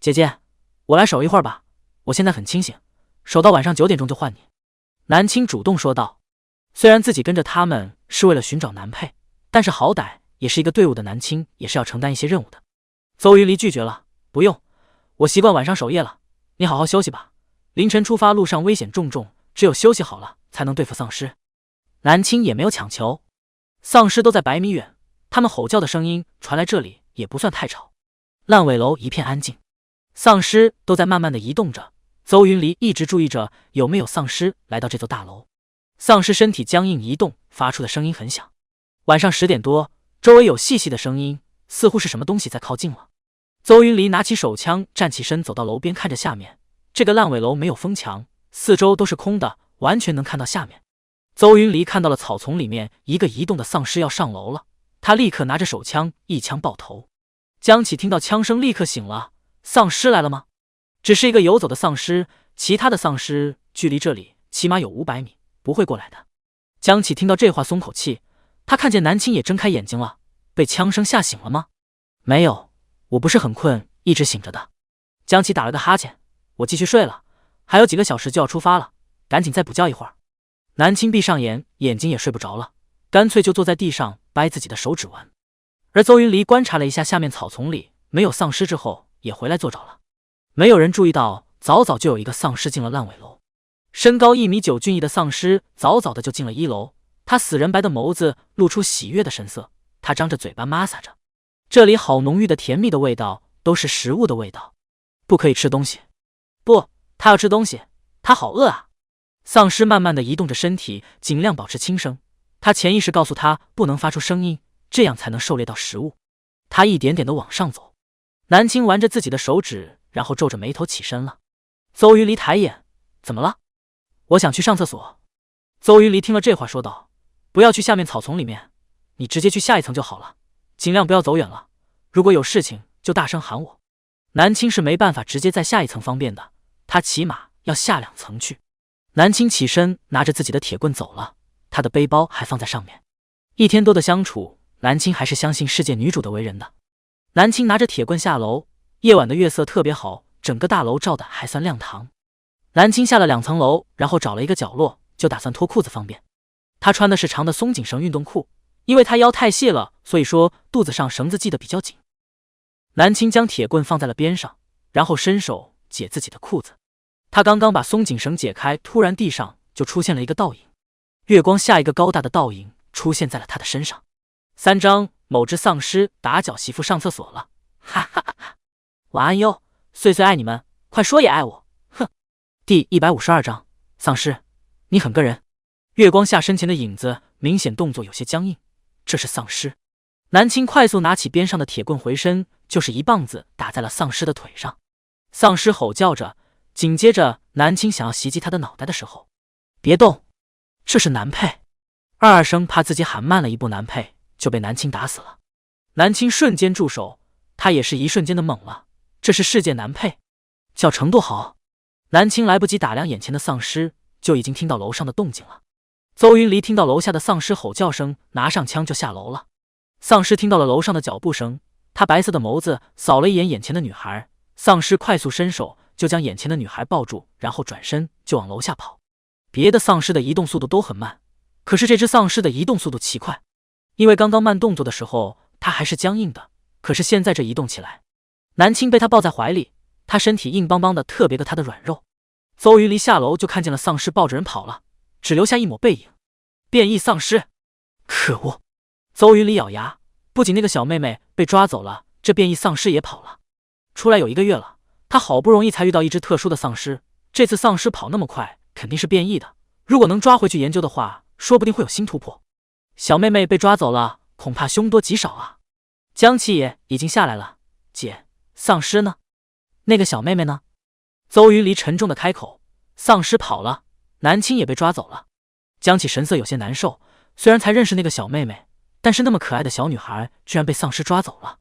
姐姐，我来守一会儿吧，我现在很清醒，守到晚上9点钟就换你。南青主动说道。虽然自己跟着他们是为了寻找男配，但是好歹也是一个队伍的南青，也是要承担一些任务的。邹云离拒绝了，不用，我习惯晚上守夜了，你好好休息吧。凌晨出发，路上危险重重，只有休息好了才能对付丧尸。南青也没有强求，丧尸都在100米远，他们吼叫的声音传来这里也不算太吵。烂尾楼一片安静，丧尸都在慢慢的移动着。邹云离一直注意着有没有丧尸来到这座大楼。丧尸身体僵硬移动，发出的声音很响。晚上10点多，周围有细细的声音，似乎是什么东西在靠近了。邹云离拿起手枪，站起身走到楼边，看着下面。这个烂尾楼没有封墙，四周都是空的，完全能看到下面。邹云离看到了草丛里面一个移动的丧尸要上楼了，他立刻拿着手枪一枪爆头。江启听到枪声立刻醒了，丧尸来了吗？只是一个游走的丧尸，其他的丧尸距离这里起码有500米，不会过来的。江启听到这话松口气，他看见南青也睁开眼睛了，被枪声吓醒了吗？没有，我不是很困，一直醒着的。江启打了个哈欠，我继续睡了，还有几个小时就要出发了，赶紧再补觉一会儿。南青闭上眼，眼睛也睡不着了，干脆就坐在地上掰自己的手指玩。而邹云离观察了一下下面草丛里没有丧尸之后，也回来坐着了。没有人注意到，早早就有一个丧尸进了烂尾楼。身高1.9米俊逸的丧尸早早的就进了1楼，他死人白的眸子露出喜悦的神色，他张着嘴巴抹撒着，这里好浓郁的甜蜜的味道，都是食物的味道。不可以吃东西。不，他要吃东西，他好饿啊。丧尸慢慢的移动着身体，尽量保持轻声，他潜意识告诉他不能发出声音，这样才能狩猎到食物。他一点点的往上走。南青玩着自己的手指，然后皱着眉头起身了。邹云离抬眼，怎么了？我想去上厕所。邹云离听了这话说道，不要去下面草丛里面，你直接去下一层就好了，尽量不要走远了，如果有事情就大声喊我。南青是没办法直接在下一层方便的，他起码要下2层去。南青起身拿着自己的铁棍走了，他的背包还放在上面。1天多的相处，南青还是相信世界女主的为人的。南青拿着铁棍下楼，夜晚的月色特别好，整个大楼照的还算亮堂。南青下了2层楼，然后找了一个角落，就打算脱裤子方便。他穿的是长的松紧绳运动裤，因为他腰太细了，所以说肚子上绳子系得比较紧。南青将铁棍放在了边上，然后伸手解自己的裤子。他刚刚把松紧绳解开，突然地上就出现了一个倒影，月光下一个高大的倒影出现在了他的身上。3章某只丧尸打搅媳妇上厕所了，哈哈哈哈！晚安哟，碎碎爱你们，快说也爱我，哼！第152章，丧尸，你很个人。月光下身前的影子明显动作有些僵硬，这是丧尸。南青快速拿起边上的铁棍，回身就是一棒子打在了丧尸的腿上。丧尸吼叫着，紧接着南青想要袭击他的脑袋的时候，别动，这是男配。二声怕自己喊慢了一步，男配就被南青打死了。南青瞬间住手，他也是一瞬间的懵了，这是世界男配，叫程度好。南青来不及打量眼前的丧尸，就已经听到楼上的动静了。邹云离听到楼下的丧尸吼叫声，拿上枪就下楼了。丧尸听到了楼上的脚步声，他白色的眸子扫了一眼眼前的女孩，丧尸快速伸手就将眼前的女孩抱住，然后转身就往楼下跑。别的丧尸的移动速度都很慢，可是这只丧尸的移动速度奇快，因为刚刚慢动作的时候他还是僵硬的，可是现在这移动起来。南青被他抱在怀里，他身体硬邦邦的，特别个他的软肉。邹云离下楼就看见了丧尸抱着人跑了，只留下一抹背影。变异丧尸，可恶！邹云离咬牙，不仅那个小妹妹被抓走了，这变异丧尸也跑了。出来有1个月了，他好不容易才遇到一只特殊的丧尸，这次丧尸跑那么快，肯定是变异的。如果能抓回去研究的话，说不定会有新突破。小妹妹被抓走了，恐怕凶多吉少啊。江启也已经下来了，姐，丧尸呢？那个小妹妹呢？邹云离沉重的开口，丧尸跑了，南青也被抓走了。江启神色有些难受，虽然才认识那个小妹妹，但是那么可爱的小女孩居然被丧尸抓走了。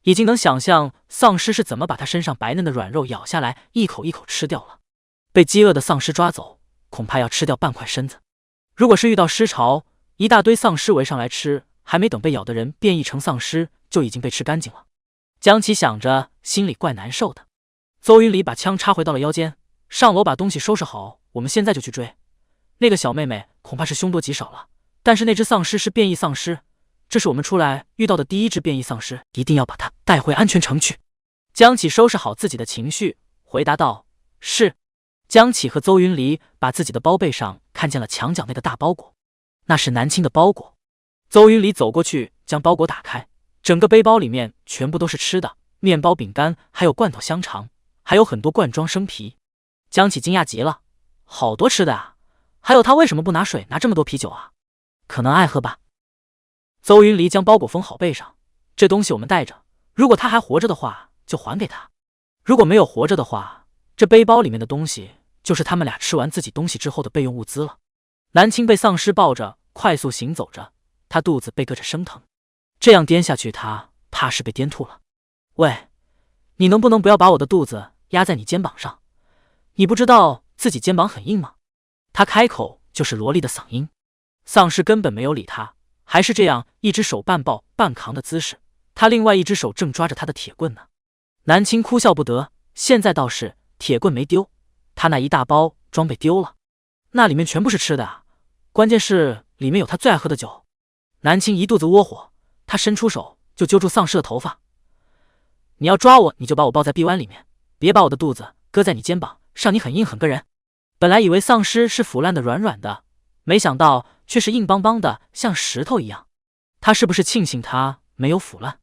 已经能想象丧尸是怎么把他身上白嫩的软肉咬下来，一口一口吃掉了。被饥饿的丧尸抓走，恐怕要吃掉半块身子。如果是遇到尸潮，一大堆丧尸围上来吃，还没等被咬的人变异成丧尸，就已经被吃干净了。江启想着，心里怪难受的。邹云里把枪插回到了腰间，上楼把东西收拾好，我们现在就去追。那个小妹妹恐怕是凶多吉少了，但是那只丧尸是变异丧尸，这是我们出来遇到的第一只变异丧尸，一定要把它带回安全城去。江启收拾好自己的情绪，回答道：“是。”江启和邹云离把自己的包背上看见了墙角那个大包裹，那是南青的包裹。邹云离走过去将包裹打开，整个背包里面全部都是吃的，面包、饼干，还有罐头、香肠，还有很多罐装生啤。江启惊讶极了，好多吃的啊！还有他为什么不拿水，拿这么多啤酒啊？可能爱喝吧。邹云离将包裹封好背上，这东西我们带着，如果他还活着的话，就还给他；如果没有活着的话，这背包里面的东西就是他们俩吃完自己东西之后的备用物资了。南青被丧尸抱着快速行走着，他肚子被硌着生疼，这样颠下去他怕是被颠吐了。喂，你能不能不要把我的肚子压在你肩膀上？你不知道自己肩膀很硬吗？他开口就是萝莉的嗓音。丧尸根本没有理他，还是这样一只手半抱半扛的姿势，他另外一只手正抓着他的铁棍呢。南青哭笑不得，现在倒是铁棍没丢，他那一大包装备丢了，那里面全部是吃的啊，关键是里面有他最爱喝的酒。南青一肚子窝火，他伸出手就揪住丧尸的头发，你要抓我，你就把我抱在臂弯里面，别把我的肚子搁在你肩膀上，你很硬很硌人。本来以为丧尸是腐烂的软软的，没想到却是硬邦邦的，像石头一样。他是不是庆幸他没有腐烂？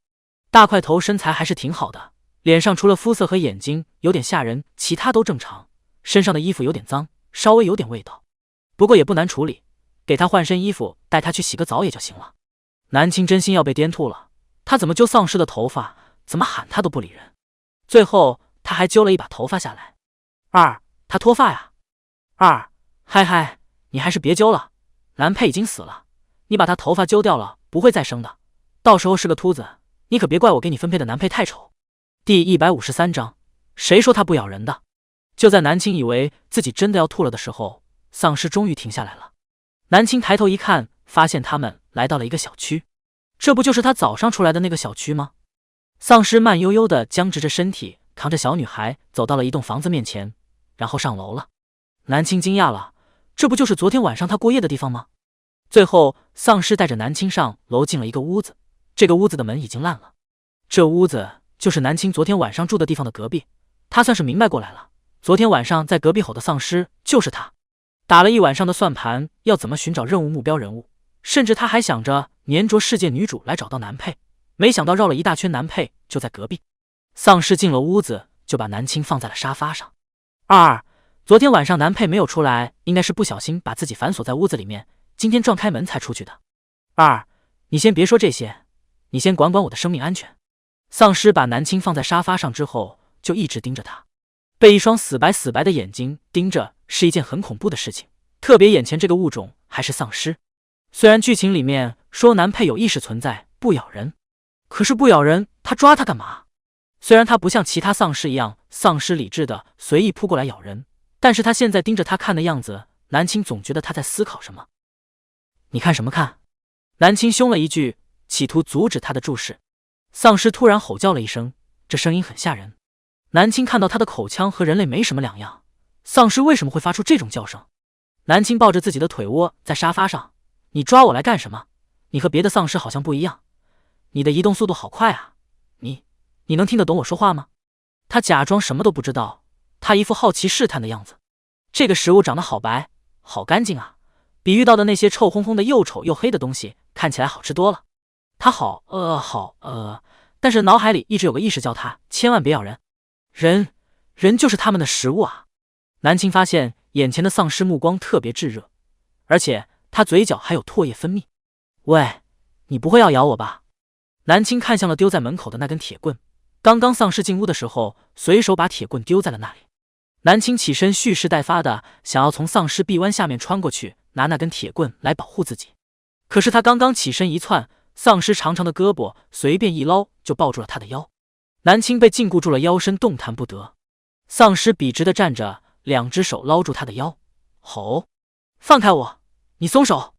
大块头身材还是挺好的，脸上除了肤色和眼睛有点吓人，其他都正常。身上的衣服有点脏，稍微有点味道，不过也不难处理，给他换身衣服，带他去洗个澡也就行了。南青真心要被颠吐了，他怎么揪丧尸的头发，怎么喊他都不理人，最后他还揪了一把头发下来。二，他脱发呀。二，嗨嗨，你还是别揪了，男配已经死了，你把他头发揪掉了不会再生的，到时候是个秃子，你可别怪我给你分配的男配太丑。第153章，谁说他不咬人的？就在南青以为自己真的要吐了的时候，丧尸终于停下来了。南青抬头一看，发现他们来到了一个小区，这不就是他早上出来的那个小区吗？丧尸慢悠悠地僵直着身体，扛着小女孩走到了一栋房子面前，然后上楼了。南青惊讶了，这不就是昨天晚上他过夜的地方吗？最后丧尸带着南青上楼进了一个屋子，这个屋子的门已经烂了，这屋子就是南青昨天晚上住的地方的隔壁。他算是明白过来了，昨天晚上在隔壁吼的丧尸就是他。打了一晚上的算盘，要怎么寻找任务目标人物，甚至他还想着粘着世界女主来找到男配，没想到绕了一大圈，男配就在隔壁。丧尸进了屋子，就把南青放在了沙发上。二，昨天晚上男配没有出来，应该是不小心把自己反锁在屋子里面，今天撞开门才出去的。二，你先别说这些，你先管管我的生命安全。丧尸把南青放在沙发上之后，就一直盯着他，被一双死白死白的眼睛盯着是一件很恐怖的事情，特别眼前这个物种还是丧尸。虽然剧情里面说男配有意识存在，不咬人，可是不咬人，他抓他干嘛？虽然他不像其他丧尸一样丧失理智的随意扑过来咬人，但是他现在盯着他看的样子，南青总觉得他在思考什么。你看什么看？南青凶了一句，企图阻止他的注视。丧尸突然吼叫了一声，这声音很吓人。南青看到他的口腔和人类没什么两样，丧尸为什么会发出这种叫声？南青抱着自己的腿窝在沙发上，你抓我来干什么？你和别的丧尸好像不一样，你的移动速度好快啊，你能听得懂我说话吗？他假装什么都不知道，他一副好奇试探的样子。这个食物长得好白，好干净啊，比遇到的那些臭烘烘的又丑又黑的东西看起来好吃多了。他好但是脑海里一直有个意识叫他千万别咬人，人就是他们的食物啊。南青发现眼前的丧尸目光特别炙热，而且他嘴角还有唾液分泌。喂，你不会要咬我吧？南青看向了丢在门口的那根铁棍，刚刚丧尸进屋的时候随手把铁棍丢在了那里。南青起身蓄势待发的想要从丧尸臂弯下面穿过去，拿那根铁棍来保护自己。可是他刚刚起身一窜，丧尸长长的胳膊随便一捞就抱住了他的腰。南青被禁锢住了腰身，动弹不得。丧尸笔直地站着，两只手捞住他的腰，吼：“放开我！你松手！”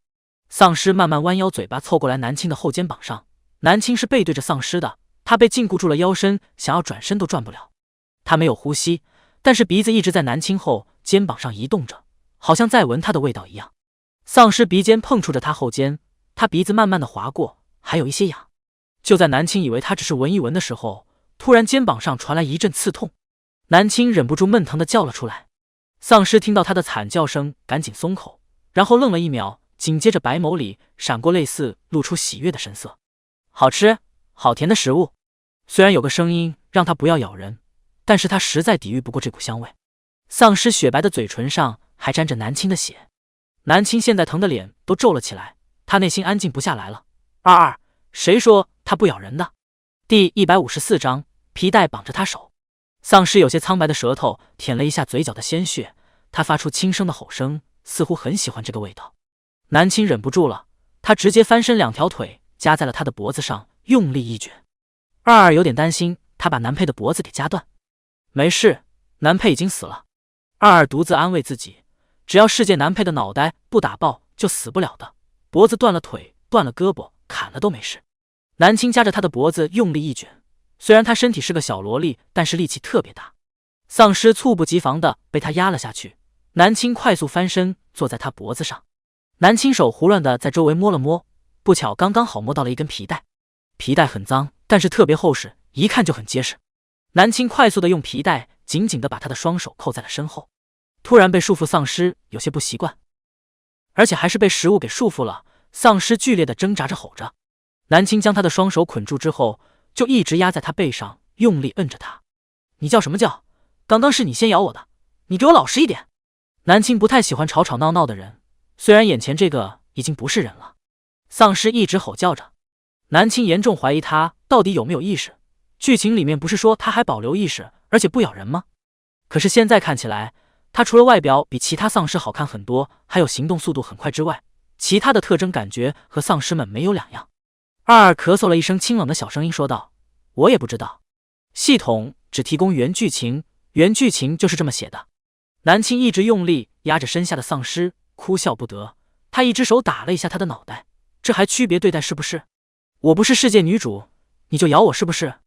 丧尸慢慢弯腰，嘴巴凑过来南青的后肩膀上。南青是背对着丧尸的，他被禁锢住了腰身，想要转身都转不了。他没有呼吸，但是鼻子一直在南青后肩膀上移动着，好像在闻他的味道一样。丧尸鼻尖碰触着他后肩，他鼻子慢慢的划过，还有一些痒。就在南青以为他只是闻一闻的时候，突然肩膀上传来一阵刺痛，南青忍不住闷疼的叫了出来。丧尸听到他的惨叫声，赶紧松口，然后愣了一秒，紧接着白眸里闪过类似露出喜悦的神色。好吃，好甜的食物。虽然有个声音让他不要咬人，但是他实在抵御不过这股香味。丧尸雪白的嘴唇上还沾着南青的血，南青现在疼的脸都皱了起来，他内心安静不下来了。22，谁说他不咬人的？第154章，皮带绑着他手。丧尸有些苍白的舌头舔了一下嘴角的鲜血，他发出轻声的吼声，似乎很喜欢这个味道。南青忍不住了，他直接翻身，两条腿夹在了他的脖子上，用力一卷。22有点担心，他把南佩的脖子给夹断。没事，南佩已经死了。22独自安慰自己，只要世界南佩的脑袋不打爆就死不了的，脖子断了，腿断了，胳膊砍了都没事。南青夹着他的脖子用力一卷，虽然他身体是个小萝莉，但是力气特别大。丧尸猝不及防的被他压了下去，南青快速翻身坐在他脖子上。南青手胡乱的在周围摸了摸，不巧刚刚好摸到了一根皮带。皮带很脏，但是特别厚实，一看就很结实。南青快速的用皮带紧紧的把他的双手扣在了身后。突然被束缚，丧尸有些不习惯，而且还是被食物给束缚了。丧尸剧烈的挣扎着，吼着。南青将他的双手捆住之后，就一直压在他背上，用力摁着他。你叫什么叫？刚刚是你先咬我的，你给我老实一点。南青不太喜欢吵吵闹闹的人，虽然眼前这个已经不是人了。丧尸一直吼叫着，南青严重怀疑他到底有没有意识。剧情里面不是说他还保留意识，而且不咬人吗？可是现在看起来，他除了外表比其他丧尸好看很多，还有行动速度很快之外，其他的特征感觉和丧尸们没有两样。22咳嗽了一声，清冷的小声音说道：“我也不知道，系统只提供原剧情，原剧情就是这么写的。”南青一直用力压着身下的丧尸，哭笑不得。他一只手打了一下他的脑袋，这还区别对待是不是？我不是世界女主，你就咬我是不是？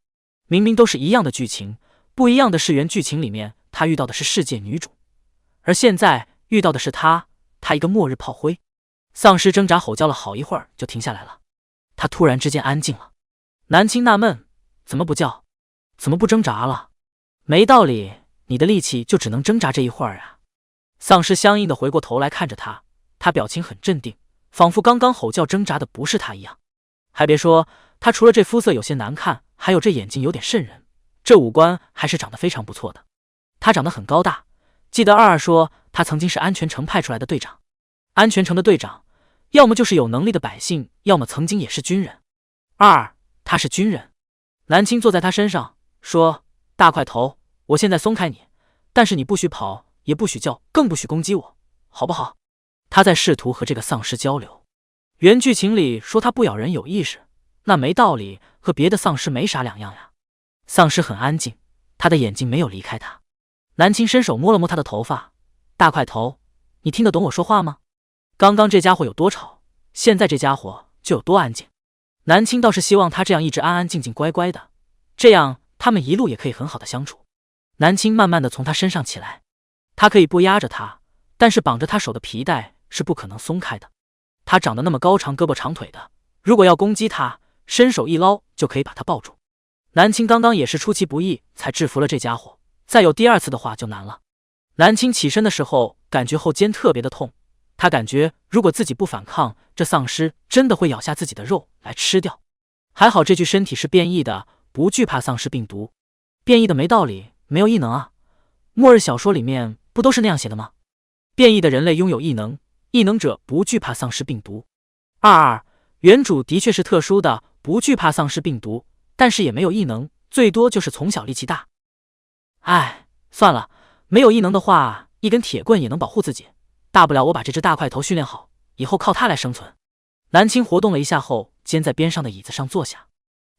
明明都是一样的剧情，不一样的是原剧情里面他遇到的是世界女主，而现在遇到的是他一个末日炮灰。丧尸挣扎吼叫了好一会儿就停下来了，他突然之间安静了。南青纳闷，怎么不叫？怎么不挣扎了？没道理，你的力气就只能挣扎这一会儿啊。丧尸相应的回过头来看着他，他表情很镇定，仿佛刚刚吼叫挣扎的不是他一样。还别说，他除了这肤色有些难看，还有这眼睛有点瘆人，这五官还是长得非常不错的。他长得很高大，记得22说他曾经是安全城派出来的队长。安全城的队长要么就是有能力的百姓，要么曾经也是军人。他是军人。南青坐在他身上说：“大块头，我现在松开你，但是你不许跑，也不许叫，更不许攻击我，好不好？”他在试图和这个丧尸交流。原剧情里说他不咬人有意识，那没道理，和别的丧尸没啥两样呀。丧尸很安静，他的眼睛没有离开他。南青伸手摸了摸他的头发：“大块头，你听得懂我说话吗？刚刚这家伙有多吵，现在这家伙就有多安静。”南青倒是希望他这样一直安安静静乖乖的，这样他们一路也可以很好的相处。南青慢慢的从他身上起来，他可以不压着他，但是绑着他手的皮带是不可能松开的。他长得那么高长，胳膊长腿的，如果要攻击他，伸手一捞就可以把他抱住。南青刚刚也是出其不意才制服了这家伙，再有第二次的话就难了。南青起身的时候感觉后肩特别的痛，他感觉如果自己不反抗，这丧尸真的会咬下自己的肉来吃掉。还好这具身体是变异的，不惧怕丧尸病毒。变异的没道理，没有异能啊，末日小说里面不都是那样写的吗？变异的人类拥有异能，异能者不惧怕丧尸病毒。原主的确是特殊的，不惧怕丧尸病毒，但是也没有异能，最多就是从小力气大。算了，没有异能的话，一根铁棍也能保护自己，大不了我把这只大块头训练好，以后靠它来生存。南青活动了一下后，肩在边上的椅子上坐下。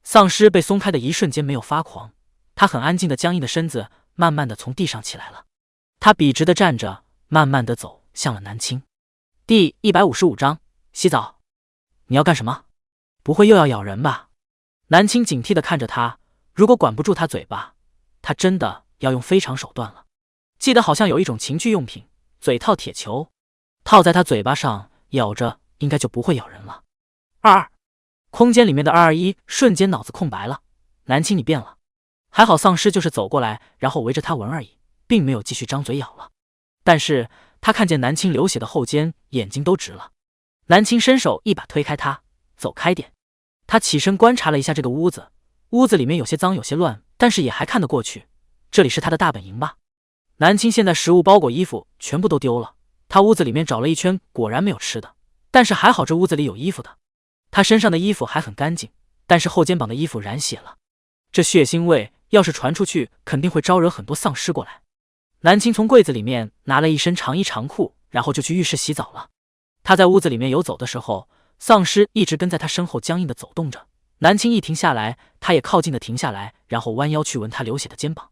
丧尸被松开的一瞬间没有发狂，他很安静的僵硬的身子慢慢的从地上起来了。他笔直的站着，慢慢的走向了南青。第155章洗澡。你要干什么？不会又要咬人吧？南青警惕的看着他，如果管不住他嘴巴，他真的要用非常手段了。记得好像有一种情趣用品，嘴套铁球，套在他嘴巴上，咬着应该就不会咬人了。22，空间里面的221瞬间脑子空白了。南青你变了。还好丧尸就是走过来，然后围着他闻而已，并没有继续张嘴咬了。但是他看见南青流血的后肩，眼睛都直了。南青伸手一把推开他，走开点。他起身观察了一下这个屋子，屋子里面有些脏有些乱，但是也还看得过去。这里是他的大本营吧？南青现在食物包裹衣服全部都丢了，他屋子里面找了一圈，果然没有吃的，但是还好这屋子里有衣服的。他身上的衣服还很干净，但是后肩膀的衣服染血了。这血腥味要是传出去，肯定会招惹很多丧尸过来。南青从柜子里面拿了一身长衣长裤，然后就去浴室洗澡了。他在屋子里面游走的时候，丧尸一直跟在他身后僵硬的走动着。南青一停下来，他也靠近的停下来，然后弯腰去闻他流血的肩膀。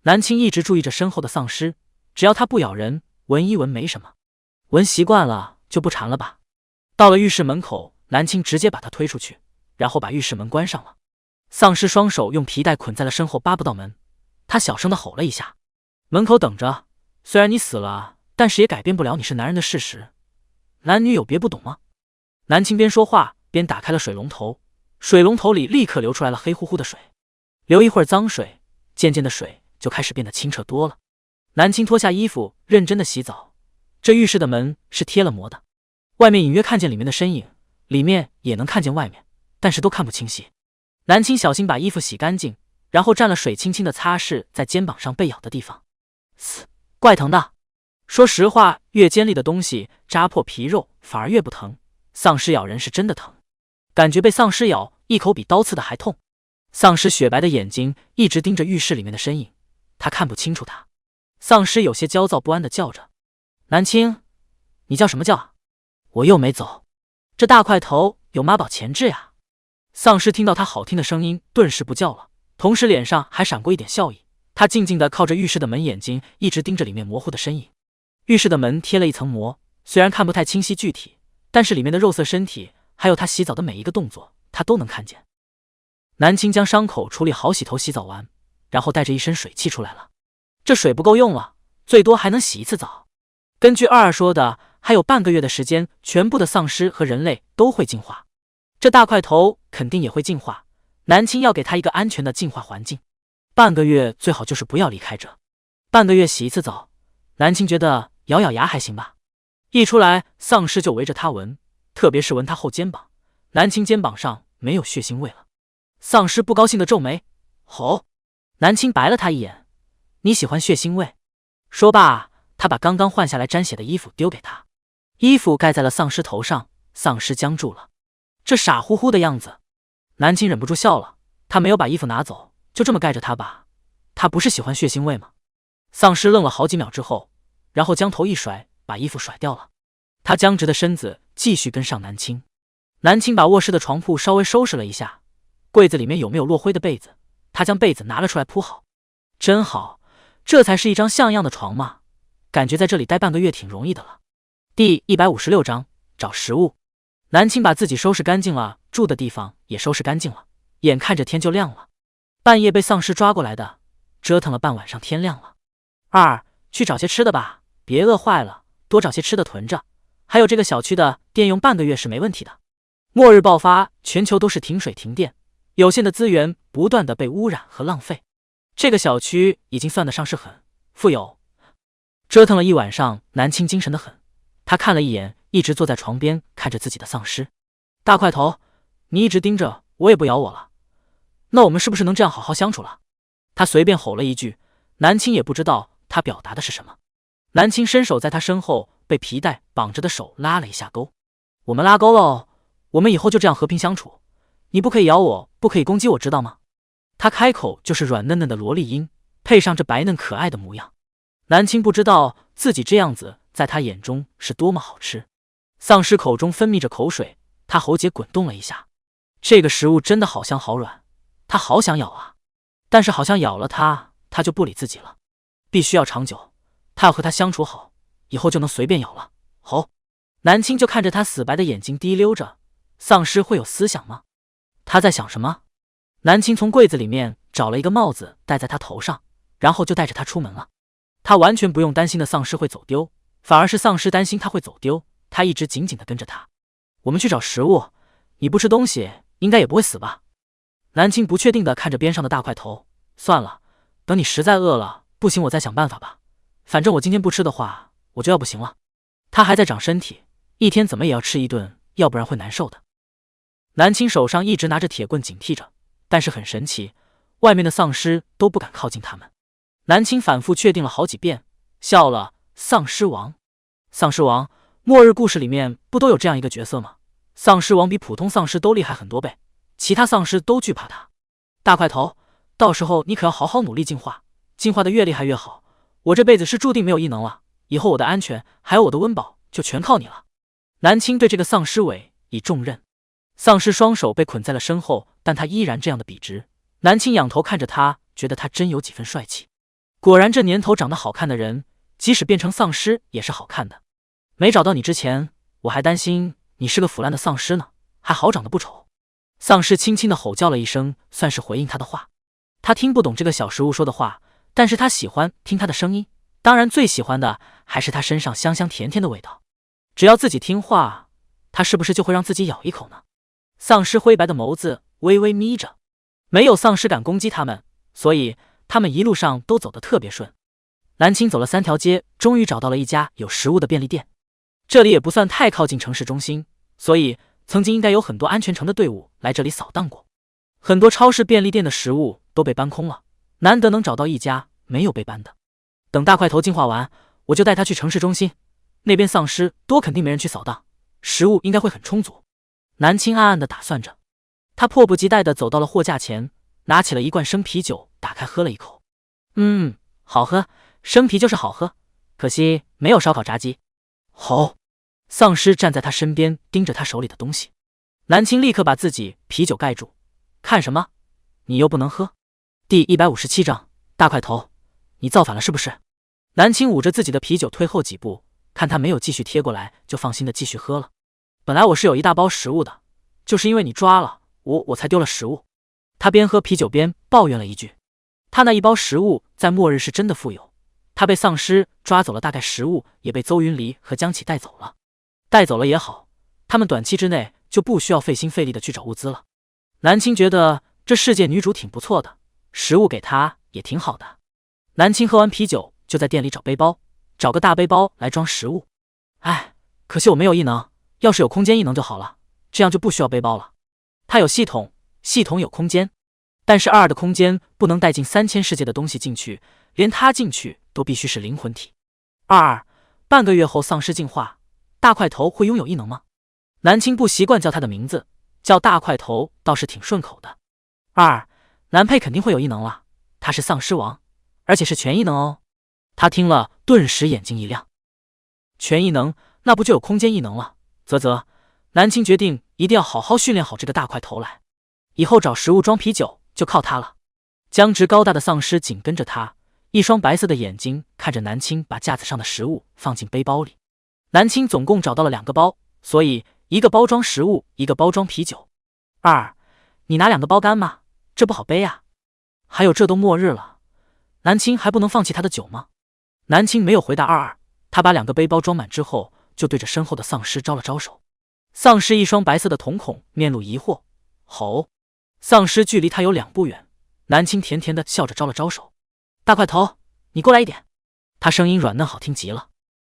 南青一直注意着身后的丧尸，只要他不咬人，闻一闻没什么，闻习惯了就不馋了吧。到了浴室门口，南青直接把他推出去，然后把浴室门关上了。丧尸双手用皮带捆在了身后，扒不到门。他小声的吼了一下：门口等着，虽然你死了，但是也改变不了你是男人的事实。男女有别不懂吗？南青边说话边打开了水龙头，水龙头里立刻流出来了黑乎乎的水。流一会儿脏水，渐渐的水就开始变得清澈多了。南青脱下衣服，认真的洗澡。这浴室的门是贴了膜的，外面隐约看见里面的身影，里面也能看见外面，但是都看不清晰。南青小心把衣服洗干净，然后蘸了水轻轻的擦拭在肩膀上被咬的地方。怪疼的。说实话，越尖利的东西扎破皮肉反而越不疼，丧尸咬人是真的疼，感觉被丧尸咬一口比刀刺的还痛。丧尸雪白的眼睛一直盯着浴室里面的身影，他看不清楚他。丧尸有些焦躁不安的叫着：南青，你叫什么叫啊？我又没走，这大块头有妈宝潜质呀。丧尸听到他好听的声音，顿时不叫了，同时脸上还闪过一点笑意。他静静地靠着浴室的门，眼睛一直盯着里面模糊的身影。浴室的门贴了一层膜，虽然看不太清晰具体，但是里面的肉色身体还有他洗澡的每一个动作，他都能看见。南青将伤口处理好，洗头洗澡完，然后带着一身水气出来了。这水不够用了，最多还能洗一次澡。根据22说的，还有半个月的时间，全部的丧尸和人类都会进化，这大块头肯定也会进化。南青要给他一个安全的进化环境，半个月最好就是不要离开这。半个月洗一次澡，南青觉得咬咬牙还行吧。一出来，丧尸就围着他闻，特别是闻他后肩膀。南青肩膀上没有血腥味了。丧尸不高兴的皱眉，吼！南青白了他一眼：你喜欢血腥味？说罢，他把刚刚换下来沾血的衣服丢给他，衣服盖在了丧尸头上，丧尸僵住了，这傻乎乎的样子。南青忍不住笑了，他没有把衣服拿走，就这么盖着他吧。他不是喜欢血腥味吗？丧尸愣了好几秒之后，然后将头一甩，把衣服甩掉了。他僵直的身子继续跟上南青。南青把卧室的床铺稍微收拾了一下，柜子里面有没有落灰的被子，他将被子拿了出来铺好。真好，这才是一张像样的床嘛，感觉在这里待半个月挺容易的了。第156章找食物。南青把自己收拾干净了，住的地方也收拾干净了，眼看着天就亮了。半夜被丧尸抓过来的，折腾了半晚上，天亮了。去找些吃的吧，别饿坏了，多找些吃的囤着。还有这个小区的电用半个月是没问题的。末日爆发，全球都是停水停电，有限的资源不断的被污染和浪费。这个小区已经算得上是很富有。折腾了一晚上，南青精神得很。他看了一眼一直坐在床边看着自己的丧尸，大块头，你一直盯着我也不咬我了，那我们是不是能这样好好相处了？他随便吼了一句，南青也不知道他表达的是什么。南青伸手在他身后被皮带绑着的手拉了一下钩，我们拉钩喽，我们以后就这样和平相处，你不可以咬我，不可以攻击我，知道吗？他开口就是软嫩嫩的萝莉音，配上这白嫩可爱的模样。南青不知道自己这样子在他眼中是多么好吃。丧尸口中分泌着口水，他喉结滚动了一下，这个食物真的好香好软，他好想咬啊。但是好像咬了他，他就不理自己了。必须要长久，他要和他相处好，以后就能随便咬了。吼！南青就看着他死白的眼睛滴溜着，丧尸会有思想吗？他在想什么？南青从柜子里面找了一个帽子戴在他头上，然后就带着他出门了。他完全不用担心的丧尸会走丢，反而是丧尸担心他会走丢，他一直紧紧地跟着他。我们去找食物，你不吃东西应该也不会死吧？南青不确定地看着边上的大块头，算了，等你实在饿了不行我再想办法吧，反正我今天不吃的话我就要不行了。他还在长身体，一天怎么也要吃一顿，要不然会难受的。南青手上一直拿着铁棍警惕着，但是很神奇，外面的丧尸都不敢靠近他们。南青反复确定了好几遍，笑了。丧尸王，丧尸王，末日故事里面不都有这样一个角色吗？丧尸王比普通丧尸都厉害很多倍，其他丧尸都惧怕他。大块头，到时候你可要好好努力进化，进化的越厉害越好。我这辈子是注定没有异能了，以后我的安全还有我的温饱就全靠你了。南青对这个丧尸委以重任。丧尸双手被捆在了身后，但他依然这样的笔直。南青仰头看着他，觉得他真有几分帅气。果然这年头长得好看的人，即使变成丧尸也是好看的。没找到你之前，我还担心你是个腐烂的丧尸呢，还好长得不丑。丧尸轻轻的吼叫了一声，算是回应他的话。他听不懂这个小食物说的话，但是他喜欢听他的声音，当然最喜欢的还是他身上香香甜甜的味道。只要自己听话，他是不是就会让自己咬一口呢？丧尸灰白的眸子微微眯着，没有丧尸敢攻击他们，所以他们一路上都走得特别顺。南青走了3条街，终于找到了一家有食物的便利店。这里也不算太靠近城市中心，所以曾经应该有很多安全城的队伍来这里扫荡过。很多超市便利店的食物都被搬空了，难得能找到一家没有被搬的。等大块头进化完，我就带他去城市中心，那边丧尸多，肯定没人去扫荡，食物应该会很充足。南青暗暗地打算着，他迫不及待地走到了货架前，拿起了一罐生啤酒，打开喝了一口。好喝，生啤就是好喝，可惜没有烧烤炸鸡。吼！丧尸站在他身边，盯着他手里的东西。南青立刻把自己啤酒盖住，看什么？你又不能喝。第157章，大块头，你造反了是不是？南青捂着自己的啤酒退后几步，看他没有继续贴过来，就放心的继续喝了。本来我是有一大包食物的，就是因为你抓了我才丢了食物。他边喝啤酒边抱怨了一句。他那一包食物在末日是真的富有，他被丧尸抓走了，大概食物也被邹云离和江启带走了。带走了也好，他们短期之内就不需要费心费力的去找物资了。南青觉得这世界女主挺不错的，食物给她也挺好的。南青喝完啤酒就在店里找背包，找个大背包来装食物。哎，可惜我没有异能，要是有空间异能就好了，这样就不需要背包了。他有系统，系统有空间，但是22的空间不能带进3000世界的东西进去，连他进去都必须是灵魂体。22，半个月后丧尸进化，大块头会拥有异能吗？南青不习惯叫他的名字，叫大块头倒是挺顺口的。南佩肯定会有异能了，他是丧尸王，而且是全异能哦。他听了顿时眼睛一亮，全异能那不就有空间异能了？南青决定一定要好好训练好这个大块头来，以后找食物装啤酒就靠他了。僵直高大的丧尸紧跟着他，一双白色的眼睛看着南青把架子上的食物放进背包里。南青总共找到了2个包，所以一个包装食物，一个包装啤酒。你拿2个包干吗？这不好背啊。还有这都末日了，南青还不能放弃他的酒吗？南青没有回答他把2个背包装满之后，就对着身后的丧尸招了招手。丧尸一双白色的瞳孔面露疑惑，吼！丧尸距离他有2步远，南青甜甜的笑着招了招手。大块头，你过来一点。他声音软嫩好听极了。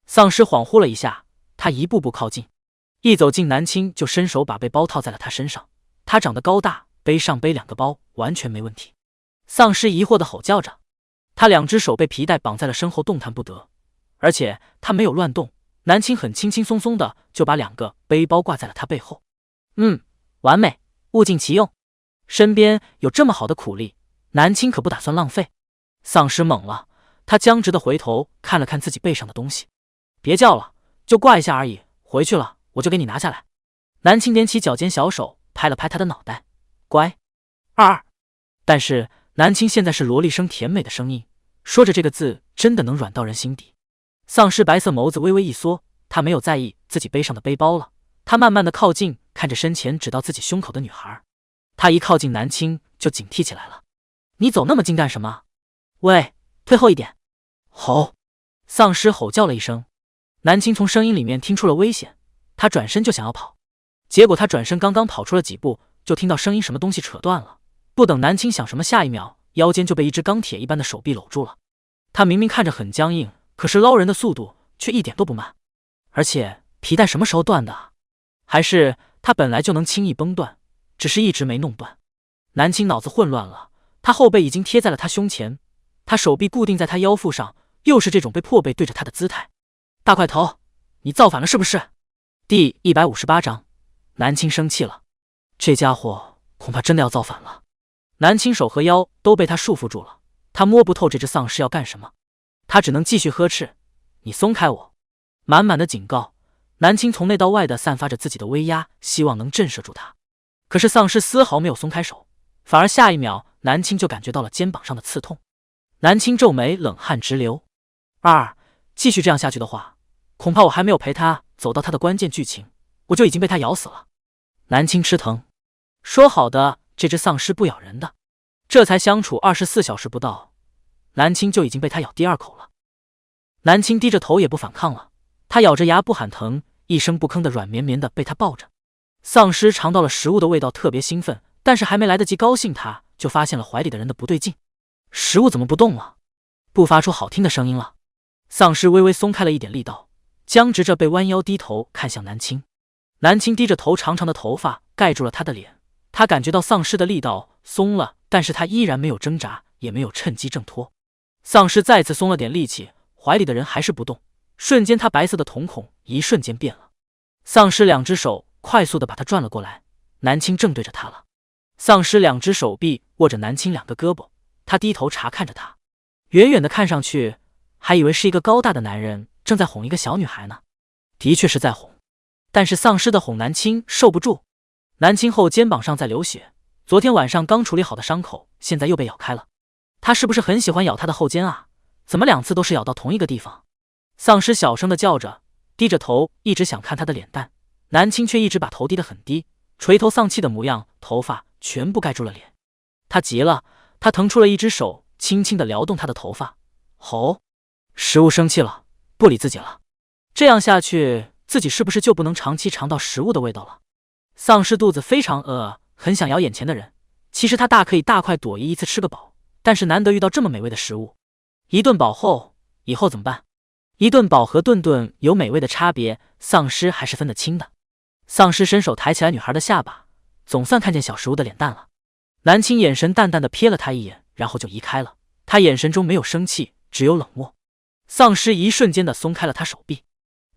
丧尸恍惚了一下，他一步步靠近，一走近南青就伸手把背包套在了他身上。他长得高大，背上背2个包完全没问题。丧尸疑惑的吼叫着，他2只手被皮带绑在了身后，动弹不得，而且他没有乱动。南青很轻轻松松的就把2个背包挂在了他背后。完美，物尽其用。身边有这么好的苦力，南青可不打算浪费。丧尸懵了，他僵直的回头看了看自己背上的东西。别叫了，就挂一下而已，回去了我就给你拿下来。南青踮起脚尖小手拍了拍他的脑袋，乖。但是南青现在是萝莉声甜美的声音，说着这个字真的能软到人心底。丧尸白色眸子微微一缩，他没有在意自己背上的背包了，他慢慢的靠近，看着身前指到自己胸口的女孩。他一靠近南青就警惕起来了。你走那么近干什么？喂，退后一点！吼！丧尸吼叫了一声。南青从声音里面听出了危险，他转身就想要跑，结果他转身刚刚跑出了几步，就听到声音什么东西扯断了。不等南青想什么，下一秒腰间就被一只钢铁一般的手臂搂住了。他明明看着很僵硬，可是捞人的速度却一点都不慢。而且皮带什么时候断的啊？还是他本来就能轻易崩断，只是一直没弄断？南青脑子混乱了，他后背已经贴在了他胸前，他手臂固定在他腰腹上，又是这种被迫背对着他的姿态。大块头，你造反了是不是？第158章，南青生气了，这家伙恐怕真的要造反了。南青手和腰都被他束缚住了，他摸不透这只丧尸要干什么，他只能继续呵斥：你松开我！满满的警告。南青从内到外的散发着自己的威压，希望能震慑住他。可是丧尸丝毫没有松开手，反而下一秒南青就感觉到了肩膀上的刺痛。南青皱眉，冷汗直流。继续这样下去的话，恐怕我还没有陪他走到他的关键剧情，我就已经被他咬死了。南青吃疼，说好的这只丧尸不咬人的，这才相处24小时不到，南青就已经被他咬第2口了。南青低着头也不反抗了，他咬着牙不喊疼，一声不吭的软绵绵的被他抱着。丧尸尝到了食物的味道，特别兴奋，但是还没来得及高兴，他就发现了怀里的人的不对劲。食物怎么不动了？不发出好听的声音了？丧尸微微松开了一点力道，僵直着被弯腰低头看向南青。南青低着头，长长的头发盖住了他的脸，他感觉到丧尸的力道松了，但是他依然没有挣扎，也没有趁机挣脱。丧尸再次松了点力气，怀里的人还是不动，瞬间他白色的瞳孔一瞬间变了。丧尸2只手快速的把他转了过来，南青正对着他了。丧尸2只手臂握着南青2个胳膊，他低头查看着他，远远的看上去还以为是一个高大的男人正在哄一个小女孩呢。的确是在哄，但是丧尸的哄南青受不住。南青后肩膀上在流血，昨天晚上刚处理好的伤口现在又被咬开了。他是不是很喜欢咬他的后肩啊？怎么2次都是咬到同一个地方？丧尸小声的叫着，低着头一直想看他的脸蛋。南青却一直把头低得很低，垂头丧气的模样，头发全部盖住了脸。他急了，他腾出了一只手，轻轻地撩动他的头发。吼！食物生气了，不理自己了。这样下去，自己是不是就不能长期尝到食物的味道了？丧尸肚子非常饿，很想咬眼前的人。其实他大可以大快朵颐，一次吃个饱，但是难得遇到这么美味的食物。一顿饱后，以后怎么办？一顿饱和顿顿有美味的差别，丧尸还是分得清的。丧尸伸手抬起来女孩的下巴，总算看见小食物的脸蛋了。南青眼神淡淡的瞥了他一眼，然后就移开了。他眼神中没有生气，只有冷漠。丧尸一瞬间的松开了他手臂。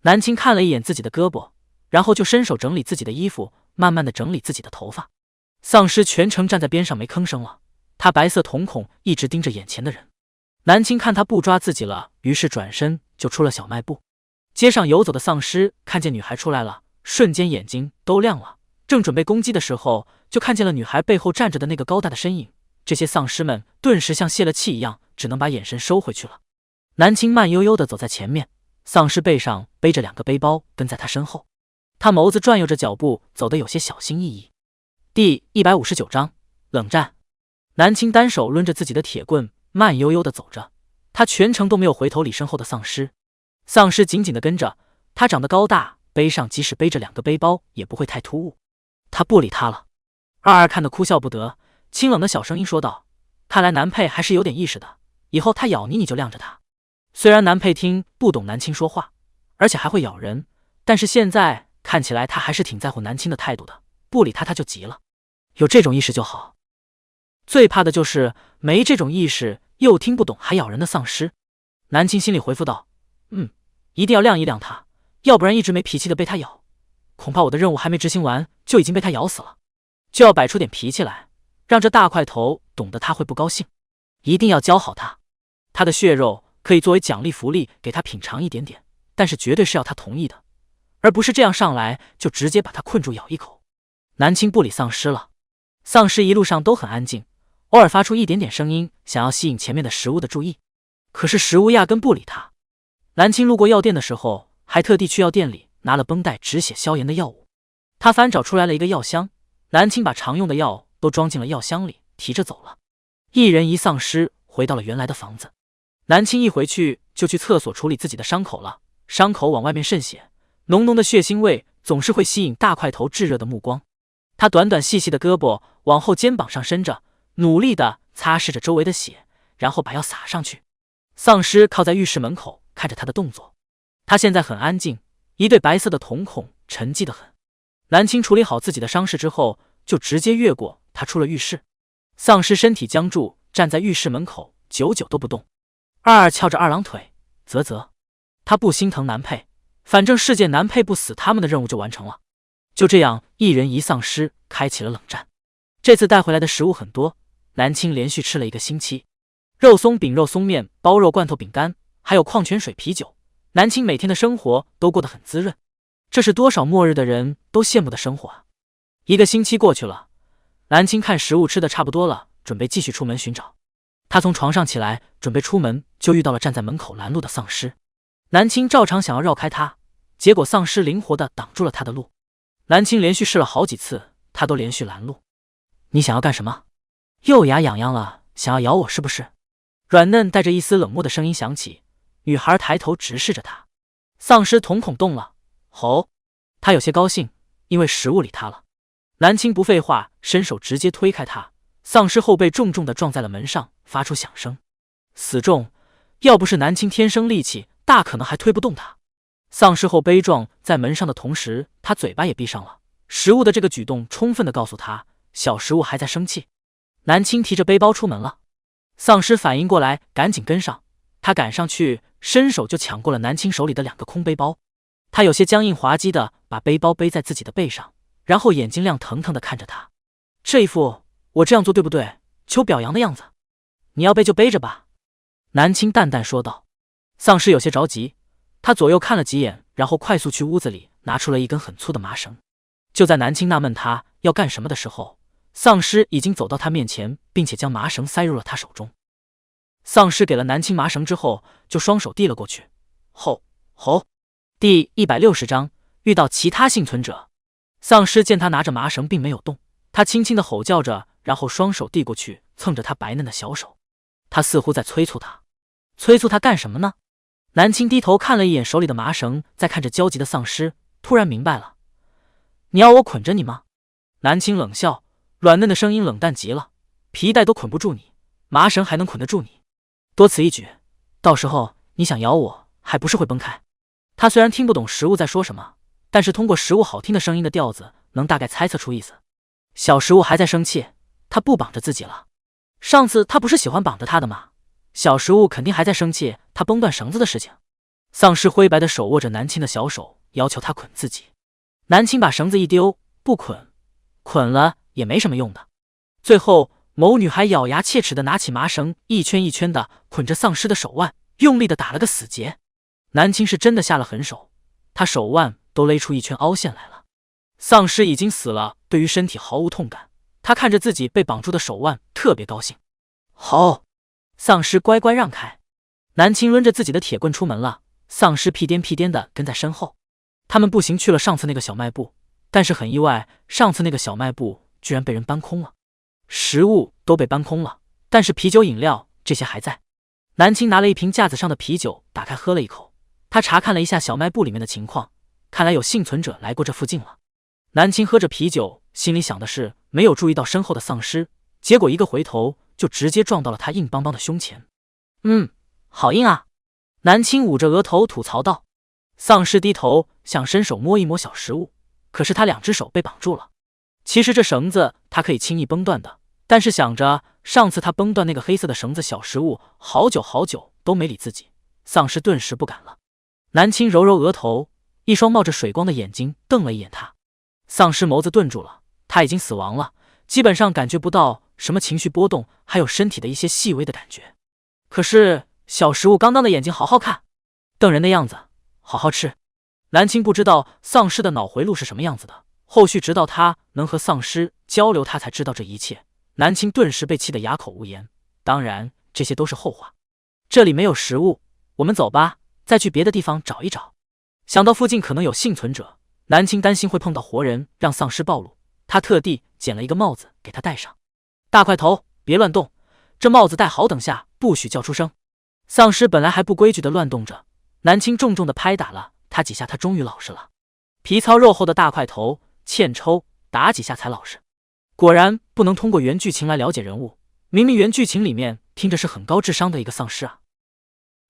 南青看了一眼自己的胳膊，然后就伸手整理自己的衣服，慢慢的整理自己的头发。丧尸全程站在边上没吭声了，他白色瞳孔一直盯着眼前的人。南青看他不抓自己了，于是转身就出了小卖部。街上游走的丧尸看见女孩出来了，瞬间眼睛都亮了，正准备攻击的时候，就看见了女孩背后站着的那个高大的身影。这些丧尸们顿时像泄了气一样，只能把眼神收回去了。南青慢悠悠地走在前面，丧尸背上背着2个背包跟在他身后，他眸子转悠着脚步，走得有些小心翼翼。第159章冷战。南青单手抡着自己的铁棍，慢悠悠地走着，他全程都没有回头理身后的丧尸。丧尸紧紧地跟着他，长得高大，背上即使背着2个背包也不会太突兀。他不理他了。二看得哭笑不得，清冷的小声音说道：看来南佩还是有点意识的，以后他咬你你就晾着他。虽然南佩听不懂南青说话，而且还会咬人，但是现在看起来他还是挺在乎南青的态度的，不理他他就急了。有这种意识就好，最怕的就是没这种意识又听不懂还咬人的丧尸。南青心里回复道：一定要晾一晾他，要不然一直没脾气的被他咬，恐怕我的任务还没执行完就已经被他咬死了。就要摆出点脾气来，让这大块头懂得他会不高兴，一定要教好他。他的血肉可以作为奖励福利给他品尝一点点，但是绝对是要他同意的，而不是这样上来就直接把他困住咬一口。南青不理丧尸了，丧尸一路上都很安静，偶尔发出一点点声音，想要吸引前面的食物的注意。可是食物压根不理他。蓝青路过药店的时候，还特地去药店里拿了绷带、止血消炎的药物。他翻找出来了一个药箱，蓝青把常用的药都装进了药箱里，提着走了。一人一丧尸回到了原来的房子。蓝青一回去就去厕所处理自己的伤口了，伤口往外面渗血，浓浓的血腥味总是会吸引大块头炙热的目光。他短短细细的胳膊往后肩膀上伸着，努力地擦拭着周围的血，然后把药撒上去。丧尸靠在浴室门口看着他的动作，他现在很安静，一对白色的瞳孔沉寂得很。蓝青处理好自己的伤势之后，就直接越过他出了浴室。丧尸身体僵住，站在浴室门口，久久都不动。二翘着二郎腿，啧啧，他不心疼男配，反正世界男配不死，他们的任务就完成了。就这样，一人一丧尸开启了冷战。这次带回来的食物很多，蓝青连续吃了1个星期。肉松饼、肉松面、包肉罐头、饼干，还有矿泉水、啤酒。蓝青每天的生活都过得很滋润，这是多少末日的人都羡慕的生活啊！1个星期过去了，蓝青看食物吃的差不多了，准备继续出门寻找。他从床上起来，准备出门，就遇到了站在门口拦路的丧尸。蓝青照常想要绕开他，结果丧尸灵活地挡住了他的路。蓝青连续试了好几次，他都连续拦路。你想要干什么？又牙痒痒了，想要咬我是不是？软嫩带着一丝冷漠的声音响起。女孩抬头直视着他，丧尸瞳孔动了，吼！他有些高兴，因为食物理他了。蓝青不废话，伸手直接推开他，丧尸后背重重地撞在了门上，发出响声，死重。要不是蓝青天生力气，大可能还推不动他。丧尸后背撞在门上的同时，他嘴巴也闭上了。食物的这个举动充分地告诉他，小食物还在生气。蓝青提着背包出门了，丧尸反应过来，赶紧跟上。他赶上去，伸手就抢过了蓝青手里的2个空背包。他有些僵硬滑稽的把背包背在自己的背上，然后眼睛亮腾腾的看着他，这一副我这样做对不对？求表扬的样子。你要背就背着吧，蓝青淡淡说道。丧尸有些着急，他左右看了几眼，然后快速去屋子里拿出了一根很粗的麻绳。就在蓝青纳闷他要干什么的时候，丧尸已经走到他面前，并且将麻绳塞入了他手中。丧尸给了蓝青麻绳之后，就双手递了过去。吼吼！第160章遇到其他幸存者。丧尸见他拿着麻绳并没有动，他轻轻的吼叫着，然后双手递过去，蹭着他白嫩的小手。他似乎在催促他。催促他干什么呢？蓝青低头看了一眼手里的麻绳，再看着焦急的丧尸，突然明白了。你要我捆着你吗？蓝青冷笑，软嫩的声音冷淡极了。皮带都捆不住你，麻绳还能捆得住你？多此一举，到时候你想咬我，还不是会崩开？他虽然听不懂食物在说什么，但是通过食物好听的声音的调子，能大概猜测出意思。小食物还在生气，他不绑着自己了。上次他不是喜欢绑着他的吗？小食物肯定还在生气他崩断绳子的事情。丧尸灰白的手握着南青的小手，要求他捆自己。南青把绳子一丢，不捆，捆了也没什么用的。最后某女孩咬牙切齿地拿起麻绳，一圈一圈地捆着丧尸的手腕，用力地打了个死结。南青是真的下了狠手，他手腕都勒出一圈凹陷来了。丧尸已经死了，对于身体毫无痛感，他看着自己被绑住的手腕，特别高兴。好，丧尸乖乖让开。南青抡着自己的铁棍出门了，丧尸屁颠屁颠地跟在身后。他们步行去了上次那个小卖部，但是很意外，上次那个小卖部居然被人搬空了。食物都被搬空了，但是啤酒、饮料这些还在。南青拿了一瓶架子上的啤酒，打开喝了一口。他查看了一下小卖部里面的情况，看来有幸存者来过这附近了。南青喝着啤酒，心里想的是没有注意到身后的丧尸，结果一个回头就直接撞到了他硬邦邦的胸前。好硬啊！南青捂着额头吐槽道。丧尸低头想伸手摸一摸小食物，可是他2只手被绑住了。其实这绳子他可以轻易崩断的，但是想着上次他崩断那个黑色的绳子，小食物好久好久都没理自己，丧尸顿时不敢了。南青揉揉额头，一双冒着水光的眼睛瞪了一眼他。丧尸眸子顿住了，他已经死亡了，基本上感觉不到什么情绪波动，还有身体的一些细微的感觉。可是小食物刚当的眼睛好好看，瞪人的样子好好吃。蓝青不知道丧尸的脑回路是什么样子的，后续直到他能和丧尸交流，他才知道这一切。南青顿时被气得哑口无言。当然，这些都是后话。这里没有食物，我们走吧，再去别的地方找一找。想到附近可能有幸存者，南青担心会碰到活人，让丧尸暴露，他特地捡了一个帽子给他戴上。大块头，别乱动，这帽子戴好，等下不许叫出声。丧尸本来还不规矩的乱动着，南青重重的拍打了他几下，他终于老实了。皮糙肉厚的大块头欠抽，打几下才老实。果然不能通过原剧情来了解人物，明明原剧情里面听着是很高智商的一个丧尸啊。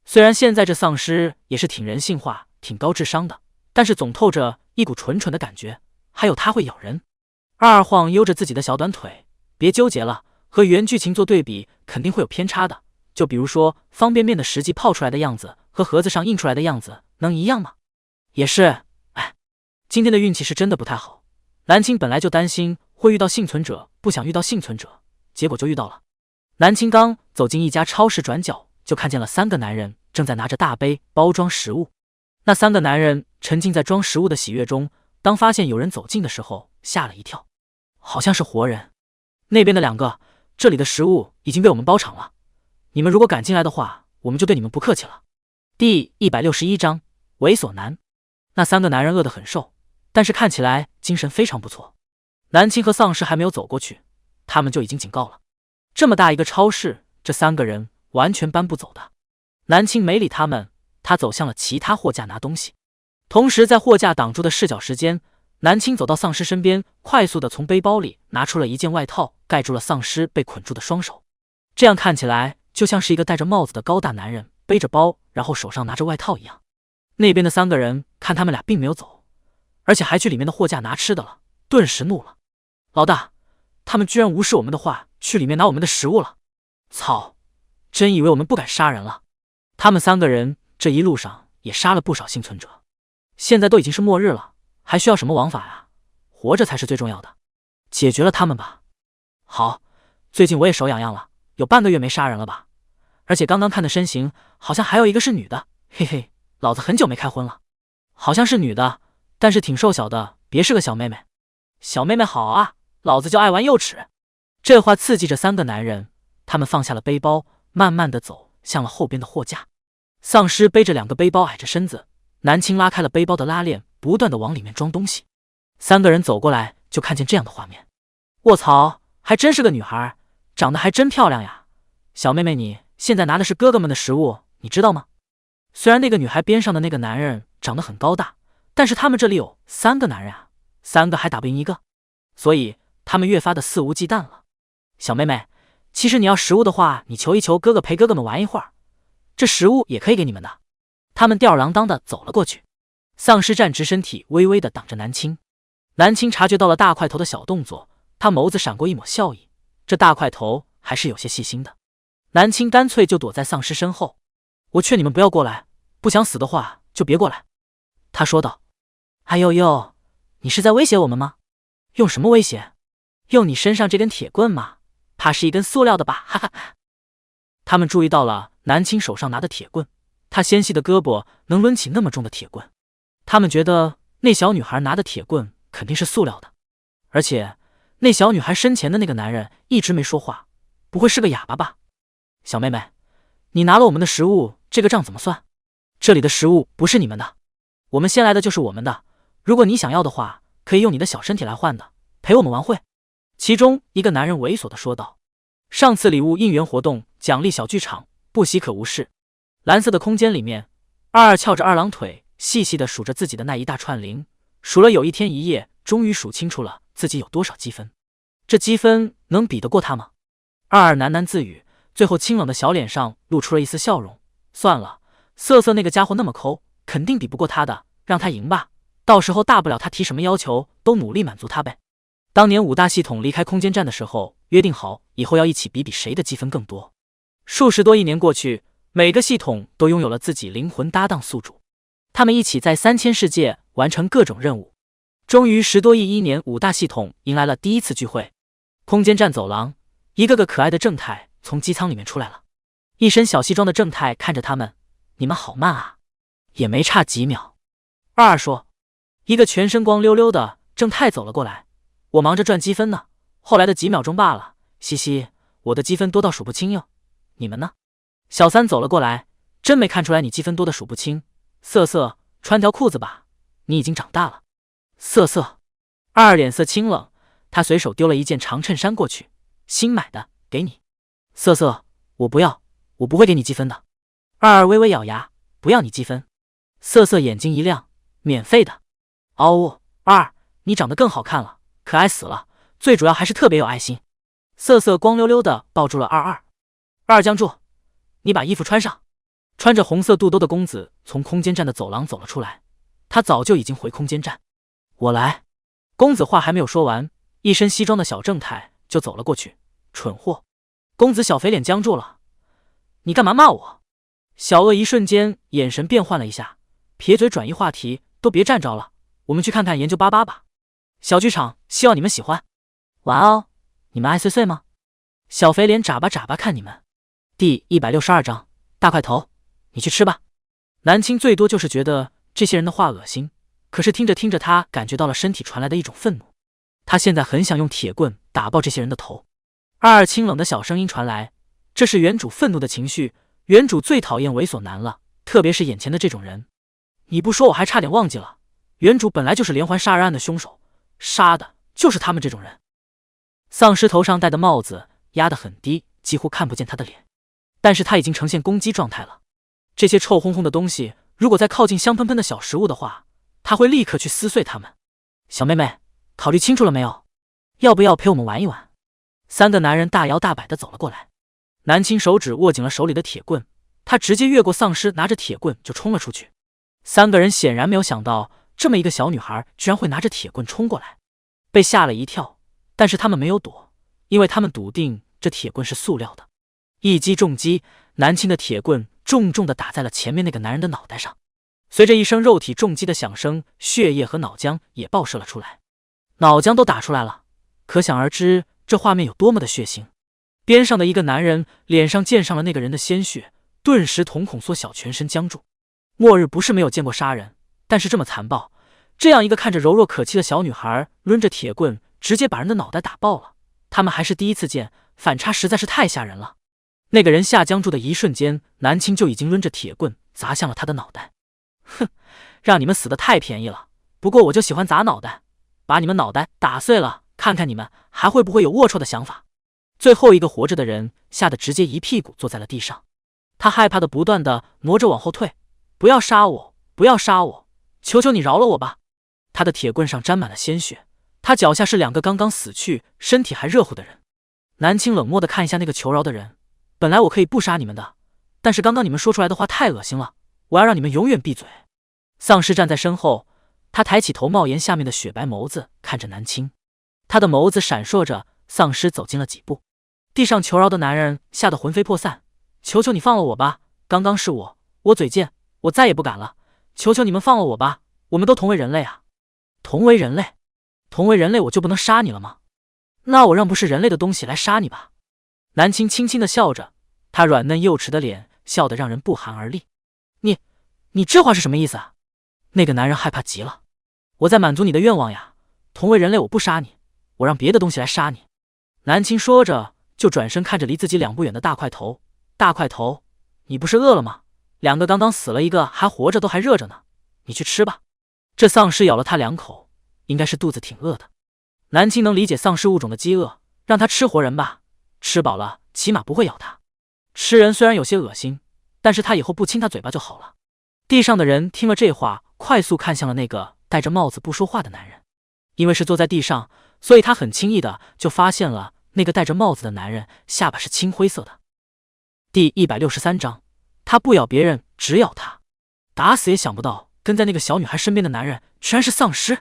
虽然现在这丧尸也是挺人性化、挺高智商的，但是总透着一股蠢蠢的感觉，还有他会咬人。二晃悠着自己的小短腿，别纠结了，和原剧情做对比肯定会有偏差的。就比如说方便面的实际泡出来的样子和盒子上印出来的样子能一样吗？也是，哎，今天的运气是真的不太好。南青本来就担心会遇到幸存者，不想遇到幸存者，结果就遇到了。南青刚走进一家超市，转角就看见了3个男人正在拿着大杯包装食物。那3个男人沉浸在装食物的喜悦中，当发现有人走近的时候，吓了一跳，好像是活人。那边的2个，这里的食物已经被我们包场了，你们如果敢进来的话，我们就对你们不客气了。第161章猥琐男。那3个男人饿得很瘦，但是看起来精神非常不错。南青和丧尸还没有走过去，他们就已经警告了。这么大一个超市，这3个人完全搬不走的。南青没理他们，他走向了其他货架拿东西。同时在货架挡住的视角时间，南青走到丧尸身边，快速的从背包里拿出了一件外套，盖住了丧尸被捆住的双手。这样看起来就像是一个戴着帽子的高大男人背着包，然后手上拿着外套一样。那边的3个人看他们俩并没有走，而且还去里面的货架拿吃的了，顿时怒了。老大，他们居然无视我们的话，去里面拿我们的食物了。操，真以为我们不敢杀人了？他们3个人这一路上也杀了不少幸存者，现在都已经是末日了，还需要什么王法呀？活着才是最重要的，解决了他们吧。好，最近我也手痒痒了，有半个月没杀人了吧？而且刚刚看的身形，好像还有一个是女的，嘿嘿，老子很久没开荤了。好像是女的，但是挺瘦小的，别是个小妹妹。小妹妹好啊，老子就爱玩幼齿。这话刺激着3个男人，他们放下了背包，慢慢的走向了后边的货架。丧尸背着2个背包，矮着身子，南青拉开了背包的拉链，不断的往里面装东西。3个人走过来，就看见这样的画面。卧槽，还真是个女孩，长得还真漂亮呀。小妹妹，你现在拿的是哥哥们的食物，你知道吗？虽然那个女孩边上的那个男人长得很高大，但是他们这里有3个男人啊，3个还打不赢1个，所以他们越发的肆无忌惮了。小妹妹，其实你要食物的话，你求一求哥哥陪哥哥们玩一会儿，这食物也可以给你们的。他们吊儿郎当的走了过去。丧尸站直身体，微微的挡着南青。南青察觉到了大块头的小动作，他眸子闪过一抹笑意，这大块头还是有些细心的。南青干脆就躲在丧尸身后。我劝你们不要过来，不想死的话就别过来。他说道。哎呦呦，你是在威胁我们吗？用什么威胁？用你身上这根铁棍吗？怕是一根塑料的吧，哈哈。他们注意到了南青手上拿的铁棍，他纤细的胳膊能抡起那么重的铁棍。他们觉得那小女孩拿的铁棍肯定是塑料的，而且那小女孩身前的那个男人一直没说话，不会是个哑巴吧？小妹妹，你拿了我们的食物，这个账怎么算？这里的食物不是你们的，我们先来的就是我们的，如果你想要的话，可以用你的小身体来换的，陪我们玩会。其中一个男人猥琐地说道。上次礼物应援活动奖励小剧场，不喜可无视。蓝色的空间里面，二翘着2郎腿，细细地数着自己的那一大串零，数了有1天1夜，终于数清楚了自己有多少积分。这积分能比得过他吗？二喃喃自语，最后清冷的小脸上露出了一丝笑容。算了，瑟瑟那个家伙那么抠，肯定比不过他的，让他赢吧，到时候大不了他提什么要求都努力满足他呗。当年5大系统离开空间站的时候，约定好以后要一起比比谁的积分更多。数十多亿年过去，每个系统都拥有了自己灵魂搭档宿主，他们一起在3000世界完成各种任务。终于10多亿年，5大系统迎来了第一次聚会。空间站走廊，一个个可爱的正太从机舱里面出来了。一身小西装的正太看着他们，你们好慢啊，也没差几秒。二说，一个全身光溜溜的正太走了过来，我忙着赚积分呢，后来的几秒钟罢了，嘻嘻，我的积分多到数不清哟，你们呢？小三走了过来，真没看出来你积分多的数不清。瑟瑟，穿条裤子吧，你已经长大了。瑟瑟，二二脸色清冷，他随手丢了一件长衬衫过去，新买的，给你。瑟瑟，我不要，我不会给你积分的。二二微微咬牙，不要你积分。瑟瑟眼睛一亮，免费的。嗷呜，二，你长得更好看了，可爱死了，最主要还是特别有爱心。瑟瑟光溜溜的抱住了二二。二将住，你把衣服穿上。穿着红色肚兜的公子从空间站的走廊走了出来，他早就已经回空间站。我来。公子话还没有说完，一身西装的小正太就走了过去。蠢货！公子小肥脸僵住了。你干嘛骂我？小鳄一瞬间眼神变换了一下，撇嘴转移话题，都别站着了，我们去看看研究88吧。小剧场希望你们喜欢。晚哦，你们爱碎碎吗？小肥脸眨巴眨巴看你们。第162章，大块头，你去吃吧。南青最多就是觉得这些人的话恶心，可是听着听着他感觉到了身体传来的一种愤怒，他现在很想用铁棍打爆这些人的头。二二清冷的小声音传来，这是原主愤怒的情绪，原主最讨厌猥琐男了，特别是眼前的这种人。你不说我还差点忘记了，原主本来就是连环杀人案的凶手，杀的就是他们这种人。丧尸头上戴的帽子压得很低，几乎看不见他的脸，但是他已经呈现攻击状态了。这些臭烘烘的东西如果再靠近香喷喷的小食物的话，他会立刻去撕碎它们。小妹妹，考虑清楚了没有？要不要陪我们玩一玩？三个男人大摇大摆地走了过来。南青手指握紧了手里的铁棍，他直接越过丧尸，拿着铁棍就冲了出去。三个人显然没有想到这么一个小女孩居然会拿着铁棍冲过来，被吓了一跳，但是他们没有躲，因为他们笃定这铁棍是塑料的。一击重击，南青的铁棍重重地打在了前面那个男人的脑袋上，随着一声肉体重击的响声，血液和脑浆也爆射了出来，脑浆都打出来了，可想而知这画面有多么的血腥。边上的一个男人脸上溅上了那个人的鲜血，顿时瞳孔缩小，全身僵住。末日不是没有见过杀人，但是这么残暴，这样一个看着柔弱可欺的小女孩抡着铁棍直接把人的脑袋打爆了，他们还是第一次见，反差实在是太吓人了。那个人下僵住的一瞬间，南青就已经抡着铁棍砸向了他的脑袋。哼，让你们死得太便宜了，不过我就喜欢砸脑袋，把你们脑袋打碎了，看看你们还会不会有龌龊的想法。最后一个活着的人吓得直接一屁股坐在了地上，他害怕的不断的挪着往后退，不要杀我，不要杀我，求求你饶了我吧。他的铁棍上沾满了鲜血，他脚下是两个刚刚死去身体还热乎的人。南青冷漠的看一下那个求饶的人，本来我可以不杀你们的，但是刚刚你们说出来的话太恶心了，我要让你们永远闭嘴。丧尸站在身后，他抬起头，帽檐下面的雪白眸子看着南青，他的眸子闪烁着。丧尸走近了几步，地上求饶的男人吓得魂飞魄散，求求你放了我吧，刚刚是我嘴贱，我再也不敢了，求求你们放了我吧，我们都同为人类啊。同为人类？同为人类我就不能杀你了吗？那我让不是人类的东西来杀你吧。南青轻轻的笑着，他软嫩幼齿的脸笑得让人不寒而栗。你这话是什么意思啊？那个男人害怕极了。我在满足你的愿望呀，同为人类我不杀你，我让别的东西来杀你。南青说着就转身看着离自己2步远的大块头，大块头，你不是饿了吗？两个刚刚死了，一个还活着，都还热着呢，你去吃吧。这丧尸咬了他2口，应该是肚子挺饿的。南青能理解丧尸物种的饥饿，让他吃活人吧，吃饱了起码不会咬他。吃人虽然有些恶心，但是他以后不亲他嘴巴就好了。地上的人听了这话，快速看向了那个戴着帽子不说话的男人，因为是坐在地上，所以他很轻易的就发现了那个戴着帽子的男人下巴是青灰色的。第163章，他不咬别人，只咬他。打死也想不到跟在那个小女孩身边的男人居然是丧尸。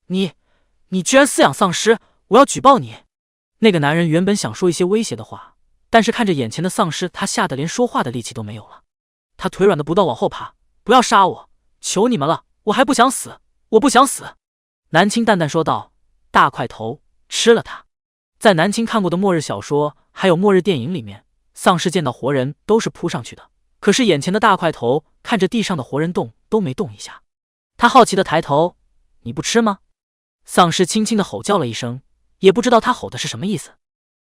你居然饲养丧尸，我要举报你。那个男人原本想说一些威胁的话，但是看着眼前的丧尸，他吓得连说话的力气都没有了。他腿软的不断往后爬，不要杀我，求你们了，我还不想死，我不想死。南青淡淡说道，大块头，吃了他。在南青看过的末日小说还有末日电影里面，丧尸见到活人都是扑上去的，可是眼前的大块头看着地上的活人动都没动一下。他好奇的抬头，你不吃吗？丧尸轻轻的吼叫了一声，也不知道他吼的是什么意思。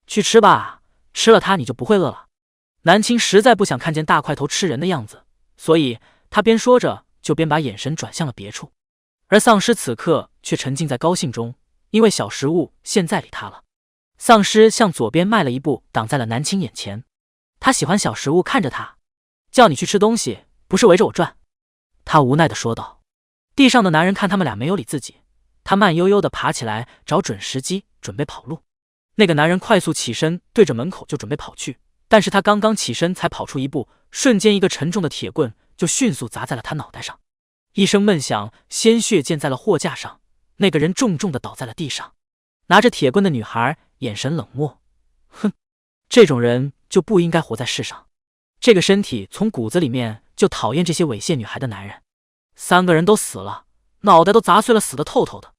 去吃吧，吃了它你就不会饿了。南青实在不想看见大块头吃人的样子，所以他边说着就边把眼神转向了别处。而丧尸此刻却沉浸在高兴中，因为小食物现在理他了。丧尸向左边迈了一步，挡在了南青眼前。他喜欢小食物看着他，叫你去吃东西，不是围着我转。他无奈地说道。地上的男人看他们俩没有理自己，他慢悠悠地爬起来，找准时机准备跑路。那个男人快速起身，对着门口就准备跑去，但是他刚刚起身才跑出一步，瞬间一个沉重的铁棍就迅速砸在了他脑袋上。一声闷响，鲜血溅在了货架上，那个人重重地倒在了地上。拿着铁棍的女孩眼神冷漠，哼，这种人就不应该活在世上。这个身体从骨子里面就讨厌这些猥亵女孩的男人。3个人都死了，脑袋都砸碎了，死得透透的。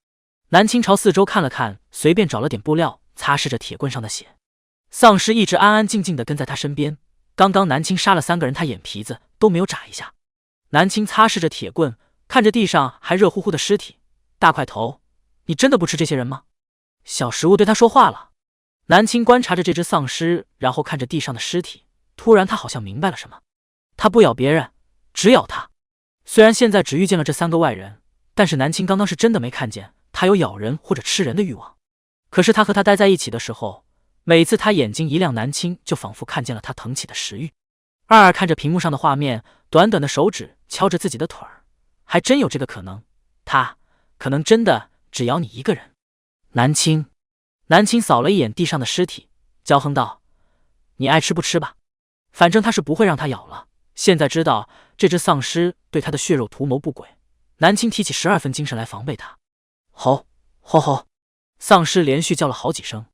南青朝四周看了看，随便找了点布料擦拭着铁棍上的血。丧尸一直安安静静地跟在他身边，刚刚南青杀了3个人，他眼皮子都没有眨一下。南青擦拭着铁棍，看着地上还热乎乎的尸体，大块头，你真的不吃这些人吗？小食物对他说话了。南青观察着这只丧尸，然后看着地上的尸体，突然他好像明白了什么。他不咬别人，只咬他。虽然现在只遇见了这3个外人，但是南青刚刚是真的没看见他有咬人或者吃人的欲望。可是他和他待在一起的时候，每次他眼睛一亮，南青就仿佛看见了他腾起的食欲。二二看着屏幕上的画面，短短的手指敲着自己的腿儿，还真有这个可能，他可能真的只咬你一个人。南青扫了一眼地上的尸体，骄横道：“你爱吃不吃吧，反正他是不会让他咬了。”现在知道这只丧尸对他的血肉图谋不轨，南青提起12分精神来防备他。吼吼吼！丧尸连续叫了好几声，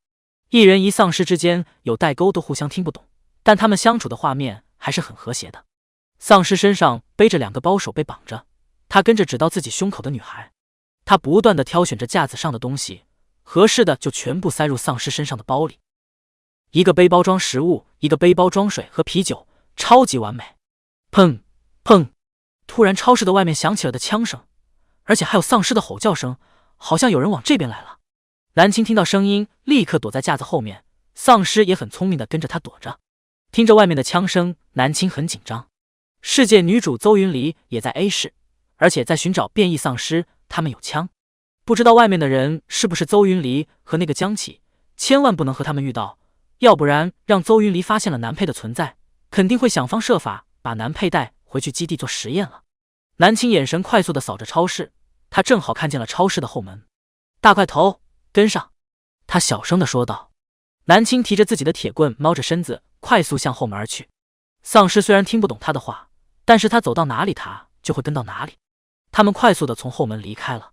一人一丧尸之间有代沟，都互相听不懂，但他们相处的画面还是很和谐的。丧尸身上背着2个包，手被绑着，他跟着指到自己胸口的女孩，他不断地挑选着架子上的东西，合适的就全部塞入丧尸身上的包里。一个背包装食物，一个背包装水和啤酒，超级完美。砰砰！突然超市的外面响起了的枪声，而且还有丧尸的吼叫声，好像有人往这边来了。南青听到声音，立刻躲在架子后面，丧尸也很聪明的跟着他躲着。听着外面的枪声，南青很紧张。世界女主邹云离也在 A 市，而且在寻找变异丧尸，他们有枪，不知道外面的人是不是邹云离和那个江启，千万不能和他们遇到，要不然让邹云离发现了男配的存在，肯定会想方设法把男配带回去基地做实验了。南青眼神快速的扫着超市，他正好看见了超市的后门。大块头，跟上！他小声的说道。南青提着自己的铁棍，猫着身子，快速向后门而去。丧尸虽然听不懂他的话，但是他走到哪里，他就会跟到哪里。他们快速的从后门离开了。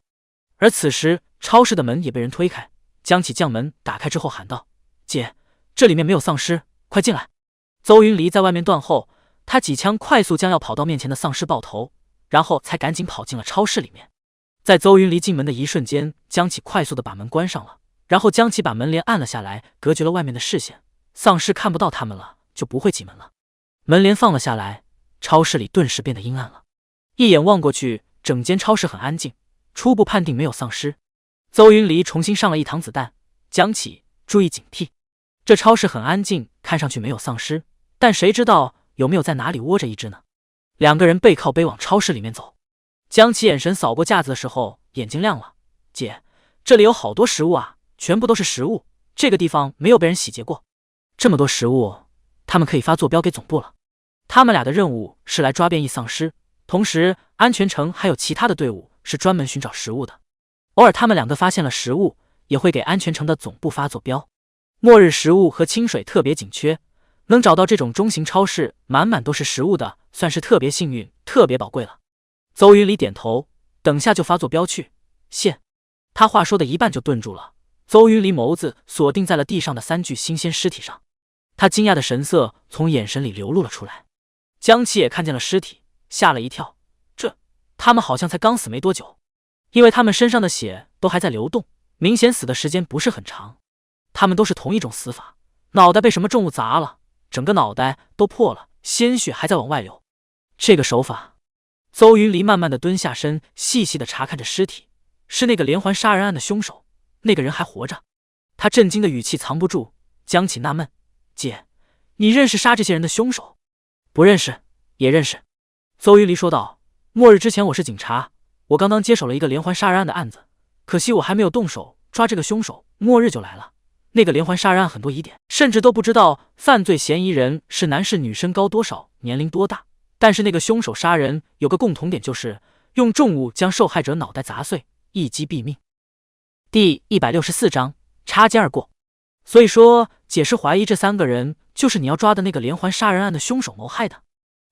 而此时，超市的门也被人推开，江启将门打开之后喊道：“姐，这里面没有丧尸，快进来！”邹云离在外面断后，他几枪快速将要跑到面前的丧尸爆头，然后才赶紧跑进了超市里面。在邹云离进门的一瞬间，江启快速的把门关上了，然后江启把门帘按了下来，隔绝了外面的视线，丧尸看不到他们了，就不会挤门了。门帘放了下来，超市里顿时变得阴暗了。一眼望过去，整间超市很安静，初步判定没有丧尸。邹云离重新上了一膛子弹，江启注意警惕。这超市很安静，看上去没有丧尸，但谁知道有没有在哪里窝着一只呢？2个人背靠背往超市里面走。江启眼神扫过架子的时候，眼睛亮了。姐，这里有好多食物啊，全部都是食物，这个地方没有被人洗劫过。这么多食物，他们可以发坐标给总部了。他们俩的任务是来抓变异丧尸，同时安全城还有其他的队伍是专门寻找食物的。偶尔他们2个发现了食物，也会给安全城的总部发坐标。末日食物和清水特别紧缺，能找到这种中型超市满满都是食物的，算是特别幸运，特别宝贵了。邹云离点头，等下就发坐标去。现，他话说的一半就顿住了。邹云离眸子锁定在了地上的3具新鲜尸体上，他惊讶的神色从眼神里流露了出来。江启也看见了尸体，吓了一跳，他们好像才刚死没多久，因为他们身上的血都还在流动，明显死的时间不是很长。他们都是同一种死法，脑袋被什么重物砸了，整个脑袋都破了，鲜血还在往外流。这个手法，邹云离慢慢的蹲下身，细细的查看着尸体，是那个连环杀人案的凶手，那个人还活着。他震惊的语气藏不住，江启纳闷：“姐，你认识杀这些人的凶手？”“不认识，也认识。”邹云离说道：“末日之前我是警察，我刚刚接手了一个连环杀人案的案子，可惜我还没有动手抓这个凶手，末日就来了。那个连环杀人案很多疑点，甚至都不知道犯罪嫌疑人是男是女，身高多少，年龄多大。但是那个凶手杀人有个共同点，就是用重物将受害者脑袋砸碎，一击毙命。”第164章擦肩而过。所以说，姐是怀疑这3个人就是你要抓的那个连环杀人案的凶手谋害的。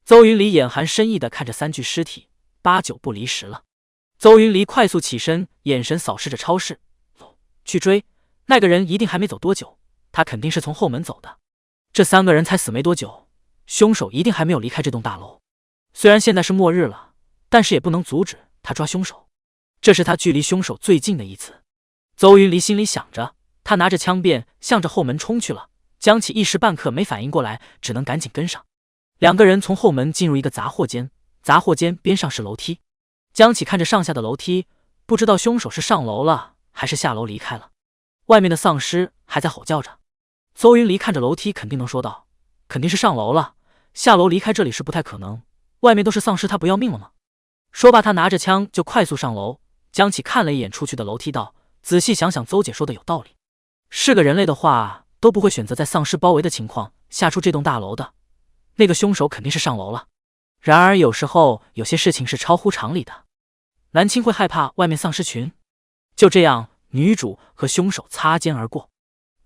邹云离眼含深意地看着3具尸体，8九不离10了。邹云离快速起身，眼神扫视着超市，去追那个人一定还没走多久，他肯定是从后门走的。这3个人才死没多久，凶手一定还没有离开这栋大楼。虽然现在是末日了，但是也不能阻止他抓凶手，这是他距离凶手最近的一次。邹云离心里想着，他拿着枪便向着后门冲去了。江启一时半刻没反应过来，只能赶紧跟上。2个人从后门进入一个杂货间，杂货间边上是楼梯。江启看着上下的楼梯，不知道凶手是上楼了还是下楼离开了。外面的丧尸还在吼叫着。邹云离看着楼梯，肯定能说道：“肯定是上楼了，下楼离开这里是不太可能。外面都是丧尸，他不要命了吗？”说罢，他拿着枪就快速上楼。江启看了一眼出去的楼梯道：“仔细想想，邹姐说的有道理。是个人类的话，都不会选择在丧尸包围的情况下出这栋大楼的。那个凶手肯定是上楼了。然而有时候有些事情是超乎常理的。南青会害怕外面丧尸群？”就这样，女主和凶手擦肩而过。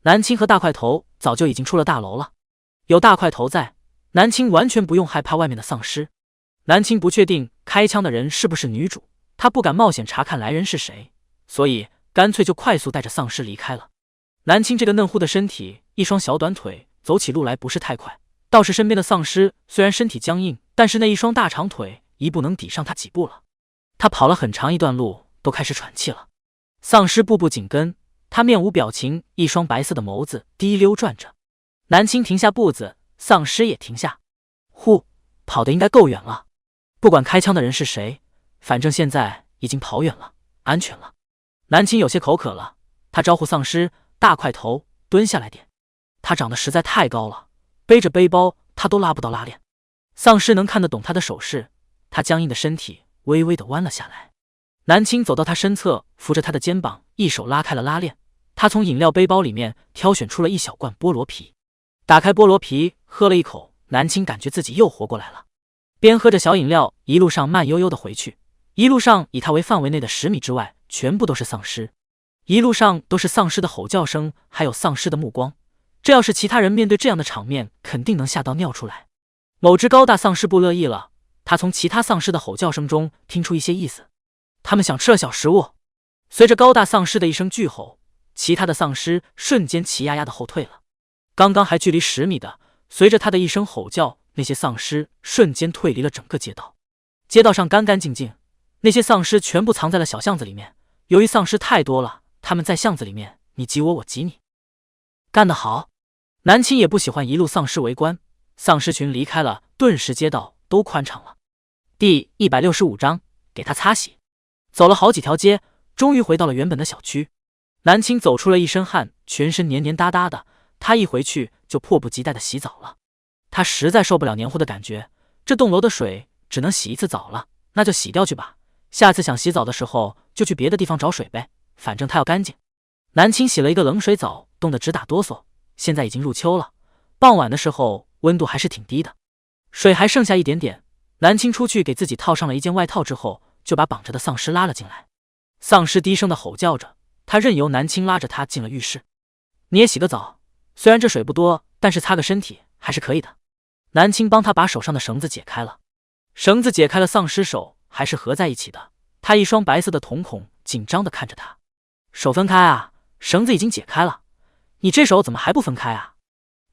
南青和大块头早就已经出了大楼了，有大块头在，南青完全不用害怕外面的丧尸。南青不确定开枪的人是不是女主，他不敢冒险查看来人是谁，所以干脆就快速带着丧尸离开了。南青这个嫩乎的身体，一双小短腿，走起路来不是太快，倒是身边的丧尸虽然身体僵硬，但是那一双大长腿一步能抵上他几步了。他跑了很长一段路，都开始喘气了。丧尸步步紧跟，他面无表情，一双白色的眸子滴溜转着。南青停下步子，丧尸也停下。跑得应该够远了。不管开枪的人是谁，反正现在已经跑远了，安全了。南青有些口渴了，他招呼丧尸：“大块头，蹲下来点。”他长得实在太高了，背着背包他都拉不到拉链。丧尸能看得懂他的手势，他僵硬的身体微微地弯了下来。南青走到他身侧，扶着他的肩膀，一手拉开了拉链。他从饮料背包里面挑选出了一小罐菠萝啤，打开菠萝啤，喝了一口，南青感觉自己又活过来了。边喝着小饮料，一路上慢悠悠的回去。一路上以他为范围内的10米之外，全部都是丧尸。一路上都是丧尸的吼叫声，还有丧尸的目光。这要是其他人面对这样的场面，肯定能吓到尿出来。某只高大丧尸不乐意了，他从其他丧尸的吼叫声中听出一些意思，他们想吃了小食物。随着高大丧尸的一声巨吼，其他的丧尸瞬间齐压压的后退了。刚刚还距离10米的，随着他的一声吼叫，那些丧尸瞬间退离了整个街道。街道上干干净净，那些丧尸全部藏在了小巷子里面。由于丧尸太多了，他们在巷子里面你挤我，我挤你。干得好！南青也不喜欢一路丧尸围观，丧尸群离开了，顿时街道都宽敞了。第165章给他擦洗。走了好几条街，终于回到了原本的小区。南青走出了一身汗，全身黏黏哒哒的，他一回去就迫不及待的洗澡了。他实在受不了黏糊的感觉，这栋楼的水只能洗一次澡了，那就洗掉去吧。下次想洗澡的时候就去别的地方找水呗，反正他要干净。南青洗了一个冷水澡，冻得直打哆嗦。现在已经入秋了，傍晚的时候温度还是挺低的，水还剩下一点点。南青出去给自己套上了一件外套之后，就把绑着的丧尸拉了进来。丧尸低声的吼叫着，他任由南青拉着他进了浴室。你也洗个澡，虽然这水不多，但是擦个身体还是可以的。南青帮他把手上的绳子解开了，绳子解开了，丧尸手还是合在一起的。他一双白色的瞳孔紧张地看着他，手分开啊，绳子已经解开了，你这手怎么还不分开啊？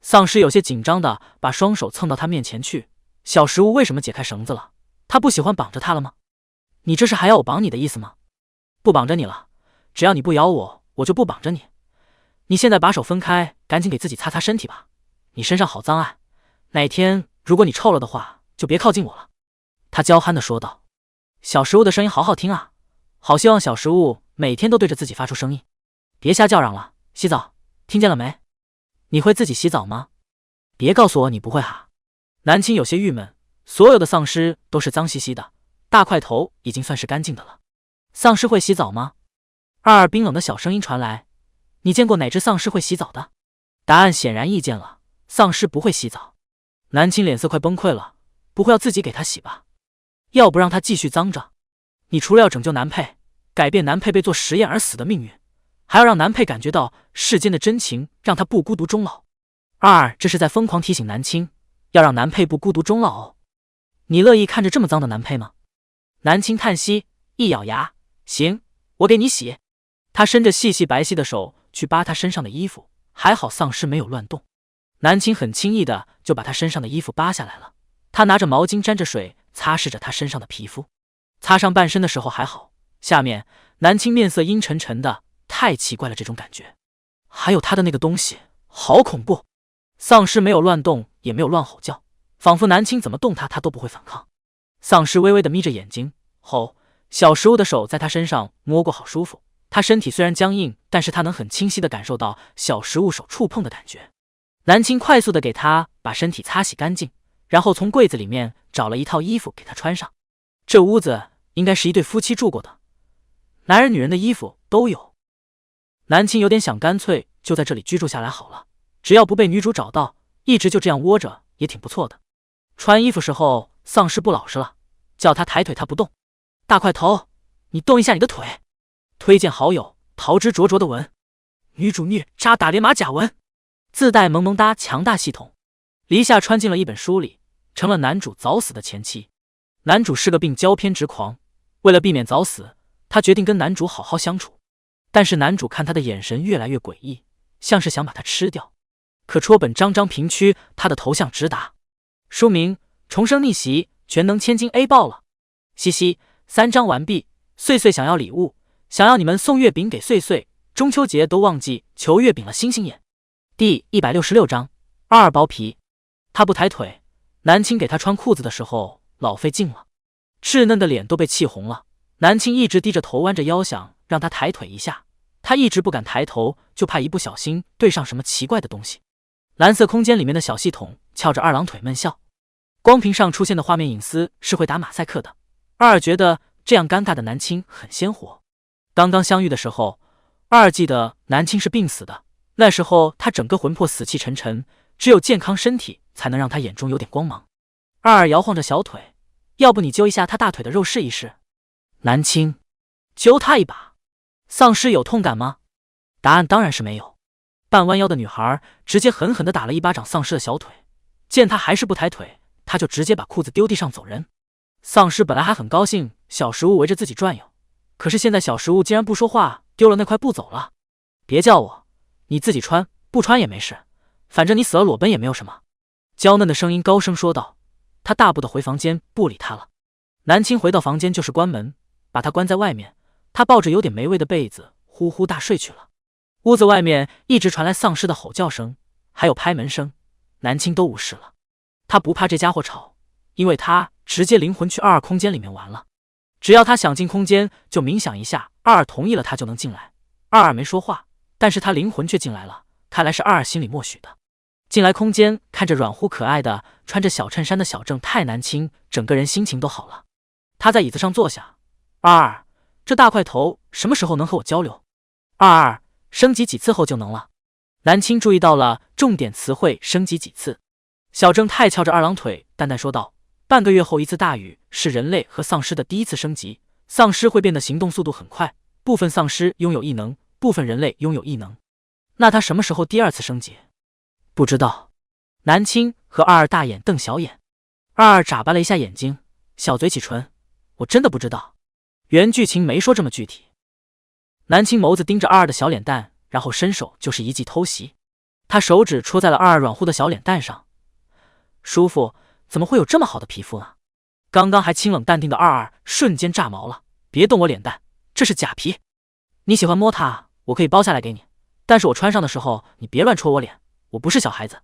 丧尸有些紧张的把双手蹭到他面前去。小食物为什么解开绳子了？他不喜欢绑着他了吗？你这是还要我绑你的意思吗？不绑着你了，只要你不咬我，我就不绑着你。你现在把手分开，赶紧给自己擦擦身体吧，你身上好脏啊，哪天如果你臭了的话，就别靠近我了。他娇憨地说道。小食物的声音好好听啊，好希望小食物每天都对着自己发出声音。别瞎叫嚷了，洗澡，听见了没？你会自己洗澡吗？别告诉我你不会哈。南青有些郁闷，所有的丧尸都是脏兮兮的，大块头已经算是干净的了。丧尸会洗澡吗？二二冰冷的小声音传来。你见过哪只丧尸会洗澡的？答案显然易见了，丧尸不会洗澡。南青脸色快崩溃了，不会要自己给他洗吧？要不让他继续脏着？你除了要拯救男配，改变男配被做实验而死的命运，还要让男配感觉到世间的真情，让他不孤独终老。二二这是在疯狂提醒南青，要让男配不孤独终老哦。你乐意看着这么脏的男配吗？南青叹息，一咬牙，行，我给你洗。他伸着细细白皙的手去扒他身上的衣服，还好丧尸没有乱动。南青很轻易的就把他身上的衣服扒下来了。他拿着毛巾沾着水擦拭着他身上的皮肤，擦上半身的时候还好，下面南青面色阴沉沉的，太奇怪了这种感觉。还有他的那个东西，好恐怖。丧尸没有乱动，也没有乱吼叫，仿佛南青怎么动他都不会反抗。丧尸微微的眯着眼睛，吼，小食物的手在他身上摸过，好舒服。他身体虽然僵硬，但是他能很清晰的感受到小食物手触碰的感觉。南青快速的给他把身体擦洗干净，然后从柜子里面找了一套衣服给他穿上。这屋子应该是一对夫妻住过的，男人女人的衣服都有。南青有点想干脆就在这里居住下来好了，只要不被女主找到，一直就这样窝着也挺不错的。穿衣服时候丧尸不老实了，叫他抬腿他不动。大块头，你动一下你的腿。推荐好友桃之灼灼的文，女主虐渣打连马甲文，自带萌萌哒强大系统。黎夏穿进了一本书里，成了男主早死的前妻。男主是个病娇偏执狂，为了避免早死，他决定跟男主好好相处。但是男主看他的眼神越来越诡异，像是想把他吃掉。可戳本张张平区，他的头像直达。书名：重生逆袭，全能千金 A 爆了。嘻嘻，3章完毕。碎碎想要礼物，想要你们送月饼给碎碎，中秋节都忘记求月饼了，星星眼。第166章，二二包皮。他不抬腿，南青给他穿裤子的时候老费劲了，稚嫩的脸都被气红了。南青一直低着头弯着腰想让他抬腿一下，他一直不敢抬头，就怕一不小心对上什么奇怪的东西。蓝色空间里面的小系统翘着二郎腿闷笑，光屏上出现的画面隐私是会打马赛克的。二二觉得这样尴尬的南青很鲜活。刚刚相遇的时候，二二记得南青是病死的，那时候他整个魂魄死气沉沉，只有健康身体才能让他眼中有点光芒。二二摇晃着小腿，要不你揪一下他大腿的肉试一试？南青揪他一把。丧尸有痛感吗？答案当然是没有。半弯腰的女孩直接狠狠地打了一巴掌丧尸的小腿，见他还是不抬腿，他就直接把裤子丢地上走人。丧尸本来还很高兴小食物围着自己转悠，可是现在小食物竟然不说话，丢了那块布走了。别叫我，你自己穿，不穿也没事，反正你死了裸奔也没有什么。娇嫩的声音高声说道。他大步的回房间，不理他了。南青回到房间就是关门，把他关在外面。他抱着有点霉味的被子呼呼大睡去了。屋子外面一直传来丧尸的吼叫声，还有拍门声，南青都无视了。他不怕这家伙吵，因为他直接灵魂去二二空间里面玩了。只要他想进空间，就冥想一下，二二同意了他就能进来。二二没说话，但是他灵魂却进来了，看来是二二心里默许的。进来空间，看着软乎可爱的穿着小衬衫的小正太南青，整个人心情都好了。他在椅子上坐下。二二，这大块头什么时候能和我交流？二二，升级几次后就能了？南青注意到了重点词汇升级几次。小正太翘着二郎腿淡淡说道，半个月后一次大雨是人类和丧尸的第一次升级，丧尸会变得行动速度很快，部分丧尸拥有异能，部分人类拥有异能。那他什么时候第二次升级？不知道。南青和二二大眼瞪小眼。二二眨巴了一下眼睛，小嘴起唇，我真的不知道，原剧情没说这么具体。南青眸子盯着二二的小脸蛋，然后伸手就是一记偷袭。他手指戳在了二二软乎的小脸蛋上，舒服，怎么会有这么好的皮肤呢？刚刚还清冷淡定的二二瞬间炸毛了，别动我脸蛋，这是假皮。你喜欢摸它，我可以剥下来给你，但是我穿上的时候你别乱戳我脸，我不是小孩子。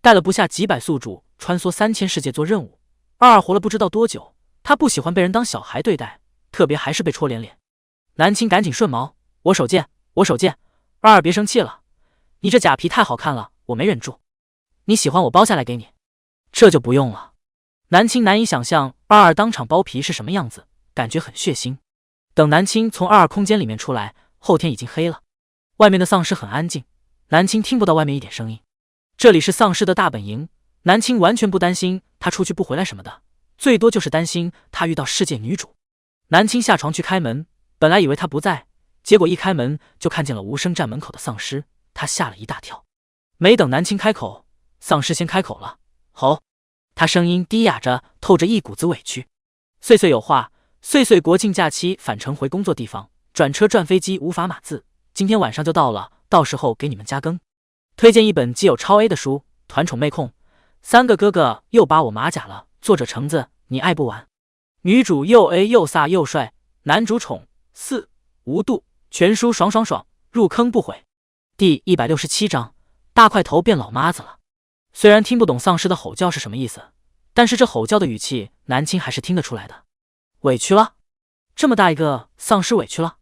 带了不下几百宿主穿梭3000世界做任务，二二活了不知道多久，他不喜欢被人当小孩对待，特别还是被戳脸。南青赶紧顺毛，我手贱，我手贱。二二别生气了，你这假皮太好看了，我没忍住。你喜欢我剥下来给你？这就不用了。南青难以想象二二当场剥皮是什么样子，感觉很血腥。等南青从二二空间里面出来，后天已经黑了。外面的丧尸很安静，南青听不到外面一点声音。这里是丧尸的大本营，南青完全不担心他出去不回来什么的，最多就是担心他遇到世界女主。南青下床去开门，本来以为他不在，结果一开门就看见了无声站门口的丧尸，他吓了一大跳。没等南青开口，丧尸先开口了：“吼！”他声音低哑着，透着一股子委屈。岁岁有话，岁岁国庆假期返程回工作地方，转车转飞机无法码字，今天晚上就到了，到时候给你们加更。推荐一本既有超 A 的书，团宠妹控，三个哥哥又把我马甲了，作者橙子，你爱不完。女主又 A 又飒又帅，男主宠4无度，全书爽爽爽，入坑不悔。第167章，大块头变老妈子了。虽然听不懂丧尸的吼叫是什么意思，但是这吼叫的语气，南青还是听得出来的。委屈了？这么大一个丧尸委屈了？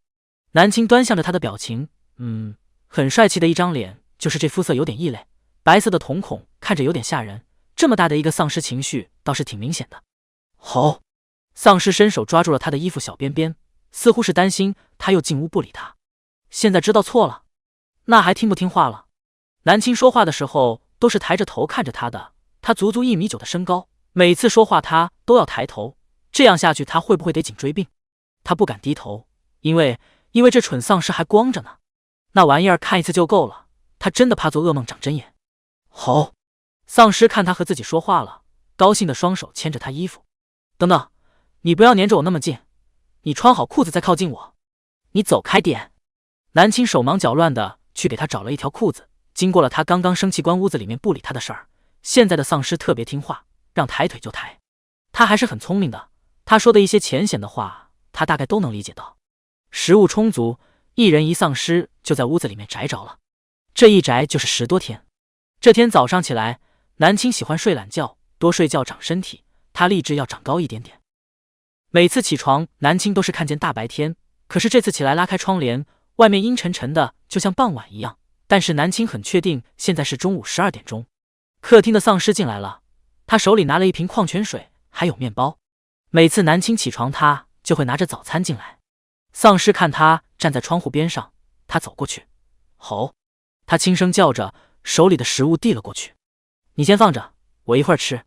南青端详着他的表情，很帅气的一张脸，就是这肤色有点异类，白色的瞳孔看着有点吓人。这么大的一个丧尸情绪倒是挺明显的。吼！丧尸伸手抓住了他的衣服小边边，似乎是担心他又进屋不理他。现在知道错了，那还听不听话了？南青说话的时候都是抬着头看着他的，他足足1.9米的身高，每次说话他都要抬头，这样下去他会不会得颈椎病？他不敢低头，因为这蠢丧尸还光着呢，那玩意儿看一次就够了，他真的怕做噩梦长针眼。吼！丧尸看他和自己说话了，高兴的双手牵着他衣服。等等，你不要黏着我那么近，你穿好裤子再靠近我。你走开点。南青手忙脚乱的去给他找了一条裤子，经过了他刚刚生气关屋子里面不理他的事儿，现在的丧尸特别听话，让抬腿就抬。他还是很聪明的，他说的一些浅显的话他大概都能理解到。食物充足，一人一丧尸就在屋子里面宅着了，这一宅就是10多天。这天早上起来，南青喜欢睡懒觉，多睡觉长身体，他立志要长高一点点。每次起床，南青都是看见大白天，可是这次起来拉开窗帘，外面阴沉沉的，就像傍晚一样。但是南青很确定现在是中午12点钟。客厅的丧尸进来了，他手里拿了一瓶矿泉水，还有面包。每次南青起床，他就会拿着早餐进来。丧尸看他站在窗户边上，他走过去，吼！他轻声叫着，手里的食物递了过去。你先放着，我一会儿吃。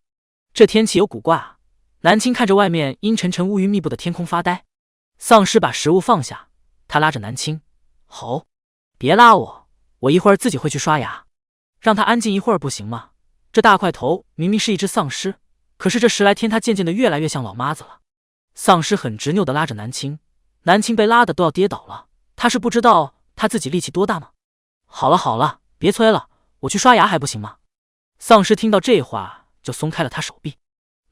这天气有古怪啊。南青看着外面阴沉沉乌云密布的天空发呆。丧尸把食物放下，他拉着南青，吼！别拉我，我一会儿自己会去刷牙。让他安静一会儿不行吗？这大块头明明是一只丧尸，可是这10来天他渐渐的越来越像老妈子了。丧尸很执拗的拉着南青，南青被拉的都要跌倒了，他是不知道他自己力气多大吗？好了好了，别催了，我去刷牙还不行吗？丧尸听到这话就松开了他手臂。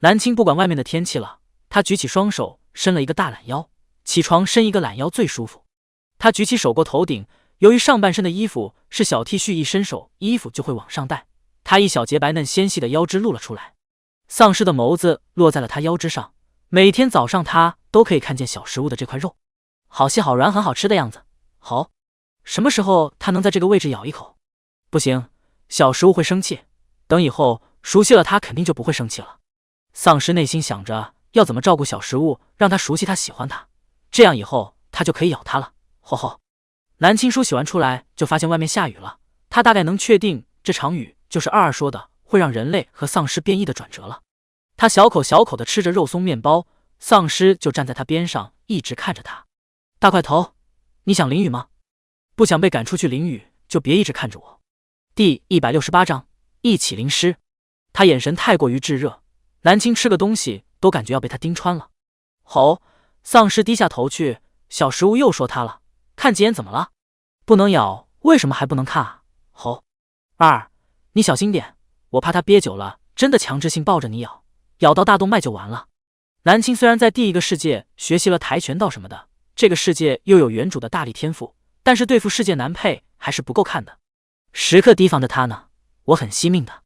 南青不管外面的天气了，他举起双手伸了一个大懒腰，起床伸一个懒腰最舒服。他举起手过头顶，由于上半身的衣服是小 T 恤，一伸手衣服就会往上带，他一小节白嫩纤细的腰肢露了出来。丧尸的眸子落在了他腰肢上，每天早上他都可以看见小食物的这块肉，好细好软，很好吃的样子。好，什么时候他能在这个位置咬一口？不行，小食物会生气，等以后熟悉了他肯定就不会生气了。丧尸内心想着要怎么照顾小食物，让他熟悉他喜欢他，这样以后他就可以咬他了。吼吼！南青书洗完出来就发现外面下雨了，他大概能确定这场雨就是22说的会让人类和丧尸变异的转折了。他小口小口的吃着肉松面包，丧尸就站在他边上一直看着他。大块头，你想淋雨吗？不想被赶出去淋雨就别一直看着我。第168章，一起淋湿。他眼神太过于炙热，南青吃个东西都感觉要被他盯穿了。吼！丧尸低下头去，小食物又说他了，看几眼怎么了？不能咬，为什么还不能看啊？吼！你小心点，我怕他憋久了真的强制性抱着你咬，咬到大动脉就完了。南青虽然在第一个世界学习了跆拳道什么的，这个世界又有原主的大力天赋，但是对付世界男配还是不够看的，时刻提防着他呢，我很惜命的。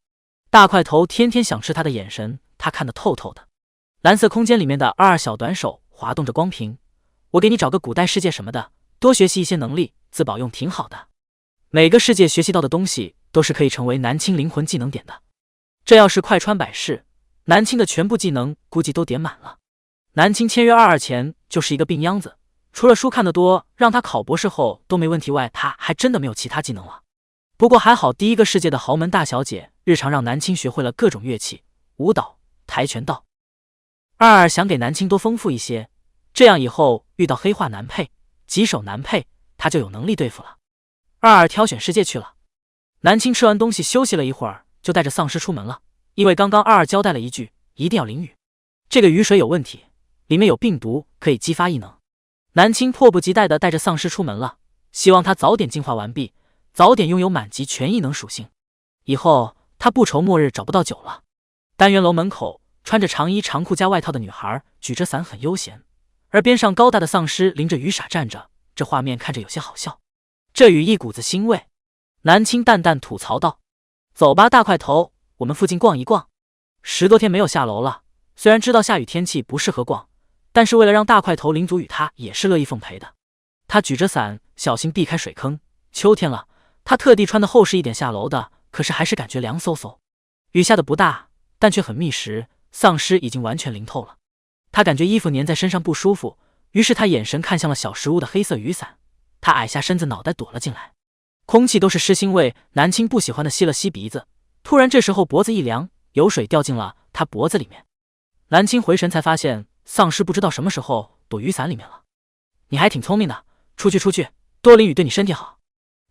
大块头天天想吃他的眼神，他看得透透的。蓝色空间里面的22小短手滑动着光屏，我给你找个古代世界什么的，多学习一些能力，自保用挺好的。每个世界学习到的东西都是可以成为南青灵魂技能点的。这要是快穿百世，南青的全部技能估计都点满了。南青签约22前就是一个病秧子，除了书看得多，让他考博士后都没问题外，他还真的没有其他技能了。不过还好，第一个世界的豪门大小姐日常让南青学会了各种乐器、舞蹈、跆拳道。22想给南青多丰富一些，这样以后遇到黑化男配、棘手男配，他就有能力对付了。22挑选世界去了。南青吃完东西休息了一会儿，就带着丧尸出门了，因为刚刚22交代了一句，一定要淋雨。这个雨水有问题，里面有病毒，可以激发异能。南青迫不及待地带着丧尸出门了，希望他早点进化完毕，早点拥有满级全异能属性，以后他不愁末日找不到酒了。单元楼门口，穿着长衣长裤加外套的女孩举着伞很悠闲，而边上高大的丧尸淋着雨洒站着，这画面看着有些好笑。这雨一股子腥味。南青淡淡吐槽道：“走吧，大块头，我们附近逛一逛。10多天没有下楼了，虽然知道下雨天气不适合逛，但是为了让大块头淋足雨，他也是乐意奉陪的。”他举着伞，小心避开水坑。秋天了，他特地穿的厚实一点下楼的，可是还是感觉凉飕飕。雨下的不大，但却很密实，丧尸已经完全淋透了。他感觉衣服粘在身上不舒服，于是他眼神看向了小石屋的黑色雨伞，他矮下身子，脑袋躲了进来。空气都是湿腥味，南青不喜欢的吸了吸鼻子，突然这时候脖子一凉，有水掉进了他脖子里面。南青回神才发现丧尸不知道什么时候躲雨伞里面了。你还挺聪明的，出去，多淋雨对你身体好。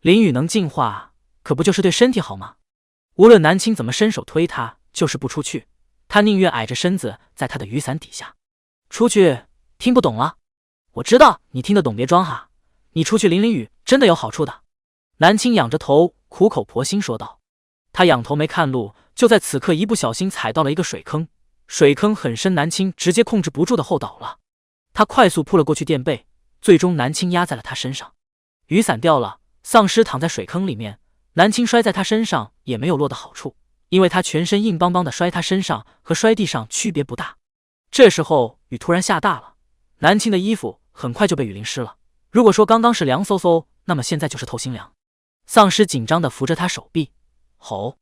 淋雨能净化，可不就是对身体好吗？无论南青怎么伸手推他，就是不出去，他宁愿矮着身子在他的雨伞底下。出去，听不懂了？我知道你听得懂，别装哈，你出去淋淋雨真的有好处的。南青仰着头，苦口婆心说道。他仰头没看路，就在此刻一不小心踩到了一个水坑，水坑很深，南青直接控制不住的后倒了。他快速扑了过去垫背，最终南青压在了他身上。雨伞掉了，丧尸躺在水坑里面，南青摔在他身上也没有落的好处，因为他全身硬邦邦的，摔他身上和摔地上区别不大。这时候雨突然下大了，南青的衣服很快就被雨淋湿了。如果说刚刚是凉飕飕，那么现在就是透心凉。丧尸紧张地扶着他手臂，吼！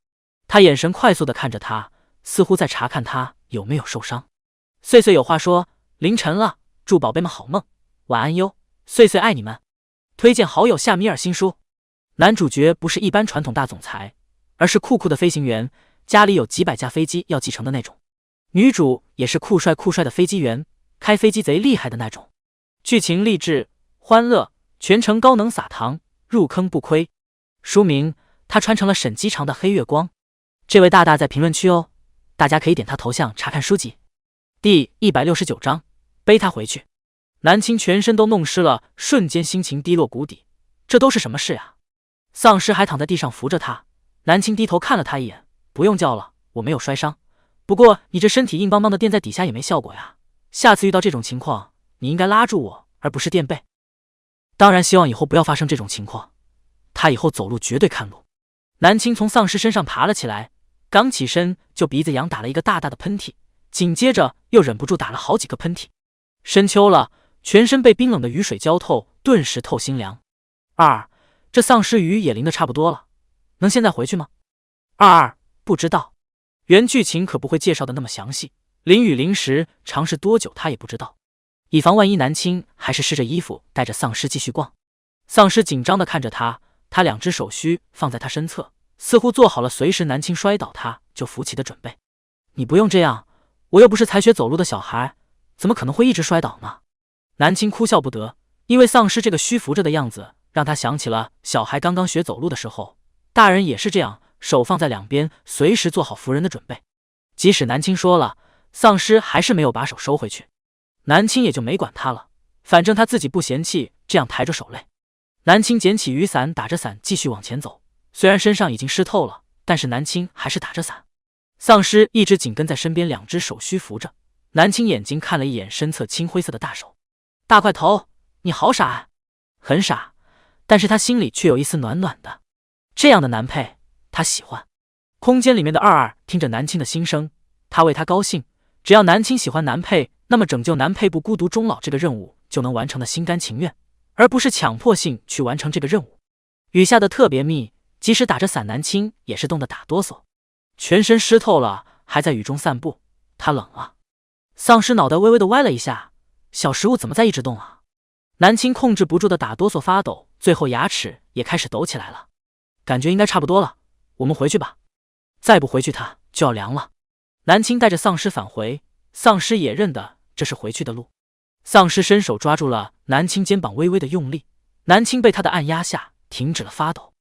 他眼神快速地看着他，似乎在查看他有没有受伤。碎碎有话说：凌晨了，祝宝贝们好梦，晚安哟！碎碎爱你们。推荐好友夏米尔新书。男主角不是一般传统大总裁，而是酷酷的飞行员，家里有几百架飞机要继承的那种。女主也是酷帅的飞机员，开飞机贼厉害的那种。剧情励志欢乐，全程高能撒糖，入坑不亏。书名他穿成了沈机长的黑月光。这位大大在评论区哦，大家可以点他头像查看书籍。第169章背他回去。南青全身都弄湿了，瞬间心情低落谷底。这都是什么事呀？丧尸还躺在地上扶着他。南青低头看了他一眼，不用叫了，我没有摔伤。不过你这身体硬邦邦的垫在底下也没效果呀，下次遇到这种情况你应该拉住我，而不是垫背。当然希望以后不要发生这种情况，他以后走路绝对看路。南青从丧尸身上爬了起来，刚起身就鼻子痒打了一个大大的喷嚏，紧接着又忍不住打了好几个喷嚏。深秋了，全身被冰冷的雨水浇透，顿时透心凉。这丧尸雨也淋得差不多了，能现在回去吗？22不知道，原剧情可不会介绍的那么详细，淋雨淋时长是多久他也不知道。以防万一，南青还是湿着衣服带着丧尸继续逛。丧尸紧张地看着他，他两只手虚放在他身侧，似乎做好了随时南青摔倒他就扶起的准备。你不用这样，我又不是才学走路的小孩，怎么可能会一直摔倒呢？南青哭笑不得，因为丧尸这个虚扶着的样子让他想起了小孩刚刚学走路的时候，大人也是这样，手放在两边，随时做好扶人的准备。即使南青说了，丧尸还是没有把手收回去。南青也就没管他了，反正他自己不嫌弃这样抬着手累。南青捡起雨伞，打着伞继续往前走，虽然身上已经湿透了，但是南青还是打着伞。丧尸一直紧跟在身边，两只手虚扶着。南青眼睛看了一眼身侧青灰色的大手，大块头，你好傻啊！很傻，但是他心里却有一丝暖暖的。这样的男配他喜欢。空间里面的22听着南青的心声，他为他高兴。只要南青喜欢男配，那么拯救男配不孤独终老这个任务就能完成的心甘情愿，而不是强迫性去完成这个任务。雨下得特别密，即使打着伞，南青也是冻得打哆嗦，全身湿透了，还在雨中散步，他冷啊。丧尸脑袋微微的歪了一下，小食物怎么在一直动啊？南青控制不住的打哆嗦发抖，最后牙齿也开始抖起来了。感觉应该差不多了，我们回去吧，再不回去它就要凉了。南青带着丧尸返回，丧尸也认得这是回去的路。丧尸伸手抓住了南青肩膀，微微的用力，南青被他的按压下停止了发抖。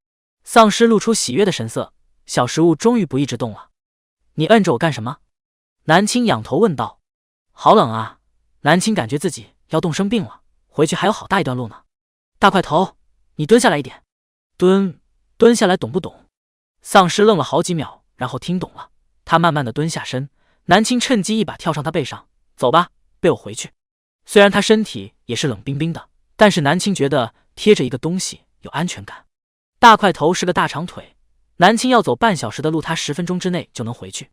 丧尸露出喜悦的神色，小食物终于不一直动了。你摁着我干什么？南青仰头问道。好冷啊！南青感觉自己要冻生病了，回去还有好大一段路呢。大块头，你蹲下来一点。蹲下来懂不懂？丧尸愣了好几秒，然后听懂了，他慢慢的蹲下身，南青趁机一把跳上他背上，走吧，背我回去。虽然他身体也是冷冰冰的，但是南青觉得贴着一个东西有安全感。大块头是个大长腿，南青要走半小时的路，他10分钟之内就能回去。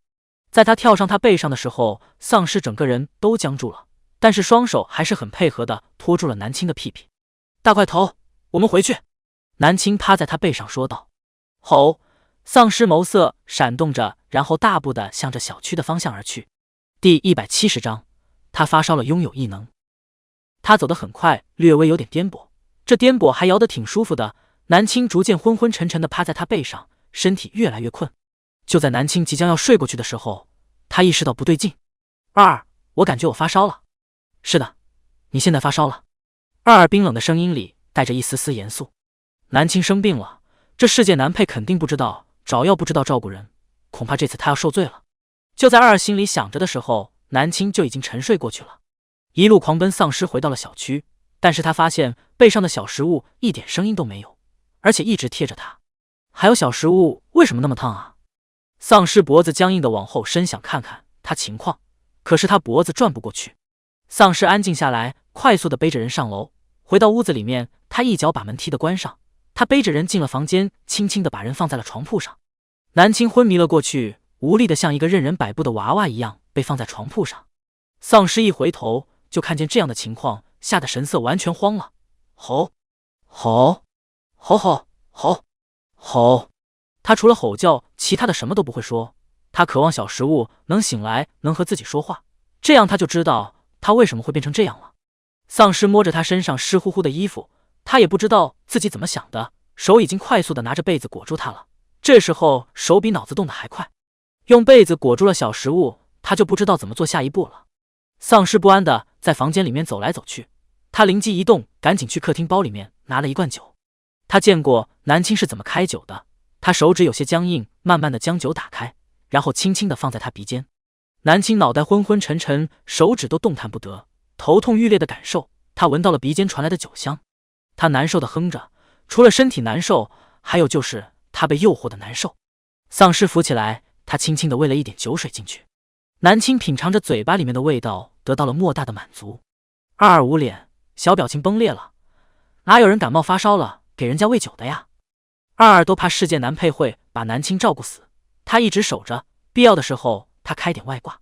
在他跳上他背上的时候，丧尸整个人都僵住了，但是双手还是很配合的拖住了南青的屁屁。大块头，我们回去。南青趴在他背上说道。吼！丧尸眸色闪动着，然后大步的向着小区的方向而去。第170章，他发烧了，拥有异能。他走得很快，略微有点颠簸，这颠簸还摇得挺舒服的。南青逐渐昏昏沉沉的趴在他背上，身体越来越困。就在南青即将要睡过去的时候，他意识到不对劲。二，我感觉我发烧了。是的，你现在发烧了。二冰冷的声音里带着一丝丝严肃。南青生病了，这世界男配肯定不知道找药，不知道照顾人，恐怕这次他要受罪了。就在二心里想着的时候，南青就已经沉睡过去了。一路狂奔，丧尸回到了小区，但是他发现背上的小食物一点声音都没有，而且一直贴着他。还有小食物为什么那么烫啊？丧尸脖子僵硬的往后伸，想看看他情况，可是他脖子转不过去。丧尸安静下来，快速的背着人上楼，回到屋子里面，他一脚把门踢得关上。他背着人进了房间，轻轻的把人放在了床铺上。南青昏迷了过去，无力的像一个任人摆布的娃娃一样被放在床铺上。丧尸一回头就看见这样的情况，吓得神色完全慌了。吼吼吼吼吼吼！他除了吼叫，其他的什么都不会说。他渴望小食物能醒来，能和自己说话，这样他就知道他为什么会变成这样了。丧尸摸着他身上湿乎乎的衣服，他也不知道自己怎么想的，手已经快速的拿着被子裹住他了。这时候手比脑子动得还快，用被子裹住了小食物，他就不知道怎么做下一步了。丧尸不安的在房间里面走来走去，他灵机一动，赶紧去客厅包里面拿了一罐酒。他见过南青是怎么开酒的，他手指有些僵硬，慢慢的将酒打开，然后轻轻的放在他鼻尖。南青脑袋昏昏沉沉，手指都动弹不得，头痛欲裂的感受。他闻到了鼻尖传来的酒香，他难受的哼着，除了身体难受，还有就是他被诱惑的难受。丧尸扶起来，他轻轻的喂了一点酒水进去。南青品尝着嘴巴里面的味道，得到了莫大的满足。二捂脸，小表情崩裂了。哪有人感冒发烧了给人家喂酒的呀？二都怕世界男配会把南青照顾死，他一直守着，必要的时候他开点外挂。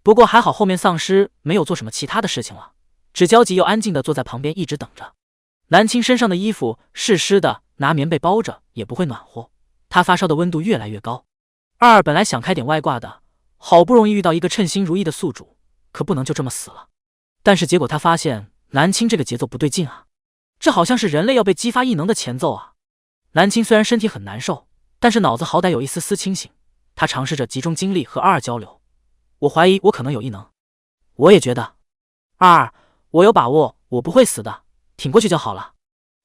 不过还好后面丧尸没有做什么其他的事情了，只焦急又安静的坐在旁边一直等着。南青身上的衣服是湿的，拿棉被包着也不会暖和，他发烧的温度越来越高。二本来想开点外挂的，好不容易遇到一个称心如意的宿主，可不能就这么死了。但是结果他发现南青这个节奏不对劲啊，这好像是人类要被激发异能的前奏啊。南青虽然身体很难受，但是脑子好歹有一丝丝清醒，他尝试着集中精力和二交流。我怀疑我可能有异能。我也觉得。二，我有把握我不会死的，挺过去就好了。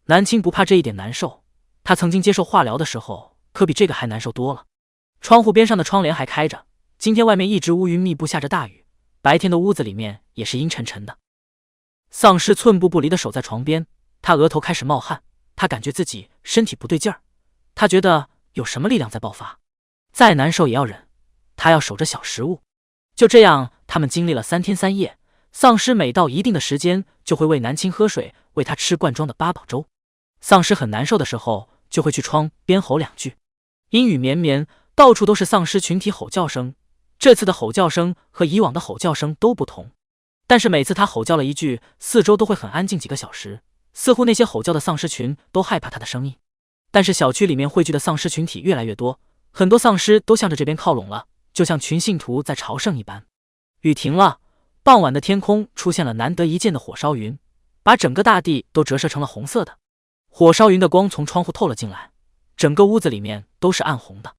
南青不怕这一点难受，他曾经接受化疗的时候可比这个还难受多了。窗户边上的窗帘还开着，今天外面一直乌云密布，下着大雨，白天的屋子里面也是阴沉沉的。丧尸寸步不离的守在床边，他额头开始冒汗，他感觉自己身体不对劲儿，他觉得有什么力量在爆发，再难受也要忍，他要守着小食物。就这样他们经历了3天3夜，丧尸每到一定的时间就会喂南青喝水，喂他吃罐装的八宝粥。丧尸很难受的时候就会去窗边吼2句。阴雨绵绵，到处都是丧尸群体吼叫声，这次的吼叫声和以往的吼叫声都不同，但是每次他吼叫了一句，四周都会很安静几个小时，似乎那些吼叫的丧尸群都害怕他的声音。但是小区里面汇聚的丧尸群体越来越多，很多丧尸都向着这边靠拢了，就像群信徒在朝圣一般。雨停了，傍晚的天空出现了难得一见的火烧云，把整个大地都折射成了红色的。火烧云的光从窗户透了进来，整个屋子里面都是暗红的。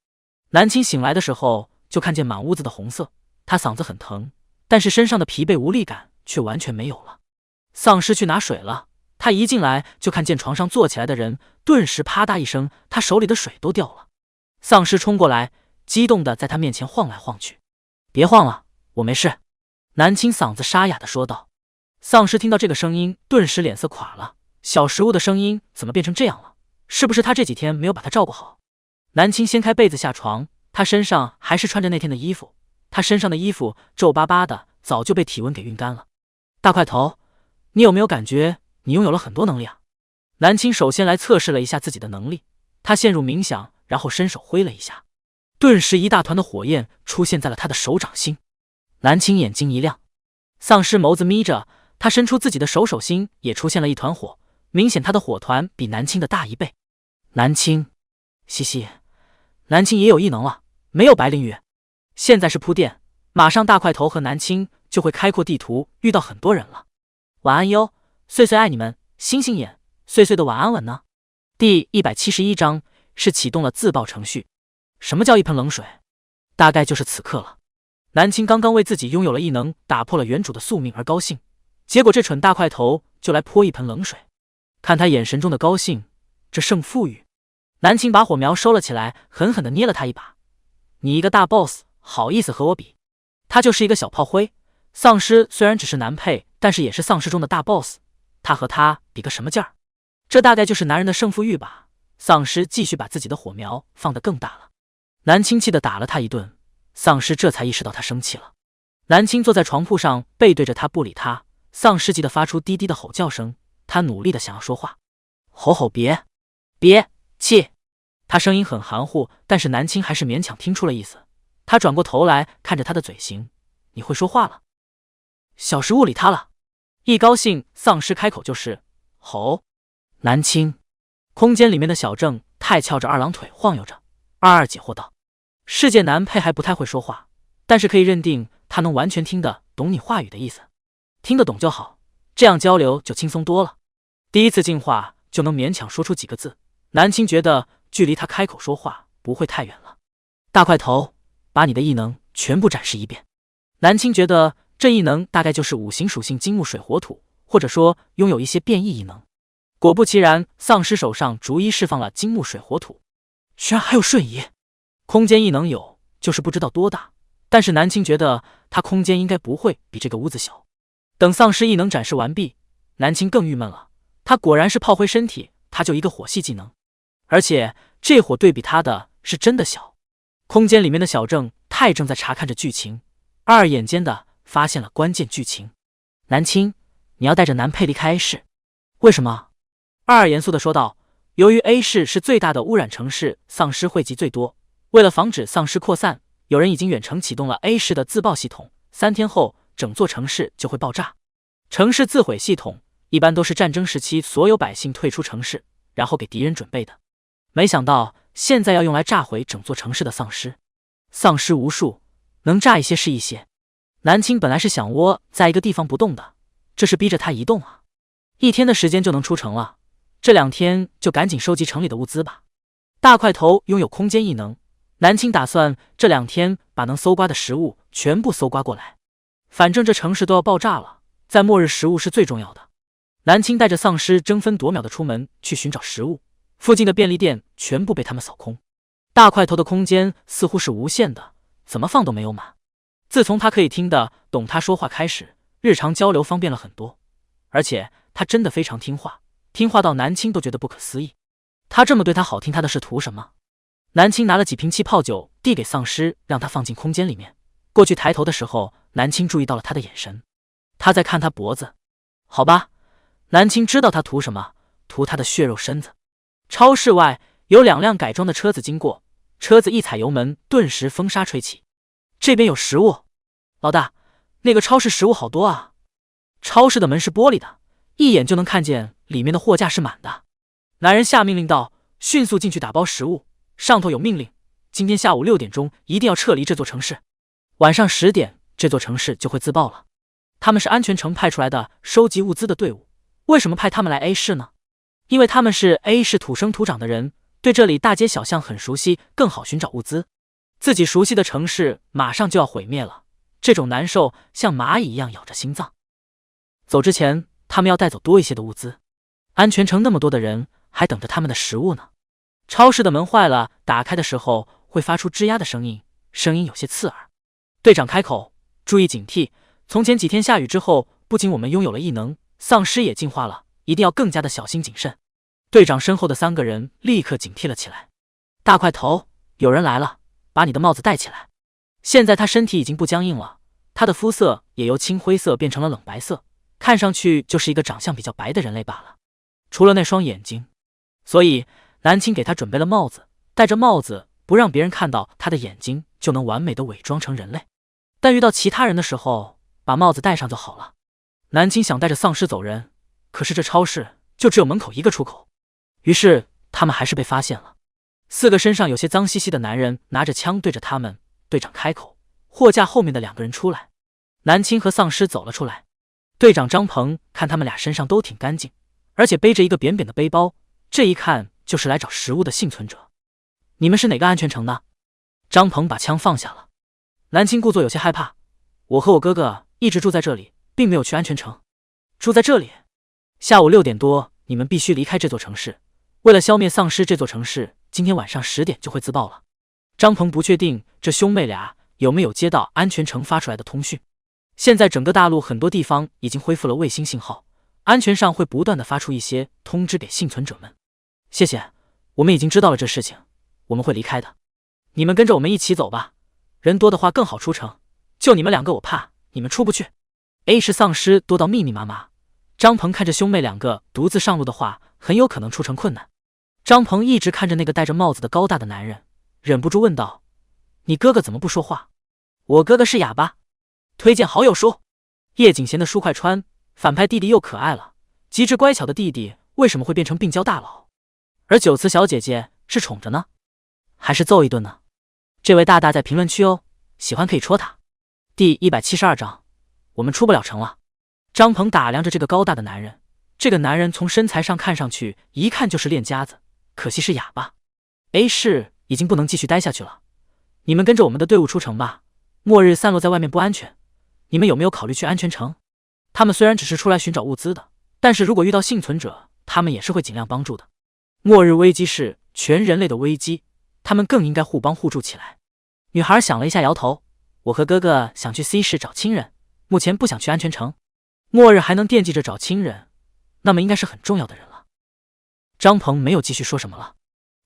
南青醒来的时候就看见满屋子的红色，他嗓子很疼，但是身上的疲惫无力感却完全没有了。丧尸去拿水了，他一进来就看见床上坐起来的人，顿时啪嗒一声，他手里的水都掉了。丧尸冲过来，激动地在他面前晃来晃去。别晃了，我没事。南青嗓子沙哑地说道。丧尸听到这个声音，顿时脸色垮了。小食物的声音怎么变成这样了？是不是他这几天没有把他照顾好？南青掀开被子下床，他身上还是穿着那天的衣服，他身上的衣服皱巴巴的，早就被体温给晕干了。大块头，你有没有感觉你拥有了很多能力啊？南青首先来测试了一下自己的能力，他陷入冥想，然后伸手挥了一下，顿时一大团的火焰出现在了他的手掌心。南青眼睛一亮，丧尸眸子眯着，他伸出自己的手心也出现了一团火，明显他的火团比南青的大1倍。南青，嘻嘻，南青也有异能了，没有白灵雨。现在是铺垫，马上大块头和南青就会开阔地图，遇到很多人了。晚安哟，碎碎爱你们，星星眼，碎碎的晚安吻呢。第171章是启动了自爆程序。什么叫一盆冷水？大概就是此刻了。南青刚刚为自己拥有了异能，打破了原主的宿命而高兴，结果这蠢大块头就来泼一盆冷水。看他眼神中的高兴，这胜负欲。南青把火苗收了起来，狠狠地捏了他一把。你一个大 boss， 好意思和我比？他就是一个小炮灰。丧尸虽然只是男配，但是也是丧尸中的大 boss， 他和他比个什么劲儿？这大概就是男人的胜负欲吧。丧尸继续把自己的火苗放得更大了。南青气地打了他一顿，丧尸这才意识到他生气了。南青坐在床铺上，背对着他不理他。丧尸急得发出低低的吼叫声，他努力的想要说话，吼别气。他声音很含糊，但是南青还是勉强听出了意思。他转过头来看着他的嘴型，你会说话了。小食物理他了，一高兴丧尸开口就是吼。南青，空间里面的小正太翘着二郎腿晃悠着。二解惑道，世界男配还不太会说话，但是可以认定他能完全听得懂你话语的意思，听得懂就好，这样交流就轻松多了。第一次进化就能勉强说出几个字，南青觉得距离他开口说话不会太远了。大块头，把你的异能全部展示一遍。南青觉得这异能大概就是5行属性金木水火土，或者说拥有一些变异异能。果不其然，丧尸手上逐一释放了金木水火土，居然还有瞬移。空间异能有，就是不知道多大，但是南青觉得他空间应该不会比这个屋子小。等丧尸异能展示完毕，南青更郁闷了，他果然是炮灰身体，他就一个火系技能，而且这火对比他的是真的小。空间里面的小正太正在查看着剧情，二眼尖的发现了关键剧情。南青，你要带着男配离开 A 市。为什么？二严肃的说道，由于 A 市是最大的污染城市，丧尸汇集最多，为了防止丧尸扩散，有人已经远程启动了 A 市的自爆系统，3天后整座城市就会爆炸。城市自毁系统一般都是战争时期所有百姓退出城市，然后给敌人准备的。没想到现在要用来炸毁整座城市的丧尸，丧尸无数，能炸一些是一些。南青本来是想窝在一个地方不动的，这是逼着他移动啊。1天的时间就能出城了，这2天就赶紧收集城里的物资吧。大块头拥有空间异能，南青打算这2天把能搜刮的食物全部搜刮过来。反正这城市都要爆炸了，在末日食物是最重要的。南青带着丧尸争分夺秒的出门去寻找食物，附近的便利店全部被他们扫空。大块头的空间似乎是无限的，怎么放都没有满。自从他可以听得懂他说话开始，日常交流方便了很多，而且他真的非常听话，听话到南青都觉得不可思议。他这么对他好听，他的是图什么？南青拿了几瓶气泡酒递给丧尸，让他放进空间里面。过去抬头的时候，南青注意到了他的眼神，他在看他脖子。好吧，南青知道他图什么，图他的血肉身子。超市外有2辆改装的车子经过，车子一踩油门，顿时风沙吹起。这边有食物，老大，那个超市食物好多啊。超市的门是玻璃的，一眼就能看见里面的货架是满的。男人下命令道，迅速进去打包食物。上头有命令，今天下午6点钟一定要撤离这座城市，晚上10点这座城市就会自爆了。他们是安全城派出来的收集物资的队伍，为什么派他们来 A 市呢？因为他们是 A 市土生土长的人，对这里大街小巷很熟悉，更好寻找物资。自己熟悉的城市马上就要毁灭了，这种难受像蚂蚁一样咬着心脏。走之前，他们要带走多一些的物资。安全城那么多的人，还等着他们的食物呢。超市的门坏了，打开的时候会发出吱呀的声音，声音有些刺耳。队长开口，注意警惕。从前几天下雨之后，不仅我们拥有了异能，丧尸也进化了，一定要更加的小心谨慎。队长身后的3个人立刻警惕了起来。大块头，有人来了，把你的帽子戴起来。现在他身体已经不僵硬了，他的肤色也由青灰色变成了冷白色，看上去就是一个长相比较白的人类罢了，除了那双眼睛。所以南青给他准备了帽子，戴着帽子不让别人看到他的眼睛，就能完美的伪装成人类。但遇到其他人的时候，把帽子戴上就好了。南青想带着丧尸走人，可是这超市就只有门口一个出口，于是他们还是被发现了。4个身上有些脏兮兮的男人拿着枪对着他们。队长开口，货架后面的2个人出来。南青和丧尸走了出来。队长张鹏看他们俩身上都挺干净，而且背着一个扁扁的背包，这一看就是来找食物的幸存者。你们是哪个安全城的？张鹏把枪放下了。南青故作有些害怕，我和我哥哥一直住在这里，并没有去安全城。住在这里？下午6点多你们必须离开这座城市，为了消灭丧尸，这座城市今天晚上10点就会自爆了。张鹏不确定这兄妹俩有没有接到安全城发出来的通讯。现在整个大陆很多地方已经恢复了卫星信号，安全上会不断的发出一些通知给幸存者们。谢谢，我们已经知道了这事情，我们会离开的。你们跟着我们一起走吧，人多的话更好出城，就你们2个我怕你们出不去。A 市丧尸多到密密麻麻，张鹏看着兄妹2个独自上路的话，很有可能出城困难。张鹏一直看着那个戴着帽子的高大的男人，忍不住问道，你哥哥怎么不说话？我哥哥是哑巴。推荐好友书，叶景贤的书快穿，反派弟弟又可爱了，机智乖巧的弟弟为什么会变成病娇大佬？而九慈小姐姐是宠着呢，还是揍一顿呢？这位大大在评论区哦，喜欢可以戳他。第172章，我们出不了城了。张鹏打量着这个高大的男人，这个男人从身材上看上去一看就是练家子，可惜是哑巴。A 市已经不能继续待下去了，你们跟着我们的队伍出城吧，末日散落在外面不安全。你们有没有考虑去安全城？他们虽然只是出来寻找物资的，但是如果遇到幸存者，他们也是会尽量帮助的。末日危机是全人类的危机，他们更应该互帮互助起来。女孩想了一下摇头，我和哥哥想去 C 市找亲人，目前不想去安全城。末日还能惦记着找亲人，那么应该是很重要的人了。张鹏没有继续说什么了。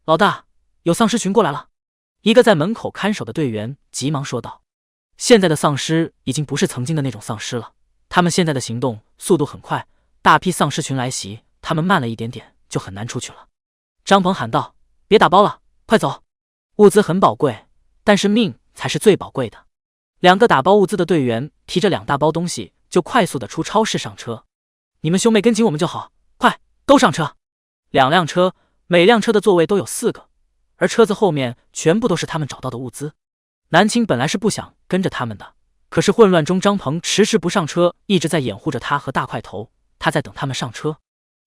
老大，有丧尸群过来了。一个在门口看守的队员急忙说道。现在的丧尸已经不是曾经的那种丧尸了，他们现在的行动速度很快，大批丧尸群来袭，他们慢了一点点就很难出去了。张鹏喊道，别打包了，快走，物资很宝贵，但是命才是最宝贵的。2个打包物资的队员提着2大包东西就快速的出超市上车。你们兄妹跟紧我们就好，快都上车。2辆车，每辆车的座位都有4个，而车子后面全部都是他们找到的物资。南青本来是不想跟着他们的，可是混乱中张鹏迟迟不上车，一直在掩护着他和大块头，他在等他们上车。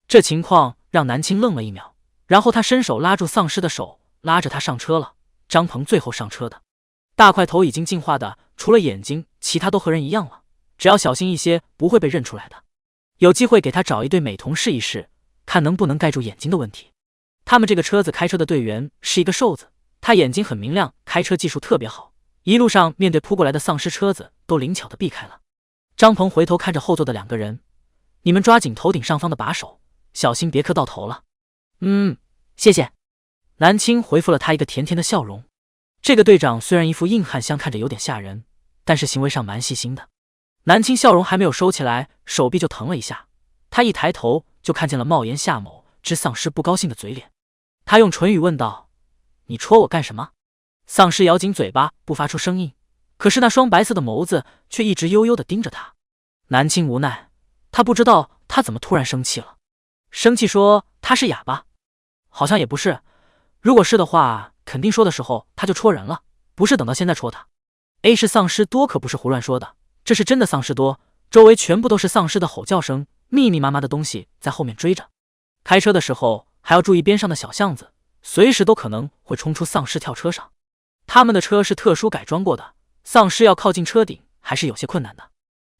这情况让南青愣了1秒，然后他伸手拉住丧尸的手，拉着他上车了。张鹏最后上车的。大块头已经进化的除了眼睛其他都和人一样了，只要小心一些不会被认出来的。有机会给他找一对美瞳试一试，看能不能盖住眼睛的问题。他们这个车子开车的队员是一个瘦子，他眼睛很明亮，开车技术特别好，一路上面对扑过来的丧尸车子都灵巧的避开了。张鹏回头看着后座的2个人，你们抓紧头顶上方的把手，小心别磕到头了。谢谢。南青回复了他一个甜甜的笑容。这个队长虽然一副硬汉相，看着有点吓人，但是行为上蛮细心的。南青笑容还没有收起来，手臂就疼了一下，他一抬头就看见了冒烟夏某之丧尸不高兴的嘴脸。他用唇语问道，你戳我干什么？丧尸咬紧嘴巴不发出声音，可是那双白色的眸子却一直悠悠地盯着他。南青无奈，他不知道他怎么突然生气了。生气说他是哑巴？好像也不是，如果是的话，肯定说的时候他就戳人了，不是等到现在戳他。A 是丧尸多可不是胡乱说的，这是真的丧尸多，周围全部都是丧尸的吼叫声，密密麻麻的东西在后面追着。开车的时候还要注意边上的小巷子，随时都可能会冲出丧尸跳车上。他们的车是特殊改装过的，丧尸要靠近车顶还是有些困难的。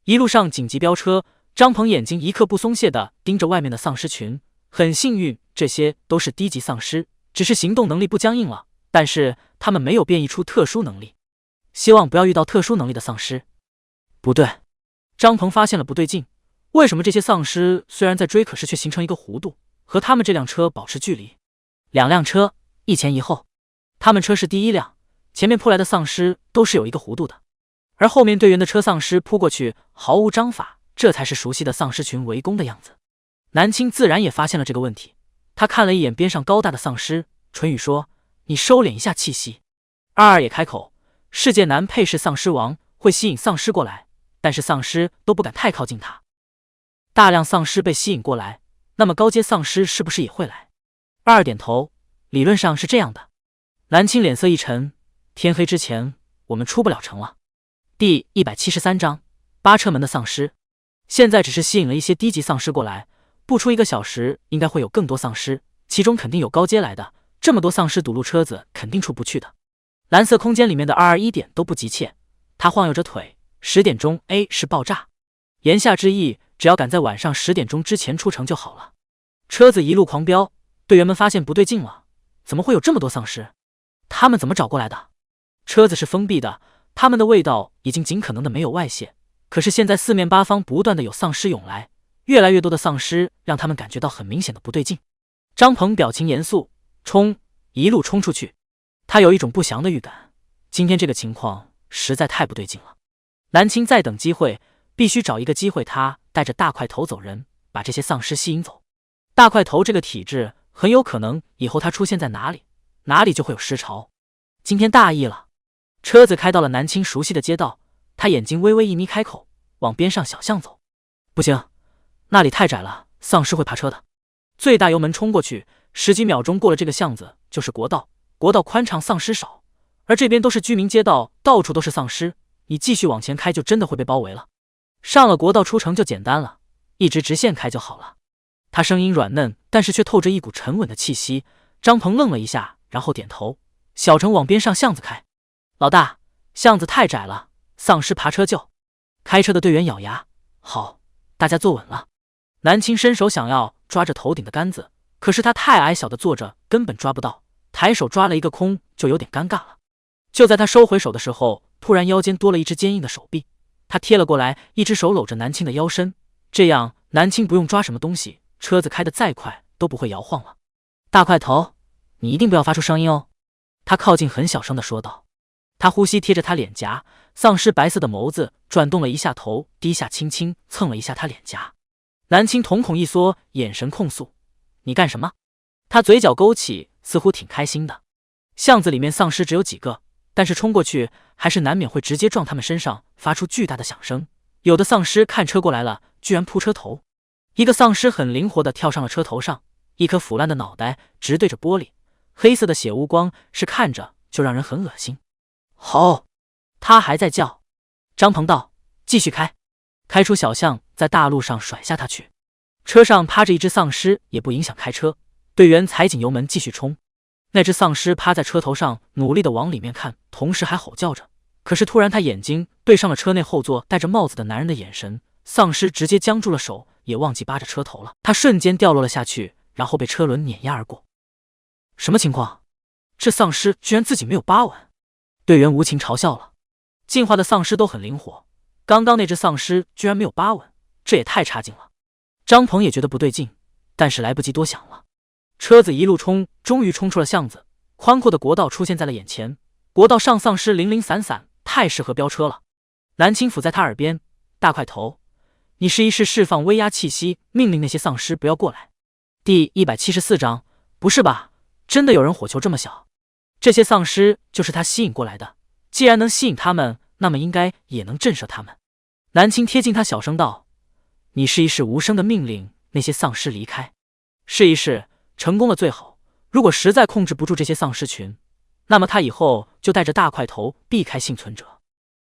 一路上紧急飙车，张鹏眼睛一刻不松懈地盯着外面的丧尸群。很幸运，这些都是低级丧尸，只是行动能力不僵硬了，但是他们没有变异出特殊能力。希望不要遇到特殊能力的丧尸。不对，张鹏发现了不对劲，为什么这些丧尸虽然在追，可是却形成一个弧度，和他们这辆车保持距离。两辆车一前一后，他们车是第一辆，前面扑来的丧尸都是有一个弧度的，而后面队员的车丧尸扑过去毫无章法，这才是熟悉的丧尸群围攻的样子。南青自然也发现了这个问题，他看了一眼边上高大的丧尸，唇语说：“你收敛一下气息。”二二也开口：“世界男配是丧尸王，会吸引丧尸过来，但是丧尸都不敢太靠近他。大量丧尸被吸引过来，那么高阶丧尸是不是也会来？”二二点头：“理论上是这样的。”南青脸色一沉：“天黑之前我们出不了城了。”第173章八车门的丧尸。现在只是吸引了一些低级丧尸过来，不出1个小时应该会有更多丧尸，其中肯定有高阶来的，这么多丧尸堵路车子肯定出不去的。蓝色空间里面的221点都不急切，他晃悠着腿，10点钟 A 是爆炸，言下之意只要赶在晚上10点钟之前出城就好了。车子一路狂飙，队员们发现不对劲了，怎么会有这么多丧尸？他们怎么找过来的？车子是封闭的，他们的味道已经尽可能的没有外泄，可是现在四面八方不断的有丧尸涌来，越来越多的丧尸让他们感觉到很明显的不对劲。张鹏表情严肃，冲，一路冲出去。他有一种不祥的预感，今天这个情况实在太不对劲了。南青在等机会，必须找一个机会，他带着大块头走人，把这些丧尸吸引走。大块头这个体质很有可能以后他出现在哪里，哪里就会有尸潮。今天大意了。车子开到了南青熟悉的街道，他眼睛微微一眯，开口往边上小巷走。不行，那里太窄了，丧尸会爬车的。最大油门冲过去，10几秒钟过了这个巷子就是国道，国道宽敞，丧尸少，而这边都是居民街道，到处都是丧尸，你继续往前开就真的会被包围了。上了国道出城就简单了，一直直线开就好了。他声音软嫩，但是却透着一股沉稳的气息。张鹏愣了一下，然后点头，小程往边上巷子开。老大，巷子太窄了，丧尸爬车救。开车的队员咬牙，好，大家坐稳了。南青伸手想要抓着头顶的杆子，可是他太矮小的坐着根本抓不到，抬手抓了一个空就有点尴尬了。就在他收回手的时候，突然腰间多了一只坚硬的手臂，他贴了过来，一只手搂着南青的腰身，这样南青不用抓什么东西，车子开得再快都不会摇晃了。大块头，你一定不要发出声音哦，他靠近很小声的说道。他呼吸贴着他脸颊，丧尸白色的眸子转动了一下头，低下轻轻蹭了一下他脸颊。南青瞳孔一缩，眼神控诉：“你干什么？”他嘴角勾起，似乎挺开心的。巷子里面丧尸只有几个，但是冲过去还是难免会直接撞他们身上，发出巨大的响声。有的丧尸看车过来了，居然扑车头。一个丧尸很灵活地跳上了车头上，一颗腐烂的脑袋直对着玻璃，黑色的血污光是看着就让人很恶心。吼！他还在叫。张鹏道：“继续开。”开出小巷，在大路上甩下他去。车上趴着一只丧尸，也不影响开车。队员踩紧油门继续冲。那只丧尸趴在车头上，努力的往里面看，同时还吼叫着。可是突然他眼睛对上了车内后座戴着帽子的男人的眼神，丧尸直接僵住了手，也忘记扒着车头了。他瞬间掉落了下去，然后被车轮碾压而过。什么情况？这丧尸居然自己没有扒稳。队员无情嘲笑了。进化的丧尸都很灵活，刚刚那只丧尸居然没有扒稳，这也太差劲了。张鹏也觉得不对劲，但是来不及多想了。车子一路冲，终于冲出了巷子，宽阔的国道出现在了眼前。国道上丧尸零零散散，太适合飙车了。南青抚在他耳边：“大块头，你试一试释放威压气息，命令那些丧尸不要过来。”第174章，不是吧？真的有人火球这么小？这些丧尸就是他吸引过来的，既然能吸引他们，那么应该也能震慑他们。南青贴近他小声道：“你试一试无声的命令那些丧尸离开，试一试，成功了最好，如果实在控制不住这些丧尸群，那么他以后就带着大块头避开幸存者。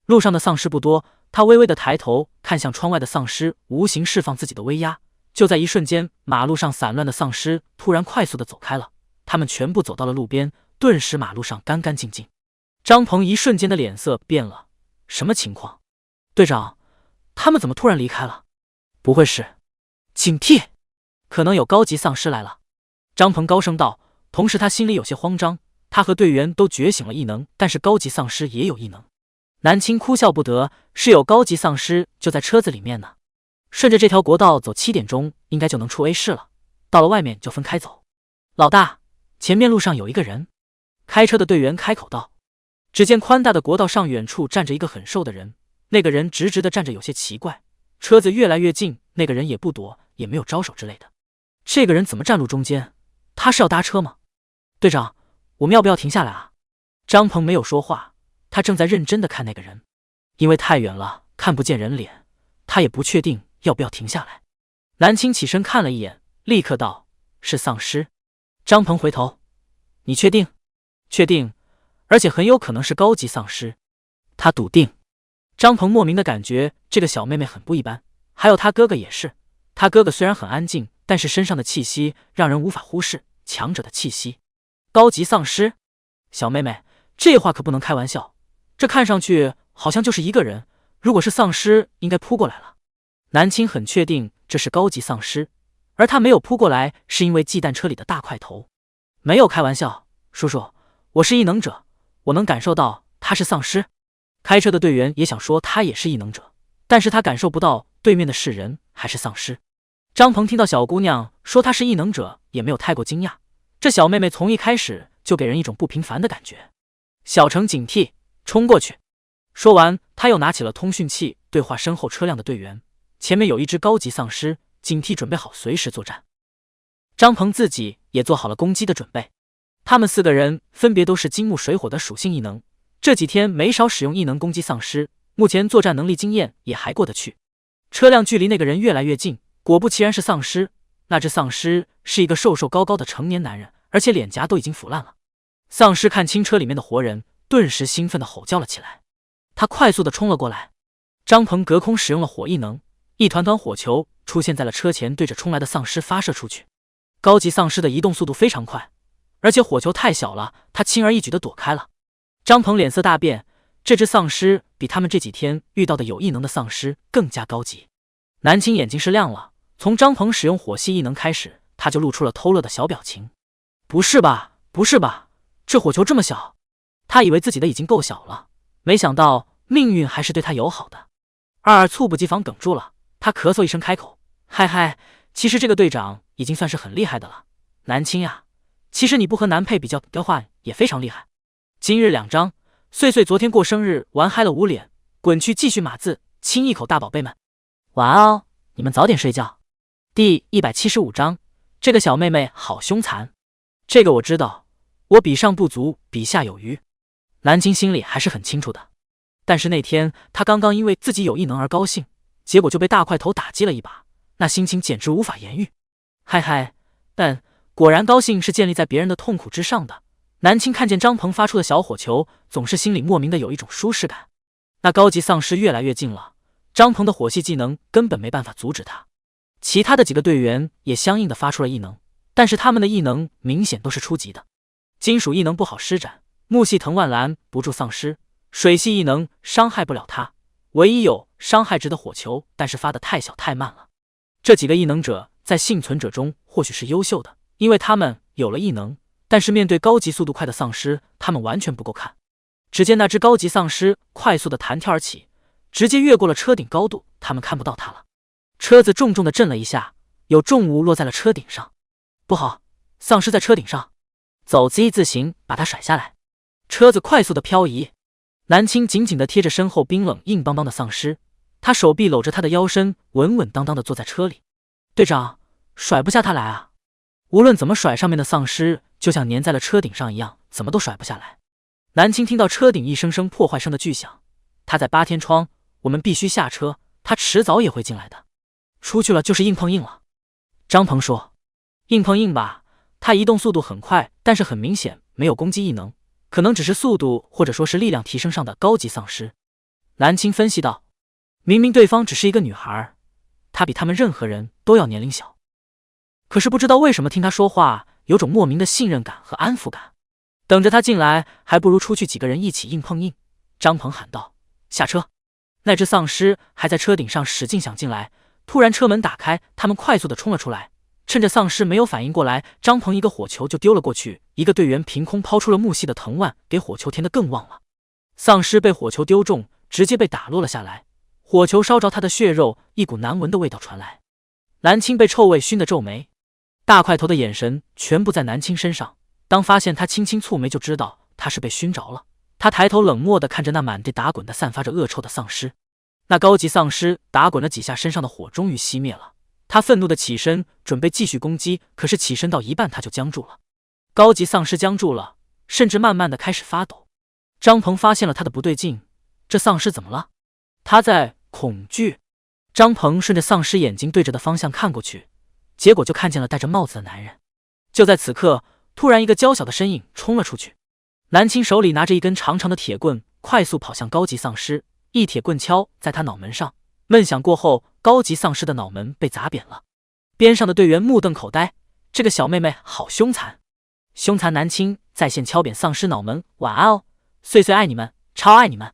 路上的丧尸不多，他微微的抬头看向窗外的丧尸，无形释放自己的威压。就在一瞬间，马路上散乱的丧尸突然快速的走开了，他们全部走到了路边，顿时马路上干干净净。张鹏一瞬间的脸色变了，什么情况？队长，他们怎么突然离开了？不会是……警惕，可能有高级丧尸来了。张鹏高声道，同时他心里有些慌张。他和队员都觉醒了异能，但是高级丧尸也有异能。南青哭笑不得，是有高级丧尸就在车子里面呢。顺着这条国道走，7点钟应该就能出 A 市了，到了外面就分开走。老大，前面路上有一个人。开车的队员开口道。只见宽大的国道上远处站着一个很瘦的人，那个人直直的站着，有些奇怪。车子越来越近，那个人也不躲，也没有招手之类的。这个人怎么站路中间？他是要搭车吗？队长，我们要不要停下来啊？张鹏没有说话，他正在认真的看那个人，因为太远了看不见人脸，他也不确定要不要停下来。南青起身看了一眼，立刻道：是丧尸。张鹏回头：你确定？确定，而且很有可能是高级丧尸。他笃定。张鹏莫名的感觉这个小妹妹很不一般，还有他哥哥也是。他哥哥虽然很安静，但是身上的气息让人无法忽视，强者的气息。高级丧尸？小妹妹，这话可不能开玩笑，这看上去好像就是一个人，如果是丧尸应该扑过来了。南青很确定这是高级丧尸，而他没有扑过来是因为鸡蛋车里的大块头。没有开玩笑，叔叔，我是异能者，我能感受到他是丧尸。开车的队员也想说他也是异能者，但是他感受不到对面的是人还是丧尸。张鹏听到小姑娘说她是异能者，也没有太过惊讶，这小妹妹从一开始就给人一种不平凡的感觉。小程警惕，冲过去。说完，他又拿起了通讯器对话身后车辆的队员，前面有一只高级丧尸，警惕准备好随时作战。张鹏自己也做好了攻击的准备。他们4个人分别都是金木水火的属性异能，这几天没少使用异能攻击丧尸，目前作战能力经验也还过得去。车辆距离那个人越来越近，果不其然是丧尸。那只丧尸是一个瘦瘦高高的成年男人，而且脸颊都已经腐烂了。丧尸看清车里面的活人，顿时兴奋地吼叫了起来。他快速地冲了过来。张鹏隔空使用了火异能，一团团火球出现在了车前，对着冲来的丧尸发射出去。高级丧尸的移动速度非常快，而且火球太小了，他轻而易举地躲开了。张鹏脸色大变，这只丧尸比他们这几天遇到的有异能的丧尸更加高级。南青眼睛是亮了，从张鹏使用火系异能开始，他就露出了偷乐的小表情。不是吧，不是吧，这火球这么小？他以为自己的已经够小了，没想到命运还是对他友好的。二猝不及防哽住了，他咳嗽一声开口：嗨嗨，其实这个队长已经算是很厉害的了。南青呀，其实你不和南佩比较的话也非常厉害。今日2章，碎碎昨天过生日玩嗨了捂脸，滚去继续码字，亲一口大宝贝们。晚安哦，你们早点睡觉。第175章，这个小妹妹好凶残。这个我知道，我比上不足，比下有余。南青心里还是很清楚的，但是那天他刚刚因为自己有异能而高兴，结果就被大块头打击了一把，那心情简直无法言喻。嗨嗨，但果然高兴是建立在别人的痛苦之上的。南青看见张鹏发出的小火球，总是心里莫名的有一种舒适感。那高级丧尸越来越近了，张鹏的火系技能根本没办法阻止他。其他的几个队员也相应的发出了异能，但是他们的异能明显都是初级的。金属异能不好施展，木系藤蔓拦不住丧尸，水系异能伤害不了他，唯一有伤害值的火球，但是发的太小太慢了。这几个异能者在幸存者中或许是优秀的，因为他们有了异能，但是面对高级速度快的丧尸，他们完全不够看。只见那只高级丧尸快速的弹跳而起，直接越过了车顶高度，他们看不到他了。车子重重的震了一下，有重物落在了车顶上。不好，丧尸在车顶上，走 Z 字形把它甩下来。车子快速的漂移，南青紧紧的贴着身后冰冷硬邦邦的丧尸，他手臂搂着他的腰身，稳稳当当的坐在车里。队长，甩不下他来啊！无论怎么甩，上面的丧尸就像粘在了车顶上一样，怎么都甩不下来。南青听到车顶一声声破坏声的巨响，他在8天窗，我们必须下车，他迟早也会进来的。出去了就是硬碰硬了。张鹏说：硬碰硬吧，他移动速度很快，但是很明显没有攻击异能，可能只是速度或者说是力量提升上的高级丧尸。蓝青分析道：明明对方只是一个女孩，她比他们任何人都要年龄小，可是不知道为什么听她说话有种莫名的信任感和安抚感。等着他进来，还不如出去几个人一起硬碰硬。张鹏喊道：下车！那只丧尸还在车顶上使劲想进来，突然车门打开，他们快速的冲了出来。趁着丧尸没有反应过来，张鹏一个火球就丢了过去，一个队员凭空抛出了木系的藤蔓，给火球填得更旺了。丧尸被火球丢中，直接被打落了下来，火球烧着他的血肉，一股难闻的味道传来。蓝青被臭味熏得皱眉，大块头的眼神全部在蓝青身上，当发现他轻轻蹙眉，就知道他是被熏着了。他抬头冷漠地看着那满地打滚的散发着恶臭的丧尸。那高级丧尸打滚了几下，身上的火终于熄灭了。他愤怒地起身，准备继续攻击，可是起身到一半他就僵住了。高级丧尸僵住了，甚至慢慢地开始发抖。张鹏发现了他的不对劲，这丧尸怎么了？他在恐惧。张鹏顺着丧尸眼睛对着的方向看过去，结果就看见了戴着帽子的男人。就在此刻，突然一个娇小的身影冲了出去。蓝青手里拿着一根长长的铁棍，快速跑向高级丧尸，一铁棍敲在他脑门上，闷响过后，高级丧尸的脑门被砸扁了。边上的队员目瞪口呆，这个小妹妹好凶残！凶残男青在线敲扁丧尸脑门，晚安哦，碎碎爱你们，超爱你们。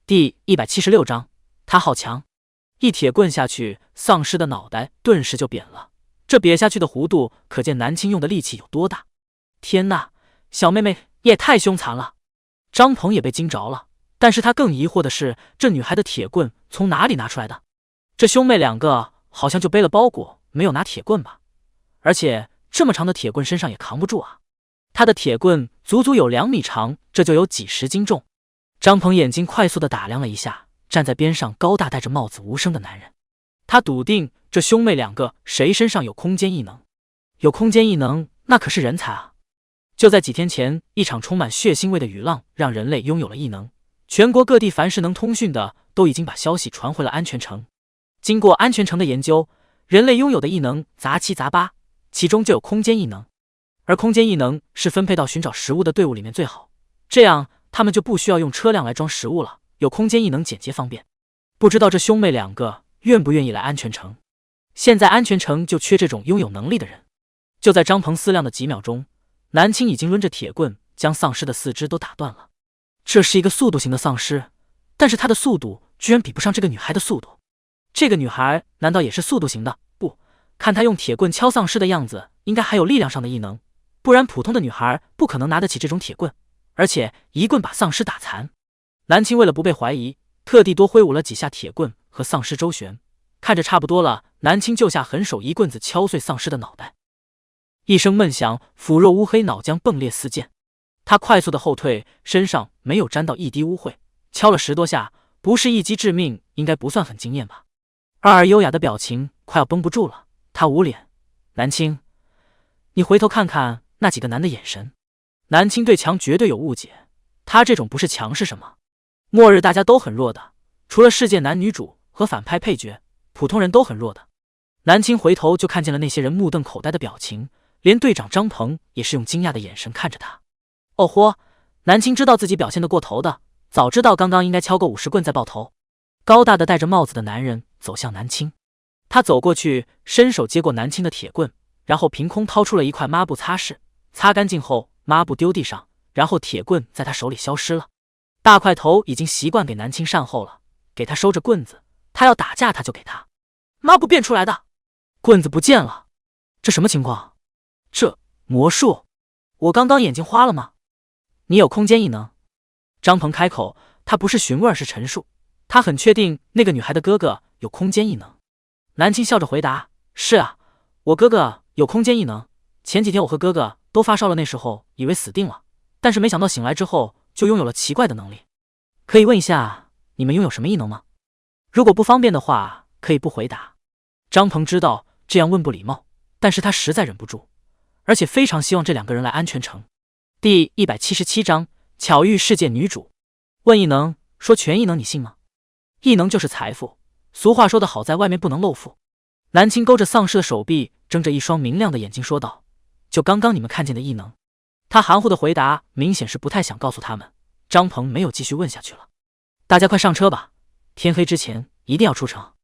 第176章，他好强！一铁棍下去，丧尸的脑袋顿时就扁了，这瘪下去的弧度，可见男青用的力气有多大。天哪，小妹妹也太凶残了！张鹏也被惊着了，但是他更疑惑的是，这女孩的铁棍从哪里拿出来的？这兄妹两个好像就背了包裹，没有拿铁棍吧？而且这么长的铁棍身上也扛不住啊！他的铁棍足足有2米长，这就有几10斤重。张鹏眼睛快速地打量了一下站在边上高大戴着帽子无声的男人，他笃定这兄妹两个谁身上有空间异能。有空间异能，那可是人才啊！就在几天前，一场充满血腥味的雨浪让人类拥有了异能，全国各地凡是能通讯的都已经把消息传回了安全城。经过安全城的研究，人类拥有的异能杂七杂八，其中就有空间异能。而空间异能是分配到寻找食物的队伍里面最好，这样他们就不需要用车辆来装食物了，有空间异能简洁方便。不知道这兄妹两个愿不愿意来安全城？现在安全城就缺这种拥有能力的人。就在张鹏思量的几秒钟，南青已经抡着铁棍将丧尸的4肢都打断了。这是一个速度型的丧尸，但是他的速度居然比不上这个女孩的速度。这个女孩难道也是速度型的？不，看她用铁棍敲丧尸的样子，应该还有力量上的异能，不然普通的女孩不可能拿得起这种铁棍，而且一棍把丧尸打残。蓝青为了不被怀疑，特地多挥舞了几下铁棍和丧尸周旋，看着差不多了，蓝青就下狠手一棍子敲碎丧尸的脑袋。一声闷响，腐若乌黑脑浆迸裂四溅。他快速的后退，身上没有沾到一滴污秽，敲了10多下，不是一击致命，应该不算很惊艳吧。二儿优雅的表情快要绷不住了，他捂脸：蓝青，你回头看看那几个男的眼神。蓝青对强绝对有误解，他这种不是强是什么？末日大家都很弱的，除了世界男女主和反派配角，普通人都很弱的。蓝青回头就看见了那些人目瞪口呆的表情，连队长张鹏也是用惊讶的眼神看着他。哦豁，蓝青知道自己表现得过头的，早知道刚刚应该敲个50棍再爆头。高大的戴着帽子的男人走向南青，他走过去，伸手接过南青的铁棍，然后凭空掏出了一块抹布擦拭，擦干净后抹布丢地上，然后铁棍在他手里消失了。大块头已经习惯给南青善后了，给他收着棍子，他要打架他就给他。抹布变出来的，棍子不见了，这什么情况？这魔术？我刚刚眼睛花了吗？你有空间异能？张鹏开口，他不是询问，而是陈述。他很确定那个女孩的哥哥有空间异能。蓝青笑着回答：是啊，我哥哥有空间异能。前几天我和哥哥都发烧了，那时候以为死定了，但是没想到醒来之后就拥有了奇怪的能力。可以问一下你们拥有什么异能吗？如果不方便的话可以不回答。张鹏知道这样问不礼貌，但是他实在忍不住，而且非常希望这2个人来安全城。第177章，巧遇世界女主。问异能，说全异能你信吗？异能就是财富，俗话说的好，在外面不能露富。蓝青勾着丧尸的手臂，睁着一双明亮的眼睛说道：就刚刚你们看见的异能。他含糊的回答明显是不太想告诉他们。张鹏没有继续问下去了。大家快上车吧，天黑之前一定要出城。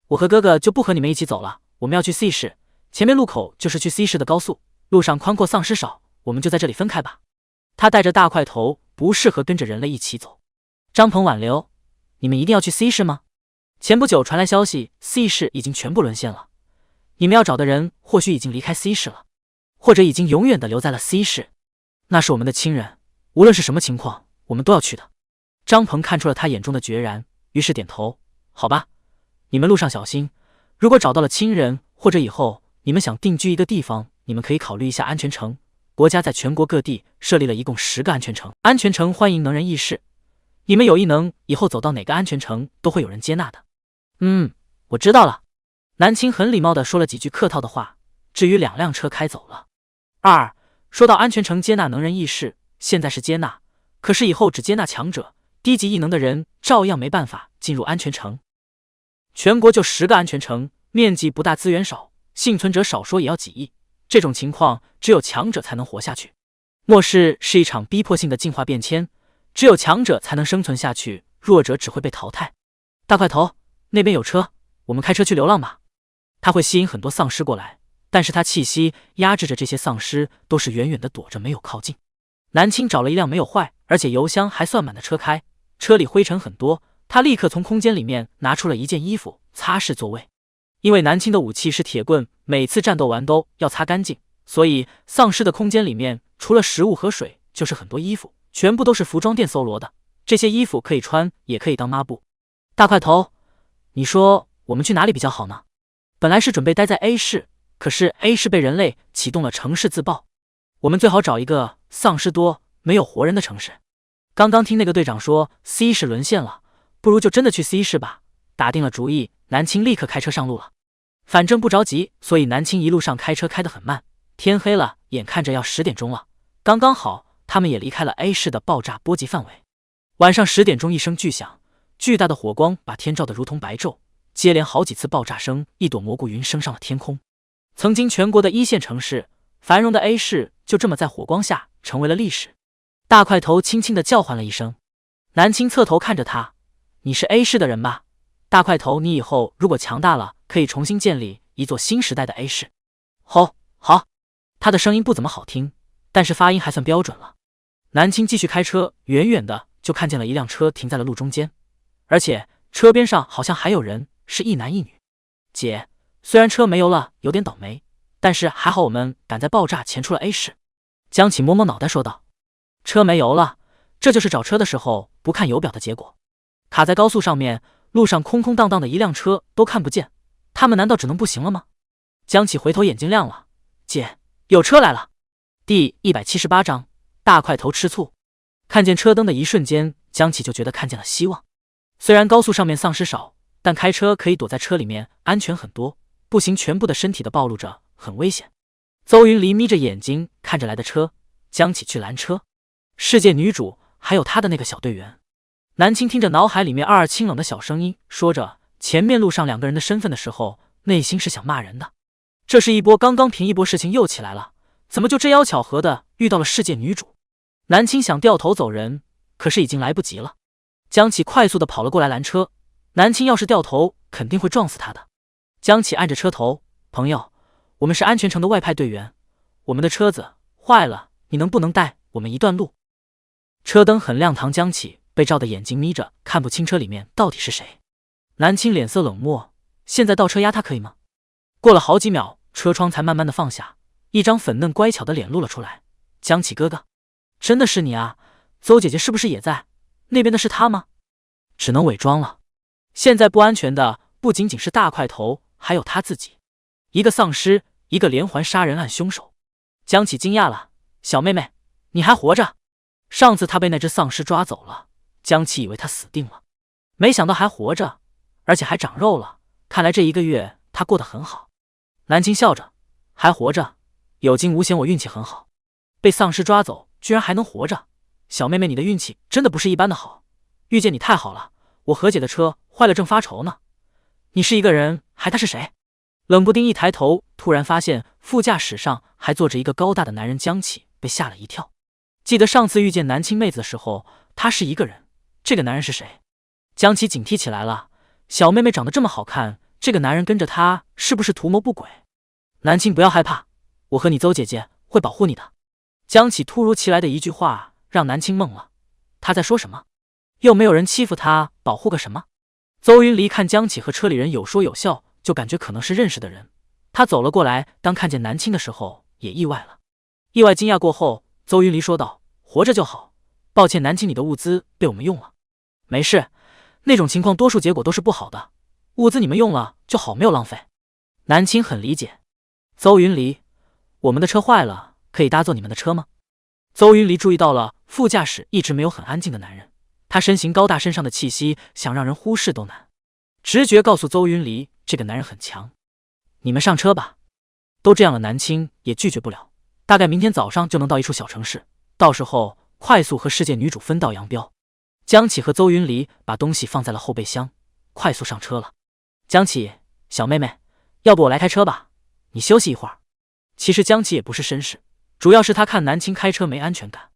我和哥哥就不和你们一起走了，我们要去 C 市，前面路口就是去 C 市的高速，路上宽阔，丧尸少，我们就在这里分开吧。他带着大块头，不适合跟着人类一起走。张鹏挽留，你们一定要去 C 市吗？前不久传来消息 ，C 市已经全部沦陷了，你们要找的人或许已经离开 C 市了，或者已经永远的留在了 C 市。那是我们的亲人，无论是什么情况，我们都要去的。张鹏看出了他眼中的决然，于是点头。好吧，你们路上小心，如果找到了亲人，或者以后你们想定居一个地方，你们可以考虑一下安全城。国家在全国各地设立了一共10个安全城，安全城欢迎能人异士。你们有异能，以后走到哪个安全城都会有人接纳的。我知道了。南青很礼貌地说了几句客套的话，至于2辆车开走了。说到安全城接纳能人异士，现在是接纳，可是以后只接纳强者，低级异能的人照样没办法进入安全城。全国就10个安全城，面积不大，资源少，幸存者少说也要几亿，这种情况只有强者才能活下去。末世是一场逼迫性的进化变迁，只有强者才能生存下去，弱者只会被淘汰。大块头，那边有车，我们开车去流浪吧。他会吸引很多丧尸过来，但是他气息压制着这些丧尸，都是远远的躲着，没有靠近。南青找了一辆没有坏，而且油箱还算满的车开，车里灰尘很多，他立刻从空间里面拿出了一件衣服擦拭座位。因为南青的武器是铁棍，每次战斗完都要擦干净，所以丧尸的空间里面除了食物和水，就是很多衣服，全部都是服装店搜罗的。这些衣服可以穿，也可以当抹布。大块头，你说我们去哪里比较好呢？本来是准备待在 A 市，可是 A 市被人类启动了城市自爆，我们最好找一个丧尸多没有活人的城市。刚刚听那个队长说 C 市沦陷了，不如就真的去 C 市吧。打定了主意，南青立刻开车上路了。反正不着急，所以南青一路上开车开得很慢。天黑了，眼看着要10点钟了，刚刚好他们也离开了 A 市的爆炸波及范围。晚上10点钟，一声巨响，巨大的火光把天照得如同白昼，接连好几次爆炸声，一朵蘑菇云升上了天空。曾经全国的1线城市，繁荣的 A 市就这么在火光下成为了历史。大块头轻轻地叫唤了一声，南青侧头看着他，你是 A 市的人吧？大块头，你以后如果强大了，可以重新建立一座新时代的 A 市。好。他的声音不怎么好听，但是发音还算标准了。南青继续开车，远远的就看见了一辆车停在了路中间，而且车边上好像还有人，是一男一女。姐，虽然车没油了，有点倒霉，但是还好我们赶在爆炸前出了 A 市。江启摸摸脑袋说道，车没油了，这就是找车的时候不看油表的结果。卡在高速上面，路上空空荡荡的，一辆车都看不见，他们难道只能步行了吗？江启回头眼睛亮了，姐，有车来了。第178章，大块头吃醋。看见车灯的一瞬间，江启就觉得看见了希望。虽然高速上面丧尸少，但开车可以躲在车里面，安全很多。步行全部的身体的暴露着，很危险。邹云离眯着眼睛看着来的车，江启去拦车。世界女主还有她的那个小队员。南青听着脑海里面二清冷的小声音，说着前面路上2个人的身份的时候，内心是想骂人的。这是一波刚刚平一波，事情又起来了，怎么就这妖巧合的遇到了世界女主？南青想掉头走人，可是已经来不及了。江启快速的跑了过来拦车，南青要是掉头肯定会撞死他的。江启按着车头，朋友，我们是安全城的外派队员，我们的车子坏了，你能不能带我们一段路？车灯很亮堂，江启被照得眼睛眯着，看不清车里面到底是谁。南青脸色冷漠，现在倒车压他可以吗？过了好几秒，车窗才慢慢的放下，一张粉嫩乖巧的脸露了出来。江启哥哥，真的是你啊？邹姐姐是不是也在？那边的是她吗？只能伪装了。现在不安全的不仅仅是大块头，还有他自己。一个丧尸，一个连环杀人案凶手。江启惊讶了，小妹妹，你还活着？上次他被那只丧尸抓走了，江启以为他死定了，没想到还活着，而且还长肉了。看来这1个月他过得很好。南青笑着，还活着，有惊无险，我运气很好，被丧尸抓走居然还能活着。小妹妹，你的运气真的不是一般的好，遇见你太好了。我和姐的车坏了正发愁呢。你是一个人，还他是谁？冷不丁一抬头，突然发现副驾驶上还坐着一个高大的男人，江启被吓了一跳。记得上次遇见南青妹子的时候，她是一个人，这个男人是谁？江启警惕起来了，小妹妹长得这么好看，这个男人跟着她是不是图谋不轨？南青不要害怕，我和你邹姐姐会保护你的。江启突如其来的一句话让南青懵了，他在说什么？又没有人欺负他，保护个什么？邹云离看江启和车里人有说有笑，就感觉可能是认识的人。他走了过来，当看见南青的时候也意外了。意外惊讶过后，邹云离说道：活着就好，抱歉南青你的物资被我们用了。没事，那种情况多数结果都是不好的，物资你们用了就好，没有浪费。南青很理解。邹云离，我们的车坏了，可以搭坐你们的车吗？邹云离注意到了副驾驶一直没有很安静的男人，他身形高大，身上的气息想让人忽视都难。直觉告诉邹云离，这个男人很强。你们上车吧。都这样了，南青也拒绝不了。大概明天早上就能到一处小城市，到时候快速和世界女主分道扬镳。江启和邹云离把东西放在了后备箱，快速上车了。江启，小妹妹，要不我来开车吧，你休息一会儿。其实江启也不是绅士，主要是他看南青开车没安全感。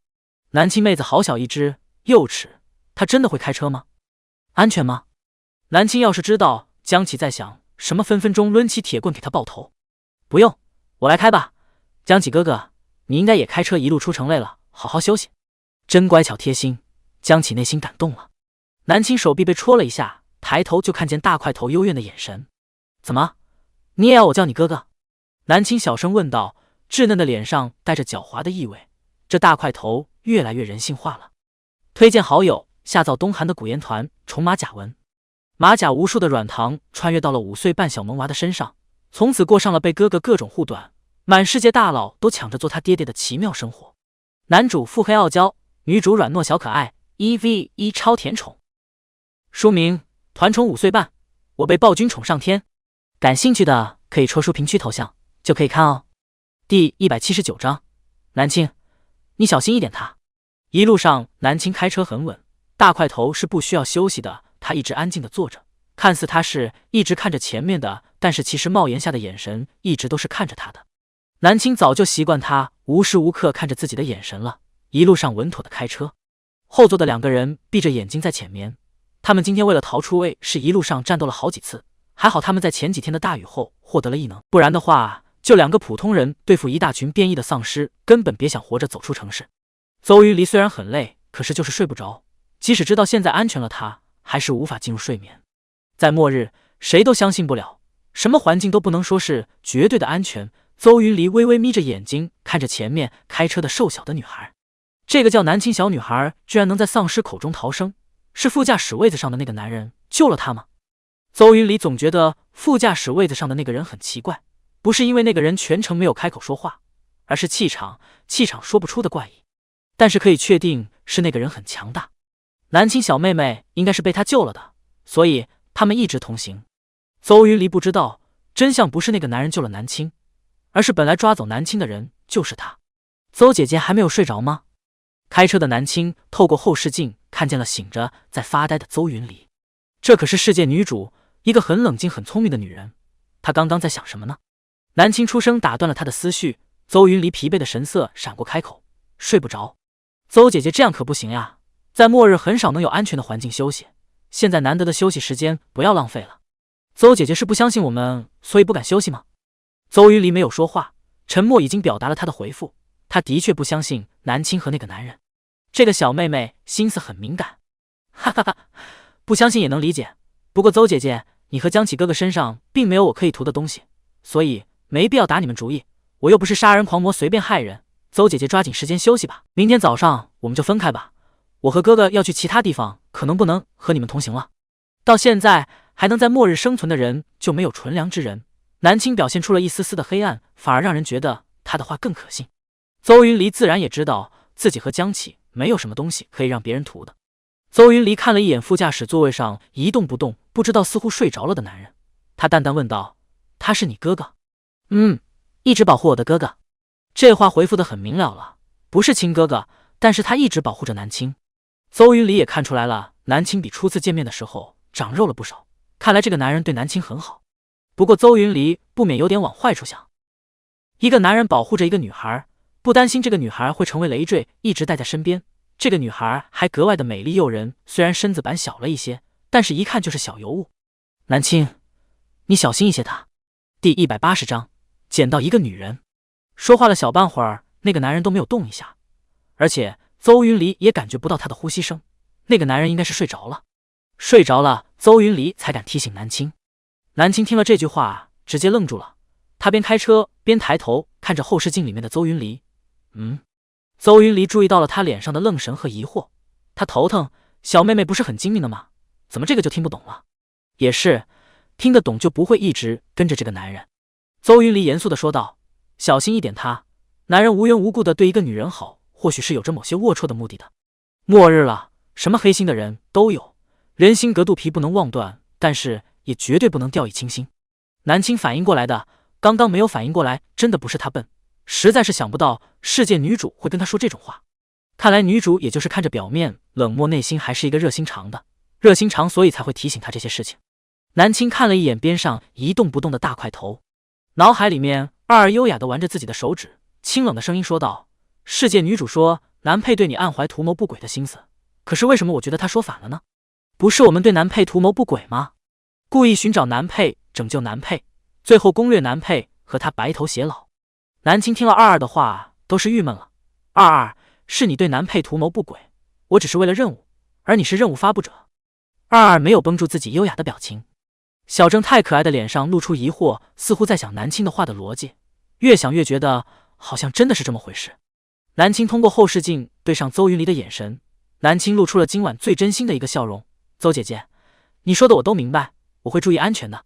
南青妹子好小一只，幼齿，她真的会开车吗？安全吗？南青要是知道江启在想什么，分分钟抡起铁棍给他爆头。不用，我来开吧。江启哥哥，你应该也开车一路出城累了，好好休息。真乖巧贴心，江启内心感动了。南青手臂被戳了一下，抬头就看见大块头幽怨的眼神。怎么，你也要我叫你哥哥？南青小声问道，稚嫩的脸上带着狡猾的意味。这大块头越来越人性化了。推荐好友下造东韩的古言团重马甲文。马甲无数的软糖穿越到了5岁半小萌娃的身上，从此过上了被哥哥各种护短，满世界大佬都抢着做他爹爹的奇妙生活。男主腹黑傲娇，女主软糯小可爱，1v1超甜宠。书名：团宠5岁半，我被暴君宠上天。感兴趣的可以戳书评区头像就可以看哦。第179章，南青，你小心一点他。一路上南青开车很稳，大块头是不需要休息的，他一直安静的坐着，看似他是一直看着前面的，但是其实帽檐下的眼神一直都是看着他的。南青早就习惯他无时无刻看着自己的眼神了，一路上稳妥的开车。后座的2个人闭着眼睛在浅眠，他们今天为了逃出位是一路上战斗了好几次，还好他们在前几天的大雨后获得了异能，不然的话就2个普通人对付一大群变异的丧尸，根本别想活着走出城市。邹云离虽然很累，可是就是睡不着，即使知道现在安全了，他还是无法进入睡眠。在末日，谁都相信不了，什么环境都不能说是绝对的安全。邹云离微微眯着眼睛看着前面开车的瘦小的女孩，这个叫南青小女孩居然能在丧尸口中逃生，是副驾驶位子上的那个男人救了她吗？邹云离总觉得副驾驶位子上的那个人很奇怪，不是因为那个人全程没有开口说话，而是气场说不出的怪异。但是可以确定是那个人很强大。南青小妹妹应该是被他救了的，所以他们一直同行。邹云离不知道真相不是那个男人救了南青，而是本来抓走南青的人就是他。邹姐姐还没有睡着吗？开车的南青透过后视镜看见了醒着在发呆的邹云离。这可是世界女主，一个很冷静很聪明的女人，她刚刚在想什么呢？南青出声打断了她的思绪。邹云离疲惫的神色闪过，开口：睡不着。邹姐姐这样可不行呀，在末日很少能有安全的环境休息，现在难得的休息时间不要浪费了。邹姐姐是不相信我们，所以不敢休息吗？邹云离没有说话，沉默已经表达了他的回复。他的确不相信南青和那个男人。这个小妹妹心思很敏感，哈哈哈，不相信也能理解。不过邹姐姐，你和江启哥哥身上并没有我可以图的东西，所以没必要打你们主意。我又不是杀人狂魔，随便害人。邹姐姐抓紧时间休息吧，明天早上我们就分开吧。我和哥哥要去其他地方，可能不能和你们同行了。到现在还能在末日生存的人就没有纯良之人。南青表现出了一丝丝的黑暗，反而让人觉得他的话更可信。邹云离自然也知道自己和江启没有什么东西可以让别人图的。邹云离看了一眼副驾驶座位上一动不动，不知道似乎睡着了的男人，他淡淡问道：他是你哥哥？一直保护我的哥哥。这话回复得很明了了，不是亲哥哥，但是他一直保护着南青。邹云离也看出来了，南青比初次见面的时候长肉了不少，看来这个男人对南青很好。不过邹云离不免有点往坏处想，一个男人保护着一个女孩，不担心这个女孩会成为累赘，一直带在身边。这个女孩还格外的美丽诱人，虽然身子板小了一些，但是一看就是小尤物。南青，你小心一些她。第180章，捡到一个女人。说话了小半会儿，那个男人都没有动一下，而且邹云离也感觉不到他的呼吸声，那个男人应该是睡着了。睡着了，邹云离才敢提醒南青。南青听了这句话，直接愣住了。他边开车边抬头看着后视镜里面的邹云离。邹云离注意到了他脸上的愣神和疑惑，他头疼，小妹妹不是很精明的吗？怎么这个就听不懂了？也是，听得懂就不会一直跟着这个男人。邹云离严肃地说道：“小心一点他，男人无缘无故的对一个女人好，或许是有着某些龌龊的目的的。末日了，什么黑心的人都有，人心隔肚皮不能妄断，但是也绝对不能掉以轻心。”南青反应过来的，刚刚没有反应过来，真的不是他笨，实在是想不到世界女主会跟他说这种话。看来女主也就是看着表面冷漠，内心还是一个热心肠的，热心肠所以才会提醒他这些事情。南青看了一眼边上一动不动的大块头，脑海里面二优雅的玩着自己的手指，清冷的声音说道：“世界女主说男配对你暗怀图谋不轨的心思，可是为什么我觉得她说反了呢？不是我们对男配图谋不轨吗？故意寻找男配，拯救男配，最后攻略男配和他白头偕老。”南青听了二的话都是郁闷了。二，是你对男配图谋不轨，我只是为了任务，而你是任务发布者。二没有绷住自己优雅的表情，小郑太可爱的脸上露出疑惑，似乎在想南青的话的逻辑，越想越觉得好像真的是这么回事。南青通过后视镜对上邹云离的眼神，南青露出了今晚最真心的一个笑容：“邹姐姐，你说的我都明白，我会注意安全的。”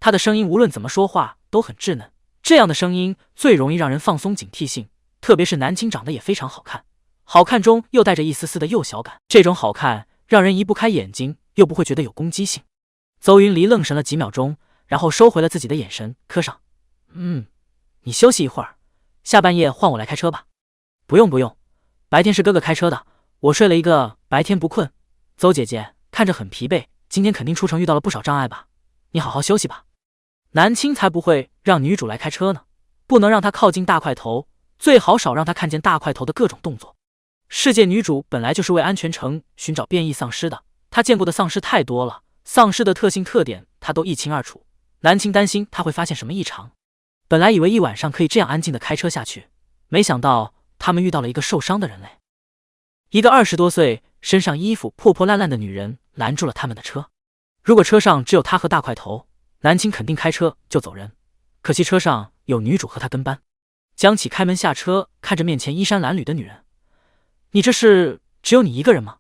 她的声音无论怎么说话都很稚嫩，这样的声音最容易让人放松警惕性，特别是南青长得也非常好看，好看中又带着一丝丝的幼小感，这种好看让人移不开眼睛，又不会觉得有攻击性。邹云离愣神了几秒钟，然后收回了自己的眼神，磕上：“你休息一会儿，下半夜换我来开车吧。”“不用，白天是哥哥开车的，我睡了一个白天不困。邹姐姐看着很疲惫，今天肯定出城遇到了不少障碍吧？你好好休息吧。”南青才不会让女主来开车呢，不能让她靠近大块头，最好少让她看见大块头的各种动作。世界女主本来就是为安全城寻找变异丧尸的，她见过的丧尸太多了，丧尸的特性特点她都一清二楚。南青担心她会发现什么异常，本来以为一晚上可以这样安静的开车下去，没想到他们遇到了一个受伤的人类。一个20多岁、身上衣服破破烂烂的女人拦住了他们的车。如果车上只有她和大块头，南青肯定开车就走人，可惜车上有女主和她跟班。江启开门下车，看着面前衣衫褴褛的女人：“你这是只有你一个人吗？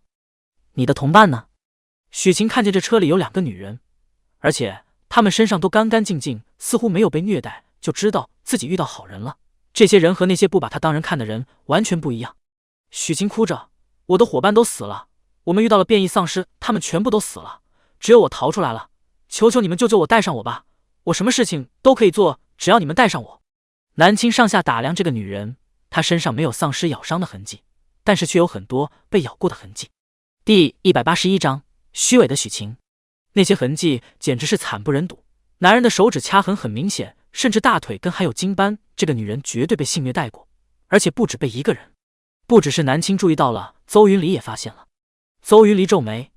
你的同伴呢？”许晴看见这车里有2个女人，而且她们身上都干干净净，似乎没有被虐待，就知道自己遇到好人了。这些人和那些不把她当人看的人完全不一样。许晴哭着：“我的伙伴都死了，我们遇到了变异丧尸，他们全部都死了，只有我逃出来了。求求你们救救我，带上我吧，我什么事情都可以做，只要你们带上我。”南青上下打量这个女人，她身上没有丧尸咬伤的痕迹，但是却有很多被咬过的痕迹。第181章，虚伪的许晴。那些痕迹简直是惨不忍睹，男人的手指掐痕很明显，甚至大腿根还有金斑，这个女人绝对被性虐待过，而且不止被一个人。不只是南青注意到了，邹云离也发现了。邹云离皱眉：“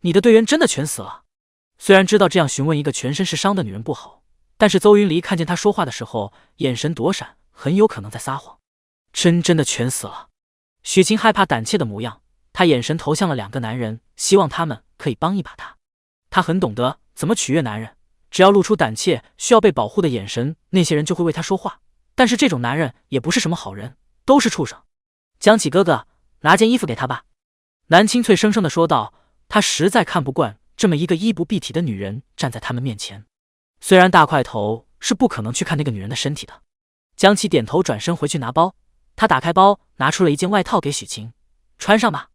你的队员真的全死了？”虽然知道这样询问一个全身是伤的女人不好，但是邹云离看见她说话的时候眼神躲闪，很有可能在撒谎。真的全死了。许晴害怕胆怯的模样，她眼神投向了2个男人，希望他们可以帮一把她。她很懂得怎么取悦男人，只要露出胆怯需要被保护的眼神，那些人就会为她说话。但是这种男人也不是什么好人，都是畜生。江启哥哥，拿件衣服给他吧。南青脆生生地说道，他实在看不惯这么一个衣不蔽体的女人站在他们面前。虽然大块头是不可能去看那个女人的身体的。江启点头转身回去拿包，他打开包拿出了一件外套给许晴，穿上吧。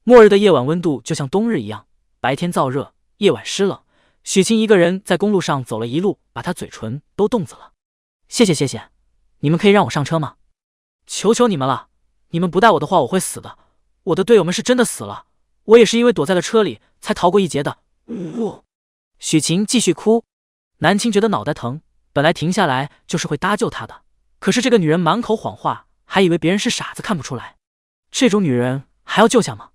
末日的夜晚温度就像冬日一样，白天燥热，夜晚湿冷。许晴一个人在公路上走了一路，把她嘴唇都冻紫了。谢谢，你们可以让我上车吗？求求你们了，你们不带我的话我会死的，我的队友们是真的死了，我也是因为躲在了车里才逃过一劫的。许晴继续哭。南青觉得脑袋疼，本来停下来就是会搭救他的，可是这个女人满口谎话，还以为别人是傻子看不出来，这种女人还要救下吗？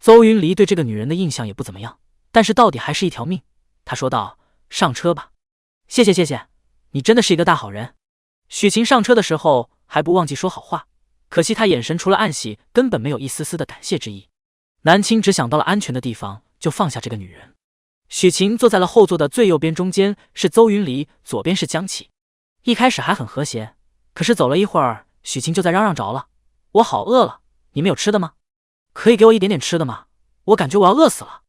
邹云离对这个女人的印象也不怎么样，但是到底还是一条命。他说道：“上车吧。”谢谢谢谢，你真的是一个大好人。许晴上车的时候还不忘记说好话，可惜他眼神除了暗喜，根本没有一丝丝的感谢之意。南青只想到了安全的地方，就放下这个女人。许晴坐在了后座的最右边，中间是邹云离，左边是江启。一开始还很和谐，可是走了一会儿，许晴就在嚷嚷着了：“我好饿了，你们有吃的吗？可以给我一点点吃的吗？我感觉我要饿死了。”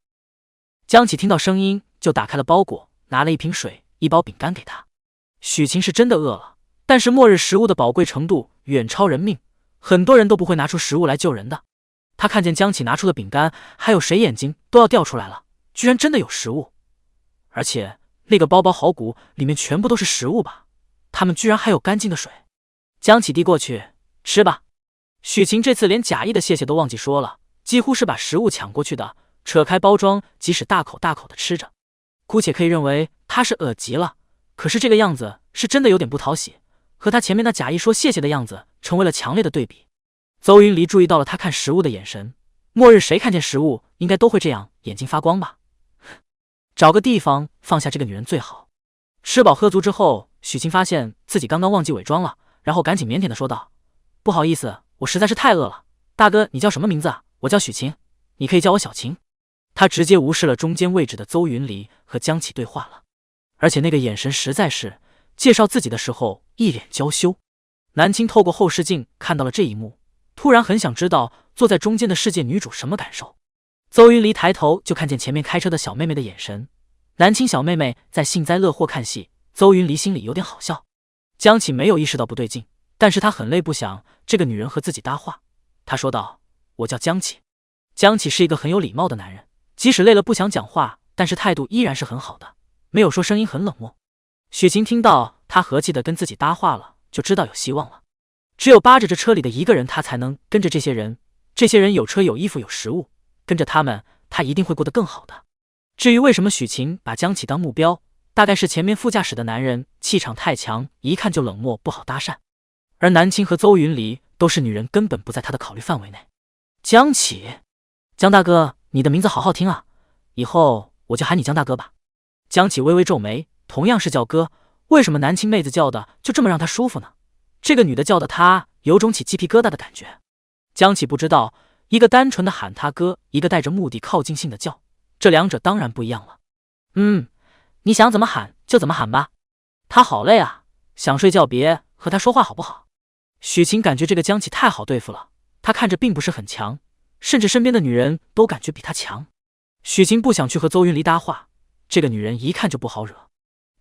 江启听到声音就打开了包裹，拿了一瓶水、一包饼干给他。许晴是真的饿了，但是末日食物的宝贵程度远超人命，很多人都不会拿出食物来救人的。他看见江启拿出的饼干，还有谁眼睛都要掉出来了，居然真的有食物，而且那个包包好鼓里面全部都是食物吧？他们居然还有干净的水。江启递过去：“吃吧。”许晴这次连假意的谢谢都忘记说了，几乎是把食物抢过去的，扯开包装，即使大口大口的吃着。姑且可以认为他是饿极了，可是这个样子是真的有点不讨喜，和他前面那假意说谢谢的样子成为了强烈的对比。邹云离注意到了他看食物的眼神，末日谁看见食物应该都会这样，眼睛发光吧。找个地方放下这个女人最好。吃饱喝足之后，许晴发现自己刚刚忘记伪装了，然后赶紧腼腆的说道：“不好意思，我实在是太饿了。大哥，你叫什么名字啊？我叫许晴，你可以叫我小晴。”他直接无视了中间位置的邹云离和江启对话了，而且那个眼神实在是，介绍自己的时候一脸娇羞。南青透过后视镜看到了这一幕，突然很想知道坐在中间的世界女主什么感受。邹云离抬头就看见前面开车的小妹妹的眼神，南青小妹妹在幸灾乐祸看戏，邹云离心里有点好笑。江启没有意识到不对劲，但是他很累，不想这个女人和自己搭话。他说道：“我叫江启。”江启是一个很有礼貌的男人，即使累了不想讲话，但是态度依然是很好的，没有说声音很冷漠。许晴听到他和气的跟自己搭话了，就知道有希望了。只有扒着这车里的一个人，他才能跟着这些人。这些人有车有衣服有食物，跟着他们，他一定会过得更好的。至于为什么许晴把江启当目标，大概是前面副驾驶的男人气场太强，一看就冷漠，不好搭讪。而南青和邹云离都是女人，根本不在他的考虑范围内。江启，江大哥，你的名字好好听啊，以后我就喊你江大哥吧。江启微微皱眉，同样是叫哥，为什么南青妹子叫的就这么让他舒服呢？这个女的叫的他有种起鸡皮疙瘩的感觉。江启不知道，一个单纯的喊他哥，一个带着目的靠近性的叫，这两者当然不一样了。你想怎么喊就怎么喊吧。他好累啊，想睡觉别和他说话好不好？许晴感觉这个江启太好对付了，他看着并不是很强，甚至身边的女人都感觉比他强。许晴不想去和邹云离搭话，这个女人一看就不好惹。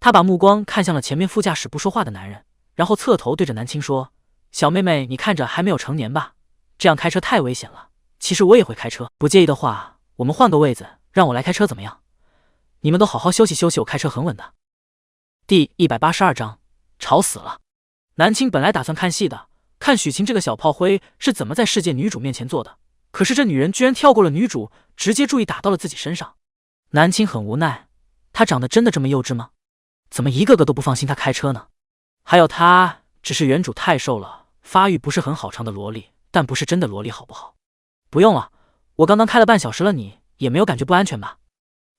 她把目光看向了前面副驾驶不说话的男人，然后侧头对着南青说：“小妹妹，你看着还没有成年吧？这样开车太危险了。其实我也会开车，不介意的话，我们换个位子，让我来开车怎么样？你们都好好休息休息，我开车很稳的。”第182章，吵死了。南青本来打算看戏的，看许晴这个小炮灰是怎么在世界女主面前做的，可是这女人居然跳过了女主，直接注意打到了自己身上。南青很无奈，她长得真的这么幼稚吗？怎么一个个都不放心她开车呢？还有她只是原主太瘦了，发育不是很好长的萝莉，但不是真的萝莉好不好？不用了，我刚刚开了半小时了，你也没有感觉不安全吧？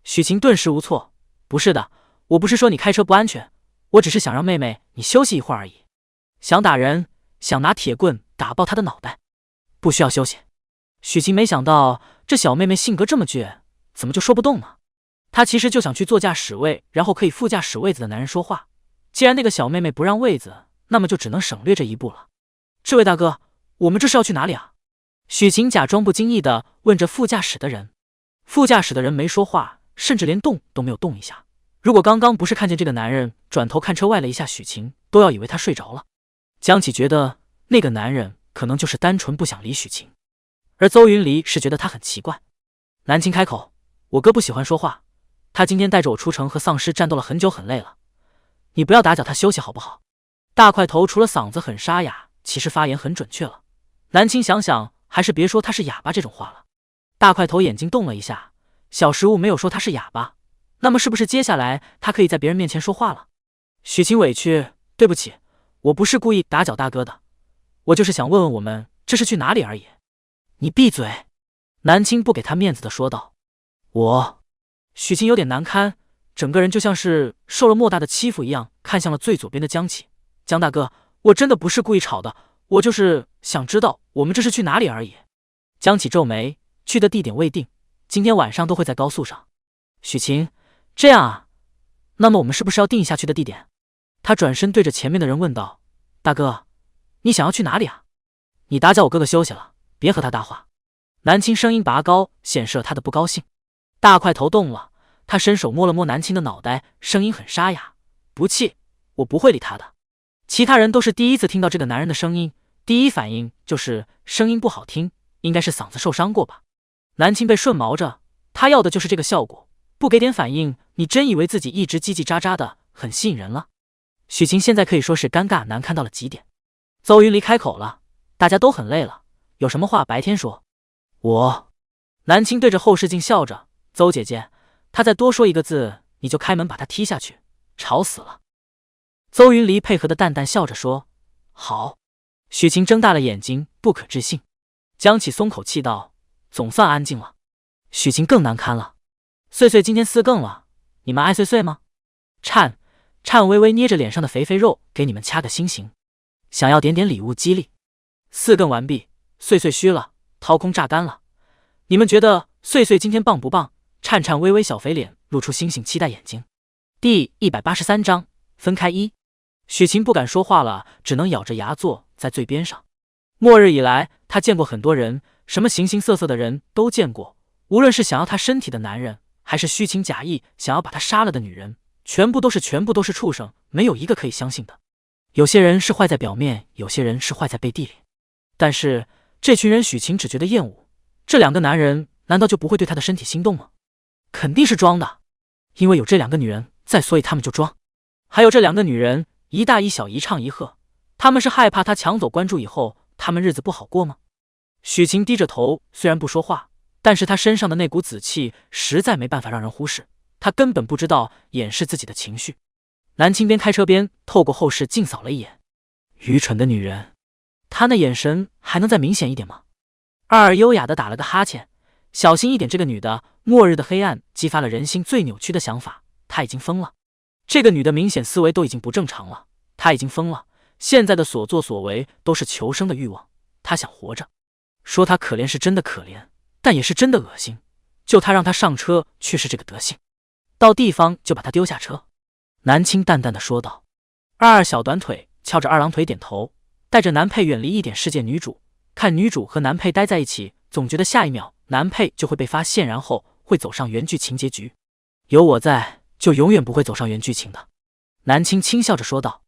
许晴顿时无措，不是的，我不是说你开车不安全，我只是想让妹妹你休息一会儿而已。想打人，想拿铁棍打爆她的脑袋，不需要休息。许晴没想到这小妹妹性格这么倔，怎么就说不动呢？她其实就想去坐驾驶位，然后可以副驾驶位子的男人说话。既然那个小妹妹不让位子，那么就只能省略这一步了。这位大哥，我们这是要去哪里啊？许晴假装不经意地问着副驾驶的人。副驾驶的人没说话，甚至连动都没有动一下。如果刚刚不是看见这个男人转头看车外了一下许晴，都要以为他睡着了。江启觉得那个男人可能就是单纯不想理许晴，而邹云离是觉得他很奇怪。南青开口：“我哥不喜欢说话，他今天带着我出城和丧尸战斗了很久，很累了，你不要打搅他休息好不好？”大块头除了嗓子很沙哑，其实发言很准确了。南青想想，还是别说他是哑巴这种话了。大块头眼睛动了一下，小食物没有说他是哑巴，那么是不是接下来他可以在别人面前说话了？许晴委屈，对不起，我不是故意打搅大哥的，我就是想问问我们这是去哪里而已。你闭嘴！南青不给他面子的说道。许晴有点难堪，整个人就像是受了莫大的欺负一样，看向了最左边的江启。江大哥，我真的不是故意吵的，我就是想知道我们这是去哪里而已。江启皱眉，去的地点未定，今天晚上都会在高速上。许晴，这样啊，那么我们是不是要定一下去的地点？他转身对着前面的人问道：大哥，你想要去哪里啊？你打搅我哥哥休息了，别和他搭话。南青声音拔高，显示了他的不高兴。大块头动了，他伸手摸了摸南青的脑袋，声音很沙哑：不气，我不会理他的。其他人都是第一次听到这个男人的声音，第一反应就是声音不好听，应该是嗓子受伤过吧。南青被顺毛着，他要的就是这个效果，不给点反应，你真以为自己一直叽叽喳喳的很吸引人了？许晴现在可以说是尴尬难堪到了极点。邹云离开口了：大家都很累了，有什么话白天说。南青对着后视镜笑着：邹姐姐，他再多说一个字，你就开门把他踢下去，吵死了。邹云离配合的淡淡笑着说：好。许晴睁大了眼睛，不可置信。江启松口气道：总算安静了。许晴更难堪了：岁岁今天4更了，你们爱岁岁吗？颤巍巍捏着脸上的肥肥肉，给你们掐个心形，想要点点礼物激励。4更完毕，岁岁虚了，掏空榨干了。你们觉得岁岁今天棒不棒？颤巍巍小肥脸露出星星期待眼睛。第183章分开一。许晴不敢说话了，只能咬着牙坐在最边上。末日以来，他见过很多人，什么形形色色的人都见过，无论是想要他身体的男人，还是虚情假意想要把他杀了的女人，全部都是畜生，没有一个可以相信的。有些人是坏在表面，有些人是坏在背地里。但是这群人许晴只觉得厌恶，这2个男人难道就不会对他的身体心动吗？肯定是装的，因为有这2个女人在，所以他们就装。还有这2个女人，一大一小，一唱一和，他们是害怕他抢走关注以后，他们日子不好过吗？许晴低着头，虽然不说话，但是他身上的那股紫气实在没办法让人忽视，他根本不知道掩饰自己的情绪。南青边开车边透过后视镜扫了一眼，愚蠢的女人，他那眼神还能再明显一点吗？二优雅的打了个哈欠，小心一点，这个女的。末日的黑暗激发了人心最扭曲的想法，她已经疯了。这个女的明显思维都已经不正常了，她已经疯了，现在的所作所为都是求生的欲望，她想活着。说她可怜是真的可怜，但也是真的恶心。就她让她上车，却是这个德行，到地方就把她丢下车。南青淡淡的说道。二小短腿翘着2郎腿点头，带着男配远离一点世界女主。看女主和男配待在一起，总觉得下一秒男配就会被发现，然后会走上原剧情结局。有我在，就永远不会走上原剧情的。南青轻笑着说道。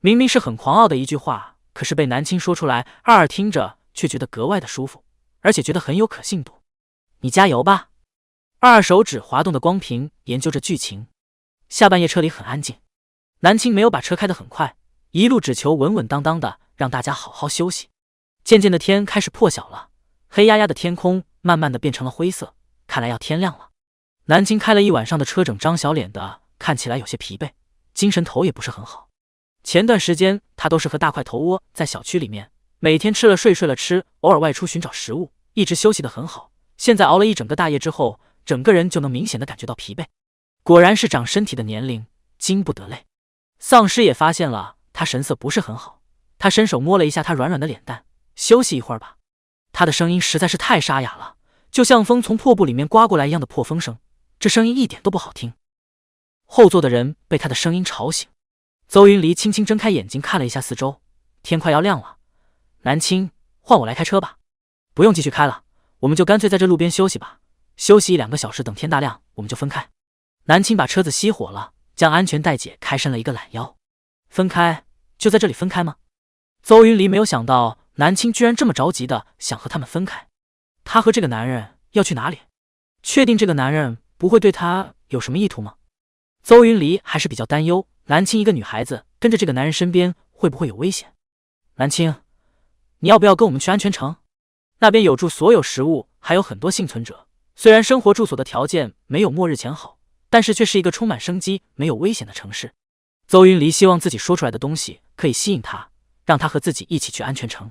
明明是很狂傲的一句话，可是被南青说出来，二听着却觉得格外的舒服，而且觉得很有可信度。你加油吧。二手指滑动的光屏研究着剧情。下半夜车里很安静，南青没有把车开得很快，一路只求稳稳当当的让大家好好休息。渐渐的天开始破晓了，黑压压的天空慢慢的变成了灰色，看来要天亮了。南京开了一晚上的车，整张小脸的看起来有些疲惫，精神头也不是很好。前段时间他都是和大块头窝在小区里面，每天吃了睡，睡了吃，偶尔外出寻找食物，一直休息得很好。现在熬了一整个大夜之后，整个人就能明显的感觉到疲惫。果然是长身体的年龄，经不得累。丧尸也发现了他神色不是很好，他伸手摸了一下他软软的脸蛋，休息一会儿吧。他的声音实在是太沙哑了，就像风从破布里面刮过来一样的破风声，这声音一点都不好听。后座的人被他的声音吵醒，邹云离轻轻睁开眼睛看了一下四周，天快要亮了。南青，换我来开车吧。不用继续开了，我们就干脆在这路边休息吧，休息1-2个小时，等天大亮我们就分开。南青把车子熄火了，将安全带解开，伸了一个懒腰。分开？就在这里分开吗？邹云离没有想到南青居然这么着急的想和他们分开。他和这个男人要去哪里？确定这个男人不会对他有什么意图吗？邹云离还是比较担忧，南青一个女孩子跟着这个男人身边会不会有危险？南青，你要不要跟我们去安全城？那边有住所有食物，还有很多幸存者。虽然生活住所的条件没有末日前好，但是却是一个充满生机、没有危险的城市。邹云离希望自己说出来的东西可以吸引他，让他和自己一起去安全城。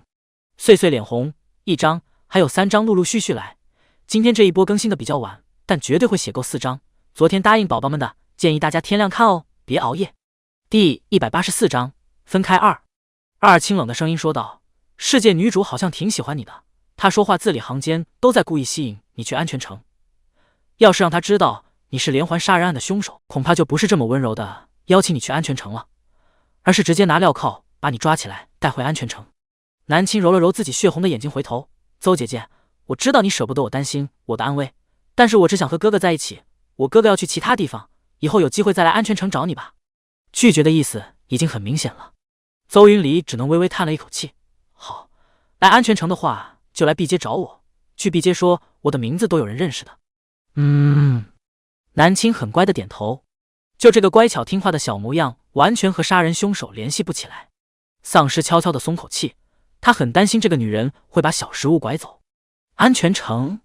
碎碎脸红，1张，还有3张陆陆续续来。今天这一波更新的比较晚，但绝对会写够4张。昨天答应宝宝们的，建议大家天亮看哦，别熬夜。第184章，分开2。2清冷的声音说道：“世界女主好像挺喜欢你的，她说话字里行间都在故意吸引你去安全城。要是让她知道你是连环杀人案的凶手，恐怕就不是这么温柔的邀请你去安全城了，而是直接拿镣铐把你抓起来带回安全城。”南青揉了揉自己血红的眼睛，回头：“邹姐姐，我知道你舍不得我，担心我的安危，但是我只想和哥哥在一起。我哥哥要去其他地方，以后有机会再来安全城找你吧。”拒绝的意思已经很明显了。邹云离只能微微叹了一口气：“好，来安全城的话就来 B 街找我，去 B 街说我的名字都有人认识的。”南青很乖的点头，就这个乖巧听话的小模样，完全和杀人凶手联系不起来。丧尸悄悄地松口气，他很担心这个女人会把小食物拐走。安全城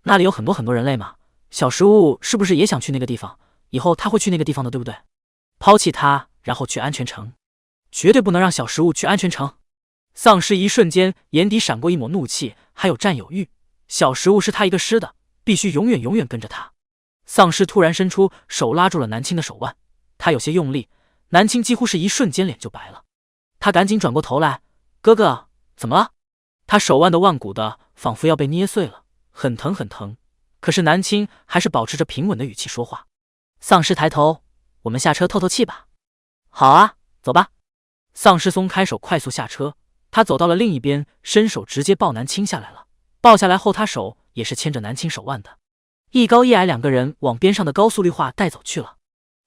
那里有很多人类嘛，小食物是不是也想去那个地方？以后他会去那个地方的，对不对？抛弃他，然后去安全城，绝对不能让小食物去安全城。丧尸一瞬间眼底闪过一抹怒气，还有占有欲。小食物是他一个师的，必须永远跟着他。丧尸突然伸出手拉住了南青的手腕，他有些用力，南青几乎是一瞬间脸就白了。他赶紧转过头来：“哥哥，怎么了？”他手腕的腕骨的仿佛要被捏碎了，很疼很疼。可是南青还是保持着平稳的语气说话。丧尸抬头：“我们下车透透气吧。”“好啊，走吧。”丧尸松开手，快速下车。他走到了另一边，伸手直接抱南青下来了。抱下来后，他手也是牵着南青手腕的。一高一矮2个人往边上的高速绿化带走去了。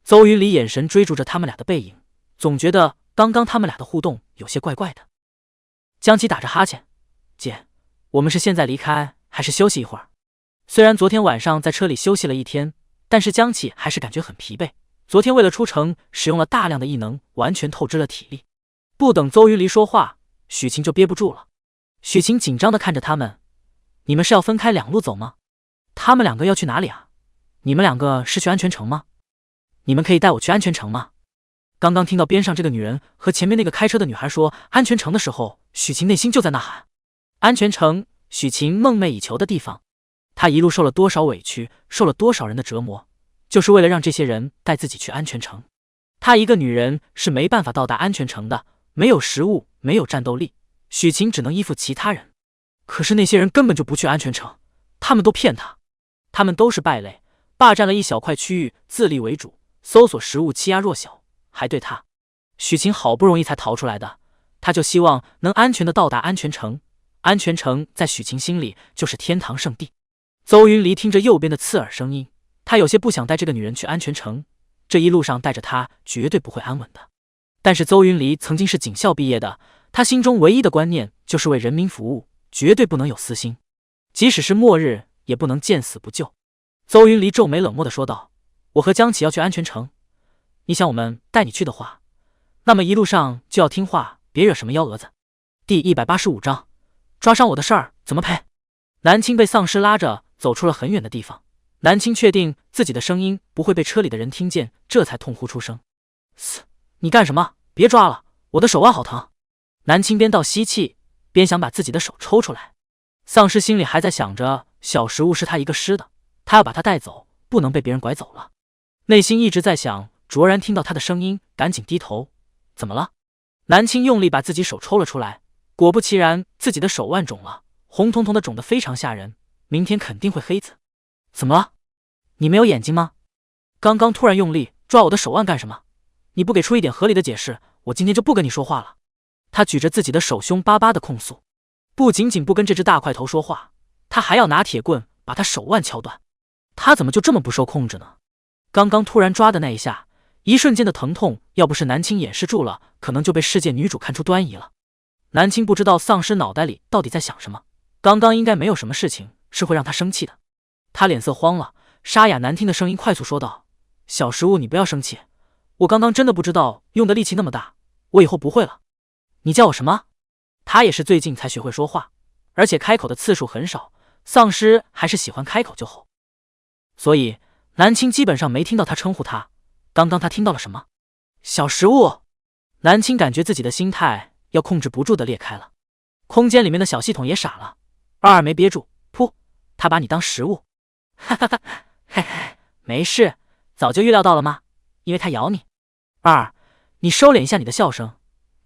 邹云离眼神追逐着他们俩的背影，总觉得刚刚他们俩的互动有些怪怪的。江琪打着哈欠：“姐，我们是现在离开还是休息一会儿？”虽然昨天晚上在车里休息了1天，但是江琪还是感觉很疲惫。昨天为了出城使用了大量的异能，完全透支了体力。不等邹云离说话，许晴就憋不住了。许晴紧张地看着他们：“你们是要分开2路走吗？他们2个要去哪里啊？你们2个是去安全城吗？你们可以带我去安全城吗？”刚刚听到边上这个女人和前面那个开车的女孩说安全城的时候，许晴内心就在呐喊。安全城，许晴梦寐以求的地方。她一路受了多少委屈，受了多少人的折磨，就是为了让这些人带自己去安全城。她一个女人是没办法到达安全城的，没有食物，没有战斗力，许晴只能依附其他人。可是那些人根本就不去安全城，他们都骗她。他们都是败类，霸占了一小块区域，自立为主，搜索食物，欺压弱小，还对她。许晴好不容易才逃出来的，她就希望能安全的到达安全城。安全城在许晴心里就是天堂圣地。邹云离听着右边的刺耳声音，他有些不想带这个女人去安全城，这一路上带着她绝对不会安稳的。但是邹云离曾经是警校毕业的，他心中唯一的观念就是为人民服务，绝对不能有私心，即使是末日也不能见死不救。邹云离皱眉冷漠地说道：“我和江启要去安全城，你想我们带你去的话，那么一路上就要听话，别惹什么幺蛾子。”第185章，抓伤我的事儿怎么赔？南青被丧尸拉着走出了很远的地方，南青确定自己的声音不会被车里的人听见，这才痛呼出声：“嘶，你干什么？别抓了，我的手腕好疼。”南青边倒吸气，边想把自己的手抽出来。丧尸心里还在想着小食物是他一个师的，他要把他带走，不能被别人拐走了。内心一直在想，卓然听到他的声音，赶紧低头：“怎么了？”南青用力把自己手抽了出来，果不其然，自己的手腕肿了，红彤彤的，肿得非常吓人，明天肯定会黑子。怎么了？你没有眼睛吗？刚刚突然用力抓我的手腕干什么？你不给出一点合理的解释，我今天就不跟你说话了。他举着自己的手凶巴巴的控诉，不仅仅不跟这只大块头说话，他还要拿铁棍把他手腕敲断。他怎么就这么不受控制呢？刚刚突然抓的那一下，一瞬间的疼痛，要不是南青掩饰住了，可能就被世界女主看出端倪了。南青不知道丧尸脑袋里到底在想什么，刚刚应该没有什么事情是会让他生气的。他脸色慌了，沙哑难听的声音快速说道：“小食物，你不要生气，我刚刚真的不知道用的力气那么大，我以后不会了。你叫我什么？”他也是最近才学会说话，而且开口的次数很少，丧尸还是喜欢开口就吼。所以南青基本上没听到他称呼他，刚刚他听到了什么？小食物。南青感觉自己的心态要控制不住的裂开了，空间里面的小系统也傻了。二没憋住，噗，他把你当食物。哈哈哈，嘿嘿，没事，早就预料到了吗？因为他咬你。二，你收敛一下你的笑声，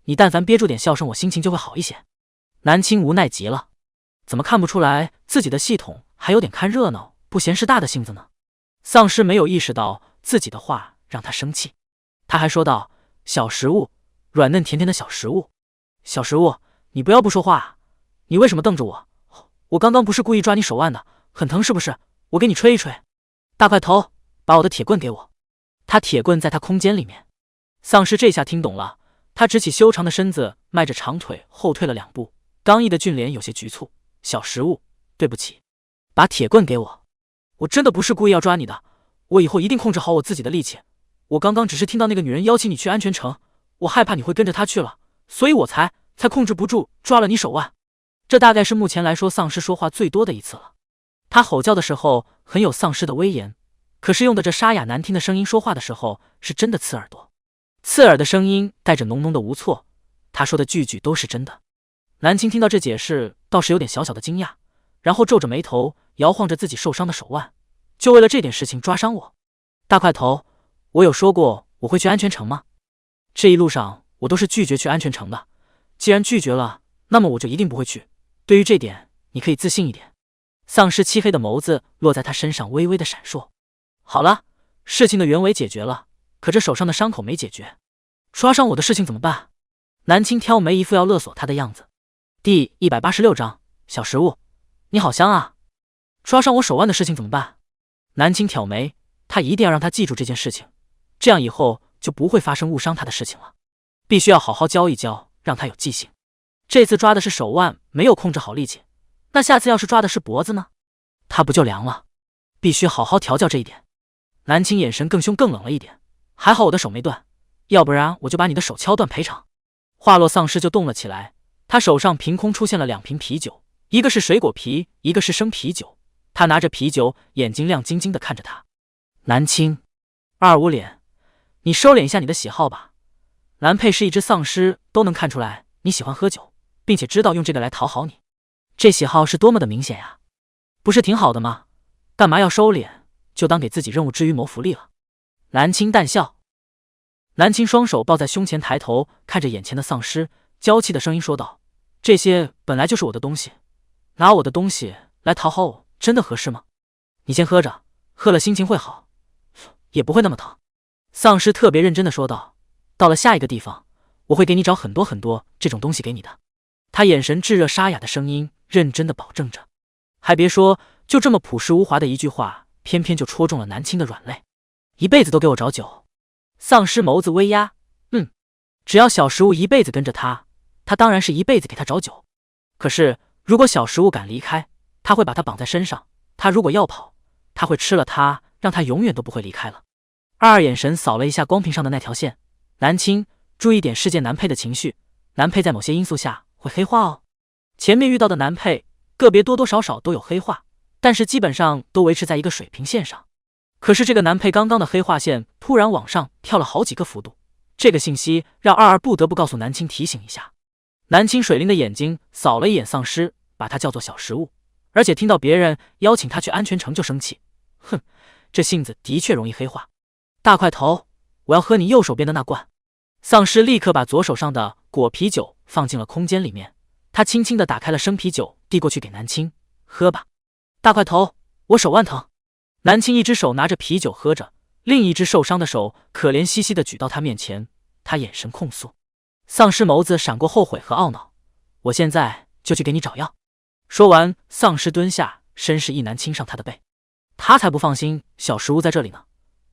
你但凡憋住点笑声，我心情就会好一些。南青无奈极了，怎么看不出来自己的系统还有点看热闹不嫌事大的性子呢？丧尸没有意识到自己的话让他生气，他还说道：小食物，软嫩甜甜的小食物。小食物，你不要不说话啊，你为什么瞪着我？我刚刚不是故意抓你手腕的，很疼是不是？我给你吹一吹。大块头，把我的铁棍给我。他铁棍在他空间里面。丧尸这下听懂了，他直起修长的身子，迈着长腿后退了2步，刚毅的俊脸有些局促。小食物，对不起，把铁棍给我。我真的不是故意要抓你的，我以后一定控制好我自己的力气。我刚刚只是听到那个女人邀请你去安全城，我害怕你会跟着她去了，所以我才控制不住抓了你手腕。这大概是目前来说丧尸说话最多的一次了。他吼叫的时候很有丧尸的威严，可是用的这沙哑难听的声音说话的时候是真的刺耳朵，刺耳的声音带着浓浓的无措，他说的句句都是真的。南青听到这解释倒是有点小小的惊讶，然后皱着眉头摇晃着自己受伤的手腕，就为了这点事情抓伤我？大块头，我有说过我会去安全城吗？这一路上我都是拒绝去安全城的，既然拒绝了，那么我就一定不会去，对于这点你可以自信一点。丧尸漆黑的眸子落在他身上微微的闪烁。好了，事情的原委解决了，可这手上的伤口没解决，抓伤我的事情怎么办？南青挑眉，一副要勒索他的样子。第186章，小食物，你好香啊！抓伤我手腕的事情怎么办？南青挑眉，他一定要让他记住这件事情，这样以后就不会发生误伤他的事情了。必须要好好教一教，让他有记性。这次抓的是手腕，没有控制好力气，那下次要是抓的是脖子呢？他不就凉了？必须好好调教这一点。南青眼神更凶更冷了一点，还好我的手没断，要不然我就把你的手敲断赔偿。话落，丧尸就动了起来，他手上凭空出现了2瓶啤酒，一个是水果啤，一个是生啤酒。他拿着啤酒，眼睛亮晶晶的看着他。南青，二五脸，你收敛一下你的喜好吧。蓝佩是一只丧尸，都能看出来你喜欢喝酒，并且知道用这个来讨好你，这喜好是多么的明显呀！不是挺好的吗？干嘛要收敛？就当给自己任务之余谋福利了。南青淡笑。南青双手抱在胸前，抬头看着眼前的丧尸，娇气的声音说道：这些本来就是我的东西，拿我的东西来讨好我，真的合适吗？你先喝着，喝了心情会好，也不会那么疼。丧尸特别认真的说道：到了下一个地方，我会给你找很多很多这种东西给你的。他眼神炙热沙哑的声音认真的保证着。还别说，就这么朴实无华的一句话，偏偏就戳中了南青的软肋。一辈子都给我找酒。丧尸眸子微压，只要小食物一辈子跟着他，他当然是一辈子给他找酒。可是如果小食物敢离开，他会把他绑在身上，他如果要跑，他会吃了他，让他永远都不会离开了。二眼神扫了一下光屏上的那条线，南青，注意点事件男配的情绪，男配在某些因素下会黑化哦。前面遇到的男配个别多多少少都有黑化，但是基本上都维持在一个水平线上。可是这个男配刚刚的黑化线突然往上跳了好几个幅度，这个信息让二不得不告诉南青提醒一下。南青水灵的眼睛扫了一眼丧尸，把他叫做小食物，而且听到别人邀请他去安全城就生气，这性子的确容易黑化。大块头，我要喝你右手边的那罐。丧尸立刻把左手上的果啤酒放进了空间里面，他轻轻地打开了生啤酒，递过去给南青，喝吧。大块头，我手腕疼。南青一只手拿着啤酒喝着，另一只受伤的手可怜兮兮地举到他面前，他眼神控诉。丧尸眸子闪过后悔和懊恼，我现在就去给你找药。说完，丧尸蹲下，绅士一男亲上他的背。他才不放心小食物在这里呢，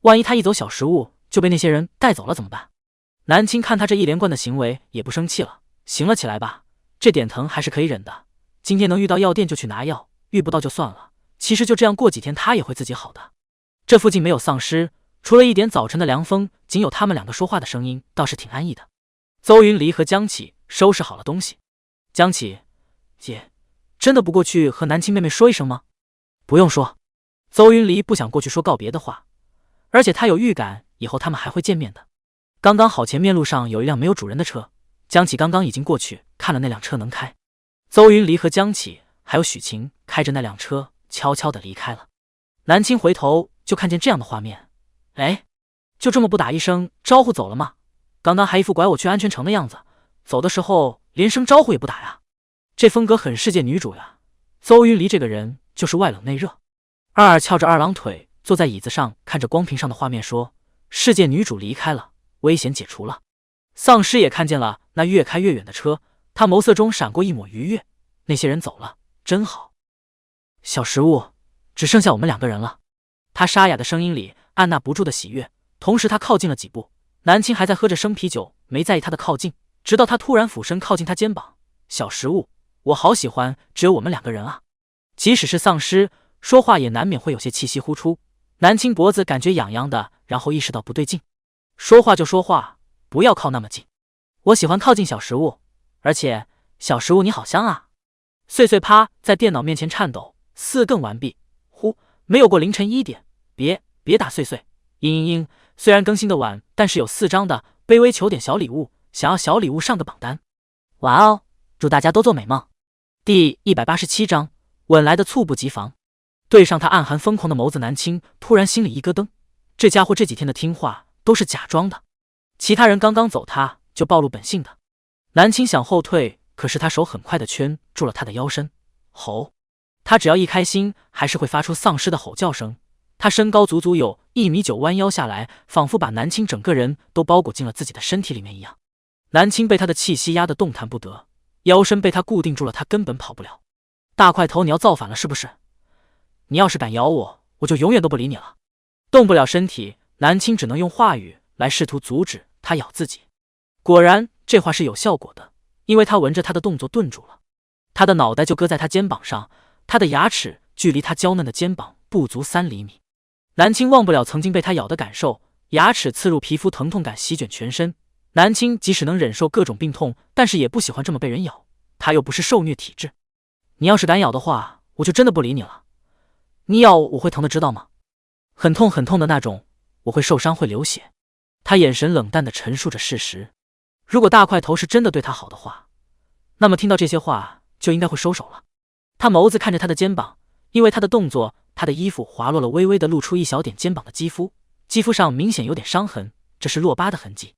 万一他一走，小食物就被那些人带走了怎么办？南青看他这一连贯的行为也不生气了，行了起来吧，这点疼还是可以忍的，今天能遇到药店就去拿药，遇不到就算了，其实就这样过几天他也会自己好的。这附近没有丧尸，除了一点早晨的凉风，仅有他们两个说话的声音，倒是挺安逸的。邹云离和江启收拾好了东西。江启，姐，真的不过去和南青妹妹说一声吗？不用说。邹云离不想过去说告别的话，而且他有预感以后他们还会见面的。刚刚好前面路上有一辆没有主人的车，江启刚刚已经过去看了那辆车能开。邹云离和江启还有许晴开着那辆车悄悄地离开了。南青回头就看见这样的画面，哎，就这么不打一声招呼走了吗？刚刚还一副拐我去安全城的样子，走的时候连声招呼也不打呀，这风格很世界女主呀。邹云离这个人就是外冷内热。二二翘着二郎腿坐在椅子上，看着光屏上的画面说，世界女主离开了，危险解除了。丧尸也看见了那越开越远的车，他眸色中闪过一抹愉悦，那些人走了真好。小食物，只剩下我们2个人了。他沙哑的声音里按捺不住的喜悦，同时他靠近了几步。南青还在喝着生啤酒，没在意他的靠近，直到他突然俯身靠近他肩膀。小食物，我好喜欢只有我们2个人啊。即使是丧尸说话也难免会有些气息呼出。南青脖子感觉痒痒的，然后意识到不对劲，说话就说话，不要靠那么近。我喜欢靠近小食物，而且小食物你好香啊。碎碎趴在电脑面前颤抖，4更完毕。呼，没有过凌晨1点，别打碎碎。嘤，虽然更新的晚，但是有4张的卑微求点小礼物，想要小礼物上个榜单。晚哦，祝大家都做美梦。第187章，稳来的猝不及防。对上他暗含疯狂的眸子，南青突然心里一咯噔，这家伙这几天的听话都是假装的。其他人刚刚走他就暴露本性的。南青想后退，可是他手很快的圈住了他的腰身。吼！他只要一开心还是会发出丧尸的吼叫声。他身高足足有1.9米，弯腰下来仿佛把南青整个人都包裹进了自己的身体里面一样。南青被他的气息压得动弹不得，腰身被他固定住了，他根本跑不了。大块头，你要造反了是不是？你要是敢咬我，我就永远都不理你了。动不了身体，南青只能用话语来试图阻止他咬自己。果然这话是有效果的，因为他闻着他的动作顿住了。他的脑袋就搁在他肩膀上，他的牙齿距离他娇嫩的肩膀不足3厘米。南青忘不了曾经被他咬的感受，牙齿刺入皮肤，疼痛感席卷全身。南青即使能忍受各种病痛，但是也不喜欢这么被人咬，他又不是受虐体质。你要是敢咬的话，我就真的不理你了。你咬我会疼的，知道吗？很痛很痛的那种，我会受伤，会流血。他眼神冷淡地陈述着事实。如果大块头是真的对他好的话，那么听到这些话就应该会收手了。他眸子看着他的肩膀，因为他的动作，他的衣服滑落了，微微的露出一小点肩膀的肌肤，肌肤上明显有点伤痕，这是落疤的痕迹。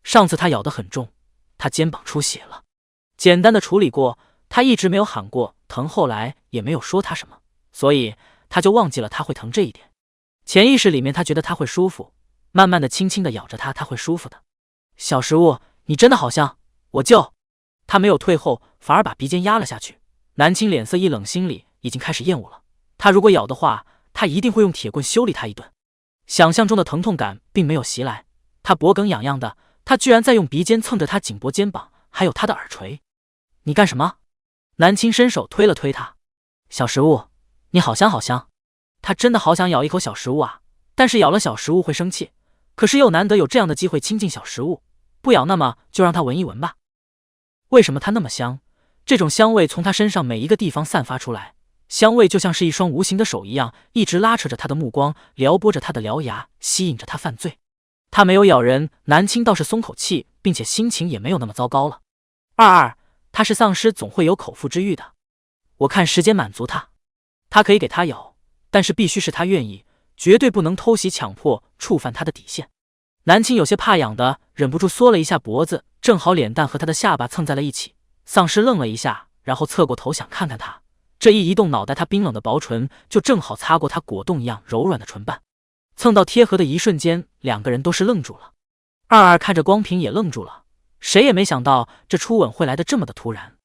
上次他咬得很重，他肩膀出血了，简单的处理过，他一直没有喊过疼，后来也没有说他什么，所以他就忘记了他会疼这一点。潜意识里面他觉得他会舒服，慢慢的轻轻的咬着他会舒服的。小食物，你真的好香，我就……他没有退后，反而把鼻尖压了下去。南青脸色一冷，心里已经开始厌恶了。他如果咬的话，他一定会用铁棍修理他一顿。想象中的疼痛感并没有袭来，他脖梗痒痒的，他居然在用鼻尖蹭着他颈脖、肩膀，还有他的耳垂。你干什么？南青伸手推了推他。小食物，你好香好香。他真的好想咬一口小食物啊，但是咬了小食物会生气，可是又难得有这样的机会亲近小食物，不咬那么就让他闻一闻吧。为什么他那么香？这种香味从他身上每一个地方散发出来，香味就像是一双无形的手一样，一直拉扯着他的目光，撩拨着他的獠牙，吸引着他犯罪。他没有咬人，南青倒是松口气，并且心情也没有那么糟糕了。他是丧尸，总会有口腹之欲的。我看时间满足他，他可以给他咬，但是必须是他愿意，绝对不能偷袭强迫触犯他的底线。南青有些怕痒的，忍不住缩了一下脖子，正好脸蛋和他的下巴蹭在了一起。丧尸愣了一下，然后侧过头想看看他，这一移动脑袋，他冰冷的薄唇就正好擦过他果冻一样柔软的唇瓣，蹭到贴合的一瞬间，两个人都是愣住了。二看着光屏也愣住了，谁也没想到这初吻会来得这么的突然。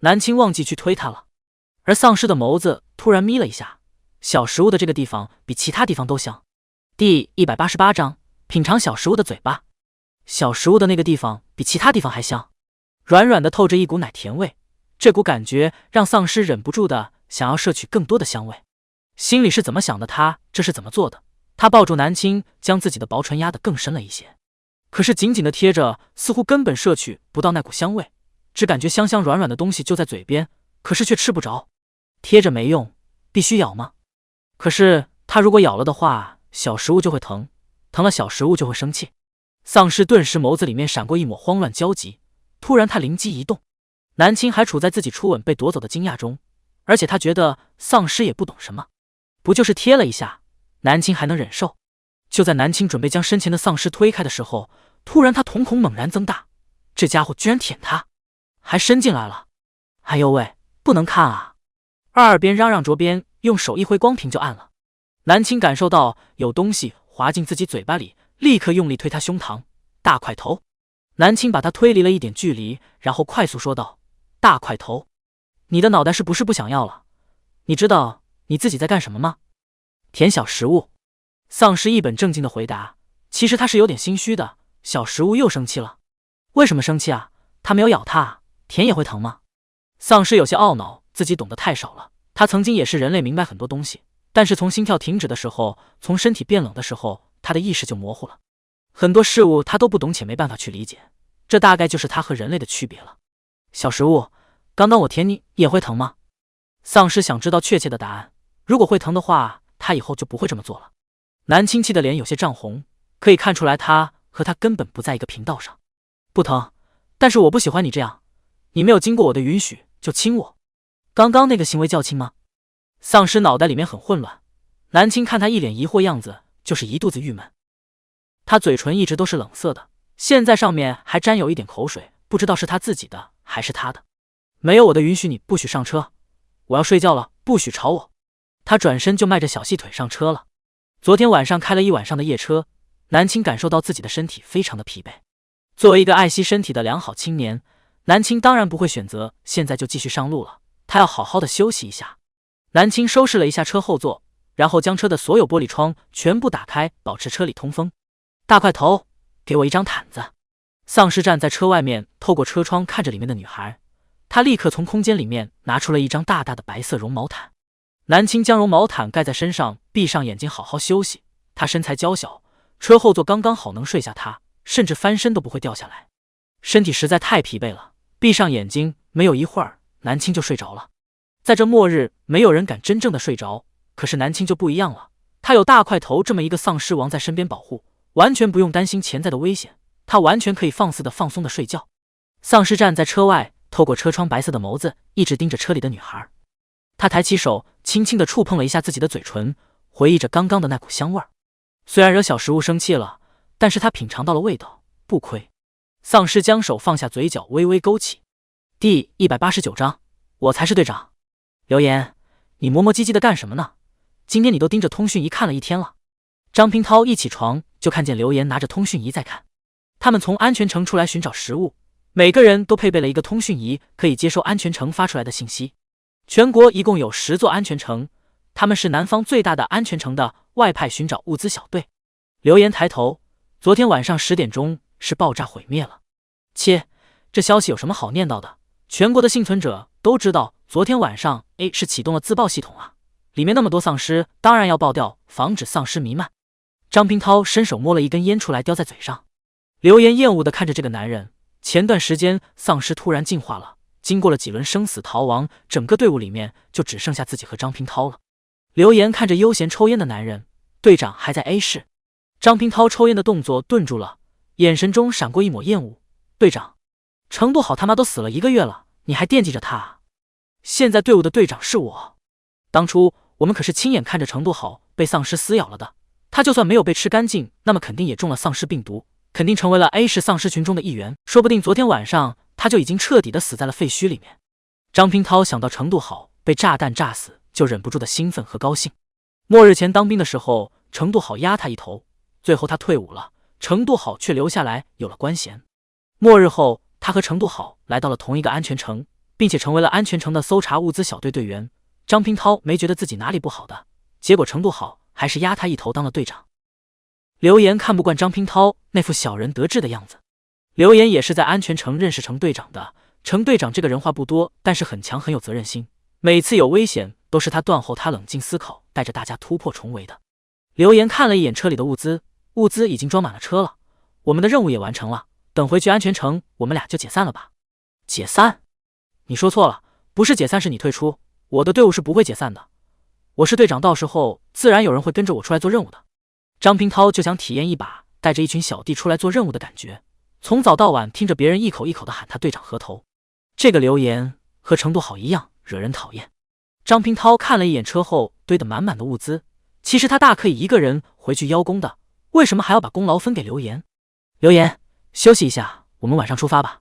南青忘记去推他了，而丧尸的眸子突然眯了一下，小食物的这个地方比其他地方都香。第188章，品尝小食物的嘴巴。小食物的那个地方比其他地方还香，软软的透着一股奶甜味，这股感觉让丧尸忍不住的想要摄取更多的香味。心里是怎么想的，他这是怎么做的？他抱住南青，将自己的薄唇压得更深了一些，可是紧紧的贴着，似乎根本摄取不到那股香味，只感觉香香软软的东西就在嘴边，可是却吃不着。贴着没用，必须咬吗？可是他如果咬了的话，小食物就会疼，疼了小食物就会生气。丧尸顿时眸子里面闪过一抹慌乱焦急，突然他灵机一动，南青还处在自己初吻被夺走的惊讶中，而且他觉得丧尸也不懂什么，不就是贴了一下，南青还能忍受。就在南青准备将身前的丧尸推开的时候，突然他瞳孔猛然增大，这家伙居然舔他，还伸进来了！哎呦喂，不能看啊！二耳边嚷嚷着边用手一挥，光屏就按了。南青感受到有东西滑进自己嘴巴里，立刻用力推他胸膛。大块头！南青把他推离了一点距离，然后快速说道：大块头，你的脑袋是不是不想要了？你知道你自己在干什么吗？舔小食物。丧尸一本正经的回答，其实他是有点心虚的。小食物又生气了，为什么生气啊？他没有咬他啊，舔也会疼吗？丧尸有些懊恼，自己懂得太少了。他曾经也是人类，明白很多东西，但是从心跳停止的时候，从身体变冷的时候，他的意识就模糊了。很多事物他都不懂且没办法去理解，这大概就是他和人类的区别了。小食物，刚刚我舔你也会疼吗？丧尸想知道确切的答案，如果会疼的话，他以后就不会这么做了。南青气的脸有些涨红，可以看出来他和他根本不在一个频道上。不疼，但是我不喜欢你这样，你没有经过我的允许就亲我，刚刚那个行为叫亲吗？丧尸脑袋里面很混乱，南青看他一脸疑惑样子，就是一肚子郁闷。他嘴唇一直都是冷色的，现在上面还沾有一点口水，不知道是他自己的还是他的。没有我的允许你不许上车，我要睡觉了，不许吵我。他转身就迈着小细腿上车了。昨天晚上开了一晚上的夜车，南青感受到自己的身体非常的疲惫。作为一个爱惜身体的良好青年，南青当然不会选择现在就继续上路了，他要好好的休息一下。南青收拾了一下车后座，然后将车的所有玻璃窗全部打开，保持车里通风。大块头，给我一张毯子。丧尸站在车外面，透过车窗看着里面的女孩，他立刻从空间里面拿出了一张大大的白色绒毛毯。南青将绒毛毯盖在身上，闭上眼睛好好休息。他身材娇小，车后座刚刚好能睡下他，甚至翻身都不会掉下来。身体实在太疲惫了，闭上眼睛，没有一会儿，南青就睡着了。在这末日，没有人敢真正的睡着，可是南青就不一样了，他有大块头这么一个丧尸王在身边保护，完全不用担心潜在的危险，他完全可以放肆的放松的睡觉。丧尸站在车外，透过车窗白色的眸子一直盯着车里的女孩。他抬起手，轻轻地触碰了一下自己的嘴唇，回忆着刚刚的那股香味儿。虽然惹小食物生气了，但是他品尝到了味道，不亏。丧尸将手放下，嘴角微微勾起。第189章，我才是队长。刘岩，你磨磨唧唧的干什么呢？今天你都盯着通讯仪看了一天了。张平涛一起床就看见刘岩拿着通讯仪在看。他们从安全城出来寻找食物，每个人都配备了一个通讯仪，可以接收安全城发出来的信息。全国一共有10座安全城，他们是南方最大的安全城的外派寻找物资小队。刘岩抬头，昨天晚上10点钟是爆炸毁灭了。切，这消息有什么好念叨的？全国的幸存者都知道，昨天晚上 A 是启动了自爆系统啊，里面那么多丧尸，当然要爆掉，防止丧尸弥漫。张平涛伸手摸了一根烟出来，叼在嘴上。刘岩厌恶地看着这个男人。前段时间丧尸突然进化了，经过了几轮生死逃亡，整个队伍里面就只剩下自己和张平涛了。刘岩看着悠闲抽烟的男人，队长还在 A 市。张平涛抽烟的动作顿住了，眼神中闪过一抹厌恶。队长，程度好他妈都死了1个月了，你还惦记着他啊？现在队伍的队长是我，当初我们可是亲眼看着程度好被丧尸撕咬了的，他就算没有被吃干净，那么肯定也中了丧尸病毒，肯定成为了 A 市丧尸群中的一员，说不定昨天晚上他就已经彻底的死在了废墟里面。张平涛想到程度好被炸弹炸死，就忍不住的兴奋和高兴。末日前当兵的时候，程度好压他一头，最后他退伍了，程度好却留下来有了官衔。末日后，他和程度好来到了同一个安全城，并且成为了安全城的搜查物资小队队员。张平涛没觉得自己哪里不好的，结果程度好还是压他一头当了队长。刘岩看不惯张平涛那副小人得志的样子。刘岩也是在安全城认识程队长的。程队长这个人话不多，但是很强，很有责任心。每次有危险都是他断后，他冷静思考，带着大家突破重围的。刘岩看了一眼车里的物资，物资已经装满了车了，我们的任务也完成了，等回去安全城，我们俩就解散了吧。解散？你说错了，不是解散，是你退出。我的队伍是不会解散的，我是队长，到时候自然有人会跟着我出来做任务的。张平涛就想体验一把带着一群小弟出来做任务的感觉，从早到晚听着别人一口一口的喊他队长河头，这个留言和程度好一样惹人讨厌。张平涛看了一眼车后堆得满满的物资，其实他大可以一个人回去邀功的，为什么还要把功劳分给留言？留言，休息一下，我们晚上出发吧。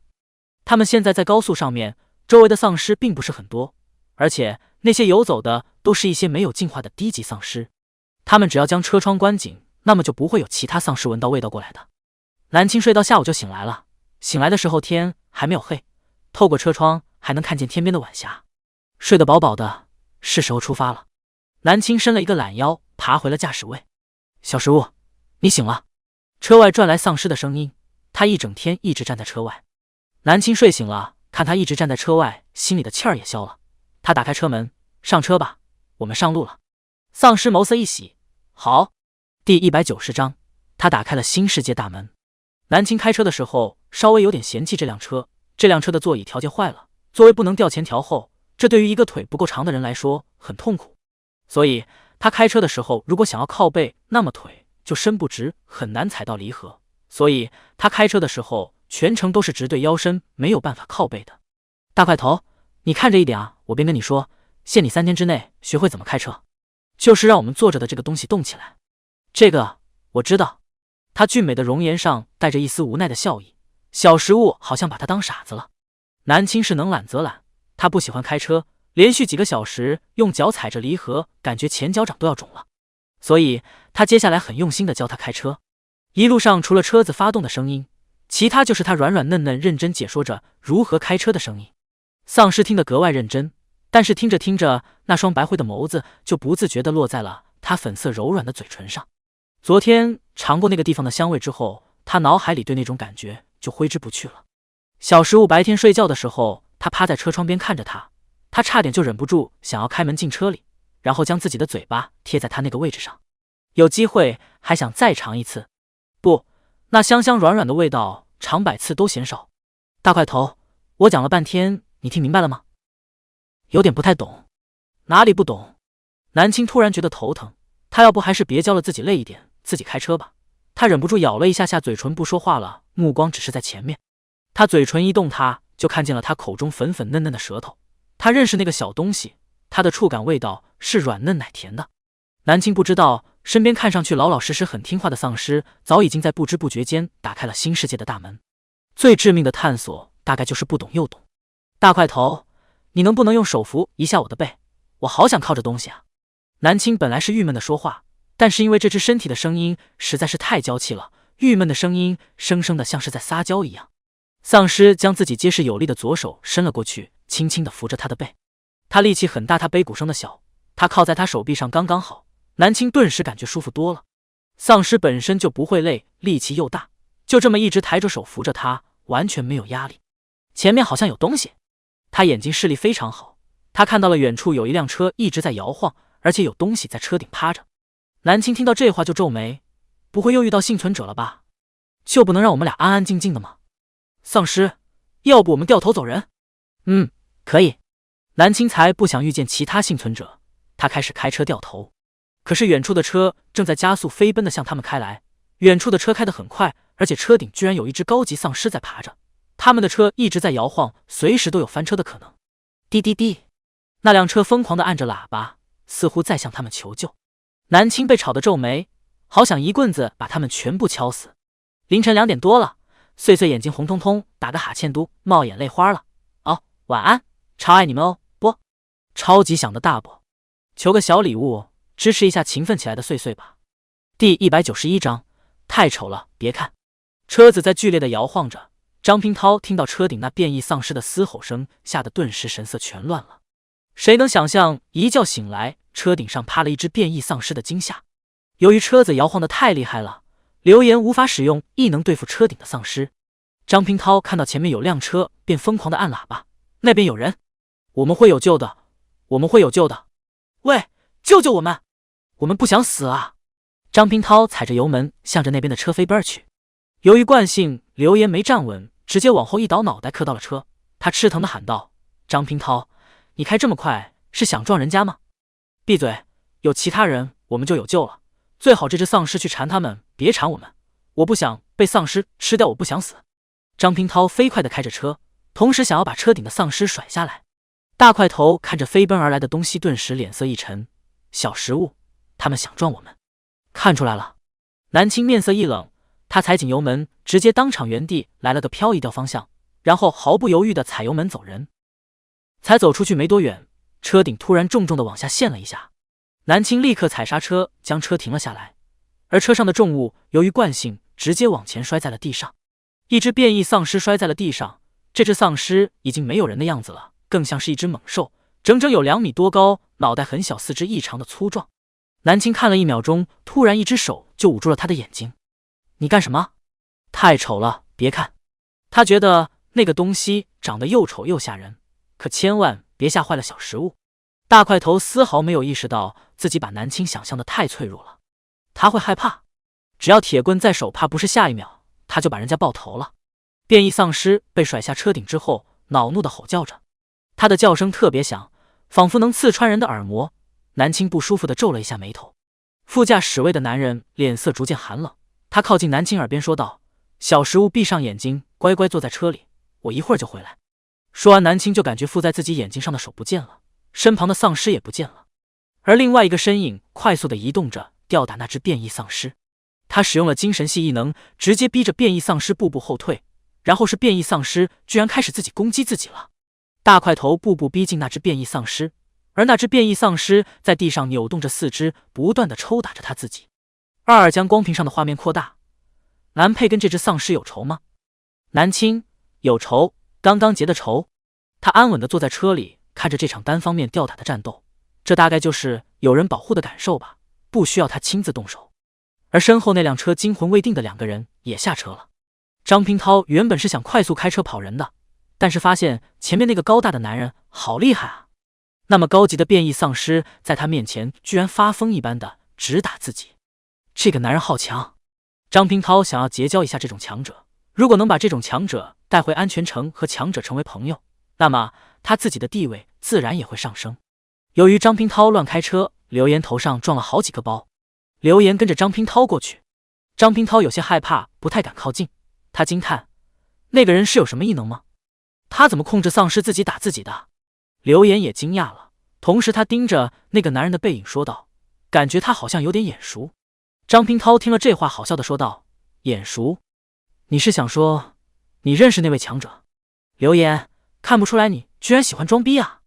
他们现在在高速上面，周围的丧尸并不是很多，而且那些游走的都是一些没有进化的低级丧尸，他们只要将车窗关紧，那么就不会有其他丧尸闻到味道过来的。蓝青睡到下午就醒来了，醒来的时候天还没有黑，透过车窗还能看见天边的晚霞，睡得饱饱的，是时候出发了。蓝青伸了一个懒腰，爬回了驾驶位。小食物，你醒了。车外传来丧尸的声音，他一整天一直站在车外。蓝青睡醒了，看他一直站在车外，心里的气儿也消了。他打开车门，上车吧，我们上路了。丧尸眸色一喜，好。第190章，他打开了新世界大门。蓝青开车的时候稍微有点嫌弃这辆车，这辆车的座椅调节坏了，座位不能调前调后，这对于一个腿不够长的人来说很痛苦，所以他开车的时候如果想要靠背，那么腿就伸不直，很难踩到离合，所以他开车的时候全程都是直对腰身，没有办法靠背的。大块头，你看着一点啊，我便跟你说，限你3天之内学会怎么开车，就是让我们坐着的这个东西动起来。这个我知道。他俊美的容颜上带着一丝无奈的笑意，小食物好像把他当傻子了。南青是能懒则懒，他不喜欢开车，连续几个小时用脚踩着离合，感觉前脚掌都要肿了，所以他接下来很用心的教他开车。一路上除了车子发动的声音，其他就是他软软嫩嫩认真解说着如何开车的声音。丧尸听得格外认真，但是听着听着，那双白灰的眸子就不自觉地落在了他粉色柔软的嘴唇上。昨天尝过那个地方的香味之后，他脑海里对那种感觉就挥之不去了。小食物白天睡觉的时候，他趴在车窗边看着他，他差点就忍不住想要开门进车里，然后将自己的嘴巴贴在他那个位置上，有机会还想再尝一次。不，那香香软软的味道尝100次都嫌少。大块头，我讲了半天，你听明白了吗？有点不太懂。哪里不懂？南青突然觉得头疼，他要不还是别教了自己累一点，自己开车吧。他忍不住咬了一下下嘴唇，不说话了，目光只是在前面。他嘴唇一动，他就看见了他口中粉粉嫩嫩的舌头。他认识那个小东西，他的触感味道是软嫩奶甜的。南青不知道，身边看上去老老实实很听话的丧尸，早已经在不知不觉间打开了新世界的大门。最致命的探索，大概就是不懂又懂。大块头，你能不能用手扶一下我的背？我好想靠着东西啊。南青本来是郁闷的说话，但是因为这只身体的声音实在是太娇气了，郁闷的声音生生的像是在撒娇一样。丧尸将自己结实有力的左手伸了过去，轻轻的扶着他的背。他力气很大，他背骨声的小，他靠在他手臂上刚刚好。南青顿时感觉舒服多了。丧尸本身就不会累，力气又大，就这么一直抬着手扶着他，完全没有压力。前面好像有东西。他眼睛视力非常好，他看到了远处有一辆车一直在摇晃，而且有东西在车顶趴着。南青听到这话就皱眉，不会又遇到幸存者了吧？就不能让我们俩安安静静的吗？丧尸，要不我们掉头走人？可以。南青才不想遇见其他幸存者，他开始开车掉头。可是远处的车正在加速飞奔的向他们开来，远处的车开得很快，而且车顶居然有一只高级丧尸在爬着。他们的车一直在摇晃，随时都有翻车的可能。滴滴滴，那辆车疯狂地按着喇叭，似乎在向他们求救。南青被吵得皱眉，好想一棍子把他们全部敲死。凌晨2点多了，碎碎眼睛红彤彤，打个哈欠都冒眼泪花了。哦，晚安，超爱你们哦，啵，超级响的大啵，求个小礼物，支持一下勤奋起来的碎碎吧。第191章，太丑了，别看。车子在剧烈的摇晃着。张平涛听到车顶那变异丧尸的嘶吼声，吓得顿时神色全乱了。谁能想象一觉醒来，车顶上趴了一只变异丧尸的惊吓？由于车子摇晃得太厉害了，流言无法使用异能对付车顶的丧尸。张平涛看到前面有辆车，便疯狂地按喇叭，那边有人，我们会有救的，我们会有救的，喂，救救我们，我们不想死啊！张平涛踩着油门向着那边的车飞奔去。由于惯性，流言没站稳，直接往后一倒，脑袋磕到了车。他吃疼地喊道：张平涛，你开这么快是想撞人家吗？闭嘴，有其他人我们就有救了。最好这只丧尸去缠他们，别缠我们。我不想被丧尸吃掉，我不想死。张平涛飞快地开着车，同时想要把车顶的丧尸甩下来。大块头看着飞奔而来的东西，顿时脸色一沉。小食物，他们想撞我们。看出来了。南青面色一冷，他踩紧油门，直接当场原地来了个漂移掉方向，然后毫不犹豫地踩油门走人。才走出去没多远，车顶突然重重地往下陷了一下。南青立刻踩刹车，将车停了下来，而车上的重物由于惯性直接往前摔在了地上。一只变异丧尸摔在了地上，这只丧尸已经没有人的样子了，更像是一只猛兽，整整有2米多高，脑袋很小，四肢异常的粗壮。南青看了1秒钟，突然一只手就捂住了他的眼睛。你干什么？太丑了，别看。他觉得那个东西长得又丑又吓人，可千万别吓坏了小食物。大块头丝毫没有意识到自己把南青想象的太脆弱了，他会害怕，只要铁棍在手，怕不是下一秒他就把人家爆头了。变异丧尸被甩下车顶之后，恼怒的吼叫着，他的叫声特别响，仿佛能刺穿人的耳膜。南青不舒服地皱了一下眉头。副驾驶位的男人脸色逐渐寒冷，他靠近南青耳边说道：小食物闭上眼睛，乖乖坐在车里，我一会儿就回来。说完，南青就感觉附在自己眼睛上的手不见了，身旁的丧尸也不见了，而另外一个身影快速地移动着，吊打那只变异丧尸。他使用了精神系异能，直接逼着变异丧尸步步后退，然后是变异丧尸居然开始自己攻击自己了。大块头步步逼近那只变异丧尸，而那只变异丧尸在地上扭动着四肢，不断地抽打着他自己。22将光屏上的画面扩大。蓝佩跟这只丧尸有仇吗？南青有仇，刚刚结的仇。他安稳地坐在车里，看着这场单方面吊打的战斗，这大概就是有人保护的感受吧，不需要他亲自动手。而身后那辆车惊魂未定的2个人也下车了。张平涛原本是想快速开车跑人的，但是发现前面那个高大的男人好厉害啊！那么高级的变异丧尸在他面前居然发疯一般的直打自己，这个男人好强。张平涛想要结交一下这种强者，如果能把这种强者带回安全城和强者成为朋友，那么他自己的地位自然也会上升。由于张平涛乱开车，刘岩头上撞了好几个包。刘岩跟着张平涛过去，张平涛有些害怕，不太敢靠近。他惊叹，那个人是有什么异能吗？他怎么控制丧尸自己打自己的？刘岩也惊讶了，同时他盯着那个男人的背影说道，感觉他好像有点眼熟。张平涛听了这话，好笑的说道，眼熟？你是想说你认识那位强者？刘岩，看不出来你居然喜欢装逼啊。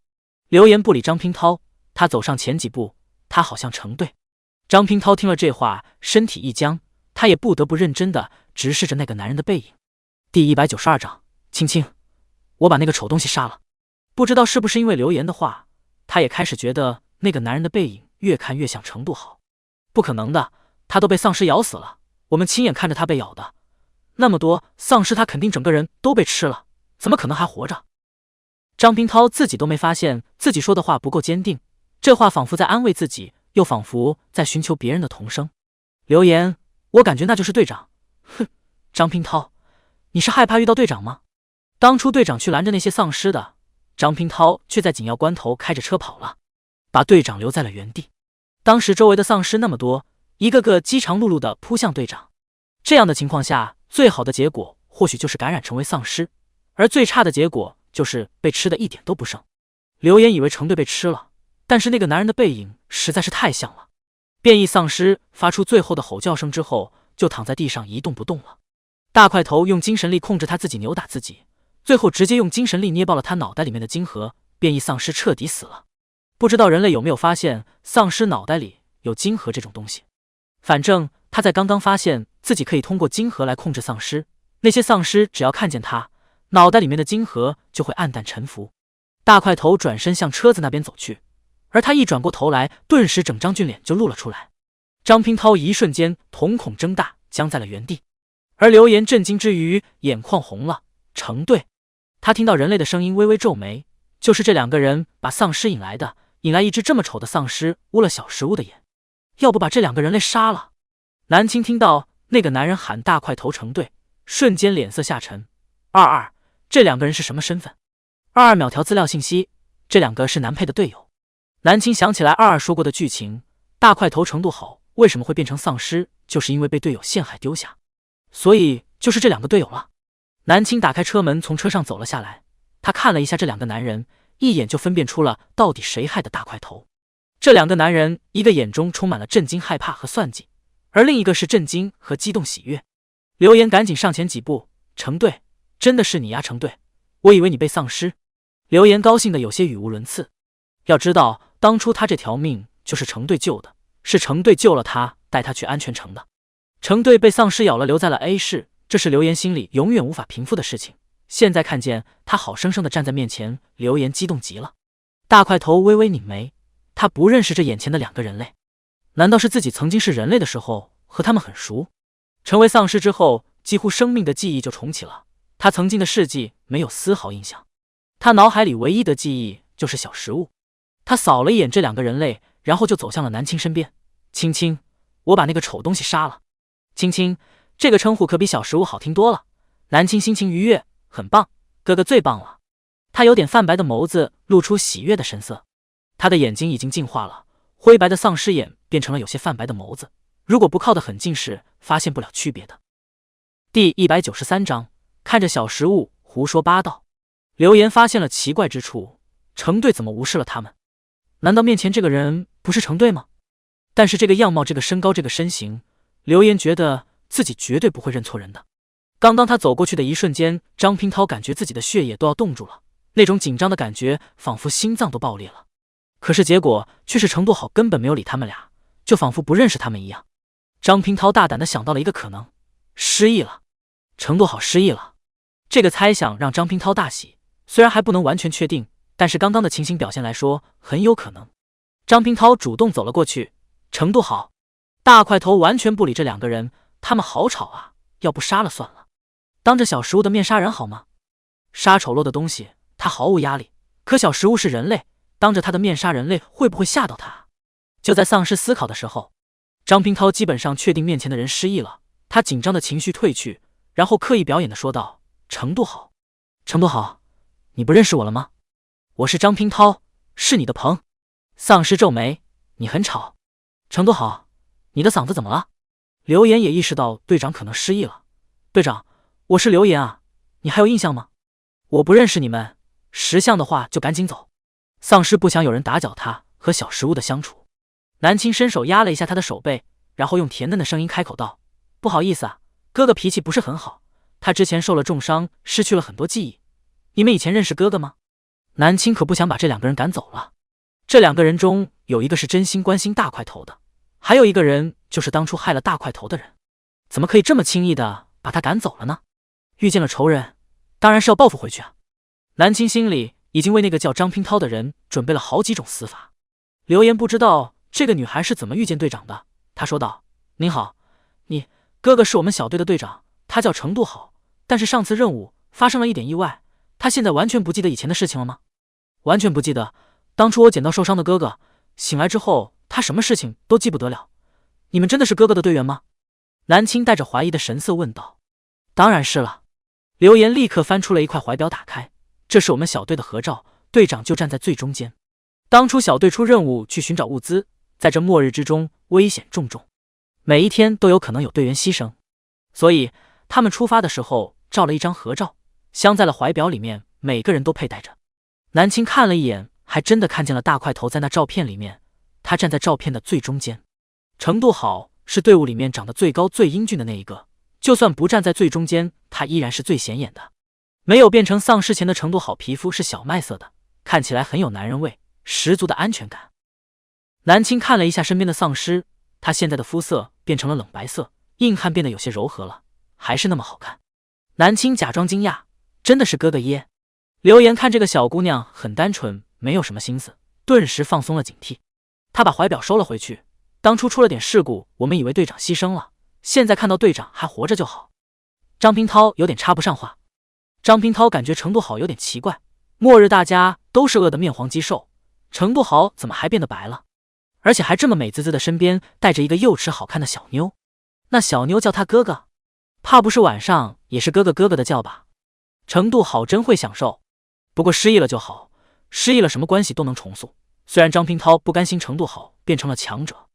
刘岩不理张平涛，他走上前几步，他好像成对。张平涛听了这话，身体一僵，他也不得不认真的直视着那个男人的背影。第192章，青青，我把那个丑东西杀了。不知道是不是因为刘岩的话，他也开始觉得那个男人的背影越看越像程度好。不可能的，他都被丧尸咬死了，我们亲眼看着他被咬的，那么多丧尸他肯定整个人都被吃了，怎么可能还活着？张平涛自己都没发现自己说的话不够坚定，这话仿佛在安慰自己，又仿佛在寻求别人的同声。刘岩，我感觉那就是队长。哼，张平涛，你是害怕遇到队长吗？当初队长去拦着那些丧尸的，张平涛却在紧要关头开着车跑了，把队长留在了原地。当时周围的丧尸那么多，一个个饥肠辘辘地扑向队长。这样的情况下，最好的结果或许就是感染成为丧尸，而最差的结果就是被吃的一点都不剩。刘岩以为成队被吃了，但是那个男人的背影实在是太像了。变异丧尸发出最后的吼叫声之后，就躺在地上一动不动了。大块头用精神力控制他自己扭打自己，最后直接用精神力捏爆了他脑袋里面的晶核，变异丧尸彻底死了。不知道人类有没有发现丧尸脑袋里有晶核这种东西，反正他在刚刚发现自己可以通过晶核来控制丧尸，那些丧尸只要看见他，脑袋里面的晶核就会暗淡沉浮。大块头转身向车子那边走去，而他一转过头来，顿时整张俊脸就露了出来。张平涛一瞬间瞳孔睁大，僵在了原地，而刘岩震惊之余眼眶红了，成对。他听到人类的声音，微微皱眉，就是这2个人把丧尸引来的，引来一只这么丑的丧尸，污了小食物的眼，要不把这2个人类杀了。南青听到那个男人喊大块头成对，瞬间脸色下沉。22，这2个人是什么身份？22秒调资料信息，这2个是南佩的队友。南青想起来22说过的剧情，大块头程度好，为什么会变成丧尸，就是因为被队友陷害丢下，所以就是这两个队友了。南青打开车门，从车上走了下来，他看了一下这两个男人，一眼就分辨出了到底谁害的大块头。这两个男人，一个眼中充满了震惊、害怕和算计，而另一个是震惊和激动喜悦。刘岩赶紧上前几步，程队，真的是你呀，程队，我以为你被丧尸。刘岩高兴的有些语无伦次。要知道，当初他这条命就是程队救的，是程队救了他，带他去安全城的。程队被丧尸咬了，留在了 A 市，这是刘岩心里永远无法平复的事情。现在看见他好生生的站在面前，刘岩激动极了。大块头微微拧眉，他不认识这眼前的两个人类，难道是自己曾经是人类的时候和他们很熟？成为丧尸之后，几乎生命的记忆就重启了，他曾经的事迹没有丝毫印象。他脑海里唯一的记忆就是小食物。他扫了一眼这两个人类，然后就走向了南青身边。青青，我把那个丑东西杀了。青青，这个称呼可比小食物好听多了。南青心情愉悦，很棒，哥哥最棒了。他有点泛白的眸子露出喜悦的神色。他的眼睛已经进化了，灰白的丧尸眼变成了有些泛白的眸子，如果不靠得很近时，发现不了区别的。第193章，看着小食物胡说八道。刘岩发现了奇怪之处，程队怎么无视了他们？难道面前这个人不是程队吗？但是这个样貌、这个身高、这个身形，刘岩觉得自己绝对不会认错人的。刚当他走过去的一瞬间，张平涛感觉自己的血液都要冻住了，那种紧张的感觉仿佛心脏都爆裂了。可是结果却是程度好根本没有理他们俩，就仿佛不认识他们一样。张平涛大胆地想到了一个可能，失忆了。程度好失忆了。这个猜想让张平涛大喜，虽然还不能完全确定，但是刚刚的情形表现来说很有可能。张平涛主动走了过去，程度好。大块头完全不理这两个人，他们好吵啊，要不杀了算了。当着小食物的面杀人好吗？杀丑陋的东西他毫无压力，可小食物是人类，当着他的面杀人类会不会吓到他？就在丧尸思考的时候，张平涛基本上确定面前的人失忆了，他紧张的情绪退去，然后刻意表演的说道：程度好，程度好，你不认识我了吗？我是张平涛，是你的朋。丧尸皱眉，你很吵。程度好，你的嗓子怎么了？刘岩也意识到队长可能失忆了。队长，我是刘岩啊，你还有印象吗？我不认识你们，识相的话就赶紧走。丧尸不想有人打搅他和小食物的相处。南青伸手压了一下他的手背，然后用甜嫩的声音开口道：不好意思啊，哥哥脾气不是很好，他之前受了重伤，失去了很多记忆。你们以前认识哥哥吗？南青可不想把这两个人赶走了。这两个人中有一个是真心关心大块头的，还有一个人就是当初害了大块头的人。怎么可以这么轻易的把他赶走了呢？遇见了仇人，当然是要报复回去啊。南青心里已经为那个叫张平涛的人准备了好几种死法。刘岩不知道这个女孩是怎么遇见队长的，他说道：您好，哥哥是我们小队的队长，他叫程度好，但是上次任务发生了一点意外，他现在完全不记得以前的事情了吗？完全不记得，当初我捡到受伤的哥哥，醒来之后他什么事情都记不得了。你们真的是哥哥的队员吗？南青带着怀疑的神色问道。当然是了。刘岩立刻翻出了一块怀表打开，这是我们小队的合照，队长就站在最中间。当初小队出任务去寻找物资，在这末日之中危险重重，每一天都有可能有队员牺牲，所以他们出发的时候照了一张合照，镶在了怀表里面，每个人都佩戴着。南青看了一眼，还真的看见了大块头在那照片里面，他站在照片的最中间。程度好是队伍里面长得最高最英俊的那一个，就算不站在最中间，他依然是最显眼的。没有变成丧尸前的程度好皮肤是小麦色的，看起来很有男人味，十足的安全感。南青看了一下身边的丧尸，他现在的肤色变成了冷白色，硬汉变得有些柔和了，还是那么好看。南青假装惊讶，真的是哥哥耶？刘岩看这个小姑娘很单纯，没有什么心思，顿时放松了警惕。他把怀表收了回去，当初出了点事故，我们以为队长牺牲了，现在看到队长还活着就好。张平涛有点插不上话。张平涛感觉程度好有点奇怪，末日大家都是饿得面黄肌瘦，程度好怎么还变得白了？而且还这么美滋滋的，身边带着一个幼齿好看的小妞。那小妞叫他哥哥，怕不是晚上也是哥哥哥哥的叫吧？程度好真会享受。不过失忆了就好，失忆了什么关系都能重塑。虽然张平涛不甘心程度好变成了强者，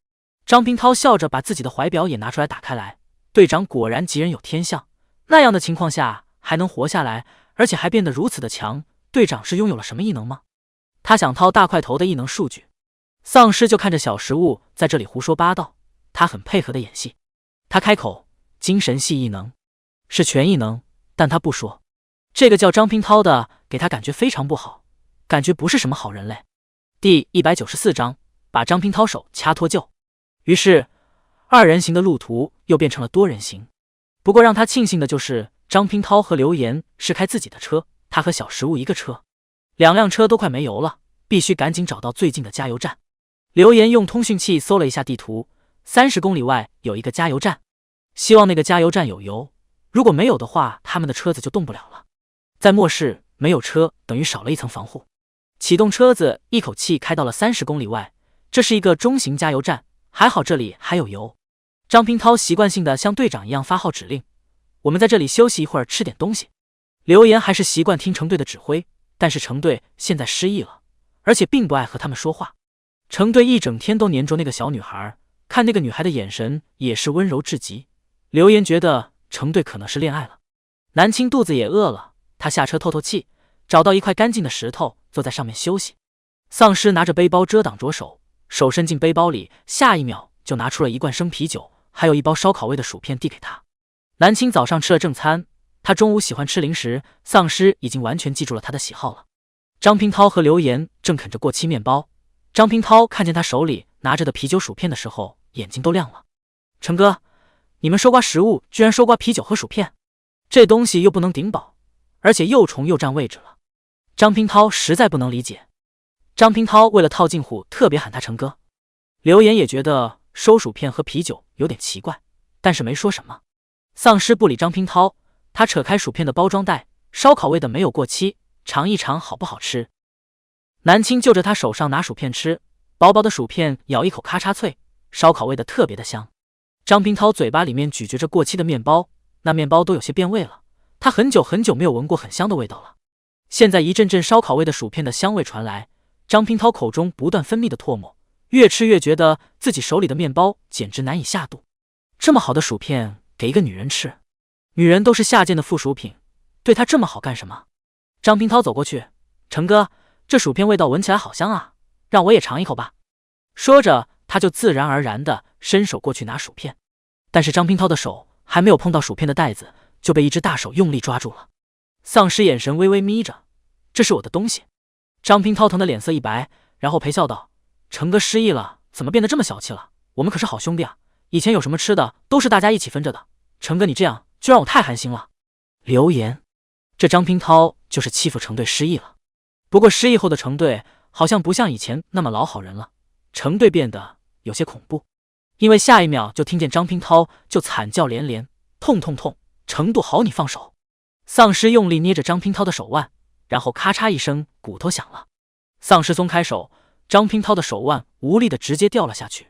张冰涛笑着把自己的怀表也拿出来打开来，队长果然吉人有天相，那样的情况下还能活下来，而且还变得如此的强，队长是拥有了什么异能吗？他想掏大块头的异能数据。丧尸就看着小食物在这里胡说八道，他很配合的演戏。他开口，精神系异能是全异能，但他不说。这个叫张冰涛的给他感觉非常不好，感觉不是什么好人类。第194章，把张冰涛手掐脱臼。于是二人行的路途又变成了多人行。不过让他庆幸的就是张冰涛和刘岩是开自己的车，他和小食物一个车，2辆车都快没油了，必须赶紧找到最近的加油站。刘岩用通讯器搜了一下地图，30公里外有一个加油站，希望那个加油站有油，如果没有的话，他们的车子就动不了了。在末世，没有车等于少了一层防护。启动车子，一口气开到了30公里外，这是一个中型加油站，还好这里还有油。张冰涛习惯性的像队长一样发号指令，我们在这里休息一会儿，吃点东西。刘岩还是习惯听程队的指挥，但是程队现在失忆了，而且并不爱和他们说话。程队一整天都黏着那个小女孩，看那个女孩的眼神也是温柔至极。刘岩觉得程队可能是恋爱了。南青肚子也饿了，他下车透透气，找到一块干净的石头，坐在上面休息。丧尸拿着背包遮挡着手，手伸进背包里，下一秒就拿出了一罐生啤酒，还有一包烧烤味的薯片递给他。南青早上吃了正餐，他中午喜欢吃零食，丧尸已经完全记住了他的喜好了。张冰涛和刘岩正啃着过期面包，张冰涛看见他手里拿着的啤酒薯片的时候，眼睛都亮了。程哥，你们收刮食物居然收刮啤酒和薯片，这东西又不能顶饱，而且又重又占位置了。张冰涛实在不能理解。张冰涛为了套近乎，特别喊他程哥。刘岩也觉得收薯片和啤酒有点奇怪，但是没说什么。丧尸不理张冰涛，他扯开薯片的包装袋，烧烤味的没有过期，尝一尝好不好吃。南青就着他手上拿薯片吃，薄薄的薯片咬一口咔嚓脆，烧烤味的特别的香。张冰涛嘴巴里面咀嚼着过期的面包，那面包都有些变味了，他很久很久没有闻过很香的味道了。现在一阵阵烧烤味的薯片的香味传来，张冰涛口中不断分泌的唾沫，越吃越觉得自己手里的面包简直难以下肚。这么好的薯片给一个女人吃，女人都是下贱的附属品，对她这么好干什么？张冰涛走过去，程哥，这薯片味道闻起来好香啊，让我也尝一口吧。说着他就自然而然地伸手过去拿薯片，但是张冰涛的手还没有碰到薯片的袋子，就被一只大手用力抓住了。丧尸眼神微微眯着，这是我的东西。张冰涛疼得脸色一白，然后陪笑道，程哥失忆了，怎么变得这么小气了？我们可是好兄弟啊，以前有什么吃的都是大家一起分着的，程哥你这样就让我太寒心了。流言，这张冰涛就是欺负程队失忆了。不过失忆后的程队好像不像以前那么老好人了，程队变得有些恐怖，因为下一秒就听见张冰涛就惨叫连连，痛痛痛，程度好你放手。丧尸用力捏着张冰涛的手腕，然后咔嚓一声，骨头响了。丧尸松开手，张冰涛的手腕无力的直接掉了下去，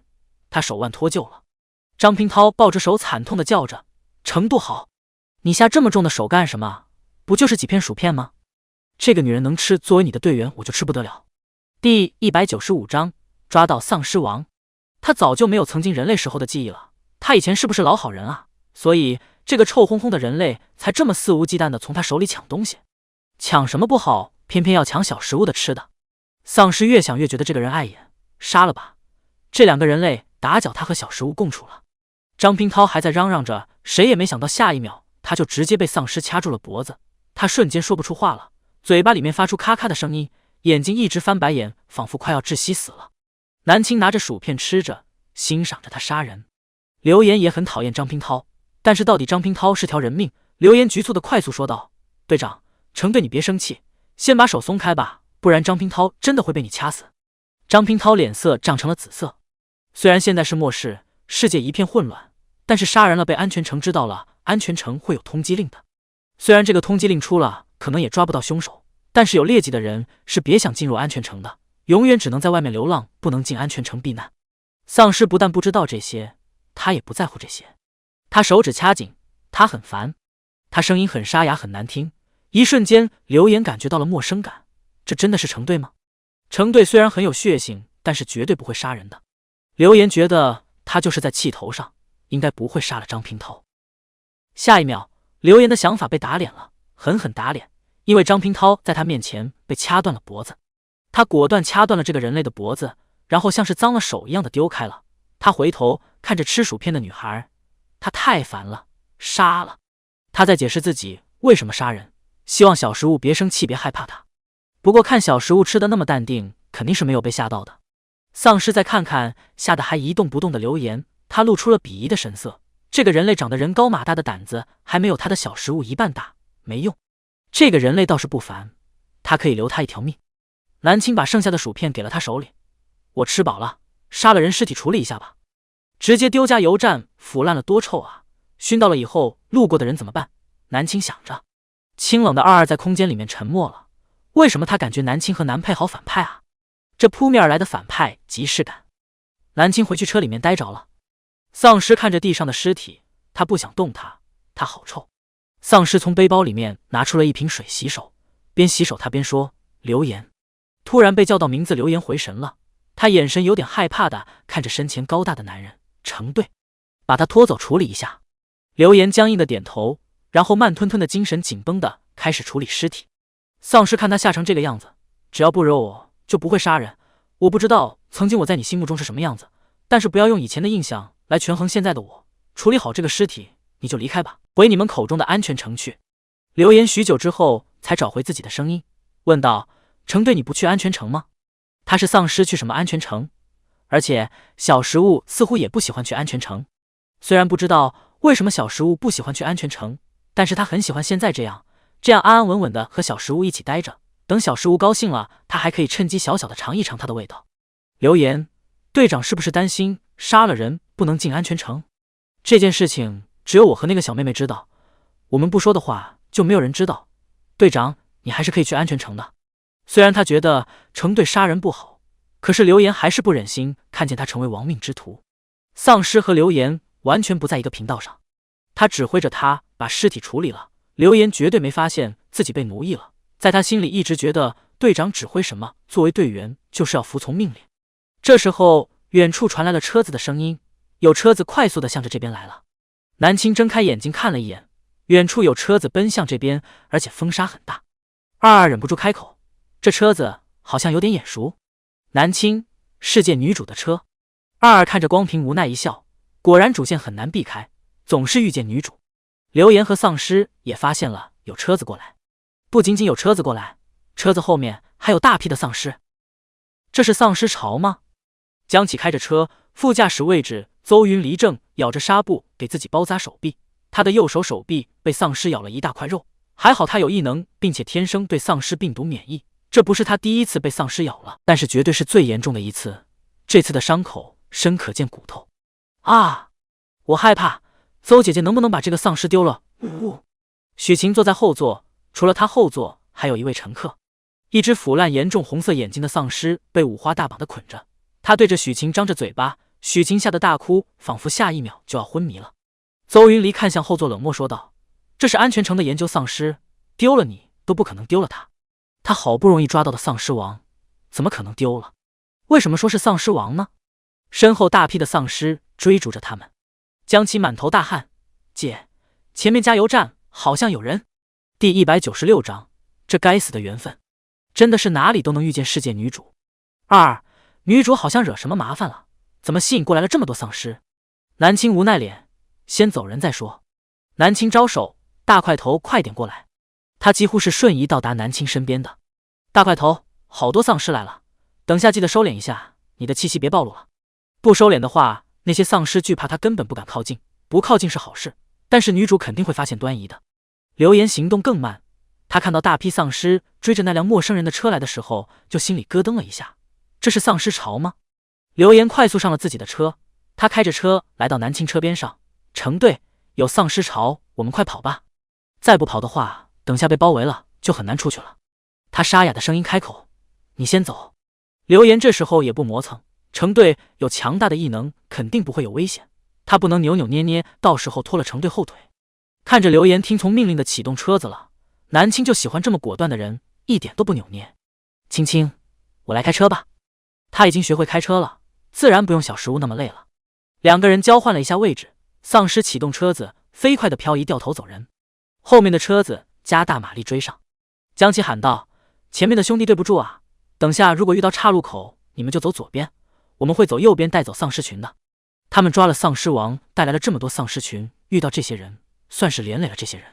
他手腕脱臼了。张冰涛抱着手惨痛的叫着，程度好，你下这么重的手干什么？不就是几片薯片吗？这个女人能吃，作为你的队员我就吃不得了。第195章，抓到丧尸王。他早就没有曾经人类时候的记忆了，他以前是不是老好人啊？所以这个臭烘烘的人类才这么肆无忌惮的从他手里抢东西。抢什么不好，偏偏要抢小食物的吃的。丧尸越想越觉得这个人碍眼，杀了吧。这两个人类打搅他和小食物共处了。张冰涛还在嚷嚷着，谁也没想到下一秒他就直接被丧尸掐住了脖子，他瞬间说不出话了，嘴巴里面发出咔咔的声音，眼睛一直翻白眼，仿佛快要窒息死了。南青拿着薯片吃着，欣赏着他杀人。刘岩也很讨厌张冰涛，但是到底张冰涛是条人命。刘岩局促的快速说道，队长，程队你别生气，先把手松开吧，不然张冰涛真的会被你掐死。张冰涛脸色涨成了紫色。虽然现在是末世，世界一片混乱，但是杀人了被安全城知道了，安全城会有通缉令的。虽然这个通缉令出了，可能也抓不到凶手，但是有劣迹的人是别想进入安全城的，永远只能在外面流浪，不能进安全城避难。丧尸不但不知道这些，他也不在乎这些。他手指掐紧，他很烦，他声音很沙哑很难听。一瞬间刘岩感觉到了陌生感，这真的是程队吗？程队虽然很有血性，但是绝对不会杀人的。刘岩觉得他就是在气头上，应该不会杀了张平涛。下一秒，刘岩的想法被打脸了，狠狠打脸，因为张平涛在他面前被掐断了脖子。他果断掐断了这个人类的脖子，然后像是脏了手一样的丢开了。他回头看着吃薯片的女孩，他太烦了，杀了。他在解释自己为什么杀人，希望小食物别生气别害怕他。不过看小食物吃的那么淡定，肯定是没有被吓到的。丧尸再看看吓得还一动不动的刘岩，他露出了鄙夷的神色。这个人类长得人高马大的胆子还没有他的小食物一半大，没用。这个人类倒是不凡，他可以留他一条命。南青把剩下的薯片给了他手里，我吃饱了，杀了人尸体处理一下吧。直接丢加油站，腐烂了多臭啊！熏到了以后，路过的人怎么办？南青想着。清冷的二二在空间里面沉默了。为什么他感觉南青和南配好反派啊？这扑面而来的反派即视感。南青回去车里面待着了。丧尸看着地上的尸体，他不想动它，它好臭。丧尸从背包里面拿出了一瓶水洗手，边洗手他边说：“刘岩。”突然被叫到名字，刘岩回神了，他眼神有点害怕的看着身前高大的男人。程队，把他拖走处理一下。刘岩僵硬的点头，然后慢吞吞的精神紧绷的开始处理尸体。丧尸看他吓成这个样子，只要不惹我就不会杀人。我不知道曾经我在你心目中是什么样子，但是不要用以前的印象来权衡现在的我。处理好这个尸体你就离开吧，回你们口中的安全城去。刘岩许久之后才找回自己的声音，问道：程队，你不去安全城吗？他是丧尸，去什么安全城？而且小食物似乎也不喜欢去安全城。虽然不知道为什么小食物不喜欢去安全城，但是他很喜欢现在这样安安稳稳的和小食物一起待着，等小食物高兴了，他还可以趁机小小的尝一尝它的味道。刘岩，队长是不是担心杀了人不能进安全城？这件事情只有我和那个小妹妹知道，我们不说的话就没有人知道。队长，你还是可以去安全城的。虽然他觉得程队杀人不好，可是刘岩还是不忍心看见他成为亡命之徒。丧尸和刘岩完全不在一个频道上，他指挥着他把尸体处理了。刘岩绝对没发现自己被奴役了，在他心里一直觉得队长指挥什么，作为队员就是要服从命令。这时候远处传来了车子的声音，有车子快速的向着这边来了。南青睁开眼睛看了一眼，远处有车子奔向这边，而且风沙很大。二二忍不住开口，这车子好像有点眼熟。南青，世界女主的车。二二看着光屏无奈一笑，果然主线很难避开，总是遇见女主。刘岩和丧尸也发现了有车子过来，不仅仅有车子过来，车子后面还有大批的丧尸。这是丧尸潮吗？江启开着车，副驾驶位置，邹云离正咬着纱布给自己包扎手臂，他的右手手臂被丧尸咬了一大块肉，还好他有异能，并且天生对丧尸病毒免疫。这不是他第一次被丧尸咬了，但是绝对是最严重的一次。这次的伤口深可见骨头。啊！我害怕，邹姐姐能不能把这个丧尸丢了？呜！许晴坐在后座，除了她后座还有一位乘客。一只腐烂严重红色眼睛的丧尸被五花大绑的捆着，他对着许晴张着嘴巴，许晴吓得大哭，仿佛下一秒就要昏迷了。邹云离看向后座冷漠说道：这是安全城的研究丧尸，丢了你都不可能丢了他。他好不容易抓到的丧尸王，怎么可能丢了？为什么说是丧尸王呢？身后大批的丧尸追逐着他们。江启满头大汗，姐，前面加油站好像有人。第196章，这该死的缘分，真的是哪里都能遇见世界女主。二，女主好像惹什么麻烦了，怎么吸引过来了这么多丧尸？南青无奈脸，先走人再说。南青招手，大块头快点过来。他几乎是瞬移到达南青身边的。大块头，好多丧尸来了，等下记得收敛一下，你的气息别暴露了。不收敛的话，那些丧尸惧怕他根本不敢靠近，不靠近是好事，但是女主肯定会发现端倪的。刘岩行动更慢，他看到大批丧尸追着那辆陌生人的车来的时候，就心里咯噔了一下。这是丧尸潮吗？刘岩快速上了自己的车，他开着车来到南青车边上。程队，有丧尸潮，我们快跑吧，再不跑的话，等下被包围了就很难出去了。他沙哑的声音开口：你先走。刘岩这时候也不磨蹭，程队有强大的异能，肯定不会有危险，他不能扭扭捏捏，到时候拖了程队后腿。看着刘岩听从命令的启动车子了，南青就喜欢这么果断的人，一点都不扭捏。青青，我来开车吧。他已经学会开车了，自然不用小食物那么累了。两个人交换了一下位置，丧尸启动车子，飞快的漂移掉头走人。后面的车子加大马力追上。江启喊道：“前面的兄弟对不住啊，等下如果遇到岔路口，你们就走左边，我们会走右边带走丧尸群的。他们抓了丧尸王，带来了这么多丧尸群，遇到这些人，算是连累了这些人。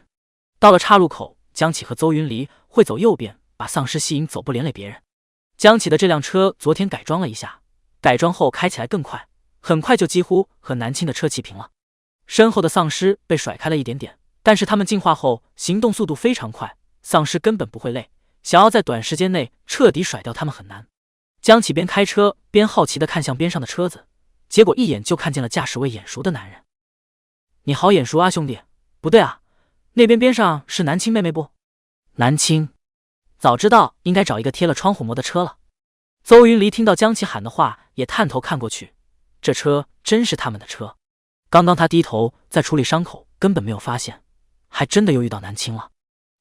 到了岔路口，江启和邹云离会走右边，把丧尸吸引走，不连累别人。”江启的这辆车昨天改装了一下，改装后开起来更快，很快就几乎和南青的车齐平了。身后的丧尸被甩开了一点点，但是他们进化后行动速度非常快，丧尸根本不会累，想要在短时间内彻底甩掉他们很难。江启边开车边好奇地看向边上的车子，结果一眼就看见了驾驶位眼熟的男人。“你好眼熟啊，兄弟。不对啊，那边上是南青妹妹不？”“南青，早知道应该找一个贴了窗户膜的车了。”邹云离听到江启喊的话，也探头看过去，这车真是他们的车。刚刚他低头在处理伤口，根本没有发现，还真的又遇到南青了。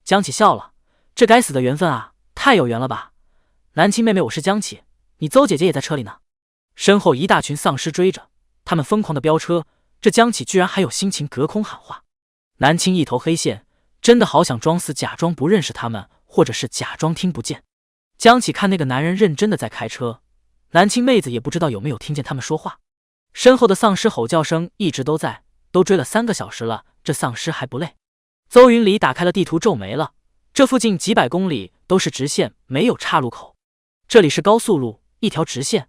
江启笑了，这该死的缘分啊，太有缘了吧。南青妹妹，我是江启，你邹姐姐也在车里呢。身后一大群丧尸追着，他们疯狂的飙车，这江启居然还有心情隔空喊话。南青一头黑线，真的好想装死，假装不认识他们，或者是假装听不见。江启看那个男人认真的在开车，南青妹子也不知道有没有听见他们说话。身后的丧尸吼叫声一直都在，都追了3个小时了，这丧尸还不累？邹云离打开了地图，皱眉了。这附近几百公里都是直线，没有岔路口。这里是高速路，一条直线，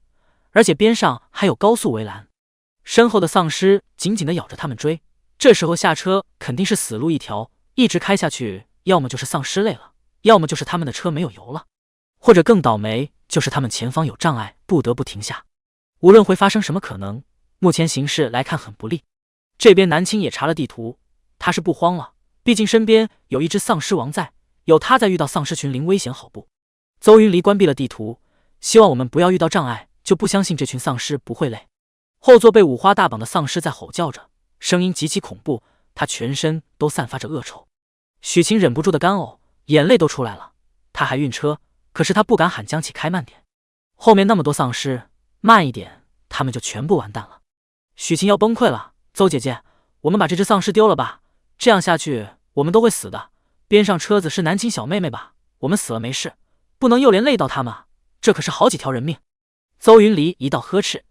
而且边上还有高速围栏。身后的丧尸紧紧地咬着他们追，这时候下车肯定是死路一条，一直开下去，要么就是丧尸累了，要么就是他们的车没有油了，或者更倒霉就是他们前方有障碍，不得不停下。无论会发生什么可能，目前形势来看很不利。这边南青也查了地图，他是不慌了，毕竟身边有一只丧尸王在，有他在，遇到丧尸群零危险好不？邹云离关闭了地图，希望我们不要遇到障碍，就不相信这群丧尸不会累。后座被五花大绑的丧尸在吼叫着，声音极其恐怖，他全身都散发着恶臭。许晴忍不住的干呕，眼泪都出来了。他还晕车，可是他不敢喊江启开慢点，后面那么多丧尸，慢一点他们就全部完蛋了。许晴要崩溃了，邹姐姐，我们把这只丧尸丢了吧，这样下去我们都会死的。边上车子是南青小妹妹吧，我们死了没事，不能又连累到他们，这可是好几条人命。邹云离一道呵斥。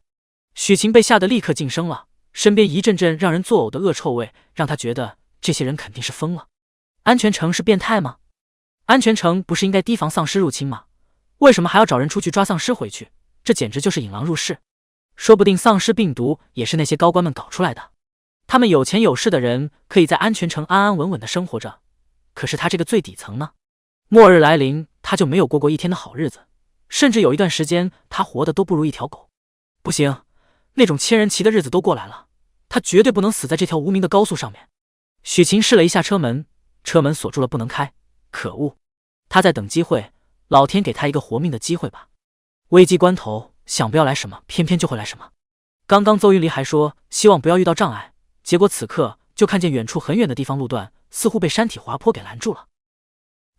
许晴被吓得立刻噤声了，身边一阵阵让人作呕的恶臭味，让他觉得这些人肯定是疯了。安全城是变态吗？安全城不是应该提防丧尸入侵吗？为什么还要找人出去抓丧尸回去？这简直就是引狼入室。说不定丧尸病毒也是那些高官们搞出来的。他们有钱有势的人可以在安全城安安稳稳的生活着，可是他这个最底层呢？末日来临，他就没有过一天的好日子，甚至有一段时间他活的都不如一条狗。不行，那种千人骑的日子都过来了，他绝对不能死在这条无名的高速上面。许晴试了一下车门，车门锁住了，不能开。可恶，他在等机会，老天给他一个活命的机会吧。危机关头想不要来什么，偏偏就会来什么。刚刚邹云离还说希望不要遇到障碍，结果此刻就看见远处很远的地方路段似乎被山体滑坡给拦住了。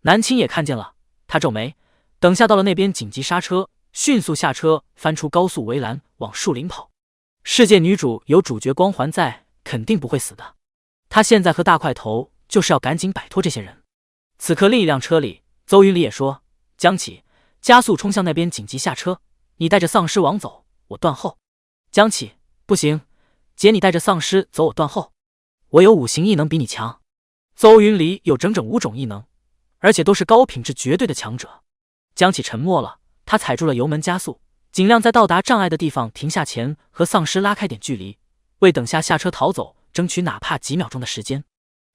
南青也看见了，他皱眉，等下到了那边紧急刹车，迅速下车，翻出高速围栏往树林跑。世界女主有主角光环在，肯定不会死的。他现在和大块头就是要赶紧摆脱这些人。此刻另一辆车里，邹云离也说：“江启，加速冲向那边紧急下车，你带着丧尸王走，我断后。”江启，不行，姐你带着丧尸走，我断后。我有5行异能比你强。邹云离有整整5种异能，而且都是高品质绝对的强者。江启沉默了，他踩住了油门加速，尽量在到达障碍的地方停下前和丧尸拉开点距离，为等下车逃走争取哪怕几秒钟的时间。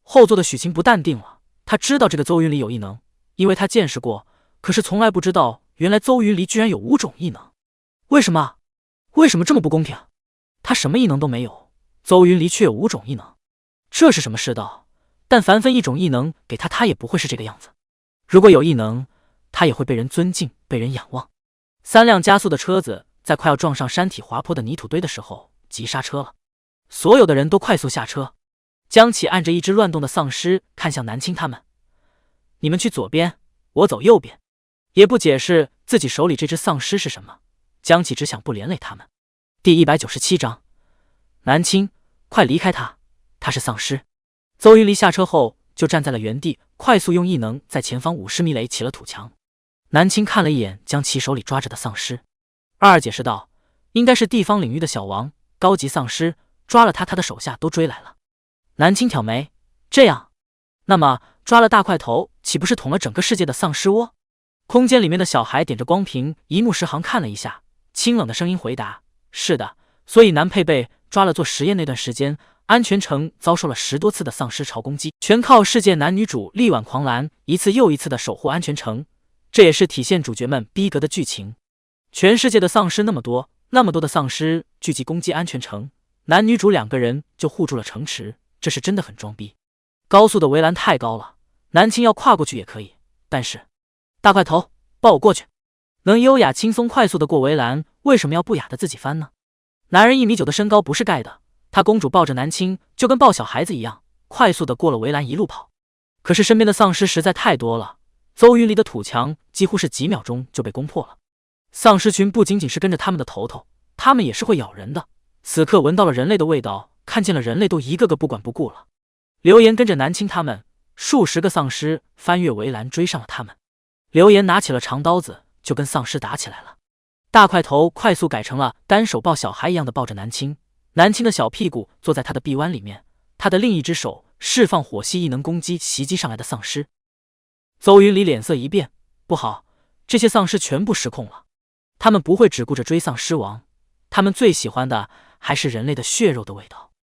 后座的许晴不淡定了，他知道这个邹云离有异能，因为他见识过，可是从来不知道原来邹云离居然有5种异能。为什么这么不公平？他什么异能都没有，邹云离却有5种异能，这是什么世道？但凡分1种异能给他，他也不会是这个样子。如果有异能，他也会被人尊敬，被人仰望。3辆加速的车子在快要撞上山体滑坡的泥土堆的时候急刹车了，所有的人都快速下车。江启按着一只乱动的丧尸看向南青他们：“你们去左边，我走右边。”也不解释自己手里这只丧尸是什么，江启只想不连累他们。第197章，南青，快离开他，他是丧尸。邹云离下车后就站在了原地，快速用异能在前方50米垒起了土墙。南青看了一眼将其手里抓着的丧尸，二解释道：“应该是地方领域的小王，高级丧尸，抓了他，他的手下都追来了。”南青挑眉：“这样，那么抓了大块头，岂不是捅了整个世界的丧尸窝？”空间里面的小孩点着光屏，一目十行看了一下，清冷的声音回答：“是的，所以南佩被抓了做实验那段时间，安全城遭受了10多次的丧尸潮攻击，全靠世界男女主力挽狂澜，一次又一次的守护安全城。这也是体现主角们逼格的剧情。全世界的丧尸那么多，那么多的丧尸聚集攻击安全城，男女主2个人就护住了城池，这是真的很装逼。高速的围栏太高了，南青要跨过去也可以，但是……大块头，抱我过去。能优雅轻松快速的过围栏，为什么要不雅的自己翻呢？男人1.9米的身高不是盖的，他公主抱着南青就跟抱小孩子一样，快速的过了围栏一路跑。可是身边的丧尸实在太多了，邹云离的土墙几乎是几秒钟就被攻破了。丧尸群不仅仅是跟着他们的头头，他们也是会咬人的。此刻闻到了人类的味道，看见了人类都一个个不管不顾了。刘岩跟着南青他们，数十个丧尸翻越围栏追上了他们。刘岩拿起了长刀子，就跟丧尸打起来了。大块头快速改成了单手抱小孩一样的抱着南青，南青的小屁股坐在他的臂弯里面，他的另一只手释放火系异能攻击袭击上来的丧尸。邹云离脸色一变，不好，这些丧尸全部失控了。他们不会只顾着追丧尸王，他们最喜欢的还是人类的血肉的味道。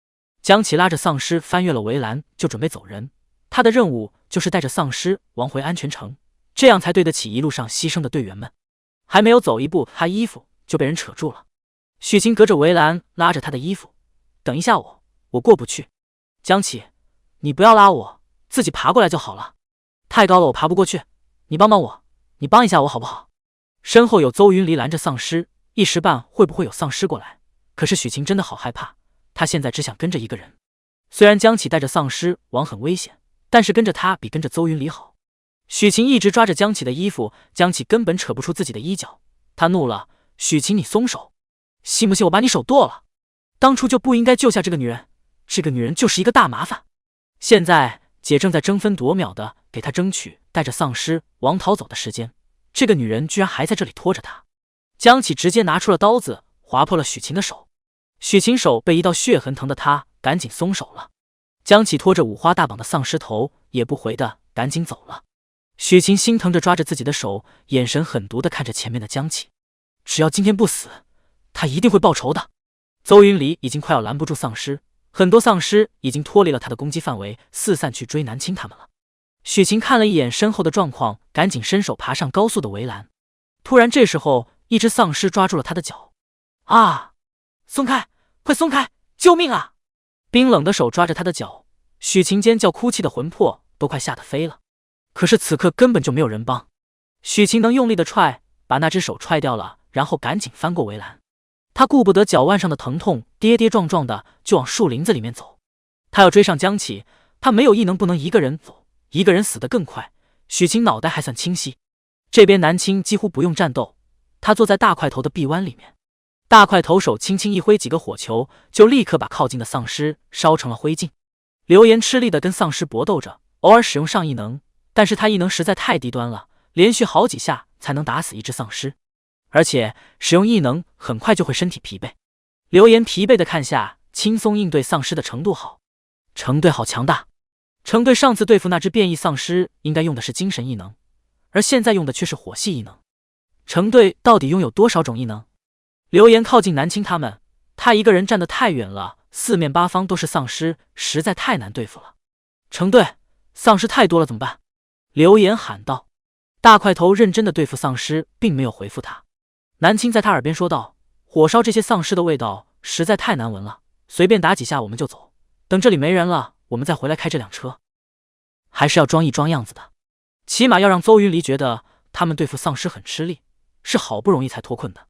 江启拉着丧尸翻越了围栏，就准备走人。他的任务就是带着丧尸王回安全城，这样才对得起一路上牺牲的队员们。还没有走一步，他衣服就被人扯住了。许晴隔着围栏拉着他的衣服：“等一下我过不去。”江启，你不要拉我，自己爬过来就好了。太高了，我爬不过去，你帮帮我，你帮一下我好不好？身后有邹云离拦着丧尸，一时半会不会有丧尸过来？可是许晴真的好害怕，他现在只想跟着一个人。虽然江启带着丧尸王很危险，但是跟着他比跟着邹云离好。许晴一直抓着江启的衣服，江启根本扯不出自己的衣角。他怒了：“许晴，你松手！信不信我把你手剁了？当初就不应该救下这个女人，这个女人就是一个大麻烦。现在姐正在争分夺秒的给她争取带着丧尸王逃走的时间，这个女人居然还在这里拖着她。”江启直接拿出了刀子，划破了许晴的手。许晴手被一道血痕疼得她赶紧松手了。江启拖着五花大绑的丧尸头也不回的赶紧走了。许晴心疼着抓着自己的手，眼神狠毒的看着前面的江启。只要今天不死，他一定会报仇的。邹云离已经快要拦不住丧尸，很多丧尸已经脱离了他的攻击范围，四散去追南青他们了。许晴看了一眼身后的状况，赶紧伸手爬上高速的围栏。突然这时候一只丧尸抓住了他的脚。啊！松开，快松开，救命啊！冰冷的手抓着他的脚，许晴尖叫哭泣的魂魄都快吓得飞了。可是此刻根本就没有人帮，许晴能用力的踹，把那只手踹掉了，然后赶紧翻过围栏。他顾不得脚腕上的疼痛，跌跌撞撞的就往树林子里面走。他要追上江启，他没有异能不能一个人走，一个人死得更快。许晴脑袋还算清晰。这边南青几乎不用战斗，他坐在大块头的臂弯里面。大块头手轻轻一挥几个火球，就立刻把靠近的丧尸烧成了灰烬。刘岩吃力的跟丧尸搏斗着，偶尔使用上异能，但是他异能实在太低端了，连续好几下才能打死一只丧尸，而且使用异能很快就会身体疲惫。刘岩疲惫的看下轻松应对丧尸的程度好，程队好强大。程队上次对付那只变异丧尸应该用的是精神异能，而现在用的却是火系异能。程队到底拥有多少种异能？刘岩靠近南青他们，他一个人站得太远了，四面八方都是丧尸，实在太难对付了。程队，丧尸太多了怎么办？刘岩喊道。大块头认真的对付丧尸，并没有回复他。南青在他耳边说道：“火烧这些丧尸的味道实在太难闻了，随便打几下我们就走，等这里没人了，我们再回来开这辆车。还是要装一装样子的，起码要让邹云离觉得他们对付丧尸很吃力，是好不容易才脱困的。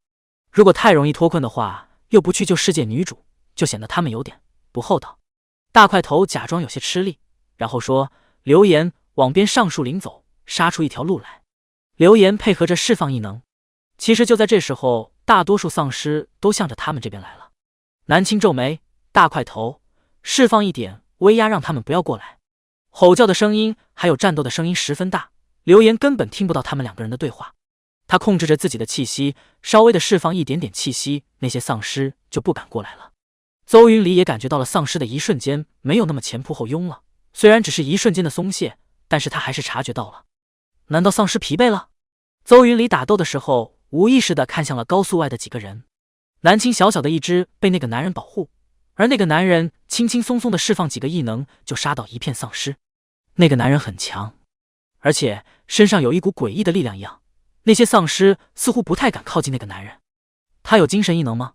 如果太容易脱困的话，又不去救世界女主，就显得他们有点不厚道。”大块头假装有些吃力，然后说：“刘岩，往边上树林走，杀出一条路来。”刘岩配合着释放异能。其实就在这时候，大多数丧尸都向着他们这边来了。南青皱眉：“大块头，释放一点威压，让他们不要过来。吼叫的声音还有战斗的声音十分大，刘岩根本听不到他们两个人的对话。他控制着自己的气息，稍微的释放一点点气息，那些丧尸就不敢过来了。邹云离也感觉到了丧尸的一瞬间没有那么前仆后拥了，虽然只是一瞬间的松懈，但是他还是察觉到了。难道丧尸疲惫了？邹云离打斗的时候无意识地看向了高速外的几个人。南青小小的一只被那个男人保护，而那个男人轻轻松松地释放几个异能就杀到一片丧尸。那个男人很强，而且身上有一股诡异的力量一样，那些丧尸似乎不太敢靠近那个男人。他有精神异能吗？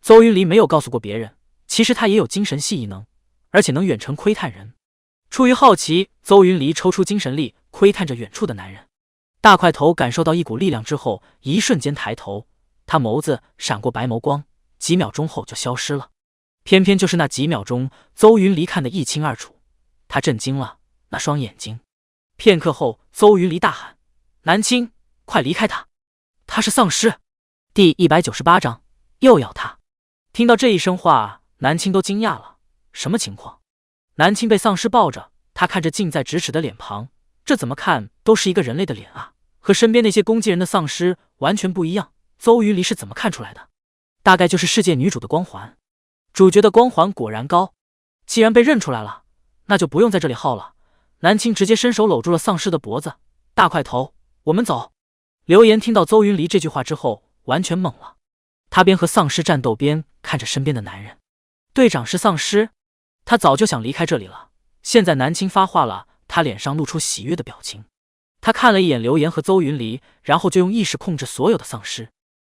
邹云离没有告诉过别人，其实他也有精神系异能，而且能远程窥探人。出于好奇，邹云离抽出精神力窥探着远处的男人。大块头感受到一股力量之后，一瞬间抬头，他眸子闪过白眸光，几秒钟后就消失了。偏偏就是那几秒钟，邹云离看得一清二楚，他震惊了那双眼睛。片刻后，邹云离大喊：“南青，快离开他！他是丧尸！”第198章又要他。听到这一声话，南青都惊讶了，什么情况？南青被丧尸抱着，他看着近在咫尺的脸庞，这怎么看都是一个人类的脸啊，和身边那些攻击人的丧尸完全不一样。邹云离是怎么看出来的？大概就是世界女主的光环。主角的光环果然高，既然被认出来了，那就不用在这里耗了。南青直接伸手搂住了丧尸的脖子，大块头，我们走。刘岩听到邹云离这句话之后完全懵了，他边和丧尸战斗边看着身边的男人。队长是丧尸，他早就想离开这里了，现在南青发话了，他脸上露出喜悦的表情。他看了一眼刘岩和邹云离，然后就用意识控制所有的丧尸。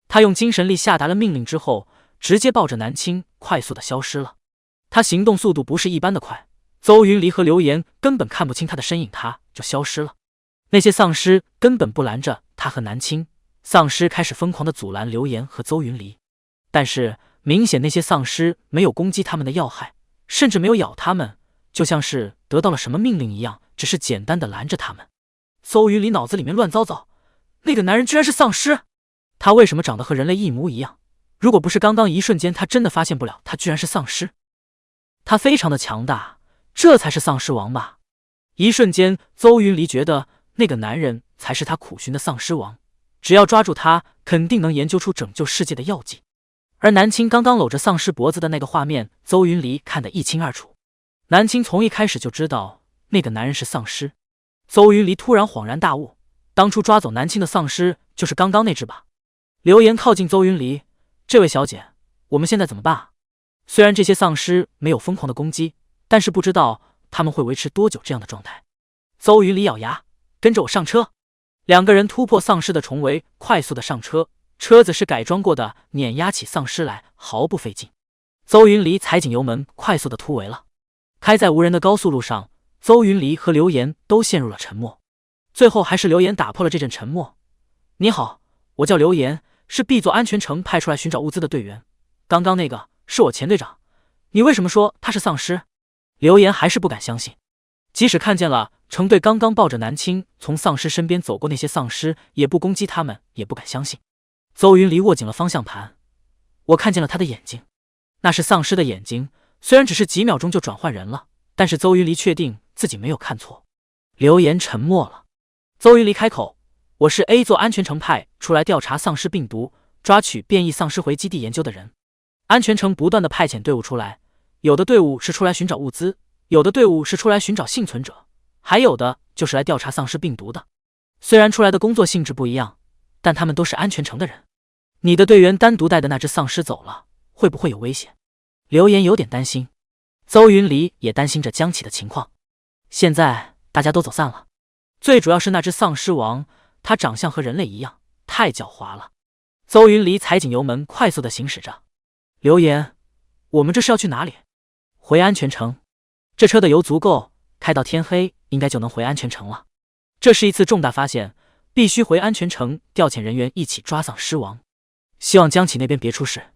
他用精神力下达了命令之后，直接抱着南青快速的消失了。他行动速度不是一般的快，邹云离和刘岩根本看不清他的身影，他就消失了。那些丧尸根本不拦着他和南青，丧尸开始疯狂的阻拦刘岩和邹云离。但是明显那些丧尸没有攻击他们的要害，甚至没有咬他们，就像是得到了什么命令一样，只是简单的拦着他们。邹云离脑子里面乱糟糟，那个男人居然是丧尸，他为什么长得和人类一模一样？如果不是刚刚一瞬间他真的发现不了他居然是丧尸。他非常的强大，这才是丧尸王吧。一瞬间邹云离觉得那个男人才是他苦寻的丧尸王，只要抓住他肯定能研究出拯救世界的药剂。而南青刚刚搂着丧尸脖子的那个画面，邹云离看得一清二楚。南青从一开始就知道那个男人是丧尸。邹云离突然恍然大悟，当初抓走南青的丧尸就是刚刚那只吧。刘岩靠近邹云离，这位小姐，我们现在怎么办啊？虽然这些丧尸没有疯狂的攻击，但是不知道他们会维持多久这样的状态。邹云离咬牙，跟着我上车。两个人突破丧尸的重围，快速的上车，车子是改装过的，碾压起丧尸来毫不费劲。邹云离踩紧油门，快速的突围了。开在无人的高速路上，邹云离和刘岩都陷入了沉默。最后还是刘岩打破了这阵沉默。你好，我叫刘岩，是 B 座安全城派出来寻找物资的队员。刚刚那个是我前队长，你为什么说他是丧尸？刘岩还是不敢相信，即使看见了成队刚刚抱着南青从丧尸身边走过那些丧尸，也不攻击他们，也不敢相信。邹云离握紧了方向盘，我看见了他的眼睛，那是丧尸的眼睛，虽然只是几秒钟就转换人了，但是邹云离确定自己没有看错。刘岩沉默了。邹云离开口，我是 A 座安全城派出来调查丧尸病毒，抓取变异丧尸回基地研究的人。安全城不断的派遣队伍出来，有的队伍是出来寻找物资，有的队伍是出来寻找幸存者，还有的就是来调查丧尸病毒的。虽然出来的工作性质不一样，但他们都是安全城的人。你的队员单独带的那只丧尸走了，会不会有危险？刘岩有点担心，邹云离也担心着江启的情况。现在大家都走散了，最主要是那只丧尸王，他长相和人类一样，太狡猾了。邹云离踩紧油门，快速的行驶着。刘岩，我们这是要去哪里？回安全城。这车的油足够，开到天黑应该就能回安全城了。这是一次重大发现，必须回安全城调遣人员一起抓丧尸王。希望江启那边别出事。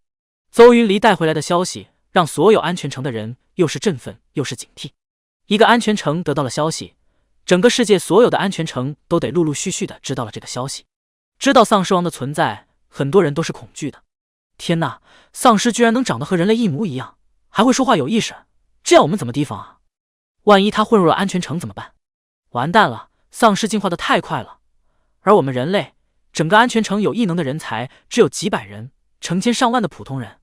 邹云离带回来的消息让所有安全城的人又是振奋又是警惕。一个安全城得到了消息，整个世界所有的安全城都得陆陆续续的知道了这个消息。知道丧尸王的存在，很多人都是恐惧的。天哪，丧尸居然能长得和人类一模一样，还会说话有意识，这样我们怎么提防啊？万一他混入了安全城怎么办？完蛋了，丧尸进化的太快了，而我们人类，整个安全城有异能的人才只有几百人，成千上万的普通人，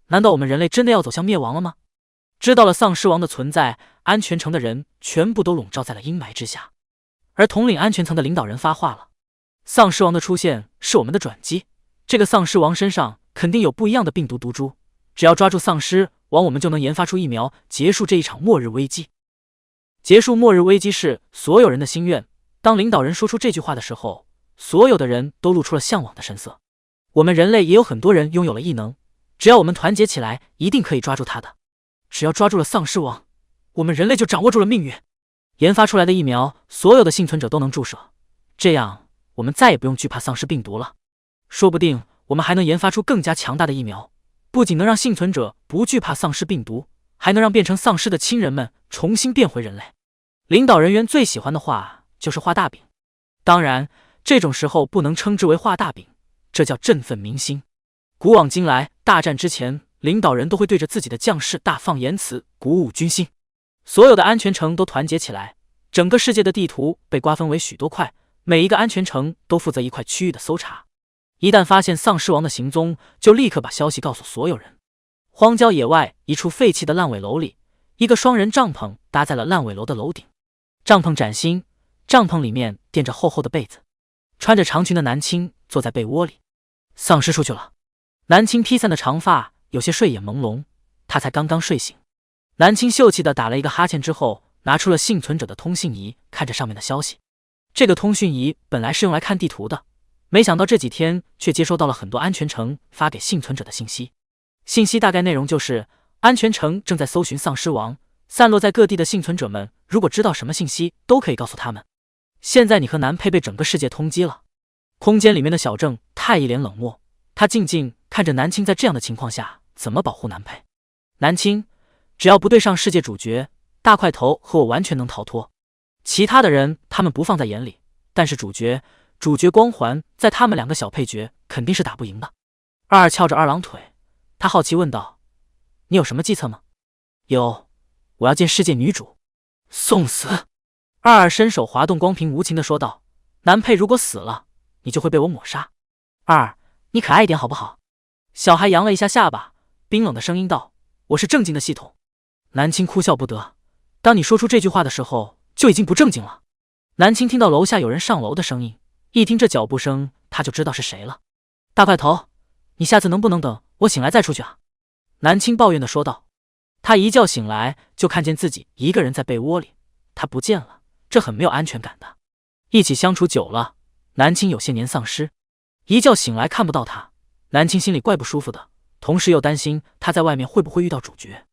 难道我们人类真的要走向灭亡了吗？知道了丧尸王的存在，安全城的人全部都笼罩在了阴霾之下。而统领安全层的领导人发话了，丧尸王的出现是我们的转机，这个丧尸王身上肯定有不一样的病毒毒株，只要抓住丧尸王，我们就能研发出疫苗，结束这一场末日危机。结束末日危机是所有人的心愿。当领导人说出这句话的时候，所有的人都露出了向往的神色。我们人类也有很多人拥有了异能，只要我们团结起来，一定可以抓住他的。只要抓住了丧尸王，我们人类就掌握住了命运。研发出来的疫苗，所有的幸存者都能注射，这样我们再也不用惧怕丧尸病毒了。说不定我们还能研发出更加强大的疫苗，不仅能让幸存者不惧怕丧尸病毒，还能让变成丧尸的亲人们重新变回人类。领导人员最喜欢的话就是画大饼，当然这种时候不能称之为画大饼，这叫振奋民心。古往今来，大战之前，领导人都会对着自己的将士大放言辞，鼓舞军心。所有的安全城都团结起来，整个世界的地图被瓜分为许多块，每一个安全城都负责一块区域的搜查。一旦发现丧尸王的行踪，就立刻把消息告诉所有人。荒郊野外一处废弃的烂尾楼里，一个双人帐篷搭在了烂尾楼的楼顶。帐篷崭新，帐篷里面垫着厚厚的被子，穿着长裙的南青坐在被窝里。丧尸出去了。南青披散的长发有些睡眼朦胧，他才刚刚睡醒。南青秀气地打了一个哈欠之后，拿出了幸存者的通信仪，看着上面的消息。这个通讯仪本来是用来看地图的，没想到这几天却接收到了很多安全城发给幸存者的信息。信息大概内容就是安全城正在搜寻丧尸王，散落在各地的幸存者们如果知道什么信息都可以告诉他们。现在你和南佩被整个世界通缉了。空间里面的小郑太一脸冷漠，他静静看着南青在这样的情况下怎么保护南佩。南青，只要不对上世界主角，大块头和我完全能逃脱。其他的人他们不放在眼里，但是主角光环在他们两个小配角肯定是打不赢的。二二翘着二郎腿，他好奇问道：你有什么计策吗？有，我要见世界女主。送死！二二伸手滑动光屏，无情地说道：南佩如果死了，你就会被我抹杀。二，你可爱一点好不好？小孩扬了一下下巴，冰冷的声音道：我是正经的系统。南青哭笑不得，当你说出这句话的时候就已经不正经了。南青听到楼下有人上楼的声音，一听这脚步声他就知道是谁了。大块头，你下次能不能等我醒来再出去啊？南青抱怨地说道。他一觉醒来就看见自己一个人在被窝里，他不见了，这很没有安全感的。一起相处久了，南青有些黏丧尸，一觉醒来看不到他，南青心里怪不舒服的，同时又担心他在外面会不会遇到主角。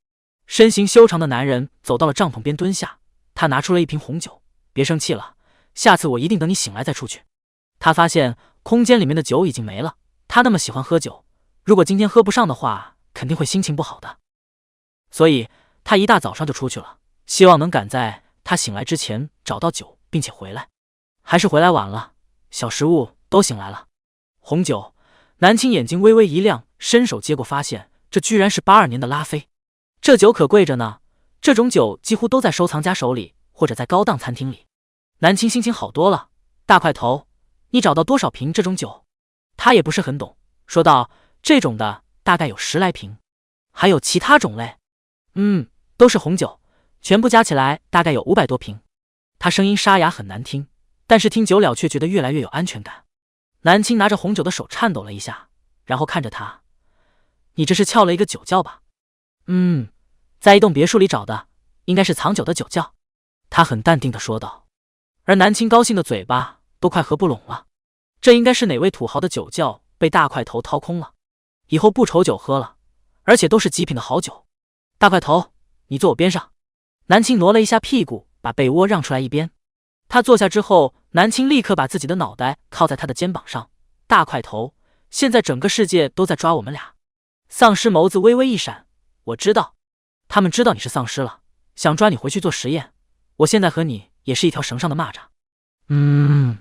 身形修长的男人走到了帐篷边蹲下，他拿出了一瓶红酒，别生气了，下次我一定等你醒来再出去。他发现空间里面的酒已经没了，他那么喜欢喝酒，如果今天喝不上的话，肯定会心情不好的。所以他一大早上就出去了，希望能赶在他醒来之前找到酒并且回来。还是回来晚了，小食物都醒来了。红酒，南青眼睛微微一亮，伸手接过，发现这居然是82年的拉菲。这酒可贵着呢，这种酒几乎都在收藏家手里或者在高档餐厅里。南青心情好多了。大块头，你找到多少瓶这种酒？他也不是很懂，说道：这种的大概有10来瓶，还有其他种类。都是红酒，全部加起来大概有500多瓶。他声音沙哑很难听，但是听久了却觉得越来越有安全感。南青拿着红酒的手颤抖了一下，然后看着他：你这是撬了一个酒窖吧？在一栋别墅里找的，应该是藏酒的酒窖。他很淡定地说道。而南青高兴的嘴巴都快合不拢了，这应该是哪位土豪的酒窖被大块头掏空了，以后不愁酒喝了，而且都是极品的好酒。大块头，你坐我边上。南青挪了一下屁股，把被窝让出来一边。他坐下之后，南青立刻把自己的脑袋靠在他的肩膀上。大块头，现在整个世界都在抓我们俩。丧尸眸子微微一闪，我知道，他们知道你是丧尸了，想抓你回去做实验。我现在和你也是一条绳上的蚂蚱。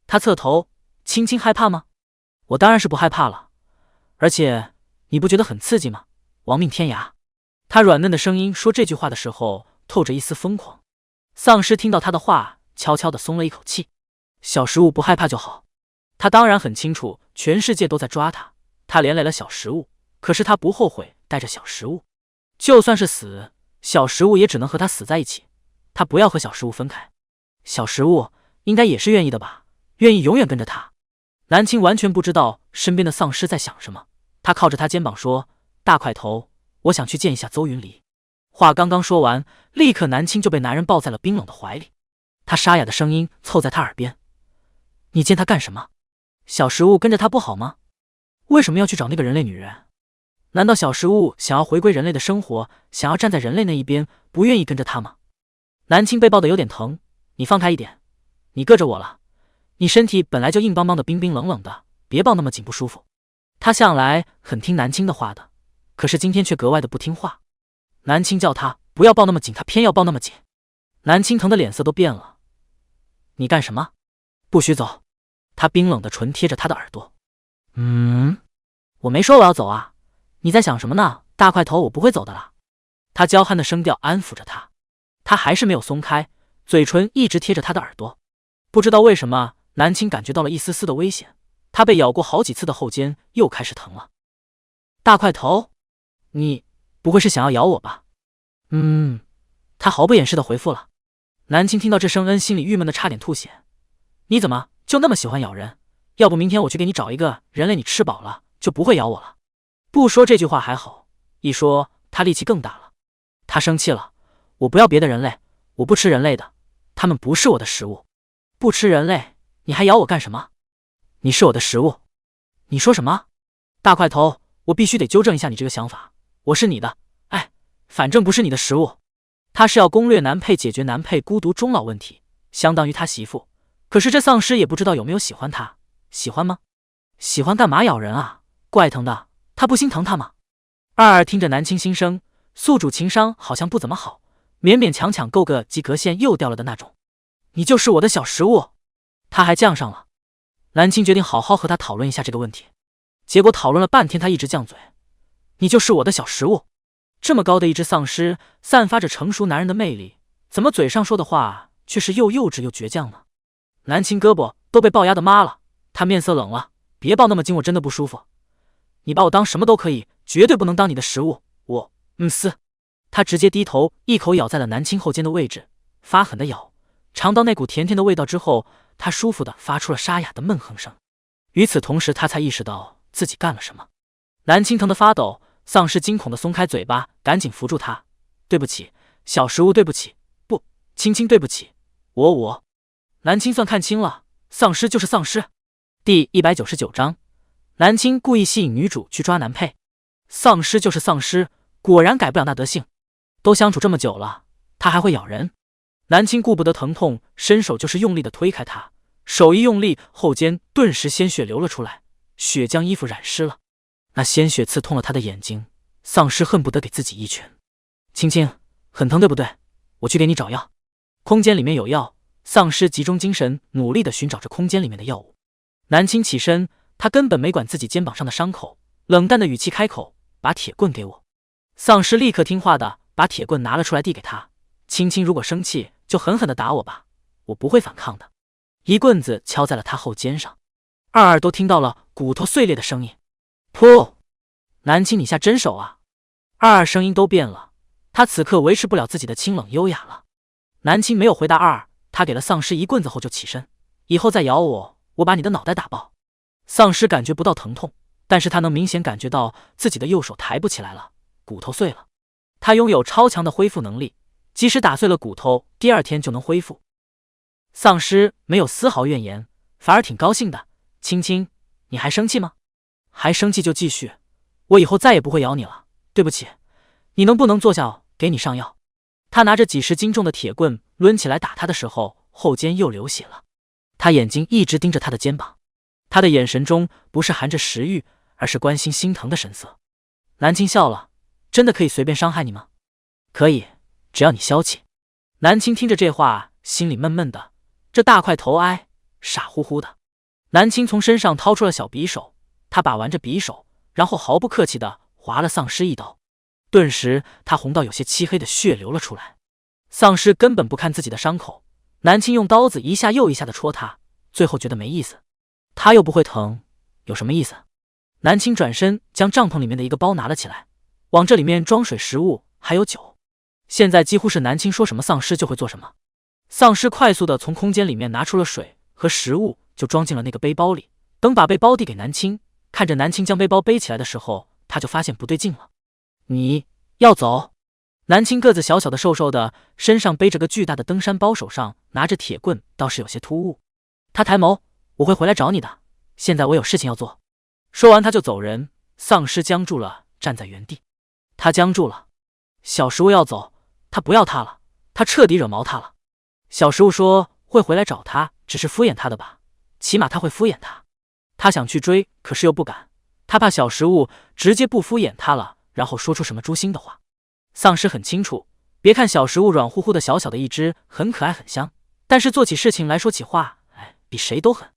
他侧头，轻轻害怕吗？我当然是不害怕了，而且你不觉得很刺激吗？亡命天涯。他软嫩的声音说这句话的时候，透着一丝疯狂。丧尸听到他的话，悄悄地松了一口气。小食物不害怕就好。他当然很清楚，全世界都在抓他，他连累了小食物，可是他不后悔带着小食物。就算是死，小食物也只能和他死在一起，他不要和小食物分开。小食物应该也是愿意的吧，愿意永远跟着他。南青完全不知道身边的丧尸在想什么，他靠着他肩膀说：“大块头，我想去见一下邹云离。”话刚刚说完，立刻南青就被男人抱在了冰冷的怀里。他沙哑的声音凑在他耳边：“你见他干什么？小食物跟着他不好吗？为什么要去找那个人类女人？难道小食物想要回归人类的生活，想要站在人类那一边，不愿意跟着他吗？”南青被抱得有点疼，你放开一点，你硌着我了。你身体本来就硬邦邦的，冰冰冷冷的，别抱那么紧，不舒服。他向来很听南青的话的，可是今天却格外的不听话。南青叫他不要抱那么紧，他偏要抱那么紧。南青疼的脸色都变了。你干什么？不许走！他冰冷的唇贴着他的耳朵。我没说我要走啊，你在想什么呢？大块头，我不会走的啦。他娇憨的声调安抚着他，他还是没有松开，嘴唇一直贴着他的耳朵。不知道为什么，南青感觉到了一丝丝的危险，他被咬过好几次的后肩又开始疼了。大块头，你不会是想要咬我吧？他毫不掩饰的回复了。南青听到这声心里郁闷的差点吐血。你怎么就那么喜欢咬人？要不明天我去给你找一个人类，你吃饱了就不会咬我了。不说这句话还好，一说他力气更大了。他生气了，我不要别的人类，我不吃人类的，他们不是我的食物。不吃人类，你还咬我干什么？你是我的食物。你说什么？大块头，我必须得纠正一下你这个想法，我是你的，反正不是你的食物。他是要攻略男配，解决男配孤独终老问题，相当于他媳妇。可是这丧尸也不知道有没有喜欢他，喜欢吗？喜欢干嘛咬人啊？怪疼的，他不心疼他吗？二听着南青心声，宿主情商好像不怎么好，勉勉强强够个及格线又掉了的那种。你就是我的小食物。他还犟上了。南青决定好好和他讨论一下这个问题，结果讨论了半天，他一直犟嘴。你就是我的小食物。这么高的一只丧尸，散发着成熟男人的魅力，怎么嘴上说的话却是又幼稚又倔强呢？南青胳膊都被抱压的麻了，他面色冷了。别抱那么紧，我真的不舒服。你把我当什么都可以，绝对不能当你的食物。我他直接低头一口咬在了南青后肩的位置，发狠的咬。尝到那股甜甜的味道之后，他舒服的发出了沙哑的闷哼声。与此同时，他才意识到自己干了什么。南青疼得发抖，丧尸惊恐的松开嘴巴，赶紧扶住他。对不起，小食物，对不起，不，青青，对不起，我。南青算看清了，丧尸就是丧尸。第199章，南青故意吸引女主去抓男配。丧尸就是丧尸，果然改不了那德性。都相处这么久了，他还会咬人。南青顾不得疼痛，伸手就是用力的推开他，手一用力，后肩顿时鲜血流了出来，血将衣服染湿了。那鲜血刺痛了他的眼睛，丧尸恨不得给自己一拳。青青，很疼对不对？我去给你找药。空间里面有药。丧尸集中精神，努力地寻找着空间里面的药物。南青起身，他根本没管自己肩膀上的伤口，冷淡的语气开口：“把铁棍给我。”丧尸立刻听话的把铁棍拿了出来，递给他。青青如果生气，就狠狠地打我吧，我不会反抗的。一棍子敲在了他后肩上，二都听到了骨头碎裂的声音。噗！南青，你下真手啊！二声音都变了，他此刻维持不了自己的清冷优雅了。南青没有回答二。他给了丧尸一棍子后就起身，以后再咬我，我把你的脑袋打爆。丧尸感觉不到疼痛，但是他能明显感觉到自己的右手抬不起来了，骨头碎了。他拥有超强的恢复能力，即使打碎了骨头，第二天就能恢复。丧尸没有丝毫怨言，反而挺高兴的。青青，你还生气吗？还生气就继续，我以后再也不会咬你了。对不起，你能不能坐下，给你上药？他拿着几十斤重的铁棍抡起来打他的时候，后肩又流血了。他眼睛一直盯着他的肩膀，他的眼神中不是含着食欲，而是关心心疼的神色。南青笑了，真的可以随便伤害你吗？可以，只要你消气。南青听着这话，心里闷闷的，这大块头傻乎乎的。南青从身上掏出了小匕首，他把玩着匕首，然后毫不客气的划了丧尸一刀。顿时他红到有些漆黑的血流了出来。丧尸根本不看自己的伤口，南青用刀子一下又一下的戳他，最后觉得没意思，他又不会疼，有什么意思？南青转身将帐篷里面的一个包拿了起来，往这里面装水、食物还有酒。现在几乎是南青说什么丧尸就会做什么。丧尸快速的从空间里面拿出了水和食物，就装进了那个背包里。等把背包递给南青，看着南青将背包背起来的时候，他就发现不对劲了。你要走？南青个子小小的瘦瘦的，身上背着个巨大的登山包，手上拿着铁棍，倒是有些突兀。他抬眸，我会回来找你的，现在我有事情要做。说完他就走人。丧尸僵住了，站在原地。他僵住了。小食物要走，他不要他了，他彻底惹毛他了。小食物说会回来找他，只是敷衍他的吧，起码他会敷衍他。他想去追，可是又不敢，他怕小食物直接不敷衍他了，然后说出什么诛心的话。丧尸很清楚，别看小食物软乎乎的小小的一只，很可爱很香，但是做起事情来说起话，比谁都狠。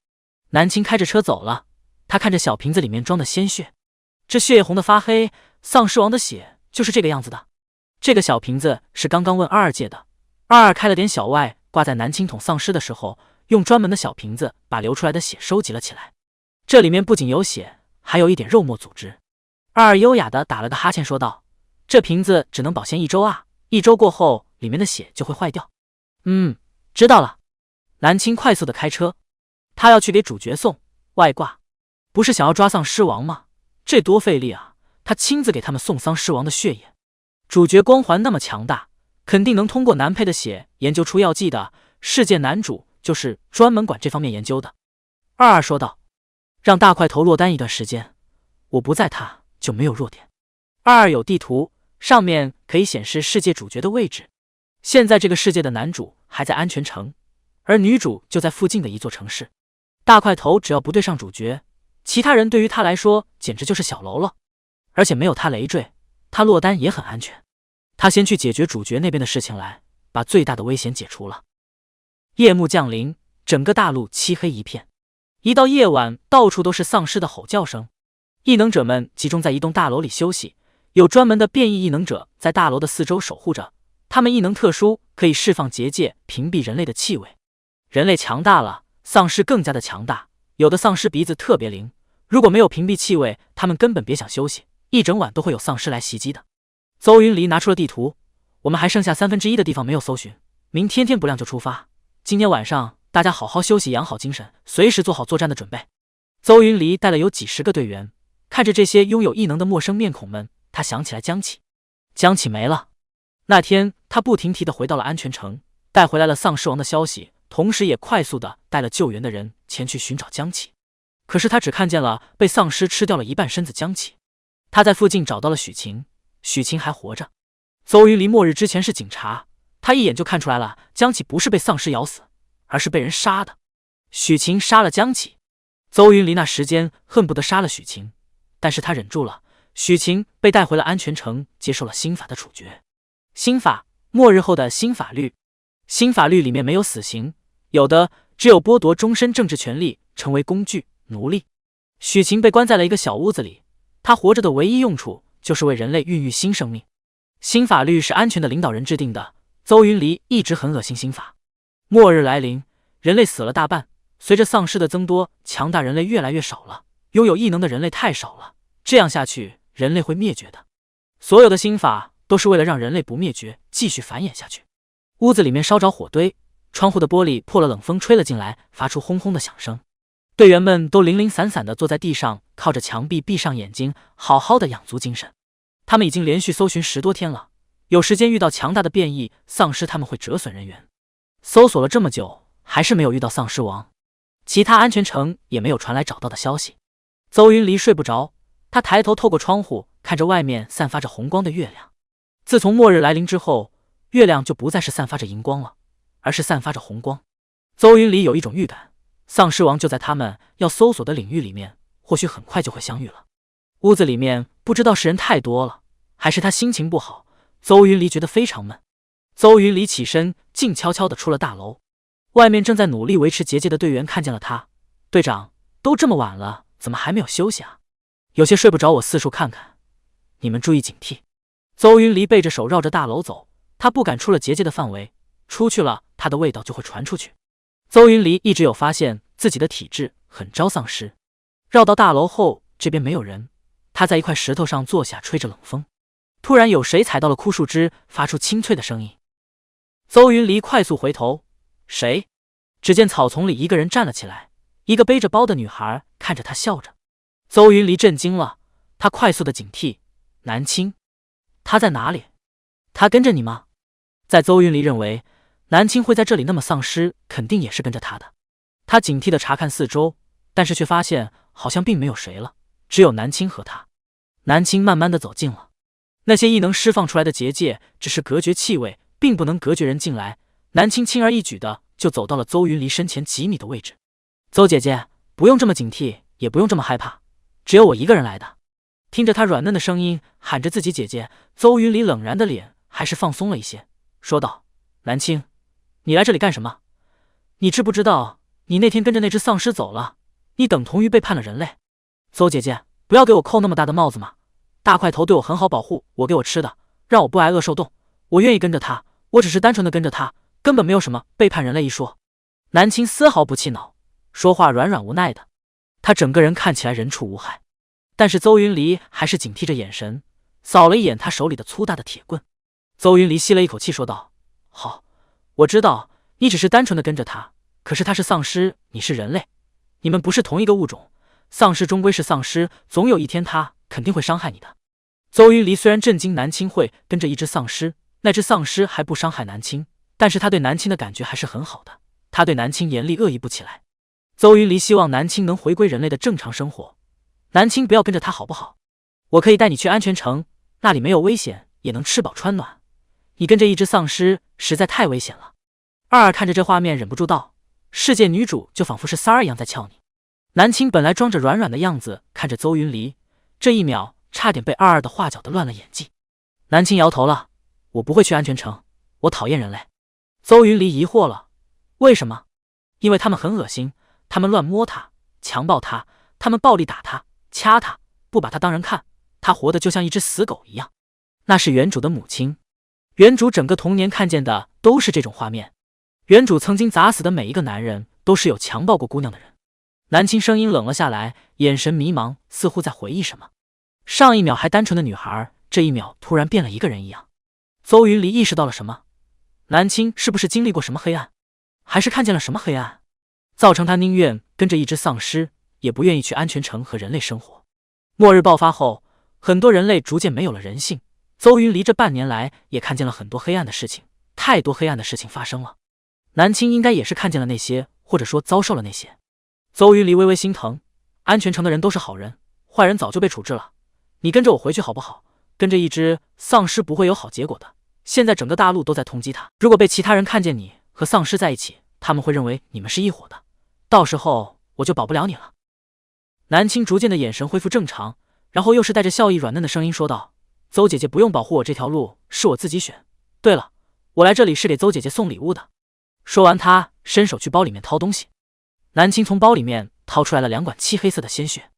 南青开着车走了，他看着小瓶子里面装的鲜血，这血液红的发黑，丧尸王的血就是这个样子的。这个小瓶子是刚刚问二二借的，二二开了点小外，挂在南青捅丧尸的时候，用专门的小瓶子把流出来的血收集了起来。这里面不仅有血，还有一点肉末组织。二二优雅的打了个哈欠说道，这瓶子只能保鲜1周啊，1周过后里面的血就会坏掉。知道了。南青快速的开车，他要去给主角送外挂，不是想要抓丧尸王吗？这多费力啊，他亲自给他们送丧尸王的血液。主角光环那么强大，肯定能通过男配的血研究出药剂的，世界男主就是专门管这方面研究的。二二说道，让大块头落单一段时间，我不在他就没有弱点。二二有地图，上面可以显示世界主角的位置。现在这个世界的男主还在安全城，而女主就在附近的一座城市。大块头只要不对上主角，其他人对于他来说简直就是小喽啰，而且没有他累赘，他落单也很安全。他先去解决主角那边的事情来，把最大的危险解除了。夜幕降临，整个大陆漆黑一片。一到夜晚，到处都是丧尸的吼叫声。异能者们集中在一栋大楼里休息，有专门的变异异能者在大楼的四周守护着。他们异能特殊，可以释放结界，屏蔽人类的气味。人类强大了，丧尸更加的强大。有的丧尸鼻子特别灵，如果没有屏蔽气味，他们根本别想休息，一整晚都会有丧尸来袭击的。邹云离拿出了地图，我们还剩下1/3的地方没有搜寻，明天天不亮就出发。今天晚上大家好好休息，养好精神，随时做好作战的准备。邹云离带了有几10个队员，看着这些拥有异能的陌生面孔们，他想起来江启。江启没了。那天他不停蹄地回到了安全城，带回来了丧尸王的消息，同时也快速地带了救援的人前去寻找江启。可是他只看见了被丧尸吃掉了一半身子江启。他在附近找到了许晴，许晴还活着。邹云离末日之前是警察，他一眼就看出来了，江启不是被丧尸咬死，而是被人杀的。许晴杀了江启。邹云离那时间恨不得杀了许晴，但是他忍住了。许晴被带回了安全城，接受了新法的处决。新法，末日后的新法律。新法律里面没有死刑，有的只有剥夺终身政治权利，成为工具奴隶。许晴被关在了一个小屋子里，他活着的唯一用处就是为人类孕育新生命。新法律是安全的领导人制定的，邹云离一直很恶心新法。末日来临，人类死了大半，随着丧尸的增多，强大人类越来越少了，拥有异能的人类太少了，这样下去人类会灭绝的。所有的新法都是为了让人类不灭绝，继续繁衍下去。屋子里面烧着火堆，窗户的玻璃破了，冷风吹了进来，发出轰轰的响声。队员们都零零散散地坐在地上，靠着墙壁闭上眼睛，好好的养足精神。他们已经连续搜寻10多天了，有时间遇到强大的变异丧尸，他们会折损人员。搜索了这么久，还是没有遇到丧尸王，其他安全城也没有传来找到的消息。邹云离睡不着，他抬头透过窗户，看着外面散发着红光的月亮。自从末日来临之后，月亮就不再是散发着荧光了，而是散发着红光。邹云离有一种预感，丧尸王就在他们要搜索的领域里面，或许很快就会相遇了。屋子里面不知道是人太多了，还是他心情不好，邹云离觉得非常闷。邹云离起身，静悄悄地出了大楼。外面正在努力维持结界的队员看见了他，队长，都这么晚了，怎么还没有休息啊？有些睡不着，我四处看看，你们注意警惕。邹云离背着手绕着大楼走，他不敢出了结界的范围，出去了他的味道就会传出去。邹云离一直有发现自己的体质很招丧尸。绕到大楼后，这边没有人，他在一块石头上坐下，吹着冷风。突然有谁踩到了枯树枝，发出清脆的声音。邹云离快速回头，谁？只见草丛里一个人站了起来，一个背着包的女孩看着他笑着。邹云离震惊了，他快速的警惕，南青，他在哪里？他跟着你吗？在邹云离认为南青会在这里，那么丧尸肯定也是跟着他的。他警惕的查看四周，但是却发现好像并没有谁了，只有南青和他。南青慢慢的走近了，那些异能释放出来的结界只是隔绝气味，并不能隔绝人进来。南青轻而易举的就走到了邹云离身前几米的位置。邹姐姐，不用这么警惕，也不用这么害怕，只有我一个人来的。听着他软嫩的声音喊着自己姐姐，邹云离冷然的脸还是放松了一些，说道：南青，你来这里干什么？你知不知道你那天跟着那只丧尸走了，你等同于背叛了人类。邹姐姐，不要给我扣那么大的帽子嘛，大块头对我很好，保护我，给我吃的，让我不挨饿受冻，我愿意跟着他，我只是单纯的跟着他，根本没有什么背叛人类一说。南青丝毫不气恼，说话软软无奈的，他整个人看起来人畜无害。但是邹云离还是警惕着眼神，扫了一眼他手里的粗大的铁棍。邹云离吸了一口气说道：好，我知道你只是单纯的跟着他，可是他是丧尸，你是人类，你们不是同一个物种，丧尸终归是丧尸，总有一天他肯定会伤害你的。邹云离虽然震惊南青会跟着一只丧尸，那只丧尸还不伤害南青，但是他对南青的感觉还是很好的，他对南青严厉恶意不起来。邹云离希望南青能回归人类的正常生活，南青不要跟着他好不好？我可以带你去安全城，那里没有危险，也能吃饱穿暖，你跟着一只丧尸实在太危险了。二二看着这画面忍不住道，世界女主就仿佛是三儿一样在撬你。南青本来装着软软的样子看着邹云离，这一秒差点被二二的话搅得乱了演技。南青摇头了，我不会去安全城，我讨厌人类。邹云离疑惑了，为什么？因为他们很恶心，他们乱摸他，强暴他，他们暴力打他，掐他，不把他当人看，他活得就像一只死狗一样。那是原主的母亲，原主整个童年看见的都是这种画面，原主曾经砸死的每一个男人都是有强暴过姑娘的人。南青声音冷了下来，眼神迷茫，似乎在回忆什么。上一秒还单纯的女孩，这一秒突然变了一个人一样。邹云离意识到了什么，南青是不是经历过什么黑暗，还是看见了什么黑暗，造成他宁愿跟着一只丧尸，也不愿意去安全城和人类生活。末日爆发后，很多人类逐渐没有了人性，邹云离这半年来也看见了很多黑暗的事情，太多黑暗的事情发生了。南青应该也是看见了那些，或者说遭受了那些。邹云离微微心疼，安全城的人都是好人，坏人早就被处置了，你跟着我回去好不好？跟着一只丧尸不会有好结果的，现在整个大陆都在通缉他，如果被其他人看见你和丧尸在一起，他们会认为你们是一伙的，到时候我就保不了你了。南青逐渐的眼神恢复正常，然后又是带着笑意软嫩的声音说道，邹姐姐不用保护我，这条路是我自己选，对了，我来这里是给邹姐姐送礼物的。说完他伸手去包里面掏东西，南青从包里面掏出来了2管漆黑色的鲜血，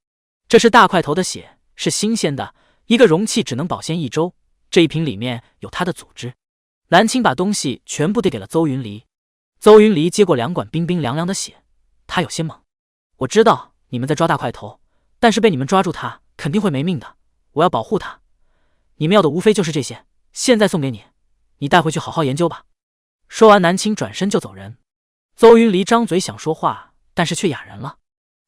这是大块头的血，是新鲜的，一个容器只能保鲜1周，这一瓶里面有他的组织。南青把东西全部递给了邹云离，邹云离接过2管冰冰凉凉的血，他有些懵，我知道你们在抓大块头，但是被你们抓住他肯定会没命的，我要保护他，你们要的无非就是这些，现在送给你，你带回去好好研究吧。说完南青转身就走人。邹云离张嘴想说话，但是却哑然了。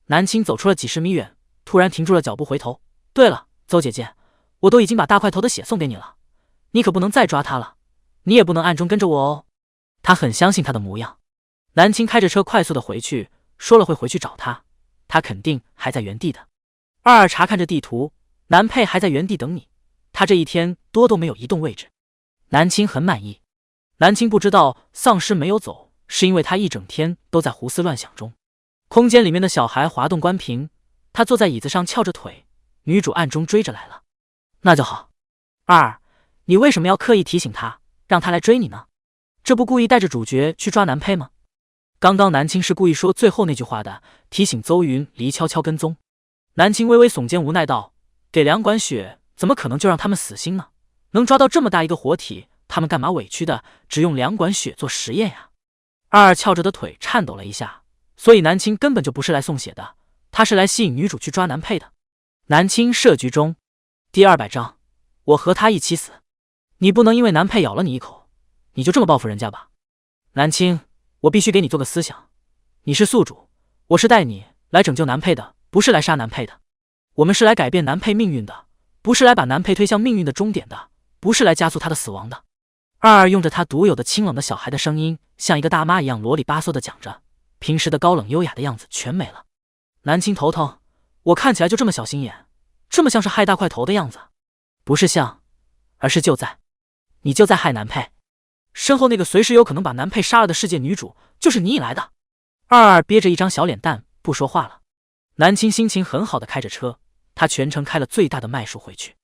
南青走出了几十米远，突然停住了脚步，回头，对了，邹姐姐，我都已经把大块头的血送给你了，你可不能再抓他了，你也不能暗中跟着我哦。他很相信他的模样。南青开着车快速的回去，说了会回去找他，他肯定还在原地的。二二查看着地图，南佩还在原地等你，他这一天多都没有移动位置。南青很满意。南青不知道丧尸没有走，是因为他一整天都在胡思乱想中。空间里面的小孩滑动关屏，他坐在椅子上翘着腿，女主暗中追着来了。那就好。二，你为什么要刻意提醒他，让他来追你呢？这不故意带着主角去抓南佩吗？刚刚南青是故意说最后那句话的，提醒邹云离悄悄跟踪。南青微微耸肩无奈道，给2管血怎么可能就让他们死心呢？能抓到这么大一个活体，他们干嘛委屈的只用2管血做实验呀？二二翘着的腿颤抖了一下，所以南青根本就不是来送血的，他是来吸引女主去抓男配的。南青设局中第200章，我和他一起死。你不能因为男配咬了你一口，你就这么报复人家吧？南青，我必须给你做个思想，你是宿主，我是带你来拯救男配的，不是来杀男配的。我们是来改变男配命运的，不是来把男配推向命运的终点的，不是来加速他的死亡的。二二用着他独有的清冷的小孩的声音，像一个大妈一样啰里吧嗦的讲着，平时的高冷优雅的样子全没了。南青头疼，我看起来就这么小心眼，这么像是害大块头的样子？不是像，而是就在。你就在害男配，身后那个随时有可能把男配杀了的世界女主，就是你引来的。二二憋着一张小脸蛋不说话了。南青心情很好的开着车，他全程开了最大的迈数回去。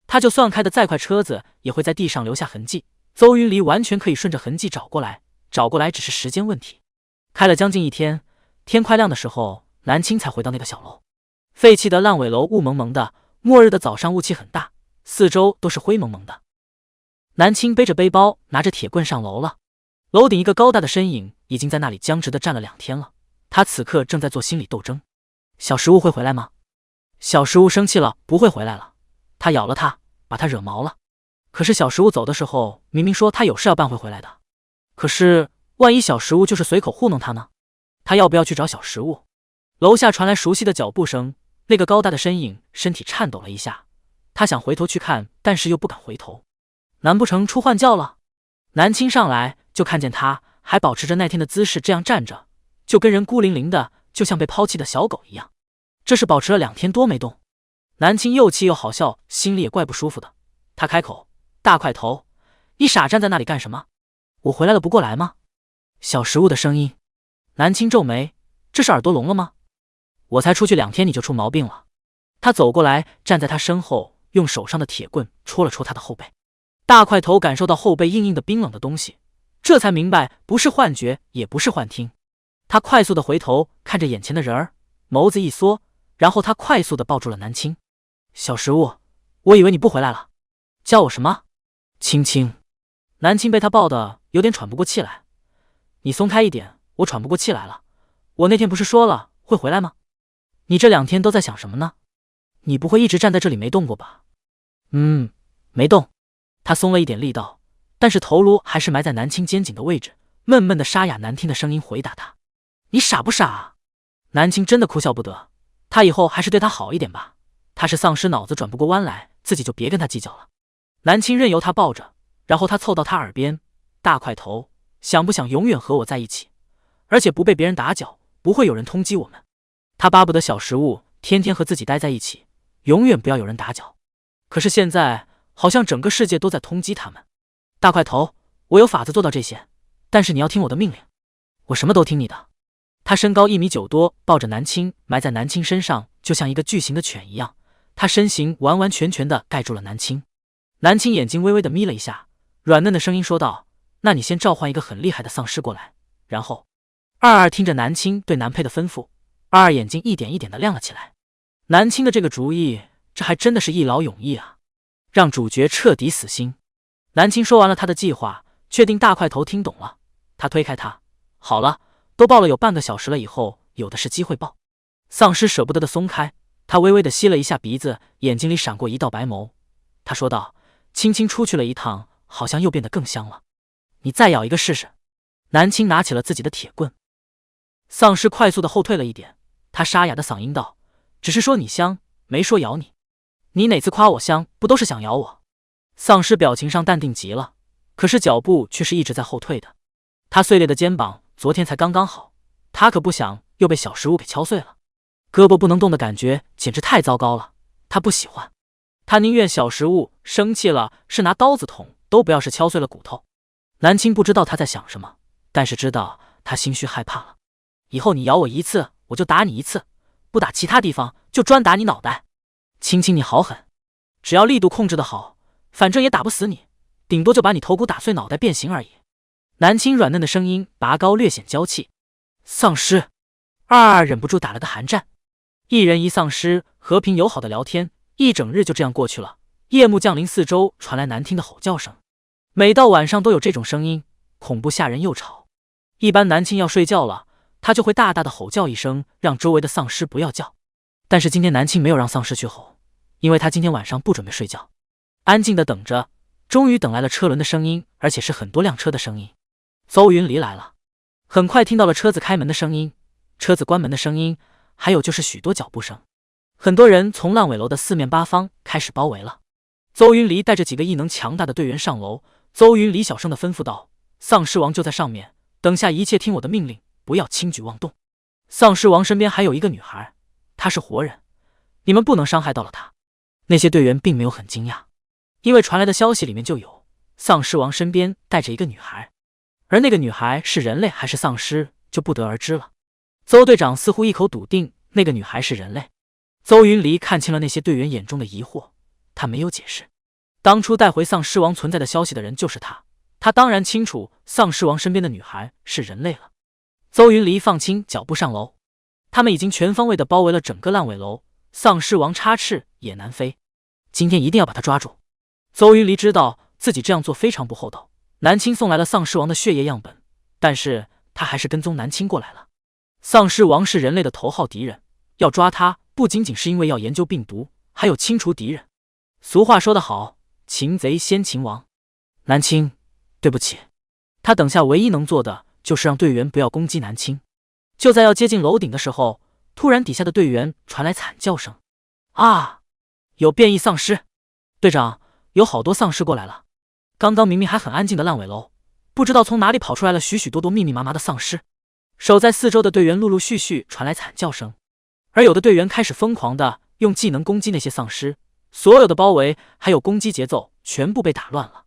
他就算开的再快，车子也会在地上留下痕迹，邹云离完全可以顺着痕迹找过来只是时间问题。开了将近1天，天快亮的时候，南青才回到那个小楼。废弃的烂尾楼雾蒙蒙的，末日的早上雾气很大，四周都是灰蒙蒙的。南青背着背包，拿着铁棍上楼了。楼顶一个高大的身影已经在那里僵直的站了2天了，他此刻正在做心理斗争。小食物会回来吗？小食物生气了，不会回来了。他咬了他，把他惹毛了。可是小食物走的时候明明说他有事要办会回来的。可是万一小食物就是随口糊弄他呢？他要不要去找小食物？楼下传来熟悉的脚步声，那个高大的身影身体颤抖了一下，他想回头去看，但是又不敢回头。难不成出幻觉了？南青上来就看见他还保持着那天的姿势这样站着，就跟人孤零零的，就像被抛弃的小狗一样。这是保持了2天多没动。南青又气又好笑，心里也怪不舒服的。他开口：大块头，你傻站在那里干什么？我回来了不过来吗？小食物的声音。南青皱眉，这是耳朵聋了吗？我才出去2天你就出毛病了。他走过来站在他身后，用手上的铁棍戳了戳他的后背。大块头感受到后背硬硬的冰冷的东西，这才明白不是幻觉也不是幻听。他快速的回头看着眼前的人儿，眸子一缩，然后他快速的抱住了南青。小食物，我以为你不回来了。叫我什么？青青。南青被他抱得有点喘不过气来。你松开一点，我喘不过气来了。我那天不是说了会回来吗？你这2天都在想什么呢？你不会一直站在这里没动过吧？没动。他松了一点力道，但是头颅还是埋在南青肩颈的位置，闷闷的沙哑难听的声音回答他：你傻不傻啊？南青真的哭笑不得，他以后还是对他好一点吧。他是丧尸脑子转不过弯来，自己就别跟他计较了。南青任由他抱着，然后他凑到他耳边：大块头，想不想永远和我在一起，而且不被别人打搅，不会有人通缉我们。他巴不得小食物天天和自己待在一起，永远不要有人打搅。可是现在好像整个世界都在通缉他们。大块头，我有法子做到这些，但是你要听我的命令。我什么都听你的。他身高1米9多，抱着南青埋在南青身上，就像一个巨型的犬一样。他身形完完全全的盖住了南青。南青眼睛微微的眯了一下，软嫩的声音说道：那你先召唤一个很厉害的丧尸过来，然后……二二听着南青对南配的吩咐，二二眼睛一点一点的亮了起来。南青的这个主意，这还真的是一劳永逸啊，让主角彻底死心。南青说完了他的计划，确定大块头听懂了，他推开他：好了，都抱了有半个小时了，以后有的是机会抱。丧尸舍不得的松开，他微微的吸了一下鼻子，眼睛里闪过一道白眸。他说道：青青出去了一趟，好像又变得更香了，你再咬一个试试。南青拿起了自己的铁棍。丧尸快速的后退了一点，他沙哑的嗓音道：只是说你香，没说咬你。你哪次夸我香，不都是想咬我？丧尸表情上淡定极了，可是脚步却是一直在后退的。他碎裂的肩膀昨天才刚刚好，他可不想又被小食物给敲碎了。胳膊不能动的感觉简直太糟糕了，他不喜欢。他宁愿小食物生气了是拿刀子捅，都不要是敲碎了骨头。南青不知道他在想什么，但是知道他心虚害怕了。以后你咬我一次，我就打你1次，不打其他地方就专打你脑袋。青青你好狠，只要力度控制得好，反正也打不死你，顶多就把你头骨打碎，脑袋变形而已。南青软嫩的声音拔高，略显娇气。丧尸，二二忍不住打了个寒战。一人一丧尸和平友好的聊天，一整日就这样过去了。夜幕降临，四周传来难听的吼叫声。每到晚上都有这种声音，恐怖吓人又吵。一般南青要睡觉了，他就会大大的吼叫一声，让周围的丧尸不要叫。但是今天南青没有让丧尸去吼，因为他今天晚上不准备睡觉，安静的等着。终于等来了车轮的声音，而且是很多辆车的声音。邹云离来了，很快听到了车子开门的声音，车子关门的声音，还有就是许多脚步声。很多人从烂尾楼的四面八方开始包围了。邹云离带着几个异能强大的队员上楼。邹云离小声的吩咐道：“丧尸王就在上面，等下一切听我的命令，不要轻举妄动。”丧尸王身边还有一个女孩，她是活人，你们不能伤害到了她。那些队员并没有很惊讶，因为传来的消息里面就有丧尸王身边带着一个女孩，而那个女孩是人类还是丧尸就不得而知了。邹队长似乎一口笃定那个女孩是人类。邹云离看清了那些队员眼中的疑惑，他没有解释。当初带回丧尸王存在的消息的人就是他，他当然清楚丧尸王身边的女孩是人类了。邹云离放轻脚步上楼，他们已经全方位的包围了整个烂尾楼，丧尸王插翅也难飞，今天一定要把他抓住。邹云离知道自己这样做非常不厚道。南青送来了丧尸王的血液样本，但是他还是跟踪南青过来了。丧尸王是人类的头号敌人，要抓他不仅仅是因为要研究病毒，还有清除敌人。俗话说得好，擒贼先擒王。南青，对不起。他等下唯一能做的就是让队员不要攻击南青。就在要接近楼顶的时候，突然底下的队员传来惨叫声。啊！有变异丧尸！队长，有好多丧尸过来了。刚刚明明还很安静的烂尾楼，不知道从哪里跑出来了许许多多密密麻麻的丧尸。守在四周的队员陆陆续续传来惨叫声，而有的队员开始疯狂的用技能攻击那些丧尸，所有的包围还有攻击节奏全部被打乱了。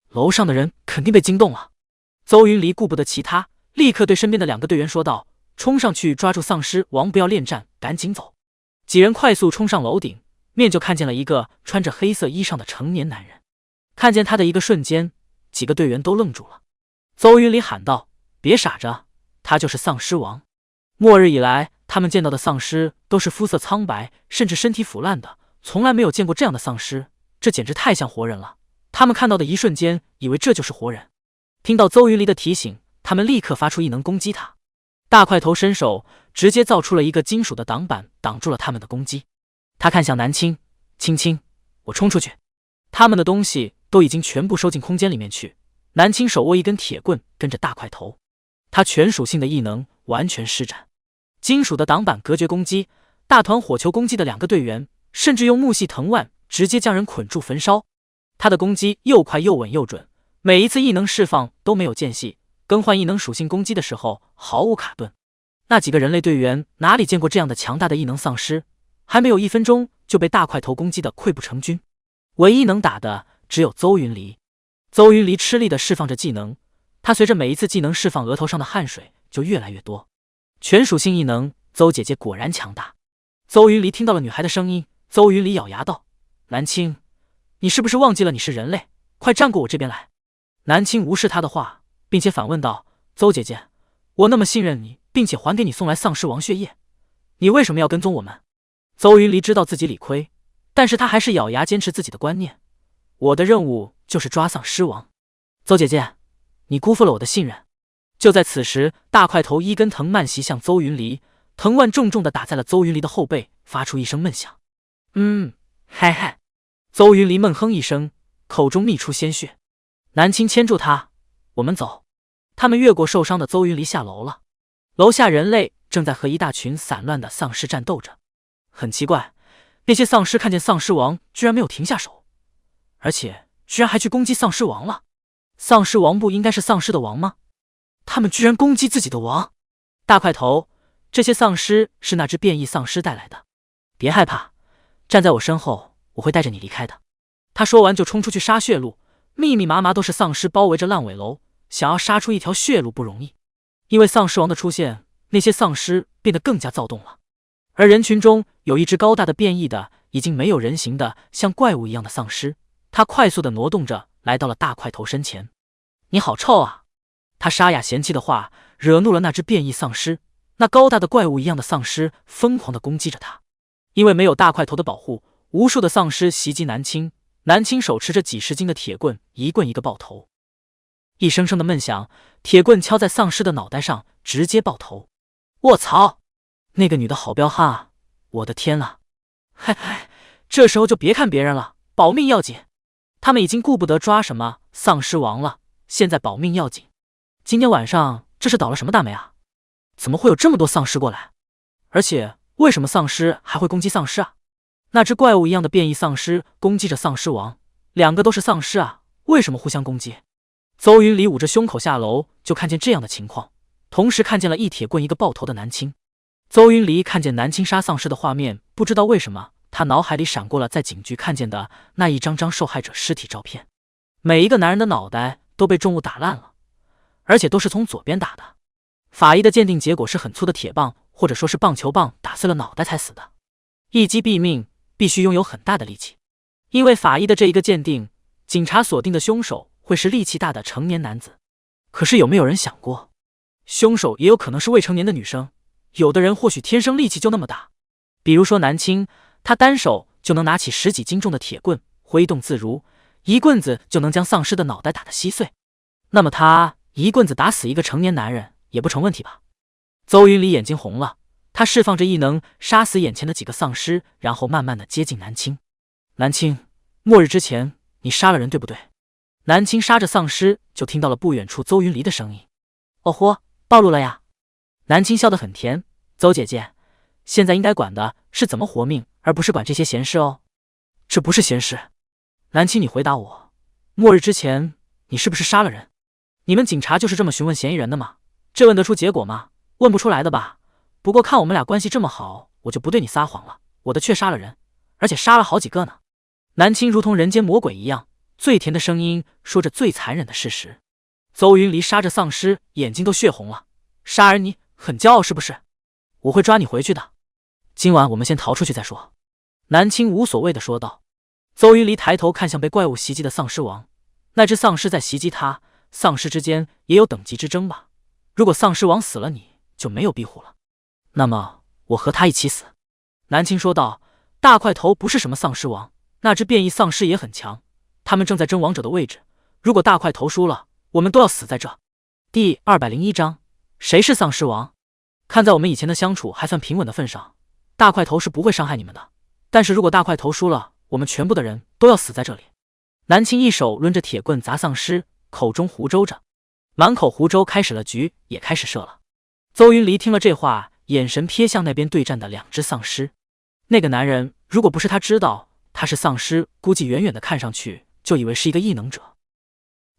楼上的人肯定被惊动了。邹云离顾不得其他，立刻对身边的两个队员说道：“冲上去抓住丧尸王，不要恋战，赶紧走。”几人快速冲上楼顶，面就看见了一个穿着黑色衣裳的成年男人。看见他的一个瞬间，几个队员都愣住了。邹云离喊道：“别傻着，他就是丧尸王。末日以来，他们见到的丧尸都是肤色苍白，甚至身体腐烂的，从来没有见过这样的丧尸，这简直太像活人了。他们看到的一瞬间，以为这就是活人。”听到邹云离的提醒，他们立刻发出异能攻击他。大块头伸手直接造出了一个金属的挡板，挡住了他们的攻击。他看向南青，青青，我冲出去。他们的东西都已经全部收进空间里面去。南青手握一根铁棍，跟着大块头。他全属性的异能完全施展，金属的挡板隔绝攻击，大团火球攻击的两个队员，甚至用木系藤蔓直接将人捆住焚烧。他的攻击又快又稳又准，每一次异能释放都没有间隙，更换异能属性攻击的时候毫无卡顿。那几个人类队员哪里见过这样的强大的异能丧尸，还没有1分钟就被大块头攻击的溃不成军。唯一能打的只有邹云离。邹云离吃力地释放着技能，他随着每一次技能释放，额头上的汗水就越来越多。全属性异能，邹姐姐果然强大。邹云离听到了女孩的声音，邹云离咬牙道：“南青，你是不是忘记了你是人类？快站过我这边来！”南青无视他的话，并且反问道：“邹姐姐，我那么信任你，并且还给你送来丧尸王血液，你为什么要跟踪我们？”邹云离知道自己理亏，但是他还是咬牙坚持自己的观念：“我的任务就是抓丧尸王。邹姐姐，你辜负了我的信任。”就在此时，大块头一根藤蔓袭向邹云离，藤蔓重重地打在了邹云离的后背，发出一声闷响。嗨嗨！邹云离闷哼一声，口中泌出鲜血。南青牵住他，我们走。他们越过受伤的邹云离下楼了。楼下人类正在和一大群散乱的丧尸战斗着。很奇怪，那些丧尸看见丧尸王居然没有停下手，而且居然还去攻击丧尸王了。丧尸王不应该是丧尸的王吗？他们居然攻击自己的王！大块头，这些丧尸是那只变异丧尸带来的。别害怕，站在我身后，我会带着你离开的。他说完就冲出去杀血路，密密麻麻都是丧尸包围着烂尾楼，想要杀出一条血路不容易。因为丧尸王的出现，那些丧尸变得更加躁动了。而人群中有一只高大的变异的已经没有人形的像怪物一样的丧尸，他快速的挪动着来到了大块头身前。你好臭啊！他沙哑嫌弃的话惹怒了那只变异丧尸，那高大的怪物一样的丧尸疯狂的攻击着他。因为没有大块头的保护，无数的丧尸袭击南青，南青手持着几十斤的铁棍，一棍一个爆头。一声声的闷响，铁棍敲在丧尸的脑袋上，直接爆头。卧槽！那个女的好彪悍啊！我的天啊！嗨，这时候就别看别人了，保命要紧。他们已经顾不得抓什么丧尸王了，现在保命要紧。今天晚上这是倒了什么大霉啊？怎么会有这么多丧尸过来？而且为什么丧尸还会攻击丧尸啊？那只怪物一样的变异丧尸攻击着丧尸王，两个都是丧尸啊，为什么互相攻击？邹云里捂着胸口下楼，就看见这样的情况，同时看见了一铁棍一个爆头的南青。邹云离看见南青杀丧尸的画面，不知道为什么他脑海里闪过了在警局看见的那一张张受害者尸体照片，每一个男人的脑袋都被重物打烂了，而且都是从左边打的。法医的鉴定结果是很粗的铁棒或者说是棒球棒打碎了脑袋才死的，一击毙命必须拥有很大的力气。因为法医的这一个鉴定，警察锁定的凶手会是力气大的成年男子。可是有没有人想过，凶手也有可能是未成年的女生？有的人或许天生力气就那么大，比如说南青，他单手就能拿起10几斤重的铁棍，挥动自如，一棍子就能将丧尸的脑袋打得稀碎。那么他一棍子打死一个成年男人也不成问题吧？邹云里眼睛红了，他释放着异能，杀死眼前的几个丧尸，然后慢慢的接近南青。南青，末日之前你杀了人对不对？南青杀着丧尸，就听到了不远处邹云离的声音。哦豁，暴露了呀！南青笑得很甜，邹姐姐，现在应该管的是怎么活命，而不是管这些闲事哦。这不是闲事。南青，你回答我，末日之前你是不是杀了人？你们警察就是这么询问嫌疑人的吗？这问得出结果吗？问不出来的吧。不过看我们俩关系这么好，我就不对你撒谎了，我的确杀了人，而且杀了好几个呢。南青如同人间魔鬼一样，最甜的声音说着最残忍的事实。邹云离杀着丧尸，眼睛都血红了。杀人你很骄傲是不是？我会抓你回去的。今晚我们先逃出去再说。南青无所谓的说道。邹云离抬头看向被怪物袭击的丧尸王，那只丧尸在袭击他，丧尸之间也有等级之争吧？如果丧尸王死了，你就没有庇护了。那么我和他一起死。南青说道。大块头不是什么丧尸王，那只变异丧尸也很强，他们正在争王者的位置，如果大块头输了，我们都要死在这。第201章，谁是丧尸王？看在我们以前的相处还算平稳的份上，大块头是不会伤害你们的，但是如果大块头输了，我们全部的人都要死在这里。南青一手抡着铁棍砸丧尸，口中胡诌着，满口胡诌，开始了局，也开始射了。邹云离听了这话，眼神瞥向那边对战的2只丧尸。那个男人如果不是他知道他是丧尸，估计远远的看上去就以为是一个异能者。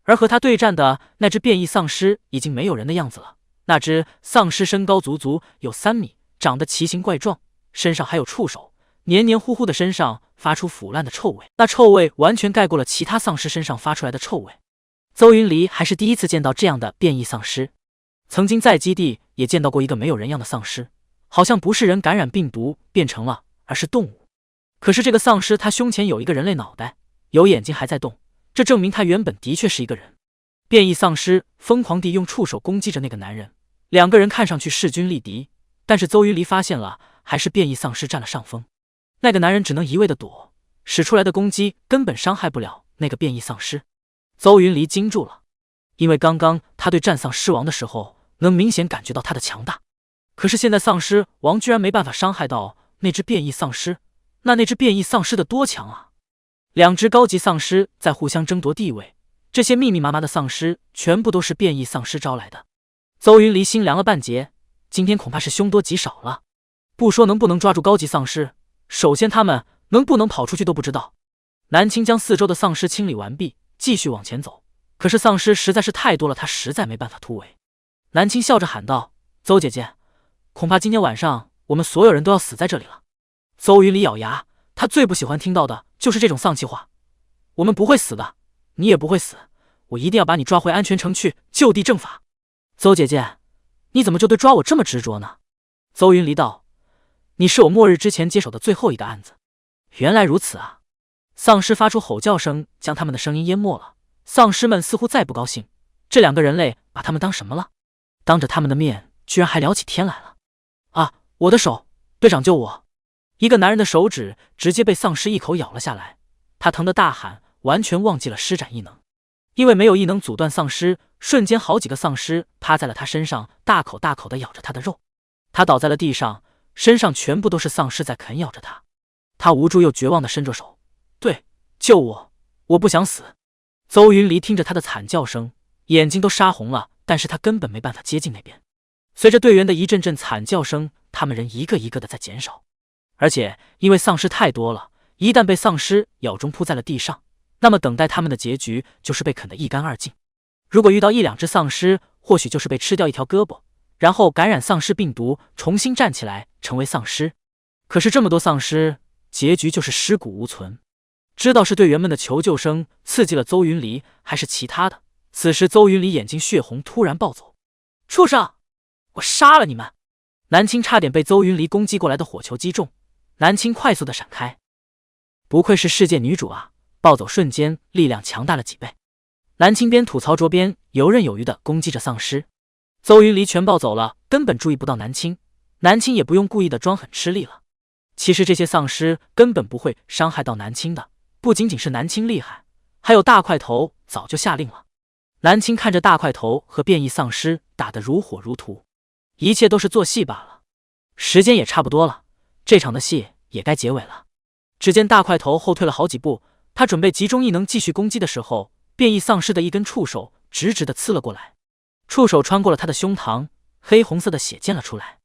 而和他对战的那只变异丧尸已经没有人的样子了，那只丧尸身高足足有3米，长得奇形怪状，身上还有触手，黏黏糊糊的身上发出腐烂的臭味，那臭味完全盖过了其他丧尸身上发出来的臭味。邹云离还是第一次见到这样的变异丧尸，曾经在基地也见到过一个没有人样的丧尸，好像不是人感染病毒变成了，而是动物。可是这个丧尸他胸前有一个人类脑袋，有眼睛还在动，这证明他原本的确是一个人。变异丧尸疯狂地用触手攻击着那个男人，2个人看上去势均力敌，但是邹云离发现了，还是变异丧尸占了上风。那个男人只能一味的躲，使出来的攻击根本伤害不了那个变异丧尸。邹云离惊住了，因为刚刚他对战丧尸王的时候能明显感觉到他的强大，可是现在丧尸王居然没办法伤害到那只变异丧尸，那只变异丧尸的多强啊！2只高级丧尸在互相争夺地位，这些密密麻麻的丧尸全部都是变异丧尸招来的。邹云离心凉了半截，今天恐怕是凶多吉少了。不说能不能抓住高级丧尸，首先他们能不能跑出去都不知道。南青将四周的丧尸清理完毕，继续往前走，可是丧尸实在是太多了，他实在没办法突围。南青笑着喊道：邹姐姐，恐怕今天晚上我们所有人都要死在这里了。邹云离咬牙，他最不喜欢听到的就是这种丧气话。我们不会死的，你也不会死，我一定要把你抓回安全城去就地正法。邹姐姐，你怎么就对抓我这么执着呢？邹云离道：你是我末日之前接手的最后一个案子。原来如此啊！丧尸发出吼叫声，将他们的声音淹没了。丧尸们似乎再不高兴，这2个人类把他们当什么了？当着他们的面居然还聊起天来了。啊，我的手，队长救我！一个男人的手指直接被丧尸一口咬了下来，他疼得大喊，完全忘记了施展异能。因为没有异能阻断丧尸，瞬间好几个丧尸趴在了他身上，大口大口地咬着他的肉。他倒在了地上，身上全部都是丧尸在啃咬着他。他无助又绝望地伸着手，对，救我，我不想死。邹云离听着他的惨叫声，眼睛都杀红了，但是他根本没办法接近那边。随着队员的一阵阵惨叫声，他们人一个一个的在减少，而且因为丧尸太多了，一旦被丧尸咬中扑在了地上，那么等待他们的结局就是被啃得一干二净。如果遇到一两只丧尸，或许就是被吃掉一条胳膊，然后感染丧尸病毒，重新站起来成为丧尸。可是这么多丧尸，结局就是尸骨无存。知道是队员们的求救声刺激了邹云离，还是其他的？此时邹云离眼睛血红，突然暴走：“畜生！我杀了你们！”南青差点被邹云离攻击过来的火球击中，南青快速的闪开。不愧是世界女主啊，暴走瞬间力量强大了几倍。南青边吐槽着边游刃有余的攻击着丧尸。邹云离全暴走了，根本注意不到南青，南青也不用故意的装很吃力了。其实这些丧尸根本不会伤害到南青的，不仅仅是南青厉害，还有大块头早就下令了。南青看着大块头和变异丧尸打得如火如荼，一切都是做戏罢了。时间也差不多了，这场的戏也该结尾了。只见大块头后退了好几步，他准备集中异能继续攻击的时候，变异丧尸的一根触手直直的刺了过来，触手穿过了他的胸膛，黑红色的血溅了出来。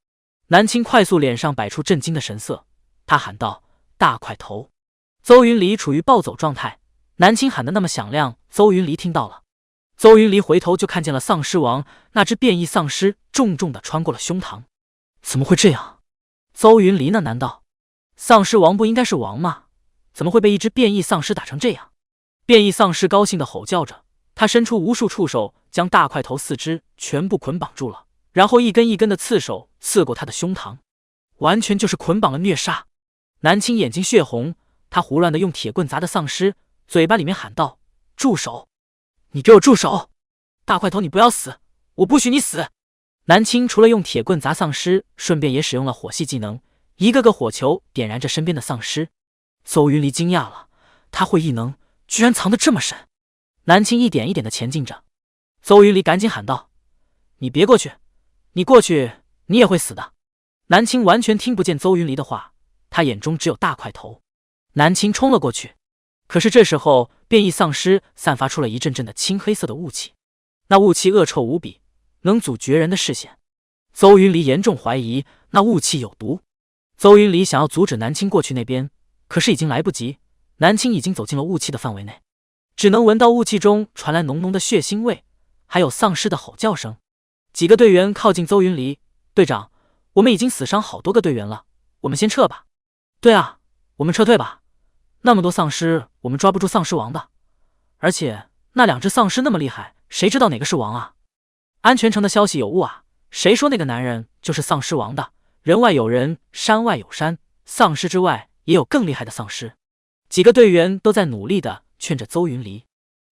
南青快速脸上摆出震惊的神色，他喊道：“大块头！”邹云离处于暴走状态，南青喊得那么响亮，邹云离听到了。邹云离回头就看见了丧尸王，那只变异丧尸重重的穿过了胸膛。怎么会这样？邹云离呢？难道丧尸王不应该是王吗？怎么会被一只变异丧尸打成这样？变异丧尸高兴的吼叫着，他伸出无数触手，将大块头四肢全部捆绑住了，然后一根一根的刺手刺过他的胸膛，完全就是捆绑了虐杀。南青眼睛血红，他胡乱的用铁棍砸的丧尸，嘴巴里面喊道：“住手！你给我住手！大块头你不要死，我不许你死！”南青除了用铁棍砸丧尸，顺便也使用了火系技能，一个个火球点燃着身边的丧尸。邹云离惊讶了，他会异能，居然藏得这么深。南青一点一点的前进着，邹云离赶紧喊道：“你别过去，你过去你也会死的。”南青完全听不见邹云离的话，他眼中只有大块头。南青冲了过去，可是这时候变异丧尸散发出了一阵阵的青黑色的雾气，那雾气恶臭无比，能阻绝人的视线。邹云离严重怀疑那雾气有毒。邹云离想要阻止南青过去那边，可是已经来不及，南青已经走进了雾气的范围内，只能闻到雾气中传来浓浓的血腥味，还有丧尸的吼叫声。几个队员靠近邹云离：“队长，我们已经死伤好多个队员了，我们先撤吧。”“对啊，我们撤退吧，那么多丧尸，我们抓不住丧尸王的，而且那两只丧尸那么厉害，谁知道哪个是王啊？安全城的消息有误啊，谁说那个男人就是丧尸王的？人外有人，山外有山，丧尸之外也有更厉害的丧尸。”几个队员都在努力的劝着邹云离，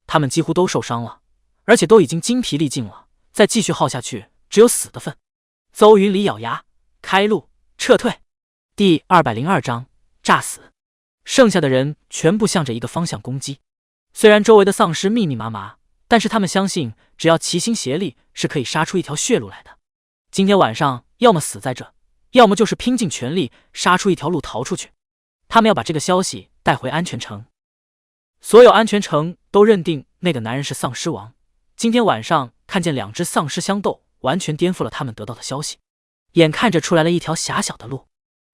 他们几乎都受伤了，而且都已经精疲力尽了，再继续耗下去只有死的份。邹云离咬牙：“开路，撤退！”第202章炸死。剩下的人全部向着一个方向攻击。虽然周围的丧尸密密麻麻，但是他们相信只要齐心协力是可以杀出一条血路来的。今天晚上要么死在这，要么就是拼尽全力杀出一条路逃出去。他们要把这个消息带回安全城。所有安全城都认定那个男人是丧尸王。今天晚上看见两只丧尸相斗，完全颠覆了他们得到的消息。眼看着出来了一条狭小的路，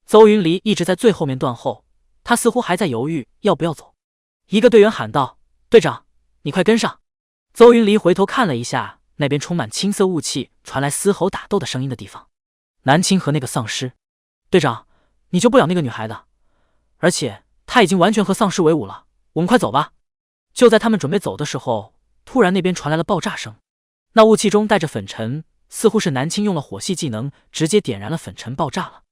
邹云离一直在最后面断后，他似乎还在犹豫要不要走。一个队员喊道：“队长，你快跟上！”邹云离回头看了一下那边充满青色雾气传来嘶吼打斗的声音的地方，南青和那个丧尸。队长，你救不了那个女孩的，而且她已经完全和丧尸为伍了，我们快走吧。就在他们准备走的时候，突然那边传来了爆炸声，那雾气中带着粉尘，似乎是南青用了火系技能直接点燃了粉尘，爆炸了。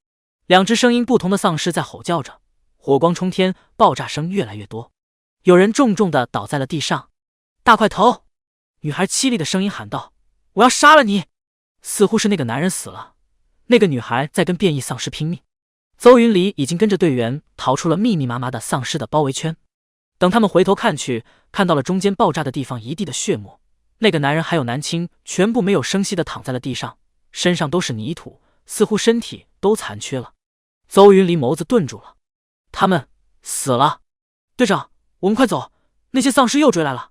两只声音不同的丧尸在吼叫着，火光冲天，爆炸声越来越多，有人重重的倒在了地上。大块头！女孩凄厉的声音喊道：“我要杀了你！”似乎是那个男人死了，那个女孩在跟变异丧尸拼命。邹云离已经跟着队员逃出了密密麻麻的丧尸的包围圈。等他们回头看去，看到了中间爆炸的地方一地的血沫，那个男人还有南青全部没有声息地躺在了地上，身上都是泥土，似乎身体都残缺了。邹云离眸子顿住了，他们死了。队长，我们快走，那些丧尸又追来了。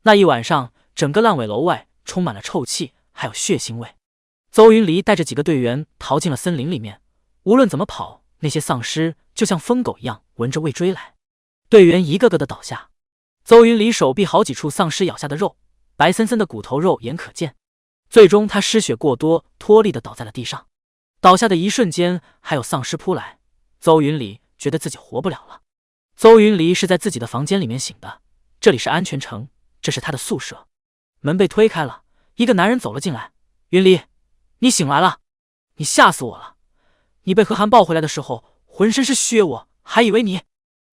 那一晚上，整个烂尾楼外充满了臭气，还有血腥味。邹云离带着几个队员逃进了森林里面，无论怎么跑，那些丧尸就像疯狗一样闻着味追来。队员一个个的倒下，邹云离手臂好几处丧尸咬下的肉，白森森的骨头肉眼可见。最终他失血过多，脱力的倒在了地上。倒下的一瞬间，还有丧尸扑来，邹云离觉得自己活不了了。邹云离是在自己的房间里面醒的，这里是安全城，这是他的宿舍。门被推开了，一个男人走了进来。云离，你醒来了，你吓死我了。你被何寒抱回来的时候，浑身是血，我还以为你……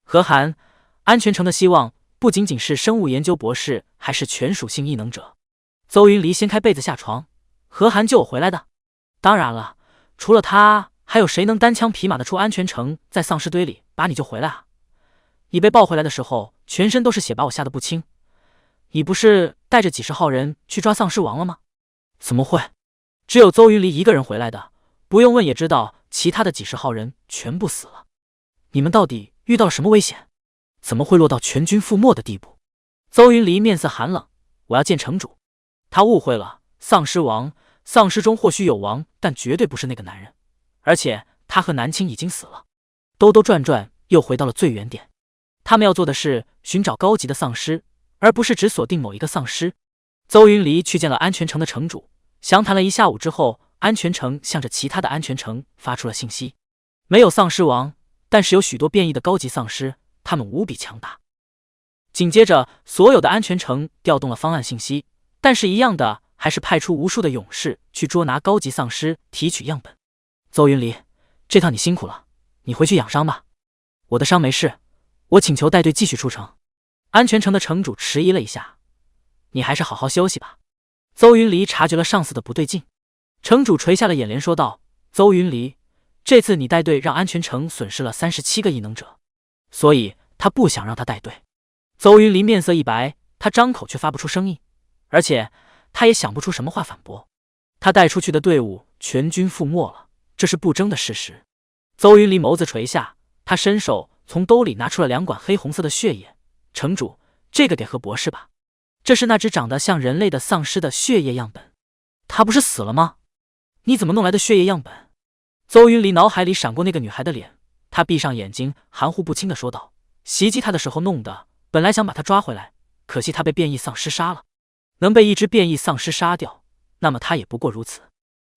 何寒，安全城的希望不仅仅是生物研究博士，还是全属性异能者。邹云离掀开被子下床，何寒救我回来的。当然了，除了他，还有谁能单枪匹马的出安全城，在丧尸堆里把你救回来啊？你被抱回来的时候，全身都是血，把我吓得不轻。你不是带着几十号人去抓丧尸王了吗？怎么会？只有邹云离一个人回来的，不用问也知道，其他的几十号人全部死了。你们到底遇到了什么危险？怎么会落到全军覆没的地步？邹云离面色寒冷，我要见城主。他误会了，丧尸王，丧尸中或许有王，但绝对不是那个男人。而且他和南青已经死了。兜兜转转，又回到了最原点。他们要做的是寻找高级的丧尸，而不是只锁定某一个丧尸。邹云离去见了安全城的城主，详谈了一下午之后，安全城向着其他的安全城发出了信息，没有丧尸王，但是有许多变异的高级丧尸，他们无比强大。紧接着，所有的安全城调动了方案信息，但是一样的还是派出无数的勇士去捉拿高级丧尸，提取样本。邹云离，这趟你辛苦了，你回去养伤吧。我的伤没事，我请求带队继续出城。安全城的城主迟疑了一下，你还是好好休息吧。邹云离察觉了上司的不对劲，城主垂下了眼帘说道：邹云离，这次你带队让安全城损失了37个异能者，所以他不想让他带队。邹云离面色一白，他张口却发不出声音，而且他也想不出什么话反驳。他带出去的队伍全军覆没了，这是不争的事实。邹云离眸子垂下，他伸手从兜里拿出了2管黑红色的血液。城主，这个给何博士吧。这是那只长得像人类的丧尸的血液样本。他不是死了吗？你怎么弄来的血液样本？邹云离脑海里闪过那个女孩的脸，他闭上眼睛，含糊不清地说道：袭击他的时候弄的，本来想把他抓回来，可惜他被变异丧尸杀了。能被一只变异丧尸杀掉，那么他也不过如此。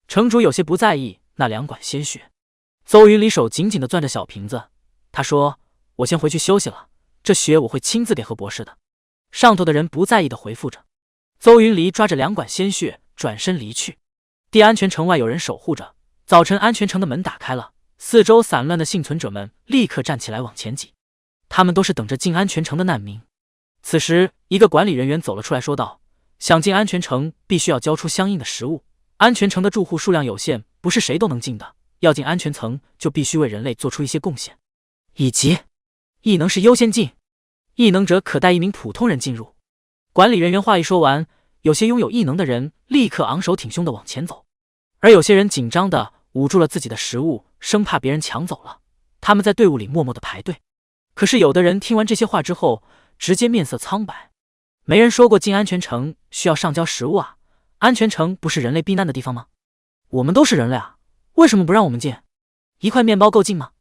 城主有些不在意那2管鲜血。邹云离手紧紧地攥着小瓶子，他说：我先回去休息了，这血我会亲自给何博士的。上头的人不在意地回复着。邹云离抓着2管鲜血转身离去。地安全城外有人守护着，早晨安全城的门打开了，四周散乱的幸存者们立刻站起来往前挤，他们都是等着进安全城的难民。此时一个管理人员走了出来说道：想进安全城必须要交出相应的食物，安全城的住户数量有限，不是谁都能进的，要进安全层就必须为人类做出一些贡献，以及异能是优先进，异能者可带一名普通人进入。管理人员话一说完，有些拥有异能的人立刻昂首挺胸地往前走，而有些人紧张地捂住了自己的食物，生怕别人抢走了。他们在队伍里默默地排队。可是有的人听完这些话之后，直接面色苍白。没人说过进安全城需要上交食物啊，安全城不是人类避难的地方吗？我们都是人类啊，为什么不让我们进？一块面包够进吗？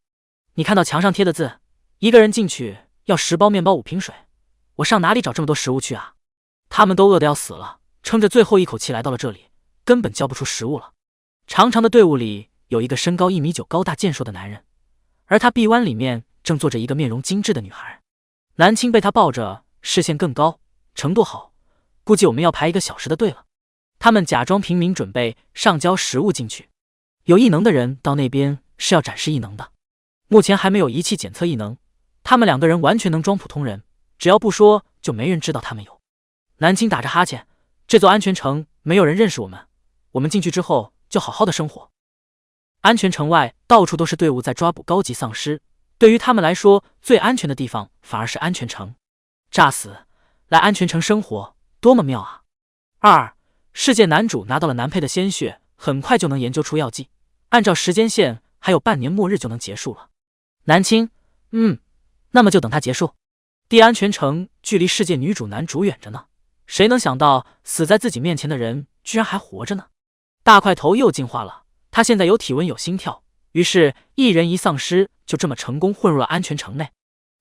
你看到墙上贴的字，一个人进去要10包面包5瓶水，我上哪里找这么多食物去啊？他们都饿得要死了，撑着最后一口气来到了这里，根本交不出食物了。长长的队伍里有一个身高1.9米高大健硕的男人，而他臂弯里面正坐着一个面容精致的女孩。南青被他抱着，视线更高，程度好，估计我们要排1个小时的队了。他们假装平民，准备上交食物进去。有异能的人到那边是要展示异能的，目前还没有仪器检测异能，他们2个人完全能装普通人，只要不说就没人知道他们有。南青打着哈欠，这座安全城没有人认识我们，我们进去之后就好好的生活。安全城外到处都是队伍在抓捕高级丧尸，对于他们来说，最安全的地方反而是安全城。炸死！来安全城生活，多么妙啊！2. 世界男主拿到了男配的鲜血，很快就能研究出药剂，按照时间线，还有半年末日就能结束了。南青，那么就等它结束。地安全城距离世界女主男主远着呢，谁能想到死在自己面前的人居然还活着呢？大块头又进化了，他现在有体温有心跳，于是一人一丧尸就这么成功混入了安全城内。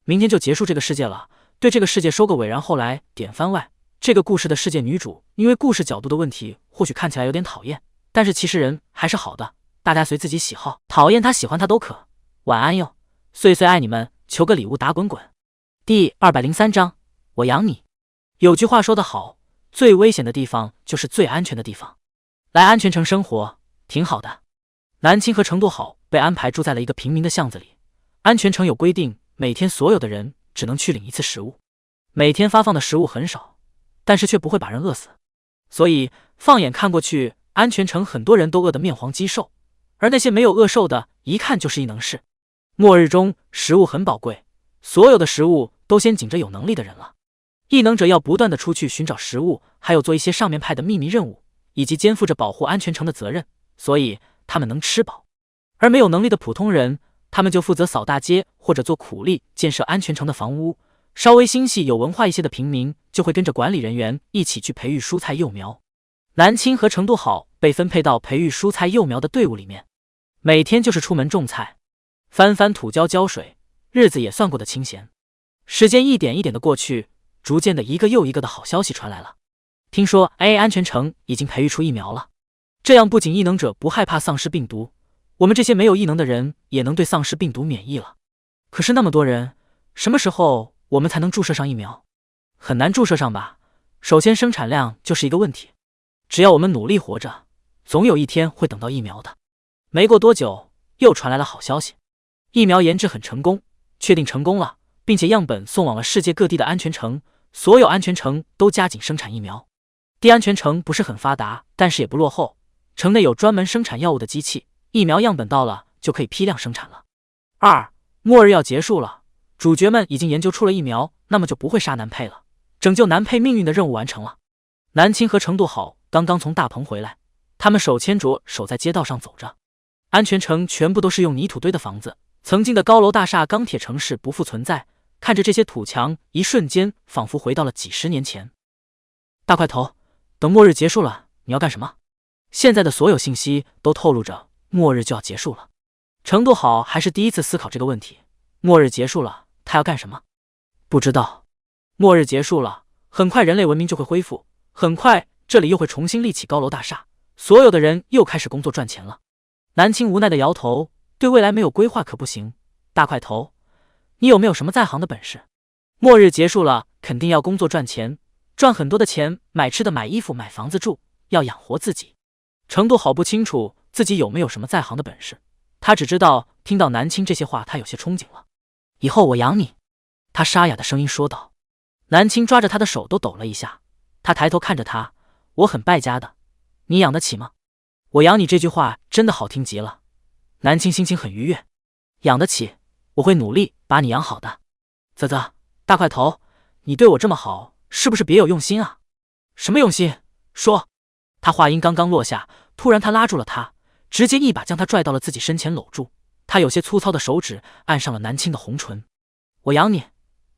明天就结束这个世界了，对这个世界收个尾，然后来点番外。这个故事的世界女主因为故事角度的问题，或许看起来有点讨厌，但是其实人还是好的，大家随自己喜好，讨厌她喜欢她都可。晚安哟，碎碎爱你们，求个礼物打滚滚。第203章，我养你。有句话说得好，最危险的地方就是最安全的地方。来安全城生活挺好的。南青和程度好被安排住在了一个平民的巷子里。安全城有规定，每天所有的人只能去领一次食物，每天发放的食物很少，但是却不会把人饿死，所以放眼看过去，安全城很多人都饿得面黄肌瘦，而那些没有饿瘦的，一看就是异能士。末日中食物很宝贵，所有的食物都先紧着有能力的人了。异能者要不断的出去寻找食物，还有做一些上面派的秘密任务，以及肩负着保护安全城的责任，所以他们能吃饱。而没有能力的普通人，他们就负责扫大街或者做苦力建设安全城的房屋。稍微心细有文化一些的平民就会跟着管理人员一起去培育蔬菜幼苗。南青和程度好被分配到培育蔬菜幼苗的队伍里面，每天就是出门种菜，翻翻土浇浇水，日子也算过得清闲。时间一点一点的过去，逐渐的一个又一个的好消息传来了。听说 AA 安全城已经培育出疫苗了，这样不仅异能者不害怕丧尸病毒，我们这些没有异能的人也能对丧尸病毒免疫了。可是那么多人，什么时候我们才能注射上疫苗？很难注射上吧，首先生产量就是一个问题。只要我们努力活着，总有一天会等到疫苗的。没过多久，又传来了好消息，疫苗研制很成功，确定成功了，并且样本送往了世界各地的安全城，所有安全城都加紧生产疫苗。地安全城不是很发达，但是也不落后，城内有专门生产药物的机器，疫苗样本到了就可以批量生产了。2. 末日要结束了，主角们已经研究出了疫苗，那么就不会杀男配了，拯救男配命运的任务完成了。南青和程度好刚刚从大棚回来，他们手牵着手在街道上走着。安全城全部都是用泥土堆的房子，曾经的高楼大厦钢铁城市不复存在，看着这些土墙，一瞬间仿佛回到了几十年前。大块头，等末日结束了，你要干什么？现在的所有信息都透露着末日就要结束了。程度好还是第一次思考这个问题，末日结束了，他要干什么？不知道。末日结束了，很快人类文明就会恢复，很快这里又会重新立起高楼大厦，所有的人又开始工作赚钱了。南青无奈的摇头，对未来没有规划可不行。大块头，你有没有什么在行的本事？末日结束了，肯定要工作赚钱，赚很多的钱，买吃的买衣服买房子住，要养活自己。程度好不清楚自己有没有什么在行的本事，他只知道听到南青这些话，他有些憧憬了。以后我养你，他沙哑的声音说道。南青抓着他的手都抖了一下，他抬头看着他，我很败家的，你养得起吗？我养你这句话真的好听极了。南青心情很愉悦，养得起，我会努力把你养好的。啧啧，大块头，你对我这么好，是不是别有用心啊？什么用心？说。他话音刚刚落下，突然他拉住了他，直接一把将他拽到了自己身前搂住，他有些粗糙的手指按上了南青的红唇。我养你，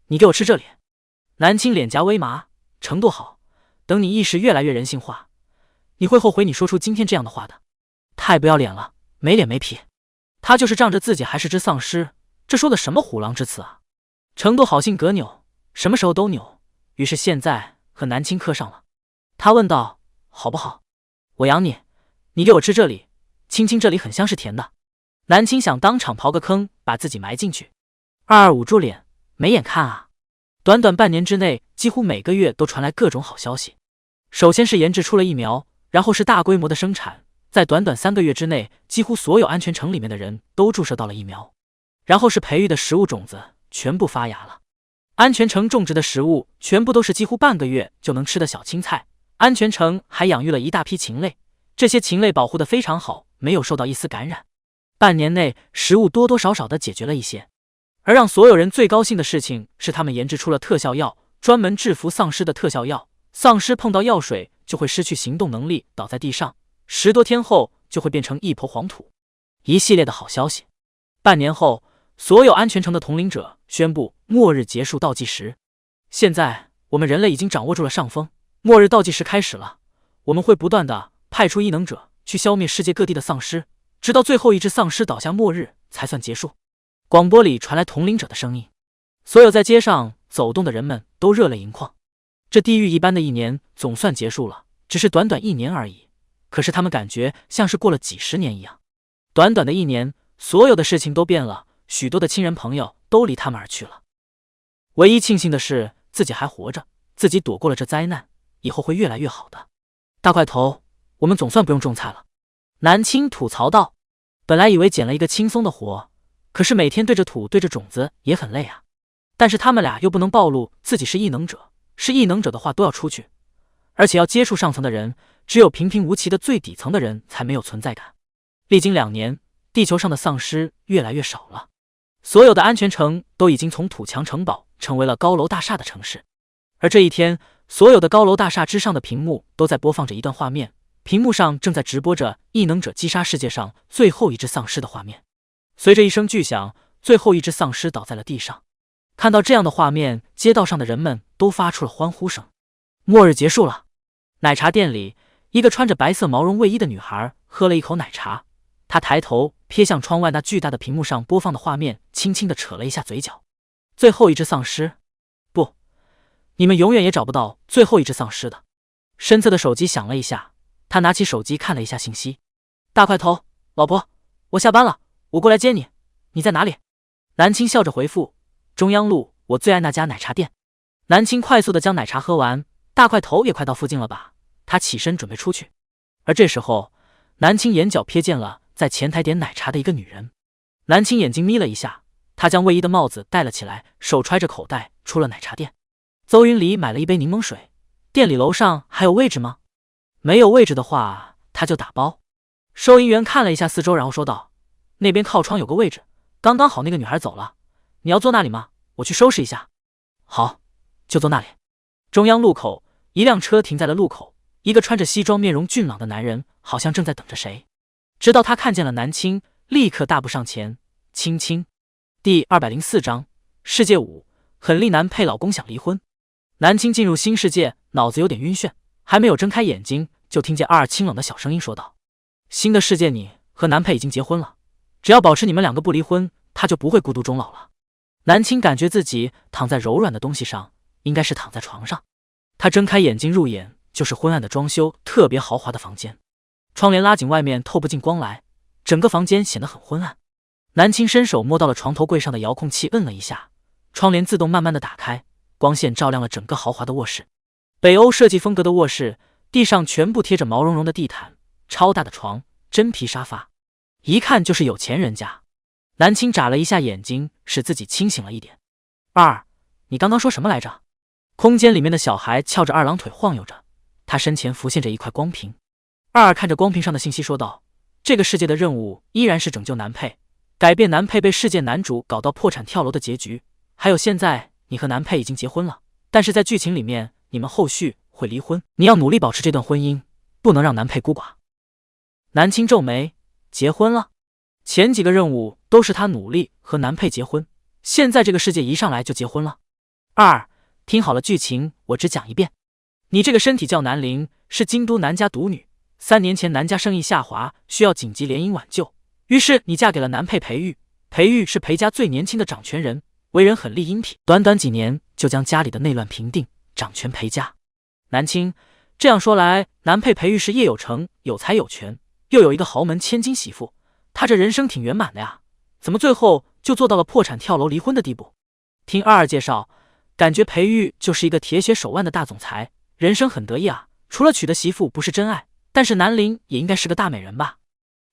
你给我吃这里。南青脸颊微麻，程度好，等你意识越来越人性化，你会后悔你说出今天这样的话的。太不要脸了，没脸没皮。他就是仗着自己还是只丧尸，这说的什么虎狼之词啊？程度好性格扭，什么时候都扭，于是现在和南青磕上了。他问道，好不好？我养你，你给我吃这里，亲亲这里很香是甜的。南青想当场刨个坑把自己埋进去。22捂住脸，没眼看啊。短短半年之内，几乎每个月都传来各种好消息。首先是研制出了疫苗，然后是大规模的生产，在短短3个月之内，几乎所有安全城里面的人都注射到了疫苗。然后是培育的食物种子全部发芽了，安全城种植的食物全部都是几乎半个月就能吃的小青菜。安全城还养育了一大批禽类，这些禽类保护得非常好，没有受到一丝感染。半年内食物多多少少的解决了一些。而让所有人最高兴的事情是，他们研制出了特效药，专门制服丧尸的特效药。丧尸碰到药水就会失去行动能力，倒在地上，10多天后就会变成一抔黄土。一系列的好消息。半年后，所有安全城的统领者宣布末日结束倒计时。现在我们人类已经掌握住了上风，末日倒计时开始了。我们会不断的派出异能者去消灭世界各地的丧尸，直到最后一只丧尸倒下，末日才算结束。广播里传来统领者的声音，所有在街上走动的人们都热泪盈眶。这地狱一般的一年总算结束了，只是短短1年而已，可是他们感觉像是过了几10年一样。短短的1年，所有的事情都变了，许多的亲人朋友都离他们而去了。唯一庆幸的是自己还活着，自己躲过了这灾难，以后会越来越好的。大块头，我们总算不用种菜了。南青吐槽道，本来以为捡了一个轻松的活，可是每天对着土对着种子也很累啊。但是他们俩又不能暴露自己是异能者，是异能者的话都要出去，而且要接触上层的人，只有平平无奇的最底层的人才没有存在感。历经2年，地球上的丧尸越来越少了，所有的安全城都已经从土墙城堡成为了高楼大厦的城市。而这一天，所有的高楼大厦之上的屏幕都在播放着一段画面，屏幕上正在直播着异能者击杀世界上最后一只丧尸的画面。随着一声巨响，最后一只丧尸倒在了地上。看到这样的画面，街道上的人们都发出了欢呼声。末日结束了。奶茶店里，一个穿着白色毛绒卫衣的女孩喝了一口奶茶，她抬头瞥向窗外那巨大的屏幕上播放的画面，轻轻地扯了一下嘴角。最后一只丧尸？不，你们永远也找不到最后一只丧尸的。身侧的手机响了一下，他拿起手机看了一下信息。大块头，老婆，我下班了，我过来接你，你在哪里？南青笑着回复，中央路，我最爱那家奶茶店。南青快速地将奶茶喝完，大块头也快到附近了吧？他起身准备出去。而这时候，南青眼角瞥见了在前台点奶茶的一个女人。南青眼睛眯了一下，他将卫衣的帽子戴了起来，手揣着口袋出了奶茶店。邹云里买了一杯柠檬水，店里楼上还有位置吗？没有位置的话，他就打包。收银员看了一下四周，然后说道：那边靠窗有个位置，刚刚好那个女孩走了，你要坐那里吗？我去收拾一下。好，就坐那里。中央路口，一辆车停在了路口，一个穿着西装面容俊朗的男人好像正在等着谁。直到他看见了南青，立刻大步上前，亲亲。第204章世界5，很丽男配老公想离婚。南青进入新世界，脑子有点晕眩，还没有睁开眼睛，就听见二清冷的小声音说道：新的世界你和男配已经结婚了，只要保持你们2个不离婚，他就不会孤独终老了。南青感觉自己躺在柔软的东西上，应该是躺在床上。他睁开眼睛，入眼就是昏暗的装修特别豪华的房间，窗帘拉紧，外面透不进光来，整个房间显得很昏暗。南青伸手摸到了床头柜上的遥控器，摁了一下，窗帘自动慢慢的打开，光线照亮了整个豪华的卧室。北欧设计风格的卧室，地上全部贴着毛茸茸的地毯，超大的床，真皮沙发，一看就是有钱人家。南青眨了一下眼睛，使自己清醒了一点。二，你刚刚说什么来着？空间里面的小孩翘着二郎腿晃悠着，他身前浮现着一块光屏。二看着光屏上的信息说道：这个世界的任务依然是拯救男配，改变男配被世界男主搞到破产跳楼的结局，还有现在你和男配已经结婚了，但是在剧情里面你们后续会离婚，你要努力保持这段婚姻，不能让男配孤寡。南青皱眉，结婚了？前几个任务都是他努力和男配结婚，现在这个世界一上来就结婚了。二，听好了剧情，我只讲一遍。你这个身体叫南陵，是京都南家独女，3年前南家生意下滑，需要紧急联姻挽救，于是你嫁给了男配裴玉。裴玉是裴家最年轻的掌权人，为人很立阴痞，短短几年就将家里的内乱平定，掌权裴家。南青，这样说来，男配裴玉是叶有成，有才有权，又有一个豪门千金媳妇，他这人生挺圆满的呀，怎么最后就做到了破产跳楼离婚的地步？听二介绍，感觉裴玉就是一个铁血手腕的大总裁，人生很得意啊，除了娶的媳妇不是真爱，但是南陵也应该是个大美人吧。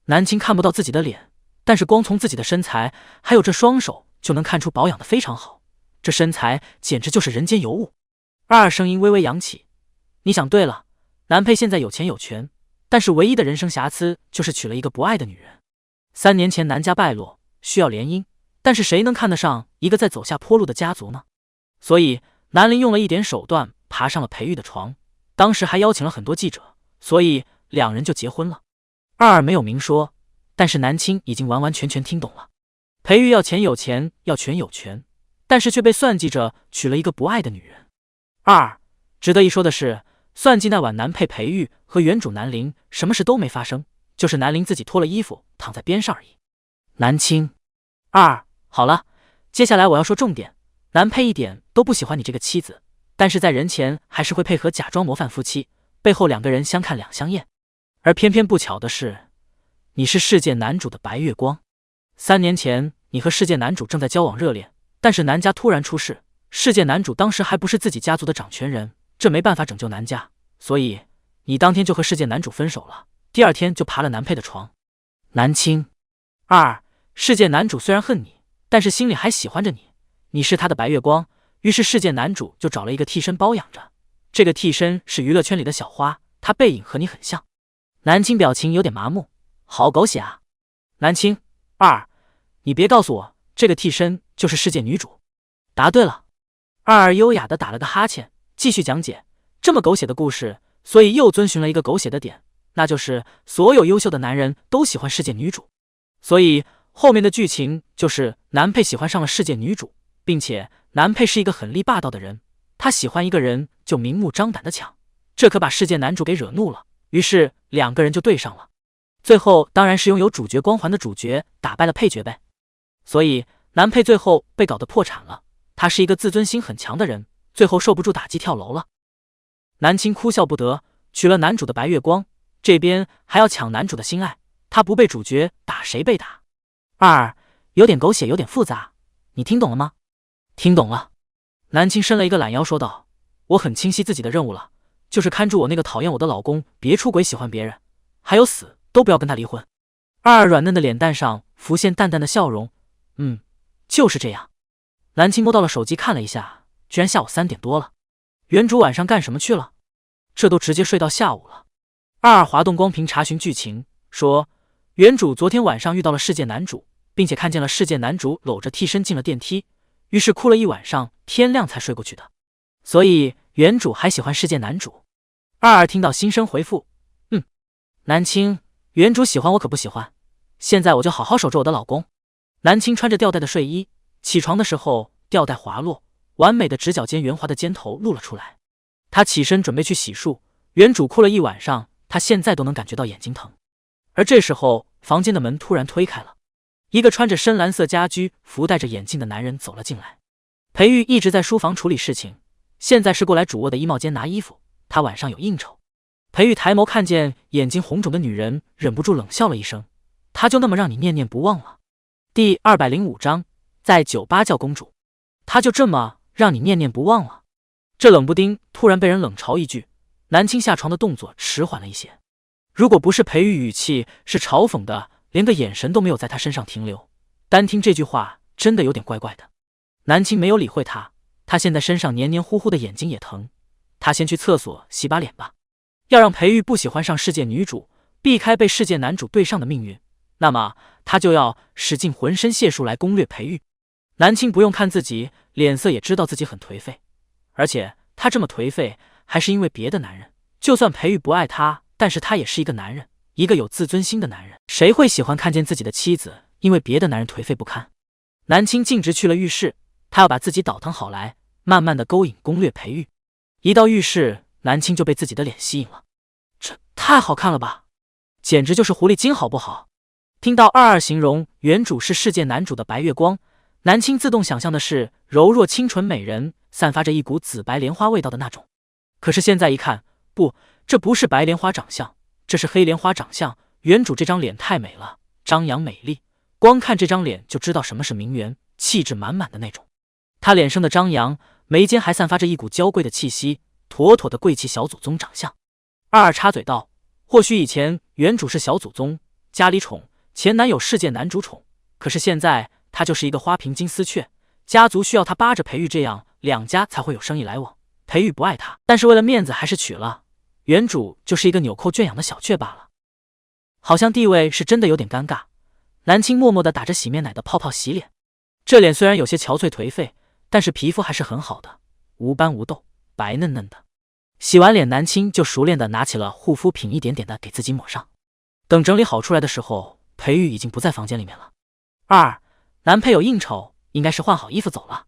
南青看不到自己的脸，但是光从自己的身材还有这双手就能看出保养的非常好，这身材简直就是人间尤物。二声音微微扬起，你想对了，男配现在有钱有权，但是唯一的人生瑕疵就是娶了一个不爱的女人。3年前南家败落，需要联姻，但是谁能看得上一个在走下坡路的家族呢？所以南陵用了一点手段爬上了裴玉的床，当时还邀请了很多记者，所以两人就结婚了。二没有明说，但是南青已经完完全全听懂了。裴玉要钱有钱，要权有权，但是却被算计着娶了一个不爱的女人。二值得一说的是，算计那晚南配裴玉和原主南陵什么事都没发生，就是南陵自己脱了衣服躺在边上而已。南青，二好了，接下来我要说重点。南配一点都不喜欢你这个妻子，但是在人前还是会配合假装模范夫妻，背后两个人相看两相厌。而偏偏不巧的是，你是世界男主的白月光。3年前你和世界男主正在交往热恋，但是南家突然出事，世界男主当时还不是自己家族的掌权人，这没办法拯救南家，所以你当天就和世界男主分手了，第2天就爬了南配的床。南青，二世界男主虽然恨你，但是心里还喜欢着你，你是他的白月光，于是世界男主就找了一个替身包养着，这个替身是娱乐圈里的小花，他背影和你很像。南青表情有点麻木，好狗血啊。南青，二你别告诉我这个替身就是世界女主。答对了。二优雅的打了个哈欠，继续讲解，这么狗血的故事，所以又遵循了一个狗血的点，那就是所有优秀的男人都喜欢世界女主，所以后面的剧情就是男配喜欢上了世界女主，并且男配是一个很力霸道的人，他喜欢一个人就明目张胆的抢，这可把世界男主给惹怒了，于是两个人就对上了。最后当然是拥有主角光环的主角打败了配角呗，所以男配最后被搞得破产了，他是一个自尊心很强的人，最后受不住打击跳楼了。南青哭笑不得，娶了男主的白月光，这边还要抢男主的心爱，他不被主角打谁被打？二有点狗血，有点复杂，你听懂了吗？听懂了。南青伸了一个懒腰说道，我很清晰自己的任务了，就是看住我那个讨厌我的老公别出轨喜欢别人，还有死都不要跟他离婚。二软嫩的脸蛋上浮现淡淡的笑容，就是这样。南青摸到了手机看了一下，居然下午3点多了。原主晚上干什么去了？这都直接睡到下午了。二滑动光屏查询剧情，说原主昨天晚上遇到了世界男主，并且看见了世界男主搂着替身进了电梯，于是哭了一晚上，天亮才睡过去的。所以原主还喜欢世界男主。二听到心声回复，南青，原主喜欢我可不喜欢，现在我就好好守着我的老公。南青穿着吊带的睡衣，起床的时候吊带滑落，完美的直角肩圆滑的肩头露了出来。他起身准备去洗漱，原主哭了一晚上，他现在都能感觉到眼睛疼。而这时候房间的门突然推开了，一个穿着深蓝色家居服戴着眼镜的男人走了进来。裴玉一直在书房处理事情，现在是过来主卧的衣帽间拿衣服，他晚上有应酬。裴玉抬眸看见眼睛红肿的女人，忍不住冷笑了一声，他就那么让你念念不忘了？第205章在酒吧叫公主，他就这么让你念念不忘了？这冷不丁突然被人冷嘲一句，南青下床的动作迟缓了一些。如果不是裴玉语气是嘲讽的，连个眼神都没有在他身上停留，单听这句话真的有点怪怪的。南青没有理会他，他现在身上黏黏糊糊的，眼睛也疼，他先去厕所洗把脸吧。要让裴玉不喜欢上世界女主，避开被世界男主对上的命运，那么他就要使尽浑身解数来攻略裴玉。南青不用看自己脸色也知道自己很颓废，而且他这么颓废还是因为别的男人，就算裴玉不爱他，但是他也是一个男人，一个有自尊心的男人，谁会喜欢看见自己的妻子因为别的男人颓废不堪？南青径直去了浴室，他要把自己倒腾好来，慢慢的勾引攻略裴玉。一到浴室，南青就被自己的脸吸引了，这太好看了吧，简直就是狐狸精好不好？听到22形容原主是世界男主的白月光，南青自动想象的是柔弱清纯美人，散发着一股紫白莲花味道的那种。可是现在一看，不，这不是白莲花长相，这是黑莲花长相。原主这张脸太美了，张扬美丽，光看这张脸就知道什么是名媛，气质满满的那种。她脸上的张扬，眉间还散发着一股娇贵的气息，妥妥的贵气小祖宗长相。22插嘴道，或许以前原主是小祖宗，家里宠，前男友世界男主宠，可是现在他就是一个花瓶金丝雀，家族需要他扒着裴玉，这样两家才会有生意来往。裴玉不爱他，但是为了面子还是娶了，原主就是一个纽扣圈养的小雀罢了。好像地位是真的有点尴尬，南青默默地打着洗面奶的泡泡洗脸，这脸虽然有些憔悴颓废，但是皮肤还是很好的，无斑无痘，白嫩嫩的。洗完脸，南青就熟练地拿起了护肤品，一点点地给自己抹上。等整理好出来的时候，裴玉已经不在房间里面了。男配有应酬，应该是换好衣服走了。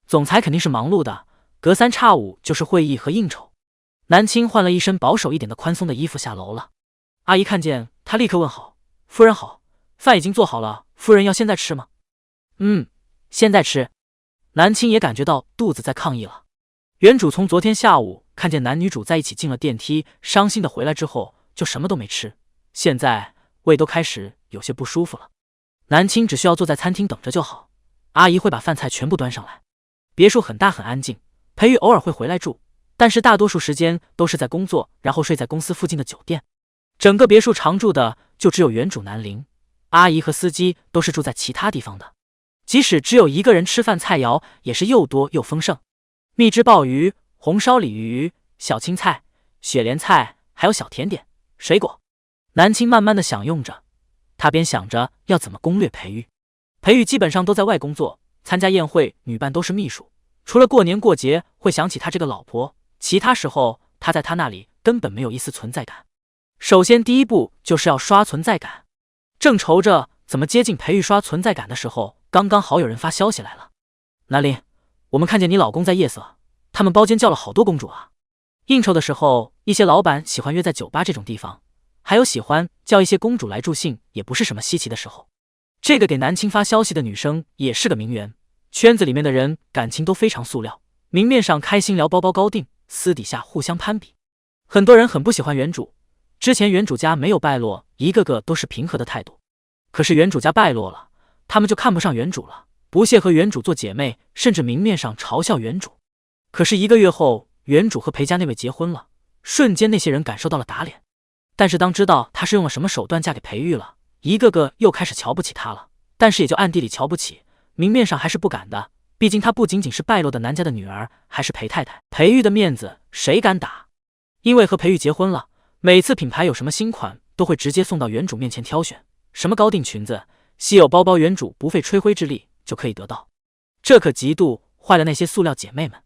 总裁肯定是忙碌的，隔三差五就是会议和应酬。南青换了一身保守一点的宽松的衣服下楼了。阿姨看见他，立刻问好：“夫人好，饭已经做好了，夫人要现在吃吗？”“现在吃。”南青也感觉到肚子在抗议了。原主从昨天下午看见男女主在一起进了电梯，伤心的回来之后就什么都没吃，现在胃都开始有些不舒服了。南青只需要坐在餐厅等着就好，阿姨会把饭菜全部端上来。别墅很大很安静，裴玉偶尔会回来住，但是大多数时间都是在工作，然后睡在公司附近的酒店。整个别墅常住的就只有原主南陵，阿姨和司机都是住在其他地方的。即使只有一个人吃饭，菜肴也是又多又丰盛，蜜汁鲍鱼、红烧鲤鱼、小青菜、雪莲菜，还有小甜点、水果。南青慢慢的享用着，他边想着要怎么攻略裴玉。裴玉基本上都在外工作，参加宴会女伴都是秘书，除了过年过节会想起他这个老婆，其他时候他在他那里根本没有一丝存在感。首先第一步就是要刷存在感。正愁着怎么接近裴玉刷存在感的时候，刚刚好有人发消息来了：“南林，我们看见你老公在夜色，他们包间叫了好多公主啊。”应酬的时候，一些老板喜欢约在酒吧这种地方，还有喜欢叫一些公主来助兴，也不是什么稀奇的时候。这个给南青发消息的女生也是个名媛，圈子里面的人感情都非常塑料，明面上开心聊包包高定，私底下互相攀比。很多人很不喜欢原主，之前原主家没有败落，一个个都是平和的态度。可是原主家败落了，他们就看不上原主了，不屑和原主做姐妹，甚至明面上嘲笑原主。可是1个月后，原主和裴家那位结婚了，瞬间那些人感受到了打脸。但是当知道她是用了什么手段嫁给裴玉了，一个个又开始瞧不起她了，但是也就暗地里瞧不起，明面上还是不敢的，毕竟她不仅仅是败落的南家的女儿，还是裴太太，裴玉的面子谁敢打？因为和裴玉结婚了，每次品牌有什么新款都会直接送到原主面前挑选，什么高定裙子、稀有包包，原主不费吹灰之力就可以得到，这可极度坏了那些塑料姐妹们。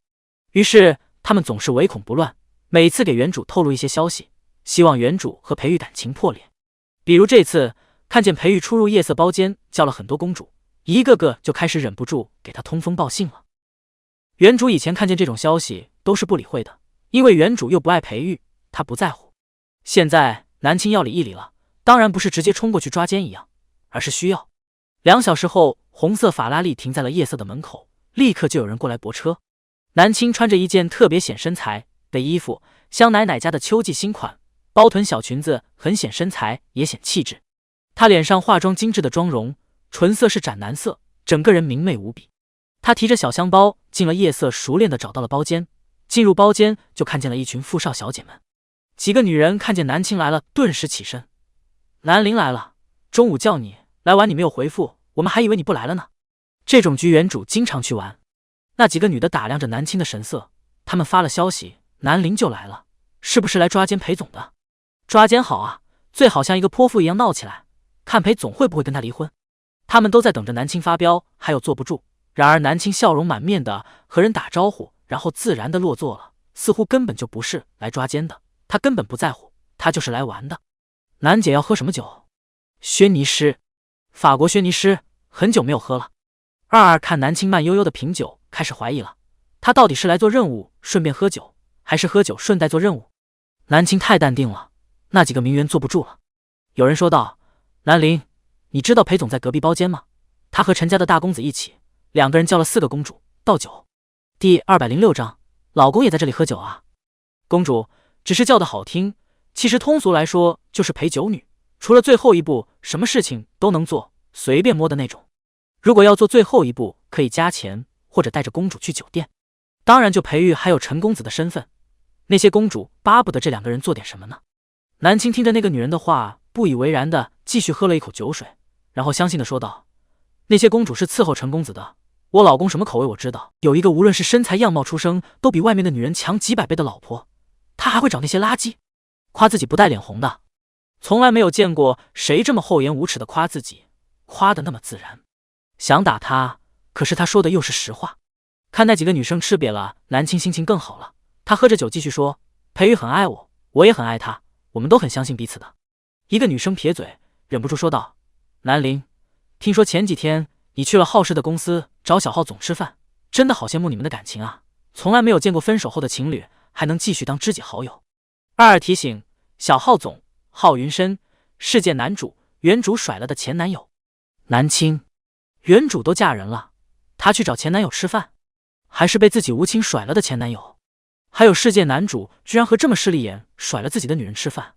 于是他们总是唯恐不乱，每次给原主透露一些消息，希望原主和裴玉感情破裂。比如这次看见裴玉出入夜色包间叫了很多公主，一个个就开始忍不住给他通风报信了。原主以前看见这种消息都是不理会的，因为原主又不爱裴玉，他不在乎。现在南青要理一理了，当然不是直接冲过去抓奸一样，而是需要。2小时后，红色法拉利停在了夜色的门口，立刻就有人过来泊车。南青穿着一件特别显身材的衣服，香奶奶家的秋季新款包臀小裙子，很显身材也显气质。她脸上化妆精致的妆容，唇色是斩男色，整个人明媚无比。她提着小香包进了夜色，熟练地找到了包间。进入包间就看见了一群富少小姐们，几个女人看见南青来了，顿时起身：“南陵来了，中午叫你来玩你没有回复，我们还以为你不来了呢。”这种局原主经常去玩。那几个女的打量着南青的神色，他们发了消息，南陵就来了，是不是来抓奸裴总的？抓奸好啊，最好像一个泼妇一样闹起来，看裴总会不会跟他离婚。他们都在等着南青发飙，还有坐不住。然而南青笑容满面的和人打招呼，然后自然的落座了，似乎根本就不是来抓奸的，他根本不在乎，他就是来玩的。南姐要喝什么酒？轩尼诗，法国轩尼诗，很久没有喝了。二看南青慢悠悠的品酒，开始怀疑了，他到底是来做任务顺便喝酒，还是喝酒顺带做任务？南青太淡定了，那几个名媛坐不住了。有人说道：“南陵，你知道裴总在隔壁包间吗？他和陈家的大公子一起，2个人叫了4个公主倒酒。第206章，老公也在这里喝酒啊。公主只是叫的好听，其实通俗来说就是陪酒女，除了最后一步什么事情都能做，随便摸的那种。如果要做最后一步，可以加钱或者带着公主去酒店，当然就裴玉还有陈公子的身份。那些公主巴不得这2个人做点什么呢？”南青听着那个女人的话，不以为然的继续喝了一口酒水，然后相信的说道：“那些公主是伺候陈公子的，我老公什么口味我知道，有一个无论是身材样貌出生都比外面的女人强几百倍的老婆，他还会找那些垃圾？夸自己不带脸红的，从来没有见过谁这么厚颜无耻的夸自己，夸得那么自然。想打他，可是他说的又是实话。看那几个女生吃瘪了，南青心情更好了。他喝着酒继续说：“裴玉很爱我，我也很爱他，我们都很相信彼此的。”一个女生撇嘴，忍不住说道：“南陵，听说前几天你去了浩氏的公司找小浩总吃饭，真的好羡慕你们的感情啊！从来没有见过分手后的情侣还能继续当知己好友。”二二提醒：小浩总，浩云深，世界男主，原主甩了的前男友。南青，原主都嫁人了，他去找前男友吃饭，还是被自己无情甩了的前男友？还有世界男主居然和这么势利眼甩了自己的女人吃饭，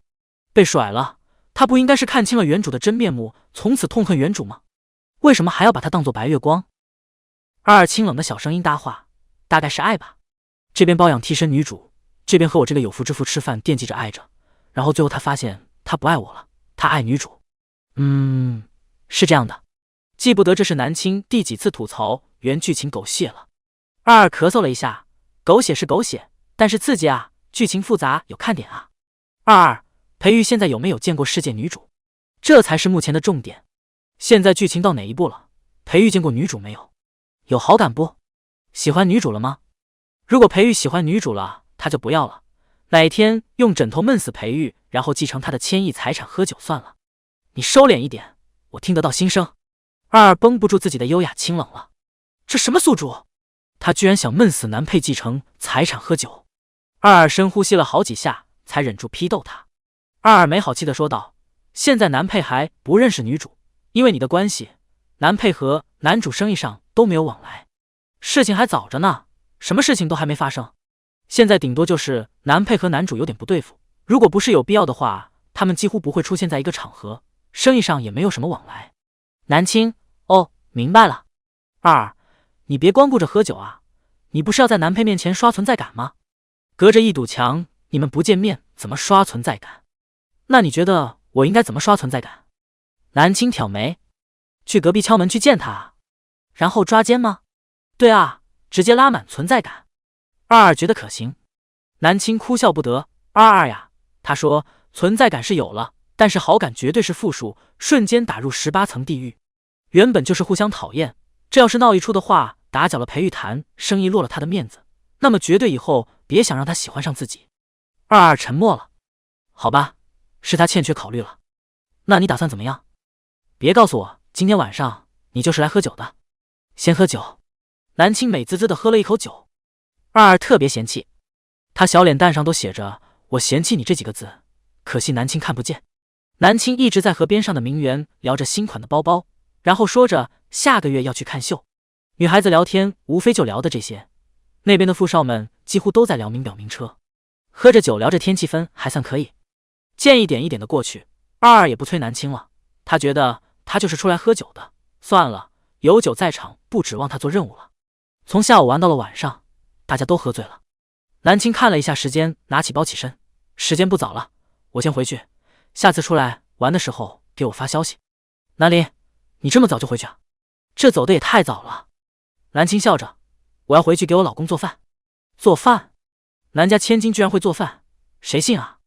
被甩了，他不应该是看清了原主的真面目，从此痛恨原主吗？为什么还要把他当作白月光？二二清冷的小声音搭话：“大概是爱吧。这边包养替身女主，这边和我这个有妇之夫吃饭，惦记着爱着，然后最后他发现他不爱我了，他爱女主。是这样的。”记不得这是南青第几次吐槽原剧情狗血了。二二咳嗽了一下：“狗血是狗血，但是刺激啊，剧情复杂，有看点啊。”二二，裴玉现在有没有见过世界女主？这才是目前的重点。现在剧情到哪一步了？裴玉见过女主没有？有好感不？喜欢女主了吗？如果裴玉喜欢女主了，他就不要了。哪一天用枕头闷死裴玉，然后继承他的1000亿财产喝酒算了。你收敛一点，我听得到心声。二二绷不住自己的优雅清冷了，这什么宿主？他居然想闷死男配继承财产喝酒。二二深呼吸了好几下，才忍住批斗他。二二没好气地说道：“现在男配还不认识女主，因为你的关系，男配和男主生意上都没有往来，事情还早着呢，什么事情都还没发生。现在顶多就是男配和男主有点不对付，如果不是有必要的话，他们几乎不会出现在一个场合，生意上也没有什么往来。”南青，哦，明白了。二二，你别光顾着喝酒啊，你不是要在男配面前刷存在感吗？隔着一堵墙，你们不见面，怎么刷存在感？那你觉得我应该怎么刷存在感？南青挑眉：“去隔壁敲门去见他啊，然后抓奸吗？”对啊，直接拉满存在感。二二觉得可行。南青哭笑不得：“二二呀，他说存在感是有了，但是好感绝对是负数，瞬间打入18层地狱。原本就是互相讨厌，这要是闹一出的话，打搅了裴玉谈生意，落了他的面子，那么绝对以后别想让他喜欢上自己。”二二沉默了。好吧，是他欠缺考虑了。那你打算怎么样？别告诉我今天晚上你就是来喝酒的。先喝酒。南青美滋滋的喝了一口酒。二二特别嫌弃，他小脸蛋上都写着“我嫌弃你”这几个字，可惜南青看不见。南青一直在和边上的名媛聊着新款的包包，然后说着下个月要去看秀。女孩子聊天无非就聊的这些，那边的富少们几乎都在聊名表名车，喝着酒聊着天气氛还算可以。见一点一点的过去，二二也不催南青了，他觉得他就是出来喝酒的，算了，有酒在场，不指望他做任务了。从下午玩到了晚上，大家都喝醉了。南青看了一下时间，拿起包起身：“时间不早了，我先回去，下次出来玩的时候给我发消息。”南林，你这么早就回去啊？这走的也太早了。南青笑着：“我要回去给我老公做饭。”做饭？南家千金居然会做饭，谁信啊？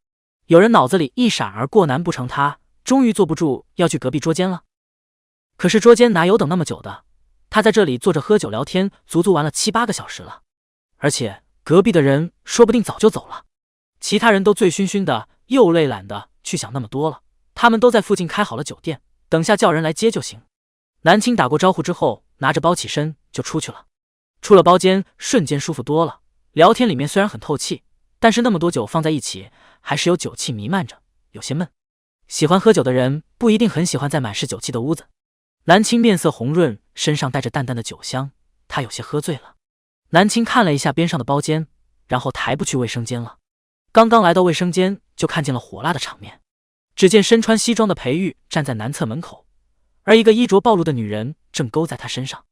有人脑子里一闪而过，难不成他终于坐不住要去隔壁捉奸了？可是捉奸哪有等那么久的？他在这里坐着喝酒聊天，足足玩了7、8个小时了，而且隔壁的人说不定早就走了。其他人都醉醺醺的，又累懒的去想那么多了。他们都在附近开好了酒店，等下叫人来接就行。南青打过招呼之后，拿着包起身就出去了。出了包间，瞬间舒服多了。聊天里面虽然很透气，但是那么多酒放在一起，还是有酒气弥漫着，有些闷。喜欢喝酒的人不一定很喜欢在满是酒气的屋子。南青面色红润，身上带着淡淡的酒香，他有些喝醉了。南青看了一下边上的包间，然后抬步去卫生间了。刚刚来到卫生间，就看见了火辣的场面。只见身穿西装的裴玉站在男厕门口，而一个衣着暴露的女人正勾在他身上。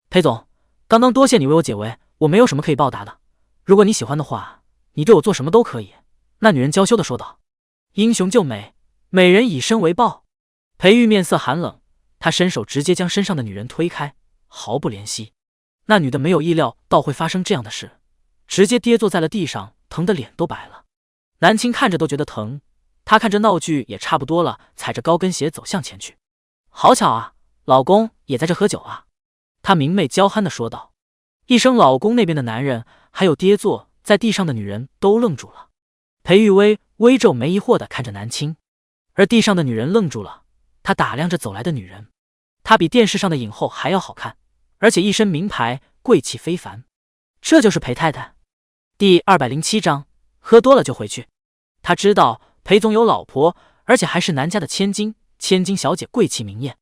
裴总，刚刚多谢你为我解围，我没有什么可以报答的。如果你喜欢的话，你对我做什么都可以。那女人娇羞地说道。英雄救美，美人以身为报。裴玉面色寒冷，他伸手直接将身上的女人推开，毫不怜惜。那女的没有意料到会发生这样的事，直接跌坐在了地上，疼得脸都白了。南青看着都觉得疼，他看着闹剧也差不多了，踩着高跟鞋走向前去。好巧啊，老公也在这喝酒啊？她明媚娇憨地说道。一声老公，那边的男人还有跌坐在地上的女人都愣住了。裴玉微皱眉，疑惑地看着南青，而地上的女人愣住了，她打量着走来的女人，她比电视上的影后还要好看，而且一身名牌，贵气非凡。这就是裴太太。第207章，喝多了就回去。他知道裴总有老婆，而且还是南家的千金，千金小姐贵气明艳。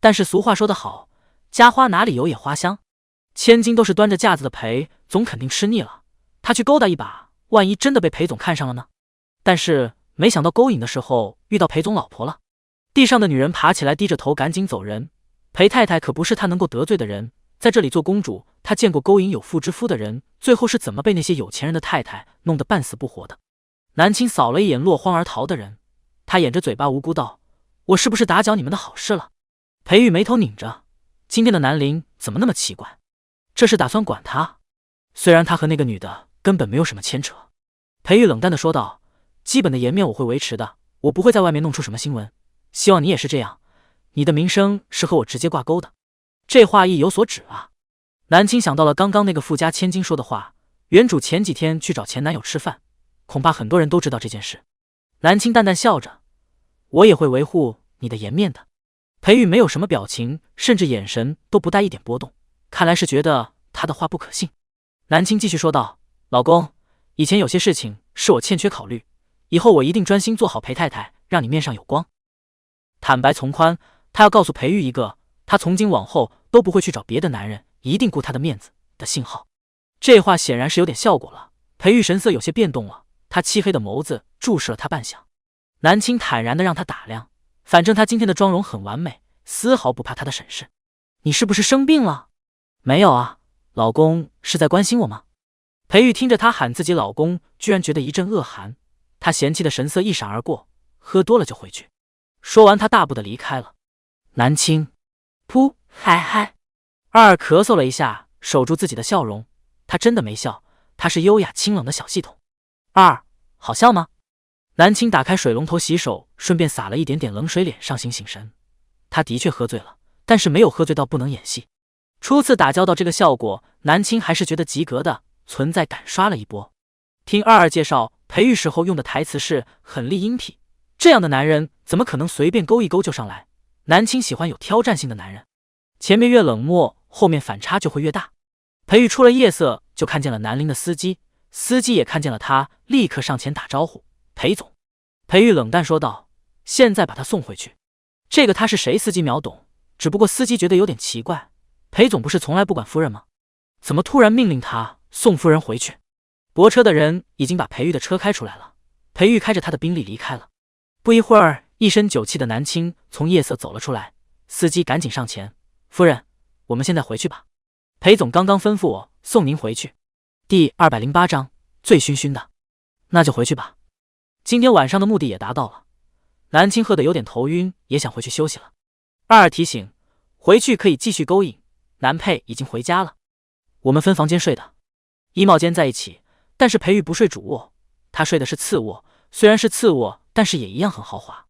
但是俗话说得好，家花哪里有野花香，千金都是端着架子的，裴总肯定吃腻了，他去勾搭一把，万一真的被裴总看上了呢？但是没想到勾引的时候遇到裴总老婆了。地上的女人爬起来，低着头赶紧走人。裴太太可不是他能够得罪的人，在这里做公主，他见过勾引有妇之夫的人，最后是怎么被那些有钱人的太太弄得半死不活的。南青扫了一眼落荒而逃的人，他掩着嘴巴无辜道：我是不是打搅你们的好事了？裴玉眉头拧着，今天的南陵怎么那么奇怪？这是打算管他？虽然他和那个女的根本没有什么牵扯。裴玉冷淡地说道：基本的颜面我会维持的，我不会在外面弄出什么新闻，希望你也是这样，你的名声是和我直接挂钩的。这话意有所指啊。南青想到了刚刚那个富家千金说的话，原主前几天去找前男友吃饭，恐怕很多人都知道这件事。南青淡淡笑着：我也会维护你的颜面的。裴玉没有什么表情，甚至眼神都不带一点波动，看来是觉得他的话不可信。南青继续说道：老公，以前有些事情是我欠缺考虑，以后我一定专心做好裴太太，让你面上有光。坦白从宽，他要告诉裴玉一个他从今往后都不会去找别的男人，一定顾他的面子的信号。这话显然是有点效果了，裴玉神色有些变动了，他漆黑的眸子注视了他半晌。南青坦然地让他打量，反正他今天的妆容很完美，丝毫不怕他的审视。你是不是生病了？没有啊，老公是在关心我吗？裴玉听着他喊自己老公，居然觉得一阵恶寒，他嫌弃的神色一闪而过，喝多了就回去。说完他大步地离开了。南青，噗，嗨。二咳嗽了一下，守住自己的笑容，他真的没笑，他是优雅清冷的小系统。二，好笑吗？南青打开水龙头洗手，顺便洒了一点点冷水，脸上醒神。他的确喝醉了，但是没有喝醉到不能演戏。初次打交道这个效果，南青还是觉得及格的，存在感刷了一波。听二介绍，裴玉时候用的台词是很厉阴痞，这样的男人怎么可能随便勾一勾就上来？南青喜欢有挑战性的男人，前面越冷漠，后面反差就会越大。裴玉出了夜色，就看见了南陵的司机，司机也看见了他，立刻上前打招呼：裴总。裴玉冷淡说道：现在把他送回去。这个他是谁，司机秒懂，只不过司机觉得有点奇怪，裴总不是从来不管夫人吗？怎么突然命令他送夫人回去？泊车的人已经把裴玉的车开出来了，裴玉开着他的宾利离开了。不一会儿，一身酒气的南青从夜色走了出来，司机赶紧上前：夫人，我们现在回去吧，裴总刚刚吩咐我送您回去。第208章，醉醺醺的。那就回去吧，今天晚上的目的也达到了。南青喝得有点头晕，也想回去休息了。二提醒，回去可以继续勾引，男配已经回家了，我们分房间睡的，衣帽间在一起，但是裴玉不睡主卧，他睡的是次卧，虽然是次卧，但是也一样很豪华。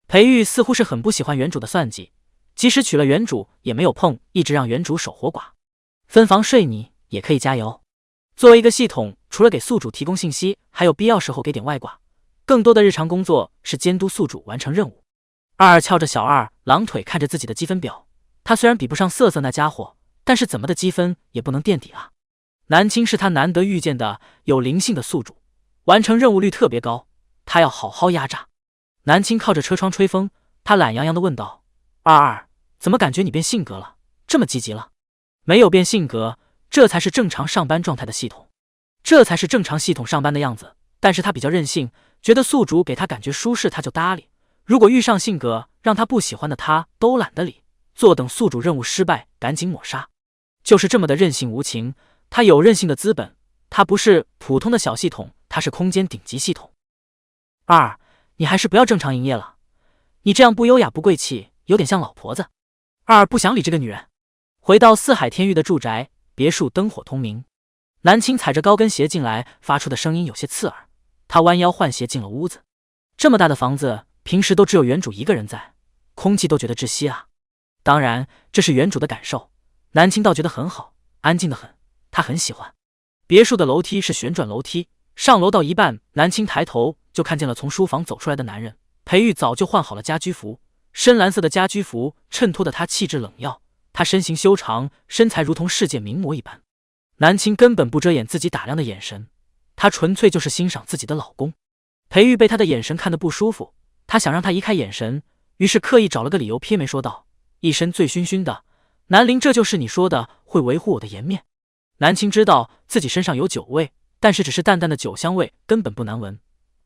裴玉似乎是很不喜欢原主的算计，即使娶了原主也没有碰，一直让原主守活寡。分房睡你也可以加油。作为一个系统，除了给宿主提供信息，还有必要时候给点外挂，更多的日常工作是监督宿主完成任务。二翘着小二郎腿看着自己的积分表，他虽然比不上瑟瑟那家伙，但是怎么的积分也不能垫底啊。南青是他难得遇见的有灵性的宿主，完成任务率特别高，他要好好压榨。南青靠着车窗吹风，他懒洋洋地问道：二，怎么感觉你变性格了，这么积极了？没有变性格，这才是正常上班状态的系统，这才是正常系统上班的样子。但是他比较任性，觉得宿主给他感觉舒适他就搭理，如果遇上性格让他不喜欢的他都懒得理，坐等宿主任务失败赶紧抹杀，就是这么的任性无情。他有任性的资本，他不是普通的小系统，他是空间顶级系统。二，你还是不要正常营业了，你这样不优雅不贵气，有点像老婆子。二不想理这个女人。回到四海天域的住宅，别墅灯火通明。南青踩着高跟鞋进来，发出的声音有些刺耳。他弯腰换鞋进了屋子。这么大的房子，平时都只有原主一个人在，空气都觉得窒息啊。当然，这是原主的感受，南青倒觉得很好，安静得很，他很喜欢。别墅的楼梯是旋转楼梯，上楼到一半，南青抬头就看见了从书房走出来的男人。裴玉早就换好了家居服，深蓝色的家居服衬托的他气质冷耀，他身形修长，身材如同世界名模一般。南青根本不遮掩自己打量的眼神，她纯粹就是欣赏自己的老公。裴玉被他的眼神看得不舒服，他想让他移开眼神，于是刻意找了个理由撇眉说道，一身醉醺醺的，南陵，这就是你说的会维护我的颜面？南青知道自己身上有酒味，但是只是淡淡的酒香味，根本不难闻。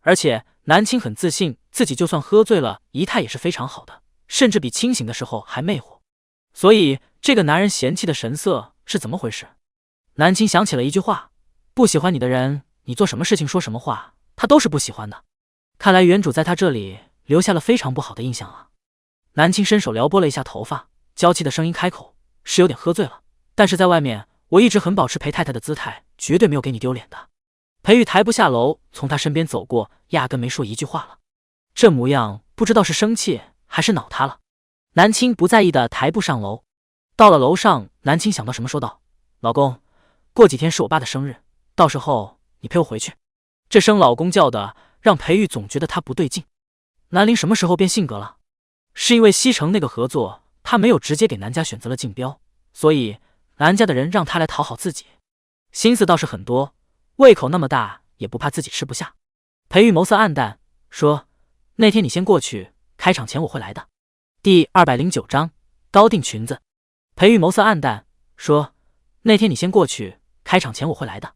而且南青很自信，自己就算喝醉了，仪态也是非常好的，甚至比清醒的时候还魅惑。所以这个男人嫌弃的神色是怎么回事？南青想起了一句话，不喜欢你的人，你做什么事情说什么话，他都是不喜欢的。看来原主在他这里留下了非常不好的印象啊。南青伸手撩拨了一下头发，娇气的声音开口，是有点喝醉了，但是在外面我一直很保持裴太太的姿态，绝对没有给你丢脸的。裴玉抬步下楼，从他身边走过，压根没说一句话了，这模样不知道是生气还是恼他了。南青不在意的抬步上楼，到了楼上，南青想到什么说道，老公，过几天是我爸的生日，到时候你陪我回去。这声老公叫的让裴玉总觉得他不对劲。南陵什么时候变性格了？是因为西城那个合作他没有直接给南家选择了竞标，所以南家的人让他来讨好自己，心思倒是很多，胃口那么大，也不怕自己吃不下。裴玉眸色暗淡，说，那天你先过去，开场前我会来的。第209章高定裙子。裴玉眸色暗淡，说，那天你先过去，开场前我会来的。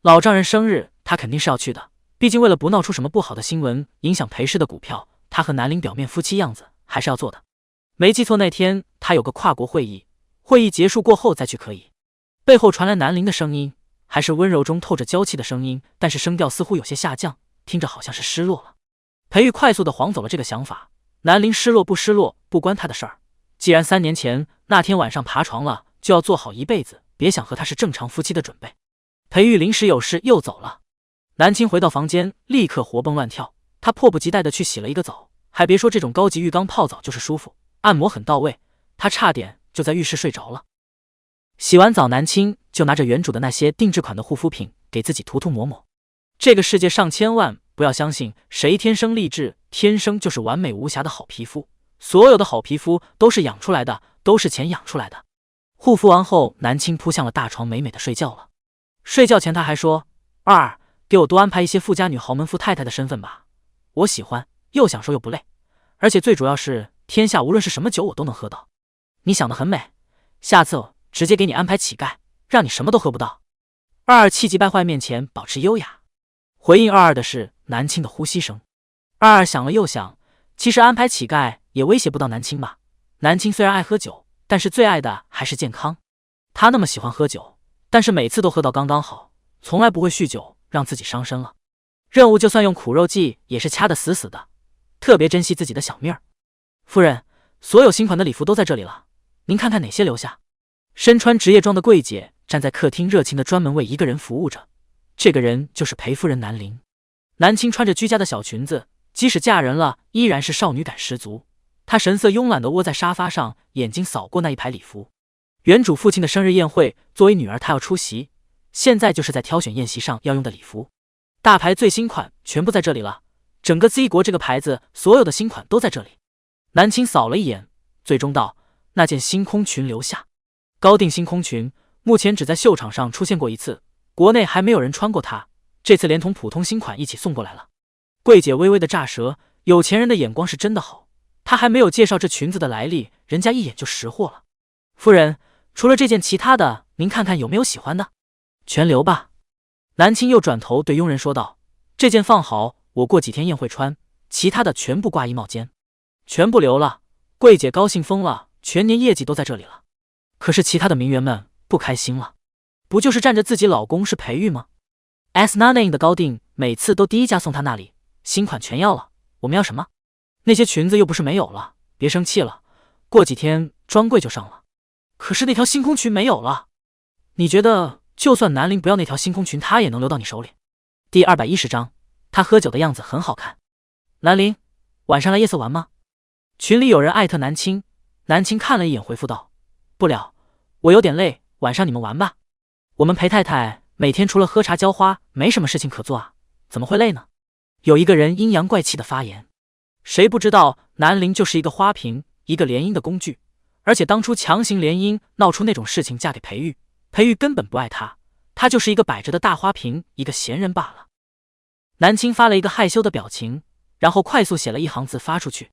老丈人生日他肯定是要去的，毕竟为了不闹出什么不好的新闻影响裴氏的股票，他和南陵表面夫妻样子还是要做的。没记错，那天他有个跨国会议，会议结束过后再去可以。背后传来南陵的声音，还是温柔中透着娇气的声音，但是声调似乎有些下降，听着好像是失落了。裴玉快速的晃走了这个想法，南陵失落不失落不关他的事儿，既然3年前那天晚上爬床了，就要做好一辈子别想和他是正常夫妻的准备。裴玉临时有事又走了。南青回到房间，立刻活蹦乱跳，他迫不及待的去洗了一个澡，还别说这种高级浴缸泡澡就是舒服，按摩很到位，他差点就在浴室睡着了。洗完澡，南青就拿着原主的那些定制款的护肤品给自己涂涂抹抹。这个世界上千万不要相信谁天生丽质，天生就是完美无瑕的好皮肤，所有的好皮肤都是养出来的，都是钱养出来的。护肤完后，南青扑向了大床，美美的睡觉了。睡觉前他还说，二，给我多安排一些富家女豪门富太太的身份吧，我喜欢，又享受又不累，而且最主要是天下无论是什么酒我都能喝到。你想得很美，下次我直接给你安排乞丐，让你什么都喝不到。二气急败坏面前保持优雅。回应二的是南青的呼吸声。二想了又想，其实安排乞丐也威胁不到南青吧。南青虽然爱喝酒，但是最爱的还是健康。他那么喜欢喝酒，但是每次都喝到刚刚好，从来不会酗酒让自己伤身了。任务就算用苦肉计也是掐得死死的，特别珍惜自己的小命儿。夫人，所有新款的礼服都在这里了，您看看哪些留下。身穿职业装的柜姐站在客厅，热情的专门为一个人服务着，这个人就是裴夫人南陵。南青穿着居家的小裙子，即使嫁人了依然是少女感十足。她神色慵懒地窝在沙发上，眼睛扫过那一排礼服。原主父亲的生日宴会，作为女儿她要出席，现在就是在挑选宴席上要用的礼服。大牌最新款全部在这里了，整个 Z 国这个牌子所有的新款都在这里。南青扫了一眼，最终道，那件星空裙留下。高定星空裙目前只在秀场上出现过一次，国内还没有人穿过它，这次连同普通新款一起送过来了。柜姐微微的乍舌，有钱人的眼光是真的好，她还没有介绍这裙子的来历，人家一眼就识货了。夫人，除了这件其他的您看看有没有喜欢的？全留吧。南青又转头对佣人说道，这件放好，我过几天宴会穿，其他的全部挂衣帽间。全部留了。柜姐高兴疯了，全年业绩都在这里了。可是其他的名媛们不开心了，不就是占着自己老公是裴玉吗？ S9 的高定每次都第一家送他那里，新款全要了，我们要什么？那些裙子又不是没有了，别生气了，过几天专柜就上了。可是那条星空裙没有了，你觉得就算南陵不要那条星空裙，他也能留到你手里？第210章，他喝酒的样子很好看。南陵，晚上来夜色玩吗？群里有人艾特南青，南青看了一眼，回复道：“不了，我有点累，晚上你们玩吧。我们裴太太每天除了喝茶浇花，没什么事情可做啊，怎么会累呢？”有一个人阴阳怪气的发言。谁不知道南陵就是一个花瓶，一个联姻的工具，而且当初强行联姻闹出那种事情嫁给裴玉，裴玉根本不爱她，她就是一个摆着的大花瓶，一个闲人罢了。南青发了一个害羞的表情，然后快速写了一行字发出去：“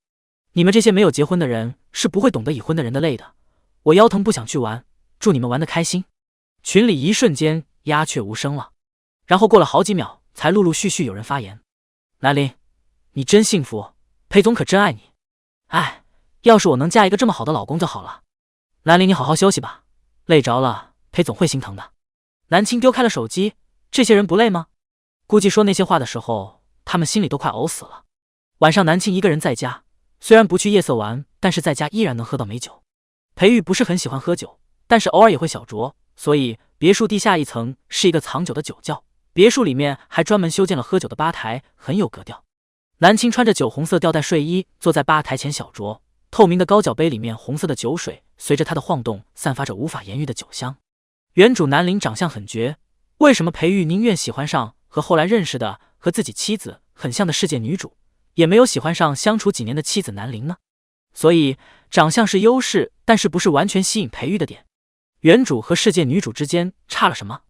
你们这些没有结婚的人是不会懂得已婚的人的累的，我腰疼不想去玩，祝你们玩得开心。”群里一瞬间鸦雀无声了，然后过了好几秒才陆陆续续有人发言：“南陵，你真幸福，裴总可真爱你。哎，要是我能嫁一个这么好的老公就好了。南陵，你好好休息吧，累着了裴总会心疼的。”南青丢开了手机，这些人不累吗？估计说那些话的时候，他们心里都快呕死了。晚上南青一个人在家，虽然不去夜色玩，但是在家依然能喝到美酒。裴玉不是很喜欢喝酒，但是偶尔也会小酌，所以别墅地下一层是一个藏酒的酒窖，别墅里面还专门修建了喝酒的吧台，很有格调。南青穿着酒红色吊带睡衣，坐在吧台前小酌，透明的高脚杯里面红色的酒水随着他的晃动，散发着无法言喻的酒香。原主南陵长相很绝，为什么裴玉宁愿喜欢上和后来认识的和自己妻子很像的世界女主，也没有喜欢上相处几年的妻子南陵呢？所以长相是优势，但是不是完全吸引裴玉的点。原主和世界女主之间差了什么？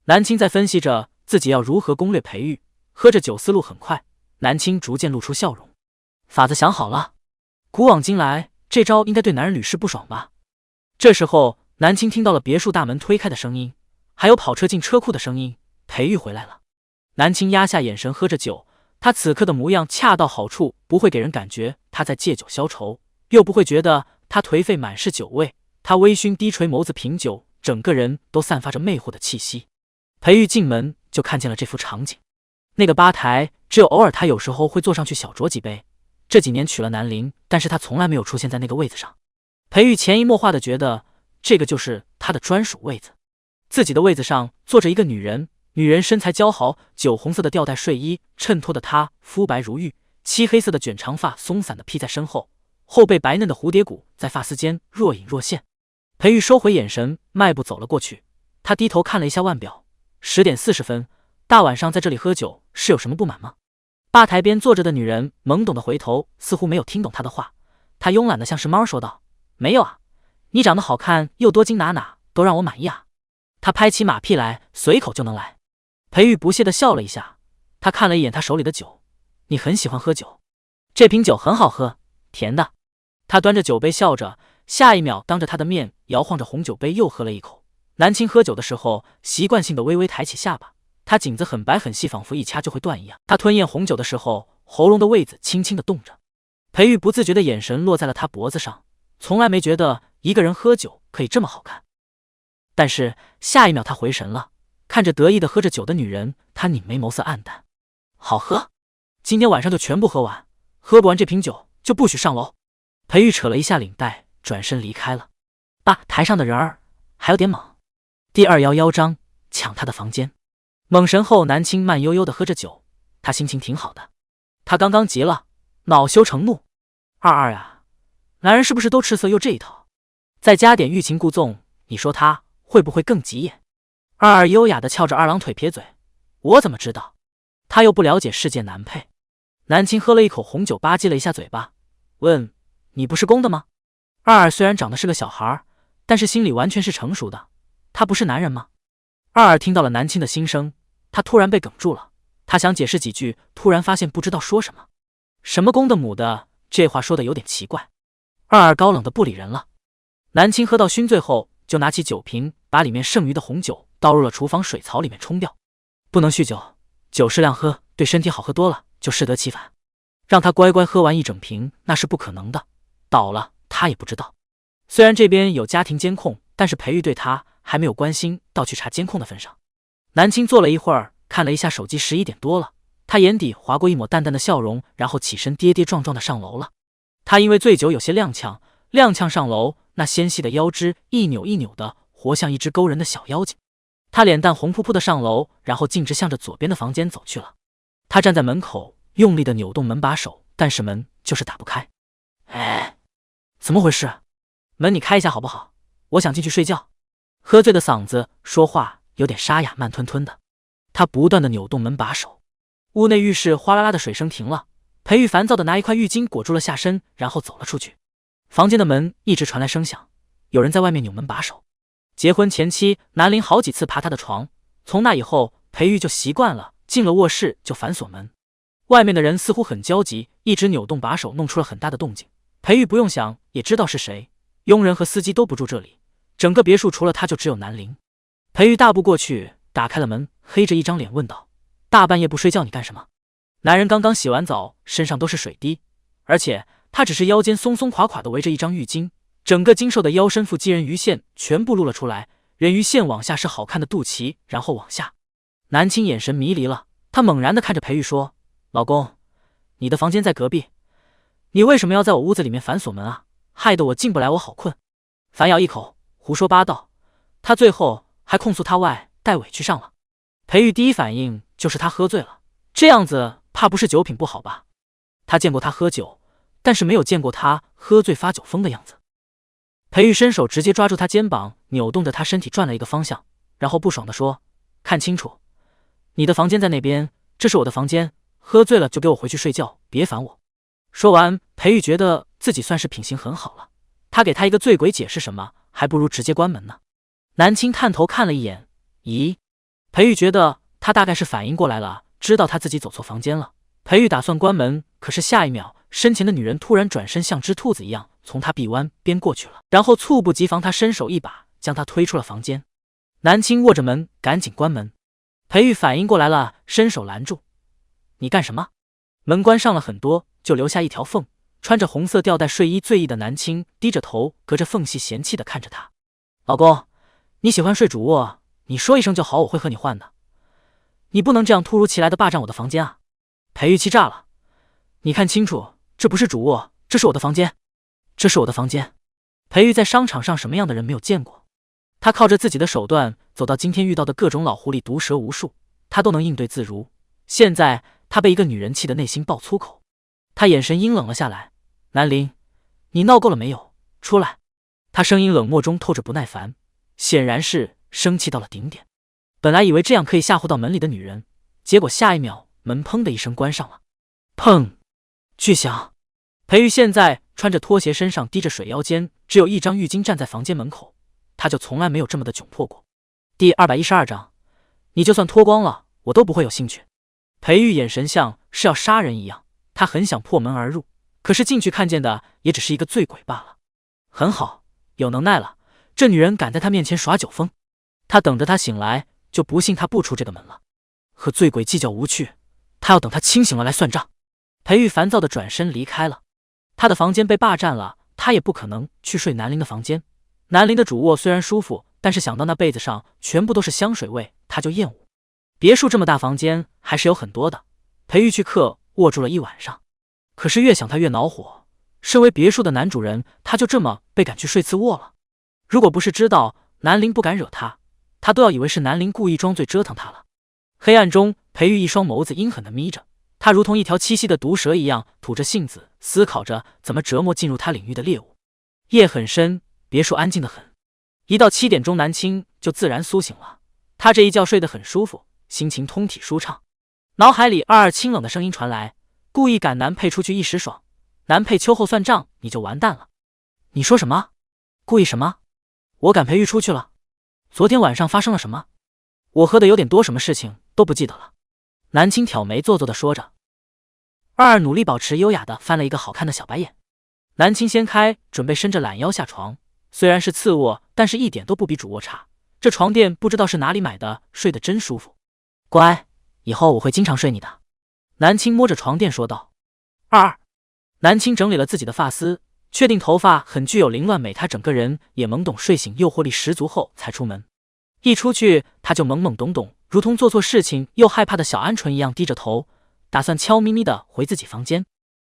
南青在分析着自己要如何攻略裴玉，喝着酒思路很快，南青逐渐露出笑容。法子想好了，古往今来这招应该对男人屡试不爽吧。这时候南青听到了别墅大门推开的声音，还有跑车进车库的声音，裴玉回来了。南青压下眼神喝着酒，他此刻的模样恰到好处，不会给人感觉他在借酒消愁，又不会觉得他颓废满是酒味，他微醺低垂眸子品酒，整个人都散发着魅惑的气息。裴玉进门就看见了这幅场景，那个吧台只有偶尔他有时候会坐上去小酌几杯，这几年娶了南陵，但是他从来没有出现在那个位子上。裴玉潜移默化的觉得这个就是他的专属位子，自己的位子上坐着一个女人，女人身材姣好，酒红色的吊带睡衣衬托的她肤白如玉，漆黑色的卷长发松散的披在身后，后背白嫩的蝴蝶骨在发丝间若隐若现。裴玉收回眼神，迈步走了过去，他低头看了一下腕表，10点40分，大晚上在这里喝酒是有什么不满吗？吧台边坐着的女人懵懂的回头，似乎没有听懂他的话，她慵懒的像是猫说道：“没有啊，你长得好看又多金，哪都让我满意啊。”他拍起马屁来，随口就能来。裴玉不屑的笑了一下，他看了一眼他手里的酒：“你很喜欢喝酒，这瓶酒很好喝，甜的。”他端着酒杯笑着，下一秒当着他的面摇晃着红酒杯又喝了一口。南青喝酒的时候习惯性的微微抬起下巴，他颈子很白很细，仿佛一掐就会断一样。他吞咽红酒的时候，喉咙的位子轻轻的动着。裴玉不自觉的眼神落在了他脖子上，从来没觉得一个人喝酒可以这么好看。但是下一秒他回神了，看着得意的喝着酒的女人，他拧眉眸色暗淡。好喝，今天晚上就全部喝完，喝不完这瓶酒就不许上楼。裴玉扯了一下领带，转身离开了。吧台上的人儿还有点猛，第211章抢他的房间。猛神后南青慢悠悠的喝着酒，他心情挺好的。他刚刚急了，恼羞成怒。22呀，男人是不是都吃色又这一套？再加点欲擒故纵，你说他会不会更急眼？22优雅的翘着二郎腿撇嘴，我怎么知道？他又不了解世界男配。南青喝了一口红酒，吧唧了一下嘴巴，问：“你不是公的吗？”22虽然长得是个小孩，但是心里完全是成熟的。他不是男人吗？22听到了南青的心声，他突然被哽住了。他想解释几句，突然发现不知道说什么。什么公的母的，这话说的有点奇怪。22高冷的不理人了。南青喝到醺醉后，就拿起酒瓶，把里面剩余的红酒倒入了厨房水槽里面冲掉。不能酗酒，酒适量喝，对身体好，喝多了就适得其反。让他乖乖喝完一整瓶，那是不可能的。倒了他也不知道。虽然这边有家庭监控，但是裴玉对他还没有关心到去查监控的份上。南青坐了一会儿，看了一下手机，11点多了。他眼底划过一抹淡淡的笑容，然后起身跌跌撞撞的上楼了。他因为醉酒有些踉跄上楼，那纤细的腰肢一扭一扭的，活像一只勾人的小妖精。他脸蛋红扑扑的上楼，然后径直向着左边的房间走去了。他站在门口，用力的扭动门把手，但是门就是打不开。哎，怎么回事？门你开一下好不好？我想进去睡觉。喝醉的嗓子说话有点沙哑，慢吞吞的。他不断的扭动门把手，屋内浴室哗啦啦的水声停了。裴玉烦躁的拿一块浴巾裹住了下身，然后走了出去。房间的门一直传来声响，有人在外面扭门把手。结婚前期，南陵好几次爬他的床，从那以后，裴玉就习惯了，进了卧室就反锁门。外面的人似乎很焦急，一直扭动把手，弄出了很大的动静。裴玉不用想也知道是谁，佣人和司机都不住这里，整个别墅除了他就只有南陵。裴玉大步过去，打开了门，黑着一张脸问道：“大半夜不睡觉你干什么？”男人刚刚洗完澡，身上都是水滴，而且他只是腰间松松垮垮的围着一张浴巾，整个精瘦的腰身腹肌人鱼线全部露了出来，人鱼线往下是好看的肚脐，然后往下。南青眼神迷离了，他猛然的看着裴玉说：“老公，你的房间在隔壁，你为什么要在我屋子里面反锁门啊？害得我进不来，我好困。”反咬一口，胡说八道。他最后还控诉他外带委屈上了。裴玉第一反应就是他喝醉了，这样子怕不是酒品不好吧？他见过他喝酒，但是没有见过他喝醉发酒疯的样子。裴玉伸手直接抓住他肩膀，扭动着他身体转了一个方向，然后不爽地说：“看清楚，你的房间在那边，这是我的房间，喝醉了就给我回去睡觉，别烦我。”说完，裴玉觉得自己算是品行很好了，他给他一个醉鬼解释什么，还不如直接关门呢。南青探头看了一眼，咦？裴玉觉得他大概是反应过来了，知道他自己走错房间了。裴玉打算关门，可是下一秒，身前的女人突然转身，像只兔子一样从他臂弯边过去了，然后猝不及防，他伸手一把将他推出了房间。南青握着门，赶紧关门。裴玉反应过来了，伸手拦住：“你干什么？”门关上了很多，就留下一条缝。穿着红色吊带睡衣醉意的南青低着头，隔着缝隙嫌弃地看着他：“老公，你喜欢睡主卧，你说一声就好，我会和你换的。你不能这样突如其来的霸占我的房间啊！”裴玉气炸了：“你看清楚，这不是主卧，这是我的房间，这是我的房间。”裴玉在商场上什么样的人没有见过？他靠着自己的手段走到今天遇到的各种老狐狸毒蛇无数，他都能应对自如。现在他被一个女人气得内心爆粗口，他眼神阴冷了下来：“南陵，你闹够了没有？出来！”他声音冷漠中透着不耐烦，显然是生气到了顶点。本来以为这样可以吓唬到门里的女人，结果下一秒门砰的一声关上了。砰！巨响。裴玉现在穿着拖鞋，身上滴着水，腰间只有一张浴巾，站在房间门口，他就从来没有这么的窘迫过。第212章，你就算脱光了，我都不会有兴趣。裴玉眼神像是要杀人一样，他很想破门而入，可是进去看见的也只是一个醉鬼罢了。很好，有能耐了，这女人敢在他面前耍酒疯，他等着他醒来，就不信他不出这个门了。和醉鬼计较无趣，他要等他清醒了来算账。裴玉烦躁地转身离开了。他的房间被霸占了，他也不可能去睡南陵的房间。南陵的主卧虽然舒服，但是想到那被子上全部都是香水味，他就厌恶。别墅这么大，房间还是有很多的。裴玉去客卧住了一晚上，可是越想他越恼火。身为别墅的男主人，他就这么被赶去睡次卧了。如果不是知道南陵不敢惹他，他都要以为是南陵故意装醉折腾他了。黑暗中，裴玉一双眸子阴狠地眯着，他如同一条栖息的毒蛇一样，吐着信子，思考着怎么折磨进入他领域的猎物。夜很深，别墅安静得很。一到7点钟，南青就自然苏醒了。他这一觉睡得很舒服，心情通体舒畅。脑海里二清冷的声音传来：“故意赶男配出去一时爽，男配秋后算账，你就完蛋了。”你说什么？故意什么？我赶裴玉出去了？昨天晚上发生了什么？我喝的有点多，什么事情都不记得了。南青挑眉做作地说着。二努力保持优雅地翻了一个好看的小白眼。南青掀开，准备伸着懒腰下床。虽然是次卧，但是一点都不比主卧差。这床垫不知道是哪里买的，睡得真舒服。乖，以后我会经常睡你的。南青摸着床垫说道。南青整理了自己的发丝，确定头发很具有凌乱美，她整个人也懵懂睡醒，诱惑力十足后才出门。一出去，她就懵懵懂懂，如同做错事情又害怕的小鹌鹑一样低着头，打算悄咪咪地回自己房间。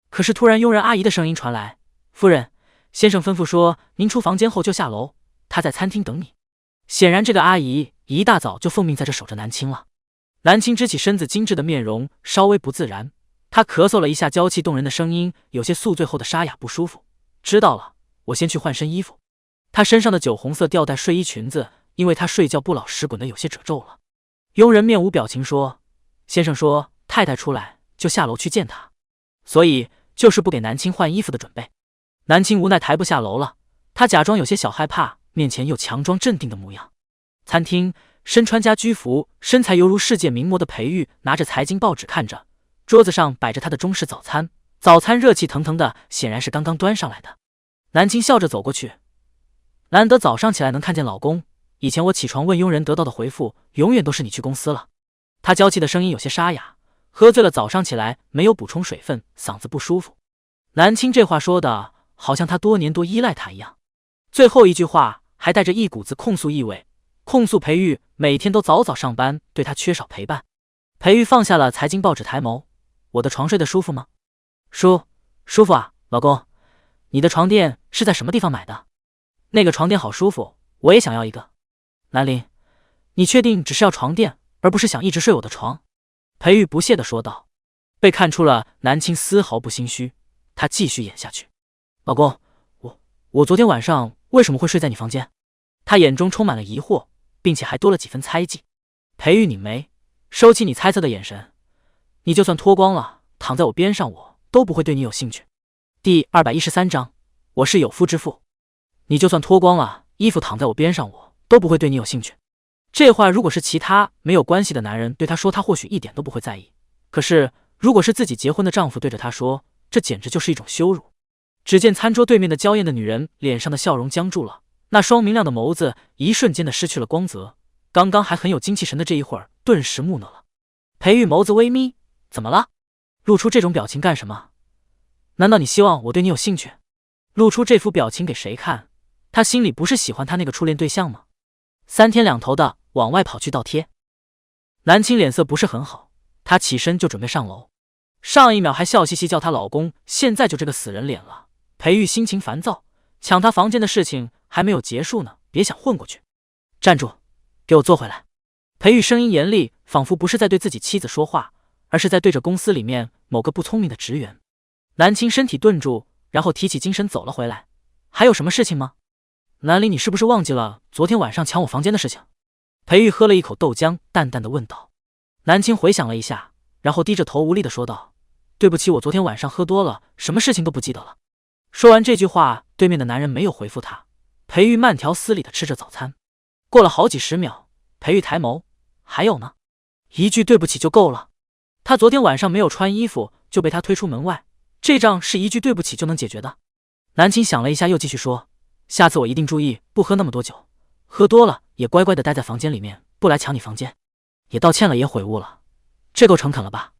可是突然佣人阿姨的声音传来：“夫人，先生吩咐说您出房间后就下楼，他在餐厅等你。”显然这个阿姨一大早就奉命在这守着南青了。南青支起身子，精致的面容稍微不自然，她咳嗽了一下，娇气动人的声音有些宿醉后的沙哑不舒服。知道了，我先去换身衣服。她身上的酒红色吊带睡衣裙子，因为她睡觉不老实滚得有些褶皱了。佣人面无表情说：“先生说太太出来就下楼去见他，所以就是不给南青换衣服的准备。”南青无奈抬不下楼了，她假装有些小害怕，面前又强装镇定的模样。餐厅，身穿家居服，身材犹如世界名模的裴玉拿着财经报纸看着，桌子上摆着他的中式早餐，早餐热气腾腾的，显然是刚刚端上来的。南青笑着走过去，难得早上起来能看见老公，以前我起床问佣人得到的回复永远都是你去公司了。他娇气的声音有些沙哑，喝醉了早上起来没有补充水分，嗓子不舒服。南青这话说的好像他多年多依赖他一样，最后一句话还带着一股子控诉意味，控诉裴玉每天都早早上班，对他缺少陪伴。裴玉放下了财经报纸，抬眸：“我的床睡得舒服吗？”“舒服啊，老公。你的床垫是在什么地方买的？”“那个床垫好舒服，我也想要一个。”“南林，你确定只是要床垫，而不是想一直睡我的床？”裴玉不屑地说道。被看出了南青丝毫不心虚，他继续演下去：“老公，我昨天晚上为什么会睡在你房间？”他眼中充满了疑惑，并且还多了几分猜忌。裴玉拧眉，收起你猜测的眼神。你就算脱光了躺在我边上，我都不会对你有兴趣。第213章，我是有妇之夫。你就算脱光了衣服躺在我边上，我都不会对你有兴趣。这话如果是其他没有关系的男人对他说，他或许一点都不会在意。可是如果是自己结婚的丈夫对着他说，这简直就是一种羞辱。只见餐桌对面的娇艳的女人脸上的笑容僵住了，那双明亮的眸子一瞬间的失去了光泽，刚刚还很有精气神的这一会儿顿时木讷了。裴玉眸子微眯：“怎么了？露出这种表情干什么？难道你希望我对你有兴趣？露出这副表情给谁看？他心里不是喜欢他那个初恋对象吗？”三天两头的往外跑去倒贴。南青脸色不是很好，她起身就准备上楼，上一秒还笑嘻嘻叫她老公，现在就这个死人脸了。裴玉心情烦躁，抢她房间的事情还没有结束呢，别想混过去。站住，给我坐回来。裴玉声音严厉，仿佛不是在对自己妻子说话，而是在对着公司里面某个不聪明的职员。南青身体顿住，然后提起精神走了回来。还有什么事情吗？南离，你是不是忘记了昨天晚上抢我房间的事情？裴玉喝了一口豆浆，淡淡的问道。南青回想了一下，然后低着头无力的说道：“对不起，我昨天晚上喝多了，什么事情都不记得了。”说完这句话，对面的男人没有回复他。裴玉慢条斯理的吃着早餐。过了好几十秒，裴玉抬眸：“还有呢？”一句对不起就够了。他昨天晚上没有穿衣服就被他推出门外，这仗是一句对不起就能解决的。南青想了一下，又继续说：“下次我一定注意不喝那么多酒，喝多了也乖乖的待在房间里面，不来抢你房间。也道歉了，也悔悟了，这够诚恳了吧？”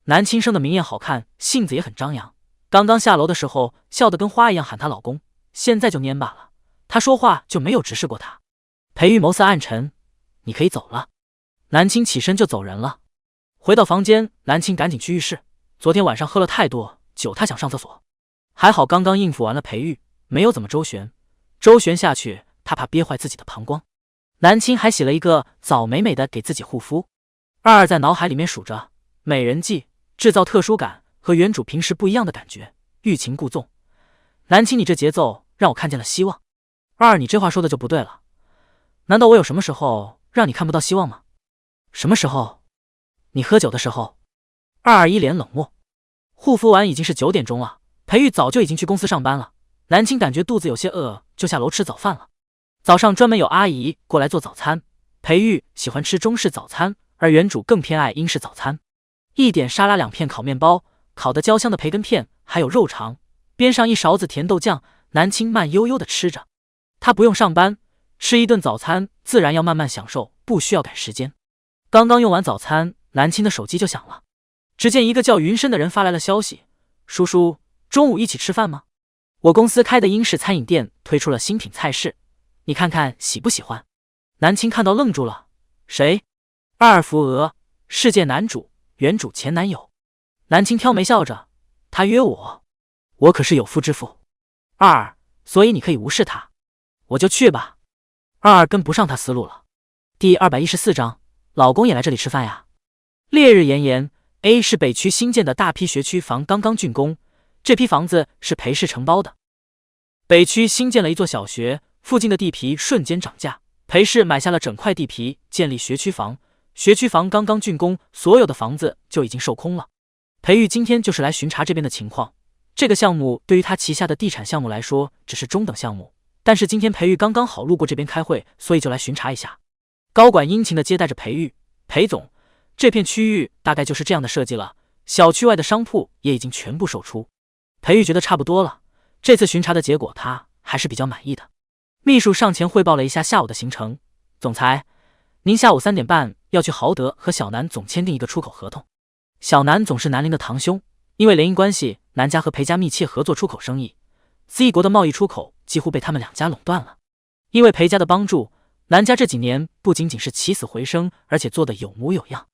南青生的明艳好看，性子也很张扬，刚刚下楼的时候笑得跟花一样喊她老公，现在就蔫巴了，他说话就没有直视过她。裴玉眸色暗沉：“你可以走了。”南青起身就走人了。回到房间，南青赶紧去浴室，昨天晚上喝了太多酒，她想上厕所。还好刚刚应付完了裴玉，没有怎么周旋下去，她怕憋坏自己的膀胱。南青还洗了一个澡，美美的给自己护肤。二在脑海里面数着美人计，制造特殊感，和原主平时不一样的感觉，欲擒故纵。南青，你这节奏让我看见了希望。二，你这话说的就不对了，难道我有什么时候让你看不到希望吗？什么时候？你喝酒的时候。二一脸冷漠。护肤完已经是9点钟了，裴玉早就已经去公司上班了。南青感觉肚子有些饿，就下楼吃早饭了。早上专门有阿姨过来做早餐，裴玉喜欢吃中式早餐，而原主更偏爱英式早餐。一点沙拉，2片烤面包，烤得焦香的培根片，还有肉肠，边上一勺子甜豆酱。南青慢悠悠地吃着，她不用上班，吃一顿早餐自然要慢慢享受，不需要赶时间。刚刚用完早餐，南青的手机就响了。只见一个叫云深的人发来了消息：“叔叔，中午一起吃饭吗？我公司开的英式餐饮店推出了新品菜式，你看看喜不喜欢？”南青看到愣住了：“谁？”二福娥，世界男主，原主前男友。南青挑眉笑着：“他约我，我可是有妇之夫。”二，所以你可以无视他。我就去吧。二跟不上他思路了。第214章，老公也来这里吃饭呀。烈日炎炎 ，A 市北区新建的大批学区房刚刚竣工，这批房子是裴氏承包的。北区新建了一座小学，附近的地皮瞬间涨价，裴氏买下了整块地皮，建立学区房。学区房刚刚竣工，所有的房子就已经售空了。裴玉今天就是来巡查这边的情况。这个项目对于他旗下的地产项目来说只是中等项目，但是今天裴玉刚刚好路过这边开会，所以就来巡查一下。高管殷勤地接待着裴玉，裴总，这片区域大概就是这样的设计了，小区外的商铺也已经全部售出。裴玉觉得差不多了，这次巡查的结果他还是比较满意的。秘书上前汇报了一下下午的行程，总裁，您下午3点半要去豪德和小南总签订一个出口合同。小南总是南陵的堂兄，因为联姻关系，南家和裴家密切合作出口生意，Z国的贸易出口几乎被他们2家垄断了。因为裴家的帮助，南家这几年不仅仅是起死回生，而且做得有模有样。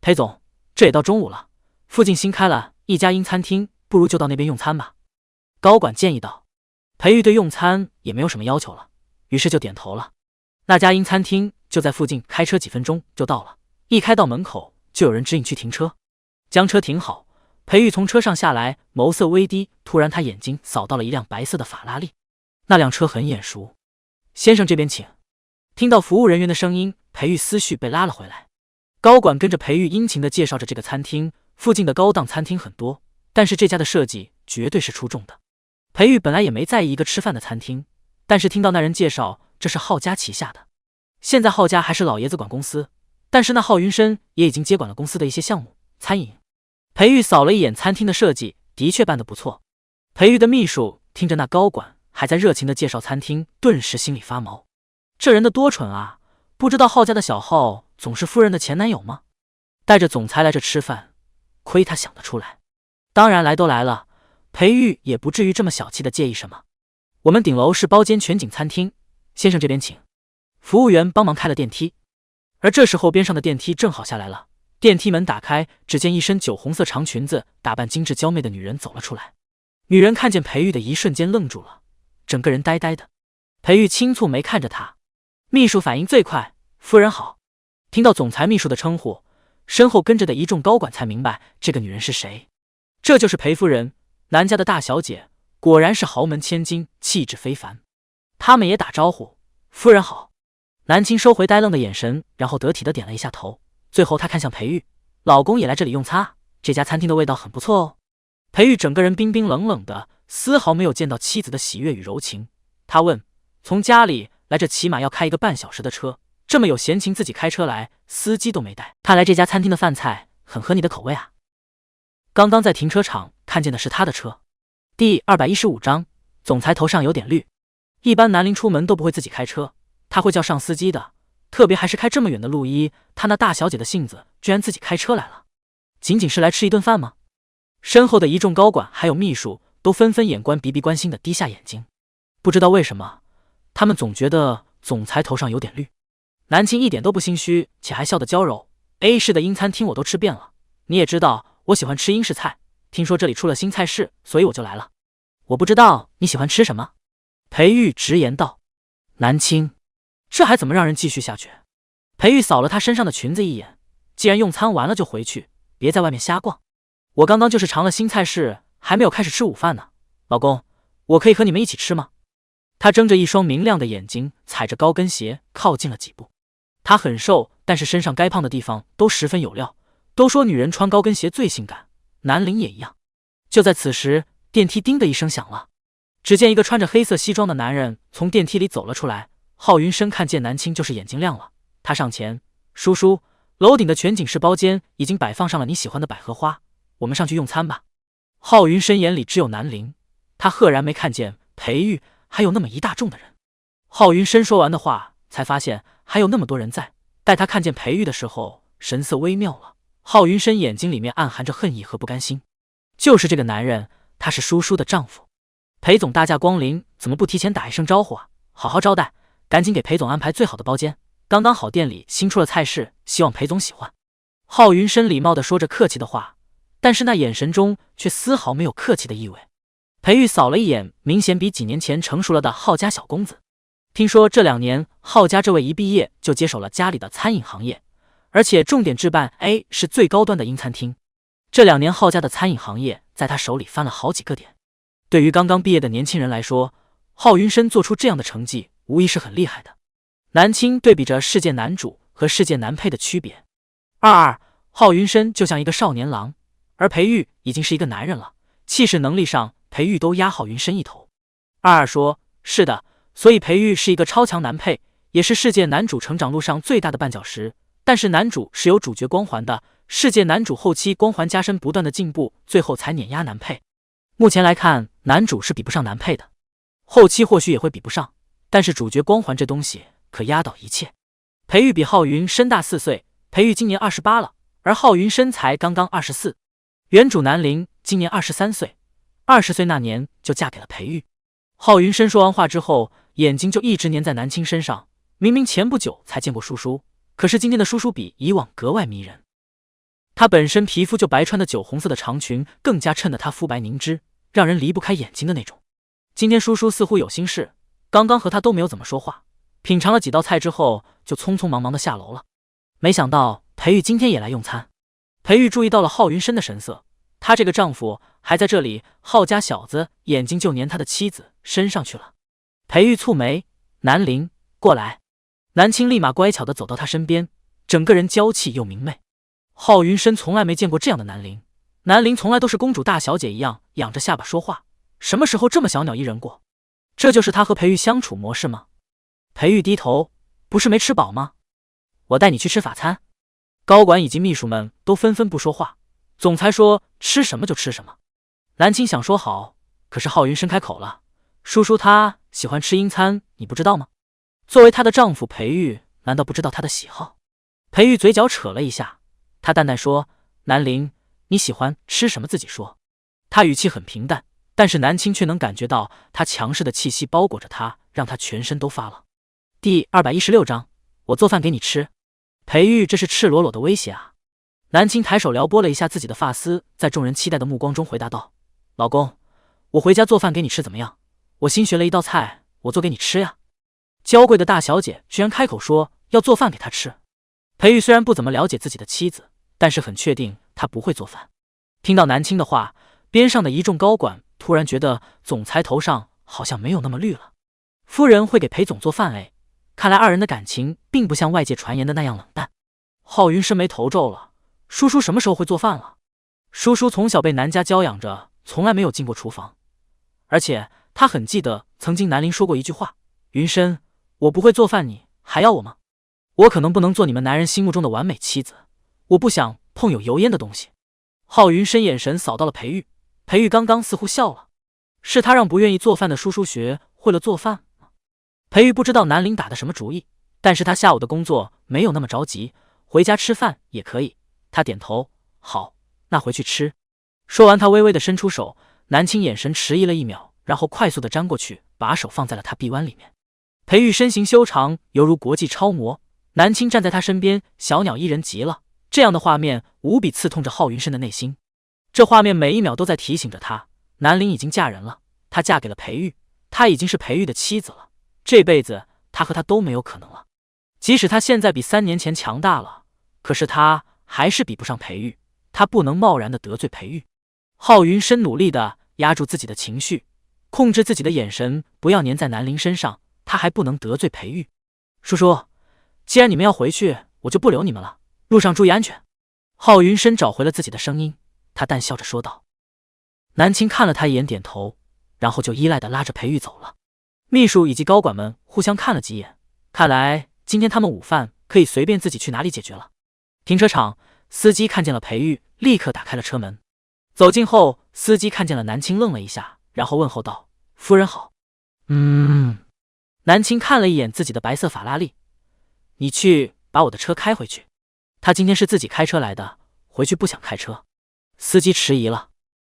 裴总，这也到中午了，附近新开了一家英餐厅，不如就到那边用餐吧。高管建议道。裴玉对用餐也没有什么要求了，于是就点头了。那家英餐厅就在附近，开车几分钟就到了。一开到门口，就有人指引去停车。将车停好，裴玉从车上下来，眸色微低，突然他眼睛扫到了一辆白色的法拉利，那辆车很眼熟。先生这边请。听到服务人员的声音，裴玉思绪被拉了回来。高管跟着裴玉殷勤地介绍着这个餐厅，附近的高档餐厅很多，但是这家的设计绝对是出众的。裴玉本来也没在意一个吃饭的餐厅，但是听到那人介绍这是浩家旗下的，现在浩家还是老爷子管公司，但是那浩云深也已经接管了公司的一些项目，餐饮。裴玉扫了一眼餐厅的设计，的确办得不错。裴玉的秘书听着那高管还在热情地介绍餐厅，顿时心里发毛。这人的多蠢啊，不知道浩家的小浩总是夫人的前男友吗？带着总裁来这吃饭，亏他想得出来。当然来都来了，裴玉也不至于这么小气的介意什么。我们顶楼是包间全景餐厅，先生这边请。服务员帮忙开了电梯，而这时候边上的电梯正好下来了。电梯门打开，只见一身酒红色长裙子、打扮精致娇媚的女人走了出来。女人看见裴玉的一瞬间愣住了，整个人呆呆的。裴玉轻蹙眉看着她，秘书反应最快，夫人好。听到总裁秘书的称呼，身后跟着的一众高管才明白这个女人是谁。这就是裴夫人，南家的大小姐，果然是豪门千金，气质非凡。他们也打招呼，夫人好。南青收回呆愣的眼神，然后得体的点了一下头。最后他看向裴玉，老公也来这里用餐啊，这家餐厅的味道很不错哦。裴玉整个人冰冰冷冷的，丝毫没有见到妻子的喜悦与柔情。他问，从家里来这起码要开1个半小时的车，这么有闲情自己开车来，司机都没带，看来这家餐厅的饭菜很合你的口味啊。刚刚在停车场看见的是他的车。第215章，总裁头上有点绿。一般南陵出门都不会自己开车，他会叫上司机的，特别还是开这么远的路一，他那大小姐的性子居然自己开车来了，仅仅是来吃一顿饭吗？身后的一众高管还有秘书都纷纷眼观鼻鼻关心的低下眼睛，不知道为什么，他们总觉得总裁头上有点绿。南青一点都不心虚，且还笑得娇柔。A 市的英餐厅我都吃遍了，你也知道我喜欢吃英式菜，听说这里出了新菜式，所以我就来了。我不知道你喜欢吃什么？裴玉直言道。南青，这还怎么让人继续下去？裴玉扫了她身上的裙子一眼，既然用餐完了就回去，别在外面瞎逛。我刚刚就是尝了新菜式，还没有开始吃午饭呢。老公，我可以和你们一起吃吗？他睁着一双明亮的眼睛，踩着高跟鞋靠近了几步。他很瘦，但是身上该胖的地方都十分有料。都说女人穿高跟鞋最性感，南陵也一样。就在此时，电梯叮的一声响了，只见一个穿着黑色西装的男人从电梯里走了出来。浩云深看见南青就是眼睛亮了，他上前，叔叔，楼顶的全景式包间已经摆放上了你喜欢的百合花，我们上去用餐吧。浩云深眼里只有南陵，他赫然没看见裴玉还有那么一大众的人。浩云深说完的话，才发现还有那么多人在。待他看见裴玉的时候，神色微妙了。浩云深眼睛里面暗含着恨意和不甘心。就是这个男人，他是叔叔的丈夫。裴总大驾光临，怎么不提前打一声招呼啊？好好招待，赶紧给裴总安排最好的包间。刚刚好店里新出了菜式，希望裴总喜欢。浩云深礼貌地说着客气的话，但是那眼神中却丝毫没有客气的意味。裴玉扫了一眼，明显比几年前成熟了的浩家小公子。听说这2年浩家这位一毕业就接手了家里的餐饮行业，而且重点置办 A 是最高端的英餐厅。这2年浩家的餐饮行业在他手里翻了好几个点。对于刚刚毕业的年轻人来说，浩云深做出这样的成绩无疑是很厉害的。南青对比着世界男主和世界男配的区别。浩云深就像一个少年郎，而裴玉已经是一个男人了，气势能力上裴玉都压浩云深一头。说，是的，所以裴玉是一个超强男配，也是世界男主成长路上最大的绊脚石。但是男主是有主角光环的，世界男主后期光环加深，不断的进步，最后才碾压男配。目前来看，男主是比不上男配的，后期或许也会比不上，但是主角光环这东西可压倒一切。裴玉比浩云深大4岁，裴玉今年28了，而浩云深才刚刚24。原主南陵今年23岁，20岁那年就嫁给了裴玉。浩云深说完话之后，眼睛就一直粘在南青身上。明明前不久才见过叔叔，可是今天的叔叔比以往格外迷人。他本身皮肤就白，穿的酒红色的长裙更加衬得他肤白凝脂，让人离不开眼睛的那种。今天叔叔似乎有心事，刚刚和他都没有怎么说话，品尝了几道菜之后就匆匆忙忙的下楼了。没想到裴玉今天也来用餐。裴玉注意到了浩云深的神色，他这个丈夫还在这里，浩家小子眼睛就粘他的妻子身上去了。裴玉蹙眉，南陵，过来。南青立马乖巧的走到他身边，整个人娇气又明媚。浩云深从来没见过这样的南陵，南陵从来都是公主大小姐一样仰着下巴说话，什么时候这么小鸟依人过？这就是他和裴玉相处模式吗？裴玉低头，不是没吃饱吗？我带你去吃法餐。高管以及秘书们都纷纷不说话，总裁说吃什么就吃什么。南青想说好，可是浩云深开口了，叔叔他喜欢吃英餐，你不知道吗？作为她的丈夫，裴玉难道不知道她的喜好？裴玉嘴角扯了一下，他淡淡说，南陵，你喜欢吃什么自己说。他语气很平淡，但是南青却能感觉到他强势的气息包裹着他，让他全身都发了。第216章，我做饭给你吃。裴玉这是赤裸裸的威胁啊！南青抬手撩拨了一下自己的发丝，在众人期待的目光中回答道，老公，我回家做饭给你吃怎么样？我新学了一道菜，我做给你吃呀。娇贵的大小姐居然开口说要做饭给她吃。裴玉虽然不怎么了解自己的妻子，但是很确定她不会做饭。听到南青的话，边上的一众高管突然觉得总裁头上好像没有那么绿了。夫人会给裴总做饭哎，看来二人的感情并不像外界传言的那样冷淡。浩云深眉头皱了，叔叔什么时候会做饭了？叔叔从小被南家娇养着，从来没有进过厨房，而且他很记得曾经南陵说过一句话，云深，我不会做饭，你还要我吗？我可能不能做你们男人心目中的完美妻子，我不想碰有油烟的东西。浩云深眼神扫到了裴玉，裴玉刚刚似乎笑了，是他让不愿意做饭的叔叔学会了做饭吗？裴玉不知道南陵打的什么主意，但是他下午的工作没有那么着急，回家吃饭也可以。他点头，好，那回去吃。说完他微微的伸出手，南青眼神迟疑了1秒，然后快速的粘过去，把手放在了他臂弯里面。裴玉身形修长，犹如国际超模，南青站在他身边，小鸟依人极了。这样的画面无比刺痛着浩云深的内心，这画面每一秒都在提醒着他，南陵已经嫁人了，她嫁给了裴玉，她已经是裴玉的妻子了，这辈子他和她都没有可能了。即使他现在比3年前强大了，可是他还是比不上裴玉，他不能贸然的得罪裴玉。浩云深努力的压住自己的情绪，控制自己的眼神，不要粘在南陵身上，他还不能得罪裴玉。叔叔，既然你们要回去，我就不留你们了，路上注意安全。浩云深找回了自己的声音，他淡笑着说道。南青看了他一眼，点头，然后就依赖的拉着裴玉走了。秘书以及高管们互相看了几眼，看来今天他们午饭可以随便自己去哪里解决了。停车场，司机看见了裴玉，立刻打开了车门。走近后，司机看见了南青，愣了一下，然后问候道，夫人好。南青看了一眼自己的白色法拉利，你去把我的车开回去。他今天是自己开车来的，回去不想开车。司机迟疑了，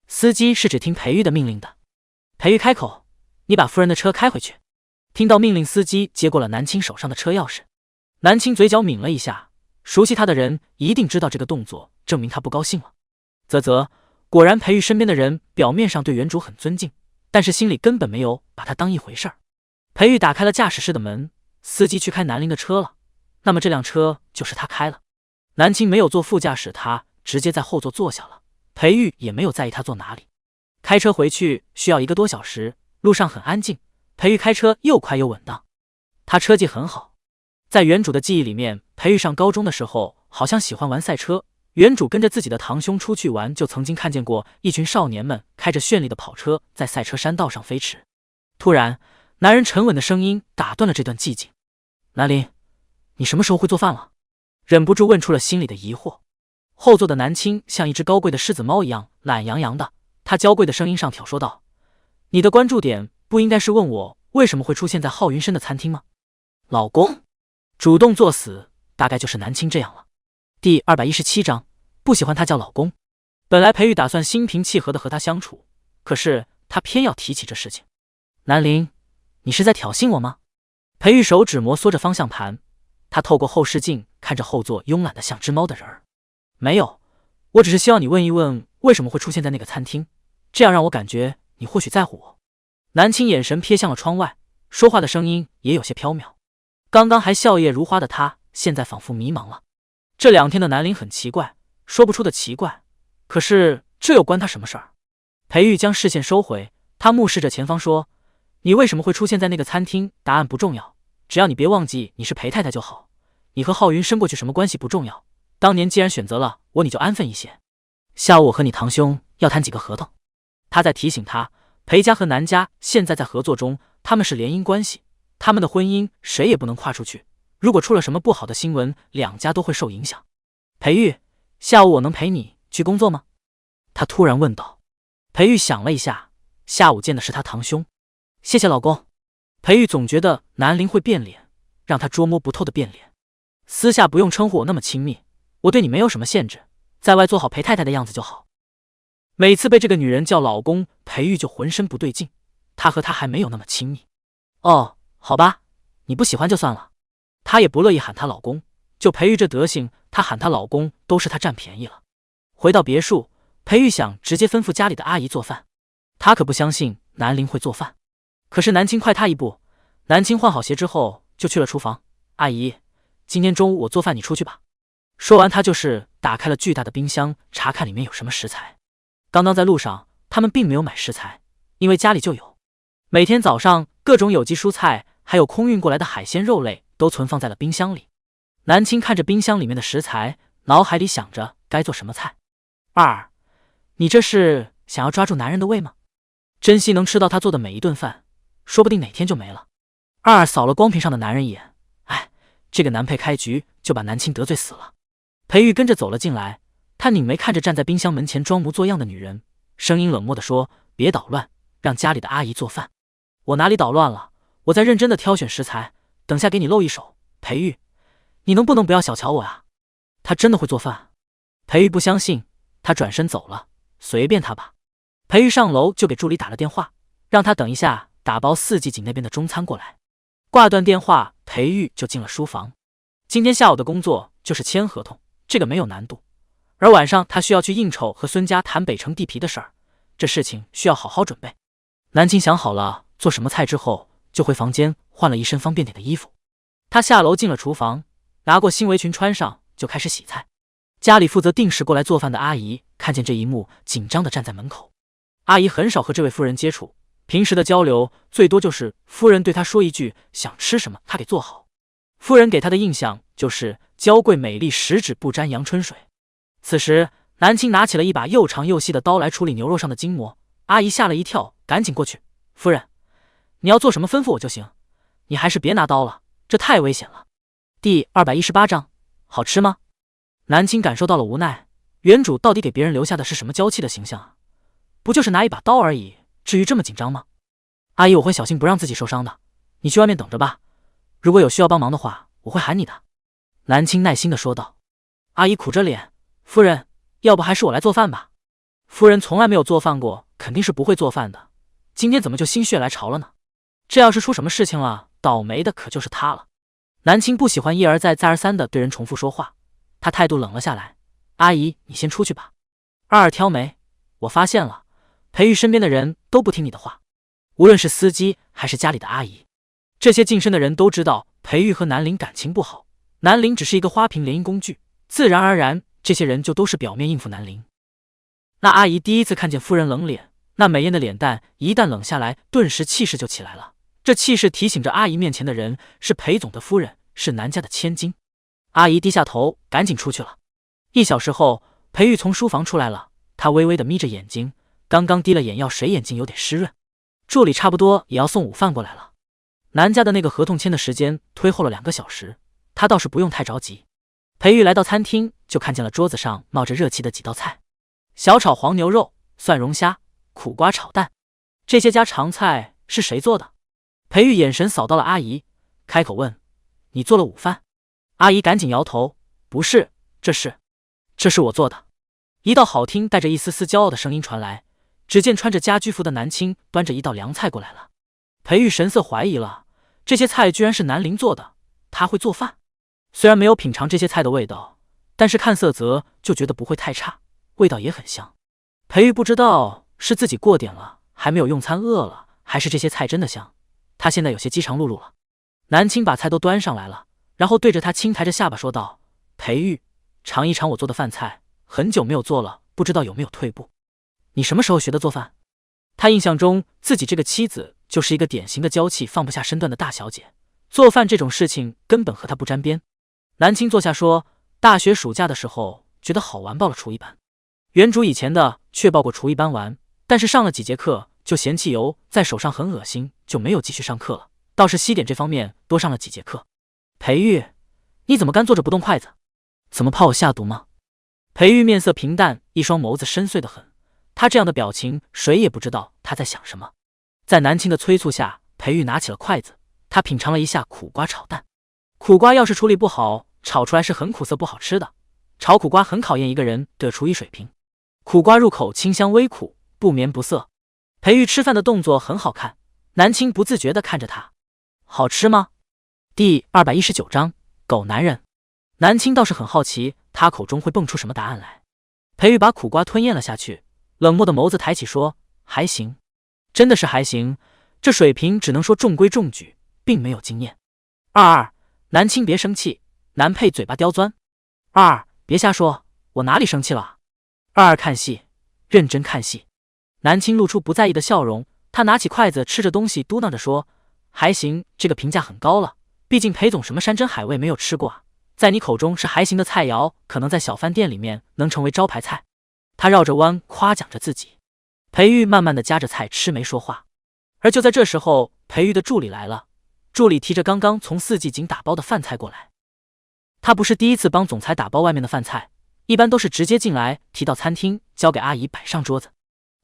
司机是只听裴玉的命令的。裴玉开口，你把夫人的车开回去。听到命令，司机接过了南青手上的车钥匙。南青嘴角抿了一下，熟悉他的人一定知道这个动作证明他不高兴了。果然裴玉身边的人表面上对原主很尊敬，但是心里根本没有把他当一回事儿。裴玉打开了驾驶室的门，司机去开南陵的车了，那么这辆车就是他开了。南青没有坐副驾驶，他直接在后座坐下了，裴玉也没有在意他坐哪里。开车回去需要1个多小时，路上很安静，裴玉开车又快又稳当。他车技很好。在原主的记忆里面，裴玉上高中的时候好像喜欢玩赛车，原主跟着自己的堂兄出去玩，就曾经看见过一群少年们开着绚丽的跑车在赛车山道上飞驰。突然，男人沉稳的声音打断了这段寂静：“南林，你什么时候会做饭了？”忍不住问出了心里的疑惑。后座的南青像一只高贵的狮子猫一样懒洋洋的，他娇贵的声音上挑说道：“你的关注点不应该是问我为什么会出现在浩云生的餐厅吗？”老公主动作死，大概就是南青这样了。第217章，不喜欢他叫老公。本来裴玉打算心平气和的和他相处，可是他偏要提起这事情。南林，你是在挑衅我吗？裴玉手指摩挲着方向盘，他透过后视镜看着后座慵懒的像只猫的人儿。没有，我只是希望你问一问为什么会出现在那个餐厅，这样让我感觉你或许在乎我。南青眼神瞥向了窗外，说话的声音也有些飘渺。刚刚还笑靥如花的他，现在仿佛迷茫了。这2天的南林很奇怪，说不出的奇怪，可是这又关他什么事儿？裴玉将视线收回，他目视着前方说：“你为什么会出现在那个餐厅？答案不重要，只要你别忘记你是裴太太就好。你和浩云生过去什么关系不重要，当年既然选择了我，你就安分一些。下午我和你堂兄要谈几个合同。”他在提醒他，裴家和南家现在在合作中，他们是联姻关系，他们的婚姻谁也不能跨出去，如果出了什么不好的新闻，2家都会受影响。裴玉，下午我能陪你去工作吗？他突然问道。裴玉想了一下，下午见的是他堂兄。谢谢老公。裴玉总觉得南林会变脸，让他捉摸不透的变脸。私下不用称呼我那么亲密，我对你没有什么限制，在外做好裴太太的样子就好。每次被这个女人叫老公，裴玉就浑身不对劲，他和她还没有那么亲密。哦，好吧，你不喜欢就算了。他也不乐意喊她老公，就裴玉这德行，他喊她老公都是他占便宜了。回到别墅，裴玉想直接吩咐家里的阿姨做饭，他可不相信南林会做饭。可是南青快他一步，南青换好鞋之后就去了厨房。阿姨，今天中午我做饭，你出去吧。说完，他就是打开了巨大的冰箱，查看里面有什么食材。刚刚在路上，他们并没有买食材，因为家里就有。每天早上，各种有机蔬菜还有空运过来的海鲜肉类都存放在了冰箱里。南青看着冰箱里面的食材，脑海里想着该做什么菜。二，你这是想要抓住男人的胃吗？珍惜能吃到他做的每一顿饭，说不定哪天就没了。二扫了光屏上的男人一眼，哎，这个男配开局就把南青得罪死了。裴玉跟着走了进来，他拧眉看着站在冰箱门前装模作样的女人，声音冷漠地说：“别捣乱，让家里的阿姨做饭。”我哪里捣乱了？我在认真的挑选食材，等下给你露一手。裴玉，你能不能不要小瞧我啊？他真的会做饭？裴玉不相信，他转身走了，随便他吧。裴玉上楼就给助理打了电话，让他等一下打包4季锦那边的中餐过来。挂断电话，裴玉就进了书房。今天下午的工作就是签合同，这个没有难度。而晚上他需要去应酬和孙家谈北城地皮的事儿，这事情需要好好准备。南青想好了做什么菜之后，就回房间换了一身方便点的衣服。他下楼进了厨房，拿过新围裙穿上，就开始洗菜。家里负责定时过来做饭的阿姨看见这一幕，紧张地站在门口。阿姨很少和这位夫人接触，平时的交流最多就是夫人对她说一句想吃什么，她给做好。夫人给她的印象就是娇贵美丽，十指不沾阳春水。此时，南青拿起了一把又长又细的刀来处理牛肉上的筋膜。阿姨吓了一跳，赶紧过去：“夫人，你要做什么吩咐我就行，你还是别拿刀了，这太危险了。”第218章，好吃吗？南青感受到了无奈，原主到底给别人留下的是什么娇气的形象啊？不就是拿一把刀而已，至于这么紧张吗？阿姨，我会小心不让自己受伤的，你去外面等着吧，如果有需要帮忙的话，我会喊你的。南青耐心地说道。阿姨苦着脸：“夫人，要不还是我来做饭吧。”夫人从来没有做饭过，肯定是不会做饭的，今天怎么就心血来潮了呢？这要是出什么事情了，倒霉的可就是他了。南青不喜欢一而再再而三的对人重复说话，他态度冷了下来：“阿姨，你先出去吧。”二挑眉：“我发现了，裴玉身边的人都不听你的话，无论是司机还是家里的阿姨，这些近身的人都知道裴玉和南陵感情不好，南陵只是一个花瓶联姻工具，自然而然这些人就都是表面应付南陵。那阿姨第一次看见夫人冷脸，那美艳的脸蛋一旦冷下来，顿时气势就起来了，这气势提醒着阿姨面前的人是裴总的夫人，是南家的千金。阿姨低下头，赶紧出去了。1小时后，裴玉从书房出来了，他微微的眯着眼睛，刚刚滴了眼药水，眼睛有点湿润。助理差不多也要送午饭过来了。南家的那个合同签的时间推后了2个小时，他倒是不用太着急。裴玉来到餐厅，就看见了桌子上冒着热气的几道菜：小炒黄牛肉、蒜蓉虾、苦瓜炒蛋。这些家常菜是谁做的？裴玉眼神扫到了阿姨，开口问：你做了午饭？阿姨赶紧摇头：不是，这是我做的。一道好听带着一丝丝骄傲的声音传来，只见穿着家居服的南青端着一道凉菜过来了。裴玉神色怀疑了，这些菜居然是南陵做的，他会做饭？虽然没有品尝这些菜的味道，但是看色泽就觉得不会太差，味道也很香。裴玉不知道是自己过点了，还没有用餐饿了，还是这些菜真的香，他现在有些饥肠辘辘了。南青把菜都端上来了，然后对着他轻抬着下巴说道：裴玉，尝一尝我做的饭菜，很久没有做了，不知道有没有退步。你什么时候学的做饭？他印象中自己这个妻子就是一个典型的娇气放不下身段的大小姐，做饭这种事情根本和她不沾边。南青坐下说：大学暑假的时候觉得好玩，报了厨艺班。原主以前的确报过厨艺班玩，但是上了几节课就嫌弃油在手上很恶心，就没有继续上课了。倒是西点这方面多上了几节课。裴玉，你怎么干坐着不动筷子？怎么怕我下毒吗？裴玉面色平淡，一双眸子深邃得很，他这样的表情谁也不知道他在想什么。在南青的催促下，裴玉拿起了筷子，他品尝了一下苦瓜炒蛋。苦瓜要是处理不好，炒出来是很苦涩不好吃的。炒苦瓜很考验一个人的厨艺水平。苦瓜入口清香微苦，不绵不涩。裴玉吃饭的动作很好看，南青不自觉地看着他。好吃吗？第219章狗男人。南青倒是很好奇他口中会蹦出什么答案来。裴玉把苦瓜吞咽了下去，冷漠的眸子抬起说：还行，真的是还行，这水平只能说中规中矩，并没有惊艳。二，南青别生气，南佩嘴巴刁钻。二，别瞎说，我哪里生气了？二看戏，认真看戏。南青露出不在意的笑容，他拿起筷子吃着东西，嘟囔着说：还行，这个评价很高了，毕竟裴总什么山珍海味没有吃过啊，在你口中是还行的菜肴，可能在小饭店里面能成为招牌菜。他绕着弯夸奖着自己。裴玉慢慢的夹着菜吃，没说话。而就在这时候，裴玉的助理来了，助理提着刚刚从四季井打包的饭菜过来。他不是第一次帮总裁打包外面的饭菜，一般都是直接进来提到餐厅，交给阿姨摆上桌子。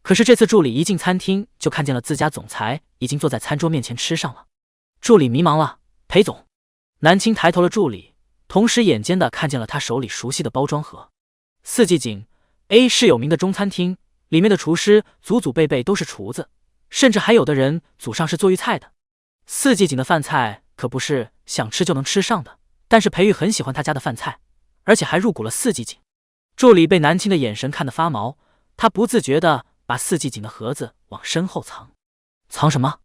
可是这次助理一进餐厅，就看见了自家总裁已经坐在餐桌面前吃上了。助理迷茫了：裴总。南青抬头了助理，同时眼尖的看见了他手里熟悉的包装盒。四季井 A 是有名的中餐厅，里面的厨师祖祖辈辈都是厨子，甚至还有的人祖上是做粤菜的。四季井的饭菜可不是想吃就能吃上的，但是裴玉很喜欢他家的饭菜，而且还入股了四季井。助理被南青的眼神看得发毛，他不自觉的把四季井的盒子往身后藏。藏什么？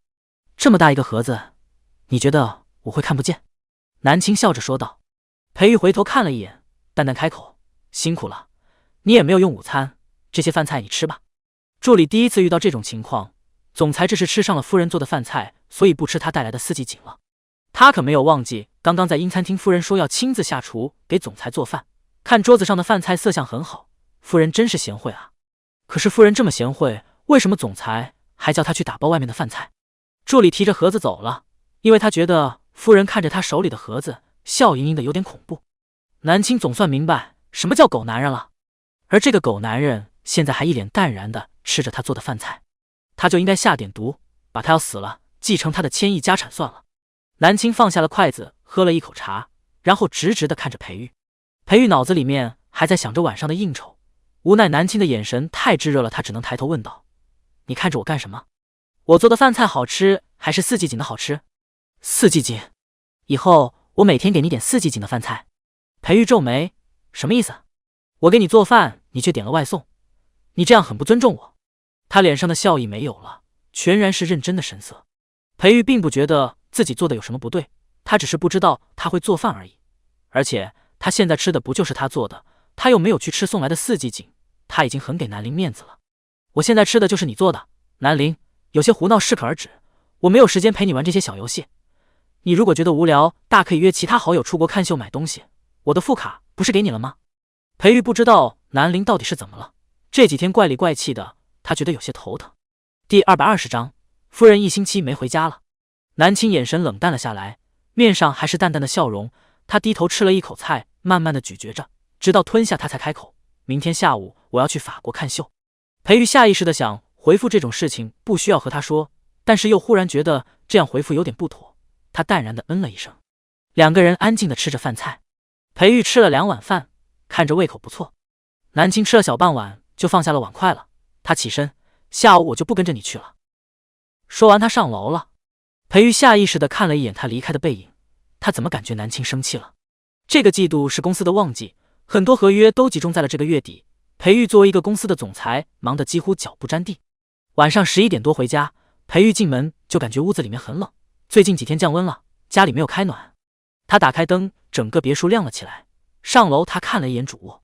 这么大一个盒子，你觉得我会看不见？南青笑着说道。裴玉回头看了一眼，淡淡开口：辛苦了，你也没有用午餐，这些饭菜你吃吧。助理第一次遇到这种情况，总裁这是吃上了夫人做的饭菜，所以不吃他带来的四季井了。他可没有忘记刚刚在英餐厅夫人说要亲自下厨给总裁做饭，看桌子上的饭菜色相很好，夫人真是贤惠啊。可是夫人这么贤惠，为什么总裁还叫他去打包外面的饭菜？助理提着盒子走了，因为他觉得夫人看着他手里的盒子笑盈盈的有点恐怖。南青总算明白什么叫狗男人了，而这个狗男人现在还一脸淡然的吃着他做的饭菜，他就应该下点毒，把他要死了继承他的千亿家产算了。南青放下了筷子，喝了一口茶，然后直直的看着裴玉。裴玉脑子里面还在想着晚上的应酬，无奈南青的眼神太炙热了，他只能抬头问道：你看着我干什么？我做的饭菜好吃还是四季井的好吃？四季井，以后我每天给你点四季井的饭菜。裴玉皱眉，什么意思？我给你做饭，你却点了外送，你这样很不尊重我。他脸上的笑意没有了，全然是认真的神色。裴玉并不觉得自己做的有什么不对，他只是不知道他会做饭而已。而且他现在吃的不就是他做的，他又没有去吃送来的四季井，他已经很给南陵面子了。我现在吃的就是你做的，南陵，有些胡闹适可而止，我没有时间陪你玩这些小游戏。你如果觉得无聊，大可以约其他好友出国看秀买东西，我的副卡不是给你了吗？裴玉不知道南陵到底是怎么了，这几天怪里怪气的，他觉得有些头疼。第220章，夫人1星期没回家了。南青眼神冷淡了下来，面上还是淡淡的笑容。他低头吃了一口菜，慢慢的咀嚼着，直到吞下他才开口：明天下午我要去法国看秀。裴玉下意识的想回复这种事情不需要和他说，但是又忽然觉得这样回复有点不妥，他淡然的了一声。两个人安静的吃着饭菜。裴玉吃了2碗饭，看着胃口不错。南青吃了小半碗就放下了碗筷了，他起身：下午我就不跟着你去了。说完他上楼了。裴玉下意识的看了一眼他离开的背影，他怎么感觉南青生气了？这个季度是公司的旺季，很多合约都集中在了这个月底。裴玉作为一个公司的总裁，忙得几乎脚不沾地。晚上11点多回家，裴玉进门就感觉屋子里面很冷，最近几天降温了，家里没有开暖。他打开灯，整个别墅亮了起来。上楼他看了一眼主卧，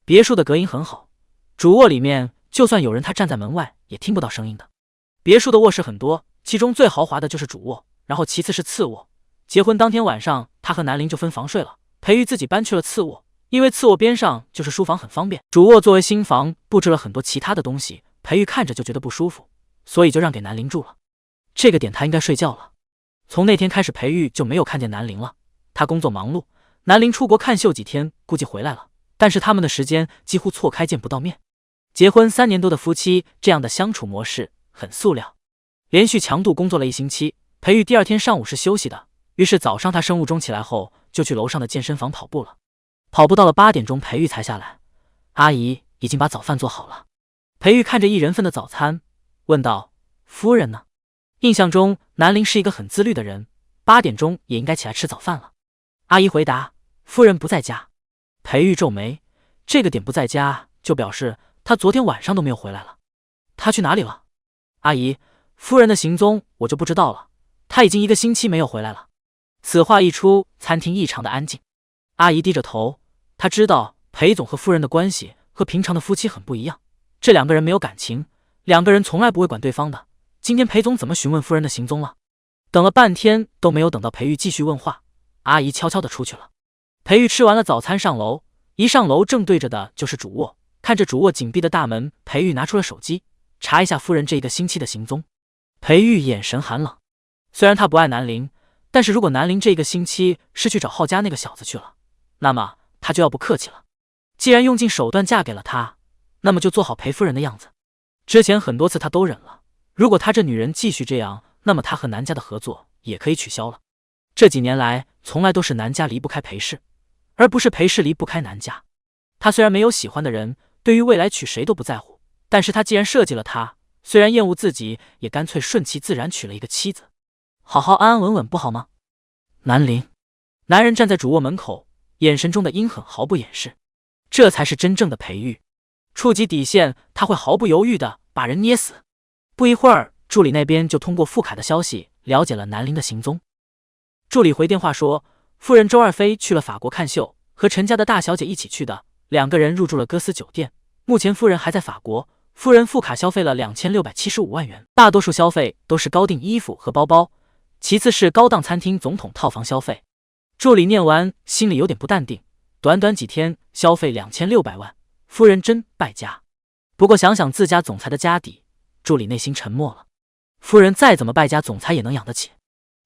别墅的隔音很好，主卧里面就算有人，他站在门外也听不到声音的。别墅的卧室很多，其中最豪华的就是主卧，然后其次是次卧。结婚当天晚上，他和南陵就分房睡了，裴玉自己搬去了次卧，因为次卧边上就是书房，很方便。主卧作为新房，布置了很多其他的东西，裴玉看着就觉得不舒服，所以就让给南陵住了。这个点他应该睡觉了。从那天开始，裴玉就没有看见南陵了。他工作忙碌，南陵出国看秀几天，估计回来了，但是他们的时间几乎错开，见不到面。结婚3年多的夫妻，这样的相处模式很塑料。连续强度工作了1星期，裴玉第2天上午是休息的，于是早上他生物钟起来后就去楼上的健身房跑步了。跑步到了8点钟，裴玉才下来。阿姨已经把早饭做好了。裴玉看着1人份的早餐，问道：夫人呢？印象中南陵是一个很自律的人，8点钟也应该起来吃早饭了。阿姨回答：夫人不在家。裴玉皱眉，这个点不在家就表示他昨天晚上都没有回来了。他去哪里了？阿姨，夫人的行踪我就不知道了，他已经1个星期没有回来了。此话一出，餐厅异常的安静。阿姨低着头，她知道裴总和夫人的关系和平常的夫妻很不一样，这2个人没有感情，2个人从来不会管对方的。今天裴总怎么询问夫人的行踪了？等了半天都没有等到裴玉继续问话，阿姨悄悄地出去了。裴玉吃完了早餐上楼，一上楼正对着的就是主卧，看着主卧紧闭的大门，裴玉拿出了手机查一下夫人这1个星期的行踪。裴玉眼神寒冷，虽然他不爱南陵，但是如果南陵这1个星期是去找浩家那个小子去了，那么他就要不客气了。既然用尽手段嫁给了他，那么就做好裴夫人的样子。之前很多次他都忍了，如果他这女人继续这样，那么他和南家的合作也可以取消了。这几年来从来都是南家离不开裴氏，而不是裴氏离不开南家。他虽然没有喜欢的人，对于未来娶谁都不在乎，但是他既然设计了他，虽然厌恶自己，也干脆顺其自然娶了一个妻子，好好安安稳稳不好吗？南陵，男人站在主卧门口，眼神中的阴狠毫不掩饰，这才是真正的裴玉。触及底线，他会毫不犹豫地把人捏死。不一会儿，助理那边就通过傅凯的消息了解了南陵的行踪。助理回电话说，夫人周2飞去了法国看秀，和陈家的大小姐一起去的，2个人入住了歌斯酒店。目前夫人还在法国，夫人付卡消费了2675万元，大多数消费都是高定衣服和包包，其次是高档餐厅总统套房消费。助理念完心里有点不淡定，短短几天消费2600万，夫人真败家。不过想想自家总裁的家底，助理内心沉默了。夫人再怎么败家，总裁也能养得起。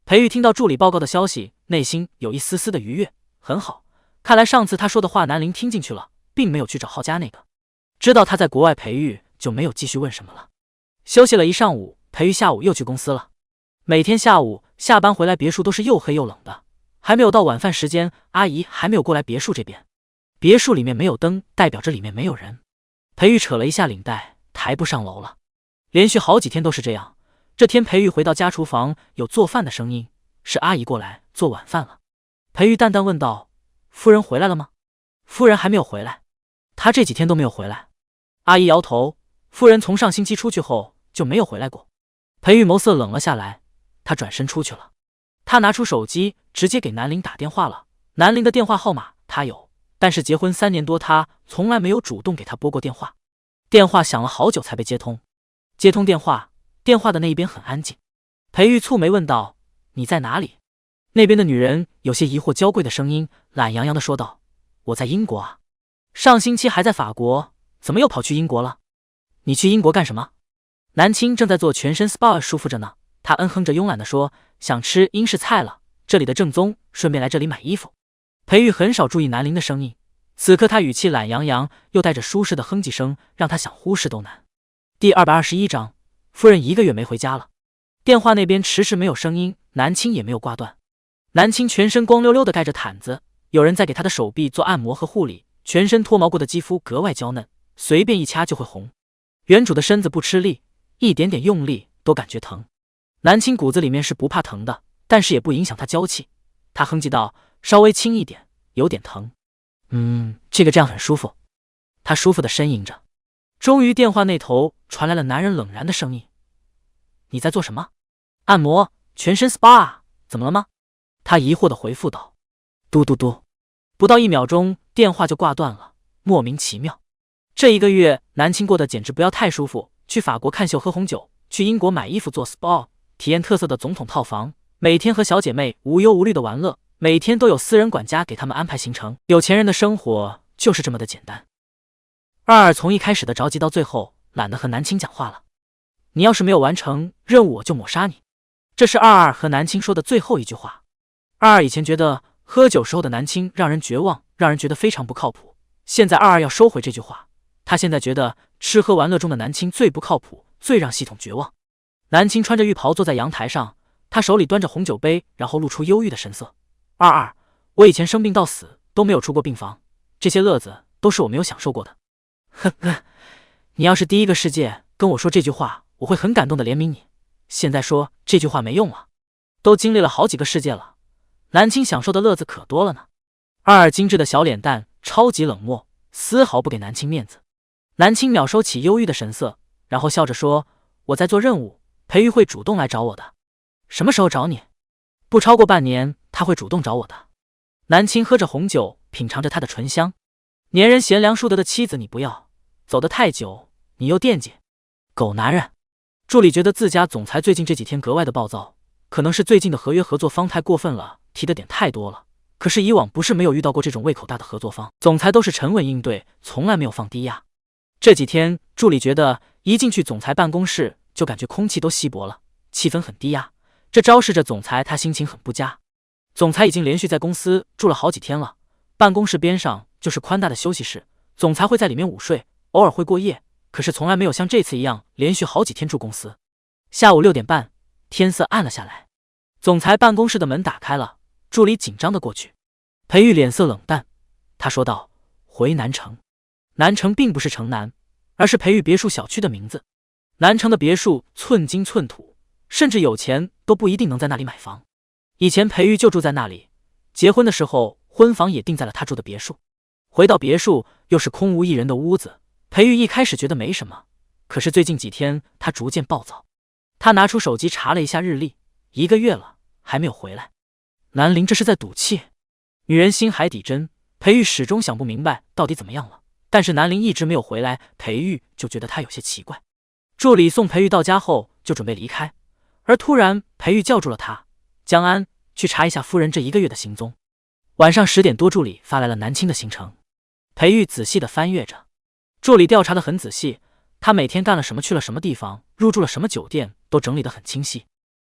裴玉听到助理报告的消息，内心有一丝丝的愉悦，很好，看来上次他说的话南陵听进去了，并没有去找浩家那个。知道他在国外，裴玉就没有继续问什么了。休息了一上午，裴玉下午又去公司了。每天下午下班回来，别墅都是又黑又冷的，还没有到晚饭时间，阿姨还没有过来别墅这边。别墅里面没有灯，代表着里面没有人。裴玉扯了一下领带，抬步上楼了。连续好几天都是这样。这天裴玉回到家，厨房有做饭的声音，是阿姨过来做晚饭了。裴玉淡淡问道：夫人回来了吗？夫人还没有回来，她这几天都没有回来。阿姨摇头，夫人从上星期出去后就没有回来过。裴玉眸色冷了下来，他转身出去了。他拿出手机直接给南陵打电话了。南陵的电话号码他有，但是结婚3年多，他从来没有主动给他拨过电话。电话响了好久才被接通。接通电话，电话的那一边很安静。裴玉蹙眉问道：“你在哪里？”那边的女人有些疑惑，娇贵的声音懒洋洋地说道：“我在英国啊，上星期还在法国，怎么又跑去英国了？你去英国干什么？”南青正在做全身 SPA 舒服着呢，他嗯哼着慵懒地说：“想吃英式菜了，这里的正宗，顺便来这里买衣服。”裴玉很少注意南陵的声音，此刻他语气懒洋洋，又带着舒适的哼唧声，让他想忽视都难。第221章，夫人1个月没回家了。电话那边迟迟没有声音，南青也没有挂断。南青全身光溜溜的盖着毯子，有人在给他的手臂做按摩和护理，全身脱毛过的肌肤格外娇嫩，随便一掐就会红。原主的身子不吃力，一点点用力都感觉疼。南青骨子里面是不怕疼的，但是也不影响他娇气。他哼唧道：“稍微轻一点，有点疼。”这样很舒服。他舒服的呻吟着。终于电话那头传来了男人冷然的声音：“你在做什么？按摩，全身 SPA， 怎么了吗？”他疑惑的回复道：“嘟嘟嘟。”不到1秒钟，电话就挂断了，莫名其妙。这1个月，南青过得简直不要太舒服，去法国看秀喝红酒，去英国买衣服做 SPA， 体验特色的总统套房，每天和小姐妹无忧无虑的玩乐，每天都有私人管家给他们安排行程。有钱人的生活就是这么的简单。二二从一开始的着急到最后懒得和南青讲话了。你要是没有完成任务，我就抹杀你。这是二二和南青说的最后一句话。二二以前觉得喝酒时候的南青让人绝望，让人觉得非常不靠谱。现在二二要收回这句话，他现在觉得吃喝玩乐中的南青最不靠谱，最让系统绝望。南青穿着浴袍坐在阳台上，他手里端着红酒杯，然后露出忧郁的神色。二二，我以前生病到死都没有出过病房，这些乐子都是我没有享受过的。呵呵，你要是第一个世界跟我说这句话，我会很感动的怜悯你。现在说这句话没用了，都经历了好几个世界了，南青享受的乐子可多了呢。二二精致的小脸蛋超级冷漠，丝毫不给南青面子。南青秒收起忧郁的神色，然后笑着说：“我在做任务，裴玉会主动来找我的。”什么时候找你？不超过半年，他会主动找我的。南青喝着红酒，品尝着他的醇香。粘人贤良淑德的妻子你不要，走得太久你又惦记，狗男人。助理觉得自家总裁最近这几天格外的暴躁，可能是最近的合约合作方太过分了，提的点太多了。可是以往不是没有遇到过这种胃口大的合作方，总裁都是沉稳应对，从来没有放低压。这几天助理觉得一进去总裁办公室就感觉空气都稀薄了，气氛很低压，这昭示着总裁他心情很不佳。总裁已经连续在公司住了好几天了，办公室边上就是宽大的休息室，总裁会在里面午睡，偶尔会过夜，可是从来没有像这次一样连续好几天住公司。下午6点半，天色暗了下来，总裁办公室的门打开了，助理紧张的过去。裴玉脸色冷淡，他说道：“回南城。”南城并不是城南，而是裴玉别墅小区的名字。南城的别墅寸金寸土，甚至有钱都不一定能在那里买房。以前裴玉就住在那里，结婚的时候婚房也定在了他住的别墅。回到别墅，又是空无一人的屋子，裴玉一开始觉得没什么，可是最近几天他逐渐暴躁。他拿出手机查了一下日历，1个月了还没有回来。南陵这是在赌气。女人心海底针，裴玉始终想不明白到底怎么样了，但是南陵一直没有回来，裴玉就觉得他有些奇怪。助理送裴玉到家后就准备离开，而突然裴玉叫住了他：“江安，去查一下夫人这1个月的行踪。”晚上10点多，助理发来了南青的行程。裴玉仔细的翻阅着，助理调查的很仔细，他每天干了什么，去了什么地方，入住了什么酒店，都整理得很清晰。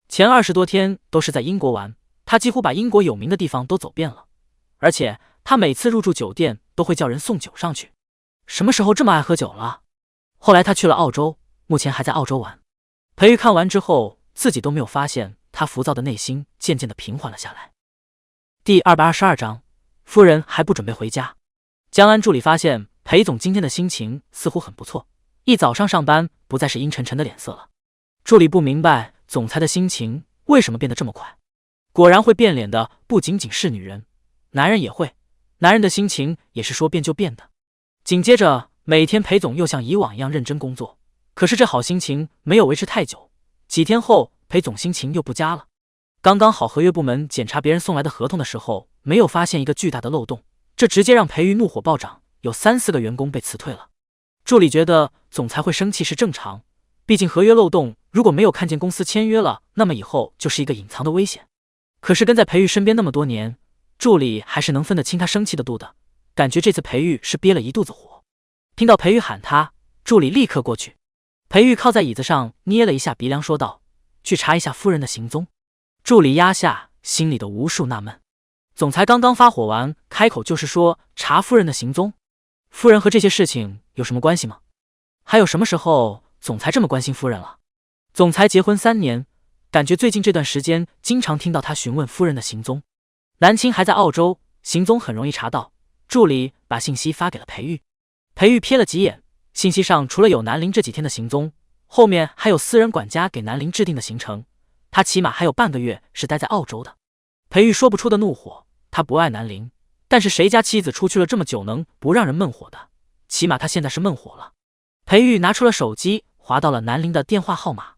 前20多天都是在英国玩，他几乎把英国有名的地方都走遍了，而且他每次入住酒店都会叫人送酒上去。什么时候这么爱喝酒了？后来他去了澳洲，目前还在澳洲玩。裴玉看完之后，自己都没有发现他浮躁的内心渐渐的平缓了下来。第222章，夫人还不准备回家。江安助理发现裴总今天的心情似乎很不错，一早上上班不再是阴沉沉的脸色了。助理不明白总裁的心情为什么变得这么快，果然会变脸的不仅仅是女人，男人也会，男人的心情也是说变就变的。紧接着每天裴总又像以往一样认真工作，可是这好心情没有维持太久，几天后裴总心情又不佳了。刚刚好合约部门检查别人送来的合同的时候，没有发现一个巨大的漏洞，这直接让裴玉怒火暴涨，有3、4个员工被辞退了。助理觉得总裁会生气是正常，毕竟合约漏洞如果没有看见公司签约了，那么以后就是一个隐藏的危险。可是跟在裴玉身边那么多年，助理还是能分得清他生气的度的，感觉这次裴玉是憋了一肚子火。听到裴玉喊他，助理立刻过去。裴玉靠在椅子上捏了一下鼻梁，说道：“去查一下夫人的行踪。”助理压下心里的无数纳闷。总裁刚刚发火完，开口就是说查夫人的行踪。夫人和这些事情有什么关系吗？还有什么时候总裁这么关心夫人了？总裁结婚3年，感觉最近这段时间经常听到他询问夫人的行踪。南青还在澳洲，行踪很容易查到。助理把信息发给了裴玉。裴玉瞥了几眼，信息上除了有南陵这几天的行踪，后面还有私人管家给南陵制定的行程，他起码还有半个月是待在澳洲的。裴玉说不出的怒火，他不爱南陵，但是谁家妻子出去了这么久能不让人闷火的？起码他现在是闷火了。裴玉拿出了手机，滑到了南陵的电话号码。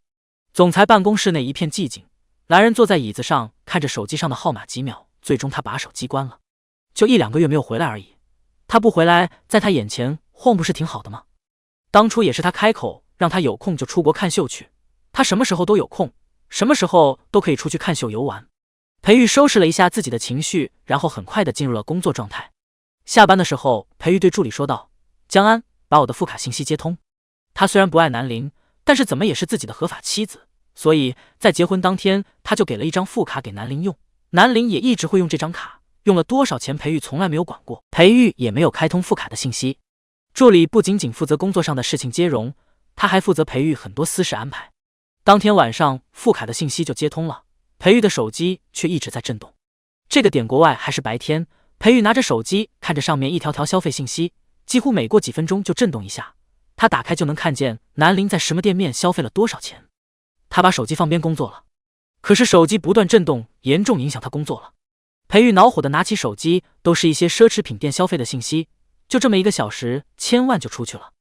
总裁办公室内一片寂静，男人坐在椅子上看着手机上的号码几秒，最终他把手机关了。就1-2个月没有回来而已，他不回来在他眼前晃不是挺好的吗？当初也是他开口让他有空就出国看秀去，他什么时候都有空，什么时候都可以出去看秀游玩。裴玉收拾了一下自己的情绪，然后很快的进入了工作状态。下班的时候，裴玉对助理说道：“江安，把我的副卡信息接通。”他虽然不爱南陵，但是怎么也是自己的合法妻子，所以在结婚当天他就给了一张副卡给南陵用。南陵也一直会用这张卡，用了多少钱裴玉从来没有管过，裴玉也没有开通副卡的信息。助理不仅仅负责工作上的事情接容，他还负责裴玉很多私事安排。当天晚上副卡的信息就接通了，裴玉的手机却一直在震动。这个点国外还是白天，裴玉拿着手机看着上面一条条消费信息，几乎每过几分钟就震动一下。他打开就能看见南陵在什么店面消费了多少钱。他把手机放边工作了，可是手机不断震动，严重影响他工作了。裴玉恼火的拿起手机，都是一些奢侈品店消费的信息，就这么1个小时，千万就出去了。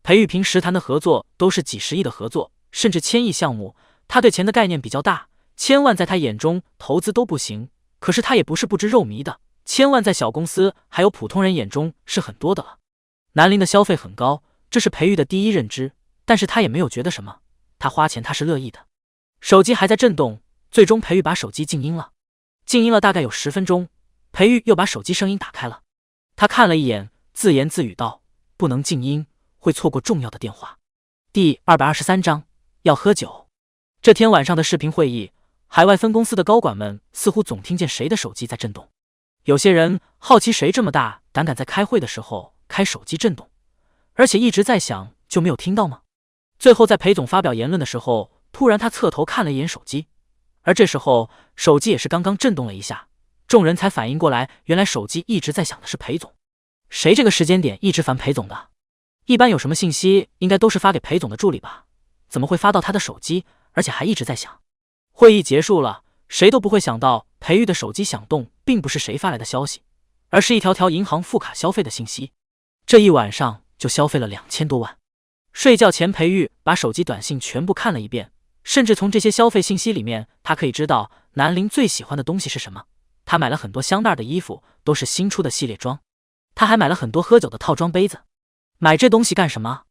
裴玉平时谈的合作都是几十亿的合作，甚至1000亿项目，他对钱的概念比较大，千万在他眼中投资都不行，可是他也不是不知肉糜的，千万在小公司还有普通人眼中是很多的了。南陵的消费很高，这是裴玉的第一认知，但是他也没有觉得什么，他花钱他是乐意的。手机还在震动，最终裴玉把手机静音了。静音了大概有10分钟，裴玉又把手机声音打开了。他看了一眼，自言自语道：“不能静音，会错过重要的电话。”第223章要喝酒。这天晚上的视频会议，海外分公司的高管们似乎总听见谁的手机在震动。有些人好奇谁这么大胆敢在开会的时候开手机震动，而且一直在响，就没有听到吗？最后在裴总发表言论的时候，突然他侧头看了一眼手机，而这时候手机也是刚刚震动了一下，众人才反应过来，原来手机一直在响的是裴总。谁这个时间点一直烦裴总的？一般有什么信息应该都是发给裴总的助理吧？怎么会发到他的手机，而且还一直在响？会议结束了，谁都不会想到裴玉的手机响动并不是谁发来的消息，而是一条条银行副卡消费的信息。这一晚上就消费了2000多万。睡觉前裴玉把手机短信全部看了一遍，甚至从这些消费信息里面他可以知道南陵最喜欢的东西是什么。他买了很多香奈儿的衣服，都是新出的系列装。他还买了很多喝酒的套装杯子。买这东西干什么？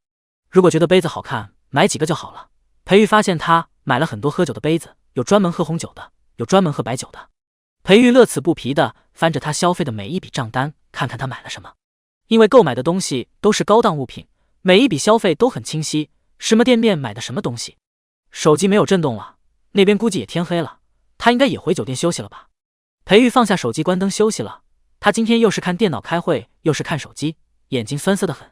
如果觉得杯子好看，买几个就好了。裴玉发现他买了很多喝酒的杯子，有专门喝红酒的，有专门喝白酒的。裴玉乐此不疲地翻着他消费的每一笔账单，看看他买了什么。因为购买的东西都是高档物品，每一笔消费都很清晰，什么店面买的什么东西。手机没有震动了，那边估计也天黑了，他应该也回酒店休息了吧。裴玉放下手机关灯休息了，他今天又是看电脑开会，又是看手机，眼睛酸涩得很。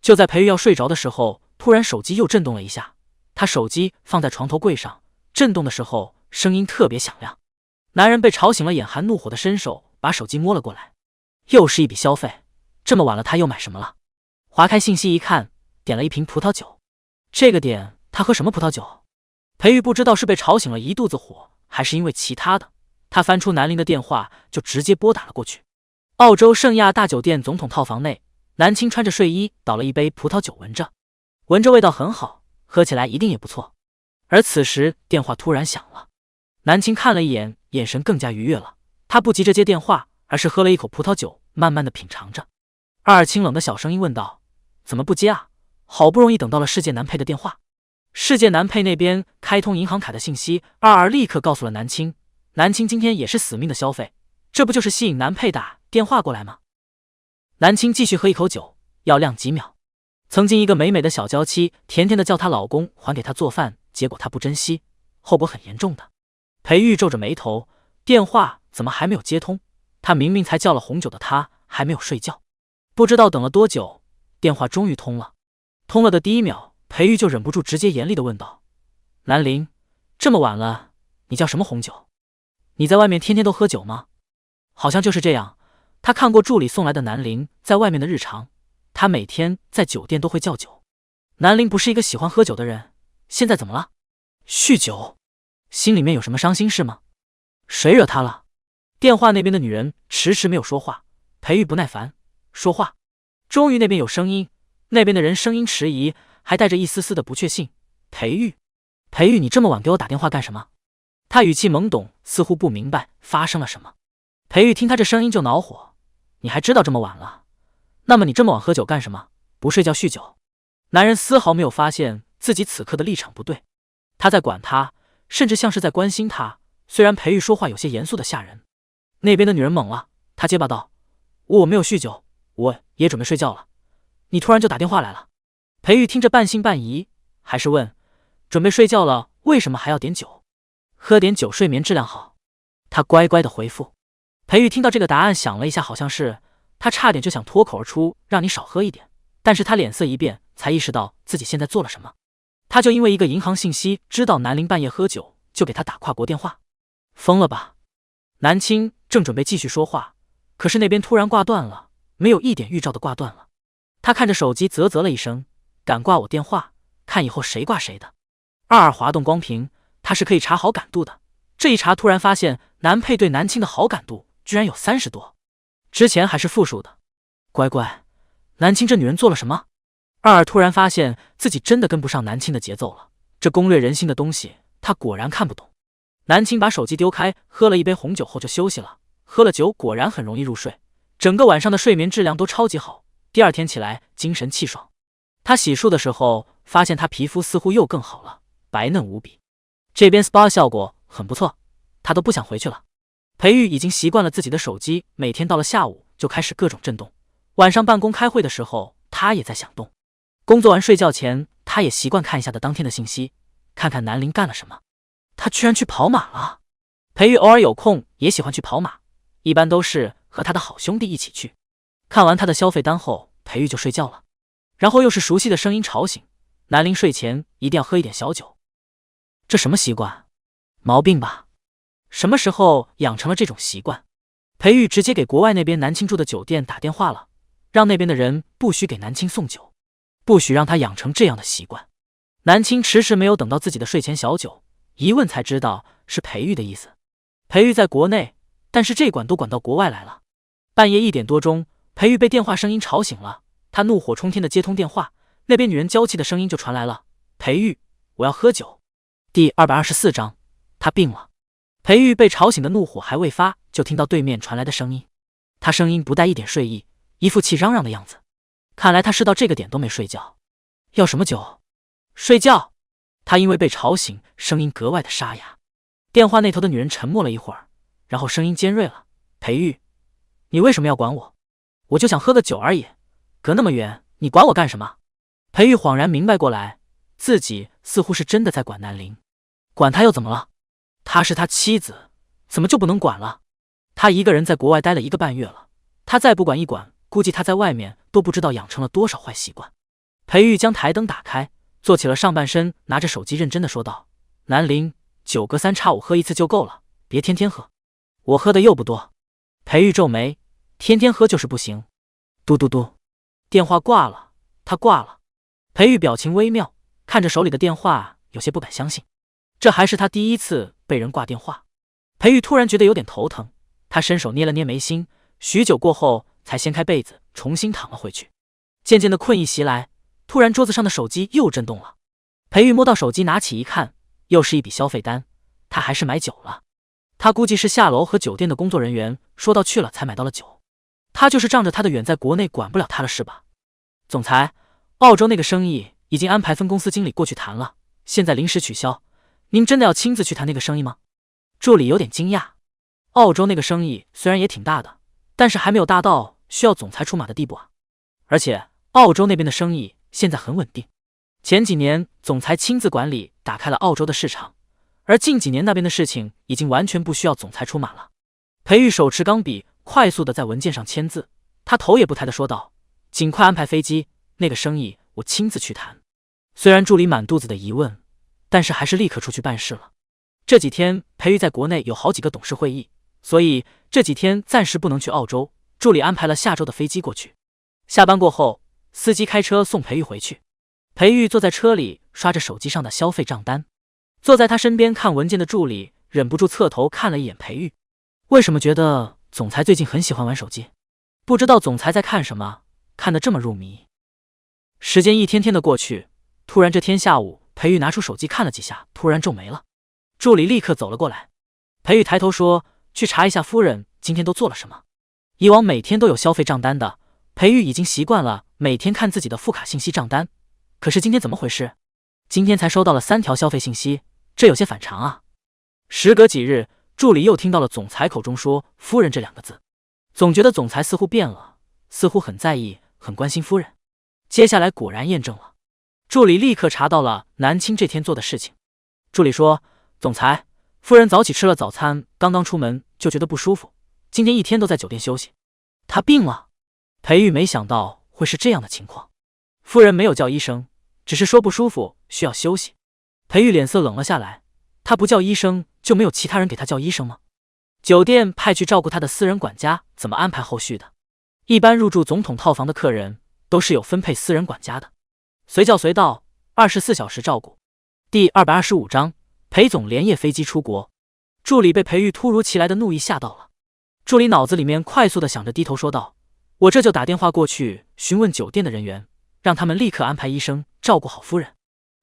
就在裴玉要睡着的时候，突然手机又震动了一下，他手机放在床头柜上，震动的时候声音特别响亮。男人被吵醒了，眼含怒火的伸手把手机摸了过来，又是一笔消费，这么晚了他又买什么了？划开信息一看，点了一瓶葡萄酒。这个点他喝什么葡萄酒？裴玉不知道是被吵醒了一肚子火，还是因为其他的，他翻出南陵的电话就直接拨打了过去。澳洲圣亚大酒店总统套房内，南青穿着睡衣倒了一杯葡萄酒，闻着味道很好，喝起来一定也不错。而此时电话突然响了，南青看了一眼，眼神更加愉悦了。他不急着接电话，而是喝了一口葡萄酒，慢慢的品尝着。二清冷的小声音问道：“怎么不接啊？好不容易等到了世界难配的电话。”世界南配那边开通银行卡的信息，二儿立刻告诉了南青。南青今天也是死命的消费，这不就是吸引南配打电话过来吗？南青继续喝一口酒，要亮几秒。曾经一个美美的小娇妻，甜甜的叫她老公还给她做饭，结果她不珍惜，后果很严重的。裴玉皱着眉头，电话怎么还没有接通？他明明才叫了红酒的他还没有睡觉。不知道等了多久，电话终于通了。通了的第一秒，裴玉就忍不住直接严厉地问道：“南陵，这么晚了，你叫什么红酒？你在外面天天都喝酒吗？”好像就是这样。他看过助理送来的南陵在外面的日常，他每天在酒店都会叫酒。南陵不是一个喜欢喝酒的人，现在怎么了？酗酒？心里面有什么伤心事吗？谁惹他了？电话那边的女人迟迟没有说话。裴玉不耐烦，说话。终于那边有声音，那边的人声音迟疑，还带着一丝丝的不确信。裴玉，你这么晚给我打电话干什么？他语气懵懂，似乎不明白发生了什么。裴玉听他这声音就恼火，你还知道这么晚了？那么你这么晚喝酒干什么？不睡觉酗酒？男人丝毫没有发现自己此刻的立场不对，他在管他，甚至像是在关心他。虽然裴玉说话有些严肃的吓人。那边的女人懵了，她结巴道：“我没有酗酒，我也准备睡觉了，你突然就打电话来了。”裴玉听着半信半疑，还是问：“准备睡觉了，为什么还要点酒？喝点酒睡眠质量好。”他乖乖的回复。裴玉听到这个答案想了一下，好像是他差点就想脱口而出让你少喝一点，但是他脸色一变，才意识到自己现在做了什么。他就因为一个银行信息知道南陵半夜喝酒，就给他打跨国电话。疯了吧？南青正准备继续说话，可是那边突然挂断了，没有一点预兆的挂断了。他看着手机啧啧了一声，敢挂我电话，看以后谁挂谁的。二滑动光屏，他是可以查好感度的，这一查突然发现南配对南青的好感度居然有30多，之前还是负数的。乖乖，南青这女人做了什么？二突然发现自己真的跟不上南青的节奏了，这攻略人心的东西他果然看不懂。南青把手机丢开，喝了一杯红酒后就休息了。喝了酒果然很容易入睡，整个晚上的睡眠质量都超级好。第二天起来精神气爽。他洗漱的时候发现他皮肤似乎又更好了，白嫩无比。这边 SPA 效果很不错，他都不想回去了。裴玉已经习惯了自己的手机每天到了下午就开始各种震动，晚上办公开会的时候他也在响动。工作完睡觉前他也习惯看一下的当天的信息，看看南陵干了什么。他居然去跑马了。裴玉偶尔有空也喜欢去跑马，一般都是和他的好兄弟一起去。看完他的消费单后，裴玉就睡觉了。然后又是熟悉的声音吵醒，南陵睡前一定要喝一点小酒。这什么习惯？毛病吧？什么时候养成了这种习惯？裴玉直接给国外那边南青住的酒店打电话了，让那边的人不许给南青送酒，不许让他养成这样的习惯。南青迟迟没有等到自己的睡前小酒，一问才知道是裴玉的意思。裴玉在国内，但是这管都管到国外来了。半夜1点多钟，裴玉被电话声音吵醒了，他怒火冲天的接通电话，那边女人娇气的声音就传来了：“裴玉，我要喝酒。”第224章，他病了。裴玉被吵醒的怒火还未发，就听到对面传来的声音，他声音不带一点睡意，一副气嚷嚷的样子。看来他是到这个点都没睡觉。要什么酒？睡觉。他因为被吵醒，声音格外的沙哑。电话那头的女人沉默了一会儿，然后声音尖锐了：“裴玉，你为什么要管我？我就想喝个酒而已，隔那么远，你管我干什么？”裴玉恍然明白过来，自己似乎是真的在管南陵。管他又怎么了？他是他妻子，怎么就不能管了？他一个人在国外待了1个半月了，他再不管一管，估计他在外面都不知道养成了多少坏习惯。裴玉将台灯打开，坐起了上半身，拿着手机认真的说道：“南陵，酒隔3差5喝一次就够了，别天天喝。我喝的又不多。”裴玉皱眉，天天喝就是不行。嘟嘟嘟，电话挂了，他挂了。裴玉表情微妙，看着手里的电话，有些不敢相信，这还是他第一次被人挂电话。裴玉突然觉得有点头疼，他伸手捏了捏眉心，许久过后才掀开被子，重新躺了回去。渐渐的困意袭来，突然桌子上的手机又震动了。裴玉摸到手机，拿起一看，又是一笔消费单，他还是买酒了。他估计是下楼和酒店的工作人员说到去了才买到了酒。他就是仗着他的远在国内管不了他了是吧？总裁，澳洲那个生意已经安排分公司经理过去谈了，现在临时取消，您真的要亲自去谈那个生意吗？助理有点惊讶。澳洲那个生意虽然也挺大的，但是还没有大到需要总裁出马的地步啊。而且澳洲那边的生意现在很稳定，前几年总裁亲自管理打开了澳洲的市场，而近几年那边的事情已经完全不需要总裁出马了。裴玉手持钢笔，快速的在文件上签字，他头也不抬的说道：“尽快安排飞机，那个生意我亲自去谈。”虽然助理满肚子的疑问，但是还是立刻出去办事了。这几天裴玉在国内有好几个董事会议，所以这几天暂时不能去澳洲，助理安排了下周的飞机过去。下班过后，司机开车送裴玉回去。裴玉坐在车里刷着手机上的消费账单，坐在他身边看文件的助理忍不住侧头看了一眼裴玉。为什么觉得总裁最近很喜欢玩手机？不知道总裁在看什么，看得这么入迷。时间一天天的过去，突然这天下午，裴玉拿出手机看了几下，突然皱眉了。助理立刻走了过来。裴玉抬头说：“去查一下夫人今天都做了什么。”以往每天都有消费账单的，裴玉已经习惯了每天看自己的副卡信息账单。可是今天怎么回事？今天才收到了3条消费信息，这有些反常啊。时隔几日，助理又听到了总裁口中说“夫人”这2个字，总觉得总裁似乎变了，似乎很在意，很关心夫人。接下来果然验证了，助理立刻查到了南青这天做的事情。助理说：“总裁，夫人早起吃了早餐，刚刚出门就觉得不舒服，今天一天都在酒店休息。她病了。”裴玉没想到会是这样的情况，夫人没有叫医生，只是说不舒服，需要休息。裴玉脸色冷了下来，他不叫医生就没有其他人给他叫医生吗？酒店派去照顾他的私人管家怎么安排后续的？一般入住总统套房的客人都是有分配私人管家的，随叫随到，24小时照顾。第225章，裴总连夜飞机出国。助理被裴玉突如其来的怒意吓到了，助理脑子里面快速的想着，低头说道：“我这就打电话过去询问酒店的人员，让他们立刻安排医生照顾好夫人。”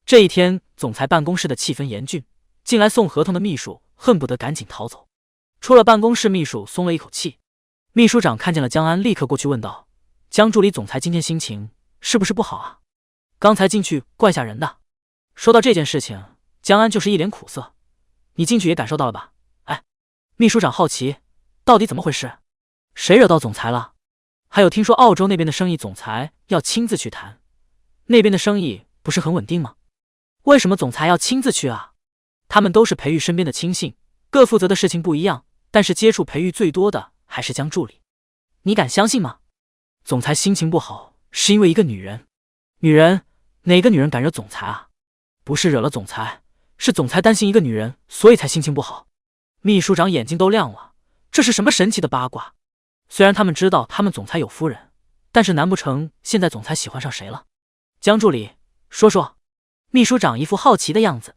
这一天，总裁办公室的气氛严峻，进来送合同的秘书恨不得赶紧逃走。出了办公室，秘书松了一口气。秘书长看见了江安，立刻过去问道：“江助理，总裁今天心情是不是不好啊？刚才进去怪吓人的。”说到这件事情，江安就是一脸苦涩。你进去也感受到了吧？哎，秘书长好奇，到底怎么回事？谁惹到总裁了？还有听说澳洲那边的生意总裁要亲自去谈，那边的生意不是很稳定吗？为什么总裁要亲自去啊？他们都是裴玉身边的亲信，各负责的事情不一样，但是接触裴玉最多的还是江助理。你敢相信吗？总裁心情不好是因为一个女人。女人？哪个女人敢惹总裁啊？不是惹了总裁，是总裁担心一个女人，所以才心情不好。秘书长眼睛都亮了，这是什么神奇的八卦？虽然他们知道他们总裁有夫人，但是难不成现在总裁喜欢上谁了？江助理，说说。秘书长一副好奇的样子。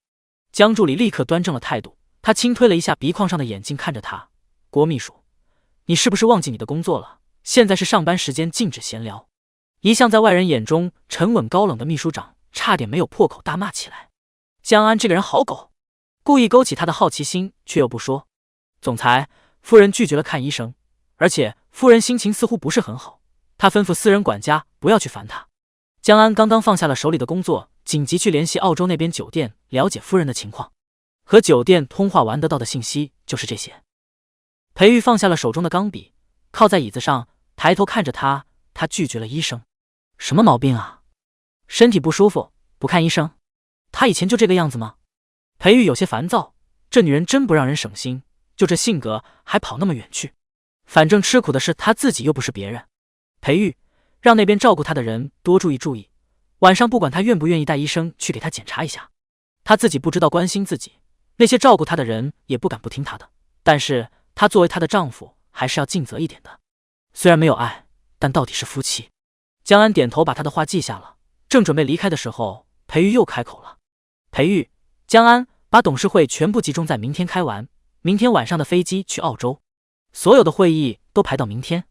江助理立刻端正了态度，他轻推了一下鼻眶上的眼镜，看着他：“郭秘书，你是不是忘记你的工作了？现在是上班时间，禁止闲聊。”一向在外人眼中沉稳高冷的秘书长差点没有破口大骂起来。江安这个人好狗，故意勾起他的好奇心，却又不说。总裁，夫人拒绝了看医生，而且夫人心情似乎不是很好，他吩咐私人管家不要去烦他。江安刚刚放下了手里的工作，紧急去联系澳洲那边酒店，了解夫人的情况。和酒店通话完得到的信息就是这些。裴玉放下了手中的钢笔，靠在椅子上，抬头看着他。他拒绝了医生。什么毛病啊？身体不舒服，不看医生？他以前就这个样子吗？裴玉有些烦躁，这女人真不让人省心，就这性格还跑那么远去。反正吃苦的是他自己，又不是别人。裴玉，让那边照顾他的人多注意注意，晚上不管他愿不愿意带医生去给他检查一下。他自己不知道关心自己，那些照顾他的人也不敢不听他的，但是他作为她的丈夫，还是要尽责一点的。虽然没有爱，但到底是夫妻。江安点头把他的话记下了，正准备离开的时候，裴玉又开口了：“裴玉，江安，把董事会全部集中在明天开完，明天晚上的飞机去澳洲，所有的会议都排到明天。”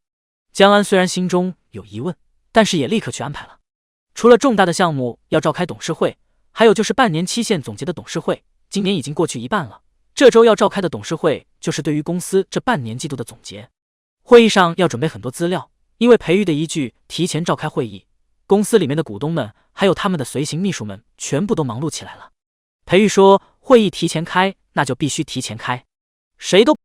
江安虽然心中有疑问，但是也立刻去安排了。除了重大的项目要召开董事会，还有就是半年期限总结的董事会，今年已经过去一半了。这周要召开的董事会就是对于公司这半年季度的总结。会议上要准备很多资料，因为裴玉的一句提前召开会议，公司里面的股东们还有他们的随行秘书们全部都忙碌起来了。裴玉说：“会议提前开，那就必须提前开，谁都